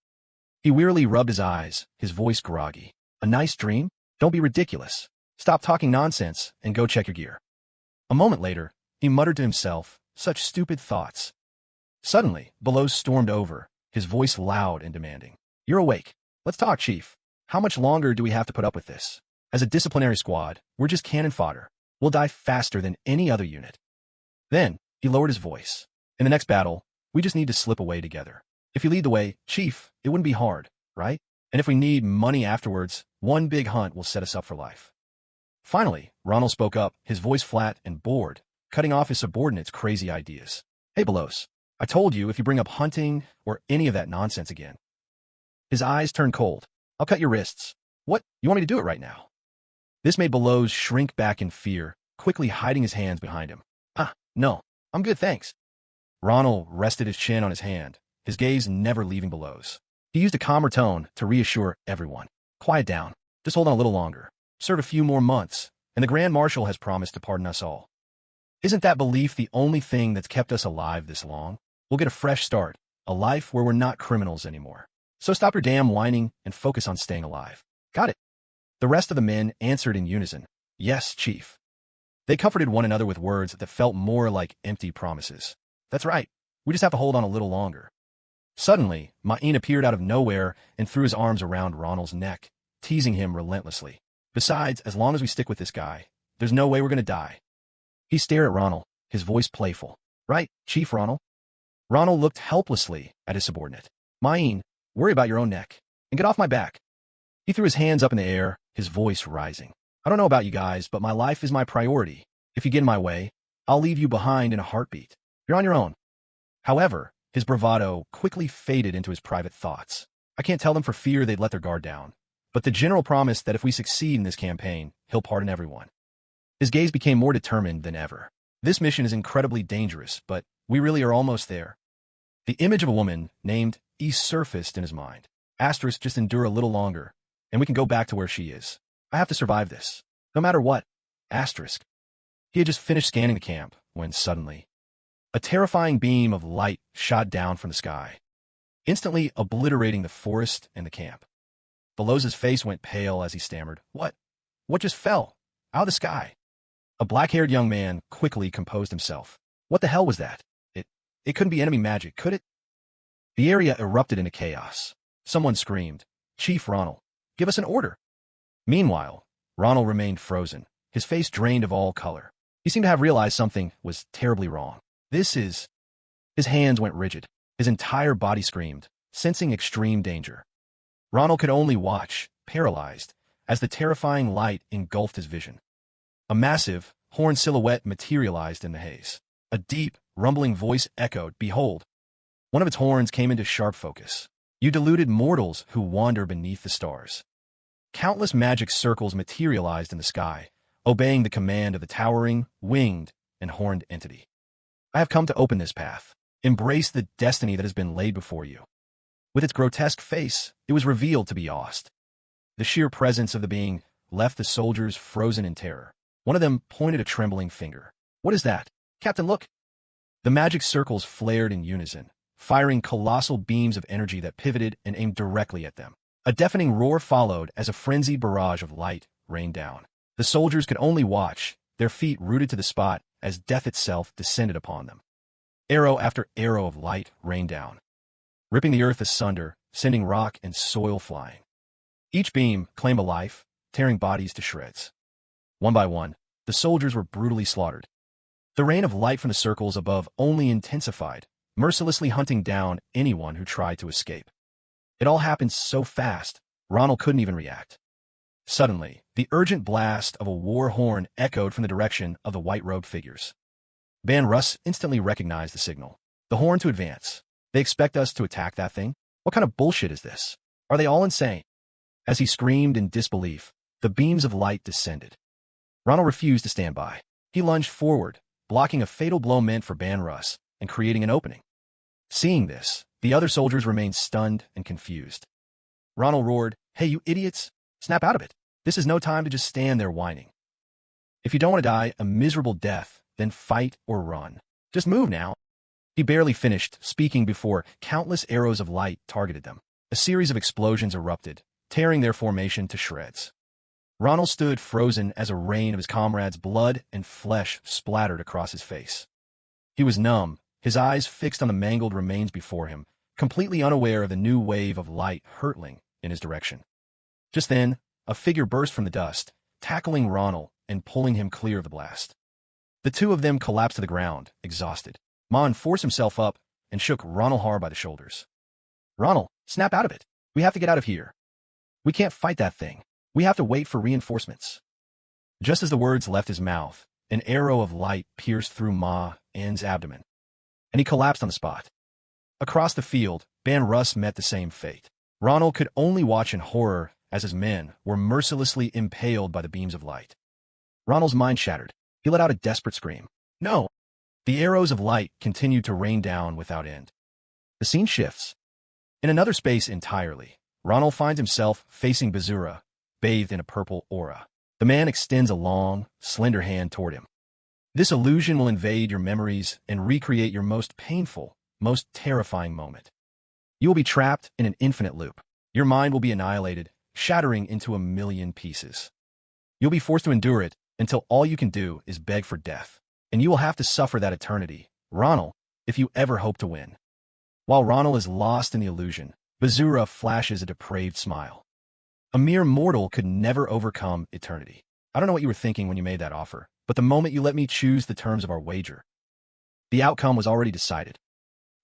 He wearily rubbed his eyes, his voice groggy. "A nice dream? Don't be ridiculous. Stop talking nonsense and go check your gear." A moment later, he muttered to himself, "Such stupid thoughts." Suddenly, Bellows stormed over, his voice loud and demanding. "You're awake. Let's talk, Chief. How much longer do we have to put up with this? As a disciplinary squad, we're just cannon fodder. We'll die faster than any other unit." Then, he lowered his voice. "In the next battle, we just need to slip away together. If you lead the way, Chief, it wouldn't be hard, right? And if we need money afterwards, one big hunt will set us up for life." Finally, Ronald spoke up, his voice flat and bored, cutting off his subordinates' crazy ideas. "Hey, Bellows, I told you if you bring up hunting or any of that nonsense again." His eyes turned cold. "I'll cut your wrists." "What? You want me to do it right now?" This made Bellows shrink back in fear, quickly hiding his hands behind him. No, I'm good, thanks." Ronald rested his chin on his hand, his gaze never leaving Bellows. He used a calmer tone to reassure everyone. "Quiet down. Just hold on a little longer. Serve a few more months, and the Grand Marshal has promised to pardon us all. Isn't that belief the only thing that's kept us alive this long? We'll get a fresh start, a life where we're not criminals anymore. So stop your damn whining and focus on staying alive. Got it?" The rest of the men answered in unison, "Yes, Chief." They comforted one another with words that felt more like empty promises. "That's right. We just have to hold on a little longer." Suddenly, Ma'in appeared out of nowhere and threw his arms around Ronald's neck, teasing him relentlessly. "Besides, as long as we stick with this guy, there's no way we're going to die." He stared at Ronald, his voice playful. "Right, Chief Ronald?" Ronald looked helplessly at his subordinate. "Ma'in, worry about your own neck, and get off my back." He threw his hands up in the air, his voice rising. "I don't know about you guys, but my life is my priority. If you get in my way, I'll leave you behind in a heartbeat. You're on your own." However, his bravado quickly faded into his private thoughts. "I can't tell them for fear they'd let their guard down. But the general promised that if we succeed in this campaign, he'll pardon everyone." His gaze became more determined than ever. "This mission is incredibly dangerous, but we really are almost there." The image of a woman named E surfaced in his mind. Asterisk, just endure a little longer, and we can go back to where she is. I have to survive this, no matter what. Asterisk. He had just finished scanning the camp when suddenly, a terrifying beam of light shot down from the sky, instantly obliterating the forest and the camp. Bellows' face went pale as he stammered, What just fell? Out of the sky?" A black-haired young man quickly composed himself. "What the hell was that? It couldn't be enemy magic, could it?" The area erupted into chaos. Someone screamed, "Chief Ronald, give us an order." Meanwhile, Ronald remained frozen, his face drained of all color. He seemed to have realized something was terribly wrong. His hands went rigid. His entire body screamed, sensing extreme danger. Ronald could only watch, paralyzed, as the terrifying light engulfed his vision. A massive, horned silhouette materialized in the haze. A deep, rumbling voice echoed, "Behold!" One of its horns came into sharp focus. "You deluded mortals who wander beneath the stars." Countless magic circles materialized in the sky, obeying the command of the towering, winged, and horned entity. "I have come to open this path. Embrace the destiny that has been laid before you." With its grotesque face, it was revealed to be Ost. The sheer presence of the being left the soldiers frozen in terror. One of them pointed a trembling finger. "What is that? Captain, look!" The magic circles flared in unison, firing colossal beams of energy that pivoted and aimed directly at them. A deafening roar followed as a frenzied barrage of light rained down. The soldiers could only watch, their feet rooted to the spot as death itself descended upon them. Arrow after arrow of light rained down, ripping the earth asunder, sending rock and soil flying. Each beam claimed a life, tearing bodies to shreds. One by one, the soldiers were brutally slaughtered. The rain of light from the circles above only intensified, mercilessly hunting down anyone who tried to escape. It all happened so fast, Ronald couldn't even react. Suddenly, the urgent blast of a war horn echoed from the direction of the white-robed figures. Van Russ instantly recognized the signal. The horn to advance. They expect us to attack that thing? What kind of bullshit is this? Are they all insane? As he screamed in disbelief, the beams of light descended. Ronald refused to stand by. He lunged forward, blocking a fatal blow meant for Van Russ and creating an opening. Seeing this, the other soldiers remained stunned and confused. Ronald roared, "Hey, you idiots! Snap out of it! This is no time to just stand there whining. If you don't want to die a miserable death, then fight or run. Just move now." He barely finished speaking before countless arrows of light targeted them. A series of explosions erupted, tearing their formation to shreds. Ronald stood frozen as a rain of his comrades' blood and flesh splattered across his face. He was numb, his eyes fixed on the mangled remains before him, completely unaware of the new wave of light hurtling in his direction. Just then, a figure burst from the dust, tackling Ronald and pulling him clear of the blast. The two of them collapsed to the ground, exhausted. Mon forced himself up and shook Ronald hard by the shoulders. "Ronald, snap out of it. We have to get out of here. We can't fight that thing. We have to wait for reinforcements." Just as the words left his mouth, an arrow of light pierced through Ma N's abdomen, and he collapsed on the spot. Across the field, Van Russ met the same fate. Ronald could only watch in horror as his men were mercilessly impaled by the beams of light. Ronald's mind shattered. He let out a desperate scream. "No!" The arrows of light continued to rain down without end. The scene shifts. In another space entirely, Ronald finds himself facing Bazura, bathed in a purple aura. The man extends a long, slender hand toward him. This illusion will invade your memories and recreate your most painful, most terrifying moment. You will be trapped in an infinite loop. Your mind will be annihilated, shattering into a million pieces. You'll be forced to endure it until all you can do is beg for death. And you will have to suffer that eternity, Ronald, if you ever hope to win. While Ronald is lost in the illusion, Bazura flashes a depraved smile. A mere mortal could never overcome eternity. I don't know what you were thinking when you made that offer, but the moment you let me choose the terms of our wager, the outcome was already decided.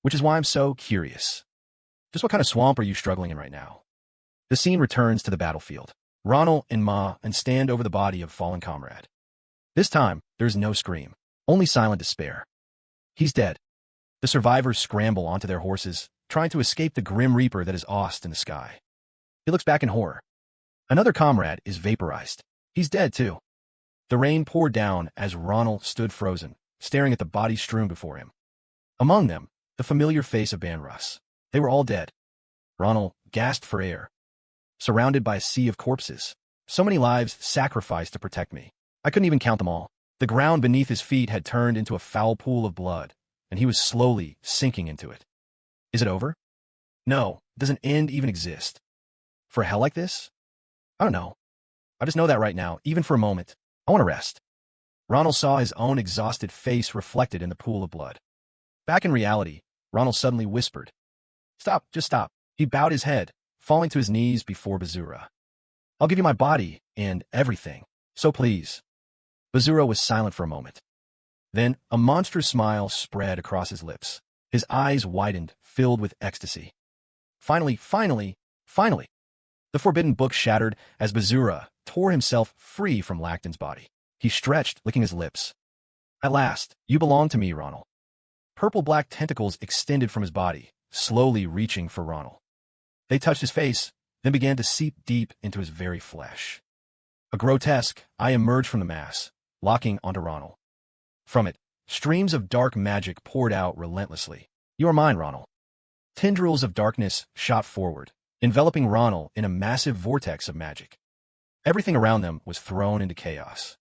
Which is why I'm so curious. Just what kind of swamp are you struggling in right now? The scene returns to the battlefield. Ronald and Ma and stand over the body of fallen comrade. This time, there is no scream, only silent despair. He's dead. The survivors scramble onto their horses, trying to escape the grim reaper that is lost in the sky. He looks back in horror. Another comrade is vaporized. He's dead, too. The rain poured down as Ronald stood frozen, staring at the bodies strewn before him. Among them, the familiar face of Van Russ. They were all dead. Ronald gasped for air. Surrounded by a sea of corpses. So many lives sacrificed to protect me. I couldn't even count them all. The ground beneath his feet had turned into a foul pool of blood, and he was slowly sinking into it. Is it over? No. Does an end even exist? For a hell like this? I don't know. I just know that right now, even for a moment, I want to rest. Ronald saw his own exhausted face reflected in the pool of blood. Back in reality, Ronald suddenly whispered, "Stop, just stop." He bowed his head, falling to his knees before Bazura. "I'll give you my body and everything, so please." Bazura was silent for a moment. Then a monstrous smile spread across his lips. His eyes widened, filled with ecstasy. Finally, the forbidden book shattered as Bazura tore himself free from Lacton's body. He stretched, licking his lips. "At last, you belong to me, Ronald." Purple-black tentacles extended from his body, slowly reaching for Ronald. They touched his face, then began to seep deep into his very flesh. A grotesque eye emerged from the mass, locking onto Ronald. From it, streams of dark magic poured out relentlessly. "You are mine, Ronald." Tendrils of darkness shot forward, enveloping Ronald in a massive vortex of magic. Everything around them was thrown into chaos.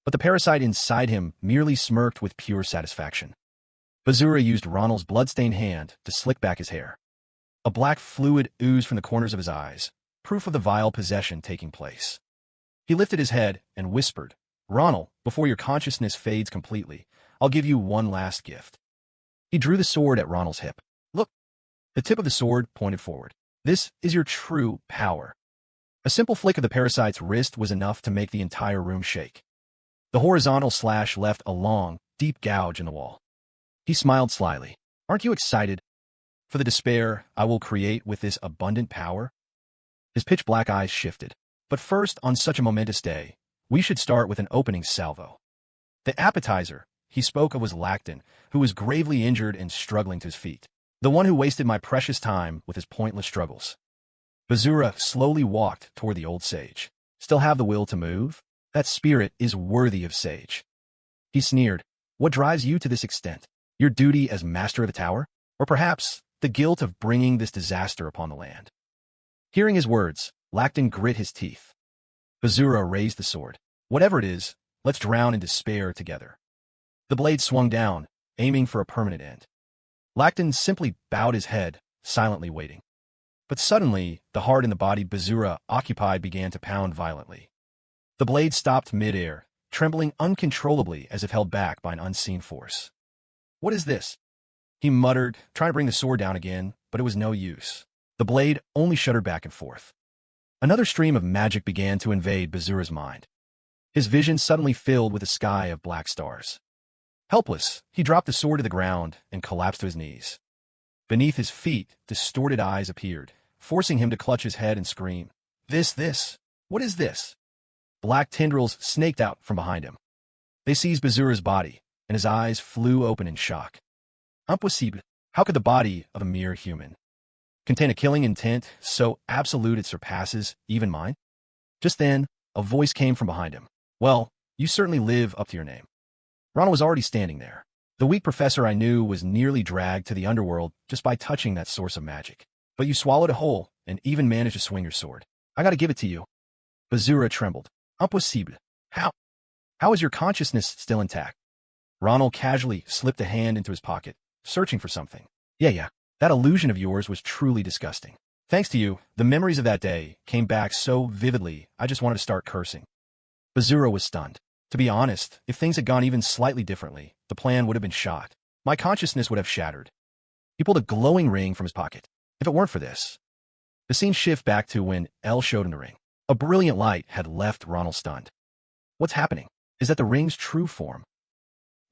But the parasite inside him merely smirked with pure satisfaction. Bazura used Ronald's blood-stained hand to slick back his hair. A black fluid oozed from the corners of his eyes, proof of the vile possession taking place. He lifted his head and whispered, "Ronald, before your consciousness fades completely, I'll give you one last gift." He drew the sword at Ronald's hip. "Look." The tip of the sword pointed forward. "This is your true power." A simple flick of the parasite's wrist was enough to make the entire room shake. The horizontal slash left a long, deep gouge in the wall. He smiled slyly. "Aren't you excited for the despair I will create with this abundant power?" His pitch-black eyes shifted. "But first, on such a momentous day, we should start with an opening salvo. The appetizer," he spoke of was Lacton, who was gravely injured and struggling to his feet. The one who wasted my precious time with his pointless struggles. Bazura slowly walked toward the old sage. Still have the will to move? That spirit is worthy of sage. He sneered. What drives you to this extent? Your duty as master of the tower? Or perhaps the guilt of bringing this disaster upon the land? Hearing his words, Lacton grit his teeth. Bazura raised the sword. Whatever it is, let's drown in despair together. The blade swung down, aiming for a permanent end. Lacton simply bowed his head, silently waiting. But suddenly, the heart in the body Bazura occupied began to pound violently. The blade stopped mid-air, trembling uncontrollably as if held back by an unseen force. What is this? He muttered, trying to bring the sword down again, but it was no use. The blade only shuddered back and forth. Another stream of magic began to invade Bazura's mind. His vision suddenly filled with a sky of black stars. Helpless, he dropped the sword to the ground and collapsed to his knees. Beneath his feet, distorted eyes appeared, forcing him to clutch his head and scream. What is this? Black tendrils snaked out from behind him. They seized Bazura's body, and his eyes flew open in shock. Impossible. How could the body of a mere human contain a killing intent so absolute it surpasses even mine? Just then, a voice came from behind him. Well, you certainly live up to your name. Ronald was already standing there. The weak professor I knew was nearly dragged to the underworld just by touching that source of magic. But you swallowed it whole and even managed to swing your sword. I gotta give it to you. Bazura trembled. Impossible. How is your consciousness still intact? Ronald casually slipped a hand into his pocket, searching for something. Yeah. That illusion of yours was truly disgusting. Thanks to you, the memories of that day came back so vividly I just wanted to start cursing. Bazura was stunned. To be honest, if things had gone even slightly differently, the plan would have been shot. My consciousness would have shattered. He pulled a glowing ring from his pocket. If it weren't for this. The scene shifted back to when Elle showed him the ring. A brilliant light had left Ronald stunned. What's happening? Is that the ring's true form?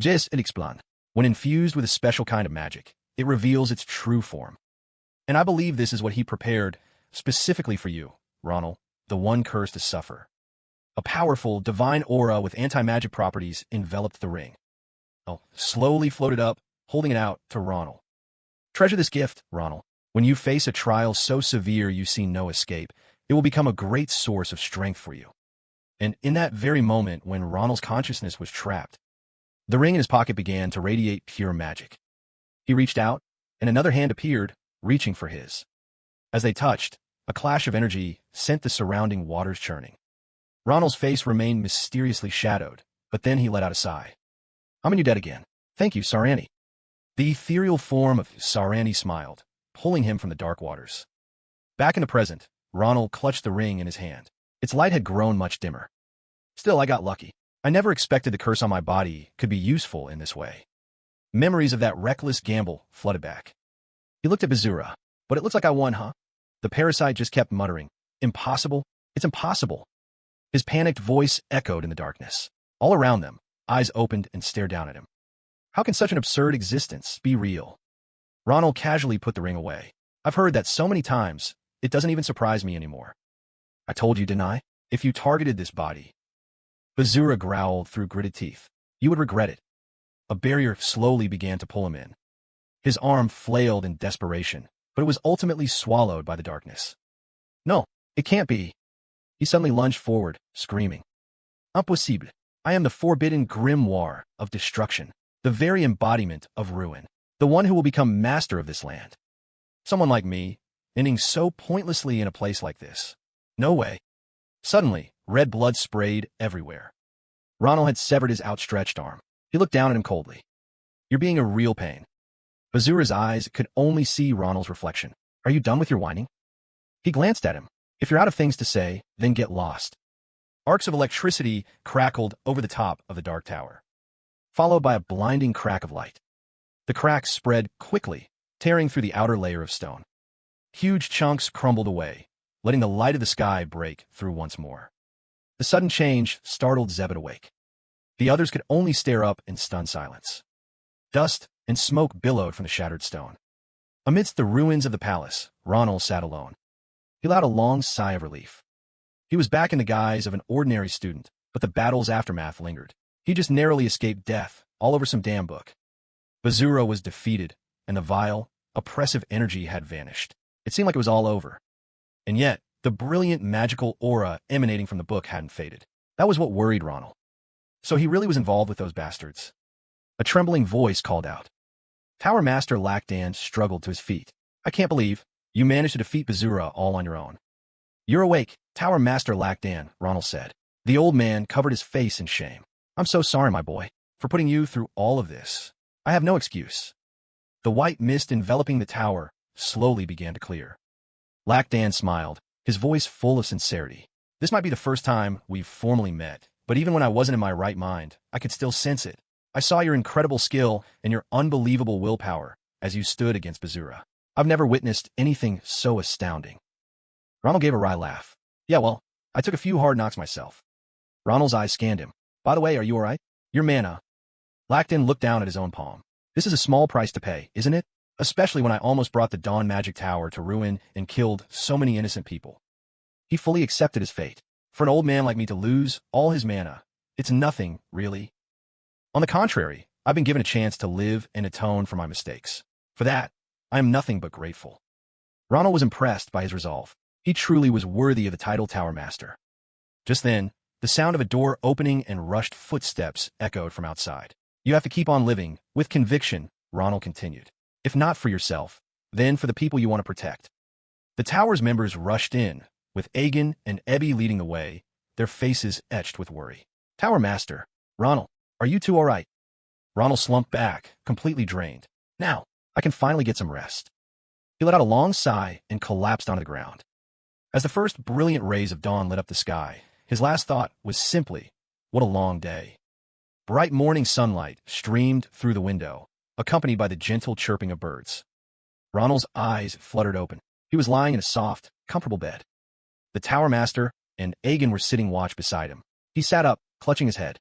Just it explained. When infused with a special kind of magic, it reveals its true form. And I believe this is what he prepared specifically for you, Ronald, the one cursed to suffer. A powerful, divine aura with anti-magic properties enveloped the ring. Elle slowly floated up, holding it out to Ronald. Treasure this gift, Ronald. When you face a trial so severe you see no escape, it will become a great source of strength for you. And in that very moment when Ronald's consciousness was trapped, the ring in his pocket began to radiate pure magic. He reached out, and another hand appeared, reaching for his. As they touched, a clash of energy sent the surrounding waters churning. Ronald's face remained mysteriously shadowed, but then he let out a sigh. I'm in your debt again. Thank you, Sarani. The ethereal form of Sarani smiled, pulling him from the dark waters. Back in the present, Ronald clutched the ring in his hand. Its light had grown much dimmer. Still, I got lucky. I never expected the curse on my body could be useful in this way. Memories of that reckless gamble flooded back. He looked at Bazura. But it looks like I won, huh? The parasite just kept muttering. Impossible? It's impossible. His panicked voice echoed in the darkness. All around them, eyes opened and stared down at him. How can such an absurd existence be real? Ronald casually put the ring away. I've heard that so many times, it doesn't even surprise me anymore. I told you, didn't I? If you targeted this body. Bazura growled through gritted teeth. You would regret it. A barrier slowly began to pull him in. His arm flailed in desperation, but it was ultimately swallowed by the darkness. No, it can't be. He suddenly lunged forward, screaming. Impossible. I am the forbidden grimoire of destruction, the very embodiment of ruin, the one who will become master of this land. Someone like me, ending so pointlessly in a place like this. No way. Suddenly, red blood sprayed everywhere. Ronald had severed his outstretched arm. He looked down at him coldly. You're being a real pain. Bazura's eyes could only see Ronald's reflection. Are you done with your whining? He glanced at him. If you're out of things to say, then get lost. Arcs of electricity crackled over the top of the dark tower, followed by a blinding crack of light. The crack spread quickly, tearing through the outer layer of stone. Huge chunks crumbled away, letting the light of the sky break through once more. The sudden change startled Zebed awake. The others could only stare up in stunned silence. Dust and smoke billowed from the shattered stone. Amidst the ruins of the palace, Ronald sat alone. He let out a long sigh of relief. He was back in the guise of an ordinary student, but the battle's aftermath lingered. He just narrowly escaped death, all over some damn book. Bazura was defeated, and the vile, oppressive energy had vanished. It seemed like it was all over. And yet, the brilliant magical aura emanating from the book hadn't faded. That was what worried Ronald. So he really was involved with those bastards. A trembling voice called out. Tower Master Lacdan struggled to his feet. I can't believe you managed to defeat Bazura all on your own. You're awake, Tower Master Lacdan, Ronald said. The old man covered his face in shame. I'm so sorry, my boy, for putting you through all of this. I have no excuse. The white mist enveloping the tower slowly began to clear. Lacdan smiled, his voice full of sincerity. This might be the first time we've formally met, but even when I wasn't in my right mind, I could still sense it. I saw your incredible skill and your unbelievable willpower as you stood against Bazura. I've never witnessed anything so astounding. Ronald gave a wry laugh. Yeah, well, I took a few hard knocks myself. Ronald's eyes scanned him. By the way, are you all right? Your mana. Lacdan looked down at his own palm. This is a small price to pay, isn't it? Especially when I almost brought the Dawn Magic Tower to ruin and killed so many innocent people. He fully accepted his fate. For an old man like me to lose all his mana, it's nothing, really. On the contrary, I've been given a chance to live and atone for my mistakes. For that, I am nothing but grateful. Ronald was impressed by his resolve. He truly was worthy of the title Tower Master. Just then, the sound of a door opening and rushed footsteps echoed from outside. You have to keep on living, with conviction, Ronald continued. If not for yourself, then for the people you want to protect. The tower's members rushed in, with Aegon and Ebby leading the way, their faces etched with worry. Tower Master, Ronald, are you two all right? Ronald slumped back, completely drained. Now, I can finally get some rest. He let out a long sigh and collapsed onto the ground. As the first brilliant rays of dawn lit up the sky, his last thought was simply, what a long day. Bright morning sunlight streamed through the window, accompanied by the gentle chirping of birds. Ronald's eyes fluttered open. He was lying in a soft, comfortable bed. The Tower Master and Aegon were sitting watch beside him. He sat up, clutching his head.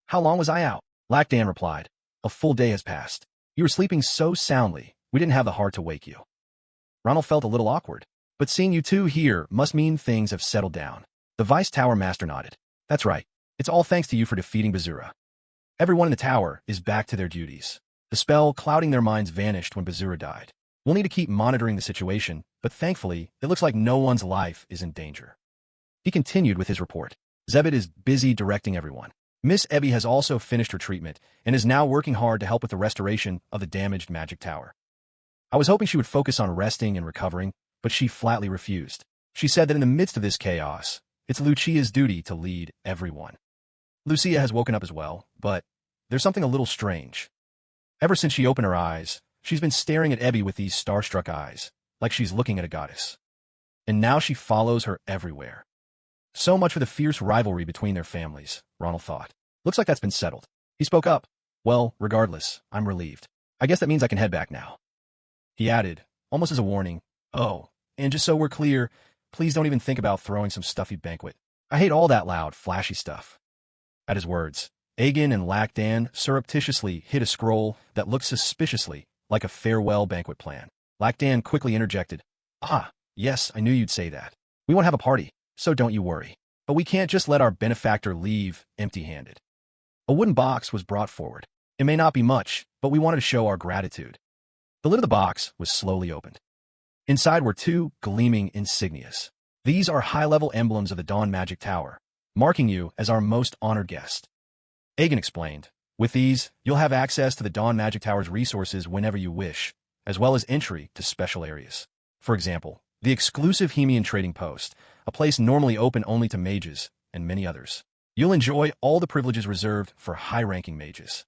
How long was I out? Lacdan replied. A full day has passed. You were sleeping so soundly, we didn't have the heart to wake you. Ronald felt a little awkward, but seeing you two here must mean things have settled down. The Vice Tower Master nodded. That's right. It's all thanks to you for defeating Bazura. Everyone in the tower is back to their duties. The spell clouding their minds vanished when Bazura died. We'll need to keep monitoring the situation, but thankfully, it looks like no one's life is in danger. He continued with his report. Zebed is busy directing everyone. Miss Ebby has also finished her treatment and is now working hard to help with the restoration of the damaged magic tower. I was hoping she would focus on resting and recovering, but she flatly refused. She said that in the midst of this chaos, it's Lucia's duty to lead everyone. Lucia has woken up as well, but there's something a little strange. Ever since she opened her eyes, she's been staring at Ebby with these starstruck eyes, like she's looking at a goddess. And now she follows her everywhere. So much for the fierce rivalry between their families, Ronald thought. Looks like that's been settled. He spoke up. Well, regardless, I'm relieved. I guess that means I can head back now. He added, almost as a warning, oh, and just so we're clear, please don't even think about throwing some stuffy banquet. I hate all that loud, flashy stuff. At his words, Aegon and Lacdan surreptitiously hid a scroll that looked suspiciously like a farewell banquet plan. Lacdan quickly interjected, Ah, yes, I knew you'd say that. We won't have a party, so don't you worry. But we can't just let our benefactor leave empty-handed. A wooden box was brought forward. It may not be much, but we wanted to show our gratitude. The lid of the box was slowly opened. Inside were two gleaming insignias. These are high-level emblems of the Dawn Magic Tower, marking you as our most honored guest. Aegon explained, with these, you'll have access to the Dawn Magic Tower's resources whenever you wish, as well as entry to special areas. For example, the exclusive Hemian Trading Post, a place normally open only to mages, and many others. You'll enjoy all the privileges reserved for high-ranking mages.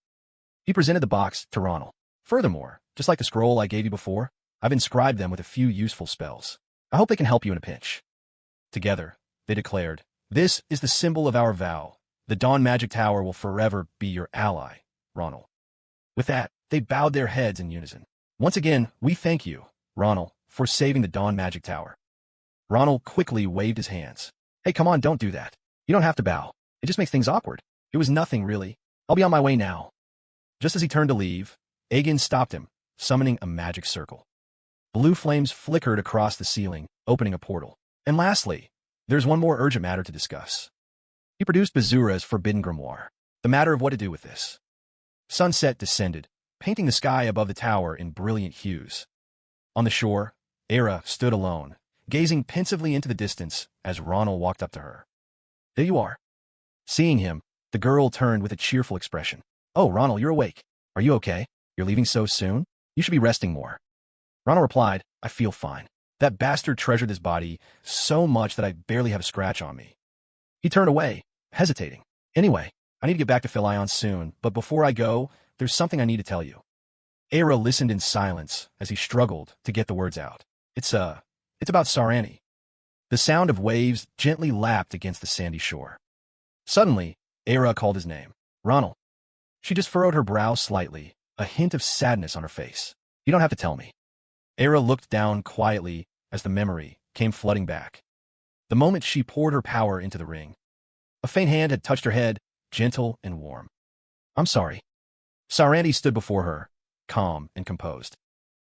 He presented the box to Ronald. Furthermore, just like the scroll I gave you before, I've inscribed them with a few useful spells. I hope they can help you in a pinch. Together, they declared, this is the symbol of our vow. The Dawn Magic Tower will forever be your ally, Ronald. With that, they bowed their heads in unison. Once again, we thank you, Ronald, for saving the Dawn Magic Tower. Ronald quickly waved his hands. Hey, come on, don't do that. You don't have to bow. It just makes things awkward. It was nothing, really. I'll be on my way now. Just as he turned to leave, Aegon stopped him, summoning a magic circle. Blue flames flickered across the ceiling, opening a portal. And lastly, there's one more urgent matter to discuss. He produced Bazura's forbidden grimoire. The matter of what to do with this. Sunset descended, painting the sky above the tower in brilliant hues. On the shore, Era stood alone, gazing pensively into the distance as Ronald walked up to her. There you are. Seeing him, the girl turned with a cheerful expression. Oh, Ronald, you're awake. Are you okay? You're leaving so soon? You should be resting more. Ronald replied, I feel fine. That bastard treasured this body so much that I barely have a scratch on me. He turned away, hesitating. Anyway, I need to get back to Philion soon, but before I go, there's something I need to tell you. Era listened in silence as he struggled to get the words out. It's about Sarani. The sound of waves gently lapped against the sandy shore. Suddenly, Era called his name. Ronald. She just furrowed her brow slightly, a hint of sadness on her face. You don't have to tell me. Era looked down quietly as the memory came flooding back. The moment she poured her power into the ring, a faint hand had touched her head, gentle and warm. I'm sorry. Sarandi stood before her, calm and composed,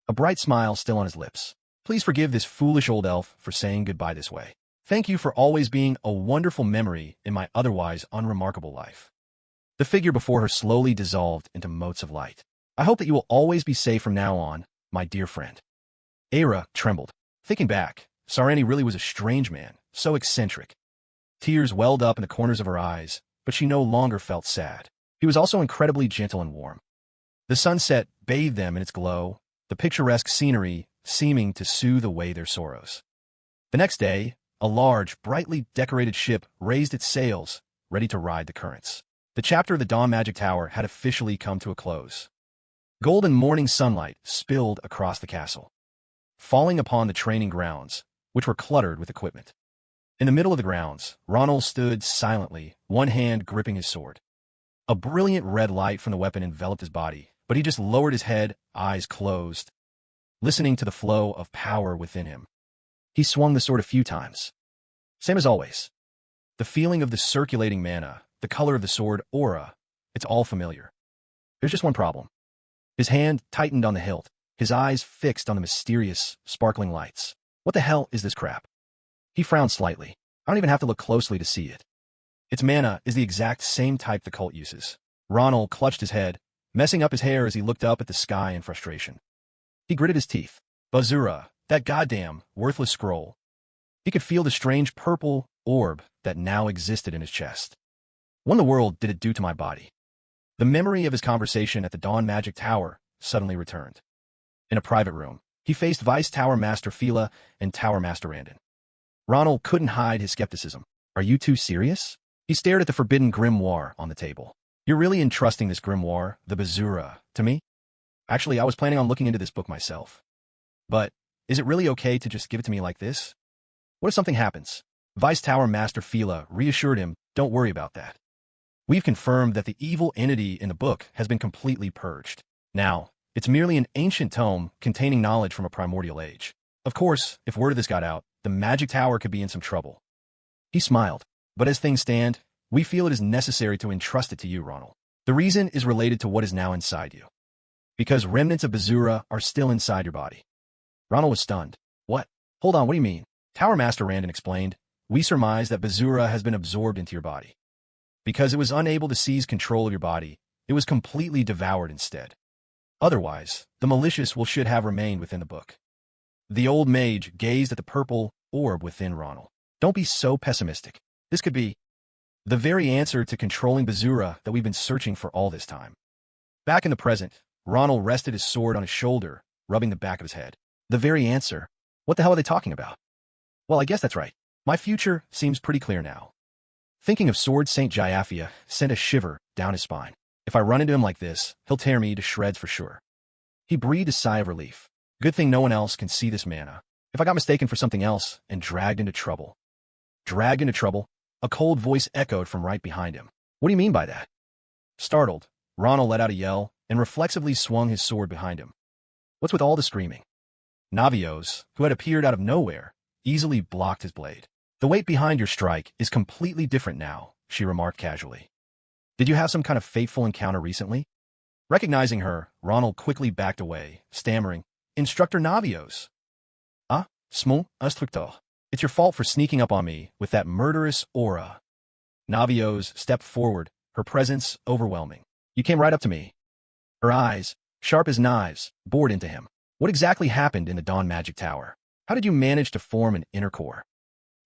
a bright smile still on his lips. Please forgive this foolish old elf for saying goodbye this way. Thank you for always being a wonderful memory in my otherwise unremarkable life. The figure before her slowly dissolved into motes of light. I hope that you will always be safe from now on, my dear friend. Era trembled. Thinking back, Sarani really was a strange man, so eccentric. Tears welled up in the corners of her eyes, but she no longer felt sad. He was also incredibly gentle and warm. The sunset bathed them in its glow, the picturesque scenery seeming to soothe away their sorrows. The next day, a large, brightly decorated ship raised its sails, ready to ride the currents. The chapter of the Dawn Magic Tower had officially come to a close. Golden morning sunlight spilled across the castle, falling upon the training grounds, which were cluttered with equipment. In the middle of the grounds, Ronald stood silently, one hand gripping his sword. A brilliant red light from the weapon enveloped his body, but he just lowered his head, eyes closed, listening to the flow of power within him. He swung the sword a few times. Same as always. The feeling of the circulating mana, the color of the sword, aura, it's all familiar. There's just one problem. His hand tightened on the hilt, his eyes fixed on the mysterious, sparkling lights. What the hell is this crap? He frowned slightly. I don't even have to look closely to see it. Its mana is the exact same type the cult uses. Ronald clutched his head, messing up his hair as he looked up at the sky in frustration. He gritted his teeth. Bazura, that goddamn, worthless scroll. He could feel the strange purple orb that now existed in his chest. What in the world did it do to my body? The memory of his conversation at the Dawn Magic Tower suddenly returned. In a private room, he faced Vice Tower Master Fila and Tower Master Randon. Ronald couldn't hide his skepticism. Are you two serious? He stared at the forbidden grimoire on the table. You're really entrusting this grimoire, the Bazura, to me? Actually, I was planning on looking into this book myself. But is it really okay to just give it to me like this? What if something happens? Vice Tower Master Fila reassured him, don't worry about that. We've confirmed that the evil entity in the book has been completely purged. Now, it's merely an ancient tome containing knowledge from a primordial age. Of course, if word of this got out, the Magic Tower could be in some trouble. He smiled. But as things stand, we feel it is necessary to entrust it to you, Ronald. The reason is related to what is now inside you. Because remnants of Bazura are still inside your body. Ronald was stunned. What? Hold on, what do you mean? Tower Master Randon explained, we surmise that Bazura has been absorbed into your body. Because it was unable to seize control of your body, it was completely devoured instead. Otherwise, the malicious should have remained within the book. The old mage gazed at the purple orb within Ronald. Don't be so pessimistic. This could be the very answer to controlling Bazura that we've been searching for all this time. Back in the present, Ronald rested his sword on his shoulder, rubbing the back of his head. The very answer? What the hell are they talking about? Well, I guess that's right. My future seems pretty clear now. Thinking of Sword Saint Jaiaphia sent a shiver down his spine. If I run into him like this, he'll tear me to shreds for sure. He breathed a sigh of relief. Good thing no one else can see this mana. If I got mistaken for something else and dragged into trouble. Dragged into trouble? A cold voice echoed from right behind him. What do you mean by that? Startled, Ronald let out a yell and reflexively swung his sword behind him. What's with all the screaming? Navios, who had appeared out of nowhere, easily blocked his blade. The weight behind your strike is completely different now, she remarked casually. Did you have some kind of fateful encounter recently? Recognizing her, Ronald quickly backed away, stammering, Instructor Navios. Ah, small instructor. It's your fault for sneaking up on me with that murderous aura. Navios stepped forward, her presence overwhelming. You came right up to me, Her eyes, sharp as knives, bored into him. What exactly happened in the Dawn Magic Tower? How did you manage to form an inner core?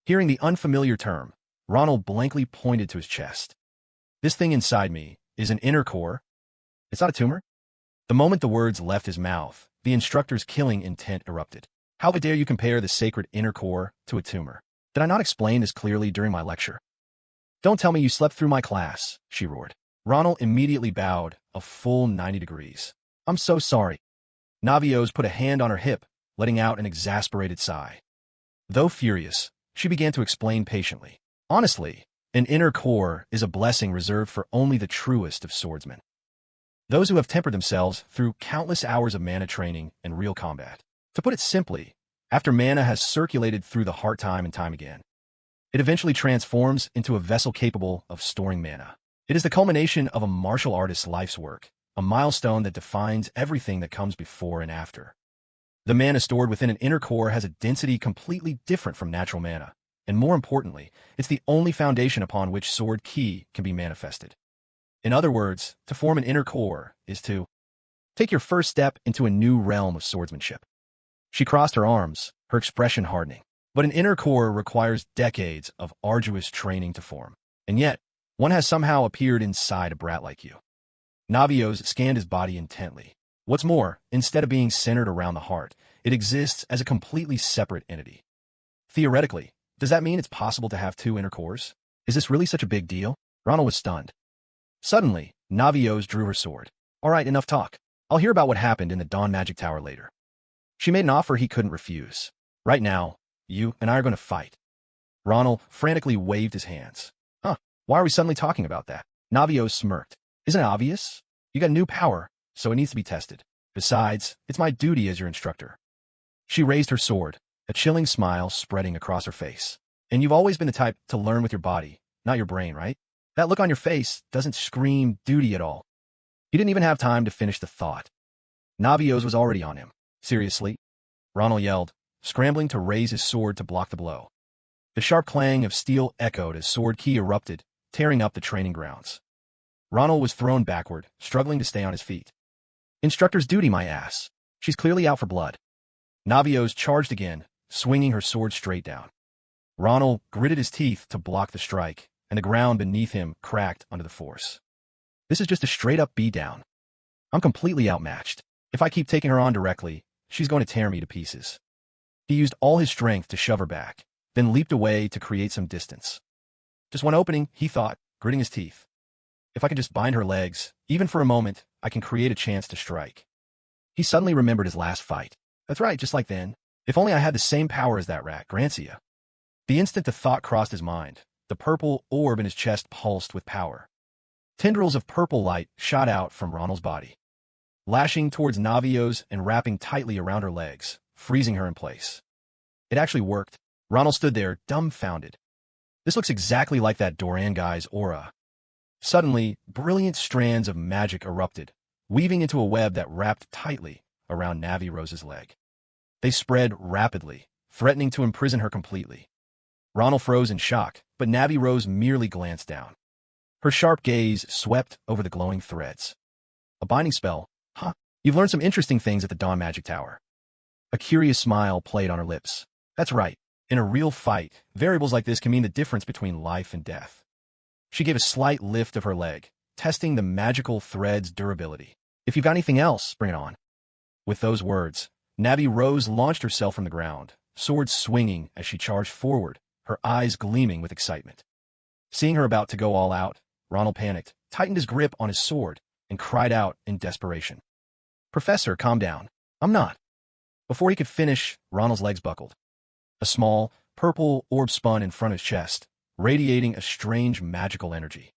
Hearing the unfamiliar term, Ronald blankly pointed to his chest. This thing inside me is an inner core. It's not a tumor. The moment the words left his mouth, the instructor's killing intent erupted. How dare you compare the sacred inner core to a tumor? Did I not explain this clearly during my lecture? Don't tell me you slept through my class, she roared. Ronald immediately bowed a full 90 degrees. I'm so sorry. Navios put a hand on her hip, letting out an exasperated sigh. Though furious, she began to explain patiently. Honestly, an inner core is a blessing reserved for only the truest of swordsmen. Those who have tempered themselves through countless hours of mana training and real combat. To put it simply, after mana has circulated through the heart time and time again, it eventually transforms into a vessel capable of storing mana. It is the culmination of a martial artist's life's work, a milestone that defines everything that comes before and after. The mana stored within an inner core has a density completely different from natural mana, and more importantly, it's the only foundation upon which sword ki can be manifested. In other words, to form an inner core is to take your first step into a new realm of swordsmanship. She crossed her arms, her expression hardening. But an inner core requires decades of arduous training to form. And yet, one has somehow appeared inside a brat like you. Navios scanned his body intently. What's more, instead of being centered around the heart, it exists as a completely separate entity. Theoretically, does that mean it's possible to have two inner cores? Is this really such a big deal? Ronald was stunned. Suddenly, Navios drew her sword. All right, enough talk. I'll hear about what happened in the Dawn Magic Tower later. She made an offer he couldn't refuse. Right now, you and I are going to fight. Ronald frantically waved his hands. Huh, why are we suddenly talking about that? Navios smirked. Isn't it obvious? You got new power, so it needs to be tested. Besides, it's my duty as your instructor. She raised her sword, a chilling smile spreading across her face. And you've always been the type to learn with your body, not your brain, right? That look on your face doesn't scream duty at all. He didn't even have time to finish the thought. Navios was already on him. Seriously? Ronald yelled, scrambling to raise his sword to block the blow. The sharp clang of steel echoed as sword ki erupted, tearing up the training grounds. Ronald was thrown backward, struggling to stay on his feet. Instructor's duty, my ass. She's clearly out for blood. Navios charged again, swinging her sword straight down. Ronald gritted his teeth to block the strike, and the ground beneath him cracked under the force. This is just a straight-up beatdown. I'm completely outmatched. If I keep taking her on directly, she's going to tear me to pieces. He used all his strength to shove her back, then leaped away to create some distance. Just one opening, he thought, gritting his teeth. If I can just bind her legs, even for a moment, I can create a chance to strike. He suddenly remembered his last fight. That's right, just like then. If only I had the same power as that rat, Grancia. The instant the thought crossed his mind, the purple orb in his chest pulsed with power. Tendrils of purple light shot out from Ronald's body, lashing towards Navios and wrapping tightly around her legs, freezing her in place. It actually worked. Ronald stood there, dumbfounded. This looks exactly like that Doran guy's aura. Suddenly, brilliant strands of magic erupted, weaving into a web that wrapped tightly around Navi Rose's leg. They spread rapidly, threatening to imprison her completely. Ronald froze in shock, but Navi Rose merely glanced down. Her sharp gaze swept over the glowing threads. A binding spell? Huh, you've learned some interesting things at the Dawn Magic Tower. A curious smile played on her lips. That's right. In a real fight, variables like this can mean the difference between life and death. She gave a slight lift of her leg, testing the magical thread's durability. If you've got anything else, bring it on. With those words, Navi Rose launched herself from the ground, sword swinging as she charged forward, her eyes gleaming with excitement. Seeing her about to go all out, Ronald panicked, tightened his grip on his sword, and cried out in desperation. Professor, calm down. I'm not. Before he could finish, Ronald's legs buckled. A small, purple orb spun in front of his chest, radiating a strange magical energy.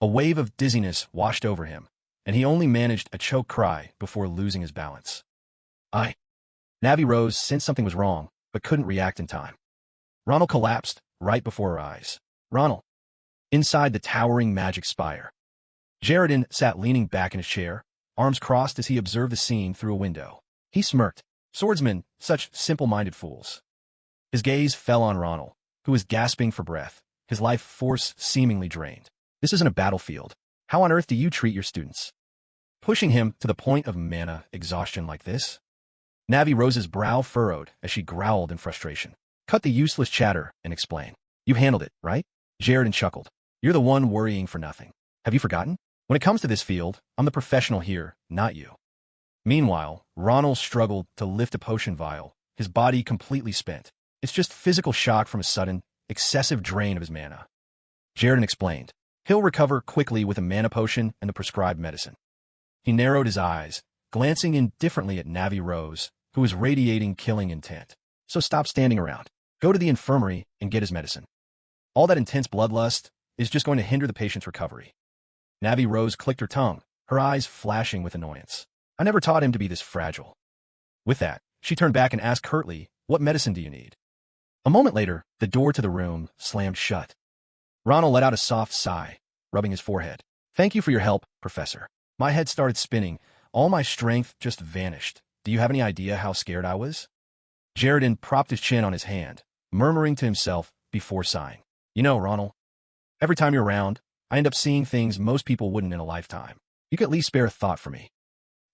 A wave of dizziness washed over him, and he only managed a choked cry before losing his balance. Navi Rose sensed something was wrong, but couldn't react in time. Ronald collapsed right before her eyes. Ronald. Inside the towering magic spire. Jaredin sat leaning back in his chair, arms crossed as he observed the scene through a window. He smirked. Swordsmen, such simple-minded fools. His gaze fell on Ronald, who was gasping for breath, his life force seemingly drained. This isn't a battlefield. How on earth do you treat your students? pushing him to the point of mana exhaustion like this? Navi Rose's brow furrowed as she growled in frustration. Cut the useless chatter and explain. You handled it, right? Jaredin chuckled. You're the one worrying for nothing. Have you forgotten? When it comes to this field, I'm the professional here, not you. Meanwhile, Ronald struggled to lift a potion vial, his body completely spent. It's just physical shock from a sudden, excessive drain of his mana. Jaredin explained. He'll recover quickly with a mana potion and the prescribed medicine. He narrowed his eyes, glancing indifferently at Navi Rose, who was radiating killing intent. So stop standing around. Go to the infirmary and get his medicine. All that intense bloodlust is just going to hinder the patient's recovery. Navi Rose clicked her tongue, her eyes flashing with annoyance. I never taught him to be this fragile. With that, she turned back and asked curtly, what medicine do you need? A moment later, the door to the room slammed shut. Ronald let out a soft sigh, rubbing his forehead. Thank you for your help, Professor. My head started spinning. All my strength just vanished. Do you have any idea how scared I was? Jaredin propped his chin on his hand, murmuring to himself before sighing. You know, Ronald, every time you're around, I end up seeing things most people wouldn't in a lifetime. You could at least spare a thought for me.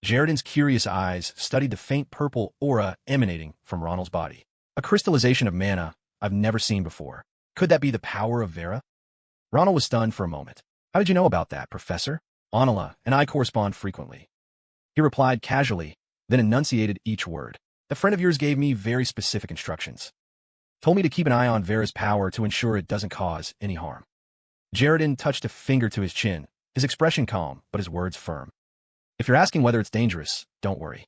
Jaredin's curious eyes studied the faint purple aura emanating from Ronald's body. A crystallization of mana I've never seen before. Could that be the power of Vera? Ronald was stunned for a moment. How did you know about that, Professor? Anila and I correspond frequently. He replied casually, then enunciated each word. A friend of yours gave me very specific instructions. Told me to keep an eye on Vera's power to ensure it doesn't cause any harm. Jaredin touched a finger to his chin, his expression calm, but his words firm. If you're asking whether it's dangerous, don't worry.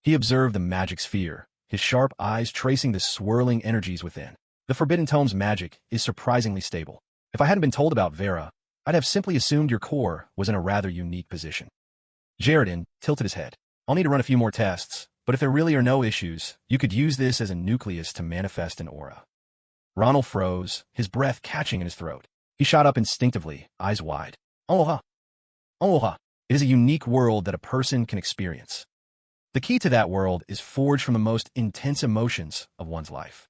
He observed the magic sphere, his sharp eyes tracing the swirling energies within. The Forbidden Tome's magic is surprisingly stable. If I hadn't been told about Vera, I'd have simply assumed your core was in a rather unique position. Jaredin tilted his head. I'll need to run a few more tests, but if there really are no issues, you could use this as a nucleus to manifest an aura. Ronald froze, his breath catching in his throat. He shot up instinctively, eyes wide. Aloha! Aloha! It is a unique world that a person can experience. The key to that world is forged from the most intense emotions of one's life.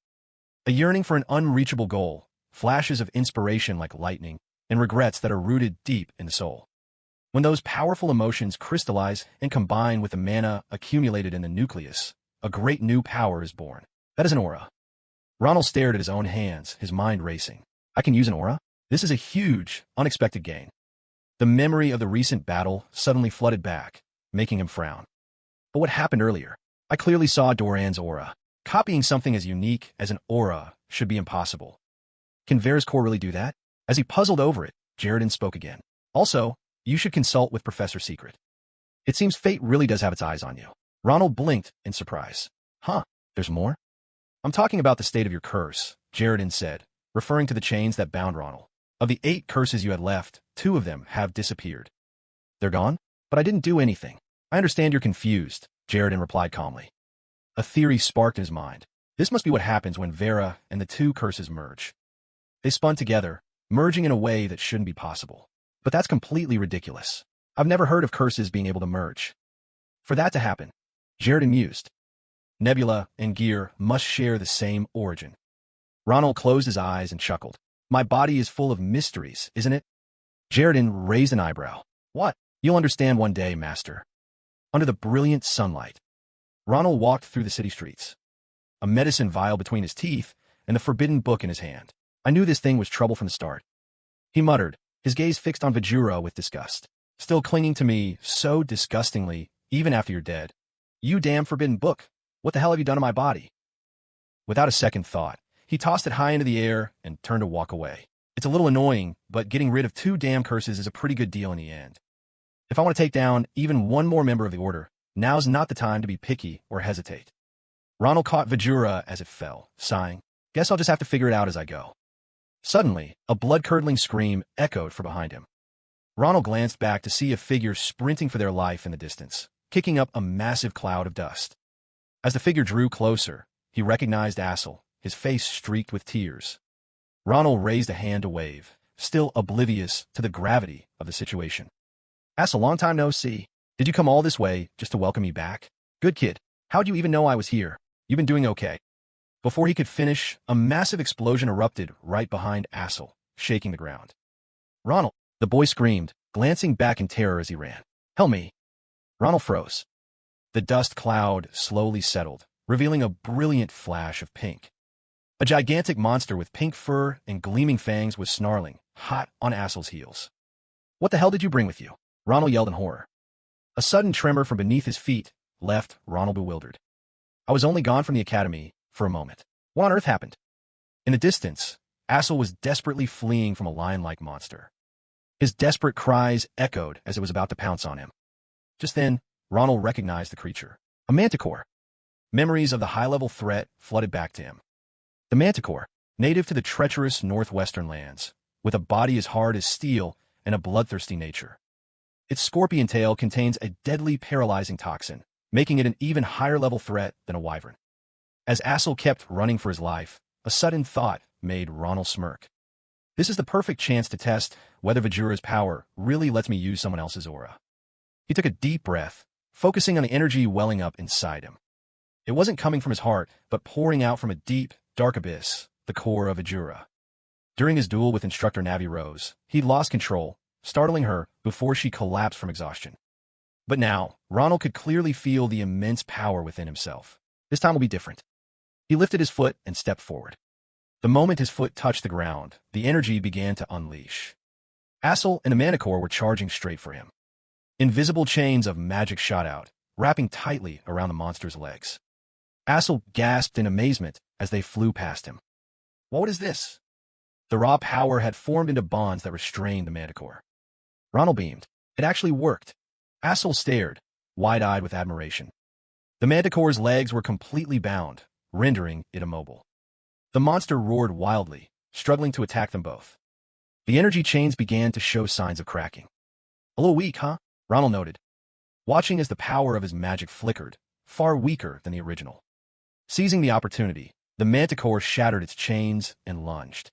A yearning for an unreachable goal, flashes of inspiration like lightning, and regrets that are rooted deep in the soul. When those powerful emotions crystallize and combine with the mana accumulated in the nucleus, a great new power is born. That is an aura. Ronald stared at his own hands, his mind racing. I can use an aura? This is a huge, unexpected gain. The memory of the recent battle suddenly flooded back, making him frown. But what happened earlier? I clearly saw Doran's aura. Copying something as unique as an aura should be impossible. Can Vera's core really do that? As he puzzled over it, Jaredin spoke again. Also, you should consult with Professor Secret. It seems fate really does have its eyes on you. Ronald blinked in surprise. Huh, there's more? I'm talking about the state of your curse, Jaredin said, referring to the chains that bound Ronald. Of the 8 curses you had left, 2 of them have disappeared. They're gone? But I didn't do anything. I understand you're confused, Jaredin replied calmly. A theory sparked in his mind. This must be what happens when Vera and the 2 curses merge. They spun together, merging in a way that shouldn't be possible. But that's completely ridiculous. I've never heard of curses being able to merge. For that to happen, Jaredin mused. Nebula and Gear must share the same origin. Ronald closed his eyes and chuckled. My body is full of mysteries, isn't it? Jaredin raised an eyebrow. What? You'll understand one day, Master. Under the brilliant sunlight, Ronald walked through the city streets, a medicine vial between his teeth and the forbidden book in his hand. I knew this thing was trouble from the start. He muttered, his gaze fixed on Vajura with disgust. Still clinging to me so disgustingly, even after you're dead. You damn forbidden book. What the hell have you done to my body? Without a second thought, he tossed it high into the air and turned to walk away. It's a little annoying, but getting rid of 2 damn curses is a pretty good deal in the end. If I want to take down even one more member of the Order, now's not the time to be picky or hesitate. Ronald caught Vajura as it fell, sighing. Guess I'll just have to figure it out as I go. Suddenly, a blood-curdling scream echoed from behind him. Ronald glanced back to see a figure sprinting for their life in the distance, kicking up a massive cloud of dust. As the figure drew closer, he recognized Assel, his face streaked with tears. Ronald raised a hand to wave, still oblivious to the gravity of the situation. Assel, long time no see. Did you come all this way just to welcome me back? Good kid. How'd you even know I was here? You've been doing okay. Before he could finish, a massive explosion erupted right behind Assel, shaking the ground. Ronald, the boy screamed, glancing back in terror as he ran. Help me. Ronald froze. The dust cloud slowly settled, revealing a brilliant flash of pink. A gigantic monster with pink fur and gleaming fangs was snarling, hot on Assel's heels. "What the hell did you bring with you?" Ronald yelled in horror. A sudden tremor from beneath his feet left Ronald bewildered. "I was only gone from the academy for a moment. What on earth happened?" In the distance, Assel was desperately fleeing from a lion-like monster. His desperate cries echoed as it was about to pounce on him. Just then, Ronald recognized the creature. A manticore. Memories of the high-level threat flooded back to him. The manticore, native to the treacherous northwestern lands, with a body as hard as steel and a bloodthirsty nature. Its scorpion tail contains a deadly paralyzing toxin, making it an even higher-level threat than a wyvern. As Assel kept running for his life, a sudden thought made Ronald smirk. This is the perfect chance to test whether Vajura's power really lets me use someone else's aura. He took a deep breath, focusing on the energy welling up inside him. It wasn't coming from his heart, but pouring out from a deep, dark abyss, the core of Vajura. During his duel with Instructor Navi Rose, he'd lost control, startling her before she collapsed from exhaustion. But now, Ronald could clearly feel the immense power within himself. This time will be different. He lifted his foot and stepped forward. The moment his foot touched the ground, the energy began to unleash. Assel and the Manticore were charging straight for him. Invisible chains of magic shot out, wrapping tightly around the monster's legs. Assel gasped in amazement as they flew past him. What is this? The raw power had formed into bonds that restrained the Manticore. Ronald beamed. It actually worked. Assel stared, wide-eyed with admiration. The Manticore's legs were completely bound, rendering it immobile. The monster roared wildly, struggling to attack them both. The energy chains began to show signs of cracking. A little weak, huh? Ronald noted, watching as the power of his magic flickered, far weaker than the original. Seizing the opportunity, the Manticore shattered its chains and lunged.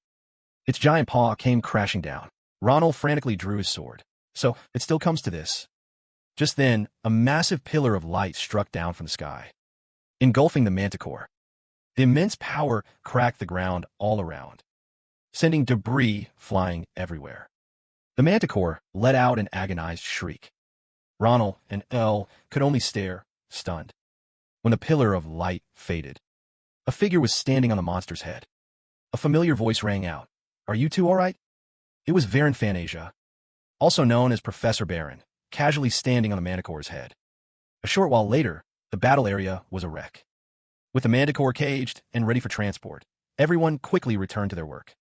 Its giant paw came crashing down. Ronald frantically drew his sword. So, it still comes to this. Just then, a massive pillar of light struck down from the sky, engulfing the Manticore. The immense power cracked the ground all around, sending debris flying everywhere. The Manticore let out an agonized shriek. Ronald and Elle could only stare, stunned. When the pillar of light faded, a figure was standing on the monster's head. A familiar voice rang out. "Are you two all right?" It was Varen Fanasia, also known as Professor Baron, casually standing on the Manticore's head. A short while later, the battle area was a wreck. With the Manticore caged and ready for transport, everyone quickly returned to their work.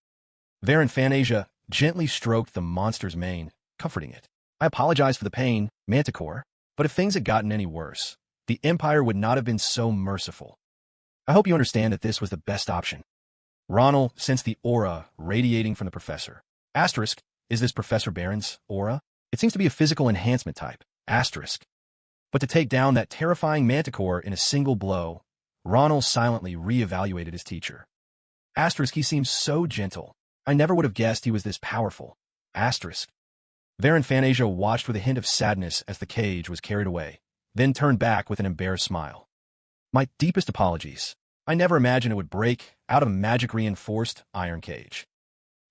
Varen Fanasia gently stroked the monster's mane, comforting it. "I apologize for the pain, Manticore, but if things had gotten any worse, the Empire would not have been so merciful. I hope you understand that this was the best option." Ronald sensed the aura radiating from the professor. Asterisk, is this Professor Baron's aura? It seems to be a physical enhancement type. Asterisk. But to take down that terrifying Manticore in a single blow, Ronald silently re-evaluated his teacher. Asterisk, he seems so gentle. I never would have guessed he was this powerful. Asterisk. Varen Fanasia watched with a hint of sadness as the cage was carried away, then turned back with an embarrassed smile. "My deepest apologies. I never imagined it would break out of a magic-reinforced iron cage."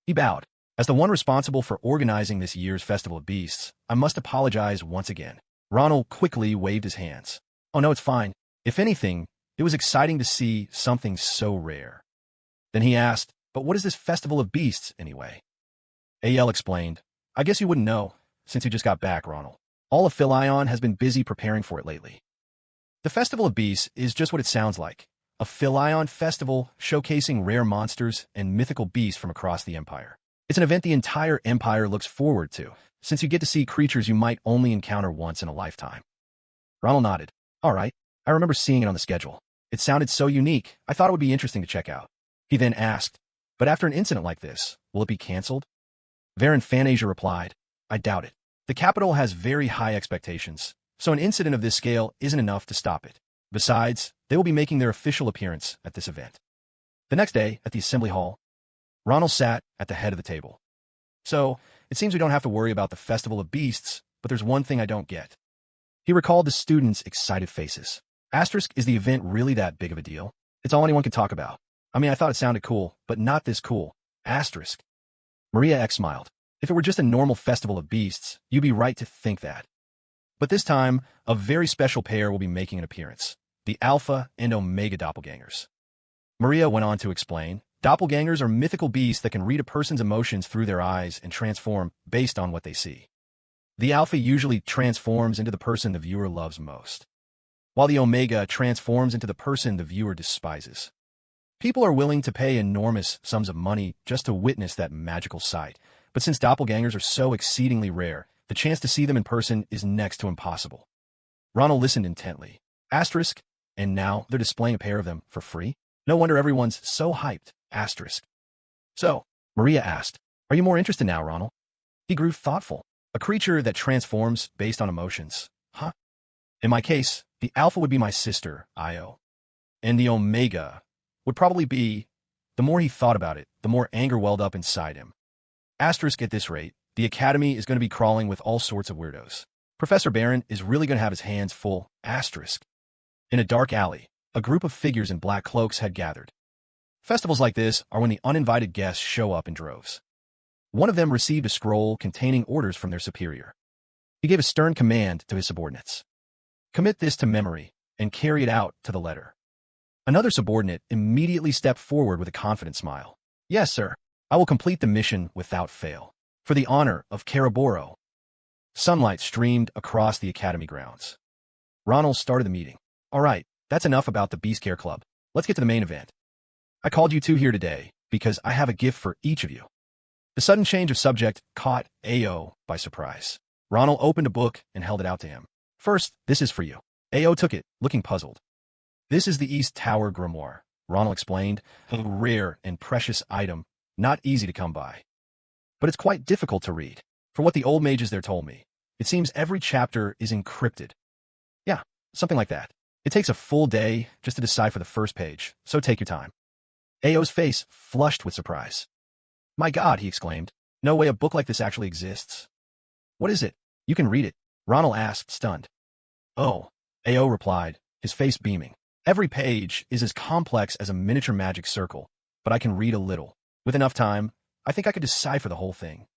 He bowed. "As the one responsible for organizing this year's Festival of Beasts, I must apologize once again." Ronald quickly waved his hands. "Oh no, it's fine. If anything, it was exciting to see something so rare." Then he asked, "But what is this Festival of Beasts, anyway?" A.L. explained, "I guess you wouldn't know, since you just got back, Ronald. All of Philion has been busy preparing for it lately. The Festival of Beasts is just what it sounds like. A Philion festival showcasing rare monsters and mythical beasts from across the Empire. It's an event the entire Empire looks forward to, since you get to see creatures you might only encounter once in a lifetime." Ronald nodded. "All right, I remember seeing it on the schedule. It sounded so unique, I thought it would be interesting to check out." He then asked, "But after an incident like this, will it be cancelled?" Varen Fanasia replied, "I doubt it. The capital has very high expectations, so an incident of this scale isn't enough to stop it. Besides, they will be making their official appearance at this event." The next day, at the assembly hall, Ronald sat at the head of the table. "So, it seems we don't have to worry about the Festival of Beasts, but there's one thing I don't get." He recalled the students' excited faces. Asterisk, is the event really that big of a deal? It's all anyone can talk about. I mean, I thought it sounded cool, but not this cool. Asterisk. Maria X smiled. "If it were just a normal Festival of Beasts, you'd be right to think that. But this time, a very special pair will be making an appearance, the Alpha and Omega doppelgangers. Maria went on to explain, doppelgangers are mythical beasts that can read a person's emotions through their eyes and transform based on what they see. The Alpha usually transforms into the person the viewer loves most, while the Omega transforms into the person the viewer despises. People are willing to pay enormous sums of money just to witness that magical sight, but since doppelgangers are so exceedingly rare, the chance to see them in person is next to impossible. Ronald listened intently. Asterisk, and now they're displaying a pair of them for free? No wonder everyone's so hyped. Asterisk. So, Maria asked, are you more interested now, Ronald? He grew thoughtful. A creature that transforms based on emotions. Huh? In my case, the Alpha would be my sister, Io. And the Omega would probably be... The more he thought about it, the more anger welled up inside him. Asterisk, at this rate, the Academy is going to be crawling with all sorts of weirdos. Professor Barron is really going to have his hands full. Asterisk. In a dark alley, a group of figures in black cloaks had gathered. Festivals like this are when the uninvited guests show up in droves. One of them received a scroll containing orders from their superior. He gave a stern command to his subordinates. Commit this to memory and carry it out to the letter. Another subordinate immediately stepped forward with a confident smile. Yes, sir. I will complete the mission without fail. For the honor of Caraboro. Sunlight streamed across the academy grounds. Ronald started the meeting. All right, that's enough about the Beast Care Club. Let's get to the main event. I called you two here today because I have a gift for each of you. The sudden change of subject caught Ao by surprise. Ronald opened a book and held it out to him. First, this is for you. Ao took it, looking puzzled. This is the East Tower Grimoire, Ronald explained, a rare and precious item, not easy to come by. But it's quite difficult to read. For what the old mages there told me, it seems every chapter is encrypted. Yeah, something like that. It takes a full day just to decipher the first page, so take your time. Ao's face flushed with surprise. My God, he exclaimed. No way a book like this actually exists. What is it? You can read it, Ronald asked, stunned. Oh, Ao replied, his face beaming. Every page is as complex as a miniature magic circle, but I can read a little. With enough time, I think I could decipher the whole thing.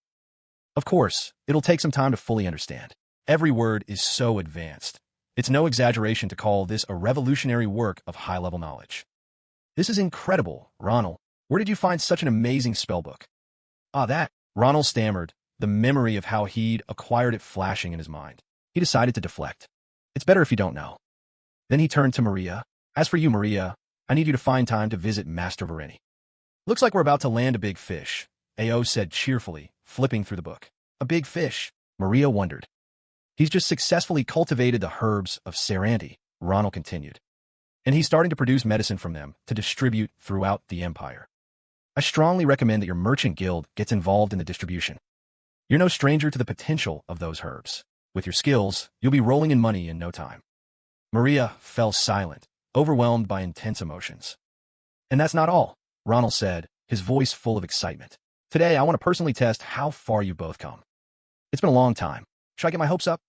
Of course, it'll take some time to fully understand. Every word is so advanced. It's no exaggeration to call this a revolutionary work of high-level knowledge. This is incredible, Ronald. Where did you find such an amazing spellbook? That, Ronald stammered, the memory of how he'd acquired it flashing in his mind. He decided to deflect. It's better if you don't know. Then he turned to Maria. As for you, Maria, I need you to find time to visit Master Vareni. Looks like we're about to land a big fish, Ao said cheerfully, flipping through the book. A big fish, Maria wondered. He's just successfully cultivated the herbs of Seranti, Ronald continued. And he's starting to produce medicine from them to distribute throughout the empire. I strongly recommend that your merchant guild gets involved in the distribution. You're no stranger to the potential of those herbs. With your skills, you'll be rolling in money in no time. Maria fell silent, overwhelmed by intense emotions. And that's not all, Ronald said, his voice full of excitement. Today, I want to personally test how far you both come. It's been a long time. Should I get my hopes up?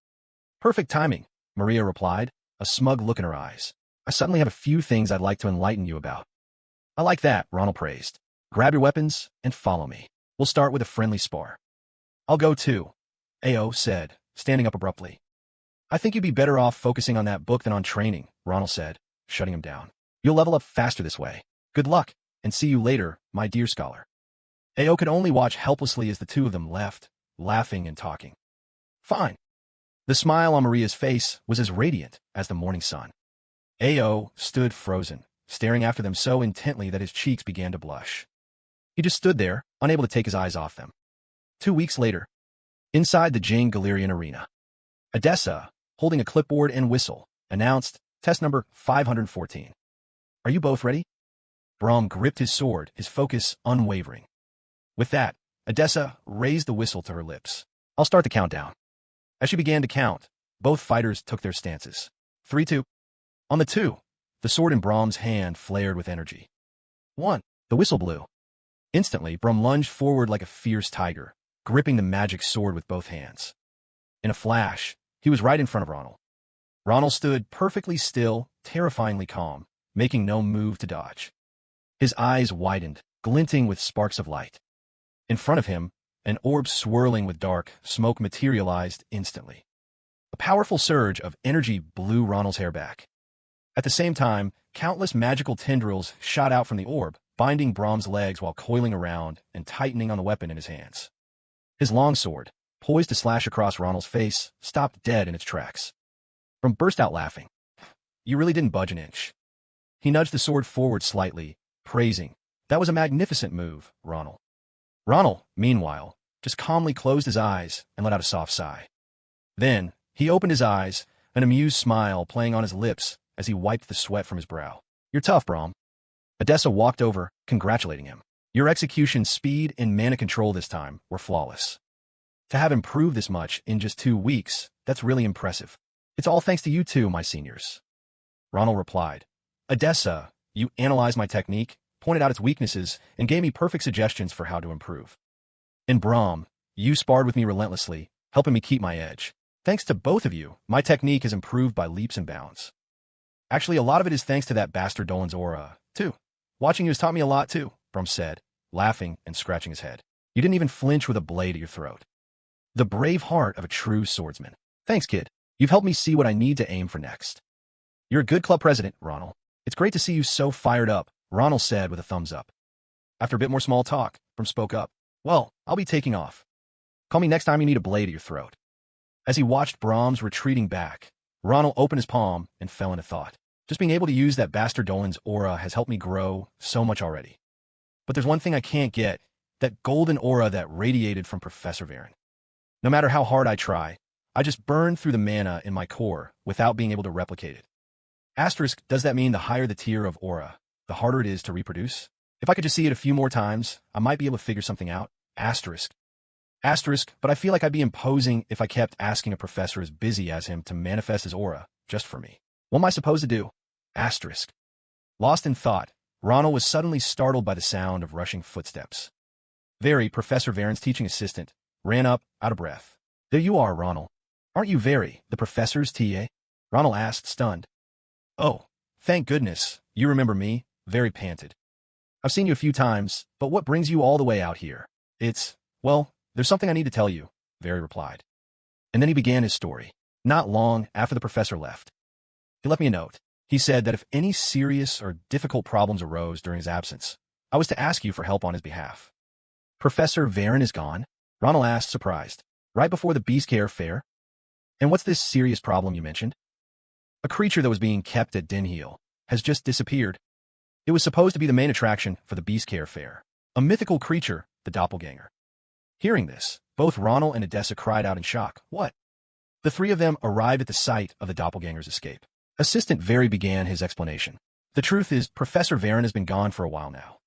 Perfect timing, Maria replied, a smug look in her eyes. I suddenly have a few things I'd like to enlighten you about. I like that, Ronald praised. Grab your weapons and follow me. We'll start with a friendly spar. I'll go too, Ao said, standing up abruptly. I think you'd be better off focusing on that book than on training, Ronald said, shutting him down. You'll level up faster this way. Good luck, and see you later, my dear scholar. Ao could only watch helplessly as the two of them left, laughing and talking. Fine. The smile on Maria's face was as radiant as the morning sun. Ao stood frozen, staring after them so intently that his cheeks began to blush. He just stood there, unable to take his eyes off them. 2 weeks later, inside the Jane Galerian arena, Odessa, holding a clipboard and whistle, announced, test number 514. Are you both ready? Brom gripped his sword, his focus unwavering. With that, Odessa raised the whistle to her lips. I'll start the countdown. As she began to count, both fighters took their stances. 3, 2. On the 2, the sword in Brom's hand flared with energy. 1. The whistle blew. Instantly, Brom lunged forward like a fierce tiger, gripping the magic sword with both hands. In a flash, he was right in front of Ronald. Ronald stood perfectly still, terrifyingly calm, making no move to dodge. His eyes widened, glinting with sparks of light. In front of him, an orb swirling with dark smoke materialized instantly. A powerful surge of energy blew Ronald's hair back. At the same time, countless magical tendrils shot out from the orb, binding Brahm's legs while coiling around and tightening on the weapon in his hands. His long sword, poised to slash across Ronald's face, stopped dead in its tracks. Brom burst out laughing. You really didn't budge an inch. He nudged the sword forward slightly, praising. That was a magnificent move, Ronald. Ronald, meanwhile, just calmly closed his eyes and let out a soft sigh. Then, he opened his eyes, an amused smile playing on his lips as he wiped the sweat from his brow. You're tough, Brahm. Odessa walked over, congratulating him. Your execution speed and mana control this time were flawless. To have improved this much in just 2 weeks, that's really impressive. It's all thanks to you two, my seniors. Ronald replied. Odessa, you analyzed my technique, pointed out its weaknesses, and gave me perfect suggestions for how to improve. And Brahm, you sparred with me relentlessly, helping me keep my edge. Thanks to both of you, my technique has improved by leaps and bounds. Actually, a lot of it is thanks to that bastard Dolan's aura, too. Watching you has taught me a lot, too, Brahm said, laughing and scratching his head. You didn't even flinch with a blade at your throat. The brave heart of a true swordsman. Thanks, kid. You've helped me see what I need to aim for next. You're a good club president, Ronald. It's great to see you so fired up, Ronald said with a thumbs up. After a bit more small talk, Brahm spoke up. Well, I'll be taking off. Call me next time you need a blade at your throat. As he watched Brahm's retreating back, Ronald opened his palm and fell into thought. Just being able to use that bastard Dolan's aura has helped me grow so much already. But there's one thing I can't get, that golden aura that radiated from Professor Varen. No matter how hard I try, I just burn through the mana in my core without being able to replicate it. Asterisk, does that mean the higher the tier of aura, the harder it is to reproduce? If I could just see it a few more times, I might be able to figure something out. Asterisk. Asterisk, but I feel like I'd be imposing if I kept asking a professor as busy as him to manifest his aura just for me. What am I supposed to do? Asterisk. Lost in thought, Ronald was suddenly startled by the sound of rushing footsteps. Very, Professor Varen's teaching assistant, ran up, out of breath. There you are, Ronald. Aren't you Very, the professor's TA? Ronald asked, stunned. Oh, thank goodness, you remember me, Very panted. I've seen you a few times, but what brings you all the way out here? Well, there's something I need to tell you, Very replied. And then he began his story. Not long after the professor left. He left me a note. He said that if any serious or difficult problems arose during his absence, I was to ask you for help on his behalf. Professor Varen is gone? Ronald asked, surprised. Right before the Beastcare fair? And what's this serious problem you mentioned? A creature that was being kept at Dinheel has just disappeared. It was supposed to be the main attraction for the Beastcare fair. A mythical creature, the doppelganger. Hearing this, both Ronald and Odessa cried out in shock. What? The three of them arrived at the site of the doppelganger's escape. Assistant Very began his explanation. The truth is, Professor Varen has been gone for a while now.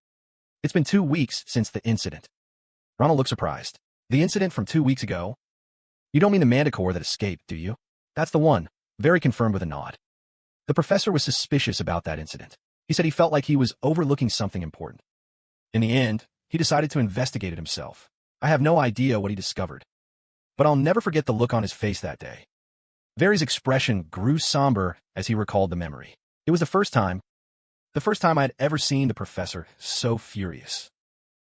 It's been 2 weeks since the incident. Ronald looked surprised. The incident from 2 weeks ago? You don't mean the manticore that escaped, do you? That's the one, Very confirmed with a nod. The professor was suspicious about that incident. He said he felt like he was overlooking something important. In the end, he decided to investigate it himself. I have no idea what he discovered. But I'll never forget the look on his face that day. Very's expression grew somber as he recalled the memory. It was the first time I had ever seen the professor so furious.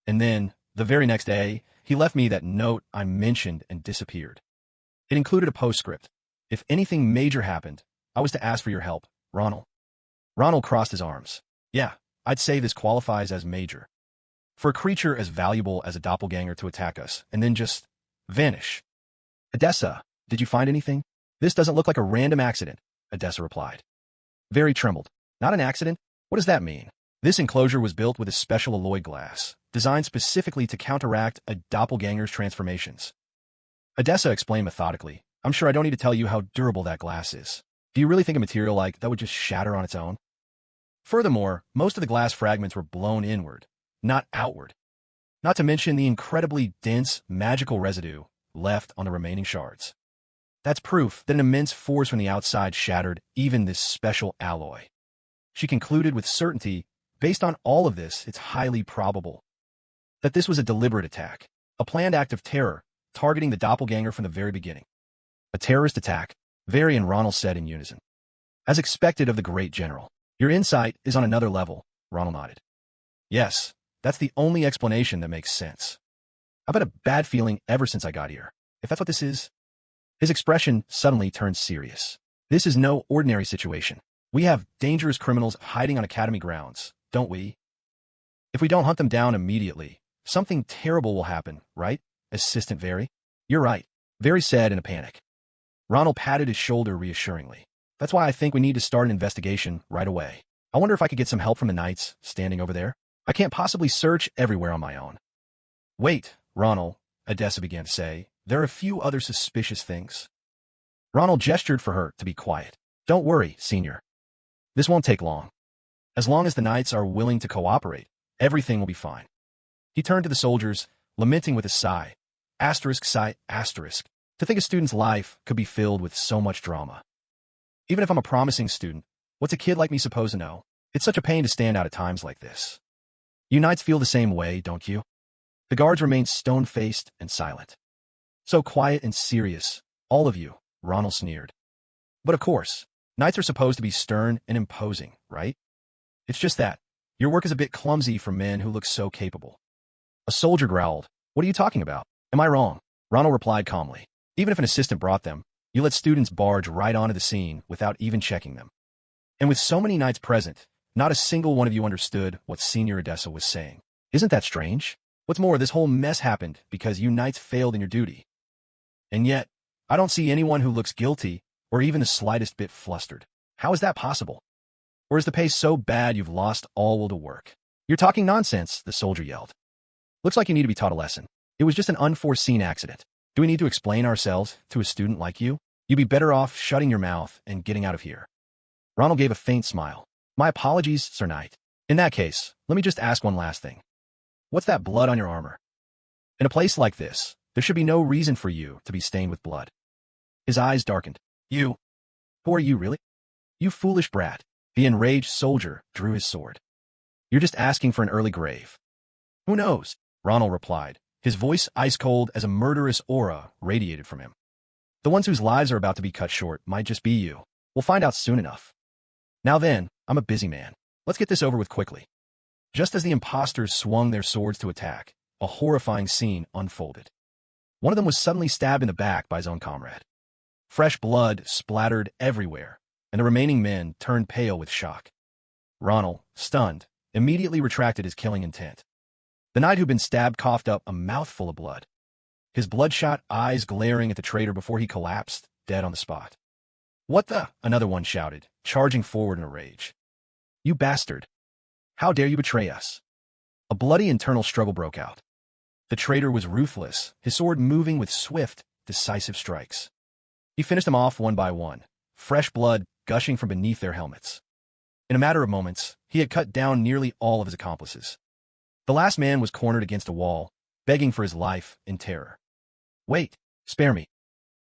And then, the very next day, he left me that note I mentioned and disappeared. It included a postscript. If anything major happened, I was to ask for your help, Ronald. Ronald crossed his arms. Yeah, I'd say this qualifies as major. For a creature as valuable as a doppelganger to attack us, and then just vanish. Odessa, did you find anything? This doesn't look like a random accident, Odessa replied. Very trembled. Not an accident? What does that mean? This enclosure was built with a special alloy glass, designed specifically to counteract a doppelganger's transformations. Odessa explained methodically. I'm sure I don't need to tell you how durable that glass is. Do you really think a material like that would just shatter on its own? Furthermore, most of the glass fragments were blown inward, not outward. Not to mention the incredibly dense, magical residue left on the remaining shards. That's proof that an immense force from the outside shattered even this special alloy. She concluded with certainty, based on all of this, it's highly probable that this was a deliberate attack, a planned act of terror, targeting the doppelganger from the very beginning. A terrorist attack, Very and Ronald said in unison. As expected of the great general. Your insight is on another level, Ronald nodded. Yes, that's the only explanation that makes sense. I've had a bad feeling ever since I got here. If that's what this is, His expression suddenly turned serious. This is no ordinary situation. We have dangerous criminals hiding on academy grounds, don't we? If we don't hunt them down immediately, something terrible will happen, right, Assistant Very? You're right, Very said in a panic. Ronald patted his shoulder reassuringly. That's why I think we need to start an investigation right away. I wonder if I could get some help from the knights standing over there. I can't possibly search everywhere on my own. Wait, Ronald, Odessa began to say, there are a few other suspicious things. Ronald gestured for her to be quiet. Don't worry, Senior. This won't take long. As long as the knights are willing to cooperate, everything will be fine. He turned to the soldiers, lamenting with a sigh. Sigh, to think a student's life could be filled with so much drama. Even if I'm a promising student, what's a kid like me supposed to know? It's such a pain to stand out at times like this. You knights feel the same way, don't you? The guards remained stone-faced and silent. So quiet and serious, all of you, Ronald sneered. But of course, knights are supposed to be stern and imposing, right? It's just that your work is a bit clumsy for men who look so capable. A soldier growled. What are you talking about? Am I wrong? Ronald replied calmly. Even if an assistant brought them, you let students barge right onto the scene without even checking them. And with so many knights present, not a single one of you understood what Senior Odessa was saying. Isn't that strange? What's more, this whole mess happened because you knights failed in your duty. And yet, I don't see anyone who looks guilty or even the slightest bit flustered. How is that possible? Or is the pace so bad you've lost all will to work? You're talking nonsense, the soldier yelled. Looks like you need to be taught a lesson. It was just an unforeseen accident. Do we need to explain ourselves to a student like you? You'd be better off shutting your mouth and getting out of here. Ronald gave a faint smile. My apologies, Sir Knight. In that case, let me just ask one last thing. What's that blood on your armor? In a place like this, there should be no reason for you to be stained with blood. His eyes darkened. You? Who are you, really? You foolish brat. The enraged soldier drew his sword. You're just asking for an early grave. Who knows? Ronald replied, his voice ice-cold as a murderous aura radiated from him. The ones whose lives are about to be cut short might just be you. We'll find out soon enough. Now then, I'm a busy man. Let's get this over with quickly. Just as the impostors swung their swords to attack, a horrifying scene unfolded. One of them was suddenly stabbed in the back by his own comrade. Fresh blood splattered everywhere, and the remaining men turned pale with shock. Ronald, stunned, immediately retracted his killing intent. The knight who'd been stabbed coughed up a mouthful of blood, his bloodshot eyes glaring at the traitor before he collapsed, dead on the spot. What the? Another one shouted, charging forward in a rage. You bastard! How dare you betray us? A bloody internal struggle broke out. The traitor was ruthless, his sword moving with swift, decisive strikes. He finished them off one by one, fresh blood gushing from beneath their helmets. In a matter of moments, he had cut down nearly all of his accomplices. The last man was cornered against a wall, begging for his life in terror. Wait, spare me.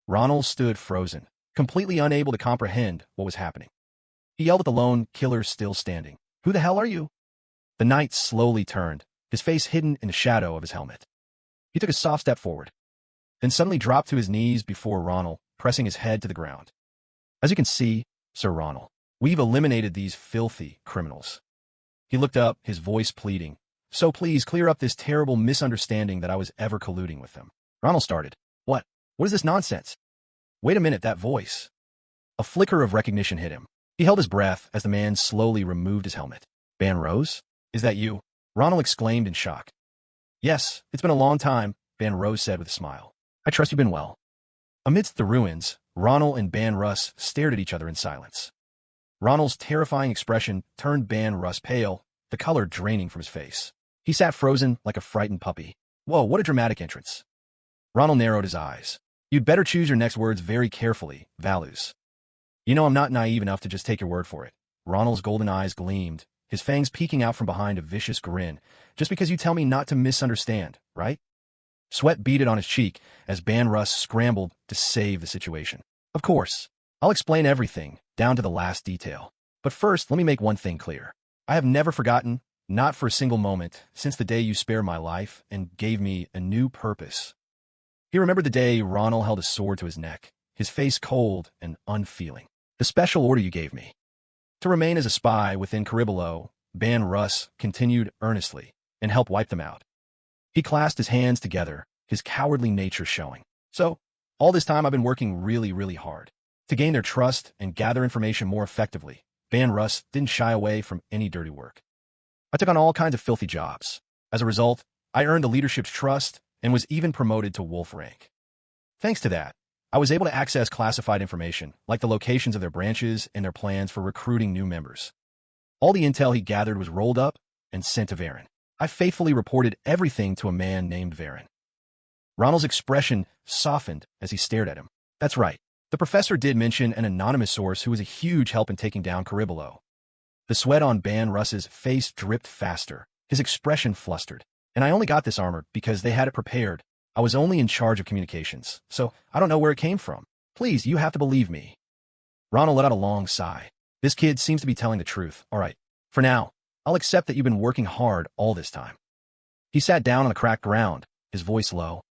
Ronald stood frozen, completely unable to comprehend what was happening. He yelled at the lone killer still standing. Who the hell are you? The knight slowly turned, his face hidden in the shadow of his helmet. He took a soft step forward, then suddenly dropped to his knees before Ronald, pressing his head to the ground. As you can see, Sir Ronald, we've eliminated these filthy criminals. He looked up, his voice pleading. So please clear up this terrible misunderstanding that I was ever colluding with them. Ronald started. What? What is this nonsense? Wait a minute, that voice. A flicker of recognition hit him. He held his breath as the man slowly removed his helmet. Ban Rose? Is that you? Ronald exclaimed in shock. Yes, it's been a long time, Ban Rose said with a smile. I trust you've been well. Amidst the ruins, Ronald and Ban Russ stared at each other in silence. Ronald's terrifying expression turned Ban Russ pale, the color draining from his face. He sat frozen like a frightened puppy. Whoa, what a dramatic entrance. Ronald narrowed his eyes. You'd better choose your next words very carefully, Valus. You know I'm not naive enough to just take your word for it. Ronald's golden eyes gleamed, his fangs peeking out from behind a vicious grin. Just because you tell me not to misunderstand, right? Sweat beaded on his cheek as Ban Russ scrambled to save the situation. Of course, I'll explain everything, down to the last detail. But first, let me make one thing clear. I have never forgotten, not for a single moment, since the day you spared my life and gave me a new purpose. He remembered the day Ronald held a sword to his neck, his face cold and unfeeling. The special order you gave me. To remain as a spy within Caribalo, Ban Russ continued earnestly and helped wipe them out. He clasped his hands together, his cowardly nature showing. So, All this time I've been working really hard to gain their trust and gather information more effectively. Van Russ didn't shy away from any dirty work. I took on all kinds of filthy jobs. As a result, I earned the leadership's trust and was even promoted to wolf rank. Thanks to that, I was able to access classified information, like the locations of their branches and their plans for recruiting new members. All the intel he gathered was rolled up and sent to Varen. I faithfully reported everything to a man named Varen. Ronald's expression softened as he stared at him. That's right. The professor did mention an anonymous source who was a huge help in taking down Caribolo. The sweat on Van Russ's face dripped faster, his expression flustered. And I only got this armor because they had it prepared. I was only in charge of communications, so I don't know where it came from. Please, you have to believe me. Ronald let out a long sigh. This kid seems to be telling the truth. All right, for now, I'll accept that you've been working hard all this time. He sat down on the cracked ground, his voice low.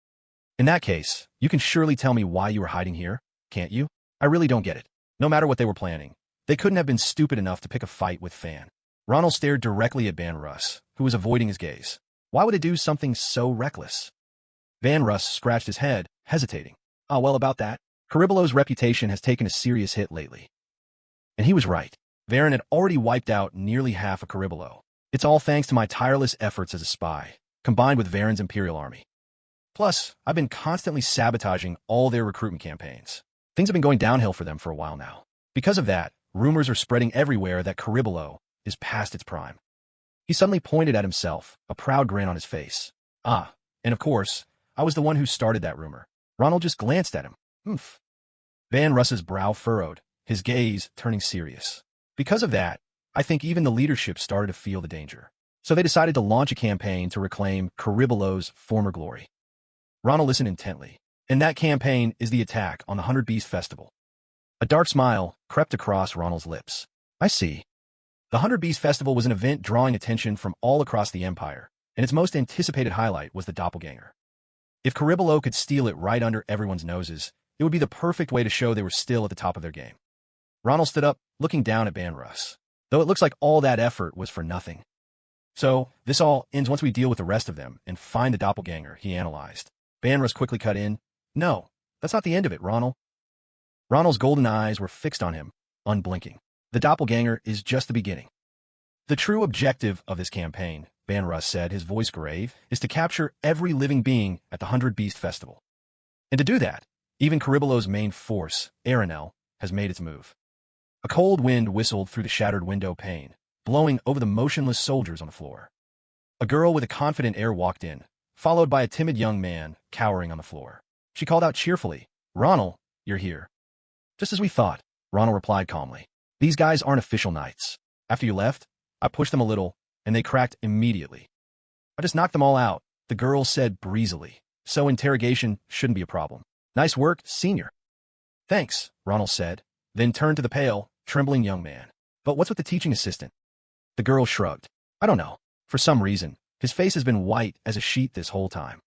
In that case, you can surely tell me why you were hiding here, can't you? I really don't get it. No matter what they were planning, they couldn't have been stupid enough to pick a fight with Fan. Ronald stared directly at Van Russ, who was avoiding his gaze. Why would they do something so reckless? Van Russ scratched his head, hesitating. Ah, well, about that. Caribolo's reputation has taken a serious hit lately. And he was right. Varen had already wiped out nearly half of Caribolo. It's all thanks to my tireless efforts as a spy, combined with Varen's Imperial Army. Plus, I've been constantly sabotaging all their recruitment campaigns. Things have been going downhill for them for a while now. Because of that, rumors are spreading everywhere that Caribolo is past its prime. He suddenly pointed at himself, a proud grin on his face. Ah, and of course, I was the one who started that rumor. Ronald just glanced at him. Oomph. Van Russ's brow furrowed, his gaze turning serious. Because of that, I think even the leadership started to feel the danger. So they decided to launch a campaign to reclaim Caribolo's former glory. Ronald listened intently. And that campaign is the attack on the 100 Beast Festival. A dark smile crept across Ronald's lips. I see. The 100 Beast Festival was an event drawing attention from all across the Empire, and its most anticipated highlight was the doppelganger. If Caribolo could steal it right under everyone's noses, it would be the perfect way to show they were still at the top of their game. Ronald stood up, looking down at Van Russ. Though it looks like all that effort was for nothing. So, this all ends once we deal with the rest of them and find the doppelganger, he analyzed. Van Russ quickly cut in. No, that's not the end of it, Ronald. Ronald's golden eyes were fixed on him, unblinking. The doppelganger is just the beginning. The true objective of this campaign, Van Russ said, his voice grave, is to capture every living being at the 100 Beast Festival. And to do that, even Caribolo's main force, Aranel, has made its move. A cold wind whistled through the shattered window pane, blowing over the motionless soldiers on the floor. A girl with a confident air walked in, followed by a timid young man cowering on the floor. She called out cheerfully, Ronald, you're here. Just as we thought, Ronald replied calmly. These guys aren't official knights. After you left, I pushed them a little, and they cracked immediately. I just knocked them all out, the girl said breezily. So interrogation shouldn't be a problem. Nice work, senior. Thanks, Ronald said, then turned to the pale, trembling young man. But what's with the teaching assistant? The girl shrugged. I don't know. For some reason, his face has been white as a sheet this whole time.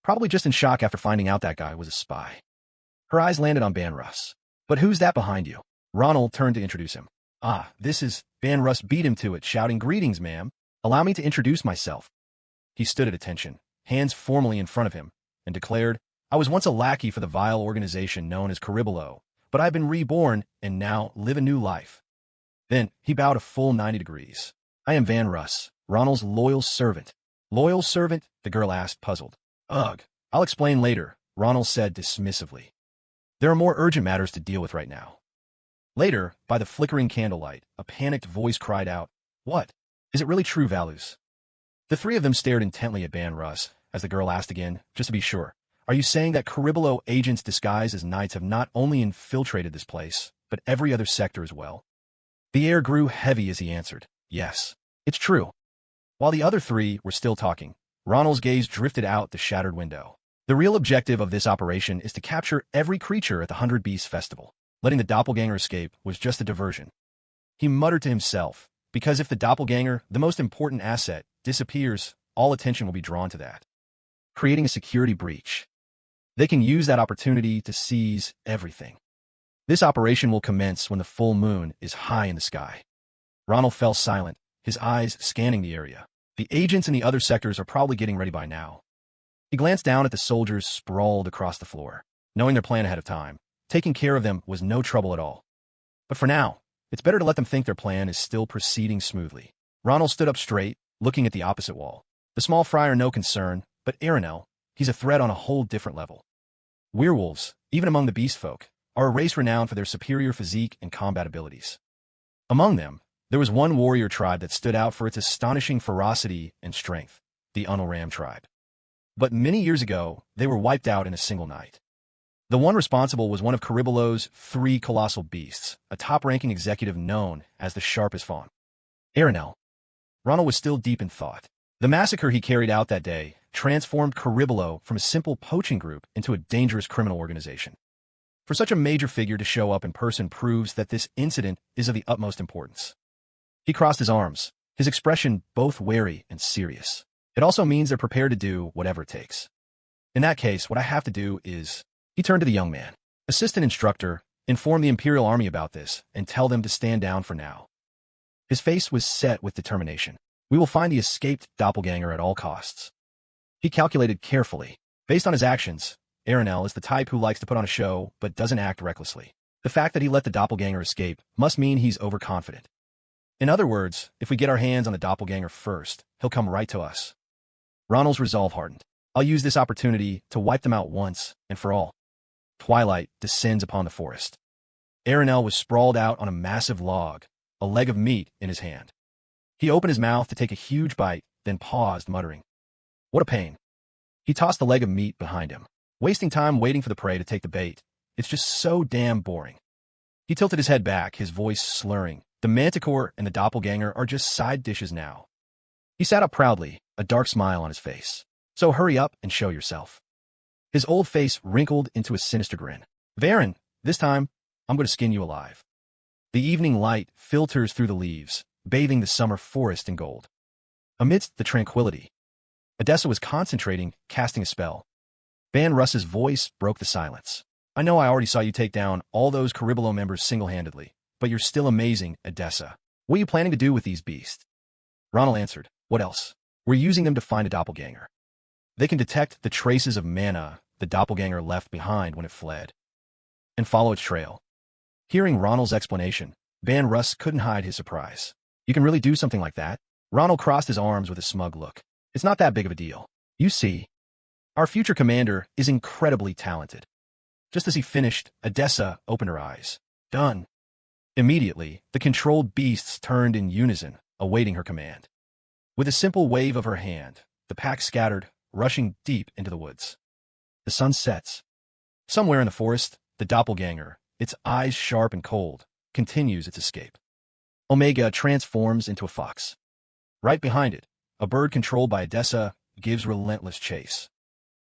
Probably just in shock after finding out that guy was a spy. Her eyes landed on Van Russ. But who's that behind you? Ronald turned to introduce him. Ah, this is... Van Russ beat him to it, shouting, Greetings, ma'am. Allow me to introduce myself. He stood at attention, hands formally in front of him, and declared, I was once a lackey for the vile organization known as Caribolo, but I've been reborn and now live a new life. Then he bowed a full 90 degrees. I am Van Russ, Ronald's loyal servant. Loyal servant? The girl asked, puzzled. Ugh, I'll explain later, Ronald said dismissively. There are more urgent matters to deal with right now. Later, by the flickering candlelight, a panicked voice cried out, What? Is it really true, Valus? The three of them stared intently at Van Russ, as the girl asked again, just to be sure. Are you saying that Caribolo agents disguised as knights have not only infiltrated this place, but every other sector as well? The air grew heavy as he answered, Yes, it's true. While the other three were still talking, Ronald's gaze drifted out the shattered window. The real objective of this operation is to capture every creature at the 100 Beast Festival. Letting the doppelganger escape was just a diversion. He muttered to himself, because if the doppelganger, the most important asset, disappears, all attention will be drawn to that. Creating a security breach. They can use that opportunity to seize everything. This operation will commence when the full moon is high in the sky. Ronald fell silent, his eyes scanning the area. The agents in the other sectors are probably getting ready by now. He glanced down at the soldiers sprawled across the floor. knowing their plan ahead of time. Taking care of them was no trouble at all. But for now, it's better to let them think their plan is still proceeding smoothly. Ronald stood up straight, looking at the opposite wall. The small fry are no concern, but Aranel, he's a threat on a whole different level. Werewolves, even among the beast folk, are a race renowned for their superior physique and combat abilities. Among them, there was one warrior tribe that stood out for its astonishing ferocity and strength, the Unoram tribe. But many years ago, they were wiped out in a single night. The one responsible was one of Caribolo's 3 colossal beasts, a top-ranking executive known as the Sharpest Fawn. Aranel. Ronald was still deep in thought. The massacre he carried out that day transformed Caribolo from a simple poaching group into a dangerous criminal organization. For such a major figure to show up in person proves that this incident is of the utmost importance. He crossed his arms, his expression both wary and serious. It also means they're prepared to do whatever it takes. In that case, what I have to do is... He turned to the young man. Assistant instructor, inform the Imperial Army about this and tell them to stand down for now. His face was set with determination. We will find the escaped doppelganger at all costs. He calculated carefully. Based on his actions, Aranel is the type who likes to put on a show but doesn't act recklessly. The fact that he let the doppelganger escape must mean he's overconfident. In other words, if we get our hands on the doppelganger first, he'll come right to us. Ronald's resolve hardened. I'll use this opportunity to wipe them out once and for all. Twilight descends upon the forest. Aranel was sprawled out on a massive log, a leg of meat in his hand. He opened his mouth to take a huge bite, then paused, muttering, "What a pain." He tossed the leg of meat behind him, wasting time waiting for the prey to take the bait. It's just so damn boring. He tilted his head back, his voice slurring. The manticore and the doppelganger are just side dishes now. He sat up proudly, a dark smile on his face. So hurry up and show yourself. His old face wrinkled into a sinister grin. Varen, this time, I'm going to skin you alive. The evening light filters through the leaves, bathing the summer forest in gold. Amidst the tranquility, Odessa was concentrating, casting a spell. Ban Russ's voice broke the silence. I know I already saw you take down all those Caribolo members single-handedly, but you're still amazing, Odessa. What are you planning to do with these beasts? Ronald answered, what else? We're using them to find a doppelganger. They can detect the traces of mana the doppelganger left behind when it fled, and follow its trail. Hearing Ronald's explanation, Ban Russ couldn't hide his surprise. You can really do something like that? Ronald crossed his arms with a smug look. It's not that big of a deal. You see, our future commander is incredibly talented. Just as he finished, Odessa opened her eyes. Done. Immediately, the controlled beasts turned in unison, awaiting her command. With a simple wave of her hand, the pack scattered, rushing deep into the woods. The sun sets. Somewhere in the forest, the doppelganger, its eyes sharp and cold, continues its escape. Omega transforms into a fox. Right behind it, a bird controlled by Odessa gives relentless chase.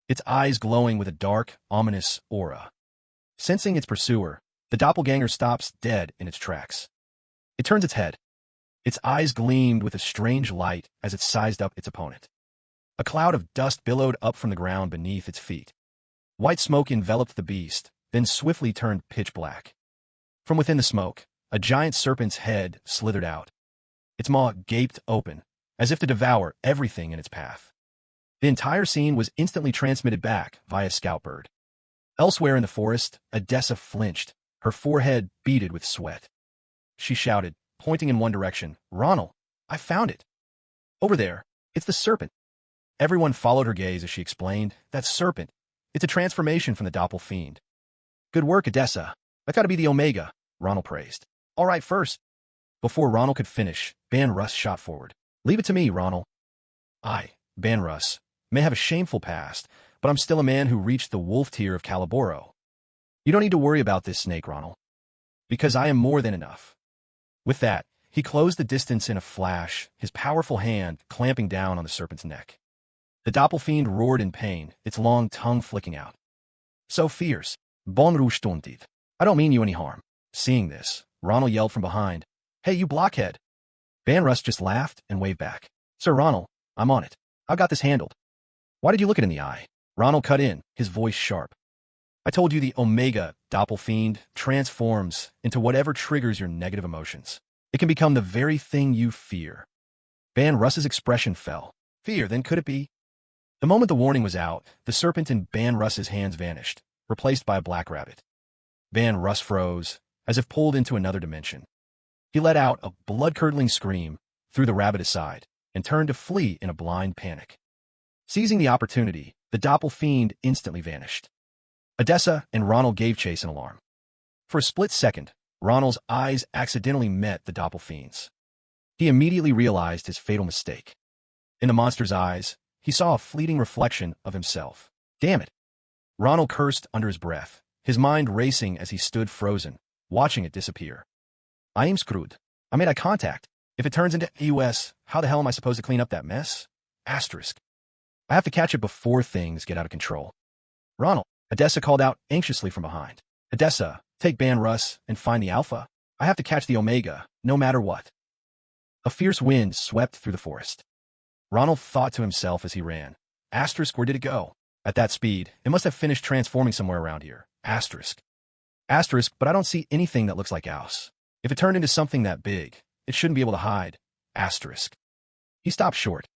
Its eyes glowing with a dark, ominous aura. Sensing its pursuer, the doppelganger stops dead in its tracks. It turns its head. Its eyes gleamed with a strange light as it sized up its opponent. A cloud of dust billowed up from the ground beneath its feet. White smoke enveloped the beast, then swiftly turned pitch black. From within the smoke, a giant serpent's head slithered out. Its maw gaped open, as if to devour everything in its path. The entire scene was instantly transmitted back via Scoutbird. Elsewhere in the forest, Odessa flinched, her forehead beaded with sweat. She shouted, pointing in one direction, Ronald, I found it. Over there, it's the serpent. Everyone followed her gaze as she explained, that serpent. It's a transformation from the doppelfiend. Good work, Odessa. That gotta be the Omega, Ronald praised. All right, first. Before Ronald could finish, Ban Russ shot forward. Leave it to me, Ronald. I, Ban Russ, may have a shameful past, but I'm still a man who reached the wolf tier of Caliboro. You don't need to worry about this snake, Ronald, because I am more than enough. With that, he closed the distance in a flash, his powerful hand clamping down on the serpent's neck. The doppelfiend roared in pain, its long tongue flicking out. So fierce. Bon Rustuntit. I don't mean you any harm. Seeing this, Ronald yelled from behind, Hey, you blockhead. Ban Russ just laughed and waved back. Sir Ronald, I'm on it. I've got this handled. Why did you look it in the eye? Ronald cut in, his voice sharp. I told you the Omega doppelfiend transforms into whatever triggers your negative emotions. It can become the very thing you fear. Ban Russ's expression fell. Fear, then could it be? The moment the warning was out, the serpent in Ban Russ's hands vanished, replaced by a black rabbit. Van Russ froze, as if pulled into another dimension. He let out a blood-curdling scream, threw the rabbit aside, and turned to flee in a blind panic. Seizing the opportunity, the doppelfiend instantly vanished. Odessa and Ronald gave chase in alarm. For a split second, Ronald's eyes accidentally met the doppelfiend's. He immediately realized his fatal mistake. In the monster's eyes, he saw a fleeting reflection of himself. Damn it! Ronald cursed under his breath, his mind racing as he stood frozen, watching it disappear. I am screwed. I made eye contact. If it turns into US, how the hell am I supposed to clean up that mess? Asterisk. I have to catch it before things get out of control. Ronald, Odessa called out anxiously from behind. Odessa, take Van Russ and find the Alpha. I have to catch the Omega, no matter what. A fierce wind swept through the forest. Ronald thought to himself as he ran. Asterisk, where did it go? At that speed, it must have finished transforming somewhere around here. Asterisk. Asterisk, but I don't see anything that looks like Aus. If it turned into something that big, it shouldn't be able to hide. Asterisk. He stopped short.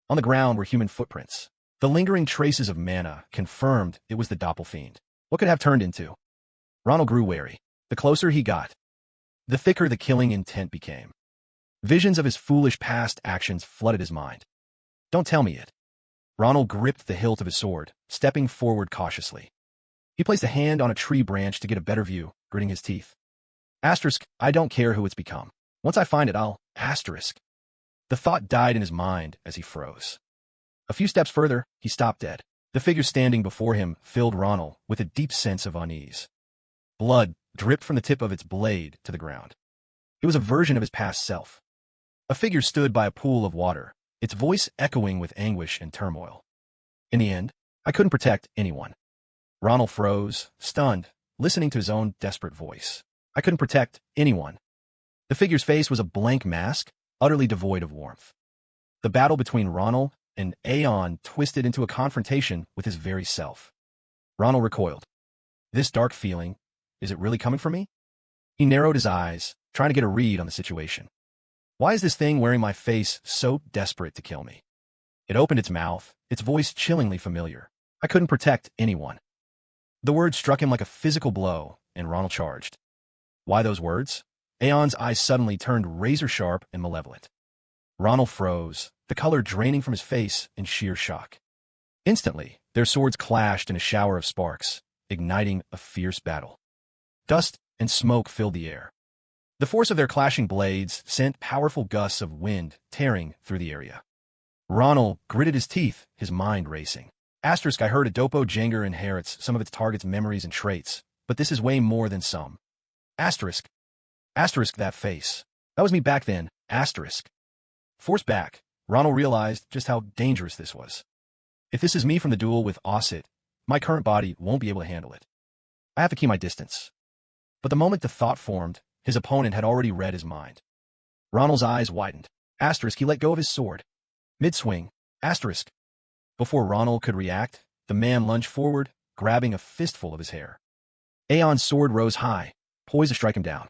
On the ground were human footprints. The lingering traces of mana confirmed it was the doppelfiend. What could it have turned into? Ronald grew wary. The closer he got, the thicker the killing intent became. Visions of his foolish past actions flooded his mind. Don't tell me it. Ronald gripped the hilt of his sword, stepping forward cautiously. He placed a hand on a tree branch to get a better view, gritting his teeth. Asterisk, I don't care who it's become. Once I find it, I'll... Asterisk. The thought died in his mind as he froze. A few steps further, he stopped dead. The figure standing before him filled Ronald with a deep sense of unease. Blood dripped from the tip of its blade to the ground. It was a version of his past self. A figure stood by a pool of water, its voice echoing with anguish and turmoil. In the end, I couldn't protect anyone. Ronald froze, stunned, listening to his own desperate voice. I couldn't protect anyone. The figure's face was a blank mask, utterly devoid of warmth. The battle between Ronald and Aeon twisted into a confrontation with his very self. Ronald recoiled. This dark feeling, is it really coming from me? He narrowed his eyes, trying to get a read on the situation. Why is this thing wearing my face so desperate to kill me? It opened its mouth, its voice chillingly familiar. I couldn't protect anyone. The words struck him like a physical blow, and Ronald charged. Why those words? Aeon's eyes suddenly turned razor-sharp and malevolent. Ronald froze, the color draining from his face in sheer shock. Instantly, their swords clashed in a shower of sparks, igniting a fierce battle. Dust and smoke filled the air. The force of their clashing blades sent powerful gusts of wind tearing through the area. Ronald gritted his teeth, his mind racing. Asterisk, I heard a doppelganger inherits some of its target's memories and traits, but this is way more than some. Asterisk. Asterisk, that face. That was me back then. Asterisk. Forced back, Ronald realized just how dangerous this was. If this is me from the duel with Osset, my current body won't be able to handle it. I have to keep my distance. But the moment the thought formed, his opponent had already read his mind. Ronald's eyes widened. Asterisk, he let go of his sword. Mid-swing. Asterisk. Before Ronald could react, the man lunged forward, grabbing a fistful of his hair. Aeon's sword rose high, poised to strike him down.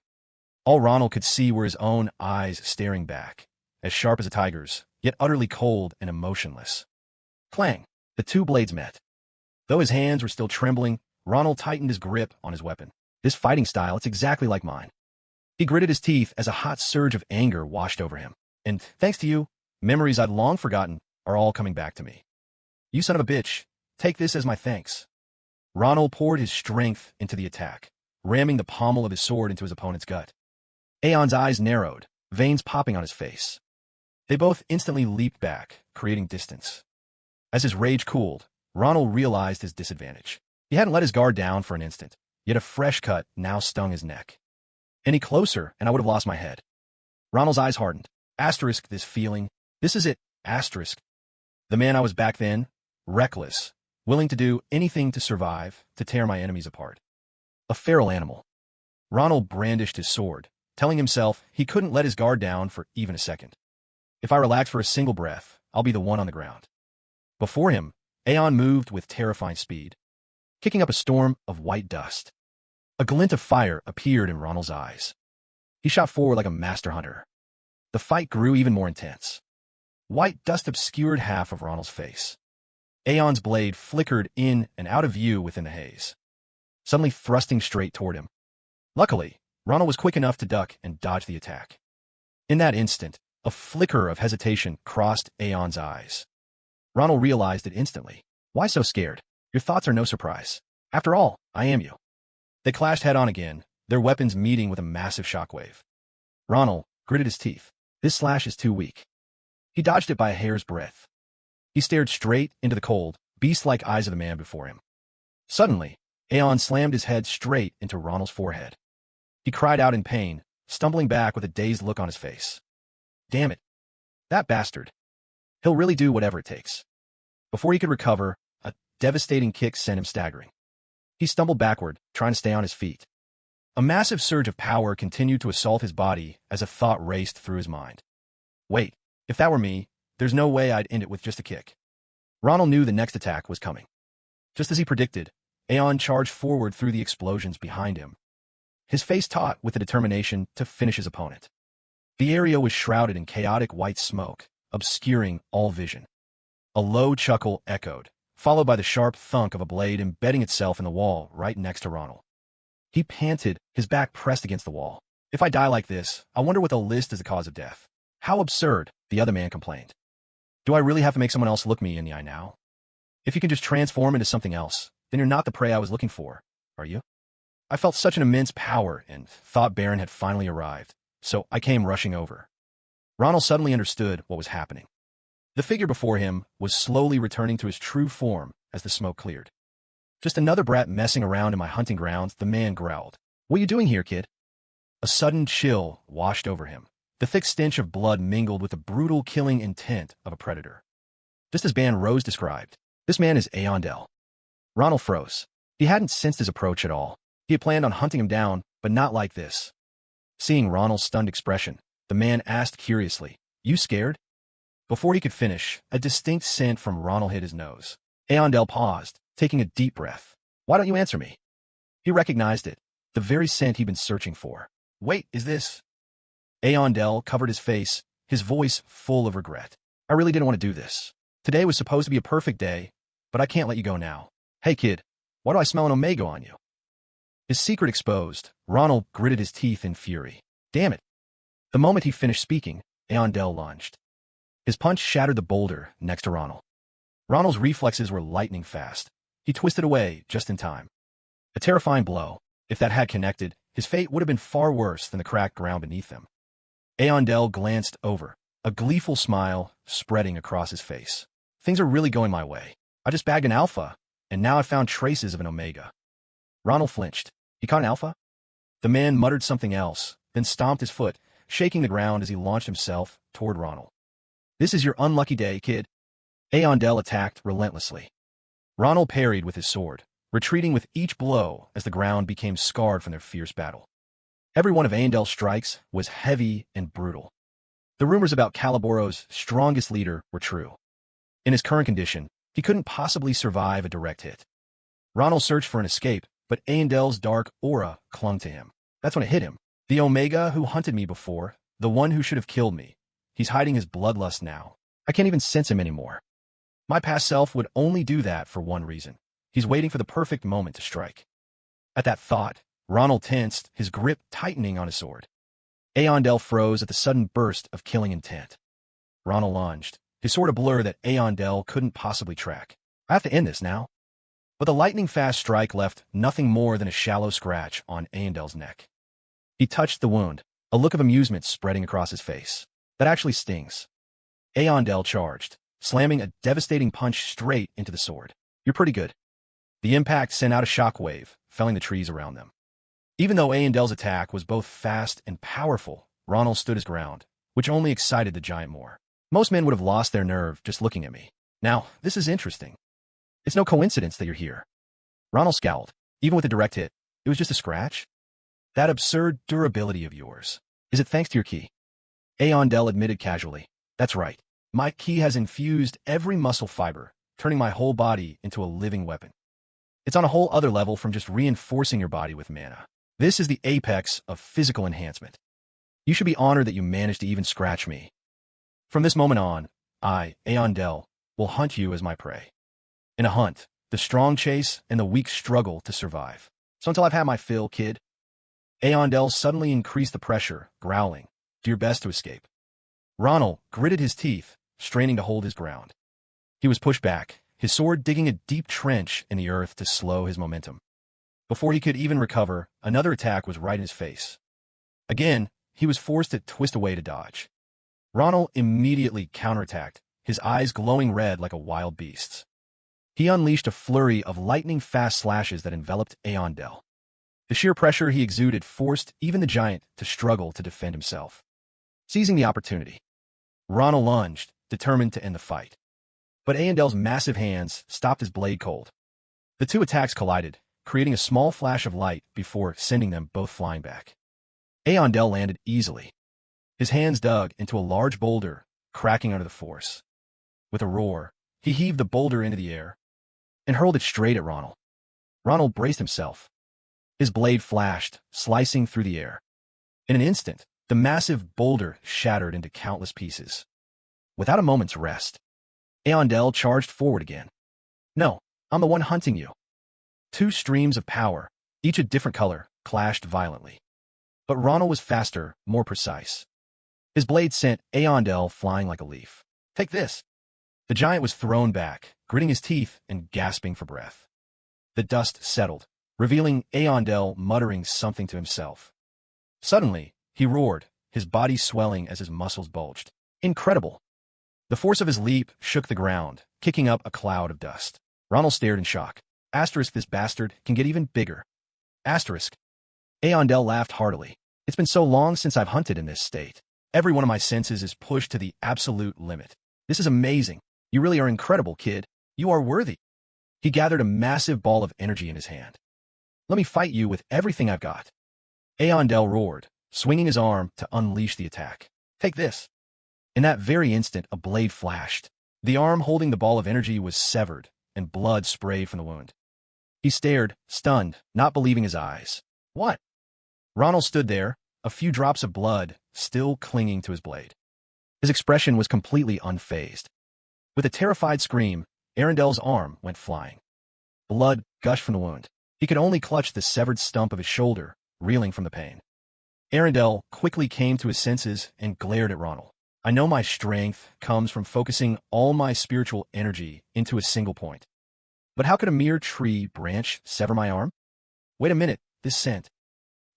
All Ronald could see were his own eyes staring back, as sharp as a tiger's, yet utterly cold and emotionless. Clang! The two blades met. Though his hands were still trembling, Ronald tightened his grip on his weapon. This fighting style, it's exactly like mine. He gritted his teeth as a hot surge of anger washed over him. And thanks to you, memories I'd long forgotten are all coming back to me. You son of a bitch, take this as my thanks. Ronald poured his strength into the attack, ramming the pommel of his sword into his opponent's gut. Aeon's eyes narrowed, veins popping on his face. They both instantly leaped back, creating distance. As his rage cooled, Ronald realized his disadvantage. He hadn't let his guard down for an instant, yet a fresh cut now stung his neck. Any closer, and I would have lost my head. Ronald's eyes hardened. Asterisk, this feeling. This is it. Asterisk. The man I was back then, reckless, willing to do anything to survive, to tear my enemies apart. A feral animal. Ronald brandished his sword, telling himself he couldn't let his guard down for even a second. If I relax for a single breath, I'll be the one on the ground. Before him, Aeon moved with terrifying speed, kicking up a storm of white dust. A glint of fire appeared in Ronald's eyes. He shot forward like a master hunter. The fight grew even more intense. White dust obscured half of Ronald's face. Aeon's blade flickered in and out of view within the haze. suddenly thrusting straight toward him. Luckily, Ronald was quick enough to duck and dodge the attack. In that instant, a flicker of hesitation crossed Aeon's eyes. Ronald realized it instantly. Why so scared? Your thoughts are no surprise. After all, I am you. They clashed head-on again, their weapons meeting with a massive shockwave. Ronald gritted his teeth. This slash is too weak. He dodged it by a hair's breadth. He stared straight into the cold, beast-like eyes of the man before him. Suddenly, Aeon slammed his head straight into Ronald's forehead. He cried out in pain, stumbling back with a dazed look on his face. Damn it. That bastard. He'll really do whatever it takes. Before he could recover, a devastating kick sent him staggering. He stumbled backward, trying to stay on his feet. A massive surge of power continued to assault his body as a thought raced through his mind. Wait, if that were me, there's no way I'd end it with just a kick. Ronald knew the next attack was coming. Just as he predicted, Aeon charged forward through the explosions behind him, his face taut with the determination to finish his opponent. The area was shrouded in chaotic white smoke, obscuring all vision. A low chuckle echoed, followed by the sharp thunk of a blade embedding itself in the wall right next to Ronald. He panted, his back pressed against the wall. If I die like this, I wonder what they'll list as the cause of death. How absurd, the other man complained. Do I really have to make someone else look me in the eye now? If you can just transform into something else, then you're not the prey I was looking for, are you? I felt such an immense power and thought Baron had finally arrived, so I came rushing over. Ronald suddenly understood what was happening. The figure before him was slowly returning to his true form as the smoke cleared. Just another brat messing around in my hunting grounds, the man growled. What are you doing here, kid? A sudden chill washed over him. The thick stench of blood mingled with the brutal killing intent of a predator. Just as Ban Rose described, this man is Aeondel. Ronald froze. He hadn't sensed his approach at all. He had planned on hunting him down, but not like this. Seeing Ronald's stunned expression, the man asked curiously, You scared? Before he could finish, a distinct scent from Ronald hit his nose. Aeondel paused, taking a deep breath. Why don't you answer me? He recognized it, the very scent he'd been searching for. Wait, is this? Aeondel covered his face, his voice full of regret. I really didn't want to do this. Today was supposed to be a perfect day, but I can't let you go now. Hey kid, why do I smell an Omega on you? His secret exposed, Ronald gritted his teeth in fury. Damn it. The moment he finished speaking, Aeondel lunged. His punch shattered the boulder next to Ronald. Ronald's reflexes were lightning fast. He twisted away just in time. A terrifying blow. If that had connected, his fate would have been far worse than the cracked ground beneath him. Aeondel glanced over, a gleeful smile spreading across his face. Things are really going my way. I just bagged an alpha, and now I've found traces of an Omega. Ronald flinched. He caught an alpha? The man muttered something else, then stomped his foot, shaking the ground as he launched himself toward Ronald. This is your unlucky day, kid. Aeondel attacked relentlessly. Ronald parried with his sword, retreating with each blow as the ground became scarred from their fierce battle. Every one of Aeondel's strikes was heavy and brutal. The rumors about Caliboro's strongest leader were true. In his current condition, he couldn't possibly survive a direct hit. Ronald searched for an escape, but Aeondel's dark aura clung to him. That's when it hit him. The Omega who hunted me before, the one who should have killed me. He's hiding his bloodlust now. I can't even sense him anymore. My past self would only do that for one reason. He's waiting for the perfect moment to strike. At that thought, Ronald tensed, his grip tightening on his sword. Aeondel froze at the sudden burst of killing intent. Ronald lunged, his sword a blur that Aeondel couldn't possibly track. I have to end this now. But the lightning-fast strike left nothing more than a shallow scratch on Aeondel's neck. He touched the wound, a look of amusement spreading across his face. That actually stings. Aeondel charged, slamming a devastating punch straight into the sword. You're pretty good. The impact sent out a shockwave, felling the trees around them. Even though Aeondel's attack was both fast and powerful, Ronald stood his ground, which only excited the giant more. Most men would have lost their nerve just looking at me. Now, this is interesting. It's no coincidence that you're here. Ronald scowled. Even with a direct hit, it was just a scratch? That absurd durability of yours. Is it thanks to your ki? Aeondel admitted casually. That's right. My ki has infused every muscle fiber, turning my whole body into a living weapon. It's on a whole other level from just reinforcing your body with mana. This is the apex of physical enhancement. You should be honored that you managed to even scratch me. From this moment on, I, Aeondel, will hunt you as my prey. In a hunt, the strong chase and the weak struggle to survive. So until I've had my fill, kid. Aondel suddenly increased the pressure, growling, "Do your best to escape." Ronald gritted his teeth, straining to hold his ground. He was pushed back, his sword digging a deep trench in the earth to slow his momentum. Before he could even recover, another attack was right in his face. Again, he was forced to twist away to dodge. Ronald immediately counterattacked, his eyes glowing red like a wild beast's. He unleashed a flurry of lightning-fast slashes that enveloped Aondel. The sheer pressure he exuded forced even the giant to struggle to defend himself. Seizing the opportunity, Ronald lunged, determined to end the fight. But Aondel's massive hands stopped his blade cold. The two attacks collided, creating a small flash of light before sending them both flying back. Aondel landed easily. His hands dug into a large boulder, cracking under the force. With a roar, he heaved the boulder into the air and hurled it straight at Ronald. Ronald braced himself. His blade flashed, slicing through the air. In an instant, the massive boulder shattered into countless pieces. Without a moment's rest, Aondel charged forward again. "No, I'm the one hunting you." Two streams of power, each a different color, clashed violently. But Ronald was faster, more precise. His blade sent Aondel flying like a leaf. "Take this." The giant was thrown back, gritting his teeth and gasping for breath. The dust settled, revealing Aondel muttering something to himself. Suddenly, he roared, his body swelling as his muscles bulged. Incredible! The force of his leap shook the ground, kicking up a cloud of dust. Ronald stared in shock. Asterisk, this bastard can get even bigger. Asterisk. Aondel laughed heartily. "It's been so long since I've hunted in this state. Every one of my senses is pushed to the absolute limit. This is amazing. You really are incredible, kid. You are worthy." He gathered a massive ball of energy in his hand. "Let me fight you with everything I've got." Aondel roared, swinging his arm to unleash the attack. "Take this." In that very instant, a blade flashed. The arm holding the ball of energy was severed, and blood sprayed from the wound. He stared, stunned, not believing his eyes. "What?" Ronald stood there, a few drops of blood still clinging to his blade. His expression was completely unfazed. With a terrified scream, Arondel's arm went flying. Blood gushed from the wound. He could only clutch the severed stump of his shoulder, reeling from the pain. Arondel quickly came to his senses and glared at Ronald. "I know my strength comes from focusing all my spiritual energy into a single point. But how could a mere tree branch sever my arm? Wait a minute, this scent."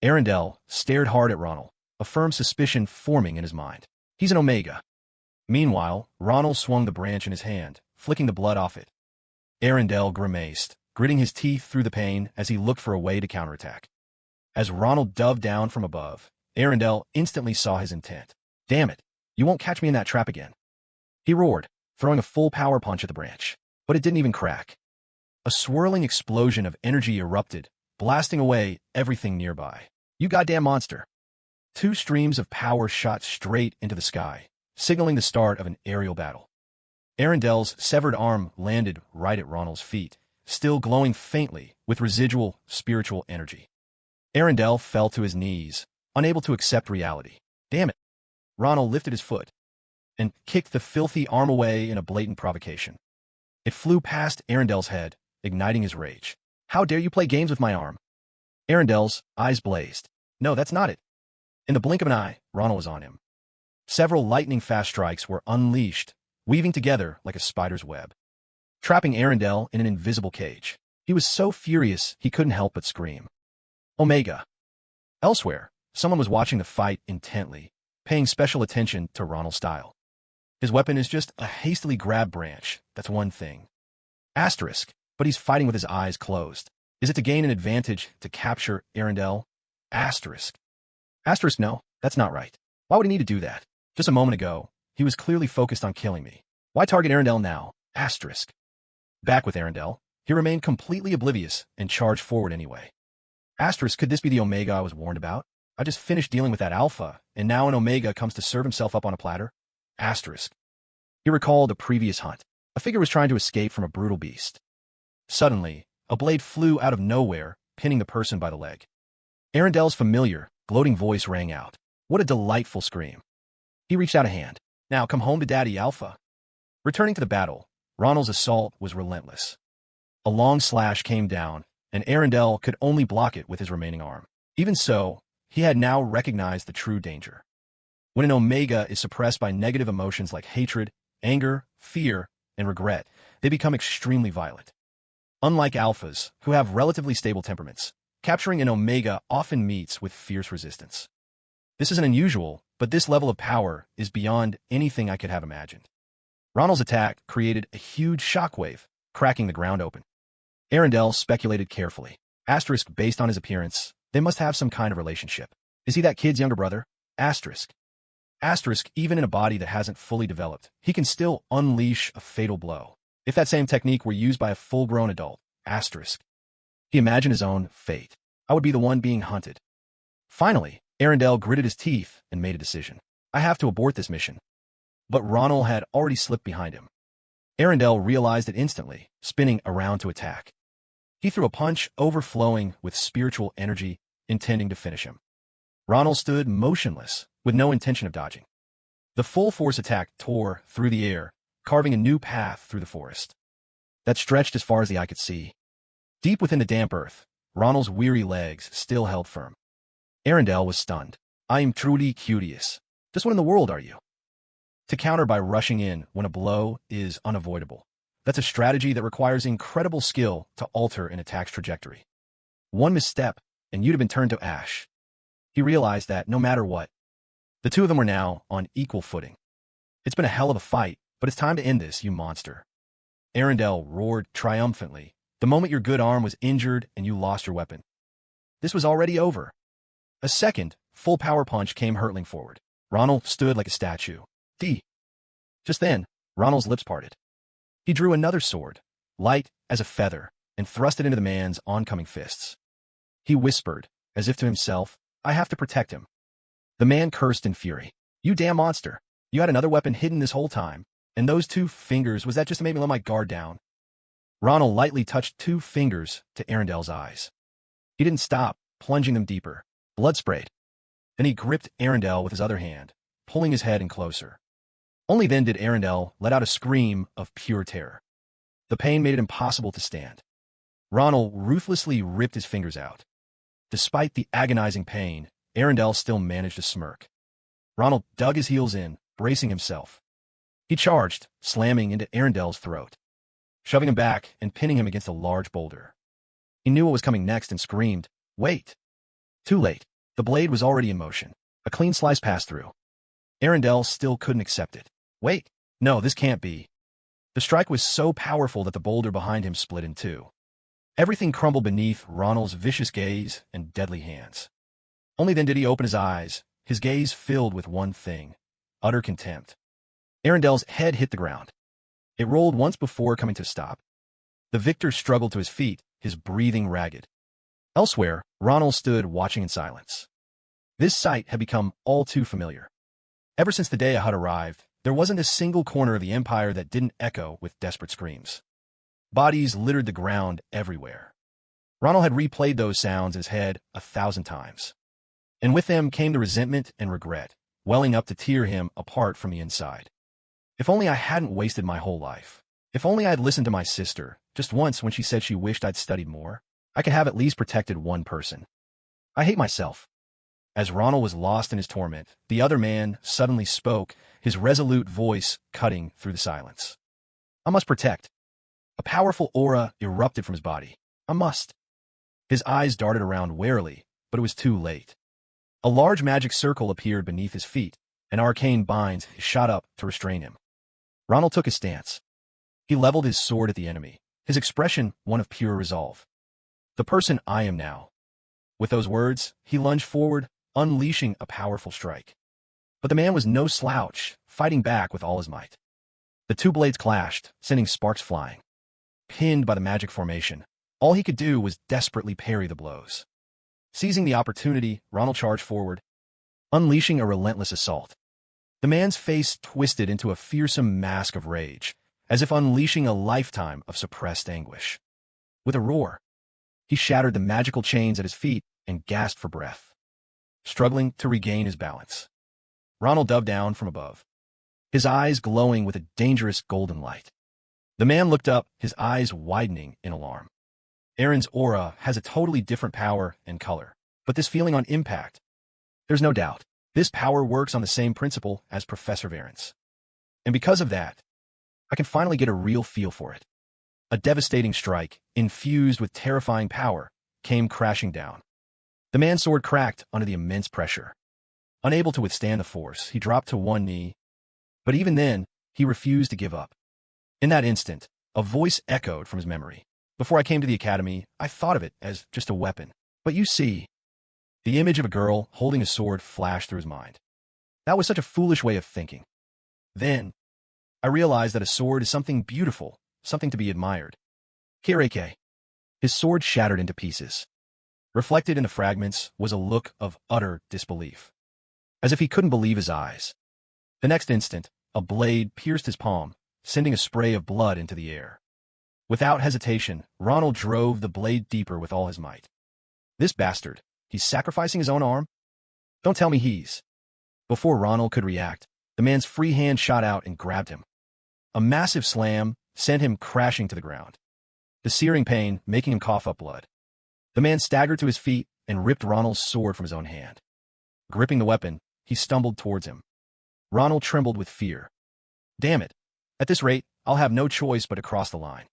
Arondel stared hard at Ronald, a firm suspicion forming in his mind. "He's an Omega." Meanwhile, Ronald swung the branch in his hand, flicking the blood off it. Arondel grimaced, gritting his teeth through the pain as he looked for a way to counterattack. As Ronald dove down from above, Arondel instantly saw his intent. "Damn it, you won't catch me in that trap again." He roared, throwing a full power punch at the branch, but it didn't even crack. A swirling explosion of energy erupted, blasting away everything nearby. "You goddamn monster." Two streams of power shot straight into the sky, signaling the start of an aerial battle. Arondel's severed arm landed right at Ronald's feet, still glowing faintly with residual spiritual energy. Arondel fell to his knees, unable to accept reality. "Damn it." Ronald lifted his foot and kicked the filthy arm away in a blatant provocation. It flew past Arondel's head, igniting his rage. "How dare you play games with my arm?" Arondel's eyes blazed. "No, that's not it." In the blink of an eye, Ronald was on him. Several lightning-fast strikes were unleashed, weaving together like a spider's web, trapping Arondel in an invisible cage. He was so furious he couldn't help but scream. Omega. Elsewhere, someone was watching the fight intently, paying special attention to Ronald's style. His weapon is just a hastily grabbed branch, that's one thing. Asterisk, but he's fighting with his eyes closed. Is it to gain an advantage to capture Arondel? Asterisk. Asterisk, no, that's not right. Why would he need to do that? Just a moment ago, he was clearly focused on killing me. Why target Arondel now? Asterisk. Back with Arondel, he remained completely oblivious and charged forward anyway. Asterisk, could this be the Omega I was warned about? I just finished dealing with that Alpha, and now an Omega comes to serve himself up on a platter? Asterisk. He recalled a previous hunt. A figure was trying to escape from a brutal beast. Suddenly, a blade flew out of nowhere, pinning the person by the leg. Arondel's familiar, gloating voice rang out. What a delightful scream. He reached out a hand. Now come home to Daddy, Alpha. Returning to the battle, Ronald's assault was relentless. A long slash came down, and Arundel could only block it with his remaining arm. Even so, he had now recognized the true danger. When an Omega is suppressed by negative emotions like hatred, anger, fear, and regret, they become extremely violent. Unlike alphas, who have relatively stable temperaments, capturing an Omega often meets with fierce resistance. This isn't unusual, but this level of power is beyond anything I could have imagined. Ronald's attack created a huge shockwave, cracking the ground open. Arundel speculated carefully. Asterisk, based on his appearance, they must have some kind of relationship. Is he that kid's younger brother? Asterisk. Asterisk, even in a body that hasn't fully developed, he can still unleash a fatal blow. If that same technique were used by a full-grown adult, asterisk. He imagined his own fate. I would be the one being hunted. Finally, Arundel gritted his teeth and made a decision. I have to abort this mission. But Ronald had already slipped behind him. Arundel realized it instantly, spinning around to attack. He threw a punch overflowing with spiritual energy, intending to finish him. Ronald stood motionless, with no intention of dodging. The full-force attack tore through the air, carving a new path through the forest that stretched as far as the eye could see. Deep within the damp earth, Ronald's weary legs still held firm. Arundel was stunned. I'm truly curious. Just what in the world are you? To counter by rushing in when a blow is unavoidable. That's a strategy that requires incredible skill to alter an attack's trajectory. One misstep, and you'd have been turned to ash. He realized that, no matter what, the two of them were now on equal footing. It's been a hell of a fight, but it's time to end this, you monster. Arundel roared triumphantly, the moment your good arm was injured and you lost your weapon. This was already over. A second, full-power punch came hurtling forward. Ronald stood like a statue. Just then, Ronald's lips parted. He drew another sword, light as a feather, and thrust it into the man's oncoming fists. He whispered, as if to himself, I have to protect him. The man cursed in fury. You damn monster. You had another weapon hidden this whole time, and those 2 fingers, was that just to make me let my guard down? Ronald lightly touched 2 fingers to Arundel's eyes. He didn't stop, plunging them deeper. Blood sprayed. Then he gripped Arundel with his other hand, pulling his head in closer. Only then did Arundel let out a scream of pure terror. The pain made it impossible to stand. Ronald ruthlessly ripped his fingers out. Despite the agonizing pain, Arundel still managed to smirk. Ronald dug his heels in, bracing himself. He charged, slamming into Arundel's throat, shoving him back and pinning him against a large boulder. He knew what was coming next and screamed, Wait! Too late. The blade was already in motion. A clean slice passed through. Arundel still couldn't accept it. Wait! No, this can't be. The strike was so powerful that the boulder behind him split in 2. Everything crumbled beneath Ronald's vicious gaze and deadly hands. Only then did he open his eyes, his gaze filled with one thing, utter contempt. Arundel's head hit the ground. It rolled once before coming to a stop. The victor struggled to his feet, his breathing ragged. Elsewhere, Ronald stood watching in silence. This sight had become all too familiar. Ever since the day Ahud arrived, there wasn't a single corner of the Empire that didn't echo with desperate screams. Bodies littered the ground everywhere. Ronald had replayed those sounds in his head 1,000 times. And with them came the resentment and regret, welling up to tear him apart from the inside. If only I hadn't wasted my whole life. If only I'd listened to my sister, just once when she said she wished I'd studied more, I could have at least protected one person. I hate myself. As Ronald was lost in his torment, the other man suddenly spoke, his resolute voice cutting through the silence. I must protect. A powerful aura erupted from his body. I must. His eyes darted around warily, but it was too late. A large magic circle appeared beneath his feet, and arcane binds shot up to restrain him. Ronald took his stance. He leveled his sword at the enemy, his expression one of pure resolve. The person I am now. With those words, he lunged forward, unleashing a powerful strike. But the man was no slouch, fighting back with all his might. The 2 blades clashed, sending sparks flying. Pinned by the magic formation, all he could do was desperately parry the blows. Seizing the opportunity, Ronald charged forward, unleashing a relentless assault. The man's face twisted into a fearsome mask of rage, as if unleashing a lifetime of suppressed anguish. With a roar, he shattered the magical chains at his feet and gasped for breath, struggling to regain his balance. Ronald dove down from above, his eyes glowing with a dangerous golden light. The man looked up, his eyes widening in alarm. Aaron's aura has a totally different power and color. But this feeling on impact, there's no doubt. This power works on the same principle as Professor Varen's. And because of that, I can finally get a real feel for it. A devastating strike, infused with terrifying power, came crashing down. The man's sword cracked under the immense pressure. Unable to withstand the force, he dropped to one knee. But even then, he refused to give up. In that instant, a voice echoed from his memory. Before I came to the academy, I thought of it as just a weapon. But you see, the image of a girl holding a sword flashed through his mind. That was such a foolish way of thinking. Then, I realized that a sword is something beautiful, something to be admired. Kireke. His sword shattered into pieces. Reflected in the fragments was a look of utter disbelief, as if he couldn't believe his eyes. The next instant, a blade pierced his palm, sending a spray of blood into the air. Without hesitation, Ronald drove the blade deeper with all his might. This bastard, he's sacrificing his own arm? Don't tell me he's... Before Ronald could react, the man's free hand shot out and grabbed him. A massive slam sent him crashing to the ground, the searing pain making him cough up blood. The man staggered to his feet and ripped Ronald's sword from his own hand. Gripping the weapon, he stumbled towards him. Ronald trembled with fear. Damn it. At this rate, I'll have no choice but to cross the line.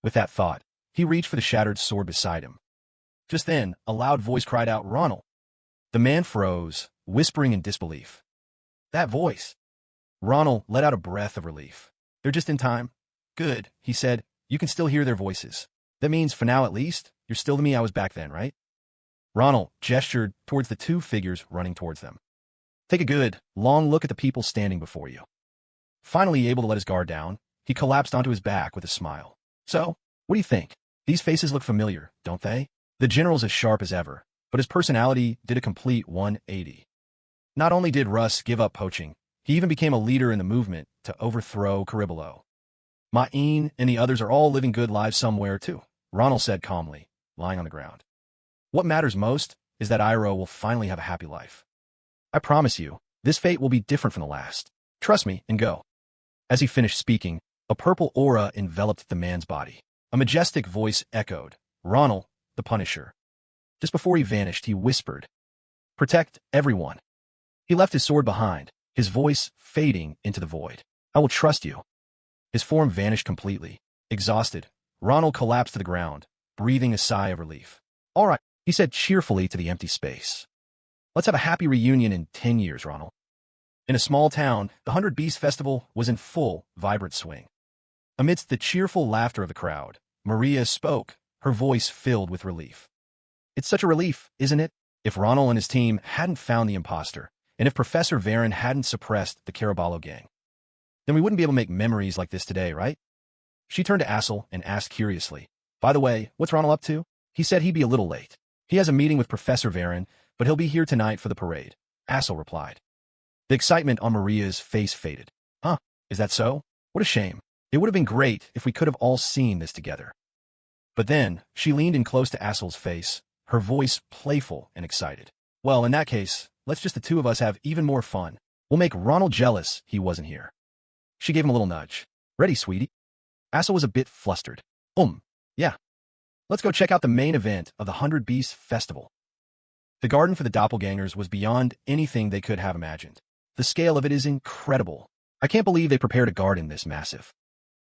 With that thought, he reached for the shattered sword beside him. Just then, a loud voice cried out, "Ronald!" The man froze, whispering in disbelief. That voice! Ronald let out a breath of relief. They're just in time. Good, he said. You can still hear their voices. That means, for now at least, you're still the me I was back then, right? Ronald gestured towards the two figures running towards them. Take a good, long look at the people standing before you. Finally able to let his guard down, he collapsed onto his back with a smile. So, what do you think? These faces look familiar, don't they? The general's as sharp as ever, but his personality did a complete 180. Not only did Russ give up poaching, he even became a leader in the movement to overthrow Caribolo. Ma'ine and the others are all living good lives somewhere, too, Ronald said calmly, lying on the ground. What matters most is that Iroh will finally have a happy life. I promise you, this fate will be different from the last. Trust me and go. As he finished speaking, a purple aura enveloped the man's body. A majestic voice echoed, Ronald, the Punisher. Just before he vanished, he whispered, Protect everyone. He left his sword behind, his voice fading into the void. I will trust you. His form vanished completely. Exhausted, Ronald collapsed to the ground, breathing a sigh of relief. All right, he said cheerfully to the empty space. Let's have a happy reunion in 10 years, Ronald. In a small town, the 100 Beast Festival was in full, vibrant swing. Amidst the cheerful laughter of the crowd, Maria spoke, her voice filled with relief. It's such a relief, isn't it? If Ronald and his team hadn't found the imposter, and if Professor Varen hadn't suppressed the Caraballo gang, then we wouldn't be able to make memories like this today, right? She turned to Assel and asked curiously, By the way, what's Ronald up to? He said he'd be a little late. He has a meeting with Professor Varen, but he'll be here tonight for the parade, Assel replied. The excitement on Maria's face faded. Huh, is that so? What a shame. It would have been great if we could have all seen this together. But then, she leaned in close to Assel's face, her voice playful and excited. Well, in that case, let's just the two of us have even more fun. We'll make Ronald jealous he wasn't here. She gave him a little nudge. Ready, sweetie? Assel was a bit flustered. Yeah. Let's go check out the main event of the 100 Beasts Festival. The garden for the doppelgangers was beyond anything they could have imagined. The scale of it is incredible. I can't believe they prepared a garden this massive.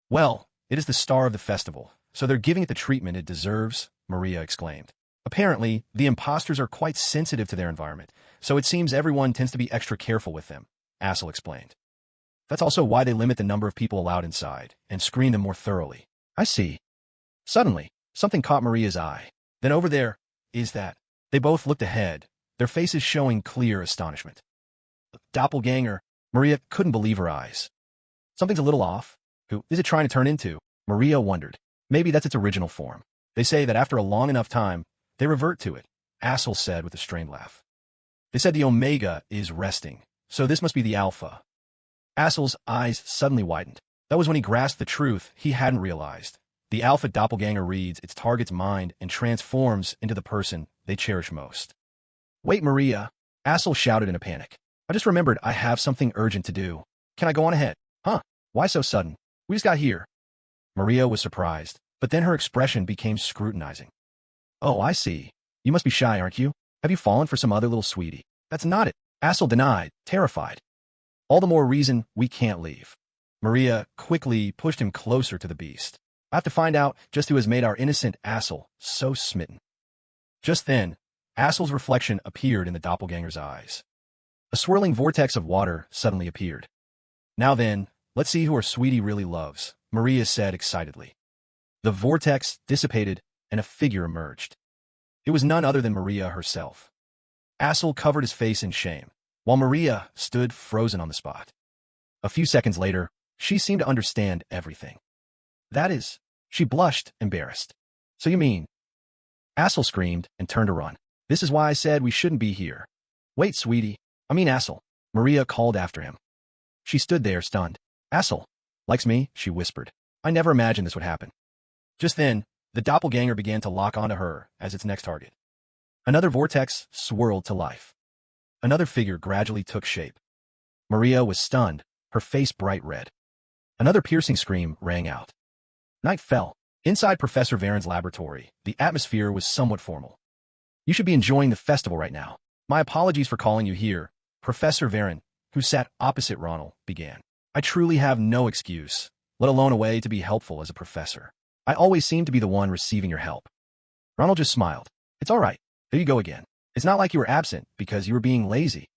Well, it is the star of the festival, so they're giving it the treatment it deserves, Maria exclaimed. Apparently, the imposters are quite sensitive to their environment, so it seems everyone tends to be extra careful with them, Assel explained. That's also why they limit the number of people allowed inside and screen them more thoroughly. I see. Suddenly, something caught Maria's eye. Then over there, is that? They both looked ahead, their faces showing clear astonishment. Doppelganger, Maria couldn't believe her eyes. Something's a little off. Who is it trying to turn into? Maria wondered. Maybe that's its original form. They say that after a long enough time, they revert to it, Assel said with a strained laugh. They said the Omega is resting, so this must be the Alpha. Assel's eyes suddenly widened. That was when he grasped the truth he hadn't realized. The Alpha doppelganger reads its target's mind and transforms into the person they cherish most. Wait, Maria, Assel shouted in a panic. I just remembered I have something urgent to do. Can I go on ahead? Huh? Why so sudden? We just got here. Maria was surprised. But then her expression became scrutinizing. Oh, I see. You must be shy, aren't you? Have you fallen for some other little sweetie? That's not it. Assel denied, terrified. All the more reason we can't leave. Maria quickly pushed him closer to the beast. I have to find out just who has made our innocent Assel so smitten. Just then, Assel's reflection appeared in the doppelganger's eyes. A swirling vortex of water suddenly appeared. Now then, let's see who our sweetie really loves, Maria said excitedly. The vortex dissipated and a figure emerged. It was none other than Maria herself. Assel covered his face in shame, while Maria stood frozen on the spot. A few seconds later, she seemed to understand everything. That is, she blushed, embarrassed. So you mean? Assel screamed and turned to run. This is why I said we shouldn't be here. Wait, sweetie. I mean Assel. Maria called after him. She stood there, stunned. Assel likes me, she whispered. I never imagined this would happen. Just then, the doppelganger began to lock onto her as its next target. Another vortex swirled to life. Another figure gradually took shape. Maria was stunned, her face bright red. Another piercing scream rang out. Night fell. Inside Professor Varen's laboratory, the atmosphere was somewhat formal. You should be enjoying the festival right now. My apologies for calling you here, Professor Varen, who sat opposite Ronald, began. I truly have no excuse, let alone a way to be helpful as a professor. I always seem to be the one receiving your help. Ronald just smiled. It's all right. There you go again. It's not like you were absent because you were being lazy.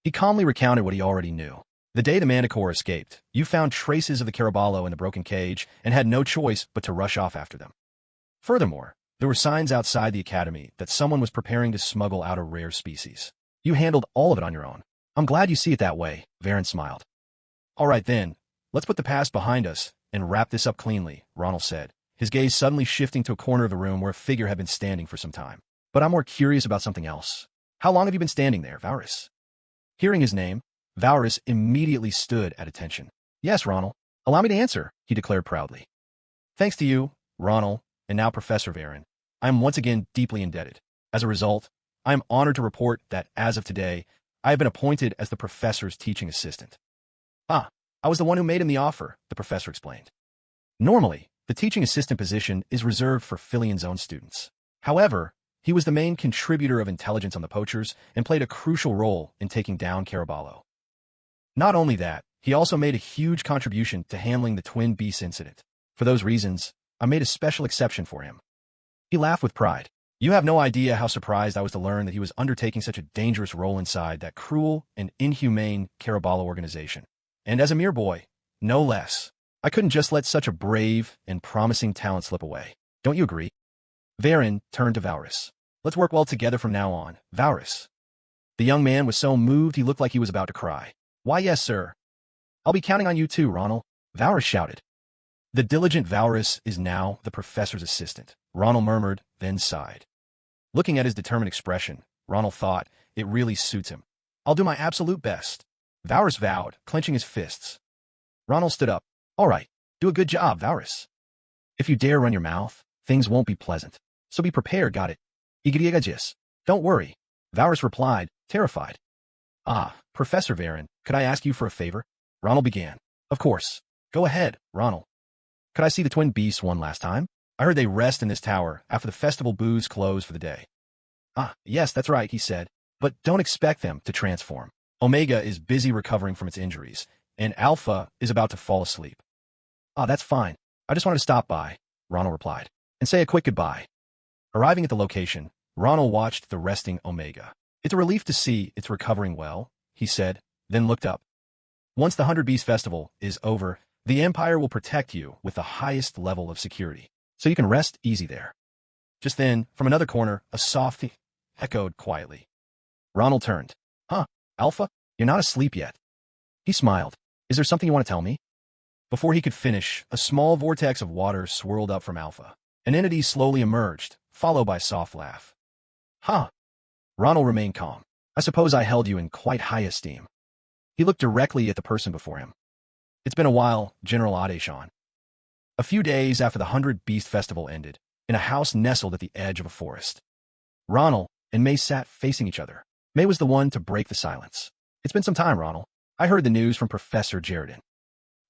He calmly recounted what he already knew. The day the Manticore escaped, you found traces of the Caraballo in the broken cage and had no choice but to rush off after them. Furthermore, there were signs outside the academy that someone was preparing to smuggle out a rare species. You handled all of it on your own. I'm glad you see it that way, Varen smiled. All right then, let's put the past behind us and wrap this up cleanly, Ronald said, his gaze suddenly shifting to a corner of the room where a figure had been standing for some time. But I'm more curious about something else. How long have you been standing there, Varus? Hearing his name, Varus immediately stood at attention. Yes, Ronald. Allow me to answer, he declared proudly. Thanks to you, Ronald, and now Professor Varen, I am once again deeply indebted. As a result, I am honored to report that, as of today, I have been appointed as the professor's teaching assistant. Ah, I was the one who made him the offer, the professor explained. Normally, the teaching assistant position is reserved for Filian's own students. However, he was the main contributor of intelligence on the poachers and played a crucial role in taking down Caraballo. Not only that, he also made a huge contribution to handling the twin beasts incident. For those reasons, I made a special exception for him. He laughed with pride. You have no idea how surprised I was to learn that he was undertaking such a dangerous role inside that cruel and inhumane Caraballo organization. And as a mere boy, no less, I couldn't just let such a brave and promising talent slip away. Don't you agree? Varen turned to Varus. Let's work well together from now on, Varus. The young man was so moved he looked like he was about to cry. Why, yes, sir. I'll be counting on you too, Ronald, Varus shouted. The diligent Varus is now the professor's assistant, Ronald murmured, then sighed. Looking at his determined expression, Ronald thought, it really suits him. I'll do my absolute best, Varus vowed, clenching his fists. Ronald stood up. All right, do a good job, Varus. If you dare run your mouth, things won't be pleasant. So be prepared, got it? Igriagajis. Don't worry, Varus replied, terrified. Ah, Professor Varen, could I ask you for a favor? Ronald began. Of course. Go ahead, Ronald. Could I see the twin beasts one last time? I heard they rest in this tower after the festival booths close for the day. Ah, yes, that's right, he said. But don't expect them to transform. Omega is busy recovering from its injuries, and Alpha is about to fall asleep. Ah, that's fine. I just wanted to stop by, Ronald replied, and say a quick goodbye. Arriving at the location, Ronald watched the resting Omega. It's a relief to see it's recovering well, he said, then looked up. Once the 100 Beast Festival is over, the Empire will protect you with the highest level of security, so you can rest easy there. Just then, from another corner, a soft echoed quietly. Ronald turned. Huh, Alpha? You're not asleep yet. He smiled. Is there something you want to tell me? Before he could finish, a small vortex of water swirled up from Alpha. An entity slowly emerged, followed by a soft laugh. Huh. Ronald remained calm. I suppose I held you in quite high esteem. He looked directly at the person before him. It's been a while, General Adeshan. A few days after the 100 Beast Festival ended, in a house nestled at the edge of a forest, Ronald and May sat facing each other. May was the one to break the silence. It's been some time, Ronald. I heard the news from Professor Jaredin.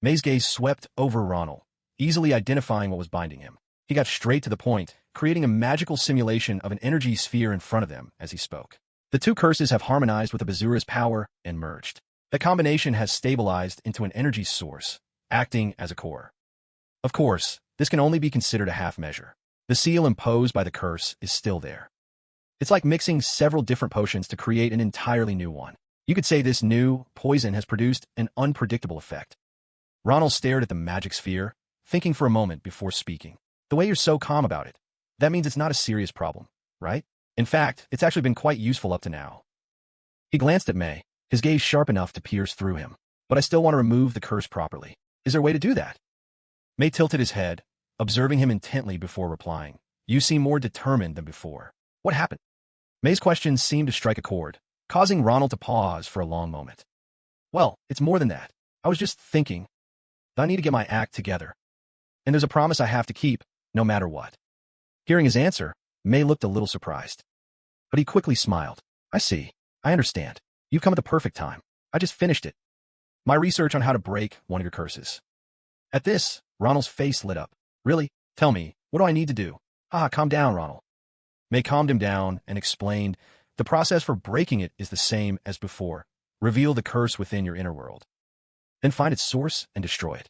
May's gaze swept over Ronald, easily identifying what was binding him. He got straight to the point, creating a magical simulation of an energy sphere in front of them as he spoke. The two curses have harmonized with the Bazura's power and merged. The combination has stabilized into an energy source, acting as a core. Of course, this can only be considered a half measure. The seal imposed by the curse is still there. It's like mixing several different potions to create an entirely new one. You could say this new poison has produced an unpredictable effect. Ronald stared at the magic sphere, thinking for a moment before speaking. The way you're so calm about it, that means it's not a serious problem, right? In fact, it's actually been quite useful up to now. He glanced at May, his gaze sharp enough to pierce through him. But I still want to remove the curse properly. Is there a way to do that? May tilted his head, observing him intently before replying. You seem more determined than before. What happened? May's question seemed to strike a chord, causing Ronald to pause for a long moment. Well, it's more than that. I was just thinking, I need to get my act together. And there's a promise I have to keep, no matter what. Hearing his answer, May looked a little surprised. But he quickly smiled. I see. I understand. You've come at the perfect time. I just finished it. My research on how to break one of your curses. At this, Ronald's face lit up. Really? Tell me, what do I need to do? Calm down, Ronald. May calmed him down and explained, the process for breaking it is the same as before. Reveal the curse within your inner world. Then find its source and destroy it.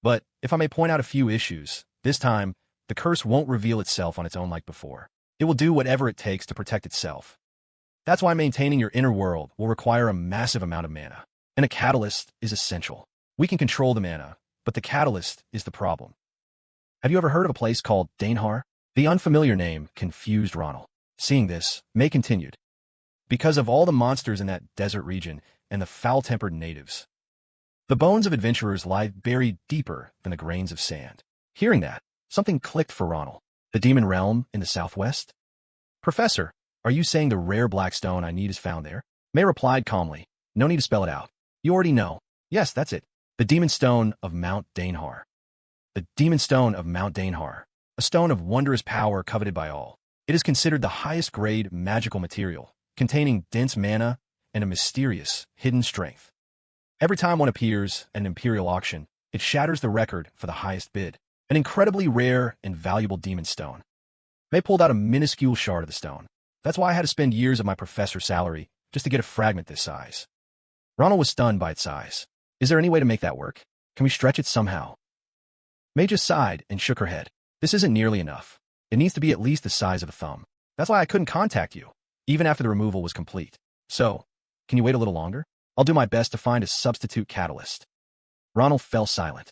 But, if I may point out a few issues, this time, the curse won't reveal itself on its own like before. It will do whatever it takes to protect itself. That's why maintaining your inner world will require a massive amount of mana. And a catalyst is essential. We can control the mana, but the catalyst is the problem. Have you ever heard of a place called Dainhar? The unfamiliar name confused Ronald. Seeing this, May continued. Because of all the monsters in that desert region and the foul-tempered natives, the bones of adventurers lie buried deeper than the grains of sand. Hearing that, something clicked for Ronald. The demon realm in the southwest? Professor, are you saying the rare black stone I need is found there? May replied calmly. No need to spell it out. You already know. Yes, that's it. The demon stone of Mount Dainhar. The demon stone of Mount Dainhar. A stone of wondrous power coveted by all. It is considered the highest grade magical material, containing dense mana and a mysterious, hidden strength. Every time one appears at an imperial auction, it shatters the record for the highest bid. An incredibly rare and valuable demon stone. May pulled out a minuscule shard of the stone. That's why I had to spend years of my professor's salary just to get a fragment this size. Ronald was stunned by its size. Is there any way to make that work? Can we stretch it somehow? May just sighed and shook her head. This isn't nearly enough. It needs to be at least the size of a thumb. That's why I couldn't contact you, even after the removal was complete. So, can you wait a little longer? I'll do my best to find a substitute catalyst. Ronald fell silent.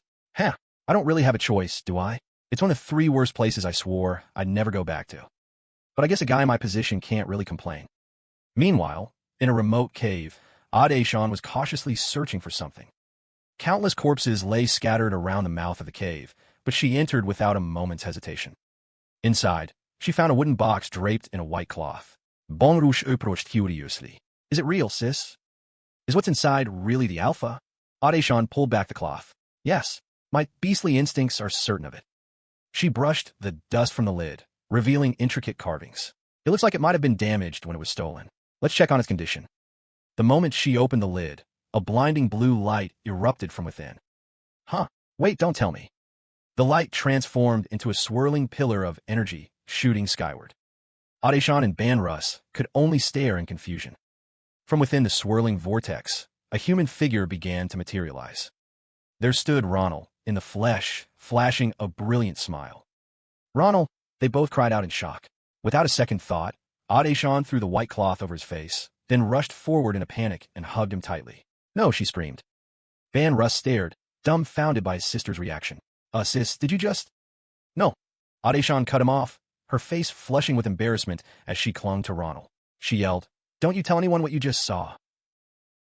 I don't really have a choice, do I? It's one of the 3 worst places I swore I'd never go back to. But I guess a guy in my position can't really complain. Meanwhile, in a remote cave, Adeshan was cautiously searching for something. Countless corpses lay scattered around the mouth of the cave, but she entered without a moment's hesitation. Inside, she found a wooden box draped in a white cloth. Bonrouche approached curiously. Is it real, sis? Is what's inside really the alpha? Adeshan pulled back the cloth. Yes, my beastly instincts are certain of it. She brushed the dust from the lid, revealing intricate carvings. It looks like it might have been damaged when it was stolen. Let's check on its condition. The moment she opened the lid, a blinding blue light erupted from within. Wait, don't tell me. The light transformed into a swirling pillar of energy, shooting skyward. Adeshan and Banrus could only stare in confusion. From within the swirling vortex, a human figure began to materialize. There stood Ronald, in the flesh, flashing a brilliant smile. Ronald, they both cried out in shock. Without a second thought, Adeshan threw the white cloth over his face, then rushed forward in a panic and hugged him tightly. No, she screamed. Banrus stared, dumbfounded by his sister's reaction. Sis, did you just... No. Adeshan cut him off, her face flushing with embarrassment as she clung to Ronald. She yelled, Don't you tell anyone what you just saw.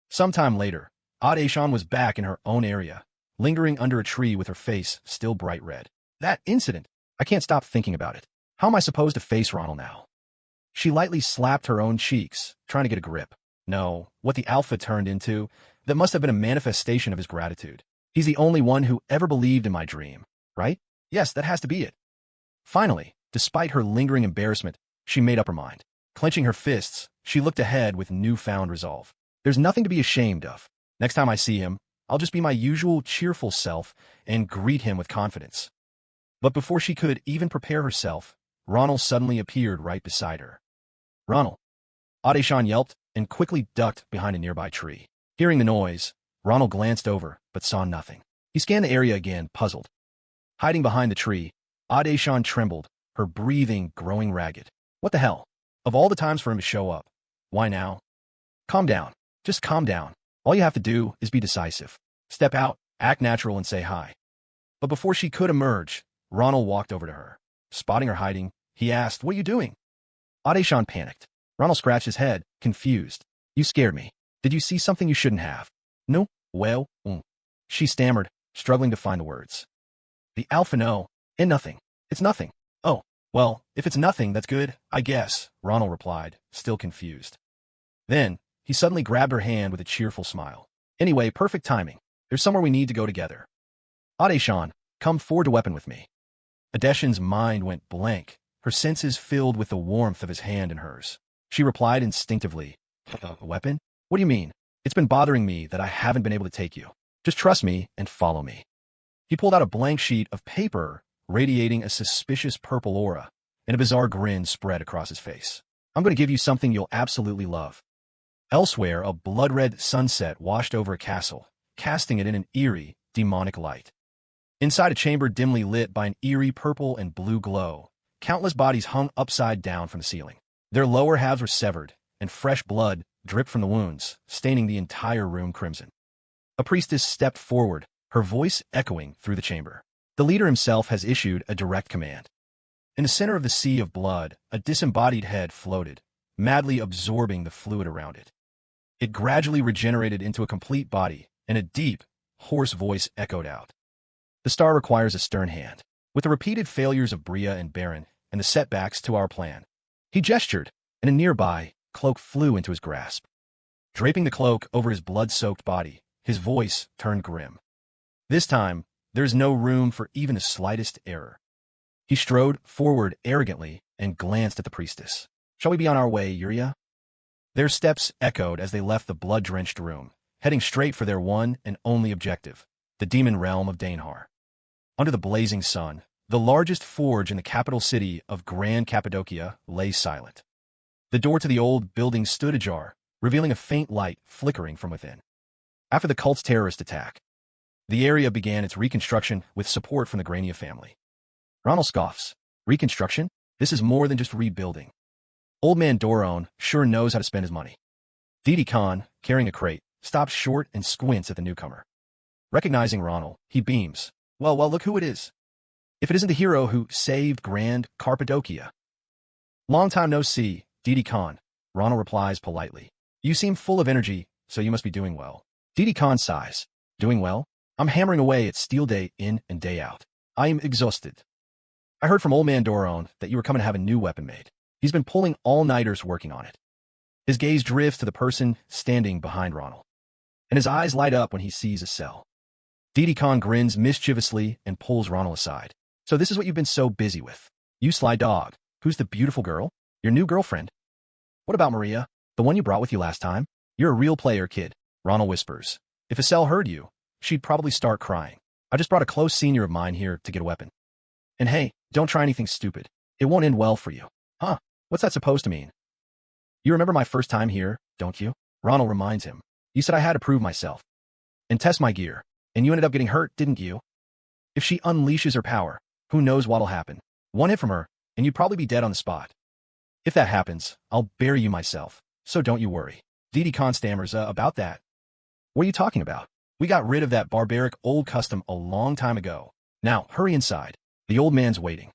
Sometime later, Adeshan was back in her own area, lingering under a tree with her face still bright red. That incident, I can't stop thinking about it. How am I supposed to face Ronald now? She lightly slapped her own cheeks, trying to get a grip. No, what the alpha turned into, that must have been a manifestation of his gratitude. He's the only one who ever believed in my dream, right? Yes, that has to be it. Finally, despite her lingering embarrassment, she made up her mind. Clenching her fists, she looked ahead with newfound resolve. There's nothing to be ashamed of. Next time I see him, I'll just be my usual cheerful self and greet him with confidence. But before she could even prepare herself, Ronald suddenly appeared right beside her. Ronald! Adeshan yelped and quickly ducked behind a nearby tree. Hearing the noise, Ronald glanced over but saw nothing. He scanned the area again, puzzled. Hiding behind the tree, Adeshan trembled, her breathing growing ragged. What the hell? Of all the times for him to show up, why now? Calm down. Just calm down. All you have to do is be decisive. Step out, act natural, and say hi. But before she could emerge, Ronald walked over to her. Spotting her hiding, he asked, "What are you doing?" Adeshan panicked. Ronald scratched his head, confused. "You scared me. Did you see something you shouldn't have?" "No, well, she stammered, struggling to find the words. "The alpha no, and nothing. It's nothing." "Oh, well, if it's nothing, that's good, I guess," Ronald replied, still confused. Then, he suddenly grabbed her hand with a cheerful smile. "Anyway, perfect timing. There's somewhere we need to go together. Adeshan, come forward to weapon with me." Adeshan's mind went blank, her senses filled with the warmth of his hand in hers. She replied instinctively, "A weapon? What do you mean? It's been bothering me that I haven't been able to take you. Just trust me and follow me." He pulled out a blank sheet of paper, radiating a suspicious purple aura, and a bizarre grin spread across his face. "I'm going to give you something you'll absolutely love." Elsewhere, a blood-red sunset washed over a castle, casting it in an eerie, demonic light. Inside a chamber dimly lit by an eerie purple and blue glow, countless bodies hung upside down from the ceiling. Their lower halves were severed, and fresh blood dripped from the wounds, staining the entire room crimson. A priestess stepped forward, her voice echoing through the chamber. The leader himself has issued a direct command. In the center of the sea of blood, a disembodied head floated, madly absorbing the fluid around it. It gradually regenerated into a complete body, and a deep, hoarse voice echoed out. "The star requires a stern hand. With the repeated failures of Bria and Baron, and the setbacks to our plan." He gestured, and a nearby cloak flew into his grasp. Draping the cloak over his blood-soaked body, his voice turned grim. "This time, there is no room for even the slightest error." He strode forward arrogantly and glanced at the priestess. "Shall we be on our way, Yuria?" Their steps echoed as they left the blood-drenched room, heading straight for their one and only objective, the demon realm of Dainhar. Under the blazing sun, the largest forge in the capital city of Grand Cappadocia lay silent. The door to the old building stood ajar, revealing a faint light flickering from within. After the cult's terrorist attack, the area began its reconstruction with support from the Grania family. Ronald scoffs. "Reconstruction? This is more than just rebuilding. Old man Doron sure knows how to spend his money." Didi Khan, carrying a crate, stops short and squints at the newcomer. Recognizing Ronald, he beams. Well, look who it is. If it isn't the hero who saved Grand Cappadocia." "Long time no see, Didi Khan," Ronald replies politely. "You seem full of energy, so you must be doing well." Didi Khan sighs. "Doing well? I'm hammering away at steel day in and day out. I am exhausted. I heard from old man Doron that you were coming to have a new weapon made. He's been pulling all-nighters working on it." His gaze drifts to the person standing behind Ronald, and his eyes light up when he sees a cell. Didi Khan grins mischievously and pulls Ronald aside. "So this is what you've been so busy with. You sly dog. Who's the beautiful girl? Your new girlfriend?" "What about Maria, the one you brought with you last time?" "You're a real player, kid," Ronald whispers. "If Estelle heard you, she'd probably start crying. I just brought a close senior of mine here to get a weapon. And hey, don't try anything stupid. It won't end well for you." "Huh? What's that supposed to mean?" "You remember my first time here, don't you?" Ronald reminds him. "You said I had to prove myself and test my gear, and you ended up getting hurt, didn't you? If she unleashes her power, who knows what'll happen. One hit from her, and you'd probably be dead on the spot. If that happens, I'll bury you myself, so don't you worry." Didi Khan stammers, about that. "What are you talking about? We got rid of that barbaric old custom a long time ago. Now, hurry inside. The old man's waiting."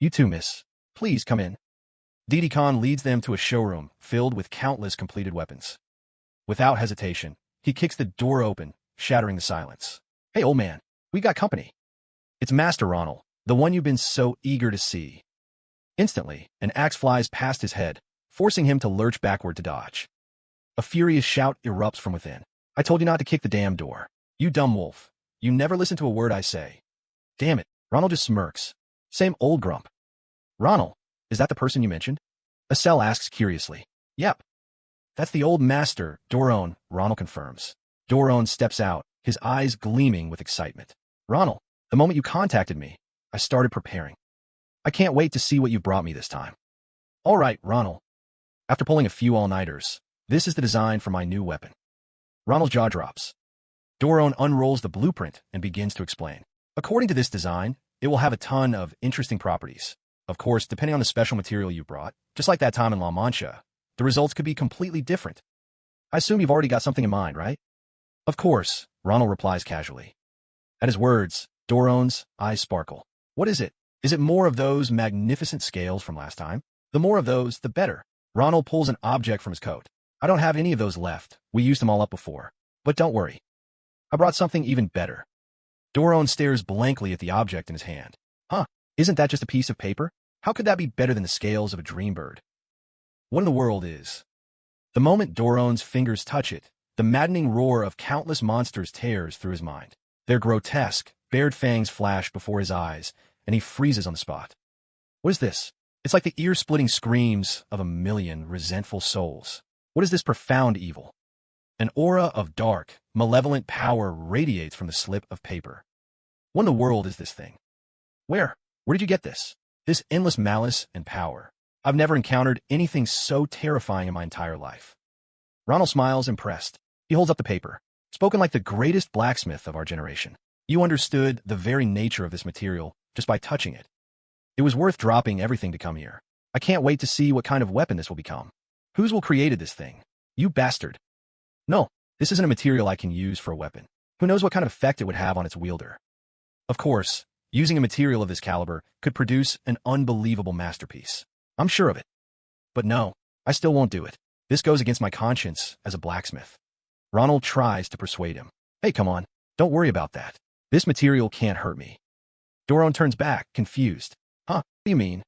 "You too, miss. Please come in." Didi Khan leads them to a showroom filled with countless completed weapons. Without hesitation, he kicks the door open, shattering the silence. "Hey, old man, we got company. It's Master Ronald, the one you've been so eager to see." Instantly, an axe flies past his head, forcing him to lurch backward to dodge. A furious shout erupts from within. "I told you not to kick the damn door. You dumb wolf. You never listen to a word I say." "Damn it," Ronald just smirks. "Same old grump." "Ronald, is that the person you mentioned?" Estelle asks curiously. "Yep. That's the old master, Doron," Ronald confirms. Doron steps out, his eyes gleaming with excitement. "Ronald, the moment you contacted me, I started preparing. I can't wait to see what you brought me this time. All right, Ronald. After pulling a few all-nighters, this is the design for my new weapon. Ronald's jaw drops. Doron unrolls the blueprint and begins to explain. According to this design, it will have a ton of interesting properties. Of course, depending on the special material you brought, just like that time in La Mancha, the results could be completely different. I assume you've already got something in mind, right? Of course, Ronald replies casually. At his words, Doron's eyes sparkle. What is it? Is it more of those magnificent scales from last time? The more of those, the better. Ronald pulls an object from his coat. I don't have any of those left. We used them all up before. But don't worry. I brought something even better. Doron stares blankly at the object in his hand. Huh, isn't that just a piece of paper? How could that be better than the scales of a dream bird? What in the world is? The moment Doron's fingers touch it, the maddening roar of countless monsters tears through his mind. Their grotesque, bared fangs flash before his eyes, and he freezes on the spot. What is this? It's like the ear-splitting screams of a million resentful souls. What is this profound evil? An aura of dark, malevolent power radiates from the slip of paper. What in the world is this thing? Where did you get this? This endless malice and power. I've never encountered anything so terrifying in my entire life. Ronald smiles, impressed. He holds up the paper. Spoken like the greatest blacksmith of our generation. You understood the very nature of this material just by touching it. It was worth dropping everything to come here. I can't wait to see what kind of weapon this will become. Who's will created this thing? You bastard. No, this isn't a material I can use for a weapon. Who knows what kind of effect it would have on its wielder? Of course, using a material of this caliber could produce an unbelievable masterpiece. I'm sure of it. But no, I still won't do it. This goes against my conscience as a blacksmith. Ronald tries to persuade him. Hey, come on, don't worry about that. This material can't hurt me. Doron turns back, confused. Huh, what do you mean?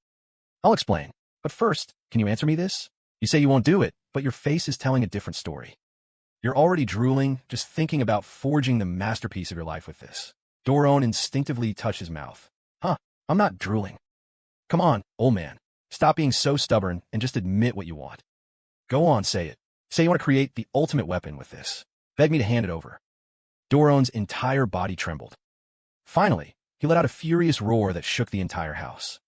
I'll explain. But first, can you answer me this? You say you won't do it, but your face is telling a different story. You're already drooling, just thinking about forging the masterpiece of your life with this. Doron instinctively touched his mouth. Huh, I'm not drooling. Come on, old man. Stop being so stubborn and just admit what you want. Go on, say it. Say you want to create the ultimate weapon with this. Beg me to hand it over. Doron's entire body trembled. Finally, he let out a furious roar that shook the entire house.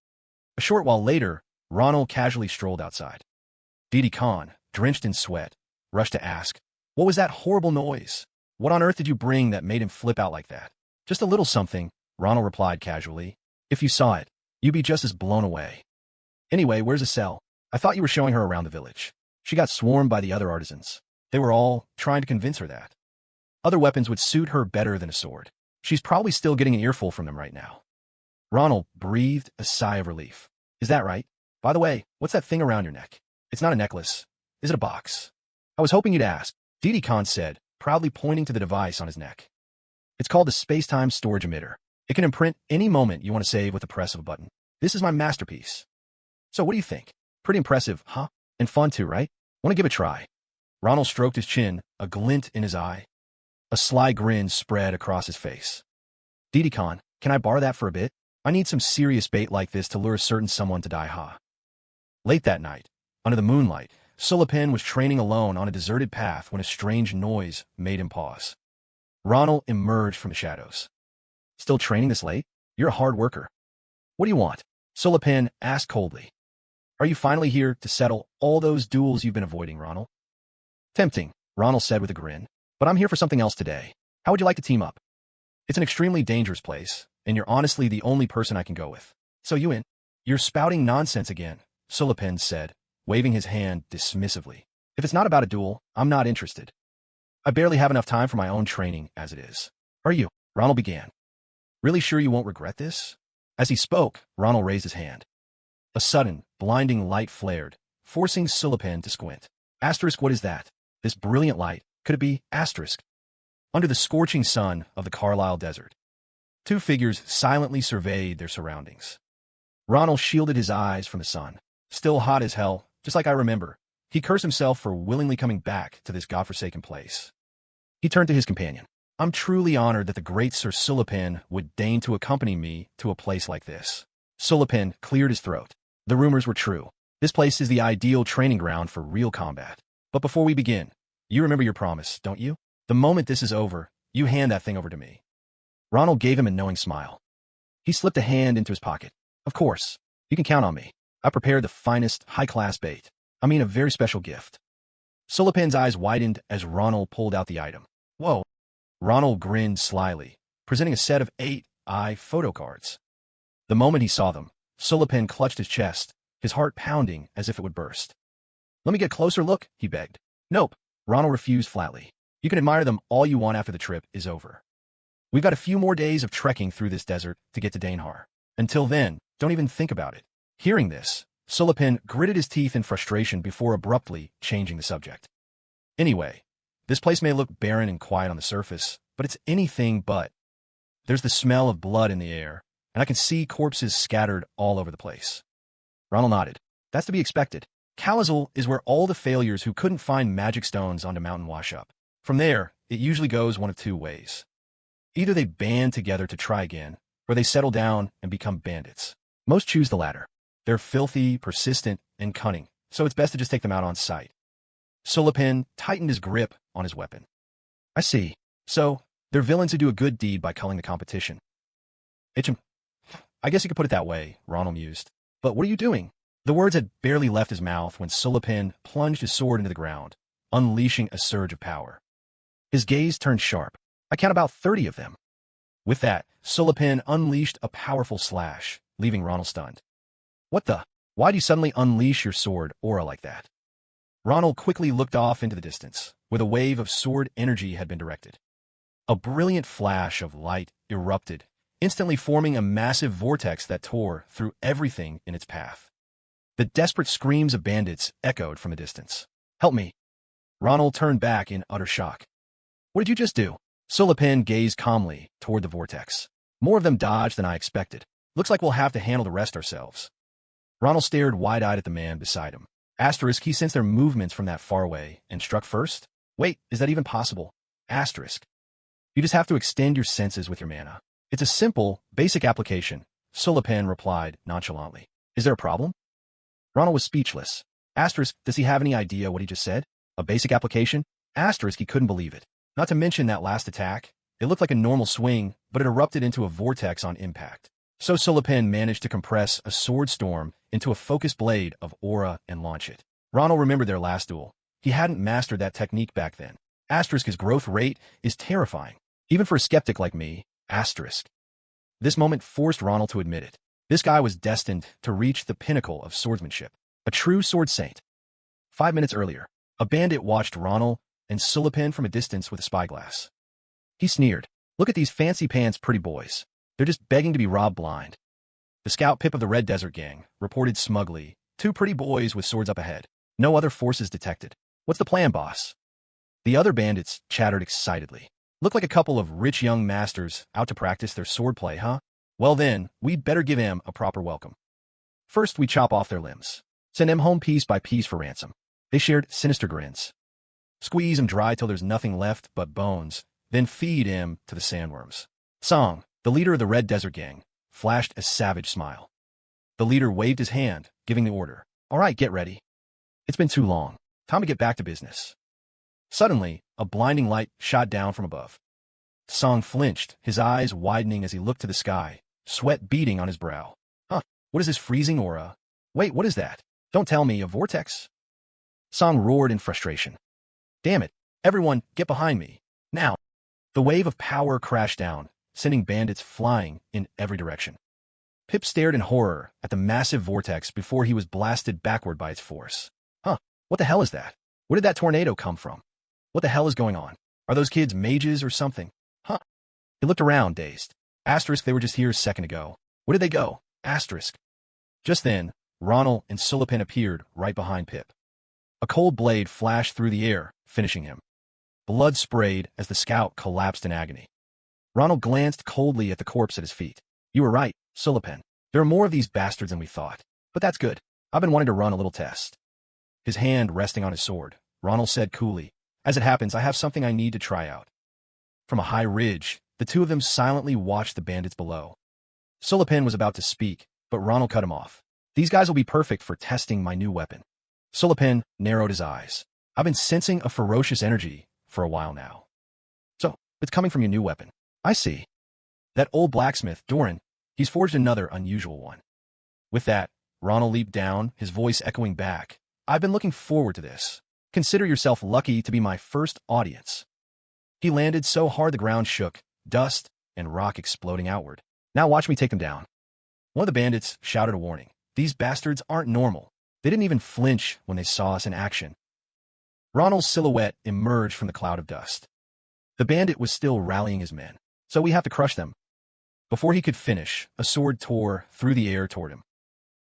A short while later, Ronald casually strolled outside. Didi Khan, drenched in sweat, rushed to ask, what was that horrible noise? What on earth did you bring that made him flip out like that? Just a little something, Ronald replied casually. If you saw it, you'd be just as blown away. Anyway, where's Estelle? I thought you were showing her around the village. She got swarmed by the other artisans. They were all trying to convince her that other weapons would suit her better than a sword. She's probably still getting an earful from them right now. Ronald breathed a sigh of relief. Is that right? By the way, what's that thing around your neck? It's not a necklace. Is it a box? I was hoping you'd ask, Didi Khan said, proudly pointing to the device on his neck. It's called the space-time storage emitter. It can imprint any moment you want to save with the press of a button. This is my masterpiece. So what do you think? Pretty impressive, huh? And fun too, right? Want to give it a try? Ronald stroked his chin, a glint in his eye. A sly grin spread across his face. Didi Khan, can I borrow that for a bit? I need some serious bait like this to lure a certain someone to die, ha. Late that night, under the moonlight, Sullivan was training alone on a deserted path when a strange noise made him pause. Ronald emerged from the shadows. Still training this late? You're a hard worker. What do you want? Sullivan asked coldly. Are you finally here to settle all those duels you've been avoiding, Ronald? Tempting, Ronald said with a grin. But I'm here for something else today. How would you like to team up? It's an extremely dangerous place, and you're honestly the only person I can go with. So you in? You're spouting nonsense again, Sullivan said, waving his hand dismissively. If it's not about a duel, I'm not interested. I barely have enough time for my own training as it is. Are you? Ronald began. Really sure you won't regret this? As he spoke, Ronald raised his hand. A sudden, blinding light flared, forcing Sullivan to squint. Asterisk, what is that? This brilliant light. Could it be asterisk? Under the scorching sun of the Carlisle desert, two figures silently surveyed their surroundings. Ronald shielded his eyes from the sun. Still hot as hell, just like I remember. He cursed himself for willingly coming back to this godforsaken place. He turned to his companion. I'm truly honored that the great Sir Sullivan would deign to accompany me to a place like this. Sullivan cleared his throat. The rumors were true. This place is the ideal training ground for real combat. But before we begin, you remember your promise, don't you? The moment this is over, you hand that thing over to me. Ronald gave him a knowing smile. He slipped a hand into his pocket. Of course. You can count on me. I prepared the finest, high-class bait. I mean a very special gift. Sulipan's eyes widened as Ronald pulled out the item. Whoa. Ronald grinned slyly, presenting a set of 8 photo cards. The moment he saw them, Sulipan clutched his chest, his heart pounding as if it would burst. Let me get a closer look, he begged. Nope. Ronald refused flatly. You can admire them all you want after the trip is over. We've got a few more days of trekking through this desert to get to Danehar. Until then, don't even think about it. Hearing this, Sulipan gritted his teeth in frustration before abruptly changing the subject. Anyway, this place may look barren and quiet on the surface, but it's anything but. There's the smell of blood in the air, and I can see corpses scattered all over the place. Ronald nodded. That's to be expected. Kalizal is where all the failures who couldn't find magic stones onto Mountain wash up. From there, it usually goes one of two ways. Either they band together to try again, or they settle down and become bandits. Most choose the latter. They're filthy, persistent, and cunning, so it's best to just take them out on sight. Sulipan tightened his grip on his weapon. I see. So, they're villains who do a good deed by culling the competition. I guess you could put it that way, Ronald mused. But what are you doing? The words had barely left his mouth when Sulipan plunged his sword into the ground, unleashing a surge of power. His gaze turned sharp. I count about 30 of them. With that, Sulipan unleashed a powerful slash, leaving Ronald stunned. What the? Why'd you suddenly unleash your sword aura like that? Ronald quickly looked off into the distance, where the wave of sword energy had been directed. A brilliant flash of light erupted, instantly forming a massive vortex that tore through everything in its path. The desperate screams of bandits echoed from a distance. Help me! Ronald turned back in utter shock. What did you just do? Sulipan gazed calmly toward the vortex. More of them dodged than I expected. Looks like we'll have to handle the rest ourselves. Ronald stared wide-eyed at the man beside him. Asterisk, he sensed their movements from that far away and struck first? Wait, is that even possible? Asterisk. You just have to extend your senses with your mana. It's a simple, basic application, Sulipan replied nonchalantly. Is there a problem? Ronald was speechless. Asterisk, does he have any idea what he just said? A basic application? Asterisk, he couldn't believe it. Not to mention that last attack. It looked like a normal swing, but it erupted into a vortex on impact. So Sulipan managed to compress a sword storm into a focused blade of aura and launch it. Ronald remembered their last duel. He hadn't mastered that technique back then. Asterisk, his growth rate is terrifying. Even for a skeptic like me. Asterisk. This moment forced Ronald to admit it. This guy was destined to reach the pinnacle of swordsmanship. A true sword saint. 5 minutes earlier, a bandit watched Ronald and Sulipan from a distance with a spyglass. He sneered. Look at these fancy pants pretty boys. They're just begging to be robbed blind. The scout Pip of the Red Desert Gang reported smugly, 2 pretty boys with swords up ahead. No other forces detected. What's the plan, boss? The other bandits chattered excitedly. Look like a couple of rich young masters out to practice their swordplay, huh? Well then, we'd better give them a proper welcome. First, we chop off their limbs. Send them home piece by piece for ransom. They shared sinister grins. Squeeze them dry till there's nothing left but bones, then feed him to the sandworms. Song, the leader of the Red Desert Gang, flashed a savage smile. The leader waved his hand, giving the order. All right, get ready. It's been too long. Time to get back to business. Suddenly, a blinding light shot down from above. Song flinched, his eyes widening as he looked to the sky, sweat beading on his brow. Huh, what is this freezing aura? Wait, what is that? Don't tell me, a vortex? Song roared in frustration. Damn it, everyone, get behind me. Now. The wave of power crashed down, sending bandits flying in every direction. Pip stared in horror at the massive vortex before he was blasted backward by its force. Huh, what the hell is that? Where did that tornado come from? What the hell is going on? Are those kids mages or something? Huh. He looked around, dazed. Asterisk, they were just here a second ago. Where did they go? Asterisk. Just then, Ronald and Sulipan appeared right behind Pip. A cold blade flashed through the air, finishing him. Blood sprayed as the scout collapsed in agony. Ronald glanced coldly at the corpse at his feet. You were right, Sulipan. There are more of these bastards than we thought. But that's good. I've been wanting to run a little test. His hand resting on his sword, Ronald said coolly, As it happens, I have something I need to try out. From a high ridge, the two of them silently watched the bandits below. Sulipan was about to speak, but Ronald cut him off. These guys will be perfect for testing my new weapon. Sulipan narrowed his eyes. I've been sensing a ferocious energy for a while now. So, it's coming from your new weapon. I see. That old blacksmith, Doran, He's forged another unusual one. With that, Ronald leaped down, his voice echoing back. I've been looking forward to this. Consider yourself lucky to be my first audience. He landed so hard the ground shook, dust and rock exploding outward. Now watch me take them down. One of the bandits shouted a warning. These bastards aren't normal. They didn't even flinch when they saw us in action. Ronald's silhouette emerged from the cloud of dust. The bandit was still rallying his men. So we have to crush them. Before he could finish, a sword tore through the air toward him.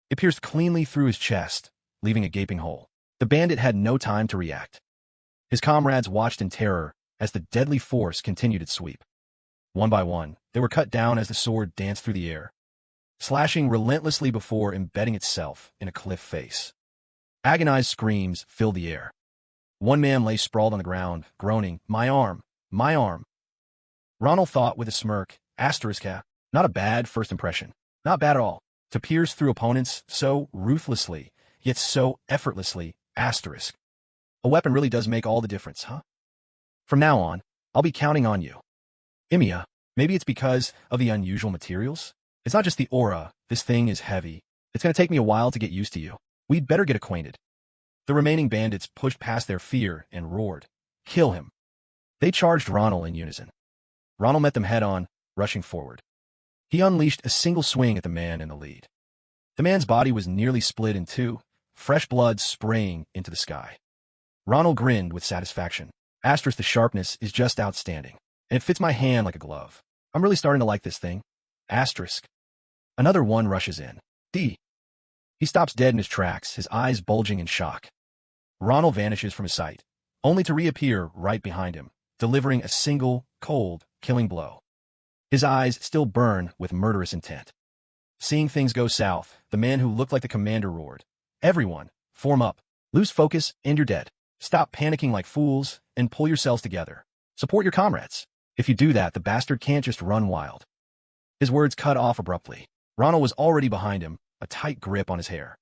It pierced cleanly through his chest, leaving a gaping hole. The bandit had no time to react. His comrades watched in terror as the deadly force continued its sweep. One by one, they were cut down as the sword danced through the air, slashing relentlessly before embedding itself in a cliff face. Agonized screams filled the air. One man lay sprawled on the ground, groaning, "My arm! My arm!" Ronald thought with a smirk, asterisk, not a bad first impression. Not bad at all. To pierce through opponents so ruthlessly, yet so effortlessly, asterisk. A weapon really does make all the difference, huh? From now on, I'll be counting on you. Imia, maybe it's because of the unusual materials? It's not just the aura. This thing is heavy. It's going to take me a while to get used to you. We'd better get acquainted. The remaining bandits pushed past their fear and roared. Kill him. They charged Ronald in unison. Ronald met them head-on, rushing forward. He unleashed a single swing at the man in the lead. The man's body was nearly split in two, fresh blood spraying into the sky. Ronald grinned with satisfaction. Asterisk, the sharpness is just outstanding, and it fits my hand like a glove. I'm really starting to like this thing. Asterisk. Another one rushes in. D. He stops dead in his tracks, his eyes bulging in shock. Ronald vanishes from his sight, only to reappear right behind him, delivering a single, cold, killing blow. His eyes still burn with murderous intent. Seeing things go south, the man who looked like the commander roared. Everyone, form up. Lose focus and you're dead. Stop panicking like fools and pull yourselves together. Support your comrades. If you do that, the bastard can't just run wild. His words cut off abruptly. Ronald was already behind him, a tight grip on his hair.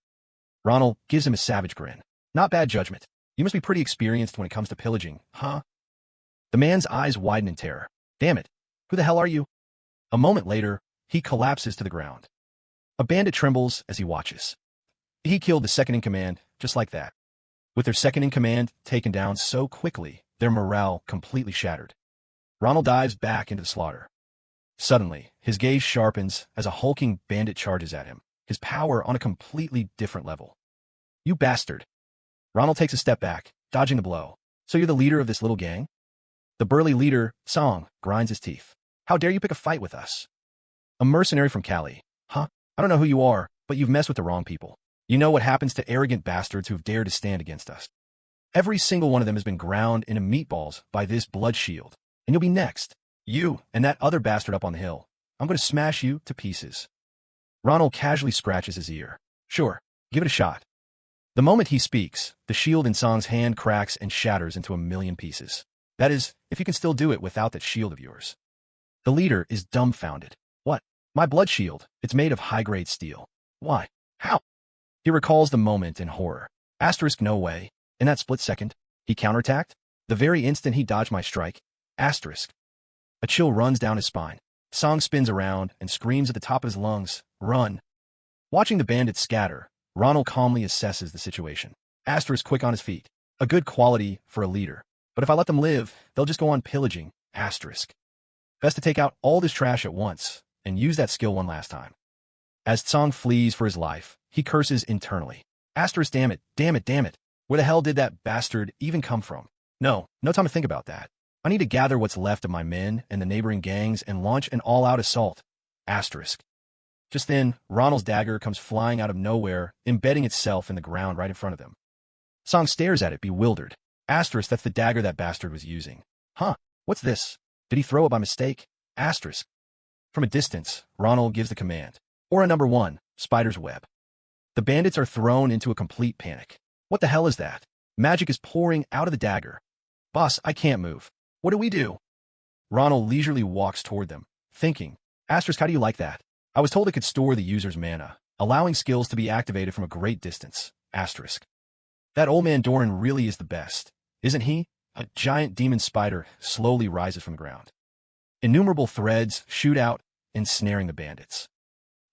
Ronald gives him a savage grin. Not bad judgment. You must be pretty experienced when it comes to pillaging, huh? The man's eyes widen in terror. Damn it. Who the hell are you? A moment later, he collapses to the ground. A bandit trembles as he watches. He killed the second-in-command, just like that. With their second-in-command taken down so quickly, their morale completely shattered. Ronald dives back into the slaughter. Suddenly, his gaze sharpens as a hulking bandit charges at him, his power on a completely different level. You bastard. Ronald takes a step back, dodging the blow. So you're the leader of this little gang? The burly leader, Song, grinds his teeth. How dare you pick a fight with us? A mercenary from Cali. Huh? I don't know who you are, but you've messed with the wrong people. You know what happens to arrogant bastards who've dared to stand against us. Every single one of them has been ground into meatballs by this blood shield. And you'll be next. You and that other bastard up on the hill. I'm going to smash you to pieces. Ronald casually scratches his ear. Sure, give it a shot. The moment he speaks, the shield in Song's hand cracks and shatters into a million pieces. That is, if you can still do it without that shield of yours. The leader is dumbfounded. What? My blood shield. It's made of high-grade steel. Why? How? He recalls the moment in horror. Asterisk, no way. In that split second, he counterattacked. The very instant he dodged my strike. Asterisk. A chill runs down his spine. Song spins around and screams at the top of his lungs, run. Watching the bandits scatter, Ronald calmly assesses the situation. Asterisk quick on his feet. A good quality for a leader. But if I let them live, they'll just go on pillaging. Asterisk. Best to take out all this trash at once and use that skill one last time. As Song flees for his life, he curses internally. Asterisk, damn it, damn it, damn it. Where the hell did that bastard even come from? No time to think about that. I need to gather what's left of my men and the neighboring gangs and launch an all-out assault. Asterisk. Just then, Ronald's dagger comes flying out of nowhere, embedding itself in the ground right in front of them. Song stares at it, bewildered. Asterisk, that's the dagger that bastard was using. Huh, what's this? Did he throw it by mistake? Asterisk. From a distance, Ronald gives the command. Aura number 1, Spider's Web. The bandits are thrown into a complete panic. What the hell is that? Magic is pouring out of the dagger. Boss, I can't move. What do we do? Ronald leisurely walks toward them, thinking, Asterisk, how do you like that? I was told it could store the user's mana, allowing skills to be activated from a great distance. Asterisk. That old man Doran really is the best, isn't he? A giant demon spider slowly rises from the ground. Innumerable threads shoot out, ensnaring the bandits.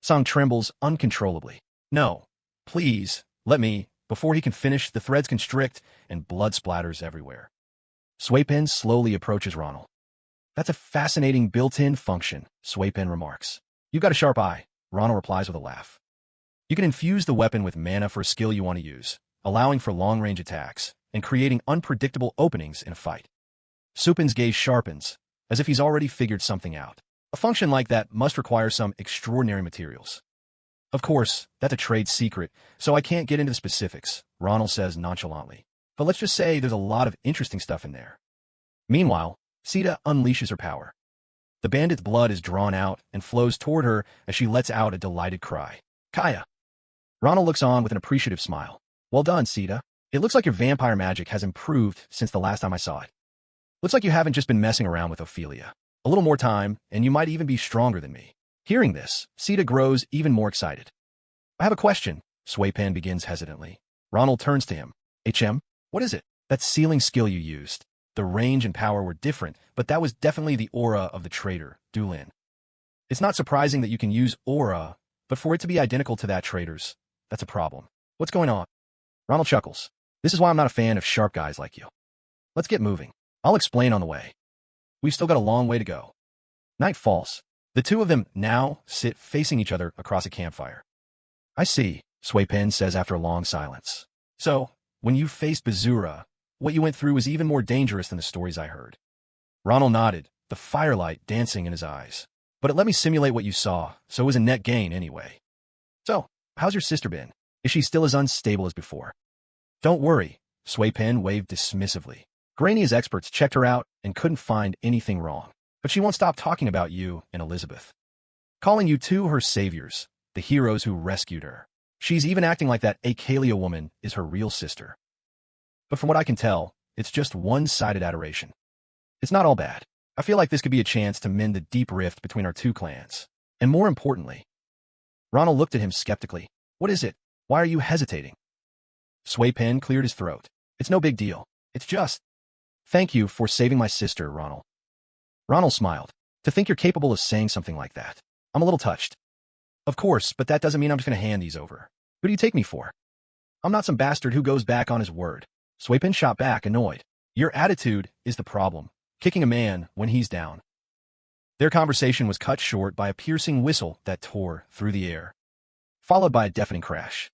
Song trembles uncontrollably. No, please, let me. Before he can finish, the threads constrict and blood splatters everywhere. Swaypen slowly approaches Ronald. That's a fascinating built-in function, Swaypen remarks. You've got a sharp eye, Ronald replies with a laugh. You can infuse the weapon with mana for a skill you want to use, allowing for long-range attacks and creating unpredictable openings in a fight. Swaypen's gaze sharpens, as if he's already figured something out. A function like that must require some extraordinary materials. Of course, that's a trade secret, so I can't get into the specifics, Ronald says nonchalantly. But let's just say there's a lot of interesting stuff in there. Meanwhile, Sita unleashes her power. The bandit's blood is drawn out and flows toward her as she lets out a delighted cry. Kaya! Ronald looks on with an appreciative smile. Well done, Sita. It looks like your vampire magic has improved since the last time I saw it. Looks like you haven't just been messing around with Ophelia. A little more time, and you might even be stronger than me. Hearing this, Sita grows even more excited. I have a question, Swaypen begins hesitantly. Ronald turns to him. HM, what is it? That sealing skill you used. The range and power were different, but that was definitely the aura of the traitor, Dulin. It's not surprising that you can use aura, but for it to be identical to that traitor's, that's a problem. What's going on? Ronald chuckles. This is why I'm not a fan of sharp guys like you. Let's get moving. I'll explain on the way. We've still got a long way to go. Night falls. The two of them now sit facing each other across a campfire. I see, Swaypen says after a long silence. So, when you faced Bazura, what you went through was even more dangerous than the stories I heard. Ronald nodded, the firelight dancing in his eyes. But it let me simulate what you saw, so it was a net gain anyway. So, how's your sister been? Is she still as unstable as before? Don't worry, Swaypen waved dismissively. Grania's experts checked her out and couldn't find anything wrong. But she won't stop talking about you and Elizabeth. Calling you two her saviors, the heroes who rescued her. She's even acting like that Acalia woman is her real sister. But from what I can tell, it's just one-sided adoration. It's not all bad. I feel like this could be a chance to mend the deep rift between our two clans. And more importantly, Ronald looked at him skeptically. What is it? Why are you hesitating? Swaypen cleared his throat. It's no big deal. It's just... Thank you for saving my sister, Ronald. Ronald smiled. To think you're capable of saying something like that. I'm a little touched. Of course, but that doesn't mean I'm just going to hand these over. Who do you take me for? I'm not some bastard who goes back on his word. Swaypen shot back, annoyed. Your attitude is the problem. Kicking a man when he's down. Their conversation was cut short by a piercing whistle that tore through the air, followed by a deafening crash.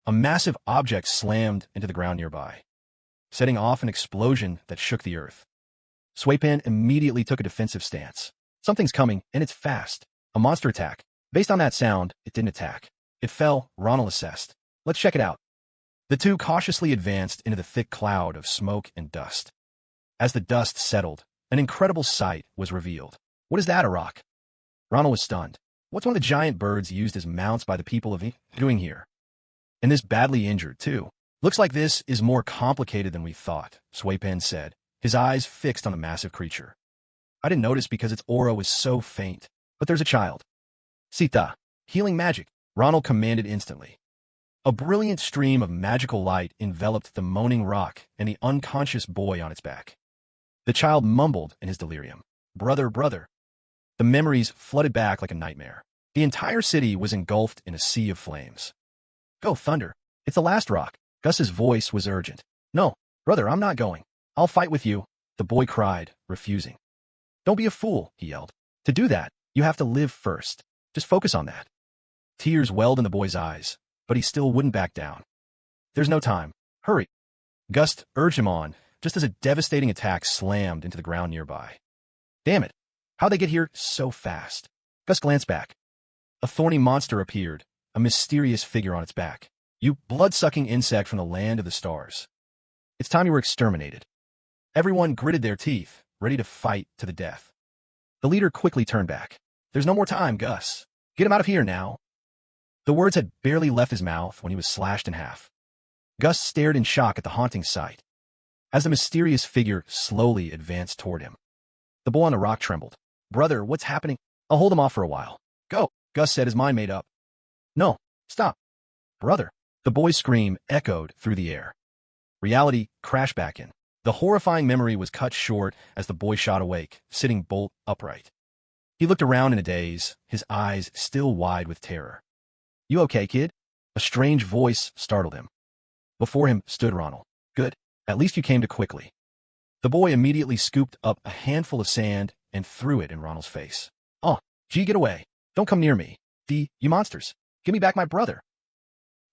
A massive object slammed into the ground nearby, setting off an explosion that shook the earth. Swaypen immediately took a defensive stance. Something's coming, and it's fast. A monster attack. Based on that sound, it didn't attack. It fell, Ronald assessed. Let's check it out. The two cautiously advanced into the thick cloud of smoke and dust. As the dust settled, an incredible sight was revealed. What is that, a rock? Ronald was stunned. What's one of the giant birds used as mounts by the people of doing here? And this badly injured, too. Looks like this is more complicated than we thought, Swaypen said, his eyes fixed on the massive creature. I didn't notice because its aura was so faint. But there's a child. Sita. Healing magic, Ronald commanded instantly. A brilliant stream of magical light enveloped the moaning rock and the unconscious boy on its back. The child mumbled in his delirium. Brother, brother. The memories flooded back like a nightmare. The entire city was engulfed in a sea of flames. Go, Thunder. It's the last rock. Gus's voice was urgent. No, brother, I'm not going. I'll fight with you, the boy cried, refusing. Don't be a fool, he yelled. To do that, you have to live first. Just focus on that. Tears welled in the boy's eyes, but he still wouldn't back down. There's no time. Hurry. Gus urged him on, just as a devastating attack slammed into the ground nearby. Damn it. How'd they get here so fast? Gus glanced back. A thorny monster appeared, a mysterious figure on its back. You blood-sucking insect from the land of the stars. It's time you were exterminated. Everyone gritted their teeth, ready to fight to the death. The leader quickly turned back. There's no more time, Gus. Get him out of here now. The words had barely left his mouth when he was slashed in half. Gus stared in shock at the haunting sight, as the mysterious figure slowly advanced toward him. The boy on the rock trembled. Brother, what's happening? I'll hold him off for a while. Go, Gus said, his mind made up. No, stop. Brother. The boy's scream echoed through the air. Reality crashed back in. The horrifying memory was cut short as the boy shot awake, sitting bolt upright. He looked around in a daze, his eyes still wide with terror. "You okay, kid?" A strange voice startled him. Before him stood Ronald. "Good. At least you came to quickly." The boy immediately scooped up a handful of sand and threw it in Ronald's face. "Oh, gee, get away. Don't come near me. You monsters. Give me back my brother."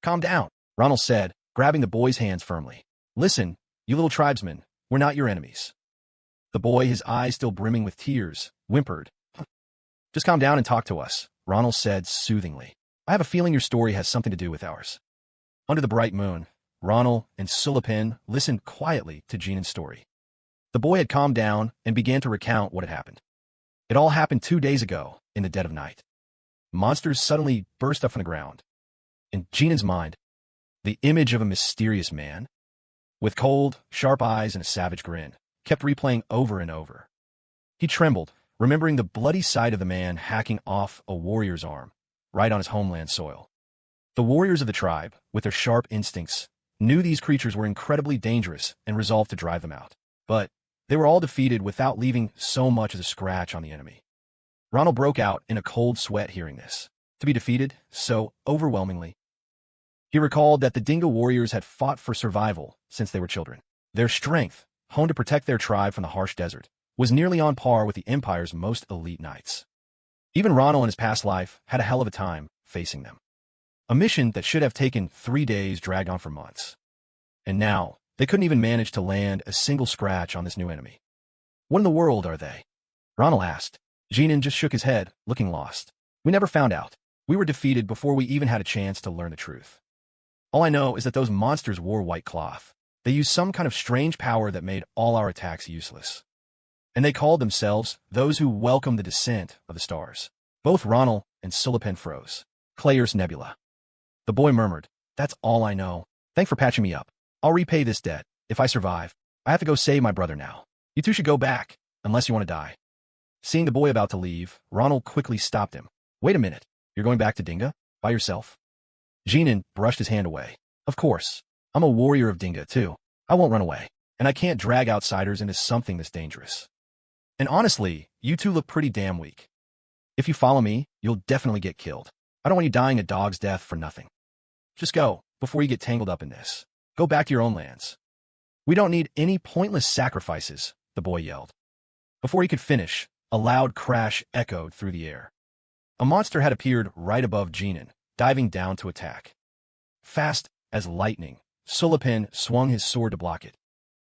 "Calm down," Ronald said, grabbing the boy's hands firmly. "Listen, you little tribesmen, we're not your enemies." The boy, his eyes still brimming with tears, whimpered. "Just calm down and talk to us," Ronald said soothingly. "I have a feeling your story has something to do with ours." Under the bright moon, Ronald and Sullivan listened quietly to Jean's story. The boy had calmed down and began to recount what had happened. It all happened 2 days ago, in the dead of night. Monsters suddenly burst up from the ground. In Jean's mind, the image of a mysterious man, with cold, sharp eyes and a savage grin, kept replaying over and over. He trembled, remembering the bloody sight of the man hacking off a warrior's arm, right on his homeland soil. The warriors of the tribe, with their sharp instincts, knew these creatures were incredibly dangerous and resolved to drive them out. But they were all defeated without leaving so much as a scratch on the enemy. Ronald broke out in a cold sweat hearing this. To be defeated so overwhelmingly. He recalled that the Dingo warriors had fought for survival since they were children. Their strength, honed to protect their tribe from the harsh desert, was nearly on par with the Empire's most elite knights. Even Ronald in his past life had a hell of a time facing them. A mission that should have taken 3 days dragged on for months. And now, they couldn't even manage to land a single scratch on this new enemy. "What in the world are they?" Ronald asked. Jean just shook his head, looking lost. "We never found out. We were defeated before we even had a chance to learn the truth. All I know is that those monsters wore white cloth. They used some kind of strange power that made all our attacks useless. And they called themselves those who welcomed the descent of the stars." Both Ronald and Sullivan froze. "Clayer's Nebula." The boy murmured, "That's all I know. Thanks for patching me up. I'll repay this debt. If I survive, I have to go save my brother now. You two should go back, unless you want to die." Seeing the boy about to leave, Ronald quickly stopped him. "Wait a minute. You're going back to Dinga? By yourself?" Jean brushed his hand away. "Of course. I'm a warrior of Dinga, too. I won't run away. And I can't drag outsiders into something this dangerous. And honestly, you two look pretty damn weak. If you follow me, you'll definitely get killed. I don't want you dying a dog's death for nothing. Just go, before you get tangled up in this. Go back to your own lands." "We don't need any pointless sacrifices," the boy yelled. Before he could finish, a loud crash echoed through the air. A monster had appeared right above Jean, diving down to attack. Fast as lightning, Sullivan swung his sword to block it,